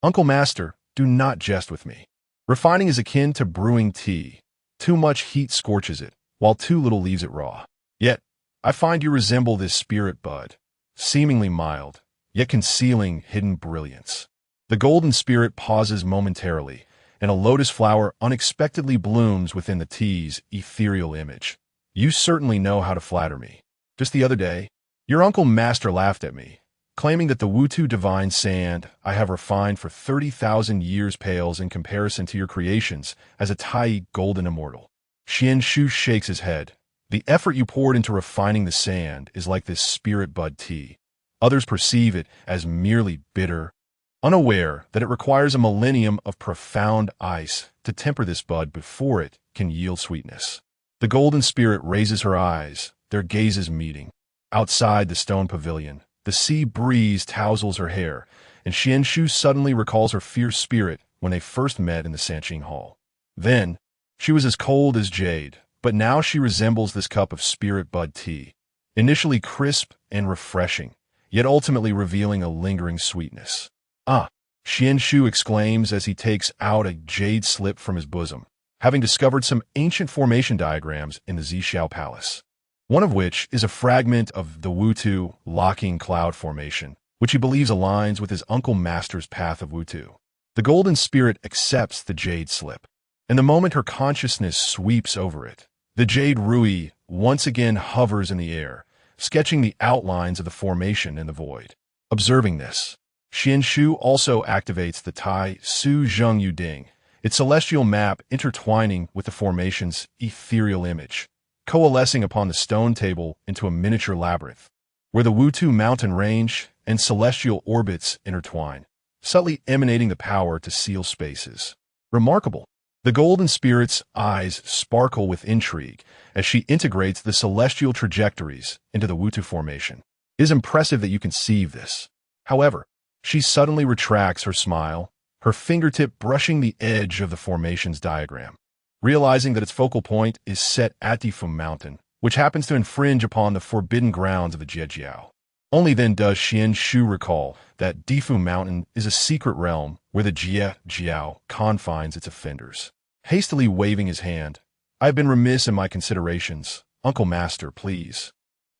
Uncle Master, do not jest with me. Refining is akin to brewing tea. Too much heat scorches it, while too little leaves it raw. Yet, I find you resemble this spirit bud, seemingly mild, yet concealing hidden brilliance. The golden spirit pauses momentarily, and a lotus flower unexpectedly blooms within the tea's ethereal image. You certainly know how to flatter me. Just the other day, your Uncle Master laughed at me, claiming that the Wutu divine sand I have refined for 30,000 years pales in comparison to your creations as a Tai golden immortal. Xuan Shu shakes his head. The effort you poured into refining the sand is like this spirit bud tea. Others perceive it as merely bitter, unaware that it requires a millennium of profound ice to temper this bud before it can yield sweetness. The golden spirit raises her eyes, their gazes meeting. Outside the stone pavilion, the sea breeze tousles her hair, and Xuan Shu suddenly recalls her fierce spirit when they first met in the Sanqing Hall. Then, she was as cold as jade, but now she resembles this cup of spirit bud tea, initially crisp and refreshing, yet ultimately revealing a lingering sweetness. Ah! Xuan Shu exclaims as he takes out a jade slip from his bosom, having discovered some ancient formation diagrams in the Zhixiao Palace. One of which is a fragment of the Wutu locking cloud formation, which he believes aligns with his Uncle Master's path of Wutu. The golden spirit accepts the jade slip, and the moment her consciousness sweeps over it, the jade rui once again hovers in the air, sketching the outlines of the formation in the void. Observing this, Xuan Shu also activates the Tai Su Zheng Yu Ding, its celestial map intertwining with the formation's ethereal image, coalescing upon the stone table into a miniature labyrinth, where the Wutu mountain range and celestial orbits intertwine, subtly emanating the power to seal spaces. Remarkable! The golden spirit's eyes sparkle with intrigue as she integrates the celestial trajectories into the Wutu formation. It is impressive that you conceive this. However, she suddenly retracts her smile, her fingertip brushing the edge of the formation's diagram, realizing that its focal point is set at Difu Mountain, which happens to infringe upon the forbidden grounds of the Jiejiao. Only then does Xuan Shu recall that Difu Mountain is a secret realm where the Jiejiao confines its offenders. Hastily waving his hand, I have been remiss in my considerations. Uncle Master, please.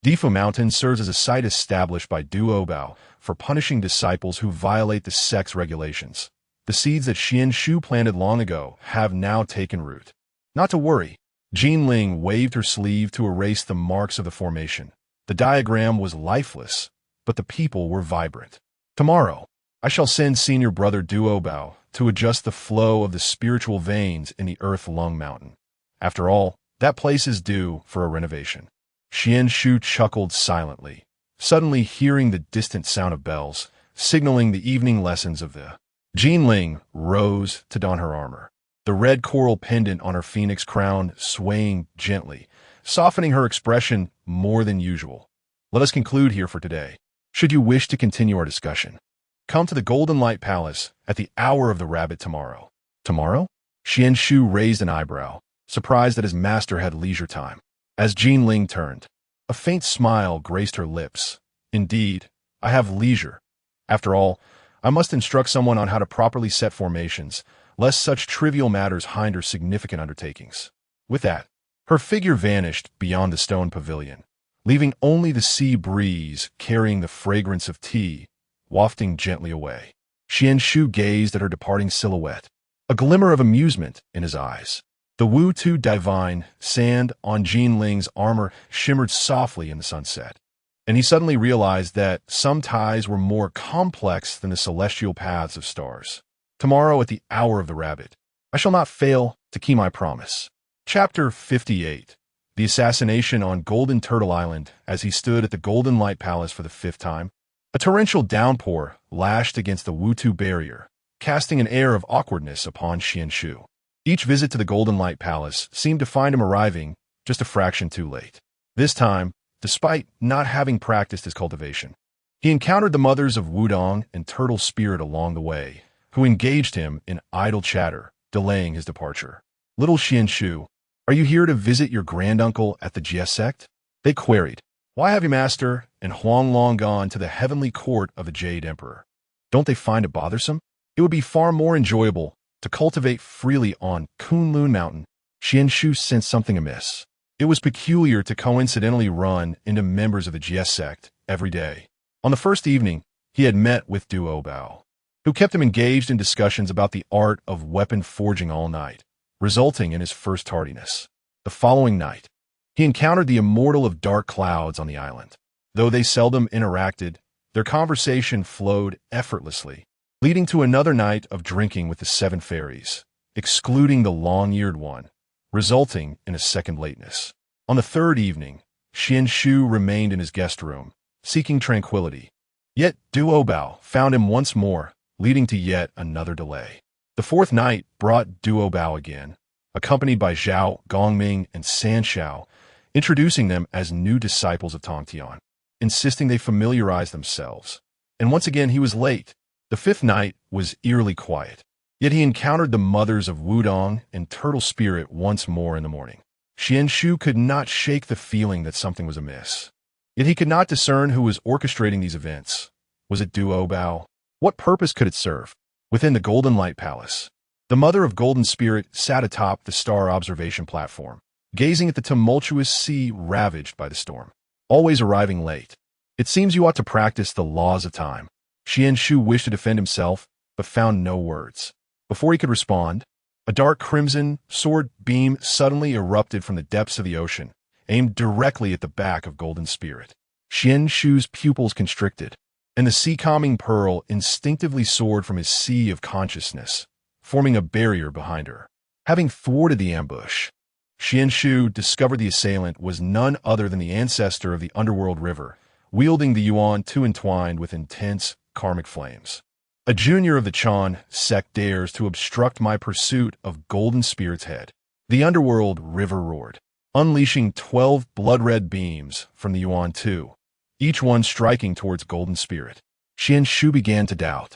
Difu Mountain serves as a site established by Duobao for punishing disciples who violate the sect's regulations. The seeds that Xuan Shu planted long ago have now taken root. Not to worry. Jin Ling waved her sleeve to erase the marks of the formation. The diagram was lifeless, but the people were vibrant. Tomorrow, I shall send Senior Brother Duobao to adjust the flow of the spiritual veins in the Earth Lung Mountain. After all, that place is due for a renovation. Xuan Shu chuckled silently, suddenly hearing the distant sound of bells, signaling the evening lessons of the Jin Ling rose to don her armor, the red coral pendant on her phoenix crown swaying gently, softening her expression more than usual. Let us conclude here for today. Should you wish to continue our discussion, come to the Golden Light Palace at the hour of the rabbit tomorrow. Tomorrow? Xuan Shu raised an eyebrow, surprised that his master had leisure time. As Jin Ling turned, a faint smile graced her lips. Indeed, I have leisure. After all, I must instruct someone on how to properly set formations, lest such trivial matters hinder significant undertakings. With that, her figure vanished beyond the stone pavilion, leaving only the sea breeze carrying the fragrance of tea, wafting gently away. Xuan Shu gazed at her departing silhouette, a glimmer of amusement in his eyes. The Wutu divine sand on Jin Ling's armor shimmered softly in the sunset, and he suddenly realized that some ties were more complex than the celestial paths of stars. Tomorrow at the hour of the rabbit, I shall not fail to keep my promise. Chapter 58. The assassination on Golden Turtle Island. As he stood at the Golden Light Palace for the 5th time, a torrential downpour lashed against the Wutu barrier, casting an air of awkwardness upon Xuan Shu. Each visit to the Golden Light Palace seemed to find him arriving just a fraction too late. This time, despite not having practiced his cultivation, he encountered the mothers of Wudong and Turtle Spirit along the way, who engaged him in idle chatter, delaying his departure. "Little Xuan Shu, are you here to visit your granduncle at the Jie sect?" They queried. "Why have you, master, and Huang Long gone to the heavenly court of the Jade Emperor? Don't they find it bothersome? It would be far more enjoyable to cultivate freely on Kunlun Mountain." Xuan Shu sensed something amiss. It was peculiar to coincidentally run into members of the Jie sect every day. On the first evening, he had met with Duo Bao, who kept him engaged in discussions about the art of weapon forging all night, resulting in his first tardiness. The following night, he encountered the immortal of dark clouds on the island. Though they seldom interacted, their conversation flowed effortlessly, leading to another night of drinking with the seven fairies, excluding the long-eared one, resulting in a second lateness. On the third evening, Xuan Shu remained in his guest room, seeking tranquility. Yet Duo Bao found him once more, leading to yet another delay. The fourth night brought Duo Bao again, accompanied by Zhao, Gongming, and San Shao, introducing them as new disciples of Tongtian, insisting they familiarize themselves. And once again he was late. The fifth night was eerily quiet. Yet he encountered the mothers of Wudong and Turtle Spirit once more in the morning. Xuan Shu could not shake the feeling that something was amiss. Yet he could not discern who was orchestrating these events. Was it Duo Bao? What purpose could it serve? Within the Golden Light Palace, the mother of Golden Spirit sat atop the star observation platform, gazing at the tumultuous sea ravaged by the storm. Always arriving late. "It seems you ought to practice the laws of time." Xuan Shu wished to defend himself, but found no words. Before he could respond, a dark crimson sword beam suddenly erupted from the depths of the ocean, aimed directly at the back of Golden Spirit. Xuan Shu's pupils constricted, and the sea-calming pearl instinctively soared from his sea of consciousness, forming a barrier behind her. Having thwarted the ambush, Xuan Shu discovered the assailant was none other than the ancestor of the underworld river, wielding the Yuan Tu entwined with intense karmic flames. "A junior of the Chan sect dares to obstruct my pursuit of Golden Spirit's head." The underworld river roared, unleashing 12 blood-red beams from the Yuan Tu, each one striking towards Golden Spirit. Xuan Shu began to doubt.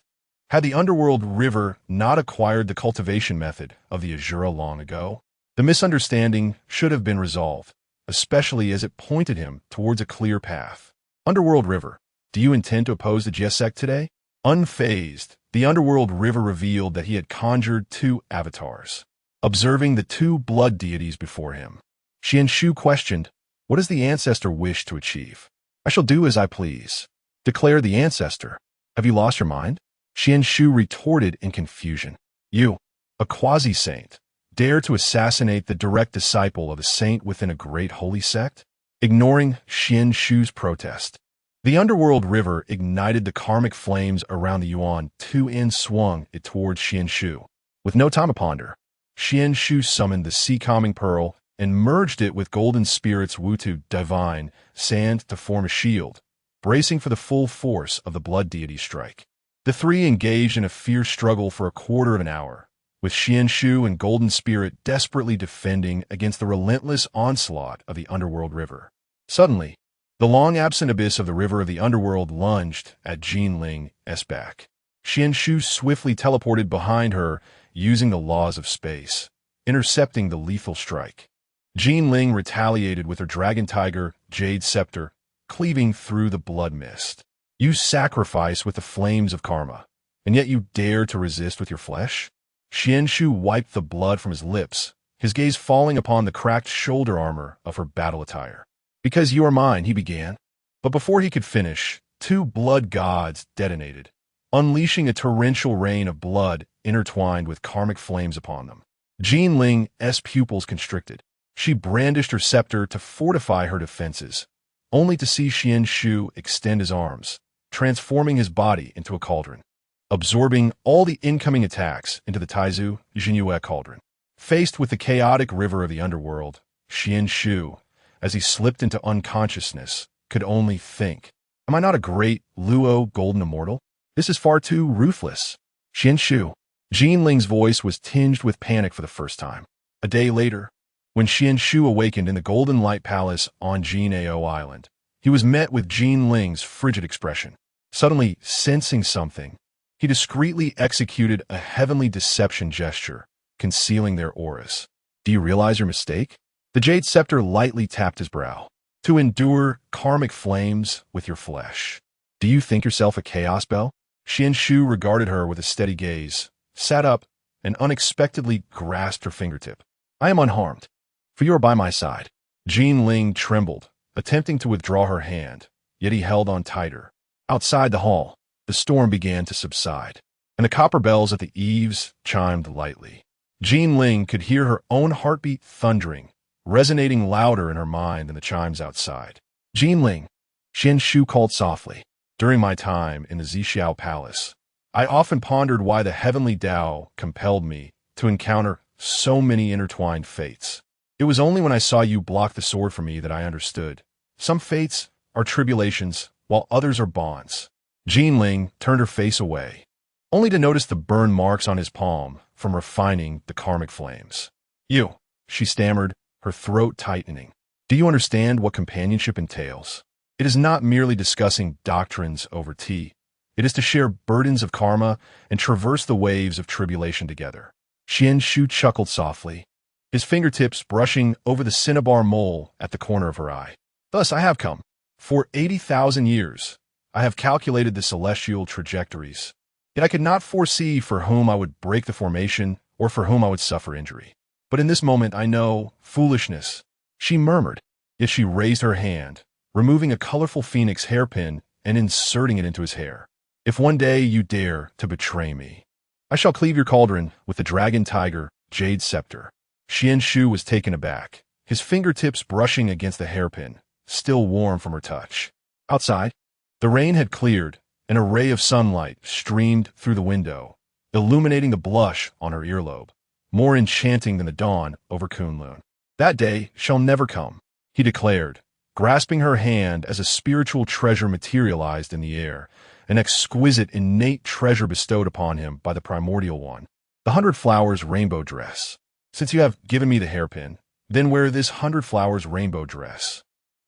Had the underworld river not acquired the cultivation method of the Azura long ago? The misunderstanding should have been resolved, especially as it pointed him towards a clear path. "Underworld river, do you intend to oppose the Jie sect today?" Unfazed, the underworld river revealed that he had conjured 2 avatars, observing the 2 blood deities before him. Xuan Shu questioned, "What does the ancestor wish to achieve?" "I shall do as I please," declared the ancestor. "Have you lost your mind?" Xuan Shu retorted in confusion. "You, a quasi-saint, dare to assassinate the direct disciple of a saint within a great holy sect?" Ignoring Xuan Shu's protest, the underworld river ignited the karmic flames around the Yuan Tu and swung it towards Xuan Shu. With no time to ponder, Xuan Shu summoned the sea-calming pearl and merged it with Golden Spirit's Wutu divine sand to form a shield, bracing for the full force of the blood deity's strike. The three engaged in a fierce struggle for a quarter of an hour, with Xuan Shu and Golden Spirit desperately defending against the relentless onslaught of the underworld river. Suddenly, the long-absent abyss of the river of the underworld lunged at Jin Ling's back. Xuan Shu swiftly teleported behind her using the laws of space, intercepting the lethal strike. Jin Ling retaliated with her Dragon Tiger Jade Scepter, cleaving through the blood mist. "You sacrifice with the flames of karma, and yet you dare to resist with your flesh?" Xuan Shu wiped the blood from his lips, his gaze falling upon the cracked shoulder armor of her battle attire. "Because you are mine," he began. But before he could finish, 2 blood gods detonated, unleashing a torrential rain of blood intertwined with karmic flames upon them. Jin Ling's pupils constricted. She brandished her scepter to fortify her defenses, only to see Xuan Shu extend his arms, transforming his body into a cauldron, absorbing all the incoming attacks into the Taizu Jinyue cauldron. Faced with the chaotic river of the underworld, Xuan Shu, as he slipped into unconsciousness, could only think, "Am I not a great Luo golden immortal? This is far too ruthless." "Xuan Shu." Jin Ling's voice was tinged with panic for the first time. A day later, when Xuan Shu awakened in the Golden Light Palace on Jinao Island, he was met with Jin Ling's frigid expression. Suddenly, sensing something, He discreetly executed a heavenly deception gesture, concealing their auras. Do you realize your mistake? The Jade Scepter lightly tapped his brow. To endure karmic flames with your flesh. Do you think yourself a chaos bell? Xuan Shu regarded her with a steady gaze, sat up, and unexpectedly grasped her fingertip. I am unharmed, for you are by my side. Jin Ling trembled, attempting to withdraw her hand, yet he held on tighter. Outside the hall, the storm began to subside, and the copper bells at the eaves chimed lightly. Jin Ling could hear her own heartbeat thundering, resonating louder in her mind than the chimes outside. Jin Ling, Xuan Shu called softly. During my time in the Zixiao Palace, I often pondered why the Heavenly Dao compelled me to encounter so many intertwined fates. It was only when I saw you block the sword for me that I understood. Some fates are tribulations, while others are bonds. Jin Ling turned her face away, only to notice the burn marks on his palm from refining the karmic flames. You, she stammered, her throat tightening. Do you understand what companionship entails? It is not merely discussing doctrines over tea. It is to share burdens of karma and traverse the waves of tribulation together. Xuan Shu chuckled softly, his fingertips brushing over the cinnabar mole at the corner of her eye. Thus I have come. For 80,000 years, I have calculated the celestial trajectories. Yet I could not foresee for whom I would break the formation or for whom I would suffer injury. But in this moment I know foolishness. She murmured, yet she raised her hand, removing a colorful phoenix hairpin and inserting it into his hair. If one day you dare to betray me, I shall cleave your cauldron with the dragon tiger, Jade Scepter. Xuan Shu was taken aback, his fingertips brushing against the hairpin, still warm from her touch. Outside, the rain had cleared, and a ray of sunlight streamed through the window, illuminating the blush on her earlobe, more enchanting than the dawn over Kunlun. That day shall never come, he declared, grasping her hand as a spiritual treasure materialized in the air, an exquisite innate treasure bestowed upon him by the primordial one, the 100 flowers rainbow dress. Since you have given me the hairpin, then wear this 100 flowers rainbow dress.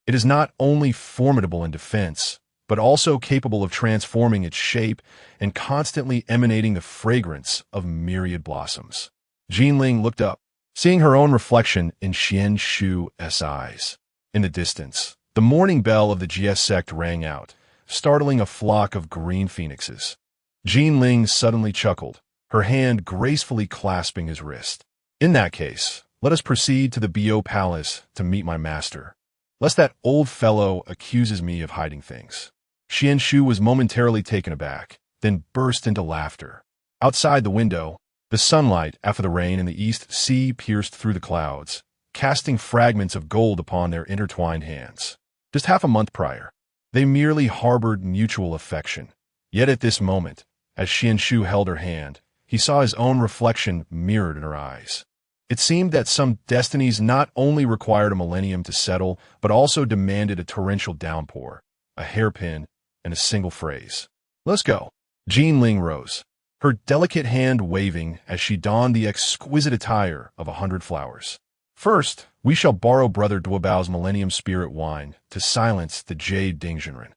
It is not only formidable in defense, but also capable of transforming its shape and constantly emanating the fragrance of myriad blossoms. Jin Ling looked up, seeing her own reflection in Xuan Shu's eyes. In the distance, the morning bell of the GS sect rang out, startling a flock of green phoenixes. Jin Ling suddenly chuckled, her hand gracefully clasping his wrist. In that case, let us proceed to the Bo Palace to meet my master, lest that old fellow accuses me of hiding things. Xuan Shu was momentarily taken aback, then burst into laughter. Outside the window, the sunlight after the rain in the east sea pierced through the clouds, casting fragments of gold upon their intertwined hands. Just half a month prior, they merely harbored mutual affection. Yet at this moment, as Xuan Shu held her hand, he saw his own reflection mirrored in her eyes. It seemed that some destinies not only required a millennium to settle, but also demanded a torrential downpour, a hairpin, and a single phrase. Let's go. Jin Ling rose, her delicate hand waving as she donned the exquisite attire of 100 flowers. First, we shall borrow Brother Duobao's Millennium Spirit wine to silence the Jade Ding Zhenren,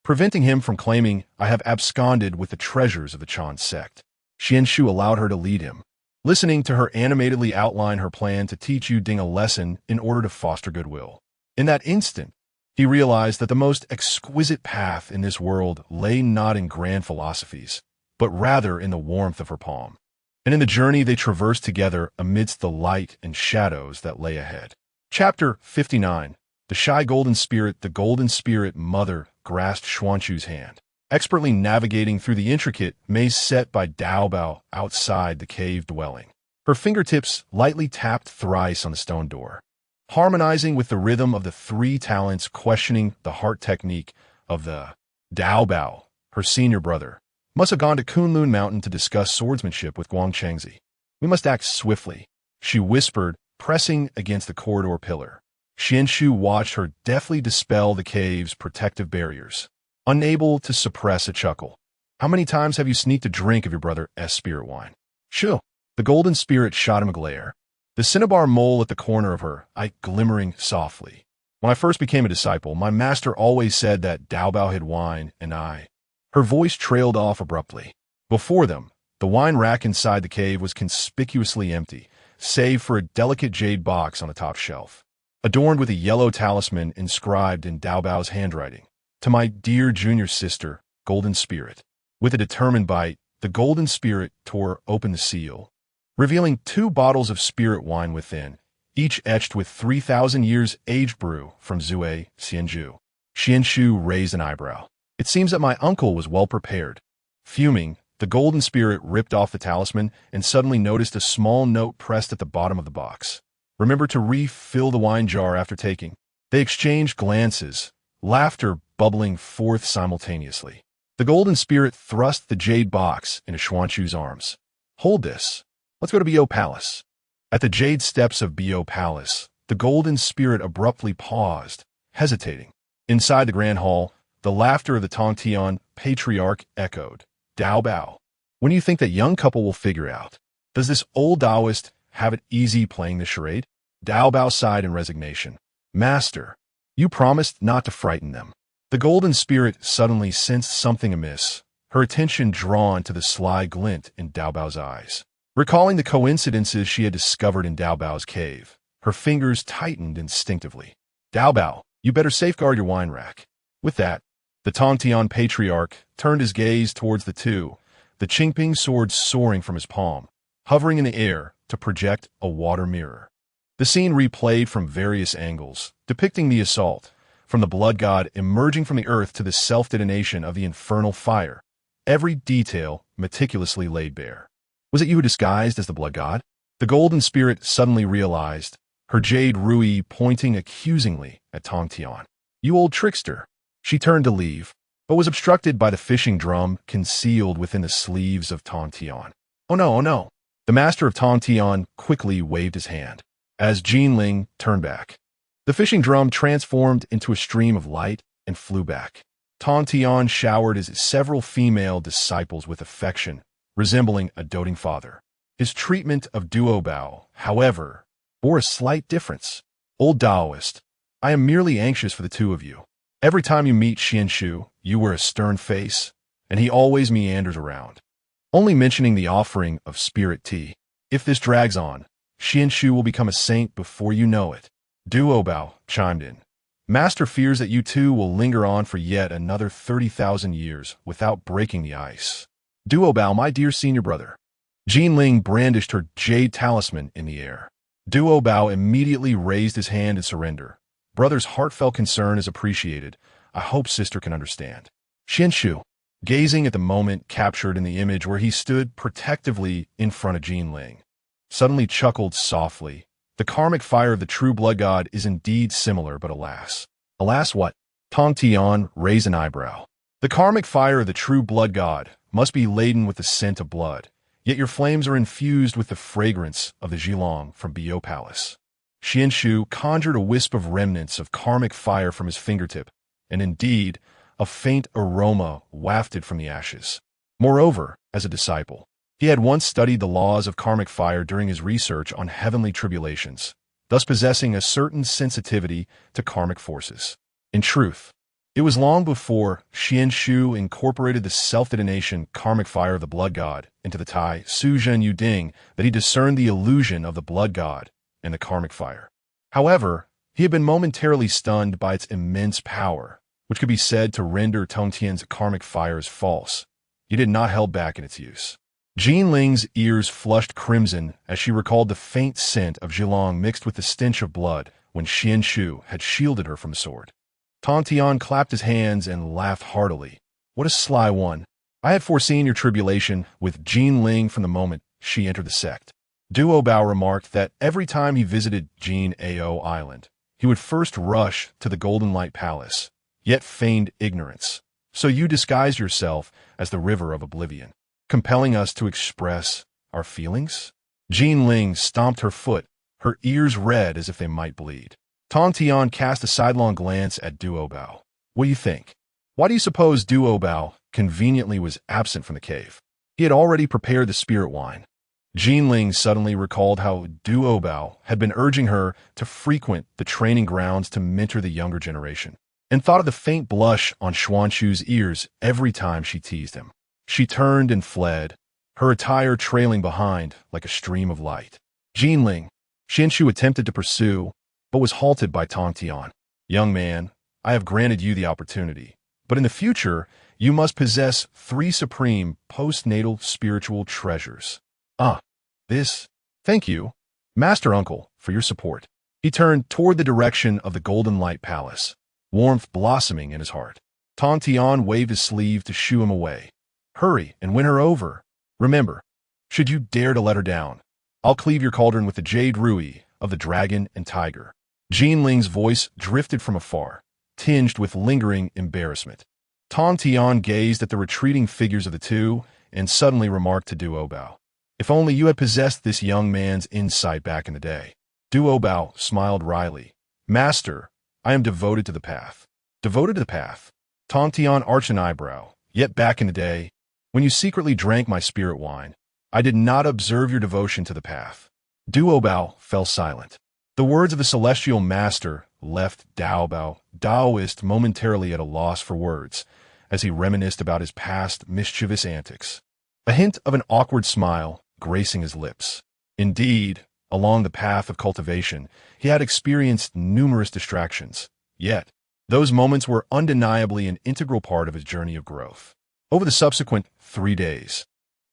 preventing him from claiming I have absconded with the treasures of the Chan sect. Xuan Shu allowed her to lead him, listening to her animatedly outline her plan to teach Yu Ding a lesson in order to foster goodwill. In that instant, he realized that the most exquisite path in this world lay not in grand philosophies, but rather in the warmth of her palm, and in the journey they traversed together amidst the light and shadows that lay ahead. Chapter 59. The Shy Golden Spirit. The Golden Spirit Mother grasped Xuan Shu's hand, expertly navigating through the intricate maze set by Daobao outside the cave dwelling. Her fingertips lightly tapped thrice on the stone door, harmonizing with the rhythm of the 3 talents, questioning the heart technique of the Daobao. Her senior brother must have gone to Kunlun Mountain to discuss swordsmanship with Guang Chengzi. We must act swiftly, she whispered, pressing against the corridor pillar. Xuan Shu watched her deftly dispel the cave's protective barriers, unable to suppress a chuckle. How many times have you sneaked a drink of your brother's spirit wine? Shu. The golden spirit shot him a glare, the cinnabar mole at the corner of her eye glimmering softly. When I first became a disciple, my master always said that Daobao hid wine, and I. Her voice trailed off abruptly. Before them, the wine rack inside the cave was conspicuously empty, save for a delicate jade box on the top shelf, adorned with a yellow talisman inscribed in Dao Bao's handwriting. To my dear junior sister, Golden Spirit. With a determined bite, the Golden Spirit tore open the seal, revealing 2 bottles of spirit wine within, each etched with 3,000 years aged brew from Zue Xianju. Xuan Shu raised an eyebrow. It seems that my uncle was well prepared. Fuming, the Golden Spirit ripped off the talisman and suddenly noticed a small note pressed at the bottom of the box. Remember to refill the wine jar after taking. They exchanged glances, laughter bubbling forth simultaneously. The Golden Spirit thrust the jade box into Xuan Shu's arms. Hold this. Let's go to Bo Palace. At the jade steps of Bo Palace, the Golden Spirit abruptly paused, hesitating. Inside the grand hall, the laughter of the Tongtian patriarch echoed. Dao Bao. When do you think that young couple will figure out? Does this old Taoist have it easy playing the charade? Dao Bao sighed in resignation. Master, you promised not to frighten them. The Golden Spirit suddenly sensed something amiss, her attention drawn to the sly glint in Dao Bao's eyes. Recalling the coincidences she had discovered in Dao Bao's cave, her fingers tightened instinctively. Dao Bao, you better safeguard your wine rack. With that, the Tongtian patriarch turned his gaze towards the two, the Qingping sword soaring from his palm, hovering in the air to project a water mirror. The scene replayed from various angles, depicting the assault, from the blood god emerging from the earth to the self-detonation of the infernal fire, every detail meticulously laid bare. Was it you who disguised as the blood god? The Golden Spirit suddenly realized, her jade rui pointing accusingly at Tongtian. You old trickster. She turned to leave, but was obstructed by the fishing drum concealed within the sleeves of Tongtian. Oh no, oh no. The master of Tongtian quickly waved his hand. As Jinling turned back, the fishing drum transformed into a stream of light and flew back. Tongtian showered his several female disciples with affection, resembling a doting father. His treatment of Duo Bao, however, bore a slight difference. Old Taoist, I am merely anxious for the two of you. Every time you meet Xuan Shu, you wear a stern face, and he always meanders around, only mentioning the offering of spirit tea. If this drags on, Xuan Shu will become a saint before you know it. Duo Bao chimed in. Master fears that you two will linger on for yet another 30,000 years without breaking the ice. Duo Bao, my dear senior brother. Jinling brandished her jade talisman in the air. Duo Bao immediately raised his hand in surrender. Brother's heartfelt concern is appreciated. I hope sister can understand. Xuan Shu, gazing at the moment captured in the image where he stood protectively in front of Jinling, suddenly chuckled softly. The karmic fire of the true blood god is indeed similar, but alas. Alas what? Tongtian raised an eyebrow. The karmic fire of the true blood god must be laden with the scent of blood, yet your flames are infused with the fragrance of the Zhilong from Bo Palace. Xuan Shu conjured a wisp of remnants of karmic fire from his fingertip, and indeed, a faint aroma wafted from the ashes. Moreover, as a disciple, he had once studied the laws of karmic fire during his research on heavenly tribulations, thus possessing a certain sensitivity to karmic forces. In truth, it was long before Xuan Shu incorporated the self-detonation karmic fire of the blood god into the Tai Su Zhen Yu Ding that he discerned the illusion of the blood god and the karmic fire. However, he had been momentarily stunned by its immense power, which could be said to render Tongtian's karmic fires false. Yet it had not held back in its use. Jinling's ears flushed crimson as she recalled the faint scent of Zhilong mixed with the stench of blood when Xuan Shu had shielded her from the sword. Tongtian clapped his hands and laughed heartily. What a sly one. I had foreseen your tribulation with Jinling from the moment she entered the sect. Duo Bao remarked that every time he visited Jin Ao Island, he would first rush to the Golden Light Palace, yet feigned ignorance. So you disguised yourself as the River of Oblivion, compelling us to express our feelings? Jinling stomped her foot, her ears red as if they might bleed. Tongtian cast a sidelong glance at Duo Bao. What do you think? Why do you suppose Duo Bao conveniently was absent from the cave? He had already prepared the spirit wine. Jinling suddenly recalled how Duo Bao had been urging her to frequent the training grounds to mentor the younger generation, and thought of the faint blush on Xuan Shu's ears every time she teased him. She turned and fled, her attire trailing behind like a stream of light. Jinling, Xuan Shu attempted to pursue, but was halted by Tong Tian. Young man, I have granted you the opportunity, but in the future, you must possess 3 supreme postnatal spiritual treasures. Thank you, Master Uncle, for your support. He turned toward the direction of the Golden Light Palace, warmth blossoming in his heart. Tong Tian waved his sleeve to shoo him away. Hurry and win her over. Remember, should you dare to let her down, I'll cleave your cauldron with the jade rui of the dragon and tiger. Jinling's voice drifted from afar, tinged with lingering embarrassment. Tong Tian gazed at the retreating figures of the two and suddenly remarked to Duobao, if only you had possessed this young man's insight back in the day. Duobao smiled wryly. Master, I am devoted to the path. Devoted to the path? Tong Tian arched an eyebrow. Yet back in the day, when you secretly drank my spirit wine, I did not observe your devotion to the path. Duobao fell silent. The words of the celestial master left Daoist momentarily at a loss for words, as he reminisced about his past mischievous antics. A hint of an awkward smile gracing his lips. Indeed, along the path of cultivation, he had experienced numerous distractions. Yet, those moments were undeniably an integral part of his journey of growth. Over the subsequent 3 days,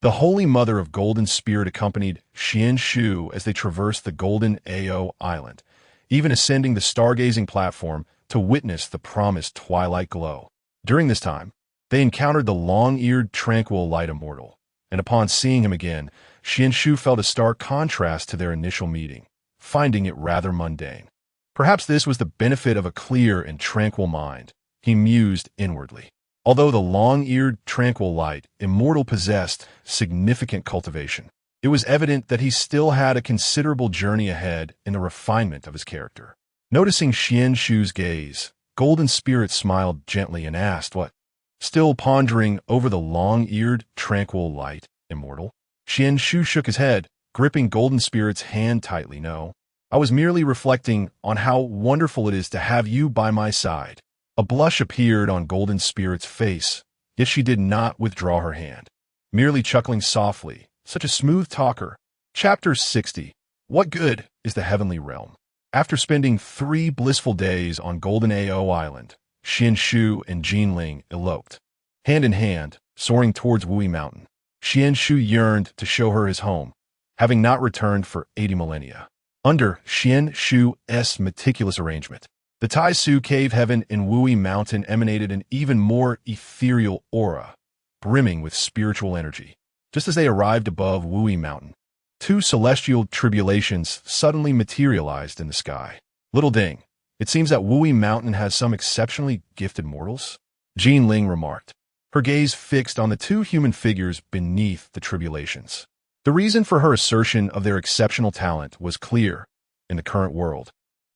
the Holy Mother of Golden Spirit accompanied Xuan Shu as they traversed the Golden Ao Island, even ascending the stargazing platform to witness the promised twilight glow. During this time, they encountered the long-eared tranquil light immortal, and upon seeing him again, Xuan Shu felt a stark contrast to their initial meeting, finding it rather mundane. Perhaps this was the benefit of a clear and tranquil mind, he mused inwardly. Although the long-eared tranquil light immortal possessed significant cultivation, it was evident that he still had a considerable journey ahead in the refinement of his character. Noticing Xuan Shu's gaze, Golden Spirit smiled gently and asked, what? Still pondering over the long-eared tranquil light immortal? Xuan Shu shook his head, gripping Golden Spirit's hand tightly. No, I was merely reflecting on how wonderful it is to have you by my side. A blush appeared on Golden Spirit's face, yet she did not withdraw her hand, merely chuckling softly, such a smooth talker. Chapter 60. What good is the heavenly realm? After spending 3 blissful days on Golden Ao Island, Xuan Shu and Jinling eloped. Hand in hand, soaring towards Wui Mountain, Xuan Shu yearned to show her his home, having not returned for 80 millennia. Under Xuan Shu's meticulous arrangement, the Tai Su cave heaven in Wui Mountain emanated an even more ethereal aura, brimming with spiritual energy. Just as they arrived above Wui Mountain, 2 celestial tribulations suddenly materialized in the sky. Little Ding, it seems that Wui Mountain has some exceptionally gifted mortals, Jinling remarked, her gaze fixed on the 2 human figures beneath the tribulations. The reason for her assertion of their exceptional talent was clear in the current world.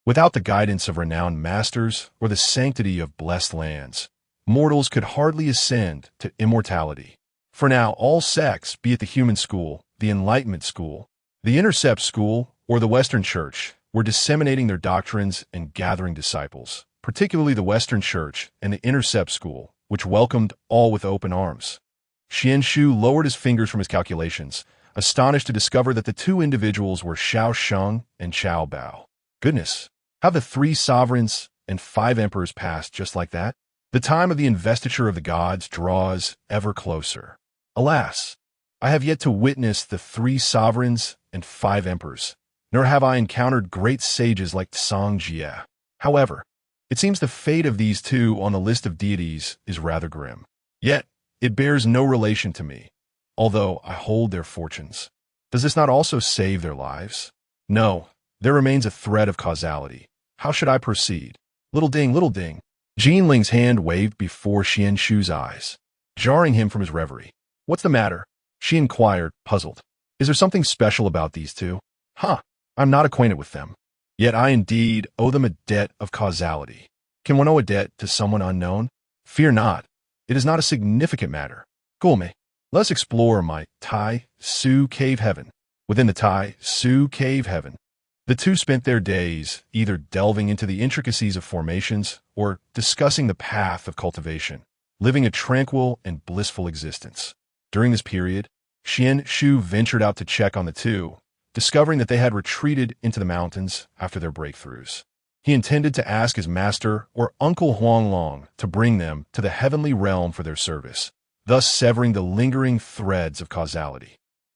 Without the guidance of renowned masters or the sanctity of blessed lands, mortals could hardly ascend to immortality. For now, all sects, be it the human school, the Enlightenment school, the Intercept school, or the Western Church, were disseminating their doctrines and gathering disciples, particularly the Western Church and the Intercept school, which welcomed all with open arms. Xuan Shu lowered his fingers from his calculations, astonished to discover that the 2 individuals were Xiao Sheng and Qiao Bao. Goodness! How the 3 sovereigns and 5 emperors passed just like that? The time of the investiture of the gods draws ever closer. Alas, I have yet to witness the 3 sovereigns and 5 emperors, nor have I encountered great sages like Tsang Jie. However, it seems the fate of these 2 on the list of deities is rather grim. Yet, it bears no relation to me, although I hold their fortunes. Does this not also save their lives? No. There remains a thread of causality. How should I proceed? Little Ding, Little Ding. Jinling's hand waved before Xuan Shu's eyes, jarring him from his reverie. What's the matter? She inquired, puzzled. Is there something special about these 2? I'm not acquainted with them. Yet I indeed owe them a debt of causality. Can one owe a debt to someone unknown? Fear not. It is not a significant matter. Gulme, let's explore my Tai Su cave heaven. Within the Tai Su cave heaven, the 2 spent their days either delving into the intricacies of formations or discussing the path of cultivation, living a tranquil and blissful existence. During this period, Xuan Shu ventured out to check on the two, discovering that they had retreated into the mountains after their breakthroughs. He intended to ask his master or Uncle Huanglong to bring them to the heavenly realm for their service, thus severing the lingering threads of causality.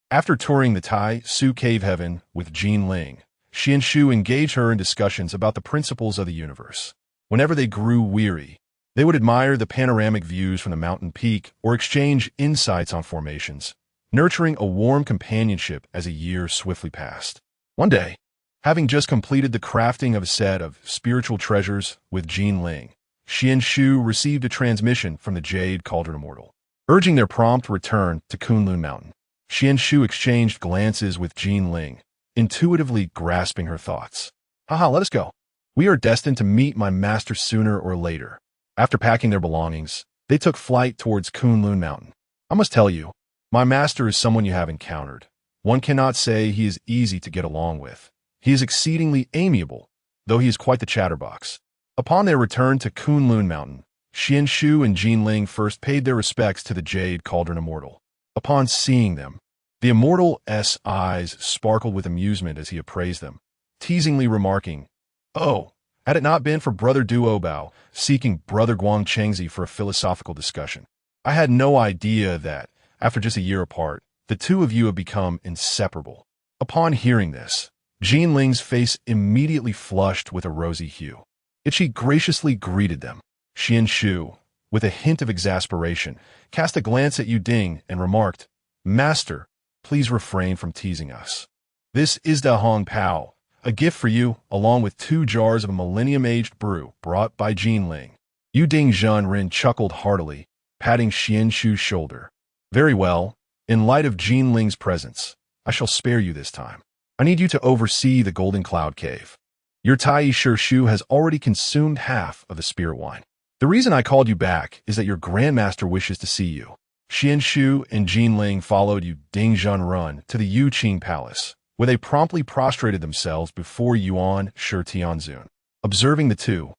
After touring the Tai Su Cave Heaven with Jin Ling, Xuan Shu engaged her in discussions about the principles of the universe. Whenever they grew weary, they would admire the panoramic views from the mountain peak or exchange insights on formations, nurturing a warm companionship as a year swiftly passed. One day, having just completed the crafting of a set of spiritual treasures with Jin Ling, Xuan Shu received a transmission from the Jade Cauldron Immortal, urging their prompt return to Kunlun Mountain. Xuan Shu exchanged glances with Jin Ling, intuitively grasping her thoughts. Haha, let us go. We are destined to meet my master sooner or later. After packing their belongings, they took flight towards Kunlun Mountain. I must tell you, my master is someone you have encountered. One cannot say he is easy to get along with. He is exceedingly amiable, though he is quite the chatterbox. Upon their return to Kunlun Mountain, Xuan Shu and Jin Ling first paid their respects to the Jade Cauldron Immortal. Upon seeing them, the Immortal's eyes sparkled with amusement as he appraised them, teasingly remarking, "Oh, had it not been for Brother Duobao seeking Brother Guang Chengzi for a philosophical discussion, I had no idea that, after just a year apart, the two of you have become inseparable." Upon hearing this, Jin Ling's face immediately flushed with a rosy hue. Yet she graciously greeted them. Xuan Shu, with a hint of exasperation, cast a glance at Yu Ding and remarked, "Master, please refrain from teasing us. This is Da Hong Pao, a gift for you, along with 2 jars of a millennium-aged brew brought by Jin Ling." Jade Ding Zhenren chuckled heartily, patting Xuan Shu's shoulder. "Very well. In light of Jin Ling's presence, I shall spare you this time. I need you to oversee the Golden Cloud Cave. Your Tai Shu has already consumed half of the spirit wine. The reason I called you back is that your grandmaster wishes to see you." Xuan Shu and Jin Ling followed Jade Ding Zhenren to the Yuqing Palace, where they promptly prostrated themselves before Yuanshi Tianzun. Observing the two,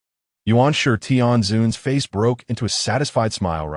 Yuanshi Tianzun's face broke into a satisfied smile.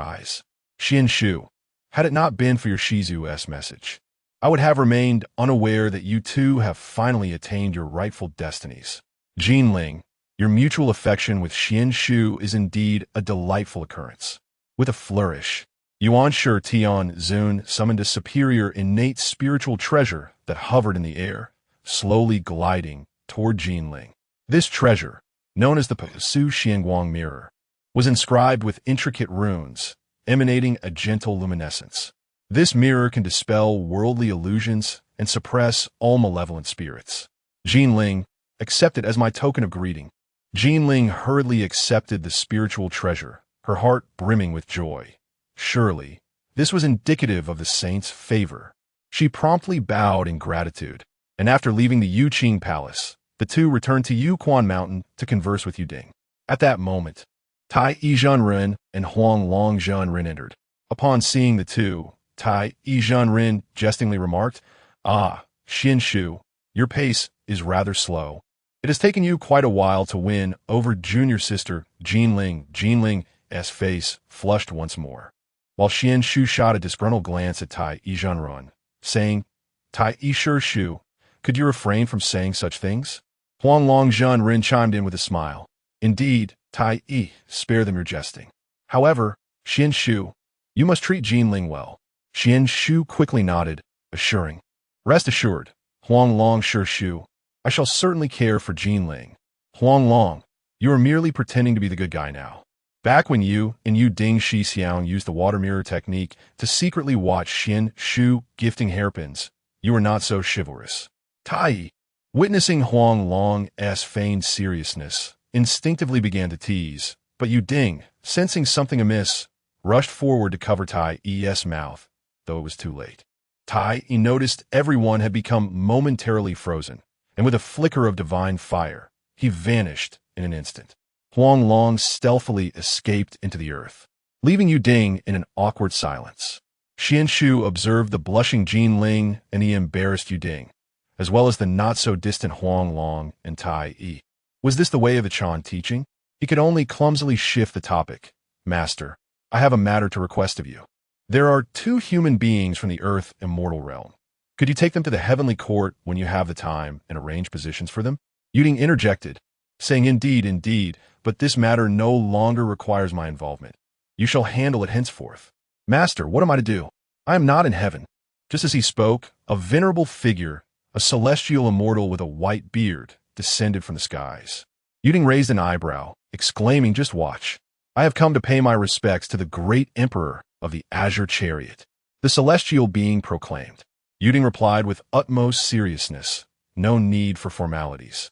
"Xuan Shu, had it not been for your Shizu's message, I would have remained unaware that you two have finally attained your rightful destinies. Jin Ling, your mutual affection with Xuan Shu is indeed a delightful occurrence." With a flourish, Yuanshi Tianzun summoned a superior innate spiritual treasure that hovered in the air, slowly gliding toward Jin Ling. This treasure, known as the Su Xianguang Mirror, was inscribed with intricate runes, emanating a gentle luminescence. This mirror can dispel worldly illusions and suppress all malevolent spirits. Jin Ling, accept it as my token of greeting. Jin Ling hurriedly accepted the spiritual treasure, her heart brimming with joy. Surely, this was indicative of the saint's favor. She promptly bowed in gratitude, and after leaving the Yuqing Palace, the two returned to Yuquan Mountain to converse with Yu Ding. At that moment, Tai Zhenren and Huanglong Zhenren entered. Upon seeing the two, Tai Zhenren jestingly remarked, "Ah, Xuan Shu, your pace is rather slow. It has taken you quite a while to win over junior sister Jin Ling." Jin Ling's face flushed once more, while Xuan Shu shot a disgruntled glance at Tai Zhenren, saying, "Tai Shu, could you refrain from saying such things?" Huanglong Zhenren chimed in with a smile. "Indeed, Tai spare them your jesting. However, Xuan Shu, you must treat Jin Ling well." Xuan Shu quickly nodded, assuring, "Rest assured, Huanglong Shu, I shall certainly care for Jin Ling." "Huanglong, you are merely pretending to be the good guy now. Back when you and Yu Ding Xixiang used the water mirror technique to secretly watch Xuan Shu gifting hairpins, you were not so chivalrous." Tai, witnessing Huanglong's feigned seriousness, instinctively began to tease, but Yu Ding, sensing something amiss, rushed forward to cover Tai's mouth, though it was too late. Tai noticed everyone had become momentarily frozen, and with a flicker of divine fire, he vanished in an instant. Huanglong stealthily escaped into the earth, leaving Yu Ding in an awkward silence. Xuan Shu observed the blushing Jin Ling and the embarrassed Yu Ding, as well as the not-so-distant Huanglong and Tai. Was this the way of the Chan teaching? He could only clumsily shift the topic. "Master, I have a matter to request of you." There are two human beings from the earth immortal realm. Could you take them to the heavenly court when you have the time and arrange positions for them? Yuding interjected, saying, Indeed, indeed, but this matter no longer requires my involvement. You shall handle it henceforth. Master, what am I to do? I am not in heaven. Just as he spoke, a venerable figure, a celestial immortal with a white beard, descended from the skies. Yuding raised an eyebrow, exclaiming, Just watch. I have come to pay my respects to the great emperor of the azure chariot. The celestial being proclaimed. Yuding replied with utmost seriousness, No need for formalities.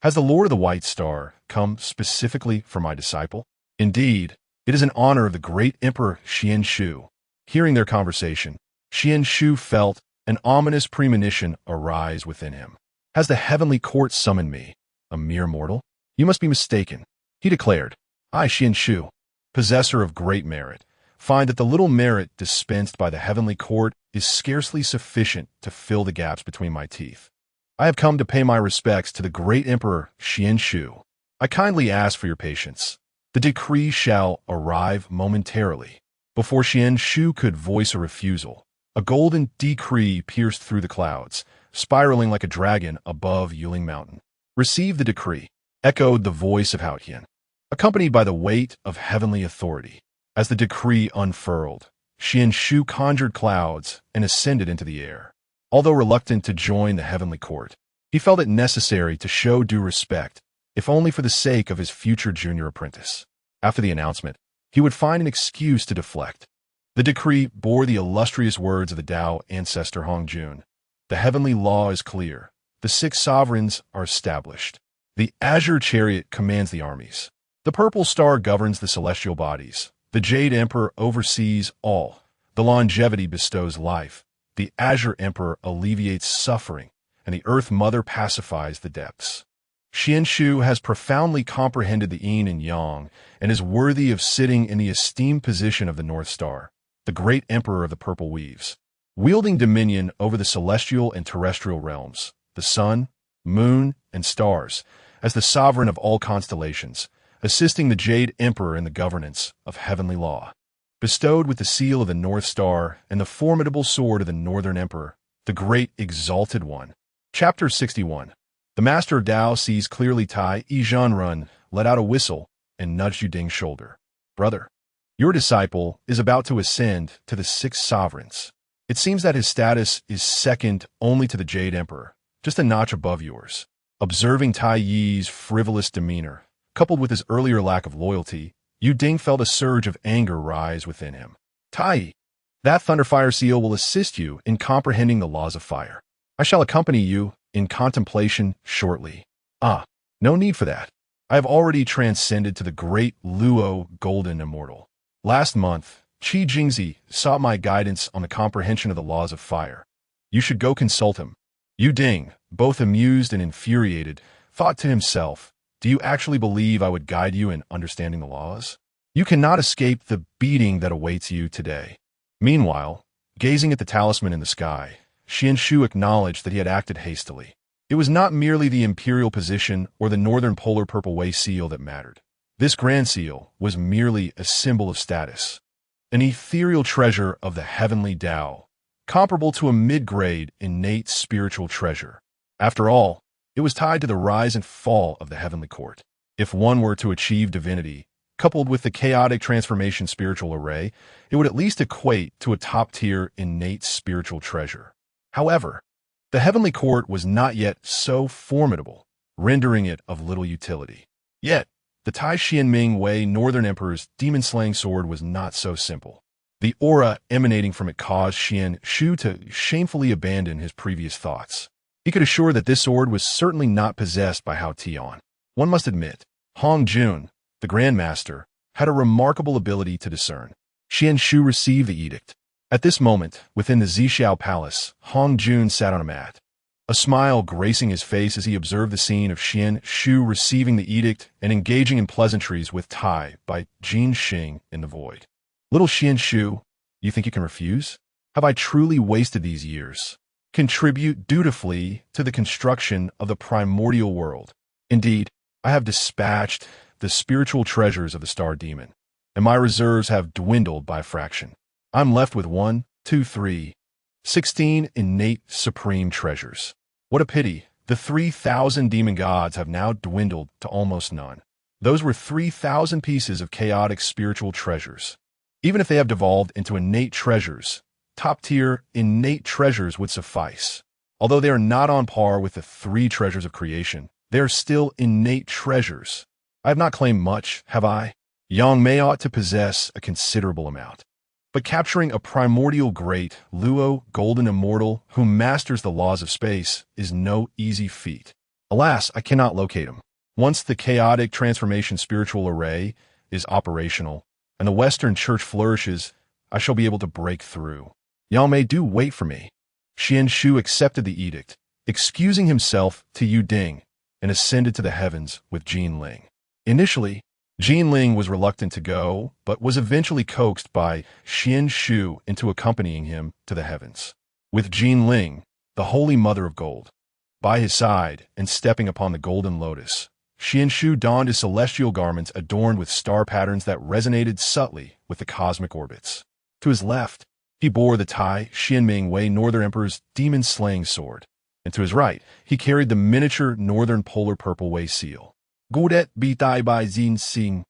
Has the Lord of the White Star come specifically for my disciple? Indeed, it is an honor of the great Emperor Xuan Shu. Hearing their conversation, Xuan Shu felt an ominous premonition arise within him. Has the heavenly court summoned me, a mere mortal? You must be mistaken, he declared. I, Xuan Shu, possessor of great merit, find that the little merit dispensed by the heavenly court is scarcely sufficient to fill the gaps between my teeth. I have come to pay my respects to the great Emperor Xuan Shu. I kindly ask for your patience. The decree shall arrive momentarily. Before Xuan Shu could voice a refusal, a golden decree pierced through the clouds, spiraling like a dragon above Yuling Mountain. Receive the decree, echoed the voice of Hao Tian, accompanied by the weight of heavenly authority. As the decree unfurled, Xuan Shu conjured clouds and ascended into the air. Although reluctant to join the heavenly court, he felt it necessary to show due respect, if only for the sake of his future junior apprentice. After the announcement, he would find an excuse to deflect. The decree bore the illustrious words of the Dao ancestor Hongjun. The heavenly law is clear. The 6 sovereigns are established. The azure chariot commands the armies. The purple star governs the celestial bodies. The Jade Emperor oversees all. The longevity bestows life. The Azure Emperor alleviates suffering, and the Earth Mother pacifies the depths. Xuan Shu has profoundly comprehended the yin and yang and is worthy of sitting in the esteemed position of the North Star, the great Emperor of the Purple Weaves, wielding dominion over the celestial and terrestrial realms, the sun, moon, and stars, as the sovereign of all constellations, assisting the Jade Emperor in the governance of heavenly law. Bestowed with the seal of the North Star and the formidable sword of the Northern Emperor, the Great Exalted One. Chapter 61. The Master of Dao sees clearly. Tai Yi Zhenren let out a whistle and nudged Jade Ding's shoulder. Brother, your disciple is about to ascend to the 6 sovereigns. It seems that his status is second only to the Jade Emperor, just a notch above yours. Observing Tai Yi's frivolous demeanor, coupled with his earlier lack of loyalty, Jade Ding felt a surge of anger rise within him. Tai Yi, that Thunderfire seal will assist you in comprehending the laws of fire. I shall accompany you in contemplation shortly. No need for that. I have already transcended to the great Luo Golden Immortal. Last month, Qi Jingzi sought my guidance on the comprehension of the laws of fire. You should go consult him. Jade Ding, both amused and infuriated, thought to himself, Do you actually believe I would guide you in understanding the laws? You cannot escape the beating that awaits you today. Meanwhile, gazing at the talisman in the sky, Xuan Shu acknowledged that he had acted hastily. It was not merely the imperial position or the Northern Polar Purple Way seal that mattered. This grand seal was merely a symbol of status, an ethereal treasure of the Heavenly Dao, comparable to a mid-grade innate spiritual treasure. After all, it was tied to the rise and fall of the heavenly court. If one were to achieve divinity, coupled with the chaotic transformation spiritual array, it would at least equate to a top-tier innate spiritual treasure. However, the heavenly court was not yet so formidable, rendering it of little utility. Yet, the Tai Xianming Wei Northern Emperor's demon-slaying sword was not so simple. The aura emanating from it caused Xuan Shu to shamefully abandon his previous thoughts. He could assure that this sword was certainly not possessed by Hao Tian. One must admit, Hongjun, the Grand Master, had a remarkable ability to discern. Xuan Shu received the edict. At this moment, within the Zixiao Palace, Hongjun sat on a mat, a smile gracing his face as he observed the scene of Xuan Shu receiving the edict and engaging in pleasantries with Tai by Jin Xing in the void. Little Xuan Shu, you think you can refuse? Have I truly wasted these years? Contribute dutifully to the construction of the primordial world. Indeed, I have dispatched the spiritual treasures of the Star Demon, and my reserves have dwindled by a fraction. I'm left with 16 innate supreme treasures. What a pity. The 3,000 demon gods have now dwindled to almost none. Those were 3,000 pieces of chaotic spiritual treasures. Even if they have devolved into innate treasures, top-tier innate treasures would suffice. Although they are not on par with the 3 treasures of creation, they are still innate treasures. I have not claimed much, have I? Yang Mei ought to possess a considerable amount. But capturing a primordial great, Luo, golden immortal, who masters the laws of space, is no easy feat. Alas, I cannot locate him. Once the chaotic transformation spiritual array is operational, and the Western Church flourishes, I shall be able to break through. Yang Mei, do wait for me. Xuan Shu accepted the edict, excusing himself to Yu Ding, and ascended to the heavens with Jin Ling. Initially, Jin Ling was reluctant to go, but was eventually coaxed by Xuan Shu into accompanying him to the heavens. With Jin Ling, the Holy Mother of Gold, by his side and stepping upon the golden lotus, Xuan Shu donned his celestial garments adorned with star patterns that resonated subtly with the cosmic orbits. To his left, he bore the Tai Xianming Wei Northern Emperor's demon-slaying sword, and to his right, he carried the miniature Northern Polar Purple Wei seal. Gudet Bitai Bai Xin Xing.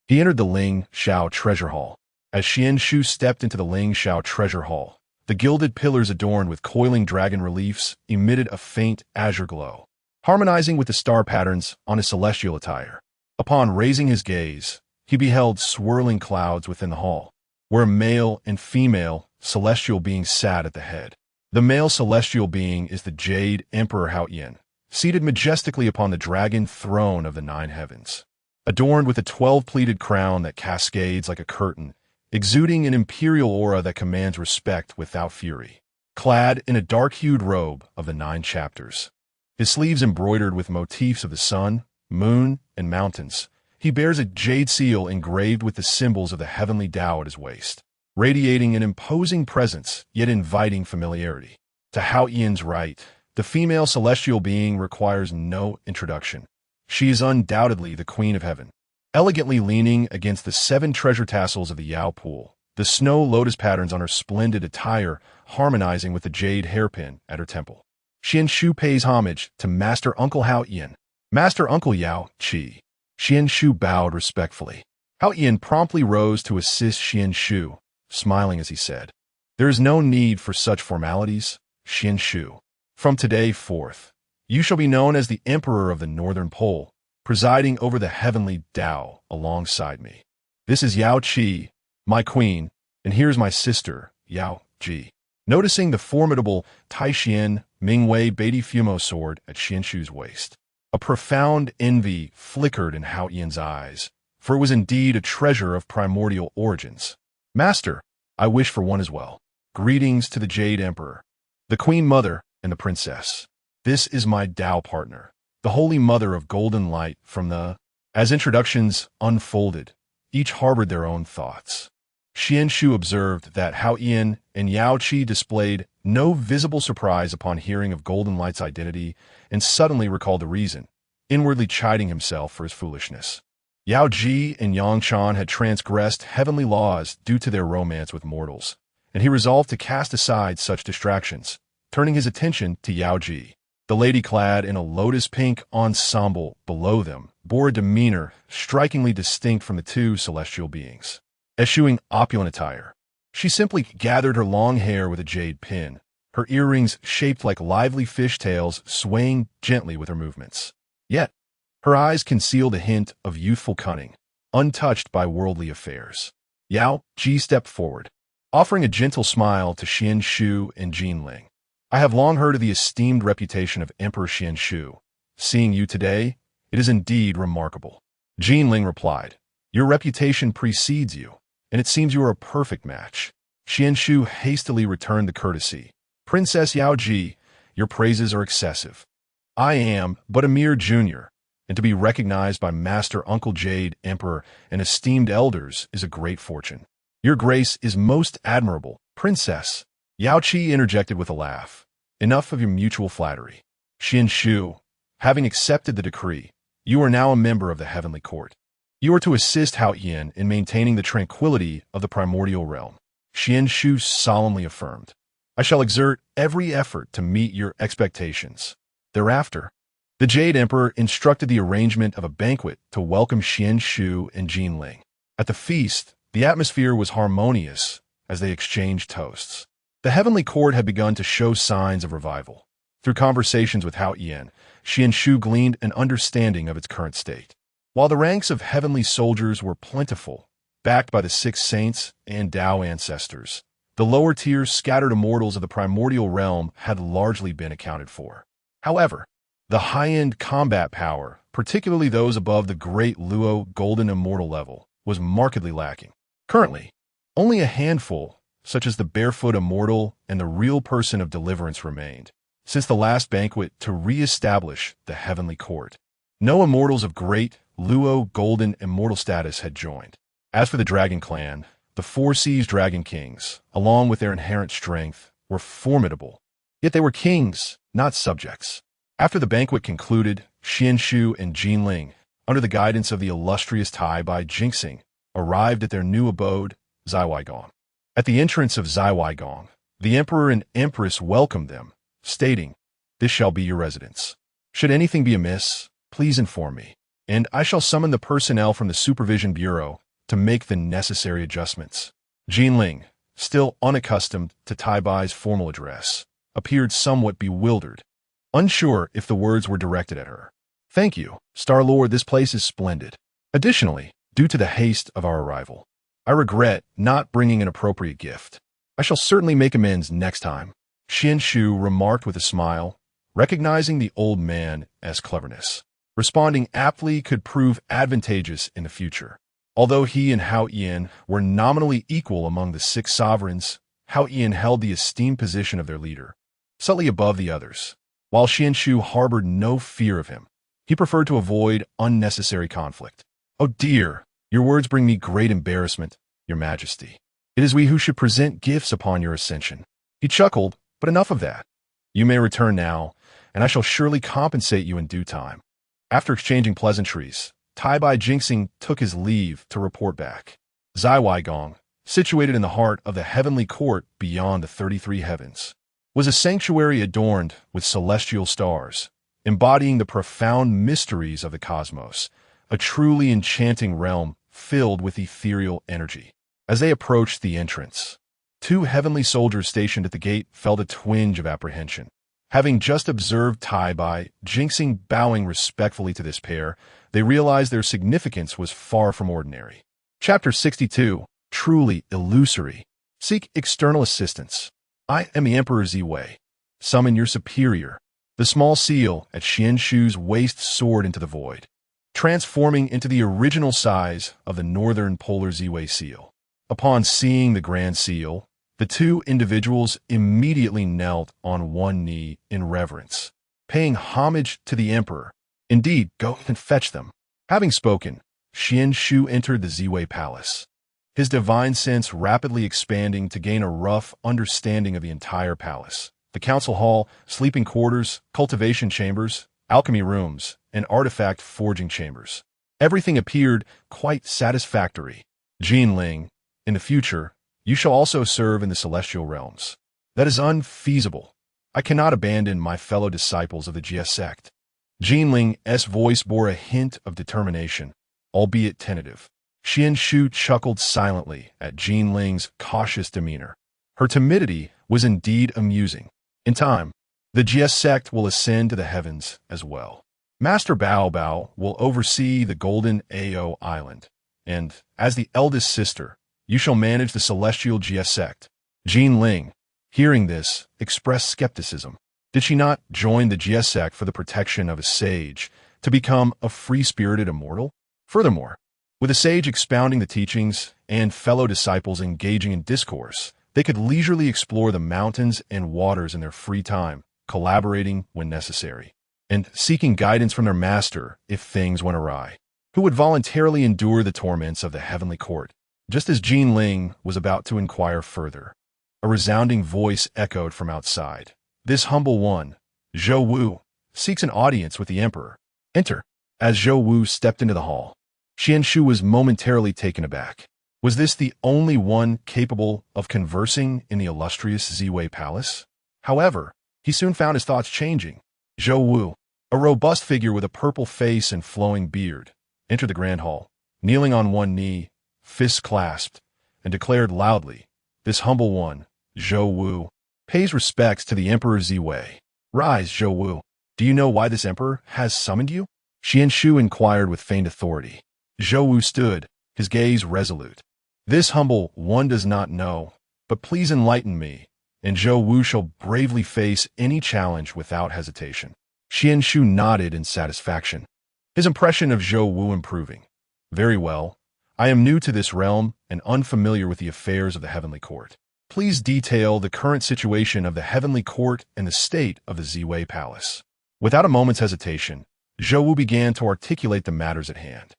He entered the Ling Shao Treasure Hall. As Xuan Shu stepped into the Ling Shao Treasure Hall, the gilded pillars adorned with coiling dragon reliefs emitted a faint azure glow, harmonizing with the star patterns on his celestial attire. Upon raising his gaze, he beheld swirling clouds within the hall, where a male and female celestial being sat at the head. The male celestial being is the Jade Emperor Haoyan, seated majestically upon the dragon throne of the 9 heavens, adorned with a 12-pleated crown that cascades like a curtain, exuding an imperial aura that commands respect without fury. Clad in a dark-hued robe of the 9 chapters, his sleeves embroidered with motifs of the sun, moon, and mountains, he bears a jade seal engraved with the symbols of the Heavenly Dao at his waist, radiating an imposing presence, yet inviting familiarity. To Haoyan's right, the female celestial being requires no introduction. She is undoubtedly the Queen of Heaven, elegantly leaning against the 7 treasure tassels of the Yao Pool, the snow lotus patterns on her splendid attire harmonizing with the jade hairpin at her temple. Xuan Shu pays homage to Master Uncle Haoyan, Master Uncle Yao Qi. Xuan Shu bowed respectfully. Haoyan promptly rose to assist Xuan Shu, smiling as he said, "There is no need for such formalities, Xuan Shu. From today forth, you shall be known as the Emperor of the Northern Pole, presiding over the Heavenly Dao alongside me. This is Yao Qi, my queen, and here's my sister, Yao Ji." Noticing the formidable Taishian Mingwei Beiti Fumo sword at Xuan Shu's waist, a profound envy flickered in Haoyan's eyes, for it was indeed a treasure of primordial origins. "Master, I wish for one as well. Greetings to the Jade Emperor, the Queen Mother, and the Princess. This is my Dao partner, the Holy Mother of Golden Light from the..." As introductions unfolded, each harbored their own thoughts. Xuan Shu observed that Haoyan and Yao Qi displayed no visible surprise upon hearing of Golden Light's identity and suddenly recalled the reason, inwardly chiding himself for his foolishness. Yao Ji and Yang Chan had transgressed heavenly laws due to their romance with mortals, and he resolved to cast aside such distractions, turning his attention to Yao Ji. The lady clad in a lotus-pink ensemble below them bore a demeanor strikingly distinct from the 2 celestial beings. Eschewing opulent attire, she simply gathered her long hair with a jade pin, her earrings shaped like lively fishtails swaying gently with her movements. Yet, her eyes concealed a hint of youthful cunning, untouched by worldly affairs. Yao Ji stepped forward, offering a gentle smile to Xuan Shu and Jin Ling. "I have long heard of the esteemed reputation of Emperor Xuan Shu. Seeing you today, it is indeed remarkable." Jin Ling replied, "Your reputation precedes you, and it seems you are a perfect match." Xuan Shu hastily returned the courtesy. "Princess Yao Ji, your praises are excessive. I am but a mere junior, and to be recognized by Master Uncle Jade Emperor and esteemed elders is a great fortune. Your grace is most admirable, Princess." Yao Qi interjected with a laugh. "Enough of your mutual flattery. Xuan Shu, having accepted the decree, you are now a member of the Heavenly Court. You are to assist Haoyan in maintaining the tranquility of the primordial realm." Xuan Shu solemnly affirmed. I shall exert every effort to meet your expectations. Thereafter, the Jade Emperor instructed the arrangement of a banquet to welcome Xuan Shu and Jinling. At the feast, the atmosphere was harmonious as they exchanged toasts. The Heavenly Court had begun to show signs of revival. Through conversations with Hao Yan, Xuan Shu gleaned an understanding of its current state. While the ranks of heavenly soldiers were plentiful, backed by the 6 saints and Dao ancestors, the lower tiers scattered immortals of the primordial realm had largely been accounted for. However, the high-end combat power, particularly those above the Great Luo Golden Immortal level, was markedly lacking. Currently, only a handful, such as the Barefoot Immortal and the Real Person of Deliverance, remained, since the last banquet to re-establish the Heavenly Court. No immortals of Great Luo Golden Immortal status had joined. As for the Dragon Clan, the 4 Seas Dragon Kings, along with their inherent strength, were formidable. Yet they were kings, not subjects. After the banquet concluded, Xuan Shu and Jinling, under the guidance of the illustrious Tai Bai Jinxing, arrived at their new abode, Ziwaigong. At the entrance of Ziwaigong, the Emperor and Empress welcomed them, stating, "This shall be your residence. Should anything be amiss, please inform me, and I shall summon the personnel from the Supervision Bureau to make the necessary adjustments." Jinling, still unaccustomed to Tai Bai's formal address, appeared somewhat bewildered, unsure if the words were directed at her. "Thank you, Star-Lord, this place is splendid. Additionally, due to the haste of our arrival, I regret not bringing an appropriate gift. I shall certainly make amends next time," Xuan Shu remarked with a smile, recognizing the old man as cleverness. Responding aptly could prove advantageous in the future. Although he and Hao Yan were nominally equal among the 6 sovereigns, Hao Yan held the esteemed position of their leader, slightly above the others. While Xuan Shu harbored no fear of him, he preferred to avoid unnecessary conflict. "Oh dear, your words bring me great embarrassment, Your Majesty. It is we who should present gifts upon your ascension." He chuckled, "But enough of that. You may return now, and I shall surely compensate you in due time." After exchanging pleasantries, Tai Bai Jinxing took his leave to report back. Ziwaigong, situated in the heart of the Heavenly Court beyond the 33 heavens, was a sanctuary adorned with celestial stars, embodying the profound mysteries of the cosmos, a truly enchanting realm filled with ethereal energy. As they approached the entrance, 2 heavenly soldiers stationed at the gate felt a twinge of apprehension. Having just observed Tai Bai Jinxing bowing respectfully to this pair, they realized their significance was far from ordinary. Chapter 62, Truly Illusory. Seek external assistance. I am the Emperor Ziwei. Summon your superior. The small seal at Xuan Shu's waist soared into the void, transforming into the original size of the northern polar Ziwei seal. Upon seeing the Grand Seal, the 2 individuals immediately knelt on one knee in reverence, paying homage to the Emperor. "Indeed, go and fetch them." Having spoken, Xuan Shu entered the Ziwei Palace, his divine sense rapidly expanding to gain a rough understanding of the entire palace. The council hall, sleeping quarters, cultivation chambers, alchemy rooms, and artifact forging chambers. Everything appeared quite satisfactory. "Jinling, in the future, you shall also serve in the celestial realms." "That is unfeasible. I cannot abandon my fellow disciples of the Jia sect." Jinling's voice bore a hint of determination, albeit tentative. Xuan Shu chuckled silently at Jinling's cautious demeanor. Her timidity was indeed amusing. In time, the Jia sect will ascend to the heavens as well. Master Bao Bao will oversee the Golden Ao Island, and, as the eldest sister, you shall manage the celestial Jia sect. Jinling, hearing this, expressed skepticism. Did she not join the Jia sect for the protection of a sage, to become a free-spirited immortal? Furthermore, with a sage expounding the teachings and fellow disciples engaging in discourse, they could leisurely explore the mountains and waters in their free time, collaborating when necessary, and seeking guidance from their master if things went awry, who would voluntarily endure the torments of the Heavenly Court. Just as Jinling was about to inquire further, a resounding voice echoed from outside. "This humble one, Zhou Wu, seeks an audience with the Emperor. Enter." As Zhou Wu stepped into the hall, Xuan Shu was momentarily taken aback. Was this the only one capable of conversing in the illustrious Ziwei Palace? However, he soon found his thoughts changing. Zhou Wu, a robust figure with a purple face and flowing beard, entered the grand hall, kneeling on one knee, fists clasped, and declared loudly, "This humble one, Zhou Wu, pays respects to the Emperor Ziwei. Rise, Zhou Wu. Do you know why this emperor has summoned you?" Xuan Shu inquired with feigned authority. Zhou Wu stood, his gaze resolute. "This humble one does not know, but please enlighten me, and Zhou Wu shall bravely face any challenge without hesitation." Xuan Shu nodded in satisfaction, his impression of Zhou Wu improving. "Very well. I am new to this realm and unfamiliar with the affairs of the Heavenly Court. Please detail the current situation of the Heavenly Court and the state of the Ziwei Palace." Without a moment's hesitation, Zhou Wu began to articulate the matters at hand.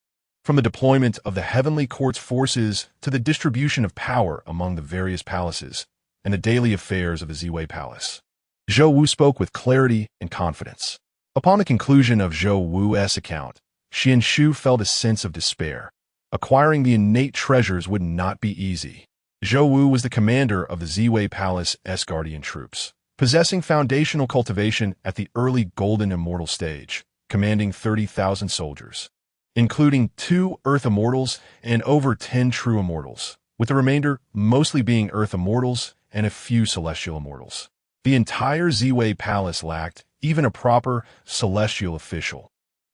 From the deployment of the Heavenly Court's forces to the distribution of power among the various palaces and the daily affairs of the Ziwei Palace, Zhou Wu spoke with clarity and confidence. Upon the conclusion of Zhou Wu's account, Xuan Shu felt a sense of despair. Acquiring the innate treasures would not be easy. Zhou Wu was the commander of the Ziwei Palace's guardian troops, possessing foundational cultivation at the early Golden Immortal stage, commanding 30,000 soldiers, including 2 Earth Immortals and over 10 True Immortals, with the remainder mostly being Earth Immortals and a few Celestial Immortals. The entire Ziwei Palace lacked even a proper celestial official,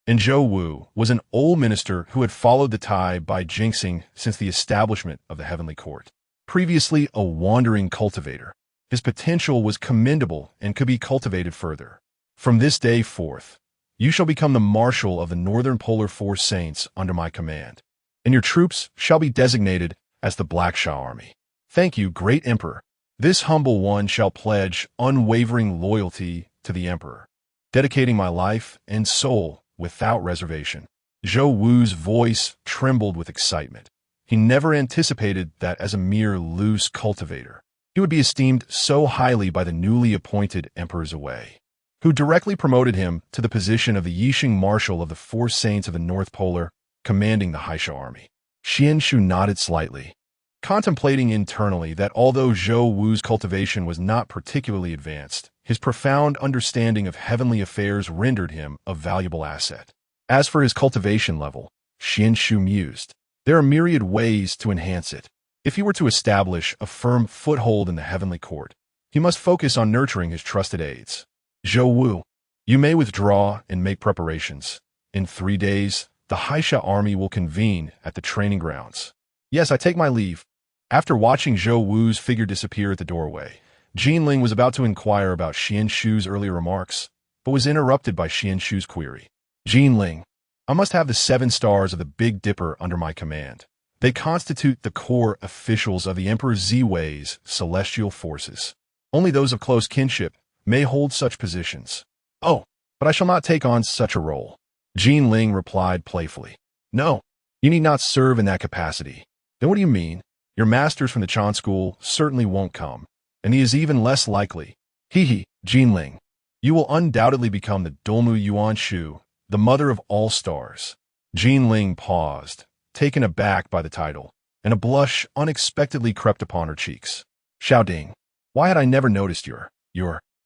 and Zhou Wu was an old minister who had followed the tide by jinxing since the establishment of the Heavenly Court. Previously a wandering cultivator, his potential was commendable and could be cultivated further. "From this day forth, you shall become the marshal of the Northern Polar Force Saints under my command, and your troops shall be designated as the Black Sha Army. Thank you, great Emperor. This humble one shall pledge unwavering loyalty to the Emperor, dedicating my life and soul without reservation." Zhou Wu's voice trembled with excitement. He never anticipated that as a mere loose cultivator, he would be esteemed so highly by the newly appointed Emperor Ziwei, who directly promoted him to the position of the Yixing Marshal of the Four Saints of the North Polar, commanding the Haisha army. Xuan Shu nodded slightly, contemplating internally that although Zhou Wu's cultivation was not particularly advanced, his profound understanding of heavenly affairs rendered him a valuable asset. As for his cultivation level, Xuan Shu mused, there are myriad ways to enhance it. If he were to establish a firm foothold in the Heavenly Court, he must focus on nurturing his trusted aides. "Zhou Wu, you may withdraw and make preparations. In 3 days, the Haisha army will convene at the training grounds." "Yes, I take my leave." After watching Zhou Wu's figure disappear at the doorway, Jinling was about to inquire about Xuan Shu's earlier remarks, but was interrupted by Xuan Shu's query. "Jinling, I must have the 7 stars of the Big Dipper under my command. They constitute the core officials of the Emperor Ziwei's celestial forces. Only those of close kinship may hold such positions." "Oh, but I shall not take on such a role," Jinling replied playfully. "No, you need not serve in that capacity." "Then what do you mean?" "Your masters from the Chan school certainly won't come, and he is even less likely." Jinling, you will undoubtedly become the Dongmu Yuanshi, the mother of all stars." Jinling paused, taken aback by the title, and a blush unexpectedly crept upon her cheeks. "Xiaoding, why had I never noticed your...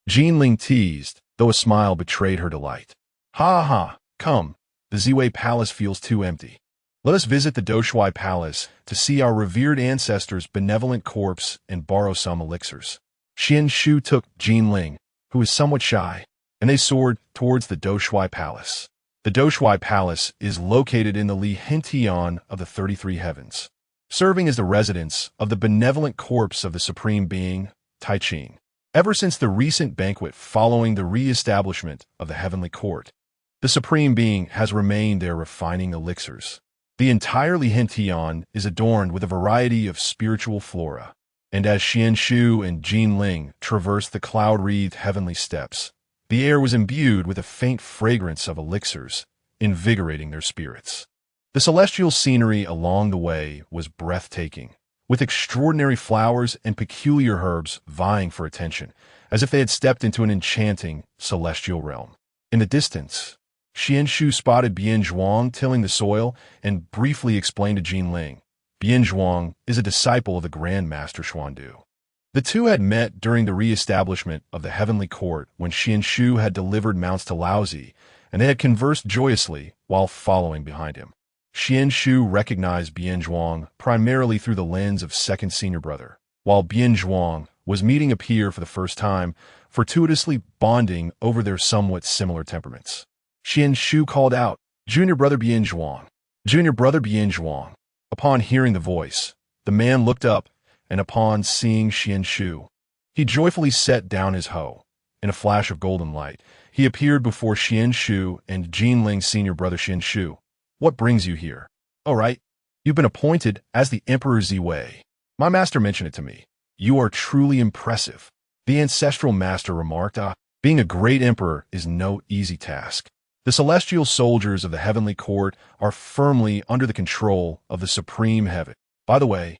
Jinling teased, though a smile betrayed her delight. "Ha ha, come, the Ziwei Palace feels too empty. Let us visit the Doshui Palace to see our revered ancestors' benevolent corpse and borrow some elixirs." Xuan Shu took Jinling, who was somewhat shy, and they soared towards the Doshui Palace. The Doshui Palace is located in the Li Hentian of the 33 Heavens, serving as the residence of the benevolent corpse of the Supreme Being, Tai Ching. Ever since the recent banquet following the re-establishment of the Heavenly Court, the Supreme Being has remained there refining elixirs. The entire Li Hentian is adorned with a variety of spiritual flora, and as Xuan Shu and Jinling traversed the cloud-wreathed heavenly steps, the air was imbued with a faint fragrance of elixirs, invigorating their spirits. The celestial scenery along the way was breathtaking, with extraordinary flowers and peculiar herbs vying for attention, as if they had stepped into an enchanting celestial realm. In the distance, Xuan Shu spotted Bian Zhuang tilling the soil and briefly explained to Jinling, Bian Zhuang is a disciple of the Grand Master Xuan Shu. The two had met during the re-establishment of the Heavenly Court when Xuan Shu had delivered mounts to Laozi, and they had conversed joyously while following behind him. Xuan Shu recognized Bian Zhuang primarily through the lens of second senior brother, while Bian Zhuang was meeting a peer for the first time, fortuitously bonding over their somewhat similar temperaments. Xuan Shu called out, "Junior brother Bian Zhuang! Junior brother Bian Zhuang!" Upon hearing the voice, the man looked up, and upon seeing Xuan Shu, he joyfully set down his hoe. In a flash of golden light, he appeared before Xuan Shu and Jinling's senior brother Xuan Shu. "What brings you here?" "Oh, right. You've been appointed as the Emperor Ziwei. My master mentioned it to me. You are truly impressive." The ancestral master remarked, "Being a great emperor is no easy task. The celestial soldiers of the Heavenly Court are firmly under the control of the Supreme Heaven. By the way,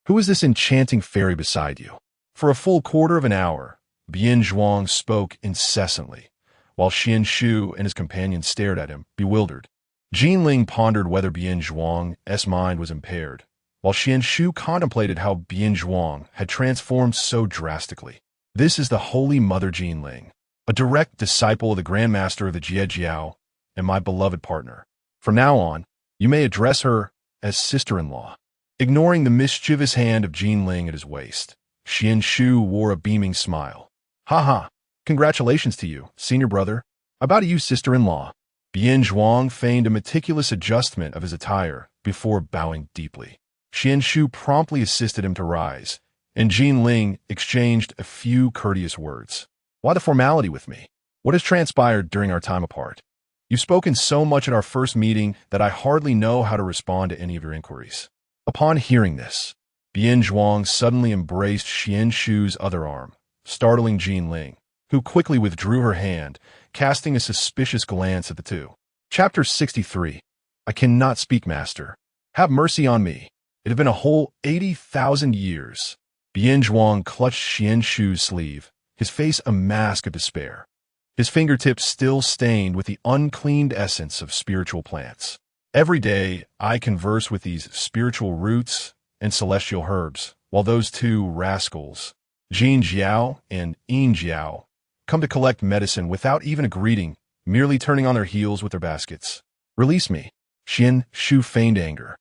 who is this enchanting fairy beside you?" For a full quarter of an hour, Bian Zhuang spoke incessantly, while Xuan Shu and his companions stared at him, bewildered. Jinling pondered whether Bian Zhuang's mind was impaired, while Xuan Shu contemplated how Bian Zhuang had transformed so drastically. "This is the Holy Mother Jinling, a direct disciple of the Grand Master of the Jie Jiao, and my beloved partner. From now on, you may address her as sister-in-law." Ignoring the mischievous hand of Jinling at his waist, Xuan Shu wore a beaming smile. "Ha ha! Congratulations to you, senior brother. I bow to you, sister-in-law." Bian Zhuang feigned a meticulous adjustment of his attire before bowing deeply. Xuan Shu promptly assisted him to rise, and Jinling exchanged a few courteous words. "Why the formality with me? What has transpired during our time apart? You've spoken so much at our first meeting that I hardly know how to respond to any of your inquiries." Upon hearing this, Bian Zhuang suddenly embraced Xuan Shu's other arm, startling Jinling, who quickly withdrew her hand, casting a suspicious glance at the two. Chapter 63. "I cannot speak, master. Have mercy on me. It has been a whole 80,000 years." Bian Zhuang clutched Xuan Shu's sleeve, his face a mask of despair, his fingertips still stained with the uncleaned essence of spiritual plants. "Every day, I converse with these spiritual roots and celestial herbs, while those two rascals, Jin Jiao and Yin Jiao, come to collect medicine without even a greeting, merely turning on their heels with their baskets. Release me." Xuan Shu feigned anger,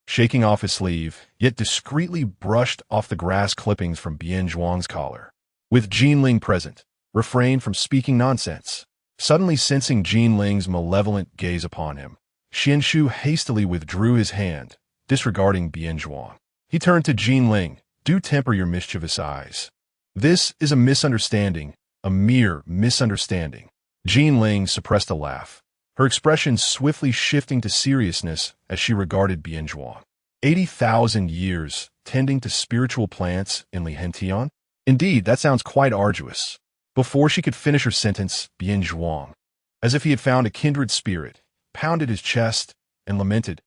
shaking off his sleeve, yet discreetly brushed off the grass clippings from Bian Zhuang's collar. With Jinling present, refrained from speaking nonsense. Suddenly sensing Jinling's malevolent gaze upon him, Xuan Shu hastily withdrew his hand, disregarding Bian Zhuang. He turned to Jinling. "Do temper your mischievous eyes. This is a misunderstanding, a mere misunderstanding." Jinling suppressed a laugh, her expression swiftly shifting to seriousness as she regarded Bian Zhuang. 80,000 years tending to spiritual plants in Lihentian? Indeed, that sounds quite arduous. Before she could finish her sentence, Bian Zhuang, as if he had found a kindred spirit, pounded his chest and lamented,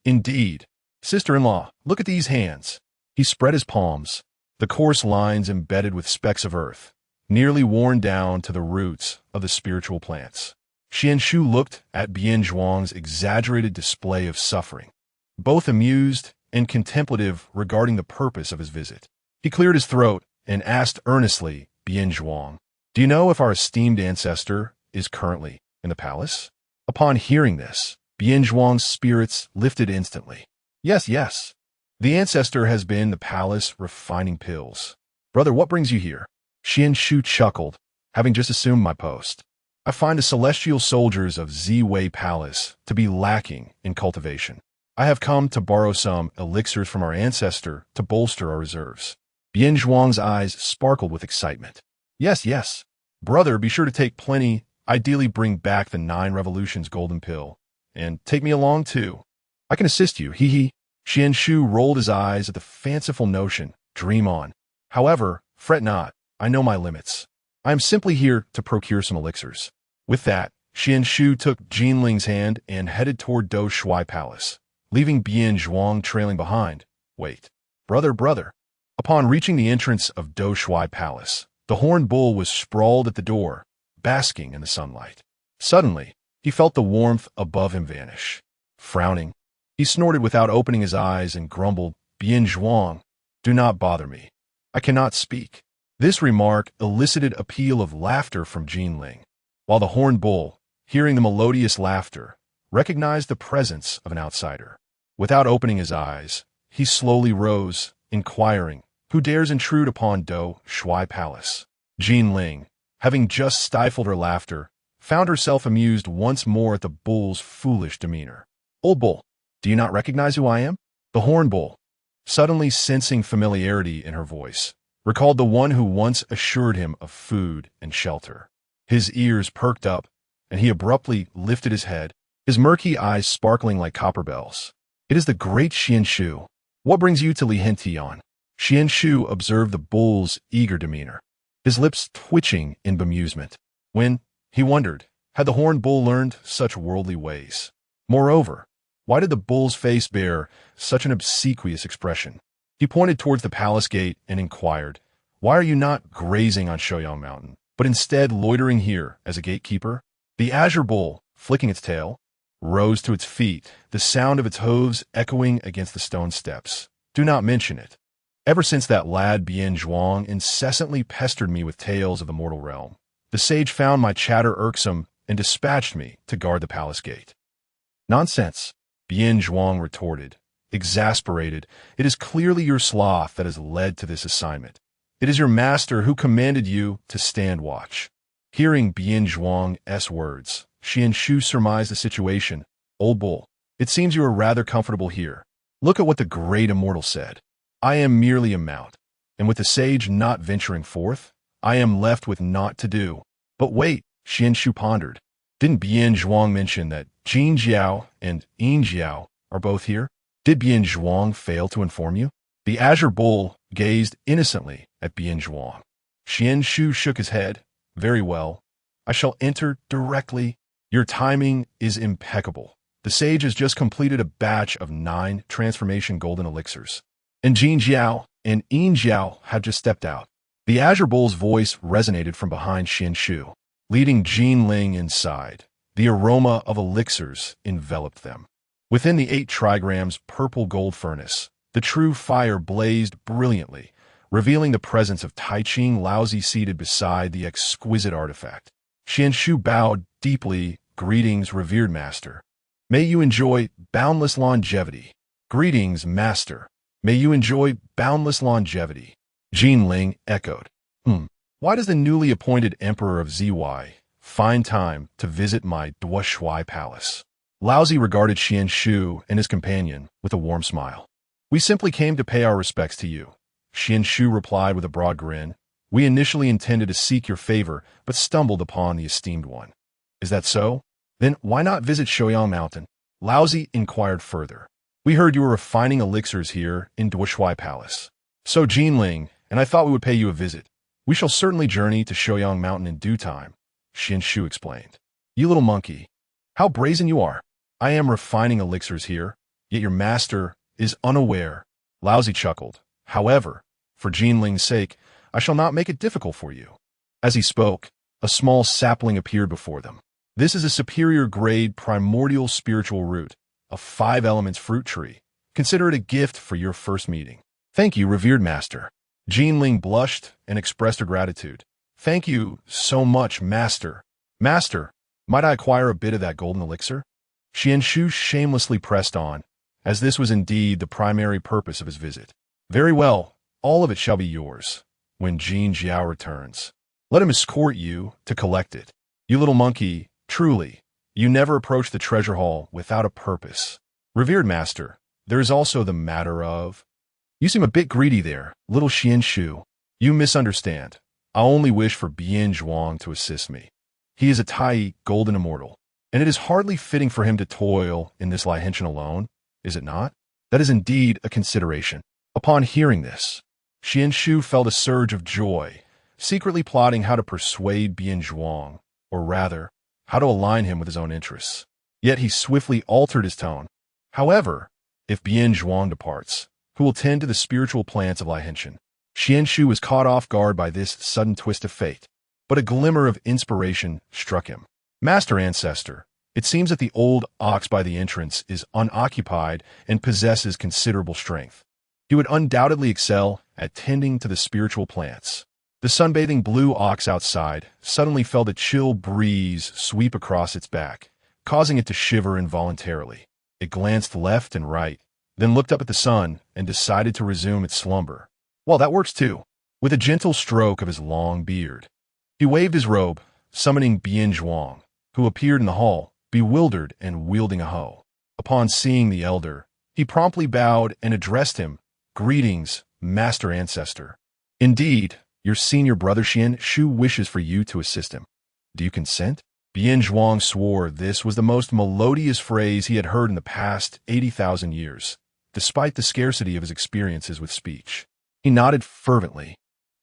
"Indeed, sister-in-law, look at these hands." He spread his palms, the coarse lines embedded with specks of earth, nearly worn down to the roots of the spiritual plants. Xuan Shu looked at Bian Zhuang's exaggerated display of suffering, both amused and contemplative regarding the purpose of his visit. He cleared his throat and asked earnestly, "Bian Zhuang, do you know if our esteemed ancestor is currently in the palace?" Upon hearing this, Bian Zhuang's spirits lifted instantly. Yes. The ancestor has been in the palace refining pills." "Brother, what brings you here?" Xuan Shu chuckled, having just assumed my post. "I find the celestial soldiers of Ziwei Palace to be lacking in cultivation. I have come to borrow some elixirs from our ancestor to bolster our reserves." Bian Zhuang's eyes sparkled with excitement. Yes. Brother, be sure to take plenty, ideally bring back the 9 Revolutions golden pill, and take me along too. I can assist you, hee. Xuan Shu rolled his eyes at the fanciful notion. Dream on. However, fret not, I know my limits. I am simply here to procure some elixirs. With that, Xuan Shu took Jinling's hand and headed toward Do Shui Palace, leaving Bian Zhuang trailing behind. Wait. Brother. Upon reaching the entrance of Do Shui Palace, the horned bull was sprawled at the door, basking in the sunlight. Suddenly, he felt the warmth above him vanish. Frowning, he snorted without opening his eyes and grumbled, Bian Zhuang, do not bother me. I cannot speak. This remark elicited a peal of laughter from Jinling, while the horned bull, hearing the melodious laughter, recognized the presence of an outsider. Without opening his eyes, he slowly rose, inquiring, "Who dares intrude upon Do Shui Palace?" Jinling, having just stifled her laughter, found herself amused once more at the bull's foolish demeanor. "Old bull, do you not recognize who I am?" The horned bull, suddenly sensing familiarity in her voice, recalled the one who once assured him of food and shelter. His ears perked up, and he abruptly lifted his head, his murky eyes sparkling like copper bells. "It is the great Xuan Shu. What brings you to Li Hentian?" Xuan Shu observed the bull's eager demeanor, his lips twitching in bemusement. When, he wondered, had the horned bull learned such worldly ways? Moreover, why did the bull's face bear such an obsequious expression? He pointed towards the palace gate and inquired, "Why are you not grazing on Shouyang Mountain, but instead loitering here as a gatekeeper?" The azure bull, flicking its tail, rose to its feet, the sound of its hooves echoing against the stone steps. "Do not mention it. Ever since that lad Bian Zhuang incessantly pestered me with tales of the mortal realm, the sage found my chatter irksome and dispatched me to guard the palace gate." "Nonsense," Bian Zhuang retorted, exasperated. "It is clearly your sloth that has led to this assignment. It is your master who commanded you to stand watch." Hearing Bian Zhuang's words, Xuan Shu surmised the situation. "Old bull, it seems you are rather comfortable here. Look at what the great immortal said. I am merely a mount, and with the sage not venturing forth, I am left with naught to do." "But wait," Xuan Shu pondered. "Didn't Bian Zhuang mention that Jin Jiao and Yin Jiao are both here? Did Bian Zhuang fail to inform you?" The azure bull gazed innocently at Bian Zhuang. Xuan Shu shook his head. "Very well. I shall enter directly. Your timing is impeccable. The sage has just completed a batch of 9 transformation golden elixirs, and Jin Jiao and Yin Jiao have just stepped out." The azure bull's voice resonated from behind Xuan Shu, leading Jinling inside. The aroma of elixirs enveloped them. Within the 8 trigrams purple gold furnace, the true fire blazed brilliantly, revealing the presence of Tai Ching Laozi seated beside the exquisite artifact. Xuan Shu bowed deeply. "Greetings, revered master. May you enjoy boundless longevity." "Greetings, master. May you enjoy boundless longevity." Jinling echoed. Why does the newly appointed emperor of ZY find time to visit my Duoshui palace?" Laozi regarded Xuan Shu and his companion with a warm smile. "We simply came to pay our respects to you," Xuan Shu replied with a broad grin. "We initially intended to seek your favor, but stumbled upon the esteemed one." "Is that so? Then why not visit Shouyang Mountain?" Laozi inquired further. "We heard you were refining elixirs here in Duoshui Palace. So Jinling and I thought we would pay you a visit. We shall certainly journey to Shouyang Mountain in due time," Xuan Shu explained. "You little monkey, how brazen you are. I am refining elixirs here, yet your master is unaware." Laozi chuckled. "However, for Jinling's sake, I shall not make it difficult for you." As he spoke, a small sapling appeared before them. "This is a superior grade primordial spiritual root, a 5 elements fruit tree. Consider it a gift for your first meeting." "Thank you, revered master." Jinling blushed and expressed her gratitude. "Thank you so much, master. Master, might I acquire a bit of that golden elixir?" Xuan Shu shamelessly pressed on, as this was indeed the primary purpose of his visit. "Very well, all of it shall be yours, when Jin Jiao returns. Let him escort you to collect it. You little monkey, truly, you never approach the treasure hall without a purpose. Revered master, there is also the matter of—" "You seem a bit greedy there, little Xuan Shu. You misunderstand. I only wish for Bian Zhuang to assist me. He is a Tai golden immortal, and it is hardly fitting for him to toil in this Lihention alone, is it not? That is indeed a consideration." Upon hearing this, Xuan Shu felt a surge of joy, secretly plotting how to persuade Bian Zhuang, or rather, how to align him with his own interests. Yet he swiftly altered his tone. "However, if Bian Zhuang departs, who will tend to the spiritual plants of Lihention?" Xuan Shu was caught off guard by this sudden twist of fate, but a glimmer of inspiration struck him. "Master Ancestor, it seems that the old ox by the entrance is unoccupied and possesses considerable strength. he would undoubtedly excel at tending to the spiritual plants. The sunbathing blue ox outside suddenly felt a chill breeze sweep across its back, causing it to shiver involuntarily. It glanced left and right, then looked up at the sun and decided to resume its slumber. Well, that works too. With a gentle stroke of his long beard, he waved his robe, summoning Bian Zhuang, who appeared in the hall, bewildered and wielding a hoe. Upon seeing the elder, he promptly bowed and addressed him, "Greetings, Master Ancestor. Indeed, your senior brother Xuan Shu wishes for you to assist him. Do you consent?" Bian Zhuang swore this was the most melodious phrase he had heard in the past 80,000 years, despite the scarcity of his experiences with speech. He nodded fervently.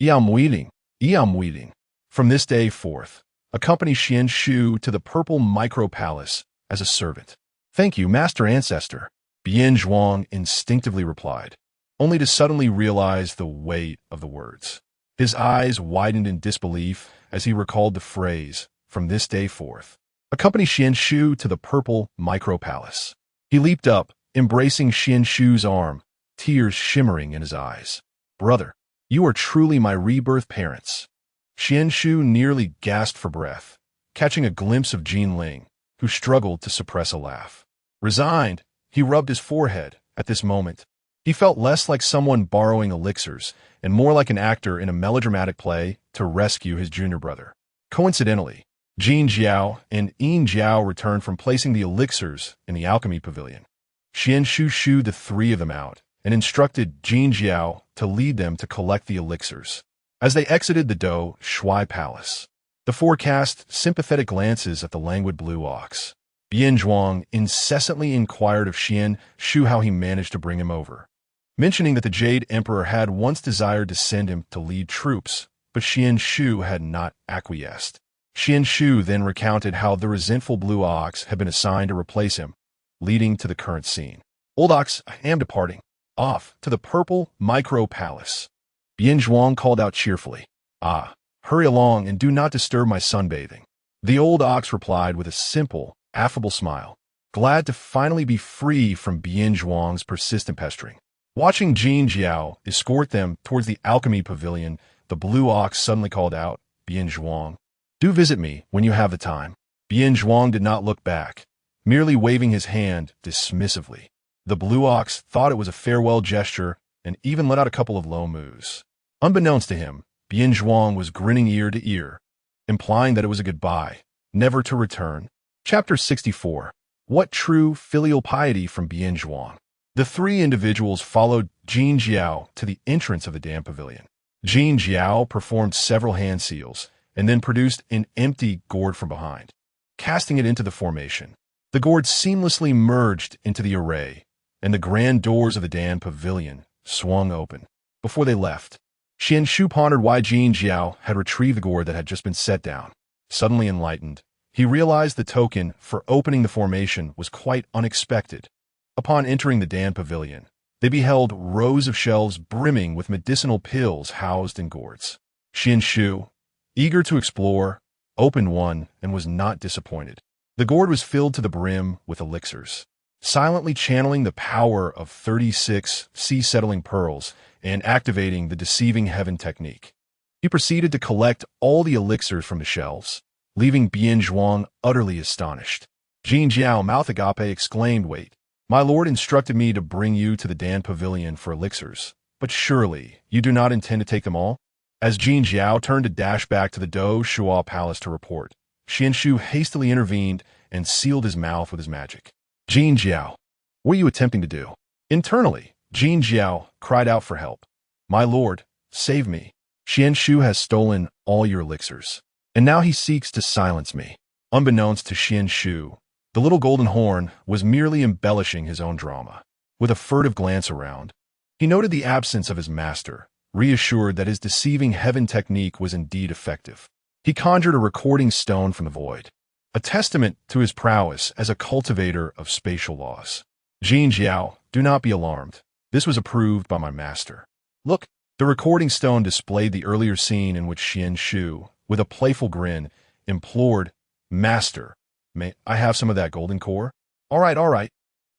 "I am waiting. From this day forth, accompany Xuan Shu to the Purple Micro-Palace as a servant." "Thank you, Master Ancestor," Bian Zhuang instinctively replied, only to suddenly realize the weight of the words. His eyes widened in disbelief as he recalled the phrase, "from this day forth. Accompany Xuan Shu to the Purple Micro-Palace." He leaped up, embracing Xuan Shu's arm, tears shimmering in his eyes. "Brother, you are truly my rebirth parents." Xuan Shu nearly gasped for breath, catching a glimpse of Jin Ling, who struggled to suppress a laugh. Resigned, he rubbed his forehead at this moment. He felt less like someone borrowing elixirs and more like an actor in a melodramatic play to rescue his junior brother. Coincidentally, Jin Jiao and Yin Jiao returned from placing the elixirs in the alchemy pavilion. Xuan Shu shooed the three of them out and instructed Jin Jiao to lead them to collect the elixirs. As they exited the Do Shui Palace, the four cast sympathetic glances at the languid blue ox. Bian Zhuang incessantly inquired of Xuan Shu how he managed to bring him over, mentioning that the Jade Emperor had once desired to send him to lead troops, but Xuan Shu had not acquiesced. Xuan Shu then recounted how the resentful blue ox had been assigned to replace him, leading to the current scene. "Old ox, I am departing. Off to the Purple Micro-Palace." Bian Zhuang called out cheerfully. "Ah, hurry along and do not disturb my sunbathing." The old ox replied with a simple, affable smile, glad to finally be free from Bian Zhuang's persistent pestering. Watching Jin Jiao escort them towards the alchemy pavilion, the blue ox suddenly called out, "Bian Zhuang, do visit me when you have the time." Bian Zhuang did not look back, merely waving his hand dismissively. The blue ox thought it was a farewell gesture and even let out a couple of low moos. Unbeknownst to him, Bian Zhuang was grinning ear to ear, implying that it was a goodbye, never to return. Chapter 64. What true filial piety from Bian Zhuang. The three individuals followed Jin Jiao to the entrance of the dam pavilion. Jin Jiao performed several hand seals and then produced an empty gourd from behind, casting it into the formation. The gourd seamlessly merged into the array, and the grand doors of the dam pavilion swung open. Before they left, Xuan Shu pondered why Jin Jiao had retrieved the gourd that had just been set down. Suddenly enlightened, he realized the token for opening the formation was quite unexpected. Upon entering the dam pavilion, they beheld rows of shelves brimming with medicinal pills housed in gourds. Xuan Shu, eager to explore, opened one and was not disappointed. The gourd was filled to the brim with elixirs, silently channeling the power of 36 sea-settling pearls and activating the deceiving heaven technique. He proceeded to collect all the elixirs from the shelves, leaving Bian Zhuang utterly astonished. Jin Jiao mouth agape exclaimed, "Wait, my lord instructed me to bring you to the Dan Pavilion for elixirs, but surely you do not intend to take them all?" As Jin Jiao turned to dash back to the Do Shui Palace to report, Xuan Shu hastily intervened and sealed his mouth with his magic. "Jin Jiao, what are you attempting to do?" Internally, Jin Jiao cried out for help. "My lord, save me. Xuan Shu has stolen all your elixirs, and now he seeks to silence me." Unbeknownst to Xuan Shu, the little golden horn was merely embellishing his own drama. With a furtive glance around, he noted the absence of his master, reassured that his deceiving heaven technique was indeed effective. He conjured a recording stone from the void, a testament to his prowess as a cultivator of spatial laws. "Jin Jiao, do not be alarmed. This was approved by my master. Look." The recording stone displayed the earlier scene in which Xuan Shu, with a playful grin, implored, "Master, may I have some of that golden core?" All right.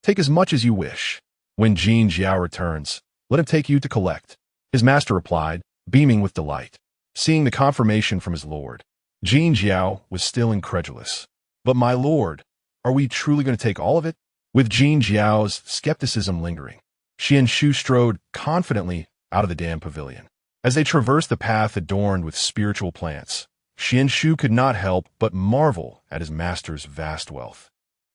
Take as much as you wish." When Jin Jiao returns, Let him take you to collect. His master replied, beaming with delight. Seeing the confirmation from his lord, Jin Jiao was still incredulous. But my lord, are we truly going to take all of it? With Jin Jiao's skepticism lingering, Xuan Shu strode confidently out of the dam pavilion. As they traversed the path adorned with spiritual plants, Xuan Shu could not help but marvel at his master's vast wealth.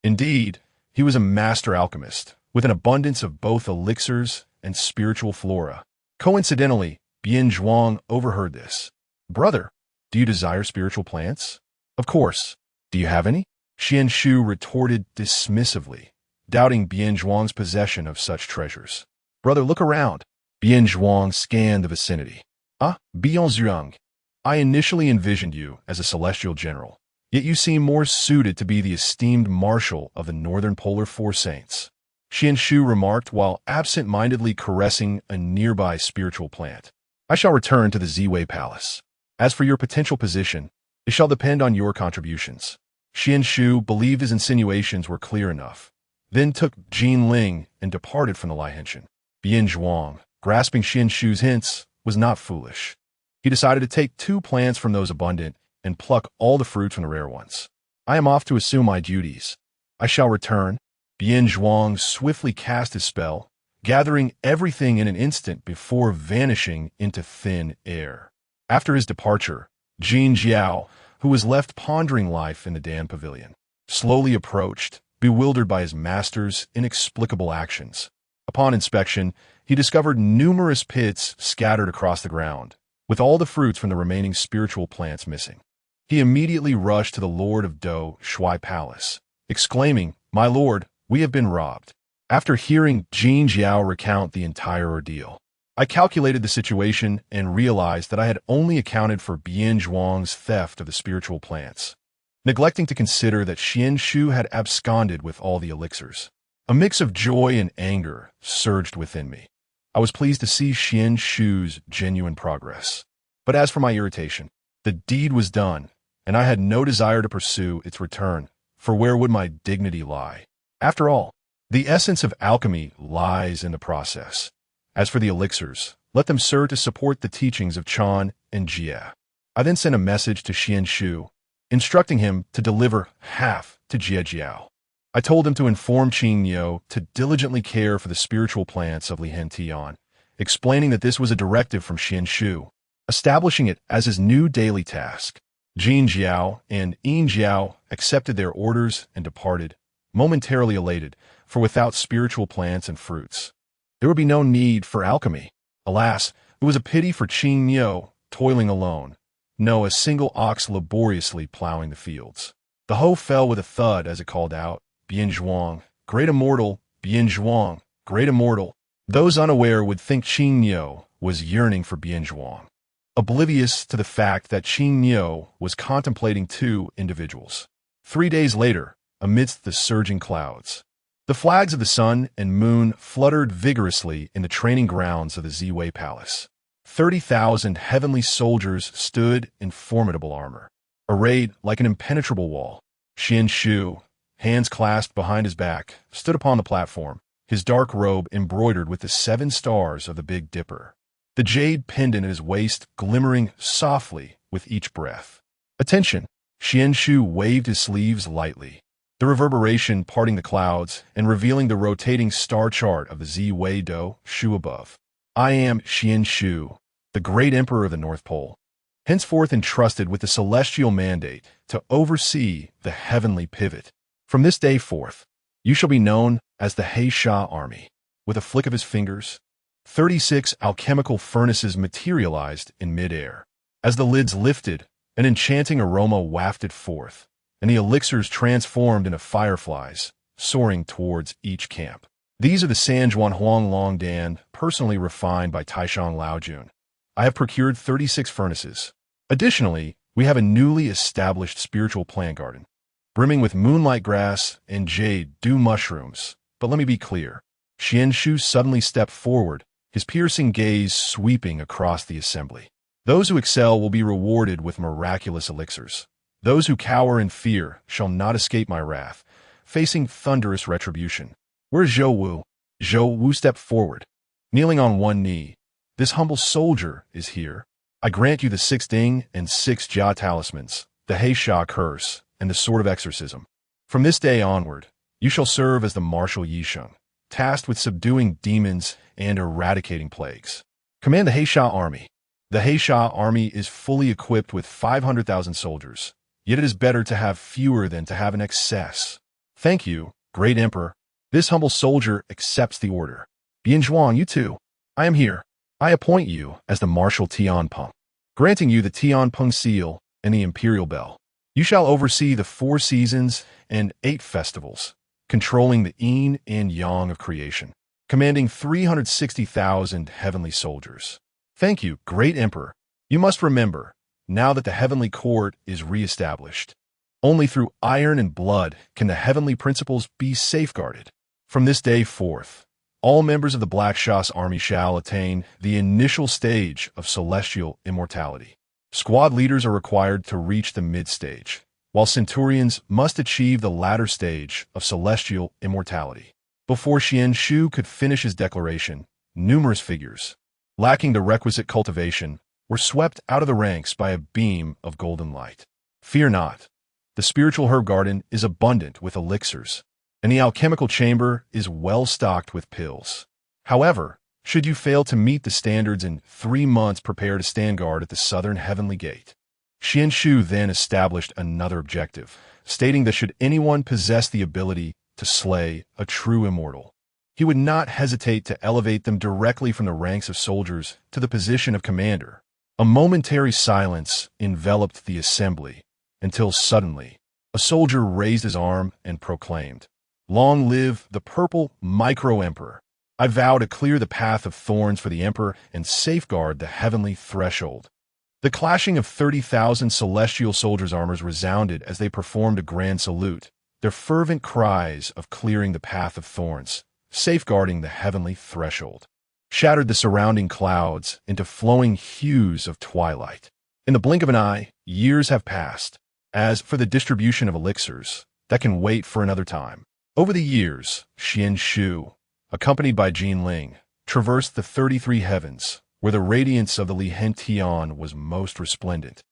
Indeed, he was a master alchemist, with an abundance of both elixirs and spiritual flora. Coincidentally, Bian Zhuang overheard this. Brother, do you desire spiritual plants? Of course. Do you have any? Xuan Shu retorted dismissively, doubting Bian Zhuang's possession of such treasures. Brother, look around. Bian Zhuang scanned the vicinity. Ah, Bian Zhuang. I initially envisioned you as a celestial general, yet you seem more suited to be the esteemed marshal of the Northern Polar Four Saints. Xuan Shu remarked while absent-mindedly caressing a nearby spiritual plant. I shall return to the Ziwei Palace. As for your potential position, it shall depend on your contributions. Xuan Shu believed his insinuations were clear enough, then took Jin Ling and departed from the Lianshan. Bian Zhuang, grasping Xuan Shu's hints, was not foolish. He decided to take 2 plants from those abundant and pluck all the fruits from the rare ones. I am off to assume my duties. I shall return. Bian Zhuang swiftly cast his spell, gathering everything in an instant before vanishing into thin air. After his departure, Jin Jiao, who was left pondering life in the Dan Pavilion, slowly approached, bewildered by his master's inexplicable actions. Upon inspection, he discovered numerous pits scattered across the ground, with all the fruits from the remaining spiritual plants missing. He immediately rushed to the Lord of Dou Shui Palace, exclaiming, "My lord, we have been robbed." After hearing Jin Jiao recount the entire ordeal, I calculated the situation and realized that I had only accounted for Bian Zhuang's theft of the spiritual plants, neglecting to consider that Xuan Shu had absconded with all the elixirs. A mix of joy and anger surged within me. I was pleased to see Xuan Shu's genuine progress. But as for my irritation, the deed was done, and I had no desire to pursue its return, for where would my dignity lie? After all, the essence of alchemy lies in the process. As for the elixirs, let them serve to support the teachings of Chan and Jie. I then sent a message to Xuan Shu, instructing him to deliver half to Jie Jiao. I told him to inform Qing Niu to diligently care for the spiritual plants of Lihen Tian, explaining that this was a directive from Xuan Shu, establishing it as his new daily task. Jin Jiao and Yin Jiao accepted their orders and departed, momentarily elated, for without spiritual plants and fruits, there would be no need for alchemy. Alas, it was a pity for Qing Niu, toiling alone, no a single ox laboriously plowing the fields. The hoe fell with a thud as it called out, "Bian Zhuang, great immortal, Bian Zhuang, great immortal." Those unaware would think Qing Niu was yearning for Bian Zhuang, oblivious to the fact that Qing Niu was contemplating 2 individuals. 3 days later, amidst the surging clouds, the flags of the sun and moon fluttered vigorously in the training grounds of the Ziwei Palace. 30,000 heavenly soldiers stood in formidable armor, arrayed like an impenetrable wall. Xuan Shu, hands clasped behind his back, stood upon the platform, his dark robe embroidered with the 7 stars of the Big Dipper, the jade pendant at his waist glimmering softly with each breath. "Attention!" Xuan Shu waved his sleeves lightly, the reverberation parting the clouds and revealing the rotating star chart of the Ziwei Dou Shu above. "I am Xuan Shu, the great emperor of the North Pole, henceforth entrusted with the celestial mandate to oversee the heavenly pivot. From this day forth, you shall be known as the He Sha Army." With a flick of his fingers, 36 alchemical furnaces materialized in midair. As the lids lifted, an enchanting aroma wafted forth, and the elixirs transformed into fireflies, soaring towards each camp. These are the Sanjuan Huang Long Dan, personally refined by Taishang Laojun. I have procured 36 furnaces. Additionally, we have a newly established spiritual plant garden, brimming with moonlight grass and jade dew mushrooms. But let me be clear. Xuan Shu suddenly stepped forward, his piercing gaze sweeping across the assembly. Those who excel will be rewarded with miraculous elixirs. Those who cower in fear shall not escape my wrath, facing thunderous retribution. Where's Zhou Wu? Zhou Wu stepped forward. Kneeling on one knee, this humble soldier is here. I grant you the 6 Ding and 6 Jia talismans, the Heisha curse, and the sword of exorcism. From this day onward, you shall serve as the martial Yisheng, tasked with subduing demons and eradicating plagues. Command the Heisha army. The Heisha army is fully equipped with 500,000 soldiers, yet it is better to have fewer than to have an excess. Thank you, great emperor. This humble soldier accepts the order. Bianzhuang, you too. I am here. I appoint you as the Marshal Tianpeng, granting you the Tianpeng seal and the imperial bell. You shall oversee the 4 seasons and 8 festivals, controlling the yin and yang of creation, commanding 360,000 heavenly soldiers. Thank you, great emperor. You must remember, now that the heavenly court is re-established, only through iron and blood can the heavenly principles be safeguarded. From this day forth, all members of the Black Sha's army shall attain the initial stage of celestial immortality. Squad leaders are required to reach the mid-stage, while centurions must achieve the latter stage of celestial immortality. Before Xuan Shu could finish his declaration, numerous figures, lacking the requisite cultivation, were swept out of the ranks by a beam of golden light. Fear not. The spiritual herb garden is abundant with elixirs, and the alchemical chamber is well stocked with pills. However, should you fail to meet the standards in 3 months, prepare to stand guard at the southern heavenly gate. Xuan Shu then established another objective, stating that should anyone possess the ability to slay a true immortal, he would not hesitate to elevate them directly from the ranks of soldiers to the position of commander. A momentary silence enveloped the assembly, until suddenly, a soldier raised his arm and proclaimed, "Long live the purple micro-emperor! I vow to clear the path of thorns for the emperor and safeguard the heavenly threshold." The clashing of 30,000 celestial soldiers' armors resounded as they performed a grand salute, their fervent cries of clearing the path of thorns, safeguarding the heavenly threshold, shattered the surrounding clouds into flowing hues of twilight. In the blink of an eye, years have passed. As for the distribution of elixirs, that can wait for another time. Over the years, Xuan Shu, accompanied by Jin Ling, traversed the 33 heavens, where the radiance of the Lihen Tian was most resplendent,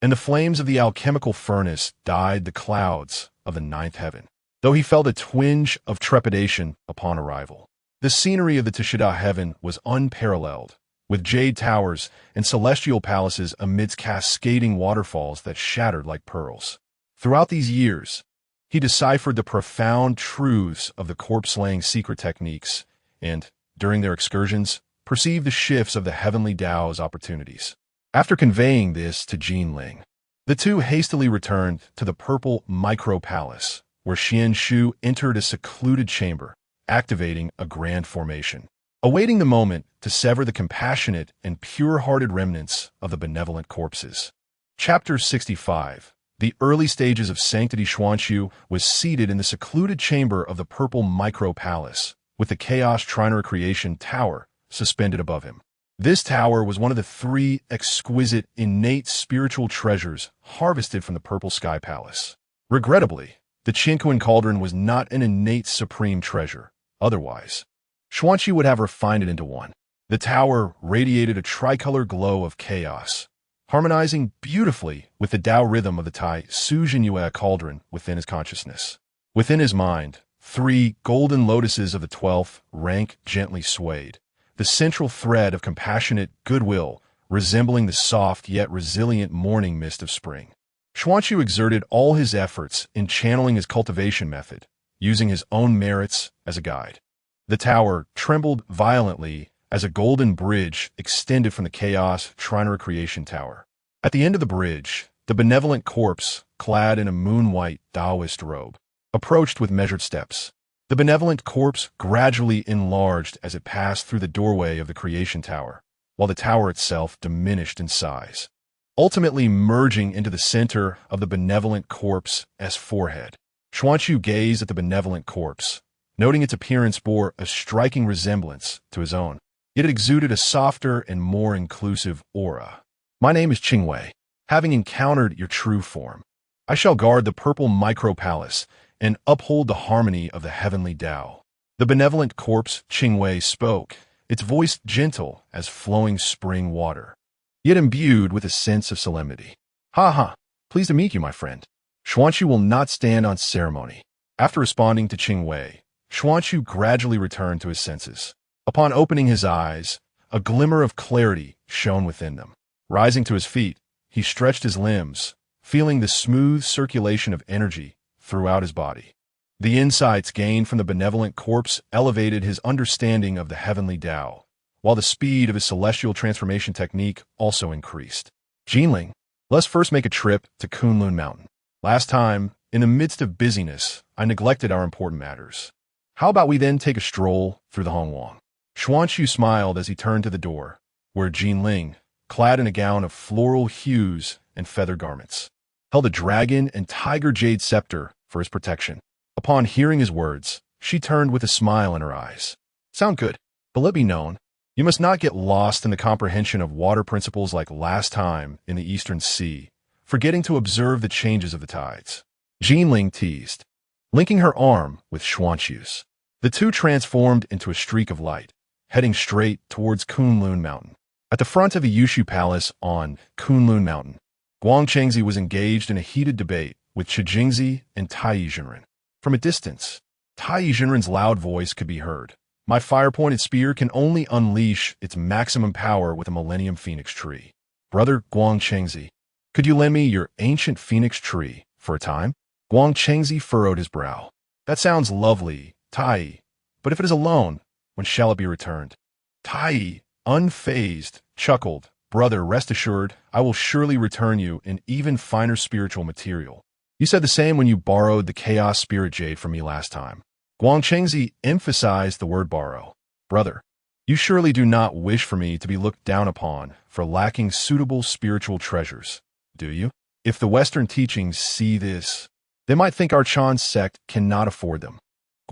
and the flames of the alchemical furnace dyed the clouds of the 9th heaven. Though he felt a twinge of trepidation upon arrival, the scenery of the Tishida heaven was unparalleled, with jade towers and celestial palaces amidst cascading waterfalls that shattered like pearls. Throughout these years, he deciphered the profound truths of the corpse-slaying secret techniques and, during their excursions, perceived the shifts of the Heavenly Dao's opportunities. After conveying this to Jin Ling, the two hastily returned to the purple micro-palace, where Xuan Shu entered a secluded chamber, activating a grand formation, awaiting the moment to sever the compassionate and pure-hearted remnants of the benevolent corpses. Chapter 65. The early stages of sanctity. Xuan Shu was seated in the secluded chamber of the purple micro-palace, with the Chaos Trinary Creation Tower suspended above him. This tower was one of the 3 exquisite, innate spiritual treasures harvested from the Purple Sky Palace. Regrettably, the Qinquan Cauldron was not an innate supreme treasure. Otherwise, Xuan Shu would have refined it into one. The tower radiated a tricolor glow of chaos, harmonizing beautifully with the Tao rhythm of the Tai Su Jinyue cauldron within his consciousness. Within his mind, 3 golden lotuses of the 12th rank gently swayed, the central thread of compassionate goodwill resembling the soft yet resilient morning mist of spring. Xuan Shu exerted all his efforts in channeling his cultivation method, using his own merits as a guide. The tower trembled violently as a golden bridge extended from the Chaos Trinary Creation Tower. At the end of the bridge, the benevolent corpse, clad in a moon-white Taoist robe, approached with measured steps. The benevolent corpse gradually enlarged as it passed through the doorway of the Creation Tower, while the tower itself diminished in size, ultimately merging into the center of the benevolent corpse's forehead. Xuan Shu gazed at the benevolent corpse, noting its appearance bore a striking resemblance to his own, yet it exuded a softer and more inclusive aura. "My name is Qingwei. Having encountered your true form, I shall guard the purple micro-palace and uphold the harmony of the Heavenly Dao." The benevolent corpse Qingwei spoke its voice gentle as flowing spring water, yet imbued with a sense of solemnity. "Ha ha! Pleased to meet you, my friend." Xuan Shu will not stand on ceremony. After responding to Qing Wei, Xuan Shu gradually returned to his senses. Upon opening his eyes, a glimmer of clarity shone within them. Rising to his feet, he stretched his limbs, feeling the smooth circulation of energy throughout his body. The insights gained from the benevolent corpse elevated his understanding of the Heavenly Dao, while the speed of his celestial transformation technique also increased. "Jinling, let's first make a trip to Kunlun Mountain. Last time, in the midst of busyness, I neglected our important matters. How about we then take a stroll through the Hongwang?" Xuan Shu smiled as he turned to the door, where Jinling, clad in a gown of floral hues and feather garments, held a dragon and tiger jade scepter for his protection. Upon hearing his words, she turned with a smile in her eyes. "Sound good, but let me known, you must not get lost in the comprehension of water principles like last time in the Eastern Sea, forgetting to observe the changes of the tides." Jinling teased, linking her arm with Xuan Shu's. The two transformed into a streak of light, heading straight towards Kunlun Mountain. At the front of the Yushu Palace on Kunlun Mountain, Guang Chengzi was engaged in a heated debate with Chijingzi and Taiyi Zhenren. From a distance, Taiyi Zhenren's loud voice could be heard. "My fire-pointed spear can only unleash its maximum power with a Millennium Phoenix Tree. Brother Guang Chengzi, could you lend me your ancient Phoenix Tree for a time?" Guang Chengzi furrowed his brow. "That sounds lovely, Taiyi, but if it is alone, when shall it be returned?" Taiyi, unfazed, chuckled. "Brother, rest assured, I will surely return you in even finer spiritual material. You said the same when you borrowed the Chaos Spirit Jade from me last time." Guang Chengzi emphasized the word borrow. "Brother, you surely do not wish for me to be looked down upon for lacking suitable spiritual treasures, do you? If the Western teachings see this, they might think our Chan sect cannot afford them."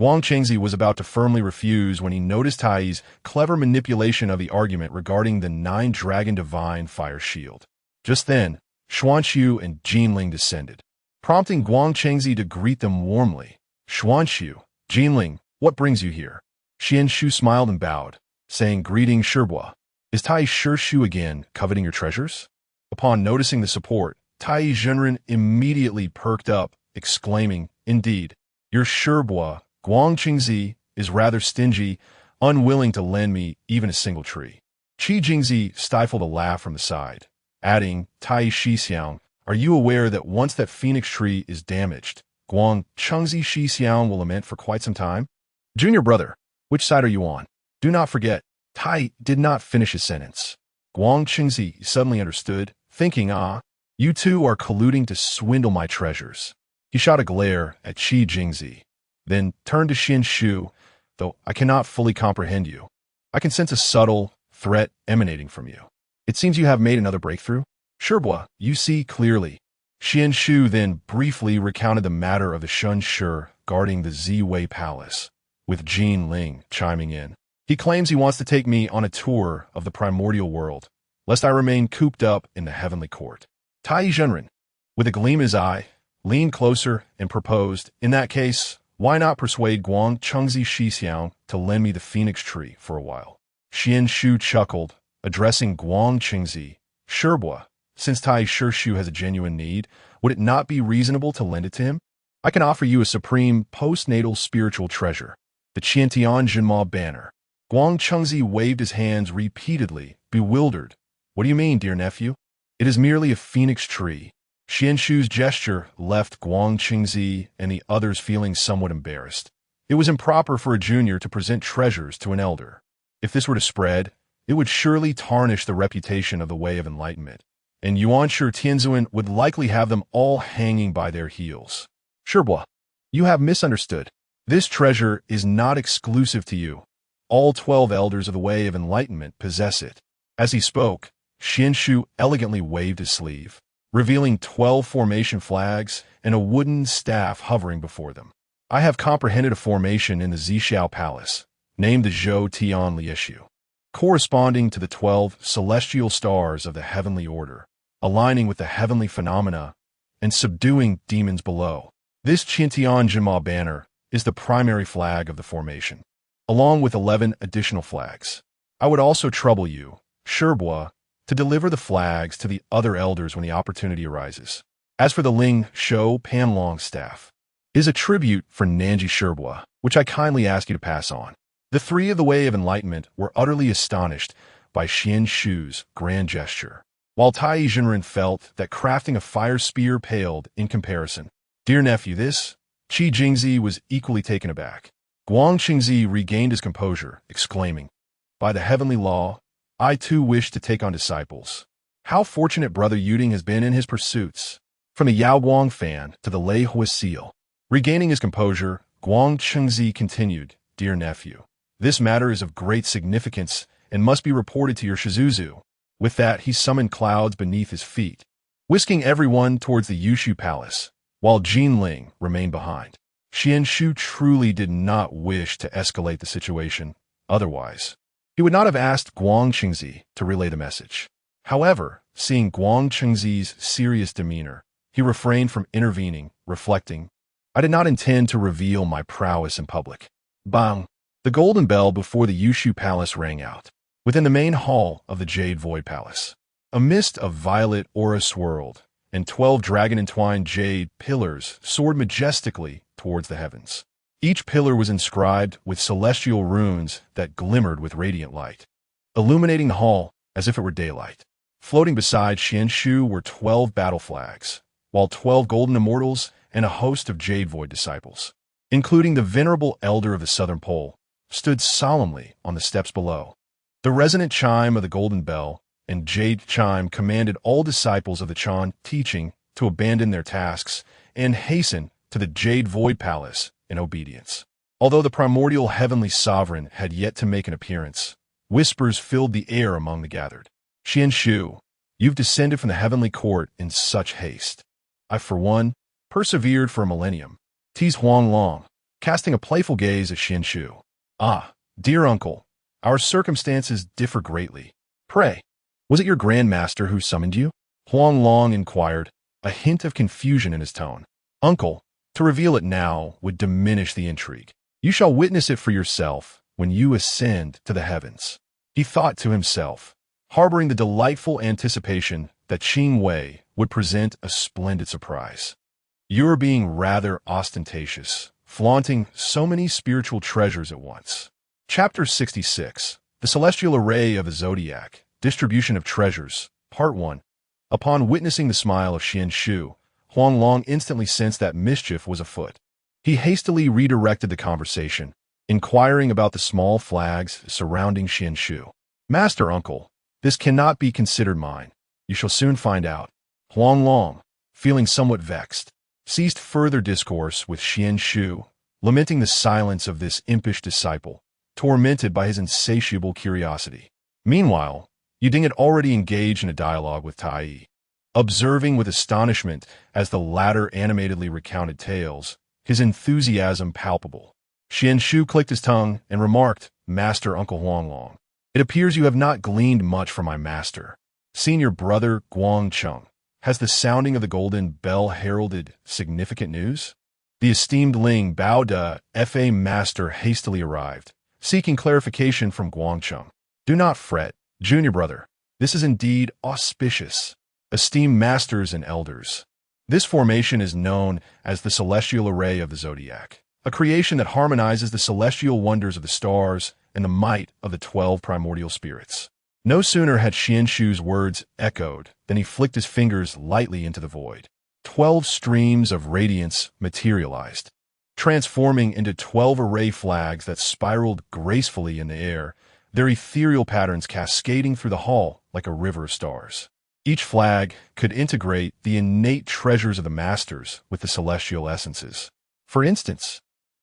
Guang Chengzi was about to firmly refuse when he noticed Taiyi's clever manipulation of the argument regarding the 9-dragon divine fire shield. Just then, Xuan Shu and Jinling descended, prompting Guang Chengzi to greet them warmly. "Xuan Shu, Jinling, what brings you here?" Xuan Shu smiled and bowed, saying, "Greetings, Shirbois. Is Taiyi Shu again coveting your treasures?" Upon noticing the support, Taiyi Zhenren immediately perked up, exclaiming, "Indeed, your Shirbois, Guang Chengzi, is rather stingy, unwilling to lend me even a single tree." Qi Jingzi stifled a laugh from the side, adding, "Taiyi Shixiang, are you aware that once that phoenix tree is damaged, Guang Chengzi Shixiang will lament for quite some time?" "Junior brother, which side are you on? Do not forget." Taiyi did not finish his sentence. Guang Chengzi suddenly understood, thinking, "You two are colluding to swindle my treasures." He shot a glare at Qi Jingzi, then turned to Xuan Shu. "Though I cannot fully comprehend you, I can sense a subtle threat emanating from you. It seems you have made another breakthrough." "Shirbois, you see clearly." Xuan Shu then briefly recounted the matter of the Xuan Shu guarding the Ziwei Palace, with Jinling chiming in. "He claims he wants to take me on a tour of the primordial world, lest I remain cooped up in the heavenly court." Taiyi Zhenren, with a gleam in his eye, leaned closer and proposed, "In that case, why not persuade Guang Chengzi Shixiang to lend me the phoenix tree for a while?" Xuan Shu chuckled, addressing Guang Chengzi, "Shirbois, since Taiyi Shu has a genuine need, would it not be reasonable to lend it to him? I can offer you a supreme postnatal spiritual treasure, the Qiantian Zhenma banner." Guang Chengzi waved his hands repeatedly, bewildered. "What do you mean, dear nephew? It is merely a phoenix tree." Xuan Shu's gesture left Guang Chengzi and the others feeling somewhat embarrassed. It was improper for a junior to present treasures to an elder. If this were to spread, it would surely tarnish the reputation of the Way of Enlightenment, and Yuanshi Tianzun would likely have them all hanging by their heels. "Shirbois, you have misunderstood. This treasure is not exclusive to you. All 12 elders of the Way of Enlightenment possess it." As he spoke, Xuan Shu elegantly waved his sleeve, revealing 12 formation flags and a wooden staff hovering before them. "I have comprehended a formation in the Zhixiao Palace, named the Zhou Tian Lieshu, corresponding to the 12 celestial stars of the heavenly order, aligning with the heavenly phenomena and subduing demons below. This Qiantian Zhenma banner is the primary flag of the formation, along with 11 additional flags. I would also trouble you, Sherbois, to deliver the flags to the other elders when the opportunity arises. As for the Ling Shou Panlong staff, is a tribute for Nanji Sherbois, which I kindly ask you to pass on. The three of the Way of Enlightenment were utterly astonished by Xuan Shu's grand gesture, while Tai Zhenren felt that crafting a fire spear paled in comparison. Dear nephew, this? Qi Jingzi was equally taken aback. Guang Qingzi regained his composure, exclaiming, by the heavenly law, I too wish to take on disciples. How fortunate Brother Yuding has been in his pursuits. From the Yao Guang fan to the Lei Huisil. Regaining his composure, Guang Qingzi continued, Dear nephew, this matter is of great significance and must be reported to your Shizuzu. With that, he summoned clouds beneath his feet, whisking everyone towards the Yushu Palace, while Jin Ling remained behind. Xuan Shu truly did not wish to escalate the situation. Otherwise, he would not have asked Guang Qingzi to relay the message. However, seeing Guang Qingzi's serious demeanor, he refrained from intervening, reflecting, I did not intend to reveal my prowess in public. Bang! The golden bell before the Yushu Palace rang out, within the main hall of the Jade Void Palace. A mist of violet aura swirled, and 12 dragon-entwined jade pillars soared majestically towards the heavens. Each pillar was inscribed with celestial runes that glimmered with radiant light, illuminating the hall as if it were daylight. Floating beside Xuan Shu were 12 battle flags, while 12 golden immortals and a host of Jade Void disciples, including the venerable elder of the Southern Pole, stood solemnly on the steps below. The resonant chime of the golden bell and jade chime commanded all disciples of the Chan teaching to abandon their tasks and hasten to the Jade Void Palace in obedience. Although the primordial heavenly sovereign had yet to make an appearance, whispers filled the air among the gathered. Xuan Shu, you've descended from the heavenly court in such haste. I, for one, persevered for a millennium. Teased Huang Long, casting a playful gaze at Xuan Shu. Ah, dear uncle, our circumstances differ greatly. Pray, was it your grandmaster who summoned you? Huang Long inquired, a hint of confusion in his tone. Uncle, to reveal it now would diminish the intrigue. You shall witness it for yourself when you ascend to the heavens. He thought to himself, harboring the delightful anticipation that Qing Wei would present a splendid surprise. You're being rather ostentatious, flaunting so many spiritual treasures at once. Chapter 66, The Celestial Array of the Zodiac, Distribution of Treasures, Part 1. Upon witnessing the smile of Xuan Shu, Huang Long instantly sensed that mischief was afoot. He hastily redirected the conversation, inquiring about the small flags surrounding Xuan Shu. Master uncle, this cannot be considered mine. You shall soon find out. Huang Long, feeling somewhat vexed, ceased further discourse with Xuan Shu, lamenting the silence of this impish disciple, tormented by his insatiable curiosity. Meanwhile, Yuding had already engaged in a dialogue with Tai, observing with astonishment as the latter animatedly recounted tales, his enthusiasm palpable. Xuan Shu clicked his tongue and remarked, Master Uncle Huang Long, it appears you have not gleaned much from my master. Senior brother Guang Cheng, has the sounding of the golden bell heralded significant news? The esteemed Ling Bao De Fa master hastily arrived, seeking clarification from Guang Cheng. Do not fret, junior brother. This is indeed auspicious. Esteemed masters and elders. This formation is known as the Celestial Array of the Zodiac, a creation that harmonizes the celestial wonders of the stars and the might of the 12 primordial spirits. No sooner had Xuan Shu's words echoed than he flicked his fingers lightly into the void. 12 streams of radiance materialized, transforming into 12 array flags that spiraled gracefully in the air, their ethereal patterns cascading through the hall like a river of stars. Each flag could integrate the innate treasures of the masters with the celestial essences. For instance,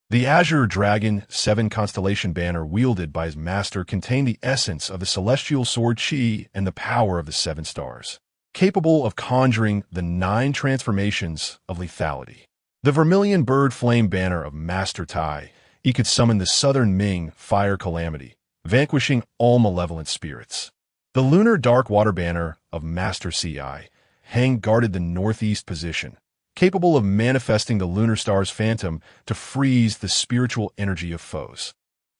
the Azure Dragon 7 constellation banner wielded by his master contained the essence of the celestial sword Qi and the power of the 7 stars, capable of conjuring the 9 transformations of lethality. The Vermilion Bird Flame banner of Master Tai, he could summon the Southern Ming Fire Calamity, vanquishing all malevolent spirits. The Lunar Dark Water banner of Master Ci, Hang guarded the northeast position, capable of manifesting the lunar star's phantom to freeze the spiritual energy of foes.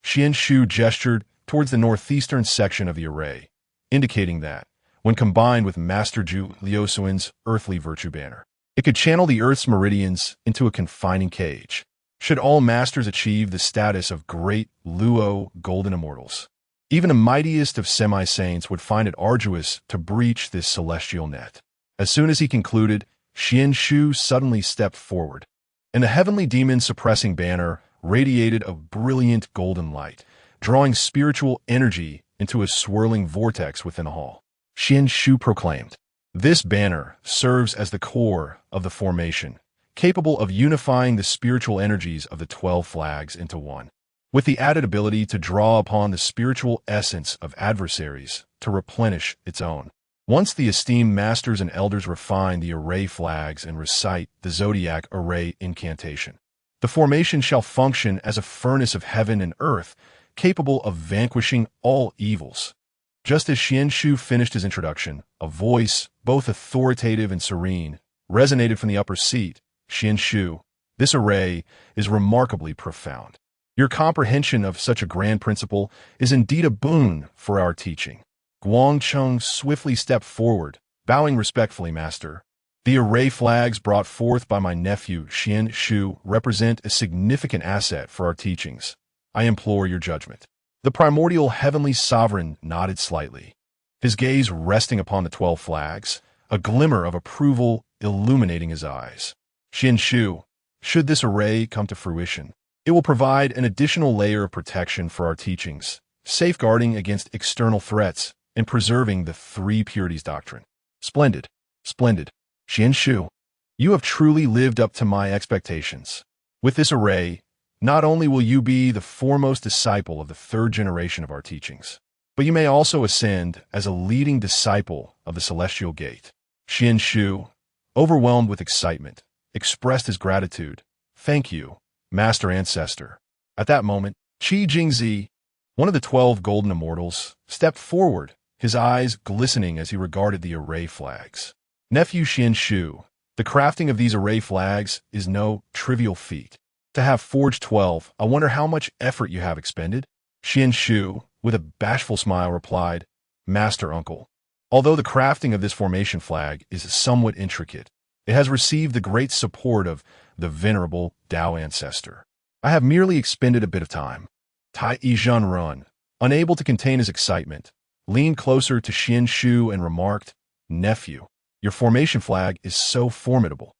Xuan Shu gestured towards the northeastern section of the array, indicating that, when combined with Master Zhu Liuxuan's earthly virtue banner, it could channel the Earth's meridians into a confining cage. Should all masters achieve the status of great Luo golden immortals, even the mightiest of semi-saints would find it arduous to breach this celestial net. As soon as he concluded, Xuan Shu suddenly stepped forward, and the heavenly demon-suppressing banner radiated a brilliant golden light, drawing spiritual energy into a swirling vortex within the hall. Xuan Shu proclaimed, "This banner serves as the core of the formation, capable of unifying the spiritual energies of the 12 flags into one, with the added ability to draw upon the spiritual essence of adversaries to replenish its own. Once the esteemed masters and elders refine the array flags and recite the zodiac array incantation, the formation shall function as a furnace of heaven and earth, capable of vanquishing all evils." Just as Xuan Shu finished his introduction, a voice, both authoritative and serene, resonated from the upper seat. "Xuan Shu, this array is remarkably profound. Your comprehension of such a grand principle is indeed a boon for our teaching." Guangcheng swiftly stepped forward, bowing respectfully, "Master. The array flags brought forth by my nephew Xuan Shu represent a significant asset for our teachings. I implore your judgment." The primordial heavenly sovereign nodded slightly, his gaze resting upon the 12 flags, a glimmer of approval illuminating his eyes. "Xuan Shu, should this array come to fruition, it will provide an additional layer of protection for our teachings, safeguarding against external threats and preserving the three purities doctrine." "Splendid, splendid. Xuan Shu, you have truly lived up to my expectations. With this array, not only will you be the foremost disciple of the third generation of our teachings, but you may also ascend as a leading disciple of the Celestial Gate." Xuan Shu, overwhelmed with excitement, expressed his gratitude. "Thank you, Master Ancestor." At that moment, Qi Jingzi, one of the 12 golden immortals, stepped forward, his eyes glistening as he regarded the array flags. "Nephew Xuan Shu, the crafting of these array flags is no trivial feat. To have forged 12, I wonder how much effort you have expended?" Xuan Shu, with a bashful smile, replied, "Master Uncle, although the crafting of this formation flag is somewhat intricate, it has received the great support of the venerable Dao Ancestor. I have merely expended a bit of time." Tai Zhenren, unable to contain his excitement, leaned closer to Xuan Shu and remarked, "Nephew, your formation flag is so formidable.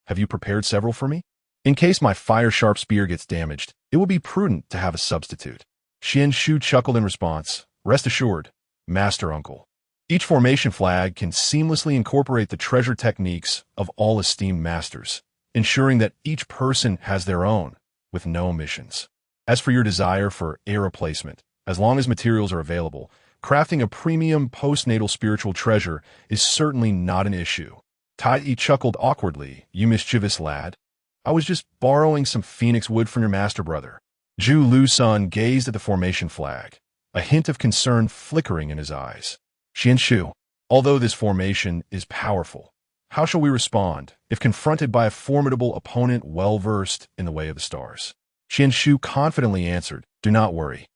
Have you prepared several for me? In case my fire-sharp spear gets damaged, it would be prudent to have a substitute." Xuan Shu chuckled in response, "Rest assured, Master Uncle. Each formation flag can seamlessly incorporate the treasure techniques of all esteemed masters, ensuring that each person has their own, with no omissions. As for your desire for air replacement, as long as materials are available, crafting a premium postnatal spiritual treasure is certainly not an issue." Tai chuckled awkwardly. "You mischievous lad. I was just borrowing some phoenix wood from your master brother." Zhu Lusun gazed at the formation flag, a hint of concern flickering in his eyes. "Xuan Shu, although this formation is powerful, how shall we respond if confronted by a formidable opponent well-versed in the way of the stars?" Xuan Shu confidently answered, "Do not worry,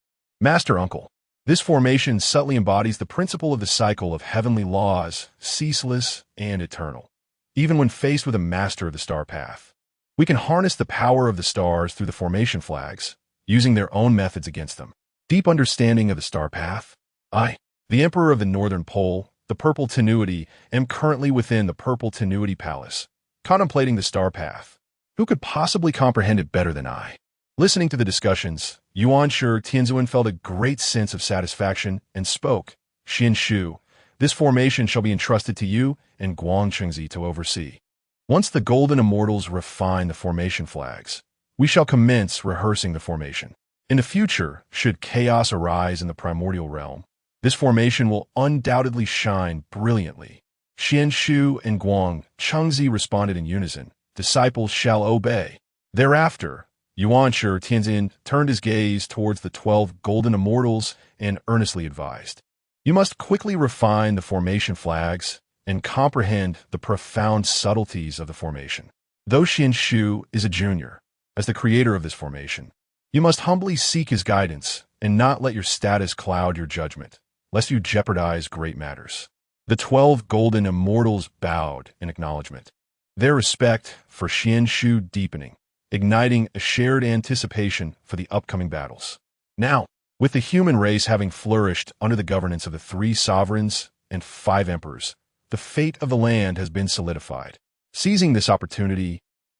Master Uncle. This formation subtly embodies the principle of the cycle of heavenly laws, ceaseless and eternal. Even when faced with a master of the star path, we can harness the power of the stars through the formation flags, using their own methods against them." Deep understanding of the star path. "I, the Emperor of the Northern Pole, the Purple Tenuity, am currently within the Purple Tenuity Palace, contemplating the star path. Who could possibly comprehend it better than I?" Listening to the discussions, Yuanshi Tianzun felt a great sense of satisfaction and spoke, "Xuan Shu, this formation shall be entrusted to you and Guangchengzi to oversee. Once the golden immortals refine the formation flags, we shall commence rehearsing the formation. In the future, should chaos arise in the primordial realm, this formation will undoubtedly shine brilliantly." Xuan Shu and Guang Chengzi responded in unison, "Disciples shall obey." Thereafter, Yuanshi Tianzun turned his gaze towards the 12 golden immortals and earnestly advised, "You must quickly refine the formation flags and comprehend the profound subtleties of the formation. Though Xuan Shu is a junior, as the creator of this formation, you must humbly seek his guidance and not let your status cloud your judgment, lest you jeopardize great matters. The 12 golden immortals bowed in acknowledgement, their respect for Xuan Shu deepening, igniting a shared anticipation for the upcoming battles. Now, with the human race having flourished under the governance of the 3 sovereigns and 5 emperors, the fate of the land has been solidified. Seizing this opportunity,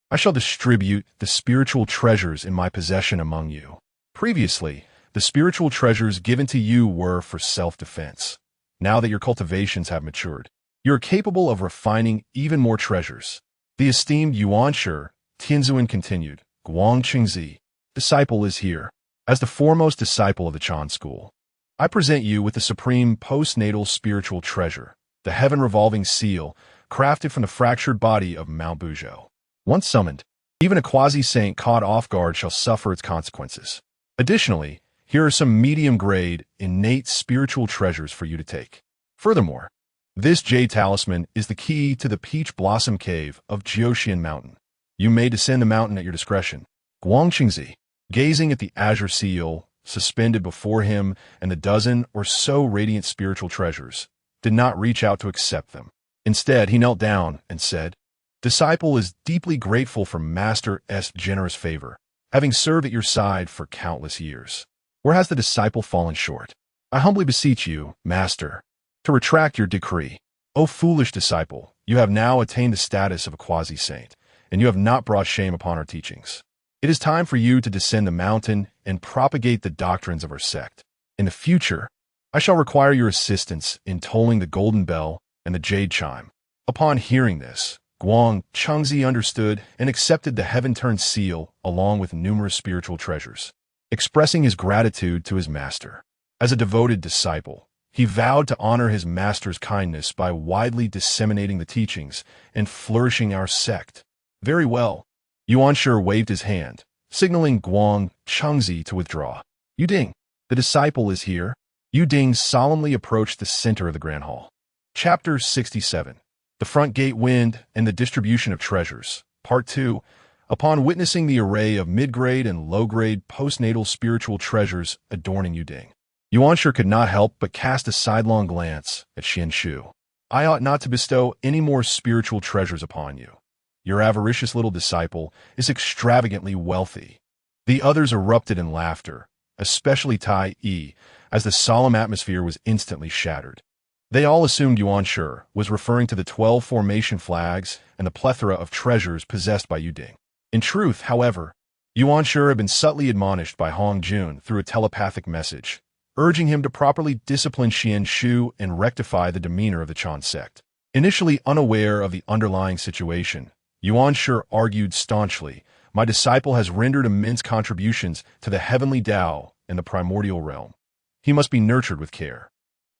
I shall distribute the spiritual treasures in my possession among you. Previously, the spiritual treasures given to you were for self-defense. Now that your cultivations have matured, you are capable of refining even more treasures. The esteemed Yuanshi Tianzun continued, Guangqingzi, disciple is here. As the foremost disciple of the Chan school, I present you with the supreme postnatal spiritual treasure, the heaven-revolving seal, crafted from the fractured body of Mount Buzhou. Once summoned, even a quasi-saint caught off guard shall suffer its consequences. Additionally, here are some medium-grade, innate spiritual treasures for you to take. Furthermore, this jade talisman is the key to the Peach Blossom Cave of Jiuxian Mountain. You may descend the mountain at your discretion. Guangqingzi, gazing at the azure seal, suspended before him, and the dozen or so radiant spiritual treasures, did not reach out to accept them. Instead, he knelt down and said, Disciple is deeply grateful for Master's generous favor, having served at your side for countless years. Where has the disciple fallen short? I humbly beseech you, Master, to retract your decree. O foolish disciple, you have now attained the status of a quasi-saint, and you have not brought shame upon our teachings. It is time for you to descend the mountain and propagate the doctrines of our sect. In the future, I shall require your assistance in tolling the golden bell and the jade chime. Upon hearing this, Guangqingzi understood and accepted the heaven-turned seal along with numerous spiritual treasures, expressing his gratitude to his master. As a devoted disciple, he vowed to honor his master's kindness by widely disseminating the teachings and flourishing our sect. Very well. Yuanshi waved his hand, signaling Guangqingzi to withdraw. Yu Ding, the disciple is here. Yu Ding solemnly approached the center of the Grand Hall. Chapter 67. The Front Gate Wind and the Distribution of Treasures. Part 2. Upon witnessing the array of mid-grade and low-grade postnatal spiritual treasures adorning Yu Ding, Yuanshi could not help but cast a sidelong glance at Xuan Shu. I ought not to bestow any more spiritual treasures upon you. Your avaricious little disciple is extravagantly wealthy. The others erupted in laughter, especially Tai Yi, as the solemn atmosphere was instantly shattered. They all assumed Yuanshi was referring to the 12 formation flags and the plethora of treasures possessed by Yu Ding. In truth, however, Yuanshi had been subtly admonished by Hong Jun through a telepathic message, urging him to properly discipline Xuan Shu and rectify the demeanor of the Chan sect. Initially unaware of the underlying situation, Yuanshi argued staunchly, My disciple has rendered immense contributions to the Heavenly Dao and the primordial realm. He must be nurtured with care.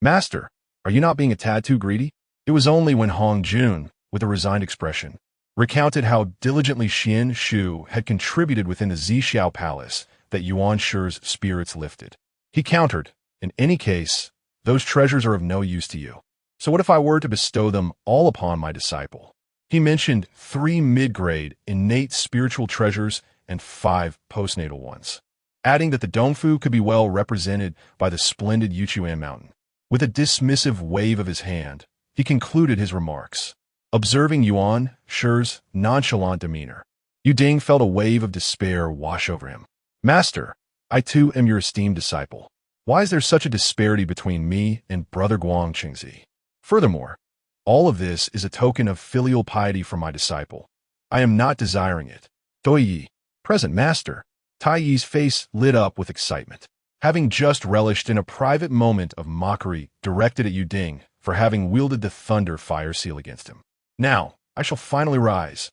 Master, are you not being a tad too greedy? It was only when Hong Jun, with a resigned expression, recounted how diligently Xuan Shu had contributed within the Zixiao Palace that Yuanshi's spirits lifted. He countered, In any case, those treasures are of no use to you. So what if I were to bestow them all upon my disciple? He mentioned 3 mid-grade, innate spiritual treasures and 5 postnatal ones, adding that the Dongfu could be well represented by the splendid Yuchuan Mountain. With a dismissive wave of his hand, he concluded his remarks. Observing Yuanshi's nonchalant demeanor, Yu Ding felt a wave of despair wash over him. Master, I too am your esteemed disciple. Why is there such a disparity between me and Brother Guangqingzi? Furthermore, all of this is a token of filial piety from my disciple. I am not desiring it. Doi Yi, present master. Tai Yi's face lit up with excitement, having just relished in a private moment of mockery directed at Yu Ding for having wielded the thunder fire seal against him. Now, I shall finally rise.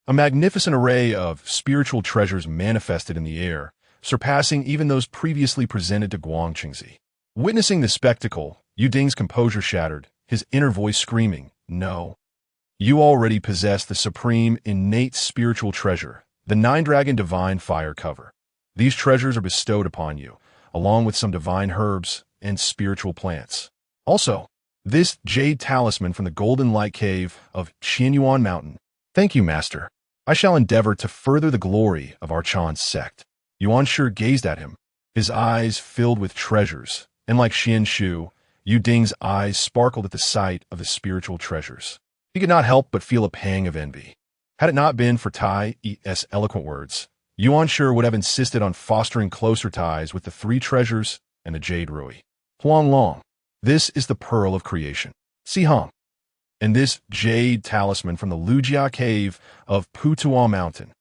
A magnificent array of spiritual treasures manifested in the air, surpassing even those previously presented to Guangqingzi. Witnessing the spectacle, Yu Ding's composure shattered, his inner voice screaming, No. You already possess the supreme, innate spiritual treasure, the 9-dragon divine fire cover. These treasures are bestowed upon you, along with some divine herbs and spiritual plants. Also, this jade talisman from the golden light cave of Qianyuan Mountain. Thank you, Master. I shall endeavor to further the glory of our Chan sect. Yuanshi gazed at him, his eyes filled with treasures, and like Xuan Shu, Yu Ding's eyes sparkled at the sight of the spiritual treasures. He could not help but feel a pang of envy. Had it not been for Tai's eloquent words, Yuanshi would have insisted on fostering closer ties with the three treasures and the jade ruby. Huang Long, this is the pearl of creation. Si Hong. And this jade talisman from the Lujia cave of Putuo Mountain.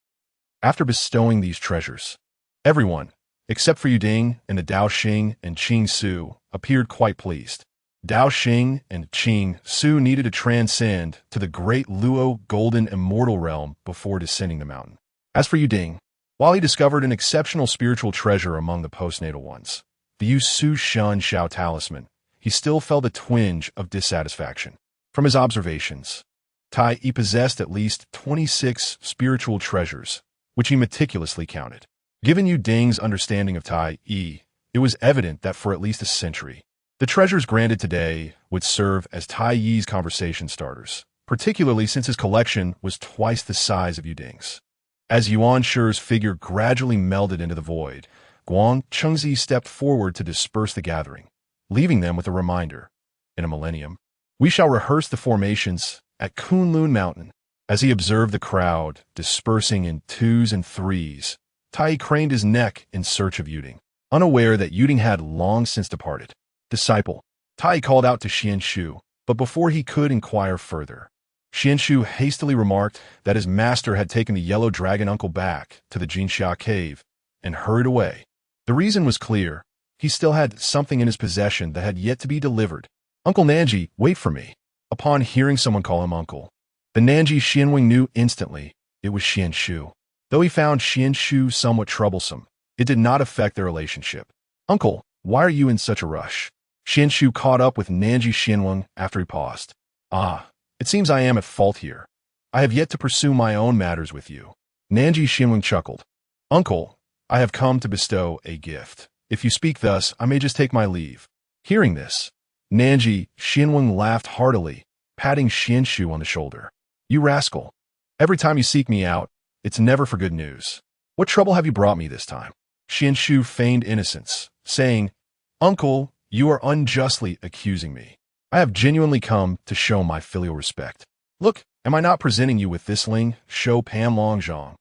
After bestowing these treasures, everyone, except for Yu Ding and the Dao Xing and Qing Su, appeared quite pleased. Dao Xing and Qing Su needed to transcend to the great Luo golden immortal realm before descending the mountain. As for Yu Ding, while he discovered an exceptional spiritual treasure among the postnatal ones, the Yu Su Shun Xiao talisman, he still felt a twinge of dissatisfaction. From his observations, Tai possessed at least 26 spiritual treasures, which he meticulously counted. Given Yu Ding's understanding of Tai, it was evident that for at least a century, the treasures granted today would serve as Tai Yi's conversation starters, particularly since his collection was twice the size of Yu Ding's. As Yuanshi's figure gradually melded into the void, Guang Chengzi stepped forward to disperse the gathering, leaving them with a reminder. In a millennium, we shall rehearse the formations at Kunlun Mountain. As he observed the crowd dispersing in twos and threes, Tai craned his neck in search of Yu Ding, unaware that Yu Ding had long since departed. Disciple, Tai called out to Xuan Shu, but before he could inquire further, Xuan Shu hastily remarked that his master had taken the yellow dragon uncle back to the Jinxia cave and hurried away. The reason was clear. He still had something in his possession that had yet to be delivered. Uncle Nanji, wait for me. Upon hearing someone call him uncle, the Nanji Xianwing knew instantly it was Xuan Shu. Though he found Xuan Shu somewhat troublesome, it did not affect their relationship. Uncle, why are you in such a rush? Xuan Shu caught up with Nanji Xianwing after he paused. It seems I am at fault here. I have yet to pursue my own matters with you. Nanji Xianwing chuckled. Uncle, I have come to bestow a gift. If you speak thus, I may just take my leave. Hearing this, Nanji Xianwing laughed heartily, patting Xuan Shu on the shoulder. You rascal. Every time you seek me out, it's never for good news. What trouble have you brought me this time? Xuan Shu feigned innocence, saying, Uncle, you are unjustly accusing me. I have genuinely come to show my filial respect. Look, am I not presenting you with this ling, Shou Pan Long Zhang?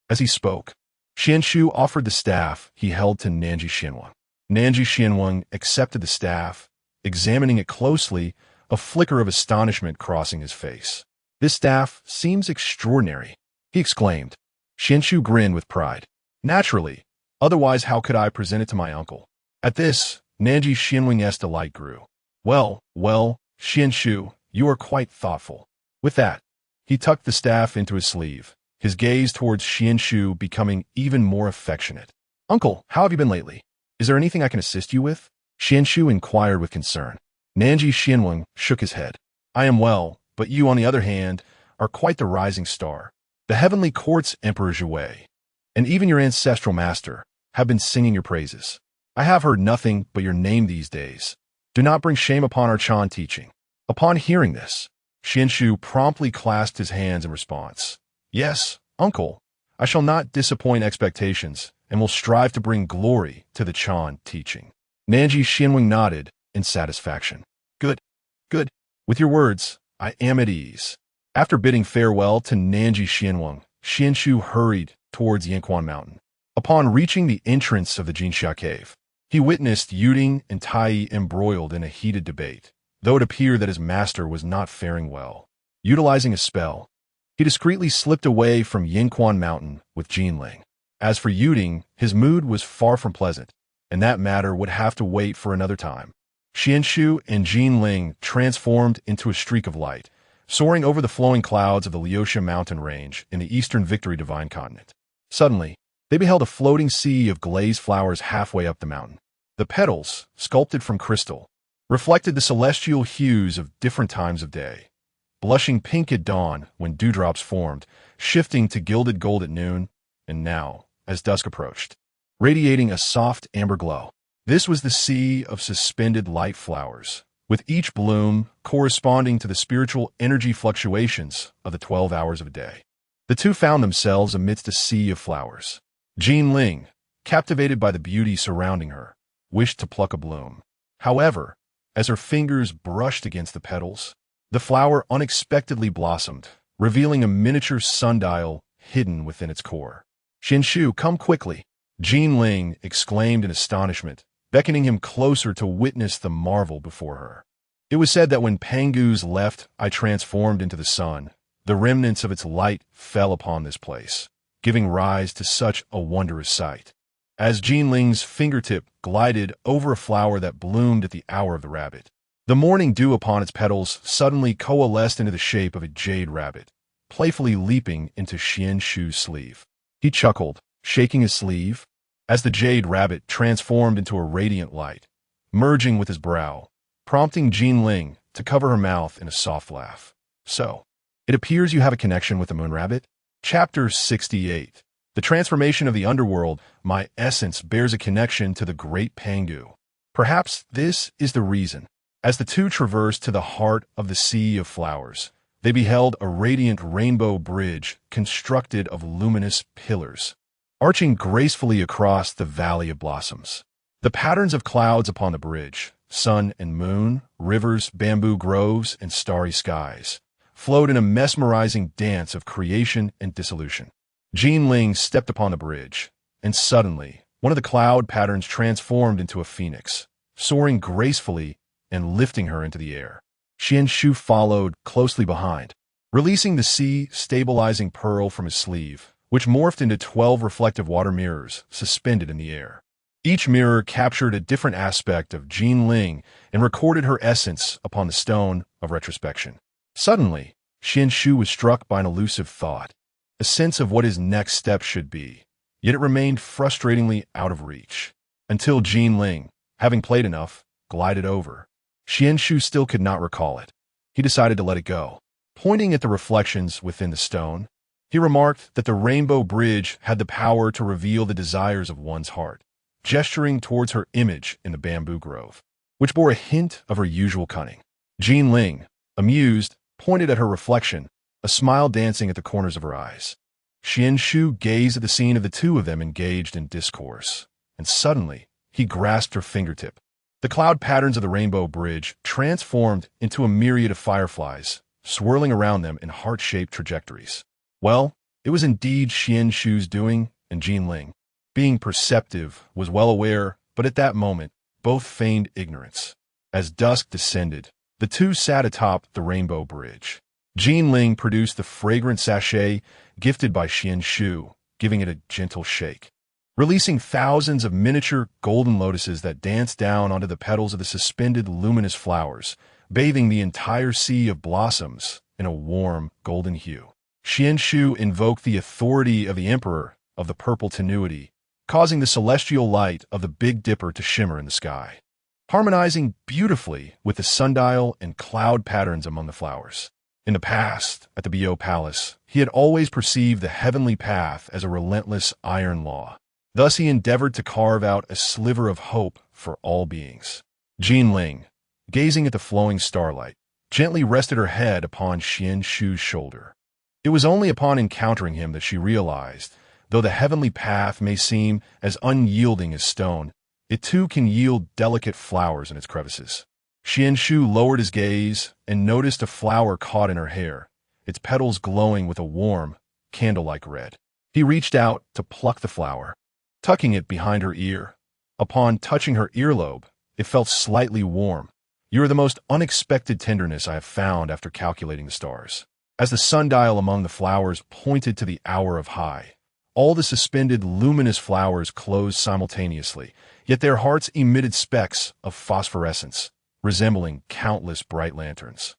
As he spoke, Xuan Shu offered the staff he held to Nanji Xianwang. Nanji Xianwang accepted the staff, examining it closely, a flicker of astonishment crossing his face. This staff seems extraordinary, he exclaimed. Xuan Shu grinned with pride. Naturally, otherwise how could I present it to my uncle? At this, Nanji Xianwang's delight grew. Well, Xuan Shu, you are quite thoughtful. With that, he tucked the staff into his sleeve, his gaze towards Xuan Shu becoming even more affectionate. Uncle, how have you been lately? Is there anything I can assist you with? Xuan Shu inquired with concern. Nanji Xianwang shook his head. I am well, but you, on the other hand, are quite the rising star. The heavenly court's Emperor Zhui, and even your ancestral master, have been singing your praises. I have heard nothing but your name these days. Do not bring shame upon our Chan teaching. Upon hearing this, Xuan Shu promptly clasped his hands in response. Yes, uncle, I shall not disappoint expectations and will strive to bring glory to the Chan teaching. Nanji Xianwang nodded in satisfaction. Good. With your words, I am at ease. After bidding farewell to Nanji Xianwang, Xuan Shu hurried towards Yinquan Mountain. Upon reaching the entrance of the Jinxia cave, he witnessed Yu Ding and Tai embroiled in a heated debate, though it appeared that his master was not faring well. Utilizing a spell, he discreetly slipped away from Yinquan Mountain with Jinling. As for Yu Ding, his mood was far from pleasant, and that matter would have to wait for another time. Xuan Shu and Jinling transformed into a streak of light, soaring over the flowing clouds of the Liuxia mountain range in the eastern Victory Divine Continent. Suddenly, they beheld a floating sea of glazed flowers halfway up the mountain. The petals, sculpted from crystal, reflected the celestial hues of different times of day, blushing pink at dawn when dewdrops formed, shifting to gilded gold at noon, and now, as dusk approached, radiating a soft amber glow. This was the sea of suspended light flowers, with each bloom corresponding to the spiritual energy fluctuations of the 12 hours of a day. The two found themselves amidst a sea of flowers. Jinling, captivated by the beauty surrounding her, wished to pluck a bloom. However, as her fingers brushed against the petals, the flower unexpectedly blossomed, revealing a miniature sundial hidden within its core. "Xuan Shu, come quickly!" Jinling exclaimed in astonishment, beckoning him closer to witness the marvel before her. It was said that when Pangu's left eye transformed into the sun, the remnants of its light fell upon this place, giving rise to such a wondrous sight. As Jinling's fingertip glided over a flower that bloomed at the hour of the rabbit, the morning dew upon its petals suddenly coalesced into the shape of a jade rabbit, playfully leaping into Xuan Shu's sleeve. He chuckled, shaking his sleeve, as the jade rabbit transformed into a radiant light, merging with his brow, prompting Jinling to cover her mouth in a soft laugh. "So, it appears you have a connection with the moon rabbit?" Chapter 68. The transformation of the underworld, my essence bears a connection to the great Pangu. Perhaps this is the reason. As the two traversed to the heart of the sea of flowers, they beheld a radiant rainbow bridge constructed of luminous pillars, arching gracefully across the valley of blossoms. The patterns of clouds upon the bridge, sun and moon, rivers, bamboo groves, and starry skies, flowed in a mesmerizing dance of creation and dissolution. Jinling stepped upon the bridge, and suddenly, one of the cloud patterns transformed into a phoenix, soaring gracefully and lifting her into the air. Xuan Shu followed closely behind, releasing the sea-stabilizing pearl from his sleeve, which morphed into 12 reflective water mirrors suspended in the air. Each mirror captured a different aspect of Jinling and recorded her essence upon the stone of retrospection. Suddenly, Xuan Shu was struck by an elusive thought, a sense of what his next step should be, yet it remained frustratingly out of reach, until Jinling, having played enough, glided over. Xuan Shu still could not recall it. He decided to let it go. Pointing at the reflections within the stone, he remarked that the rainbow bridge had the power to reveal the desires of one's heart, gesturing towards her image in the bamboo grove, which bore a hint of her usual cunning. Jinling, amused, pointed at her reflection, a smile dancing at the corners of her eyes. Xuan Shu gazed at the scene of the two of them engaged in discourse, and suddenly he grasped her fingertip. The cloud patterns of the rainbow bridge transformed into a myriad of fireflies, swirling around them in heart-shaped trajectories. Well, it was indeed Xuan Shu's doing, and Jinling, being perceptive, was well aware, but at that moment, both feigned ignorance. As dusk descended, the two sat atop the rainbow bridge. Jinling produced the fragrant sachet gifted by Xuan Shu, giving it a gentle shake, releasing thousands of miniature golden lotuses that danced down onto the petals of the suspended luminous flowers, bathing the entire sea of blossoms in a warm golden hue. Xuan Shu invoked the authority of the Emperor of the Purple Tenuity, causing the celestial light of the Big Dipper to shimmer in the sky, harmonizing beautifully with the sundial and cloud patterns among the flowers. In the past, at the Bo Palace, he had always perceived the heavenly path as a relentless iron law. Thus he endeavored to carve out a sliver of hope for all beings. Jinling, gazing at the flowing starlight, gently rested her head upon Xuan Shu's shoulder. It was only upon encountering him that she realized, though the heavenly path may seem as unyielding as stone, it too can yield delicate flowers in its crevices. Xuan Shu lowered his gaze and noticed a flower caught in her hair, its petals glowing with a warm, candle-like red. He reached out to pluck the flower, tucking it behind her ear. Upon touching her earlobe, it felt slightly warm. "You are the most unexpected tenderness I have found after calculating the stars." As the sundial among the flowers pointed to the hour of high, all the suspended luminous flowers closed simultaneously, yet their hearts emitted specks of phosphorescence, resembling countless bright lanterns.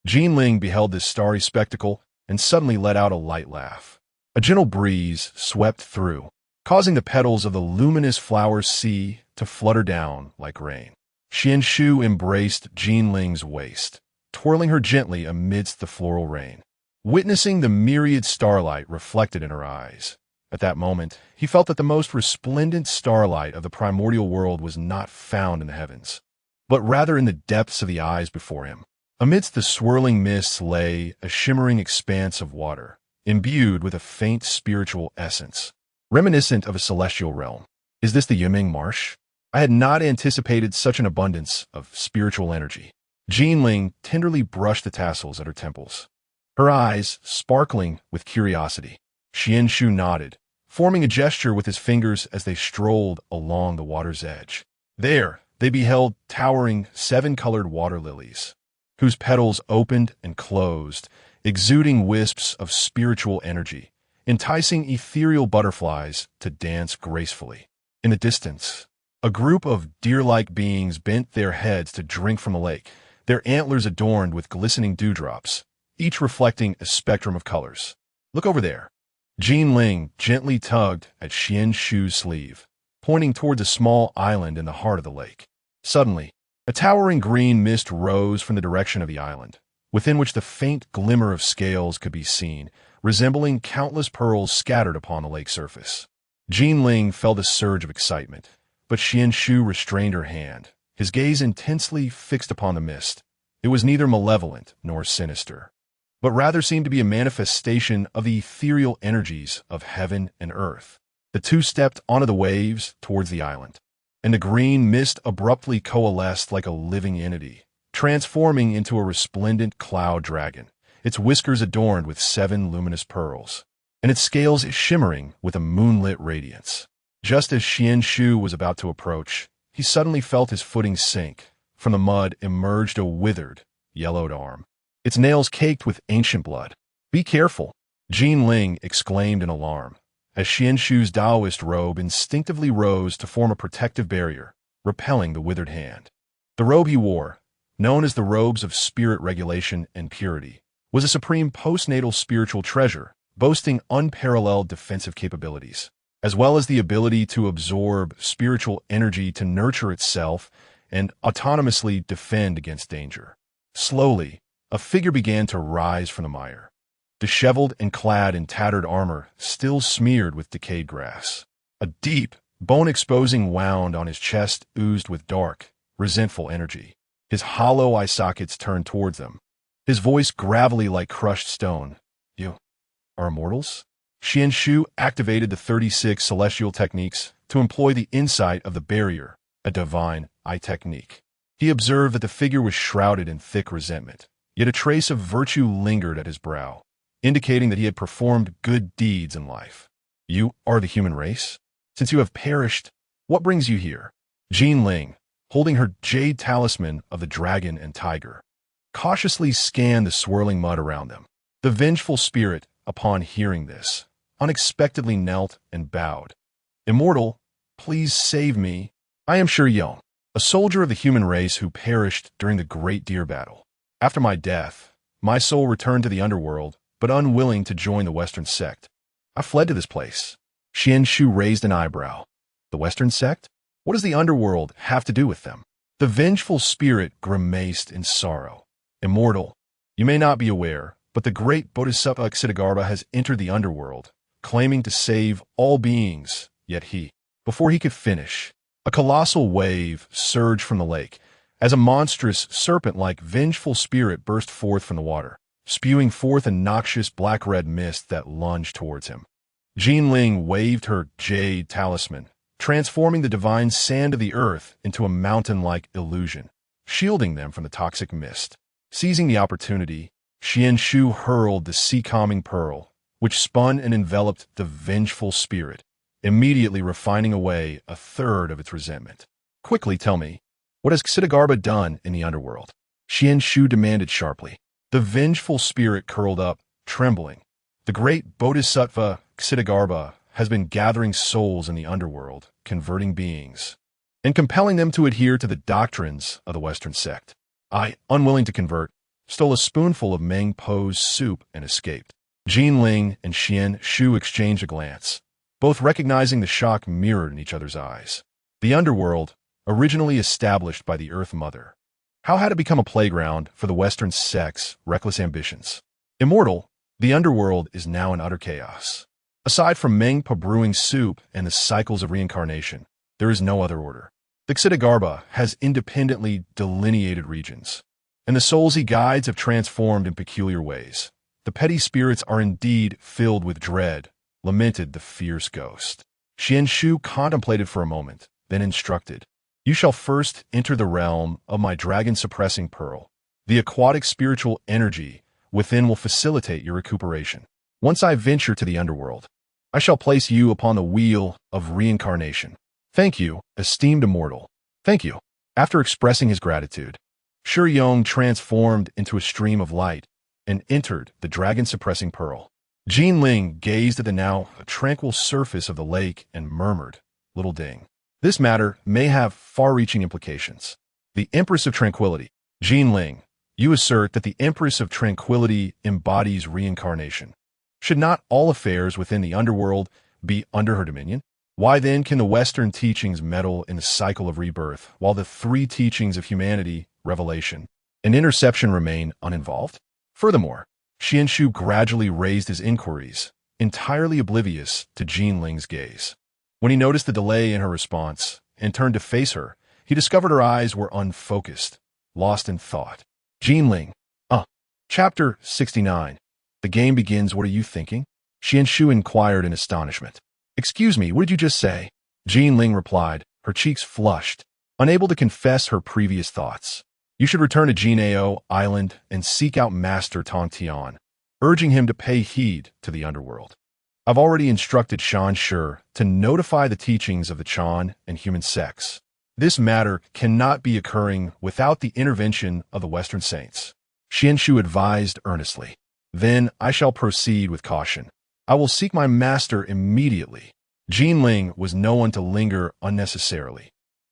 Jinling beheld this starry spectacle and suddenly let out a light laugh. A gentle breeze swept through, causing the petals of the luminous flower sea to flutter down like rain. Xuan Shu embraced Jinling's waist, twirling her gently amidst the floral rain, witnessing the myriad starlight reflected in her eyes. At that moment, he felt that the most resplendent starlight of the primordial world was not found in the heavens, but rather in the depths of the eyes before him. Amidst the swirling mists lay a shimmering expanse of water, imbued with a faint spiritual essence, reminiscent of a celestial realm. Is this the Yiming Marsh? I had not anticipated such an abundance of spiritual energy. Jinling tenderly brushed the tassels at her temples, her eyes sparkling with curiosity. Xuan Shu nodded, forming a gesture with his fingers as they strolled along the water's edge. There, they beheld towering seven-colored water lilies, whose petals opened and closed, exuding wisps of spiritual energy, enticing ethereal butterflies to dance gracefully. In the distance, a group of deer-like beings bent their heads to drink from the lake, their antlers adorned with glistening dewdrops, each reflecting a spectrum of colors. Look over there. Jinling gently tugged at Xuan Shu's sleeve, pointing toward a small island in the heart of the lake. Suddenly, a towering green mist rose from the direction of the island, within which the faint glimmer of scales could be seen, resembling countless pearls scattered upon the lake surface. Jinling felt a surge of excitement, but Xuan Shu restrained her hand, his gaze intensely fixed upon the mist. It was neither malevolent nor sinister, but rather seemed to be a manifestation of the ethereal energies of heaven and earth. The two stepped onto the waves towards the island, and the green mist abruptly coalesced like a living entity, transforming into a resplendent cloud dragon, its whiskers adorned with 7 luminous pearls, and its scales shimmering with a moonlit radiance. Just as Xuan Shu was about to approach, he suddenly felt his footing sink. From the mud emerged a withered, yellowed arm, its nails caked with ancient blood. "Be careful," Jinling exclaimed in alarm, as Xuan Shu's Taoist robe instinctively rose to form a protective barrier, repelling the withered hand. The robe he wore, known as the robes of spirit regulation and purity, was a supreme postnatal spiritual treasure, boasting unparalleled defensive capabilities, as well as the ability to absorb spiritual energy to nurture itself and autonomously defend against danger. Slowly, a figure began to rise from the mire, disheveled and clad in tattered armor, still smeared with decayed grass. A deep, bone-exposing wound on his chest oozed with dark, resentful energy. His hollow eye sockets turned towards them, his voice gravelly like crushed stone. "You are immortals?" Xuan Shu activated the 36 celestial techniques to employ the insight of the barrier, a divine eye technique. He observed that the figure was shrouded in thick resentment, yet a trace of virtue lingered at his brow, indicating that he had performed good deeds in life. "You are the human race? Since you have perished, what brings you here?" Jinling, holding her jade talisman of the dragon and tiger, cautiously scanned the swirling mud around them. The vengeful spirit, upon hearing this, unexpectedly knelt and bowed. "Immortal, please save me. I am Young, a soldier of the human race who perished during the Great Deer Battle. After my death, my soul returned to the underworld, but unwilling to join the Western sect. I fled to this place." Xuan Shu raised an eyebrow. "The Western sect? What does the underworld have to do with them?" The vengeful spirit grimaced in sorrow. "Immortal, you may not be aware, but the great Bodhisattva Ksitigarbha has entered the underworld, claiming to save all beings, yet before he could finish, a colossal wave surged from the lake, as a monstrous serpent-like vengeful spirit burst forth from the water, spewing forth a noxious black-red mist that lunged towards him. Jinling waved her jade talisman, transforming the divine sand of the earth into a mountain-like illusion, shielding them from the toxic mist. Seizing the opportunity, Xuan Shu hurled the sea-calming pearl, which spun and enveloped the vengeful spirit, immediately refining away a third of its resentment. "Quickly tell me, what has Ksitigarbha done in the underworld?" Xuan Shu demanded sharply. The vengeful spirit curled up, trembling. "The great Bodhisattva Ksitigarbha has been gathering souls in the underworld, converting beings, and compelling them to adhere to the doctrines of the Western sect. I, unwilling to convert, stole a spoonful of Meng Po's soup and escaped." Jinling and Xuan Shu exchanged a glance, both recognizing the shock mirrored in each other's eyes. The underworld, originally established by the Earth Mother, how had it become a playground for the Western sect's reckless ambitions? "Immortal, the underworld is now in utter chaos. Aside from Meng Po brewing soup and the cycles of reincarnation, there is no other order. The Ksitigarbha has independently delineated regions, and the souls he guides have transformed in peculiar ways. The petty spirits are indeed filled with dread," lamented the fierce ghost. Xuan Shu contemplated for a moment, then instructed. You shall first enter the realm of my dragon-suppressing pearl. The aquatic spiritual energy within will facilitate your recuperation. Once I venture to the underworld, I shall place you upon the wheel of reincarnation. Thank you, esteemed immortal. Thank you. After expressing his gratitude, Shi Yong transformed into a stream of light and entered the dragon-suppressing pearl. Jin Ling gazed at the now tranquil surface of the lake and murmured, "Little Ding. This matter may have far-reaching implications." The Empress of Tranquility. Jin Ling, you assert that the Empress of Tranquility embodies reincarnation. Should not all affairs within the underworld be under her dominion? Why then can the Western teachings meddle in the cycle of rebirth, while the three teachings of humanity, revelation, and interception remain uninvolved? Furthermore, Xuan Shu gradually raised his inquiries, entirely oblivious to Jin Ling's gaze. When he noticed the delay in her response and turned to face her, he discovered her eyes were unfocused, lost in thought. Jin Ling. Chapter 69. The game begins. What are you thinking? Xuan Shu inquired in astonishment. Excuse me, what did you just say? Jin Ling replied, her cheeks flushed, unable to confess her previous thoughts. You should return to Jinao Island and seek out Master Tong Tian, urging him to pay heed to the underworld. I've already instructed Xuan Shu to notify the teachings of the Chan and human sects. This matter cannot be occurring without the intervention of the Western saints. Xuan Shu advised earnestly. Then I shall proceed with caution. I will seek my master immediately. Jin Ling was no one to linger unnecessarily.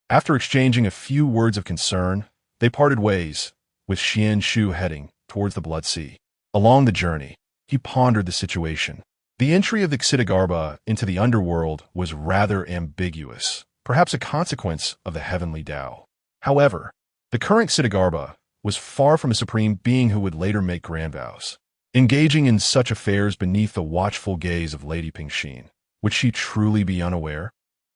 After exchanging a few words of concern, they parted ways, with Xuan Shu heading towards the Blood Sea. Along the journey, he pondered the situation. The entry of the Xitigarbha into the underworld was rather ambiguous, perhaps a consequence of the Heavenly Dao. However, the current Xitigarbha was far from a supreme being who would later make grand vows. Engaging in such affairs beneath the watchful gaze of Lady Pingxin, would she truly be unaware?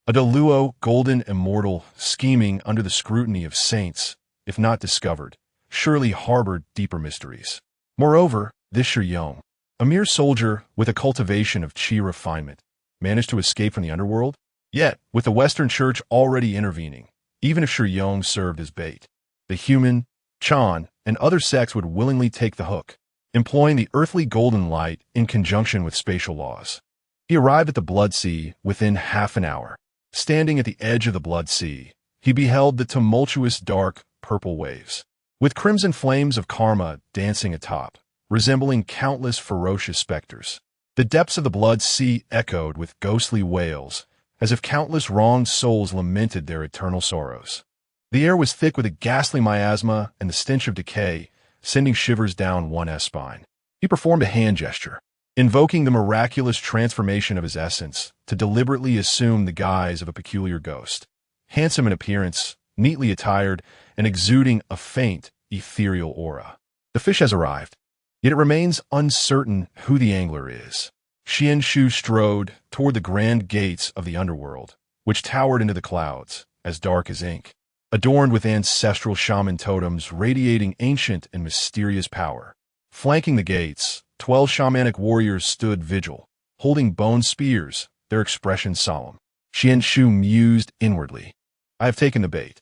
A Deluo, golden immortal, scheming under the scrutiny of saints, if not discovered, surely harbored deeper mysteries. Moreover, this Shi Yong, a mere soldier with a cultivation of qi refinement, managed to escape from the underworld? Yet, with the Western Church already intervening, even if Shi Yong served as bait, the human, Chan, and other sects would willingly take the hook, employing the earthly golden light in conjunction with spatial laws. He arrived at the Blood Sea within half an hour. Standing at the edge of the Blood Sea, he beheld the tumultuous dark purple waves, with crimson flames of karma dancing atop, resembling countless ferocious specters. The depths of the Blood Sea echoed with ghostly wails, as if countless wronged souls lamented their eternal sorrows. The air was thick with a ghastly miasma and the stench of decay, sending shivers down one's spine. He performed a hand gesture, invoking the miraculous transformation of his essence to deliberately assume the guise of a peculiar ghost. Handsome in appearance, neatly attired, and exuding a faint, ethereal aura. The fish has arrived, yet it remains uncertain who the angler is. Xuan Shu strode toward the grand gates of the underworld, which towered into the clouds, as dark as ink, adorned with ancestral shaman totems radiating ancient and mysterious power. Flanking the gates, 12 shamanic warriors stood vigil, holding bone spears, their expression solemn. Xuan Shu mused inwardly. I have taken the bait.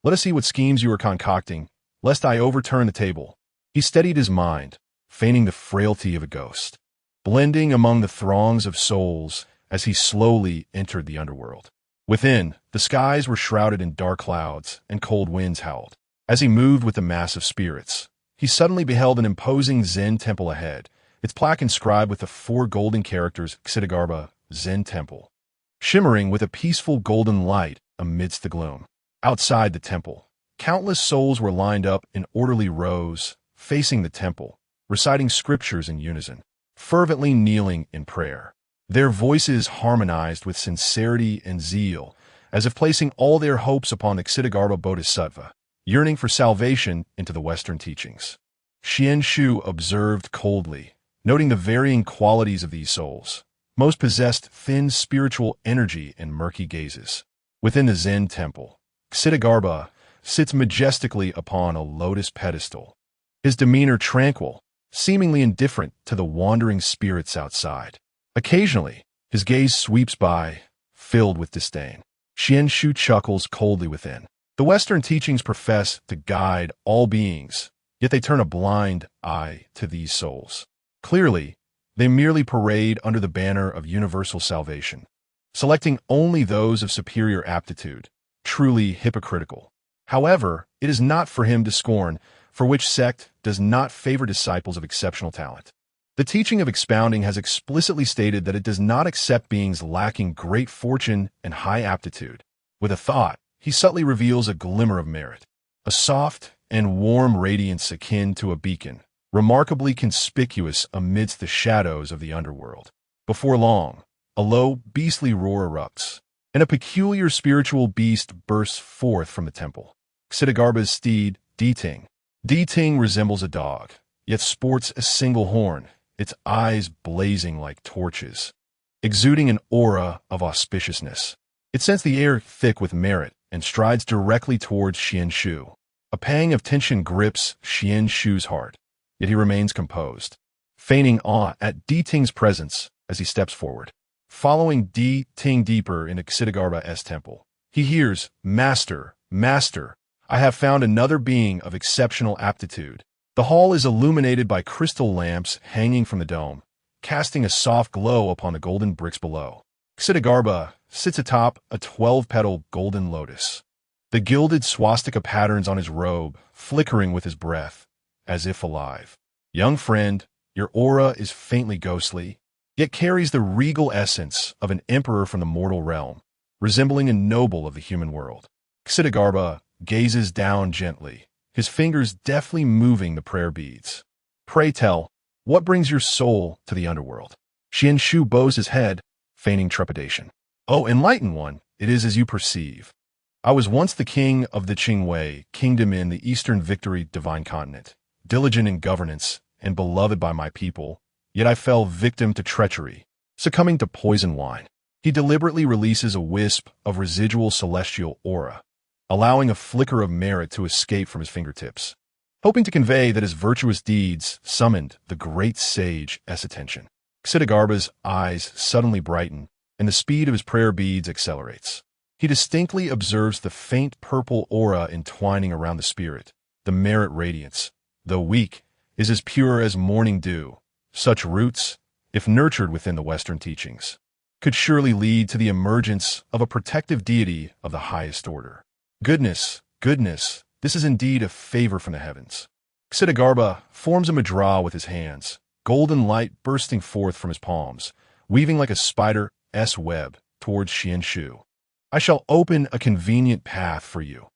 Let us see what schemes you are concocting, lest I overturn the table. He steadied his mind, feigning the frailty of a ghost, blending among the throngs of souls as he slowly entered the underworld. Within, the skies were shrouded in dark clouds and cold winds howled. As he moved with the mass of spirits, he suddenly beheld an imposing Zen temple ahead, its plaque inscribed with the 4 golden characters Xitigarbha Zen Temple, shimmering with a peaceful golden light amidst the gloom. Outside the temple, countless souls were lined up in orderly rows, facing the temple, reciting scriptures in unison, fervently kneeling in prayer. Their voices harmonized with sincerity and zeal, as if placing all their hopes upon the Xitigarbha Bodhisattva, yearning for salvation into the Western teachings. Xuan Shu observed coldly, noting the varying qualities of these souls. Most possessed thin spiritual energy and murky gazes. Within the Zen temple, Xitigarbha sits majestically upon a lotus pedestal, his demeanor tranquil, seemingly indifferent to the wandering spirits outside. Occasionally, his gaze sweeps by, filled with disdain. Xuan Shu chuckles coldly within. The Western teachings profess to guide all beings, yet they turn a blind eye to these souls. Clearly, they merely parade under the banner of universal salvation, selecting only those of superior aptitude, truly hypocritical. However, it is not for him to scorn, for which sect does not favor disciples of exceptional talent. The teaching of expounding has explicitly stated that it does not accept beings lacking great fortune and high aptitude. With a thought, he subtly reveals a glimmer of merit, a soft and warm radiance akin to a beacon, remarkably conspicuous amidst the shadows of the underworld. Before long, a low, beastly roar erupts, and a peculiar spiritual beast bursts forth from the temple. Xidigarba's steed, Ding. Ding resembles a dog, yet sports a single horn, its eyes blazing like torches, exuding an aura of auspiciousness. It scents the air thick with merit and strides directly towards Xuan Shu. A pang of tension grips Xuan Shu's heart, yet he remains composed, feigning awe at Ding's presence as he steps forward. Following Ding deeper into Xidigarba's temple, he hears, "Master, Master, I have found another being of exceptional aptitude." The hall is illuminated by crystal lamps hanging from the dome, casting a soft glow upon the golden bricks below. Xidigarba sits atop a 12-petal golden lotus, the gilded swastika patterns on his robe flickering with his breath, as if alive. "Young friend, your aura is faintly ghostly, yet carries the regal essence of an emperor from the mortal realm, resembling a noble of the human world." Xidigarba gazes down gently, his fingers deftly moving the prayer beads. "Pray tell, what brings your soul to the underworld?" Xuan Shu bows his head, feigning trepidation. "Oh, enlightened one, it is as you perceive. I was once the king of the Qingwei kingdom in the Eastern Victory divine continent, diligent in governance and beloved by my people, yet I fell victim to treachery, succumbing to poison wine." He deliberately releases a wisp of residual celestial aura, allowing a flicker of merit to escape from his fingertips, hoping to convey that his virtuous deeds summoned the great sage's attention. Xidigarba's eyes suddenly brighten, and the speed of his prayer beads accelerates. He distinctly observes the faint purple aura entwining around the spirit. The merit radiance, though weak, is as pure as morning dew. Such roots, if nurtured within the Western teachings, could surely lead to the emergence of a protective deity of the highest order. Goodness, this is indeed a favor from the heavens. Xidigarba forms a mudra with his hands, golden light bursting forth from his palms, weaving like a spider's web towards Xuan Shu. "I shall open a convenient path for you,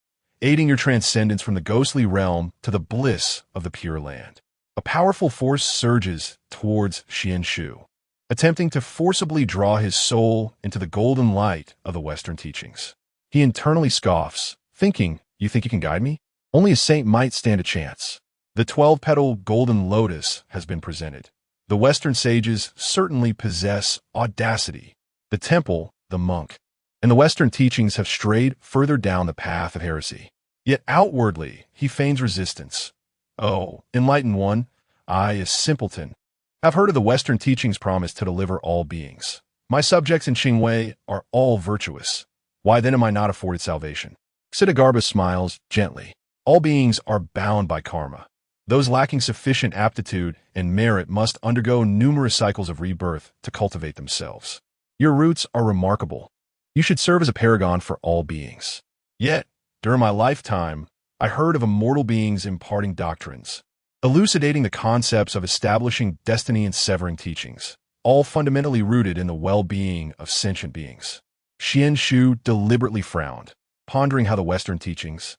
aiding your transcendence from the ghostly realm to the bliss of the Pure Land." A powerful force surges towards Xuan Shu, attempting to forcibly draw his soul into the golden light of the Western teachings. He internally scoffs, thinking, "You think you can guide me? Only a saint might stand a chance." The 12-petal golden lotus has been presented. The Western sages certainly possess audacity. The temple, the monk, and the Western teachings have strayed further down the path of heresy. Yet outwardly, he feigns resistance. "Oh, enlightened one, I, a simpleton, have heard of the Western teachings promise to deliver all beings. My subjects in Qingwei are all virtuous. Why then am I not afforded salvation?" Xidigarba smiles gently. "All beings are bound by karma. Those lacking sufficient aptitude and merit must undergo numerous cycles of rebirth to cultivate themselves. Your roots are remarkable. You should serve as a paragon for all beings. Yet, during my lifetime, I heard of immortal beings imparting doctrines, elucidating the concepts of establishing destiny and severing teachings, all fundamentally rooted in the well-being of sentient beings." Xuan Shu deliberately frowned, pondering how the Western teachings,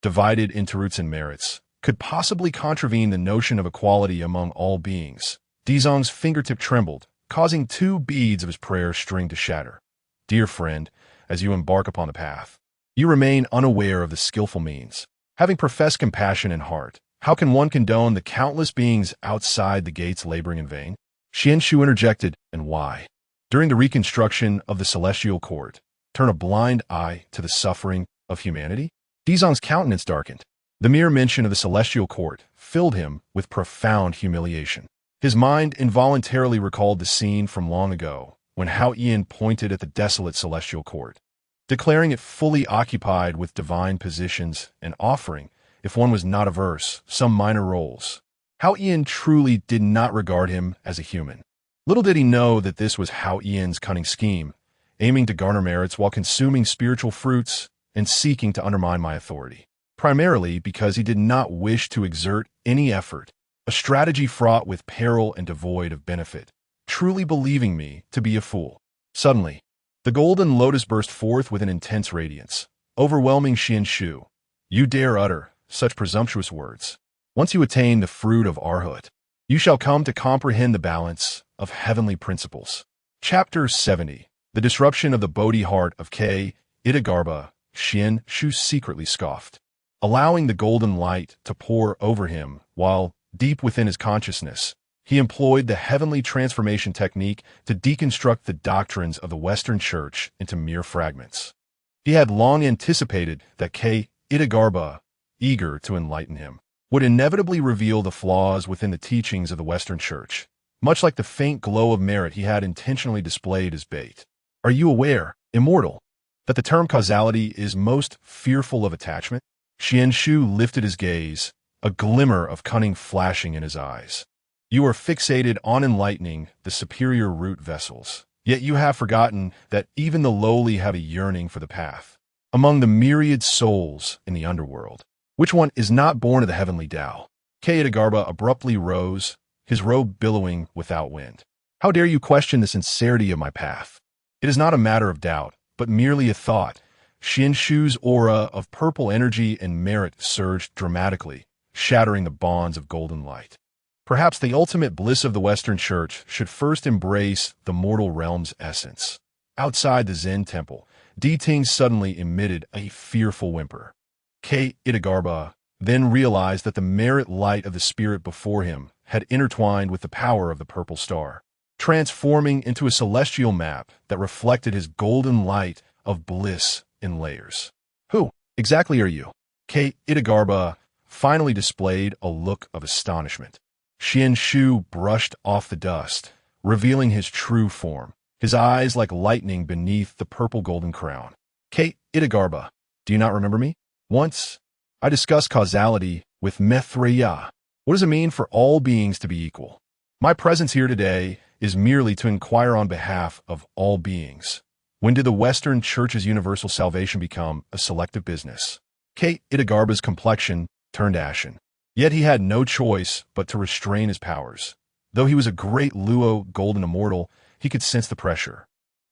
divided into roots and merits, could possibly contravene the notion of equality among all beings. Ding's fingertip trembled, causing 2 beads of his prayer string to shatter. "Dear friend, as you embark upon the path, you remain unaware of the skillful means. Having professed compassion in heart, how can one condone the countless beings outside the gates laboring in vain?" Xuan Shu interjected, "And why? During the reconstruction of the celestial court, turn a blind eye to the suffering of humanity?" Ding's countenance darkened. The mere mention of the celestial court filled him with profound humiliation. His mind involuntarily recalled the scene from long ago, when Hao Ian pointed at the desolate celestial court, declaring it fully occupied with divine positions and offering, if one was not averse, some minor roles. Hao Ian truly did not regard him as a human. Little did he know that this was Hao Ian's cunning scheme, aiming to garner merits while consuming spiritual fruits and seeking to undermine my authority, primarily because he did not wish to exert any effort, a strategy fraught with peril and devoid of benefit, truly believing me to be a fool. Suddenly, the golden lotus burst forth with an intense radiance, overwhelming Xuan Shu. You dare utter such presumptuous words. Once you attain the fruit of Arhat, you shall come to comprehend the balance of heavenly principles. Chapter 70. The disruption of the Bodhi heart of K. Itagarbha. Xuan Shu secretly scoffed, allowing the golden light to pour over him while, deep within his consciousness, he employed the heavenly transformation technique to deconstruct the doctrines of the Western Church into mere fragments. He had long anticipated that K. Itagarbha, eager to enlighten him, would inevitably reveal the flaws within the teachings of the Western Church, much like the faint glow of merit he had intentionally displayed as bait. Are you aware, immortal, that the term causality is most fearful of attachment? Xuan Shu lifted his gaze, a glimmer of cunning flashing in his eyes. You are fixated on enlightening the superior root vessels, yet you have forgotten that even the lowly have a yearning for the path. Among the myriad souls in the underworld, which one is not born of the Heavenly Dao? K. Itagarbha abruptly rose, his robe billowing without wind. How dare you question the sincerity of my path? It is not a matter of doubt, but merely a thought. Xuan Shu's aura of purple energy and merit surged dramatically, shattering the bonds of golden light. Perhaps the ultimate bliss of the Western Church should first embrace the mortal realm's essence. Outside the Zen temple, Jade Ding suddenly emitted a fearful whimper. K. Itagarbha then realized that the merit light of the spirit before him had intertwined with the power of the purple star, transforming into a celestial map that reflected his golden light of bliss in layers. Who exactly are you? K. Itagarbha finally displayed a look of astonishment. Xuan Shu brushed off the dust, revealing his true form, his eyes like lightning beneath the purple golden crown. K. Itagarbha, do you not remember me? Once, I discussed causality with Maitreya. What does it mean for all beings to be equal? My presence here today is merely to inquire on behalf of all beings. When did the Western Church's universal salvation become a selective business? K. Itagarbha's complexion turned ashen. Yet he had no choice but to restrain his powers. Though he was a great Luo golden immortal, he could sense the pressure.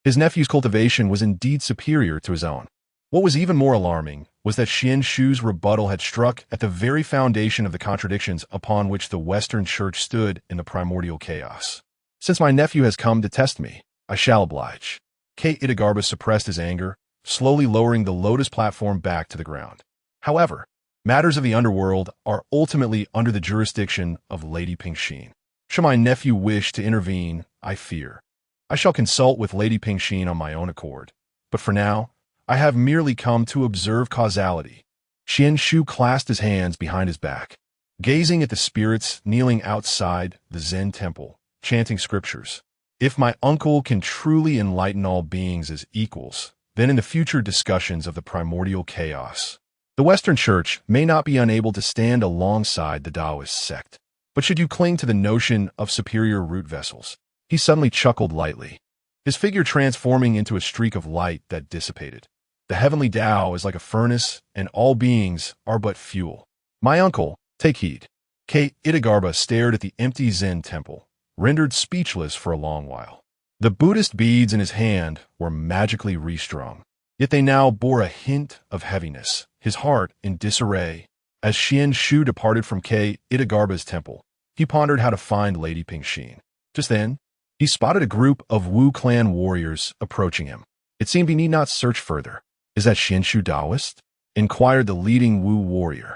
His nephew's cultivation was indeed superior to his own. What was even more alarming was that Xuan Shu's rebuttal had struck at the very foundation of the contradictions upon which the Western Church stood in the primordial chaos. Since my nephew has come to test me, I shall oblige. K. Itagarbha suppressed his anger, slowly lowering the lotus platform back to the ground. However, matters of the underworld are ultimately under the jurisdiction of Lady Pingxin. Should my nephew wish to intervene, I fear I shall consult with Lady Pingxin on my own accord. But for now, I have merely come to observe causality. Xuan Shu clasped his hands behind his back, gazing at the spirits kneeling outside the Zen temple, chanting scriptures. If my uncle can truly enlighten all beings as equals, then in the future discussions of the primordial chaos, the Western Church may not be unable to stand alongside the Taoist sect. But should you cling to the notion of superior root vessels? He suddenly chuckled lightly, his figure transforming into a streak of light that dissipated. The Heavenly Dao is like a furnace, and all beings are but fuel. My uncle, take heed. K. Itagarbha stared at the empty Zen temple, rendered speechless for a long while. The Buddhist beads in his hand were magically restrung, yet they now bore a hint of heaviness, his heart in disarray. As Xuan Shu departed from K. Itagarbha's temple, he pondered how to find Lady Pingxin. Just then, he spotted a group of Wu clan warriors approaching him. It seemed he need not search further. Is that Xuan Shu Taoist? Inquired the leading Wu warrior.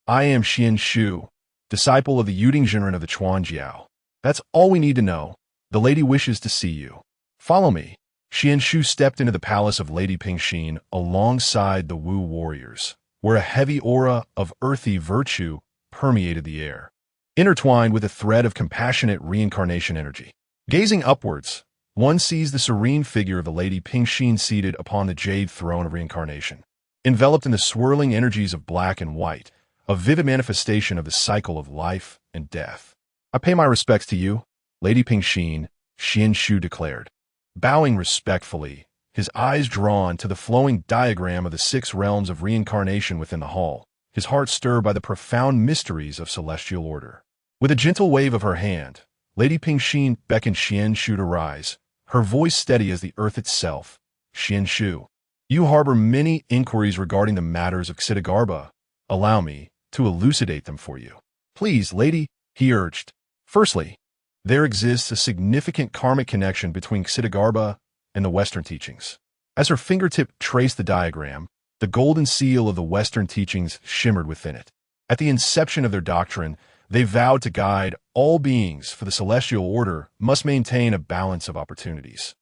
I am Xuan Shu, disciple of the Jade Ding Zhenren of the Chuanjiao. That's all we need to know. The lady wishes to see you. Follow me. Xuan Shu stepped into the palace of Lady Pingxin alongside the Wu warriors, where a heavy aura of earthy virtue permeated the air, intertwined with a thread of compassionate reincarnation energy. Gazing upwards, one sees the serene figure of the Lady Pingxin seated upon the jade throne of reincarnation. Enveloped in the swirling energies of black and white, a vivid manifestation of the cycle of life and death. "I pay my respects to you, Lady Pingxin," Xuan Shu declared. Bowing respectfully, his eyes drawn to the flowing diagram of the 6 realms of reincarnation within the hall, his heart stirred by the profound mysteries of celestial order. With a gentle wave of her hand, Lady Pingxin beckoned Xuan Shu to rise, her voice steady as the earth itself. "Xuan Shu, you harbor many inquiries regarding the matters of Xidagarba. Allow me to elucidate them for you." "Please, lady," he urged. "Firstly, there exists a significant karmic connection between Xidagarba and the Western teachings." As her fingertip traced the diagram, the golden seal of the Western teachings shimmered within it. At the inception of their doctrine, they vowed to guide all beings, for the celestial order must maintain a balance of opportunities.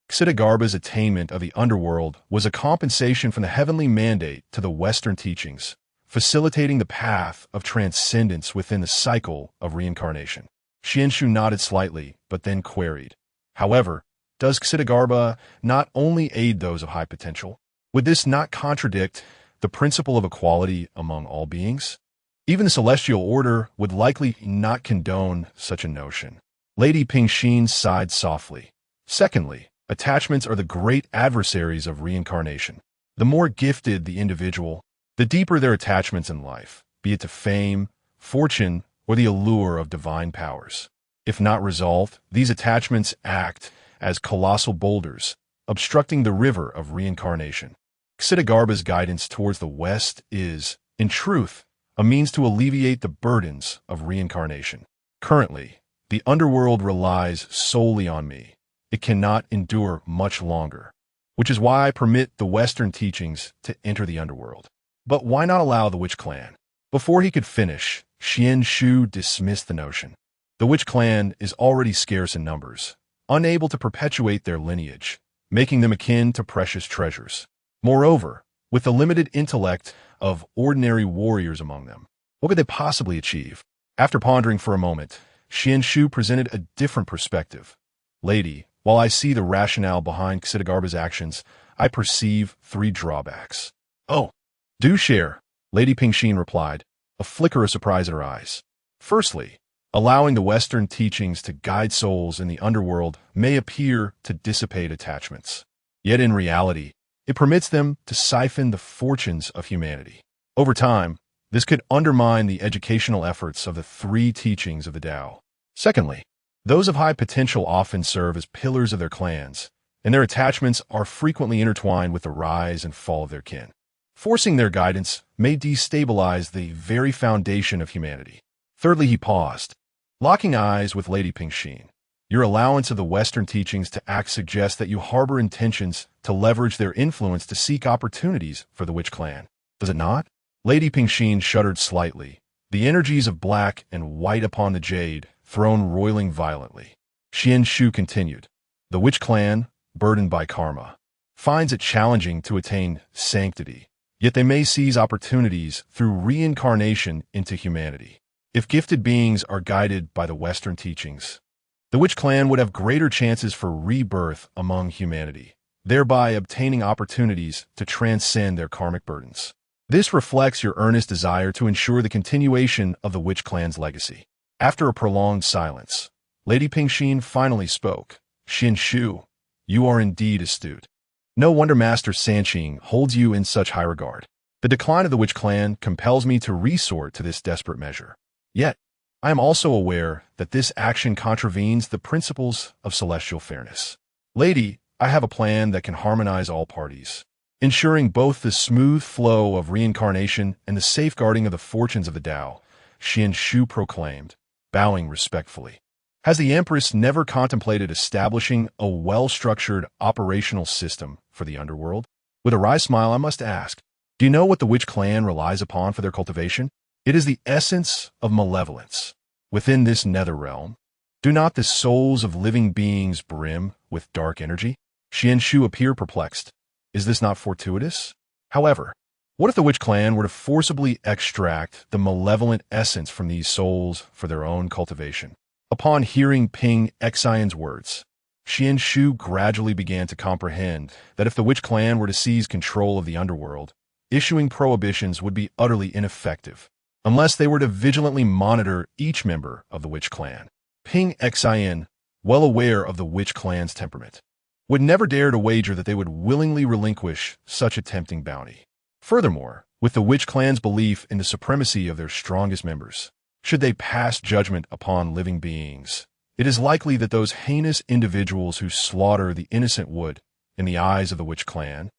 Xidagarba's attainment of the underworld was a compensation from the heavenly mandate to the Western teachings, facilitating the path of transcendence within the cycle of reincarnation. Xuan Shu nodded slightly, but then queried, "However, does Xidagarba not only aid those of high potential? Would this not contradict the principle of equality among all beings? Even the celestial order would likely not condone such a notion." Lady Pingxin sighed softly. "Secondly, attachments are the great adversaries of reincarnation. The more gifted the individual, the deeper their attachments in life, be it to fame, fortune, or the allure of divine powers. If not resolved, these attachments act as colossal boulders, obstructing the river of reincarnation. Xidagarba's guidance towards the West is, in truth, a means to alleviate the burdens of reincarnation. Currently, the underworld relies solely on me. It cannot endure much longer, which is why I permit the Western teachings to enter the underworld. But why not allow the Witch Clan?" Before he could finish, Xuan Shu dismissed the notion. The Witch Clan is already scarce in numbers, unable to perpetuate their lineage, making them akin to precious treasures. Moreover, with the limited intellect of ordinary warriors among them, what could they possibly achieve? After pondering for a moment, Xuan Shu presented a different perspective. "Lady, while I see the rationale behind Xidagarba's actions, I perceive 3 drawbacks." "Oh, do share," Lady Pingxin replied, a flicker of surprise in her eyes. "Firstly, allowing the Western teachings to guide souls in the underworld may appear to dissipate attachments. Yet in reality, it permits them to siphon the fortunes of humanity. Over time, this could undermine the educational efforts of the 3 teachings of the Tao. Secondly, those of high potential often serve as pillars of their clans, and their attachments are frequently intertwined with the rise and fall of their kin. Forcing their guidance may destabilize the very foundation of humanity." Thirdly, he paused, locking eyes with Lady Pingxin. "Your allowance of the Western teachings to act suggests that you harbor intentions to leverage their influence to seek opportunities for the Witch Clan. Does it not?" Lady Pingxin shuddered slightly, the energies of black and white upon the jade throne roiling violently. Xuan Shu continued, "The Witch Clan, burdened by karma, finds it challenging to attain sanctity. Yet they may seize opportunities through reincarnation into humanity. If gifted beings are guided by the Western teachings, the Witch Clan would have greater chances for rebirth among humanity, thereby obtaining opportunities to transcend their karmic burdens. This reflects your earnest desire to ensure the continuation of the Witch Clan's legacy." After a prolonged silence, Lady Pingxin finally spoke. "Xuan Shu, you are indeed astute. No wonder Master Sanqing holds you in such high regard. The decline of the Witch Clan compels me to resort to this desperate measure. Yet, I am also aware that this action contravenes the principles of celestial fairness. Lady, I have a plan that can harmonize all parties, ensuring both the smooth flow of reincarnation and the safeguarding of the fortunes of the Tao," Xuan Shu proclaimed, bowing respectfully. "Has the Empress never contemplated establishing a well-structured operational system for the underworld?" With a wry smile, I must ask, do you know what the Witch Clan relies upon for their cultivation? It is the essence of malevolence. Within this nether realm, do not the souls of living beings brim with dark energy? Xuan Shu appeared perplexed. Is this not fortuitous? However, what if the Witch Clan were to forcibly extract the malevolent essence from these souls for their own cultivation? Upon hearing Ping Xian's words, Xuan Shu gradually began to comprehend that if the witch clan were to seize control of the underworld, issuing prohibitions would be utterly ineffective, unless they were to vigilantly monitor each member of the witch clan. Ping Xin, well aware of the witch clan's temperament, would never dare to wager that they would willingly relinquish such a tempting bounty. Furthermore, with the witch clan's belief in the supremacy of their strongest members, should they pass judgment upon living beings, it is likely that those heinous individuals who slaughter the innocent would, in the eyes of the witch clan,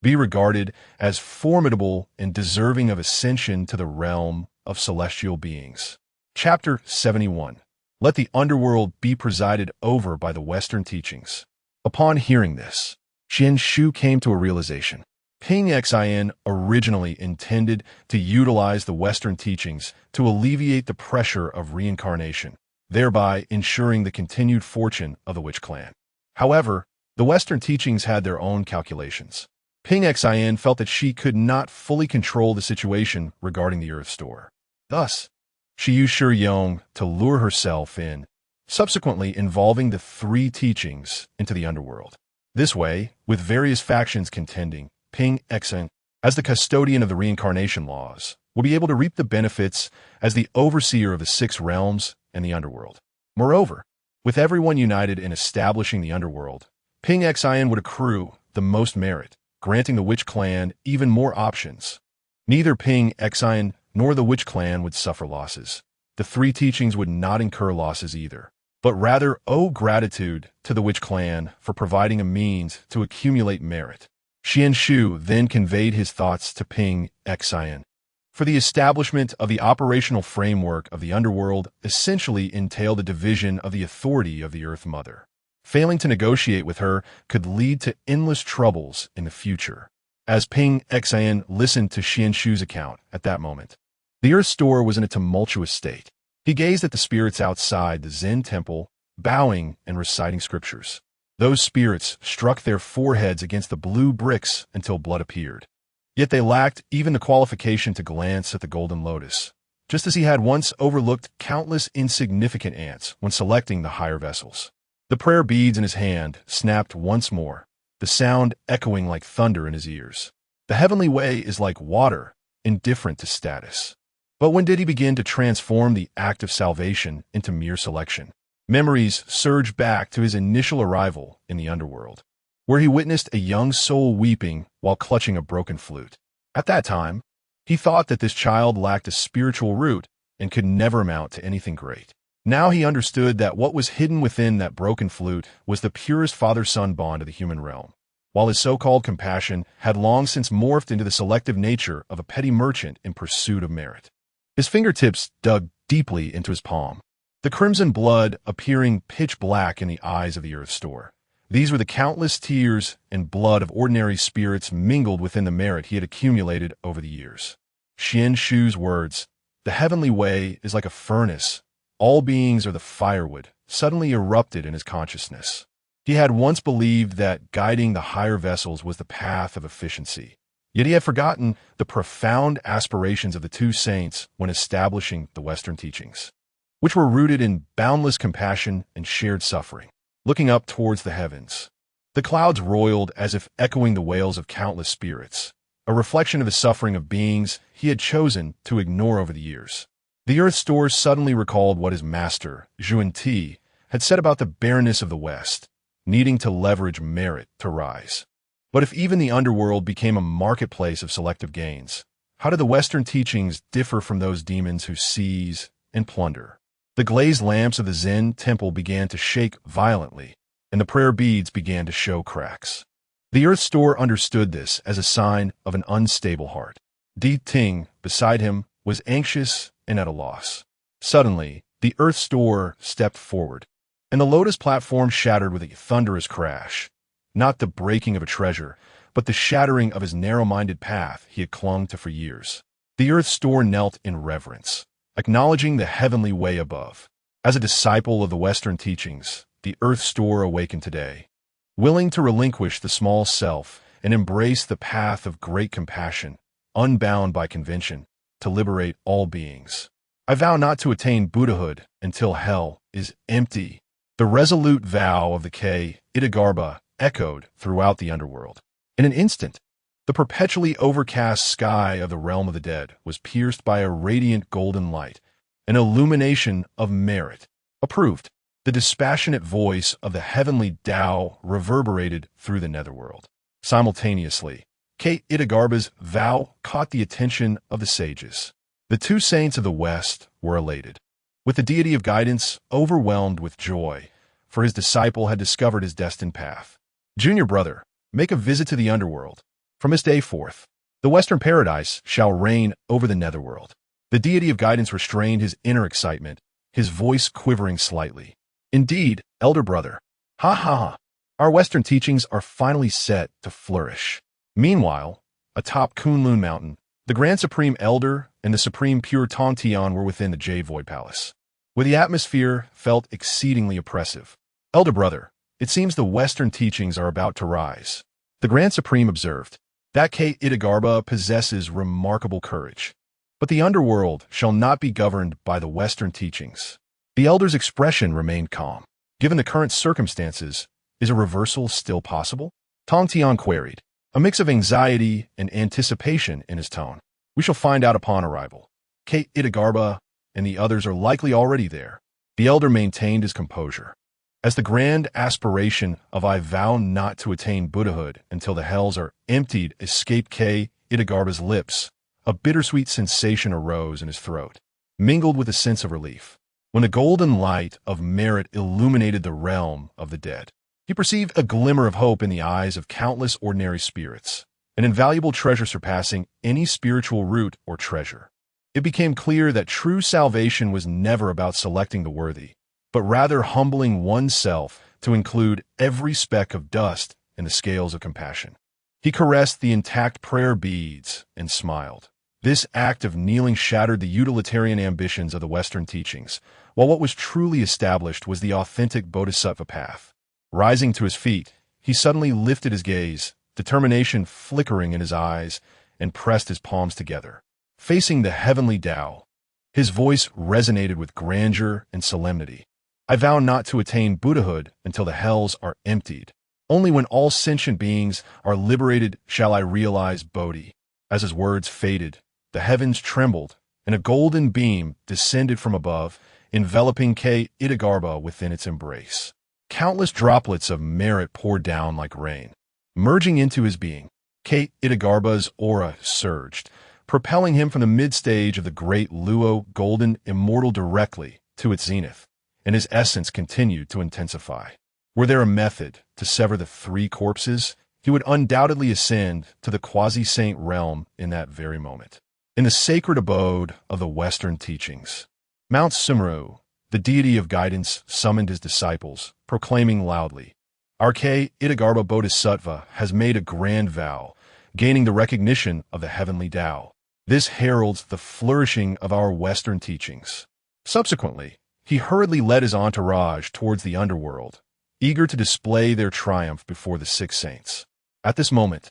be regarded as formidable and deserving of ascension to the realm of celestial beings. Chapter 71. Let the underworld be presided over by the Western teachings. Upon hearing this, Xuan Shu came to a realization. Ping Xin originally intended to utilize the Western teachings to alleviate the pressure of reincarnation, thereby ensuring the continued fortune of the witch clan. However, the Western teachings had their own calculations. Ping Xin felt that she could not fully control the situation regarding the Earth Store. Thus, she used Shi Yong to lure herself in, subsequently involving the three teachings into the underworld. This way, with various factions contending, Ping Xin, as the custodian of the reincarnation laws, will be able to reap the benefits as the overseer of the six realms and the underworld. Moreover, with everyone united in establishing the underworld, Ping Xin would accrue the most merit, granting the witch clan even more options. Neither Ping Xin nor the witch clan would suffer losses. The three teachings would not incur losses either, but rather owe gratitude to the witch clan for providing a means to accumulate merit. Xuan Shu then conveyed his thoughts to Ping Xin. For the establishment of the operational framework of the underworld essentially entailed a division of the authority of the Earth Mother. Failing to negotiate with her could lead to endless troubles in the future. As Ping Xin listened to Xuan Shu's account at that moment, the Earth Store was in a tumultuous state. He gazed at the spirits outside the Zen temple, bowing and reciting scriptures. Those spirits struck their foreheads against the blue bricks until blood appeared. Yet they lacked even the qualification to glance at the golden lotus, just as he had once overlooked countless insignificant ants when selecting the higher vessels. The prayer beads in his hand snapped once more, the sound echoing like thunder in his ears. The heavenly way is like water, indifferent to status. But when did he begin to transform the act of salvation into mere selection? Memories surged back to his initial arrival in the underworld, where he witnessed a young soul weeping while clutching a broken flute. At that time, he thought that this child lacked a spiritual root and could never amount to anything great. Now he understood that what was hidden within that broken flute was the purest father-son bond of the human realm, while his so-called compassion had long since morphed into the selective nature of a petty merchant in pursuit of merit. His fingertips dug deeply into his palm, the crimson blood appearing pitch black in the eyes of the Earth Store. These were the countless tears and blood of ordinary spirits mingled within the merit he had accumulated over the years. Xuan Shu's words, "The heavenly way is like a furnace. All beings are the firewood," suddenly erupted in his consciousness. He had once believed that guiding the higher vessels was the path of efficiency. Yet he had forgotten the profound aspirations of the two saints when establishing the Western teachings, which were rooted in boundless compassion and shared suffering. Looking up towards the heavens, the clouds roiled as if echoing the wails of countless spirits, a reflection of the suffering of beings he had chosen to ignore over the years. The Earth Store suddenly recalled what his master, Yuanshi, had said about the barrenness of the West, needing to leverage merit to rise. But if even the underworld became a marketplace of selective gains, how did the Western teachings differ from those demons who seize and plunder? The glazed lamps of the Zen temple began to shake violently, and the prayer beads began to show cracks. The Earth Store understood this as a sign of an unstable heart. Jade Ting, beside him, was anxious and at a loss. Suddenly, the Earth Store stepped forward, and the lotus platform shattered with a thunderous crash. Not the breaking of a treasure, but the shattering of his narrow-minded path he had clung to for years. The Earth Store knelt in reverence, acknowledging the heavenly way above. As a disciple of the Western teachings, the Earth Store awakened today, willing to relinquish the small self and embrace the path of great compassion, unbound by convention, to liberate all beings. I vow not to attain Buddhahood until hell is empty The resolute vow of the Itagarbha echoed throughout the underworld. In an instant, the perpetually overcast sky of the realm of the dead was pierced by a radiant golden light, an illumination of merit. Approved. The dispassionate voice of the Heavenly Dao reverberated through the netherworld. Simultaneously, Itagarbha's vow caught the attention of the sages. The two saints of the West were elated, with the deity of guidance overwhelmed with joy, for his disciple had discovered his destined path. Junior brother, make a visit to the underworld. From this day forth, the Western paradise shall reign over the netherworld. The deity of guidance restrained his inner excitement, his voice quivering slightly. Indeed, elder brother. Ha ha ha. Our Western teachings are finally set to flourish. Meanwhile, atop Kunlun Mountain, the Grand Supreme Elder and the Supreme Pure Tongtian were within the Jade Void Palace, where the atmosphere felt exceedingly oppressive. Elder brother, it seems the Western teachings are about to rise. The Grand Supreme observed. That Itagarbha possesses remarkable courage. But the underworld shall not be governed by the Western teachings. The elder's expression remained calm. Given the current circumstances, is a reversal still possible? Tongtian queried, a mix of anxiety and anticipation in his tone. We shall find out upon arrival. Itagarbha and the others are likely already there. The elder maintained his composure. As the grand aspiration of I vow not to attain Buddhahood until the hells are emptied escaped Itagarbha's lips, a bittersweet sensation arose in his throat, mingled with a sense of relief. When the golden light of merit illuminated the realm of the dead, he perceived a glimmer of hope in the eyes of countless ordinary spirits, an invaluable treasure surpassing any spiritual root or treasure. It became clear that true salvation was never about selecting the worthy, but rather humbling oneself to include every speck of dust in the scales of compassion. He caressed the intact prayer beads and smiled. This act of kneeling shattered the utilitarian ambitions of the Western teachings, while what was truly established was the authentic bodhisattva path. Rising to his feet, he suddenly lifted his gaze, determination flickering in his eyes, and pressed his palms together. Facing the Heavenly Dao, his voice resonated with grandeur and solemnity. I vow not to attain Buddhahood until the hells are emptied. Only when all sentient beings are liberated shall I realize Bodhi. As his words faded, the heavens trembled, and a golden beam descended from above, enveloping Itagarbha within its embrace. Countless droplets of merit poured down like rain. Merging into his being, Itagarbha's aura surged, propelling him from the mid-stage of the great Luo golden immortal directly to its zenith, and his essence continued to intensify. Were there a method to sever the three corpses, he would undoubtedly ascend to the quasi-saint realm in that very moment. In the sacred abode of the Western teachings, Mount Sumru, the deity of guidance, summoned his disciples, proclaiming loudly, Our Itagarbha Bodhisattva has made a grand vow, gaining the recognition of the Heavenly Dao. This heralds the flourishing of our Western teachings. Subsequently, he hurriedly led his entourage towards the underworld, eager to display their triumph before the six saints. At this moment,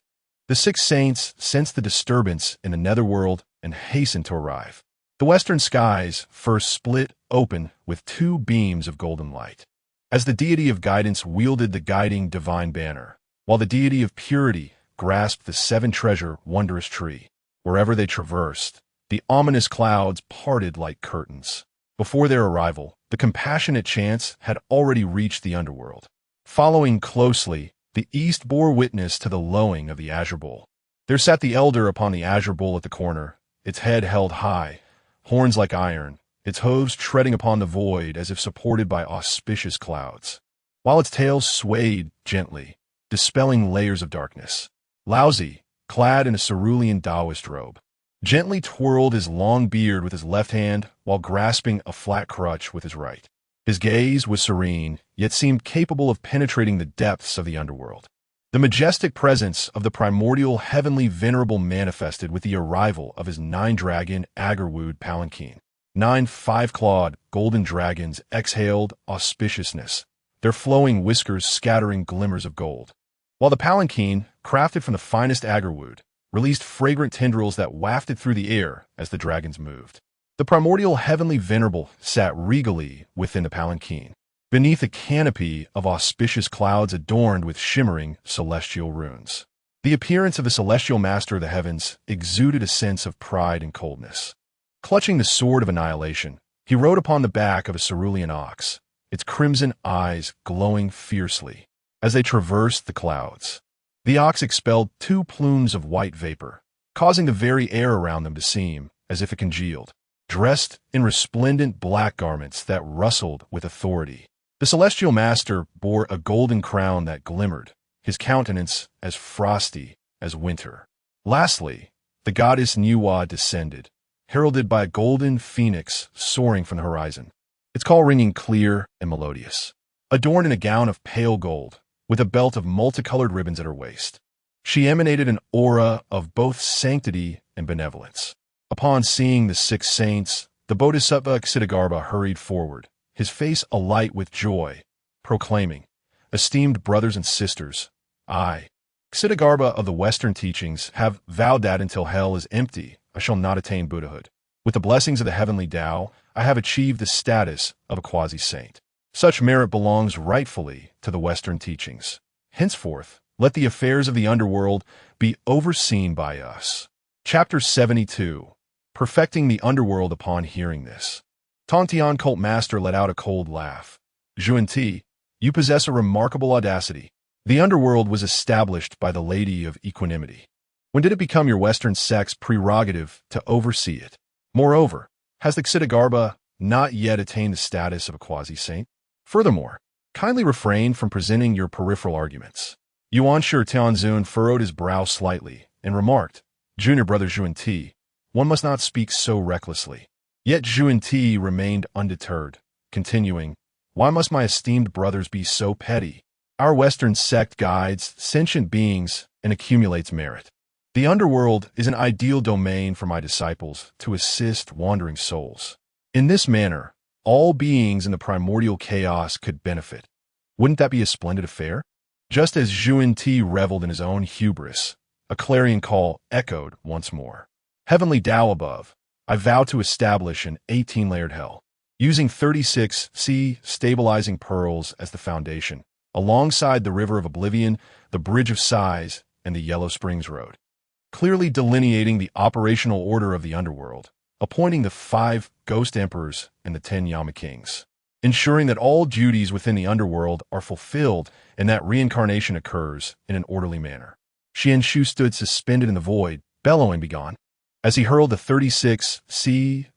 the six saints sensed the disturbance in the netherworld and hastened to arrive. The western skies first split open with two beams of golden light. As the deity of guidance wielded the guiding divine banner, while the deity of purity grasped the seven-treasure wondrous tree. Wherever they traversed, the ominous clouds parted like curtains. Before their arrival, the compassionate chants had already reached the underworld. Following closely, the east bore witness to the lowing of the azure bull. There sat the elder upon the azure bull at the corner, its head held high, horns like iron, its hooves treading upon the void as if supported by auspicious clouds, while its tail swayed gently, dispelling layers of darkness. Laozi, clad in a cerulean Taoist robe, gently twirled his long beard with his left hand while grasping a flat crutch with his right. His gaze was serene, yet seemed capable of penetrating the depths of the underworld. The majestic presence of the primordial heavenly venerable manifested with the arrival of his nine-dragon agarwood palanquin. 9 five-clawed golden dragons exhaled auspiciousness, their flowing whiskers scattering glimmers of gold, while the palanquin, crafted from the finest agarwood, released fragrant tendrils that wafted through the air as the dragons moved. The primordial heavenly venerable sat regally within the palanquin, beneath a canopy of auspicious clouds adorned with shimmering celestial runes. The appearance of the celestial master of the heavens exuded a sense of pride and coldness. Clutching the sword of annihilation, he rode upon the back of a cerulean ox, its crimson eyes glowing fiercely as they traversed the clouds. The ox expelled 2 plumes of white vapor, causing the very air around them to seem as if it congealed. Dressed in resplendent black garments that rustled with authority, the celestial master bore a golden crown that glimmered, his countenance as frosty as winter. Lastly, the goddess Nuwa descended, heralded by a golden phoenix soaring from the horizon, its call ringing clear and melodious. Adorned in a gown of pale gold, with a belt of multicolored ribbons at her waist, she emanated an aura of both sanctity and benevolence. Upon seeing the 6 saints, the Bodhisattva Ksitigarbha hurried forward, his face alight with joy, proclaiming, "Esteemed brothers and sisters, I, Ksitigarbha of the Western teachings, have vowed that until hell is empty, I shall not attain Buddhahood. With the blessings of the Heavenly Dao, I have achieved the status of a quasi-saint. Such merit belongs rightfully to the Western teachings. Henceforth, let the affairs of the underworld be overseen by us." Chapter 72. Perfecting the Underworld. Upon hearing this, Tongtian cult master let out a cold laugh. "Xuan, you possess a remarkable audacity. The underworld was established by the Lady of Equanimity. When did it become your Western sect's prerogative to oversee it? Moreover, has the Ksitigarbha not yet attained the status of a quasi-saint? Furthermore, kindly refrain from presenting your peripheral arguments." Yuanshi Tianzun furrowed his brow slightly and remarked, "Junior brother Xuan, one must not speak so recklessly." Yet Xuan remained undeterred, continuing, "Why must my esteemed brothers be so petty? Our Western sect guides sentient beings and accumulates merit. The underworld is an ideal domain for my disciples to assist wandering souls. In this manner, all beings in the primordial chaos could benefit. Wouldn't that be a splendid affair?" Just as Xuan reveled in his own hubris, a clarion call echoed once more. "Heavenly Dao above, I vow to establish an 18-layered hell, using 36 stabilizing pearls as the foundation, alongside the River of Oblivion, the Bridge of Sighs, and the Yellow Springs Road, clearly delineating the operational order of the underworld, appointing the 5 ghost emperors and the 10 Yama kings, ensuring that all duties within the underworld are fulfilled and that reincarnation occurs in an orderly manner." Xuan Shu stood suspended in the void, bellowing "Begone," as he hurled the 36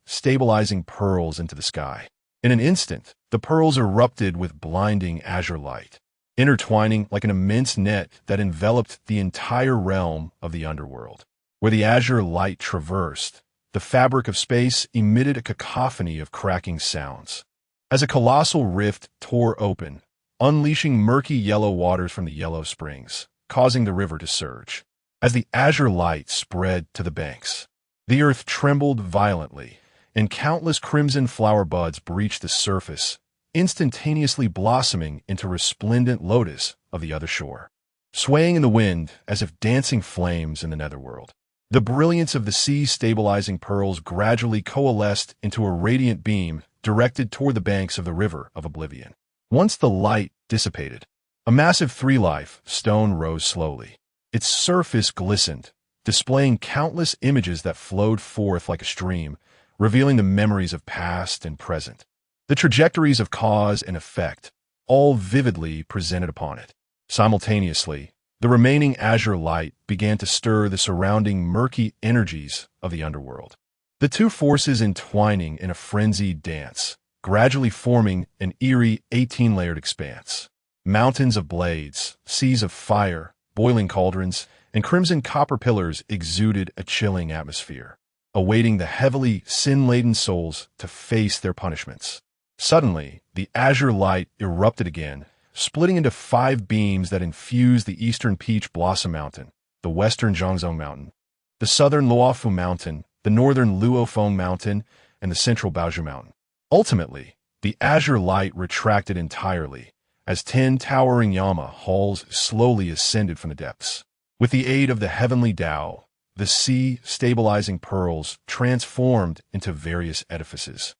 stabilizing pearls into the sky. In an instant, the pearls erupted with blinding azure light, intertwining like an immense net that enveloped the entire realm of the underworld. Where the azure light traversed, the fabric of space emitted a cacophony of cracking sounds, as a colossal rift tore open, unleashing murky yellow waters from the yellow springs, causing the river to surge. As the azure light spread to the banks, the earth trembled violently, and countless crimson flower buds breached the surface, instantaneously blossoming into resplendent lotus of the other shore, swaying in the wind as if dancing flames in the netherworld. The brilliance of the sea-stabilizing pearls gradually coalesced into a radiant beam directed toward the banks of the River of Oblivion. Once the light dissipated, a massive 3-life stone rose slowly. Its surface glistened, displaying countless images that flowed forth like a stream, revealing the memories of past and present, the trajectories of cause and effect, all vividly presented upon it. Simultaneously, the remaining azure light began to stir the surrounding murky energies of the underworld, the 2 forces entwining in a frenzied dance, gradually forming an eerie 18-layered expanse. Mountains of blades, seas of fire, boiling cauldrons, and crimson copper pillars exuded a chilling atmosphere, awaiting the heavily sin-laden souls to face their punishments. Suddenly, the azure light erupted again, splitting into 5 beams that infused the eastern Peach Blossom Mountain, the western Zhangzhou Mountain, the southern Luofu Mountain, the northern Luofeng Mountain, and the central Baozhou Mountain. Ultimately, the azure light retracted entirely, as 10 towering Yama halls slowly ascended from the depths. With the aid of the Heavenly Dao, the sea-stabilizing pearls transformed into various edifices.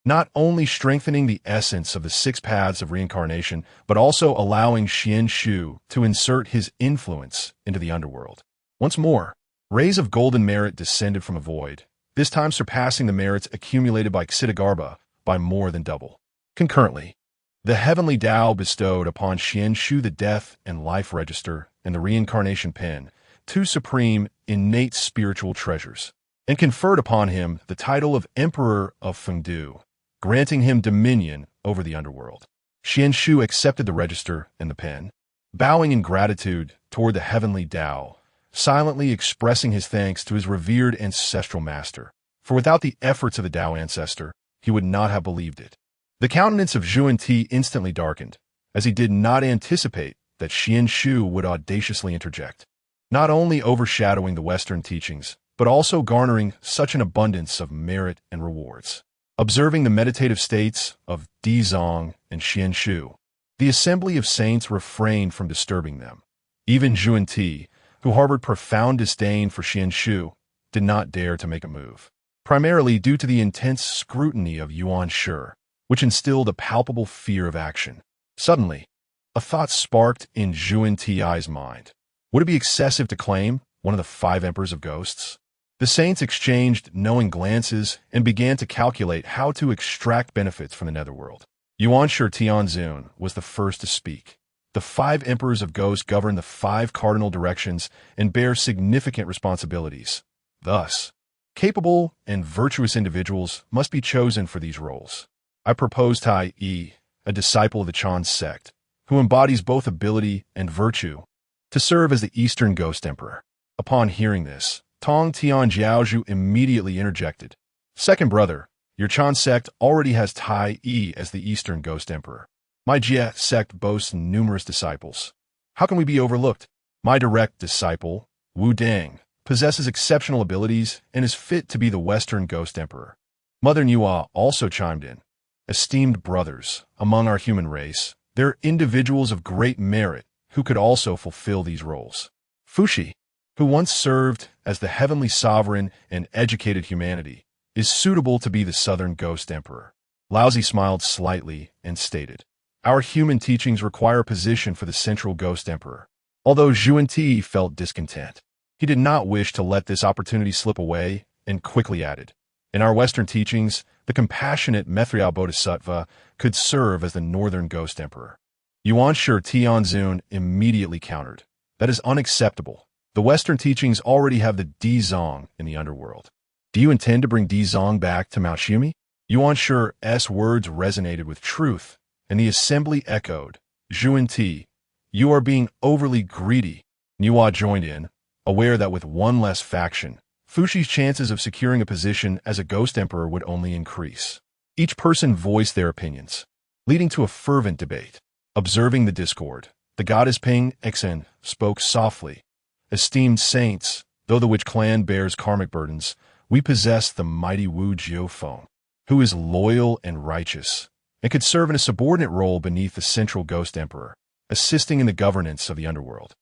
not only strengthening the essence of the six paths of reincarnation, but also allowing Xuan Shu to insert his influence into the underworld. Once more, rays of golden merit descended from a void, this time surpassing the merits accumulated by Xitigarbha by more than double. Concurrently, the Heavenly Dao bestowed upon Xuan Shu the Death and Life Register and the Reincarnation Pen, two supreme, innate spiritual treasures, and conferred upon him the title of Emperor of Fengdu, granting him dominion over the underworld. Xuan Shu accepted the register and the pen, bowing in gratitude toward the Heavenly Dao, silently expressing his thanks to his revered ancestral master, for without the efforts of the Dao ancestor, he would not have believed it. The countenance of Yuan Ti instantly darkened, as he did not anticipate that Xuan Shu would audaciously interject, not only overshadowing the Western teachings, but also garnering such an abundance of merit and rewards. Observing the meditative states of Di Zong and Xuan Shu, the assembly of saints refrained from disturbing them. Even Yuan Ti, who harbored profound disdain for Xuan Shu, did not dare to make a move, primarily due to the intense scrutiny of Yuanshi, which instilled a palpable fear of action. Suddenly, a thought sparked in Yuan Ti's mind. Would it be excessive to claim one of the 5 emperors of ghosts? The saints exchanged knowing glances and began to calculate how to extract benefits from the netherworld. Yuanshi Tianzun was the first to speak. The 5 emperors of ghosts govern the 5 cardinal directions and bear significant responsibilities. Thus, capable and virtuous individuals must be chosen for these roles. I propose Tai Yi, a disciple of the Chan sect, who embodies both ability and virtue, to serve as the Eastern Ghost Emperor. Upon hearing this, Tong Tian Jiaozhu immediately interjected. Second brother, your Chan sect already has Tai Yi as the Eastern Ghost Emperor. My Jie sect boasts numerous disciples. How can we be overlooked? My direct disciple, Wu Deng, possesses exceptional abilities and is fit to be the Western Ghost Emperor. Mother Nua also chimed in. Esteemed brothers, among our human race, there are individuals of great merit who could also fulfill these roles. Fushi, who once served as the heavenly sovereign and educated humanity, is suitable to be the Southern Ghost Emperor. Laozi smiled slightly and stated, our human teachings require a position for the Central Ghost Emperor. Although Yuan Ti felt discontent, he did not wish to let this opportunity slip away and quickly added, in our Western teachings, the compassionate Methriao Bodhisattva could serve as the Northern Ghost Emperor. Yuanshi Tianzun immediately countered, that is unacceptable. The Western teachings already have the Di Zong in the underworld. Do you intend to bring Di Zong back to Mount Shumi? Yuanshi's words resonated with truth, and the assembly echoed, Yuan Ti, you are being overly greedy. Nua joined in, aware that with one less faction, Fushi's chances of securing a position as a Ghost Emperor would only increase. Each person voiced their opinions, leading to a fervent debate. Observing the discord, the goddess Ping Xen spoke softly. Esteemed saints, though the Witch clan bears karmic burdens, we possess the mighty Wu Jiufeng, who is loyal and righteous, and could serve in a subordinate role beneath the Central Ghost Emperor, assisting in the governance of the underworld.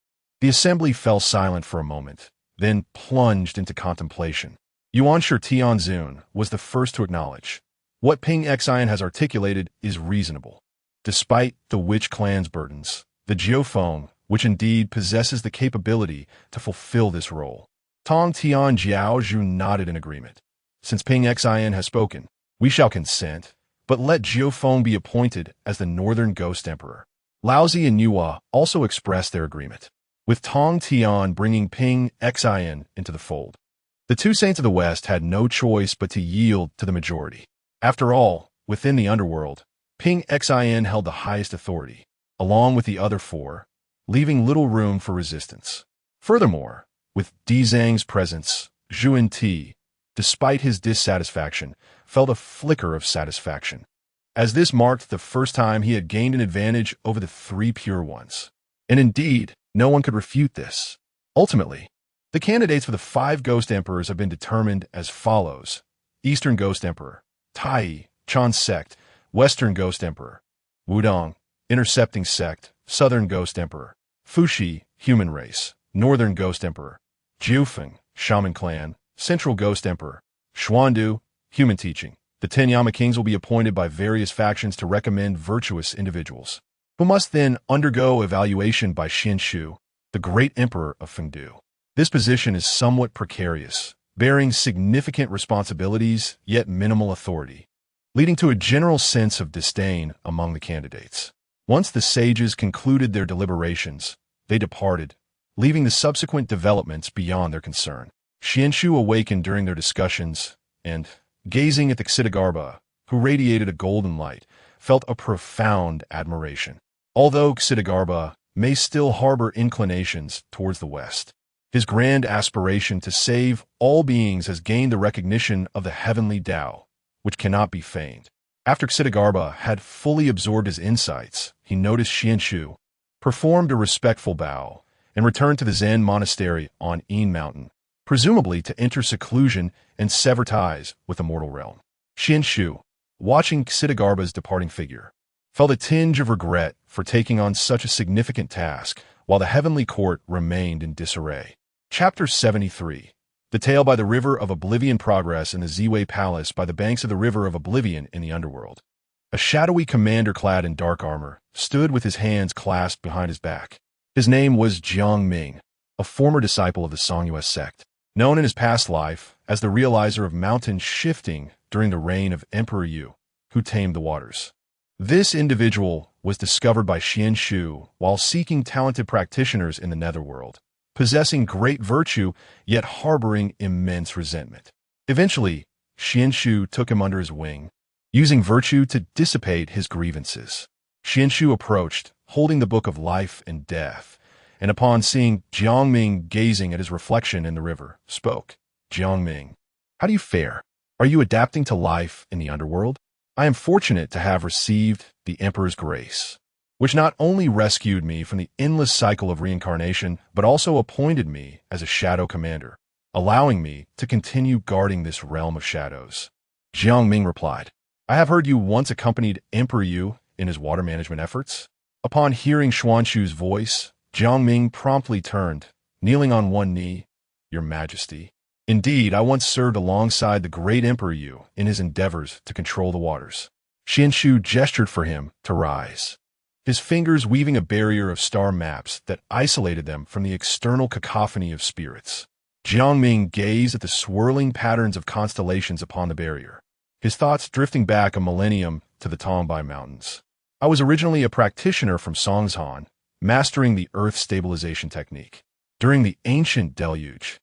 The assembly fell silent for a moment, then plunged into contemplation. Yuanshi Tianzun was the first to acknowledge. What Ping Xian has articulated is reasonable. Despite the Witch clan's burdens, the Jiufeng, which indeed possesses the capability to fulfill this role. Tong Tian Jiaozhu nodded in agreement. Since Ping Xian has spoken, we shall consent, but let Jiufeng be appointed as the Northern Ghost Emperor. Laozi and Nua also expressed their agreement, with Tong Tian bringing Ping Xian into the fold. The two saints of the West had no choice but to yield to the majority. After all, within the underworld, Ping Xian held the highest authority, along with the other 4, leaving little room for resistance. Furthermore, with Di Zhang's presence, Yuan Ti, despite his dissatisfaction, felt a flicker of satisfaction, as this marked the first time he had gained an advantage over the 3 pure ones. And indeed, no one could refute this. Ultimately, the candidates for the 5 Ghost Emperors have been determined as follows: Eastern Ghost Emperor, Tai, Chan Sect, Western Ghost Emperor, Wudong, Intercepting Sect, Southern Ghost Emperor, Fushi, Human Race, Northern Ghost Emperor, Jiufeng, Shaman Clan, Central Ghost Emperor, Xuandu, Human Teaching, The 10 Yama Kings will be appointed by various factions to recommend virtuous individuals, who must then undergo evaluation by Xuan Shu, the great emperor of Fengdu. This position is somewhat precarious, bearing significant responsibilities yet minimal authority, leading to a general sense of disdain among the candidates. Once the sages concluded their deliberations, they departed, leaving the subsequent developments beyond their concern. Xuan Shu awakened during their discussions and, gazing at the Xitigarbha, who radiated a golden light, felt a profound admiration. Although Xitigarbha may still harbor inclinations towards the west, his grand aspiration to save all beings has gained the recognition of the Heavenly Dao, which cannot be feigned. After Xitigarbha had fully absorbed his insights, he noticed Xuan Shu, performed a respectful bow, and returned to the Zen monastery on Yin Mountain, presumably to enter seclusion and sever ties with the mortal realm. Xuan Shu, watching Xitigarbha's departing figure, felt a tinge of regret for taking on such a significant task, while the heavenly court remained in disarray. Chapter 73. The Tale by the River of Oblivion. Progress in the Ziwei Palace by the banks of the River of Oblivion in the underworld. A shadowy commander clad in dark armor stood with his hands clasped behind his back. His name was Jiang Ming, a former disciple of the Songyue sect, known in his past life as the realizer of mountain shifting during the reign of Emperor Yu, who tamed the waters. This individual was discovered by Xuan Shu while seeking talented practitioners in the netherworld, possessing great virtue yet harboring immense resentment. Eventually, Xuan Shu took him under his wing, using virtue to dissipate his grievances. Xuan Shu approached, holding the Book of Life and Death, and upon seeing Jiang Ming gazing at his reflection in the river, spoke. Jiang Ming, how do you fare? Are you adapting to life in the underworld? I am fortunate to have received the Emperor's grace, which not only rescued me from the endless cycle of reincarnation, but also appointed me as a shadow commander, allowing me to continue guarding this realm of shadows. Jiang Ming replied, I have heard you once accompanied Emperor Yu in his water management efforts. Upon hearing Xuan Shu's voice, Jiang Ming promptly turned, kneeling on one knee. Your Majesty. Indeed, I once served alongside the great Emperor Yu in his endeavors to control the waters. Xuan Shu gestured for him to rise, his fingers weaving a barrier of star maps that isolated them from the external cacophony of spirits. Jiang Ming gazed at the swirling patterns of constellations upon the barrier, his thoughts drifting back a millennium to the Tongbai Mountains. I was originally a practitioner from Songshan, mastering the earth stabilization technique. During the ancient deluge,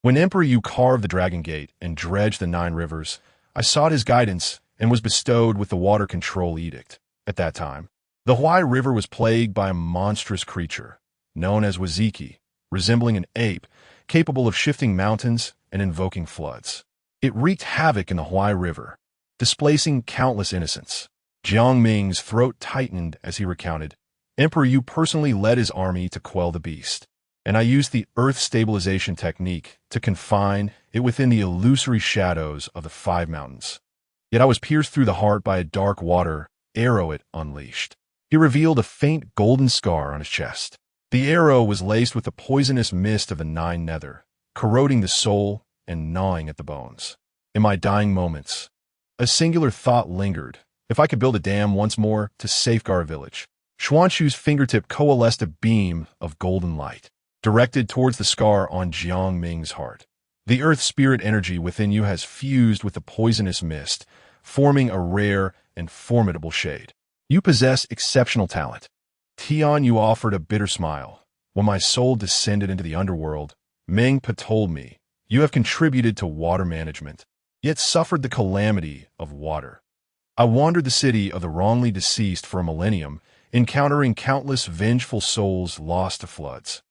when Emperor Yu carved the Dragon Gate and dredged the 9 rivers, I sought his guidance and was bestowed with the Water Control Edict. At that time, the Huai River was plagued by a monstrous creature, known as Waziki, resembling an ape, capable of shifting mountains and invoking floods. It wreaked havoc in the Huai River, displacing countless innocents. Jiang Ming's throat tightened as he recounted, Emperor Yu personally led his army to quell the beast, and I used the earth stabilization technique to confine it within the illusory shadows of the 5 mountains. Yet I was pierced through the heart by a dark water arrow it unleashed. He revealed a faint golden scar on his chest. The arrow was laced with the poisonous mist of the 9 nether, corroding the soul and gnawing at the bones. In my dying moments, a singular thought lingered. If I could build a dam once more to safeguard a village. Xuan Shu's fingertip coalesced a beam of golden light, directed towards the scar on Jiang Ming's heart. The earth spirit energy within you has fused with the poisonous mist, forming a rare and formidable shade. You possess exceptional talent. Tian Yu offered a bitter smile. When my soul descended into the underworld, Ming Pa told me, you have contributed to water management, yet suffered the calamity of water. I wandered the city of the wrongly deceased for a millennium, encountering countless vengeful souls lost to floods.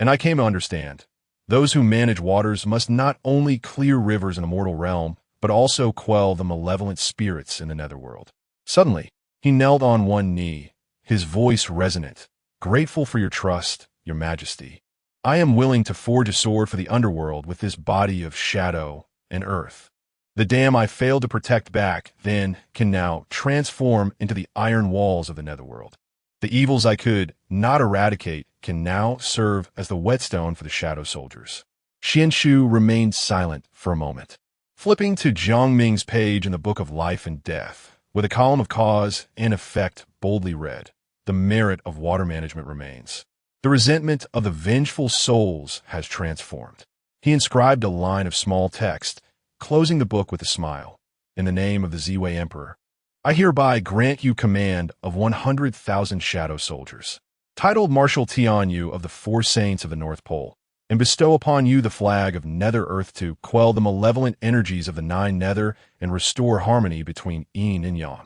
And I came to understand, those who manage waters must not only clear rivers in a mortal realm, but also quell the malevolent spirits in the netherworld. Suddenly, he knelt on one knee, his voice resonant, grateful for your trust, your Majesty. I am willing to forge a sword for the underworld with this body of shadow and earth. The dam I failed to protect back then can now transform into the iron walls of the netherworld. The evils I could not eradicate can now serve as the whetstone for the shadow soldiers. Xuan Shu remained silent for a moment, Flipping to Jiang Ming's page in the Book of Life and Death, with a column of cause and effect boldly read, the merit of water management remains. The resentment of the vengeful souls has transformed. He inscribed a line of small text, closing the book with a smile. In the name of the Ziwei Emperor, I hereby grant you command of 100,000 shadow soldiers, titled Marshal Tianyu of the Four Saints of the North Pole, and bestow upon you the flag of Nether Earth to quell the malevolent energies of the Nine Nether and restore harmony between Yin and Yang.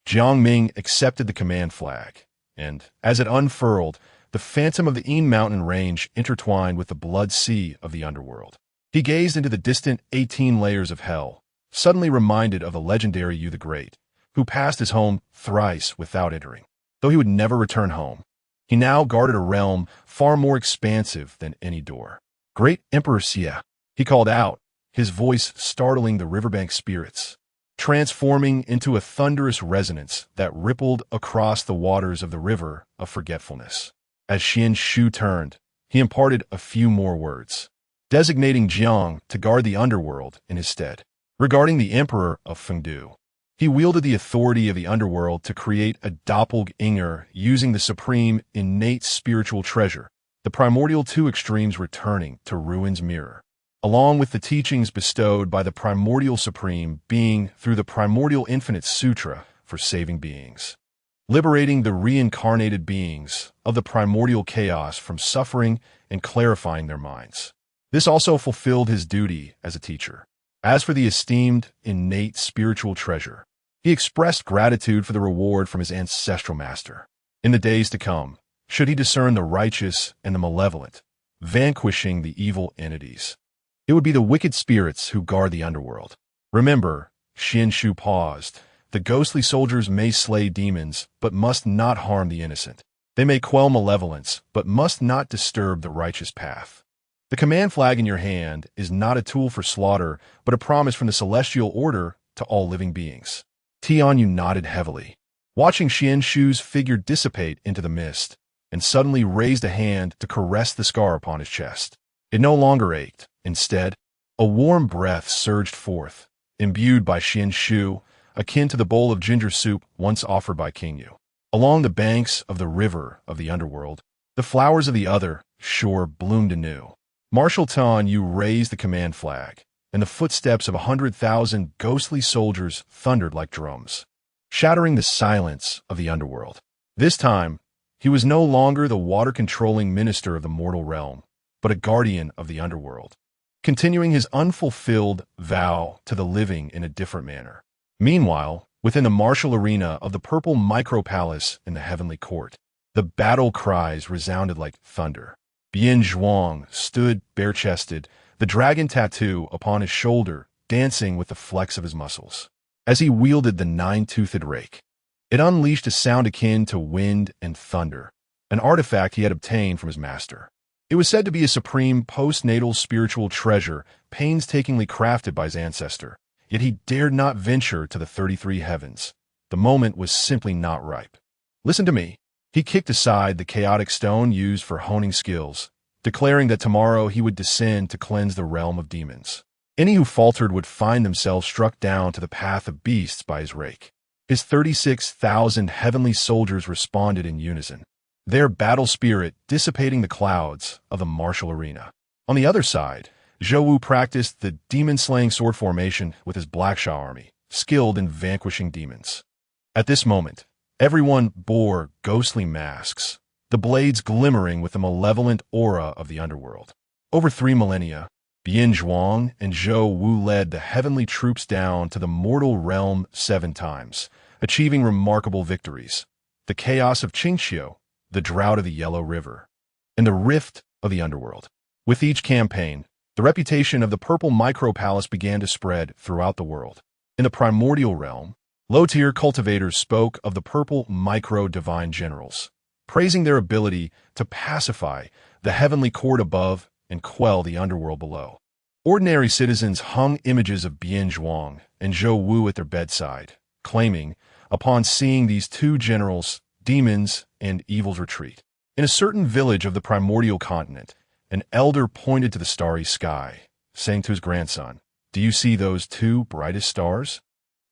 Jiang Ming accepted the command flag, and, as it unfurled, the phantom of the Yin mountain range intertwined with the blood sea of the underworld. He gazed into the distant 18 layers of hell, suddenly reminded of the legendary Yu the Great, who passed his home thrice without entering. Though he would never return home, he now guarded a realm far more expansive than any door. Great Emperor Xie, he called out, his voice startling the riverbank spirits, transforming into a thunderous resonance that rippled across the waters of the river of forgetfulness. As Xuan Shu turned, he imparted a few more words, designating Jiang to guard the underworld in his stead. Regarding the Emperor of Fengdu, he wielded the authority of the underworld to create a doppelganger using the supreme innate spiritual treasure, the primordial two extremes returning to Ruin's mirror, along with the teachings bestowed by the primordial supreme being through the primordial infinite sutra for saving beings, liberating the reincarnated beings of the primordial chaos from suffering and clarifying their minds. This also fulfilled his duty as a teacher. As for the esteemed innate spiritual treasure, he expressed gratitude for the reward from his ancestral master. In the days to come, should he discern the righteous and the malevolent, vanquishing the evil entities, it would be the wicked spirits who guard the underworld. Remember, Xuan Shu paused, the ghostly soldiers may slay demons, but must not harm the innocent. They may quell malevolence, but must not disturb the righteous path. The command flag in your hand is not a tool for slaughter, but a promise from the celestial order to all living beings. Tianyu nodded heavily, watching Xuan Shu's figure dissipate into the mist, and suddenly raised a hand to caress the scar upon his chest. It no longer ached. Instead, a warm breath surged forth, imbued by Xuan Shu, akin to the bowl of ginger soup once offered by King Yu. Along the banks of the river of the underworld, the flowers of the other shore bloomed anew. Marshal Tianyu raised the command flag, and the footsteps of 100,000 ghostly soldiers thundered like drums, shattering the silence of the underworld. This time, he was no longer the water-controlling minister of the mortal realm, but a guardian of the underworld, continuing his unfulfilled vow to the living in a different manner. Meanwhile, within the martial arena of the purple micro-palace in the heavenly court, the battle cries resounded like thunder. Bian Zhuang stood bare-chested, the dragon tattoo upon his shoulder dancing with the flex of his muscles. As he wielded the nine-toothed rake, it unleashed a sound akin to wind and thunder, an artifact he had obtained from his master. It was said to be a supreme postnatal spiritual treasure painstakingly crafted by his ancestor, yet he dared not venture to the 33 heavens. The moment was simply not ripe. Listen to me. He kicked aside the chaotic stone used for honing skills, declaring that tomorrow he would descend to cleanse the realm of demons. Any who faltered would find themselves struck down to the path of beasts by his rake. His 36,000 heavenly soldiers responded in unison, their battle spirit dissipating the clouds of the martial arena. On the other side, Zhou Wu practiced the demon-slaying sword formation with his Blackshaw army, skilled in vanquishing demons. At this moment, everyone bore ghostly masks, the blades glimmering with the malevolent aura of the underworld. Over 3 millennia, Bian Zhuang and Zhou Wu led the heavenly troops down to the mortal realm 7 times, achieving remarkable victories. The chaos of Qingqiu, the drought of the Yellow River, and the rift of the underworld. With each campaign, the reputation of the Purple Micro-Palace began to spread throughout the world. In the primordial realm, low-tier cultivators spoke of the Purple Micro-Divine Generals, praising their ability to pacify the heavenly court above and quell the underworld below. Ordinary citizens hung images of Bian Zhuang and Zhou Wu at their bedside, claiming, upon seeing these 2 generals, demons and evils retreat. In a certain village of the primordial continent, an elder pointed to the starry sky, saying to his grandson, Do you see those two brightest stars?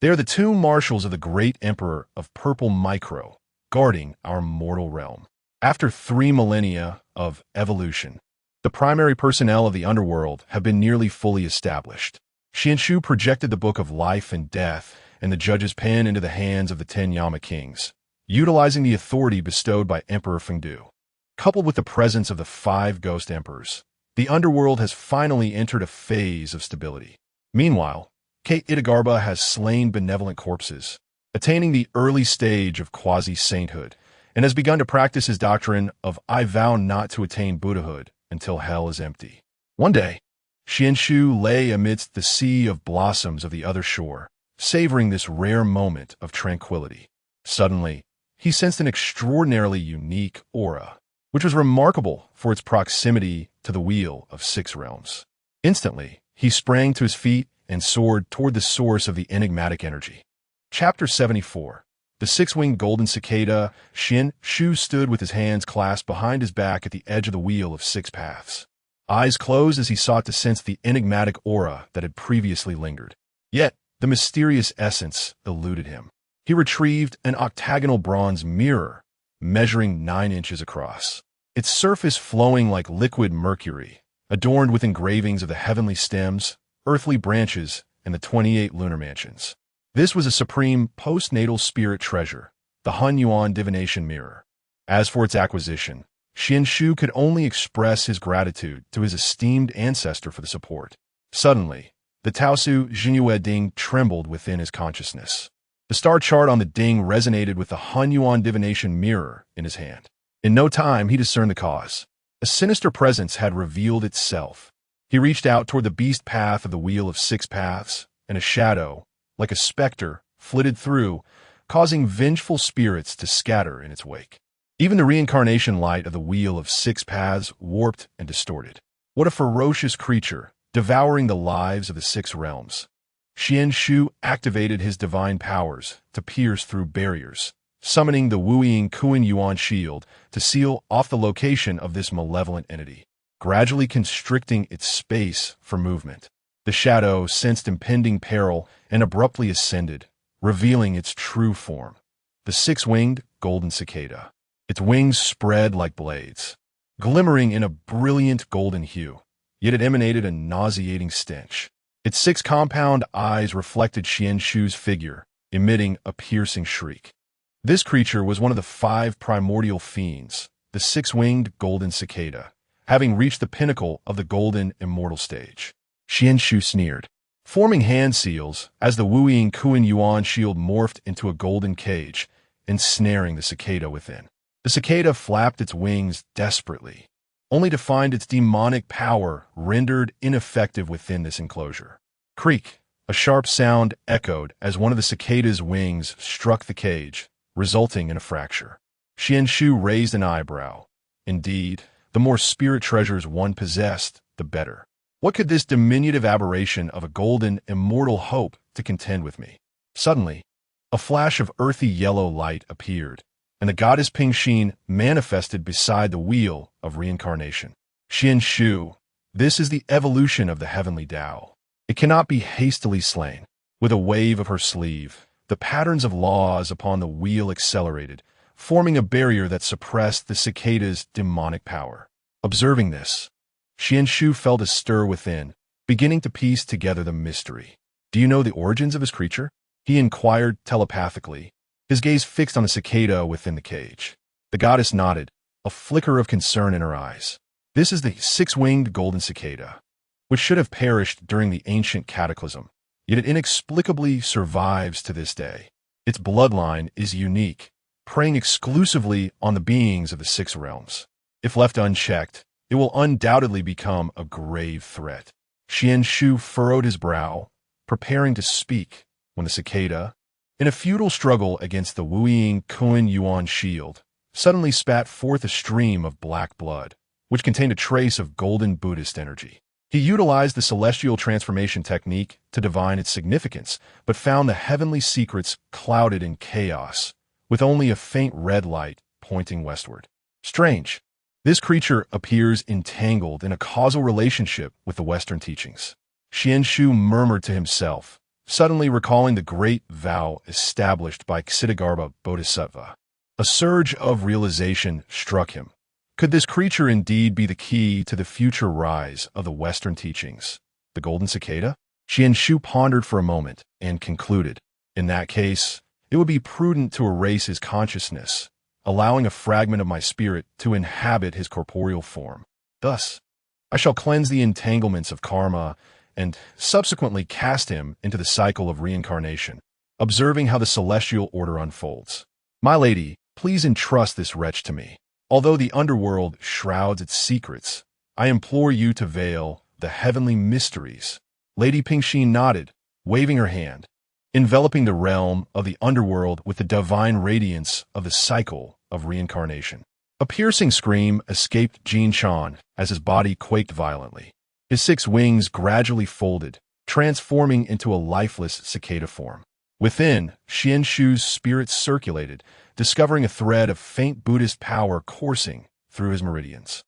They are the two marshals of the great emperor of purple micro, guarding our mortal realm. After 3 millennia of evolution, the primary personnel of the underworld have been nearly fully established. Xuan Shu projected the book of life and death and the judge's pen into the hands of the 10 Yama kings, utilizing the authority bestowed by Emperor Fengdu. Coupled with the presence of the 5 ghost emperors, the underworld has finally entered a phase of stability. Meanwhile, Kate Itagarba has slain benevolent corpses, attaining the early stage of quasi-sainthood, and has begun to practice his doctrine of I vow not to attain Buddhahood until hell is empty. One day, Xuan Shu lay amidst the sea of blossoms of the other shore, savoring this rare moment of tranquility. Suddenly, he sensed an extraordinarily unique aura, which was remarkable for its proximity to the Wheel of 6 Realms. Instantly, he sprang to his feet and soared toward the source of the enigmatic energy. Chapter 74. The 6-winged golden cicada. Xuan Shu stood with his hands clasped behind his back at the edge of the Wheel of 6 Paths. Eyes closed as he sought to sense the enigmatic aura that had previously lingered. Yet, the mysterious essence eluded him. He retrieved an octagonal bronze mirror, measuring 9 inches across, its surface flowing like liquid mercury, adorned with engravings of the heavenly stems, earthly branches, and the 28 lunar mansions. This was a supreme postnatal spirit treasure, the Han Yuan divination mirror. As for its acquisition, Xuan Shu could only express his gratitude to his esteemed ancestor for the support. Suddenly, the Taosu Jinyue Ding trembled within his consciousness. The star chart on the Ding resonated with the Han Yuan divination mirror in his hand. In no time, he discerned the cause. A sinister presence had revealed itself. He reached out toward the beast path of the Wheel of 6 Paths, and a shadow, like a specter, flitted through, causing vengeful spirits to scatter in its wake. Even the reincarnation light of the Wheel of 6 Paths warped and distorted. What a ferocious creature, devouring the lives of the 6 realms. Xuan Shu activated his divine powers to pierce through barriers, summoning the Wuying Kuan Yuan shield to seal off the location of this malevolent entity, gradually constricting its space for movement. The shadow sensed impending peril and abruptly ascended, revealing its true form, the 6-winged golden cicada. Its wings spread like blades, glimmering in a brilliant golden hue, yet it emanated a nauseating stench. Its 6 compound eyes reflected Xuan Shu's figure, emitting a piercing shriek. This creature was one of the 5 primordial fiends, the 6-winged golden cicada, having reached the pinnacle of the golden immortal stage. Xuan Shu sneered, forming hand seals as the Wuying Kuan Yuan shield morphed into a golden cage, ensnaring the cicada within. The cicada flapped its wings desperately, only to find its demonic power rendered ineffective within this enclosure. Creak! A sharp sound echoed as one of the cicada's wings struck the cage, resulting in a fracture. Xuan Shu raised an eyebrow. Indeed, the more spirit treasures one possessed, the better. What could this diminutive aberration of a golden, immortal hope to contend with me? Suddenly, a flash of earthy yellow light appeared, and the goddess Pingxin manifested beside the wheel of reincarnation. Xuan Shu, this is the evolution of the Heavenly Dao. It cannot be hastily slain. With a wave of her sleeve, the patterns of laws upon the wheel accelerated, forming a barrier that suppressed the cicada's demonic power. Observing this, Xuan Shu felt a stir within, beginning to piece together the mystery. Do you know the origins of this creature? He inquired telepathically, his gaze fixed on the cicada within the cage. The goddess nodded, a flicker of concern in her eyes. This is the 6-winged golden cicada, which should have perished during the ancient cataclysm, yet it inexplicably survives to this day. Its bloodline is unique, preying exclusively on the beings of the 6 realms. If left unchecked, it will undoubtedly become a grave threat. Xuan Shu furrowed his brow, preparing to speak, when the cicada, in a futile struggle against the Wuying Kuan Yuan shield, suddenly spat forth a stream of black blood, which contained a trace of golden Buddhist energy. He utilized the celestial transformation technique to divine its significance, but found the heavenly secrets clouded in chaos, with only a faint red light pointing westward. Strange. This creature appears entangled in a causal relationship with the Western teachings. Xuan Shu murmured to himself, suddenly recalling the great vow established by Ksitigarbha Bodhisattva. A surge of realization struck him. Could this creature indeed be the key to the future rise of the Western teachings? The golden cicada? Xuan Shu pondered for a moment and concluded, in that case, it would be prudent to erase his consciousness, allowing a fragment of my spirit to inhabit his corporeal form. Thus, I shall cleanse the entanglements of karma and subsequently cast him into the cycle of reincarnation, observing how the celestial order unfolds. My lady, please entrust this wretch to me. Although the underworld shrouds its secrets, I implore you to veil the heavenly mysteries. Lady Pingxin nodded, waving her hand, enveloping the realm of the underworld with the divine radiance of the cycle of reincarnation. A piercing scream escaped Jin Shan as his body quaked violently. His 6 wings gradually folded, transforming into a lifeless cicada form. Within, Xuan Shu's spirit circulated, discovering a thread of faint Buddhist power coursing through his meridians.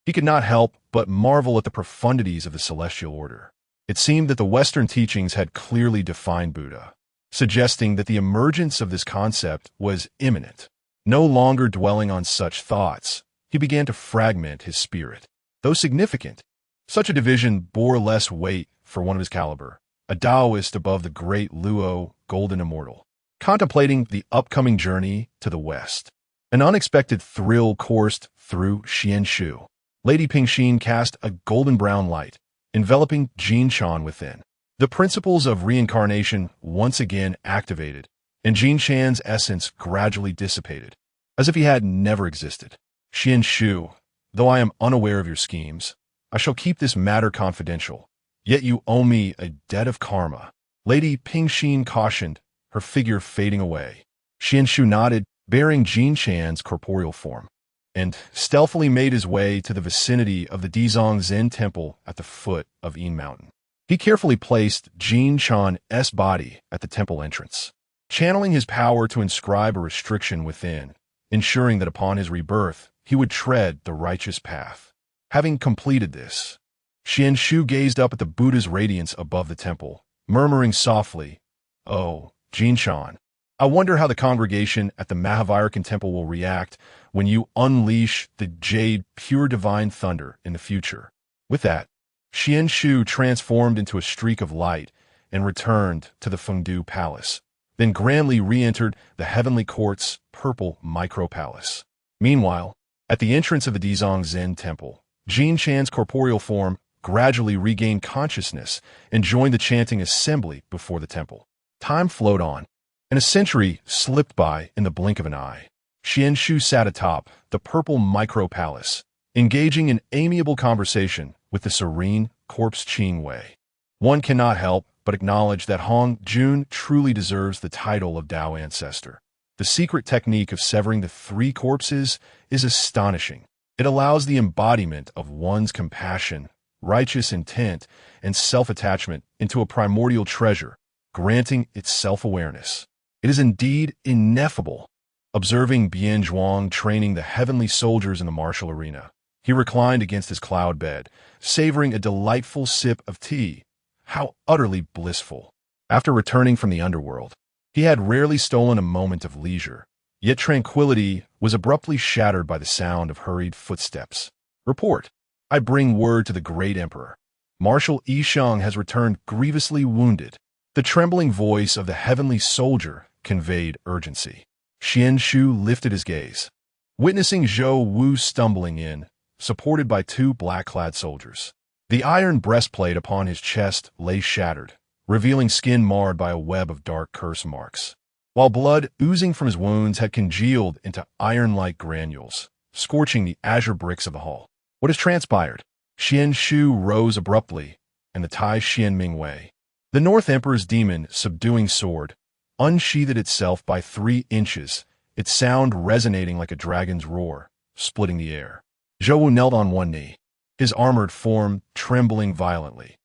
He could not help but marvel at the profundities of the celestial order. It seemed that the Western teachings had clearly defined Buddha, suggesting that the emergence of this concept was imminent. No longer dwelling on such thoughts, he began to fragment his spirit. Though significant, such a division bore less weight for one of his caliber, a Taoist above the great Luo, golden immortal, contemplating the upcoming journey to the West. An unexpected thrill coursed through Xuan Shu. Lady Pingxin cast a golden-brown light, enveloping Jin Shan within. The principles of reincarnation once again activated, and Jin Shan's essence gradually dissipated, as if he had never existed. Xuan Shu, though I am unaware of your schemes, I shall keep this matter confidential, yet you owe me a debt of karma. Lady Pingxin cautioned, her figure fading away. Xuan Shu nodded, bearing Jin Shan's corporeal form, and stealthily made his way to the vicinity of the Dizong Zen temple at the foot of Yin Mountain. He carefully placed Jin Shan's body at the temple entrance, channeling his power to inscribe a restriction within, ensuring that upon his rebirth, he would tread the righteous path. Having completed this, Xuan Shu gazed up at the Buddha's radiance above the temple, murmuring softly, "Oh, Jin Shan, I wonder how the congregation at the Mahavirakan temple will react when you unleash the jade pure divine thunder in the future." With that, Xuan Shu transformed into a streak of light and returned to the Fengdu Palace, then grandly re-entered the Heavenly Court's purple micro-palace. Meanwhile, at the entrance of the Dizong Zen temple, Jin Shan's corporeal form gradually regained consciousness and joined the chanting assembly before the temple. Time flowed on, and a century slipped by in the blink of an eye. Xuan Shu sat atop the purple micro-palace, engaging in amiable conversation with the serene corpse Qing Wei. One cannot help but acknowledge that Hong Jun truly deserves the title of Dao ancestor. The secret technique of severing the 3 corpses is astonishing. It allows the embodiment of one's compassion, righteous intent, and self-attachment into a primordial treasure, granting its self-awareness. It is indeed ineffable. Observing Bian Zhuang training the heavenly soldiers in the martial arena, he reclined against his cloud bed, savoring a delightful sip of tea. How utterly blissful. After returning from the underworld, he had rarely stolen a moment of leisure, yet tranquility was abruptly shattered by the sound of hurried footsteps. "Report. I bring word to the great emperor. Marshal Yisheng has returned grievously wounded." The trembling voice of the heavenly soldier conveyed urgency. Xuan Shu lifted his gaze, witnessing Zhou Wu stumbling in, supported by 2 black-clad soldiers. The iron breastplate upon his chest lay shattered, revealing skin marred by a web of dark curse marks, while blood oozing from his wounds had congealed into iron-like granules, scorching the azure bricks of the hall. "What has transpired?" Xuan Shu rose abruptly, and the Tai Xian Mingwei, the North Emperor's demon subduing sword, unsheathed itself by 3 inches, its sound resonating like a dragon's roar, splitting the air. Zhou Wu knelt on one knee, his armored form trembling violently.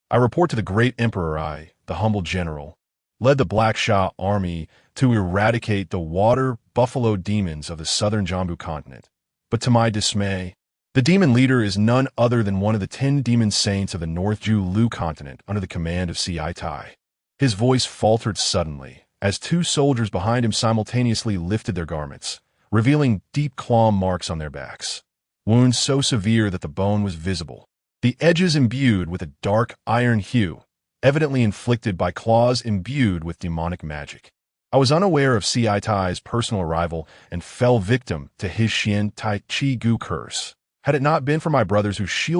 "I report to the great emperor I, the humble general, led the Black Sha army to eradicate the water buffalo demons of the southern Jambu continent. But to my dismay, The demon leader is none other than one of the 10 demon saints of the North Ju Lu continent under the command of Si Tai. His voice faltered suddenly, as 2 soldiers behind him simultaneously lifted their garments, revealing deep claw marks on their backs. Wounds so severe that the bone was visible. The edges imbued with a dark iron hue, evidently inflicted by claws imbued with demonic magic. I was unaware of Si Tai's personal arrival and fell victim to his Xian Tai Chi Gu curse. Had it not been for my brothers who shielded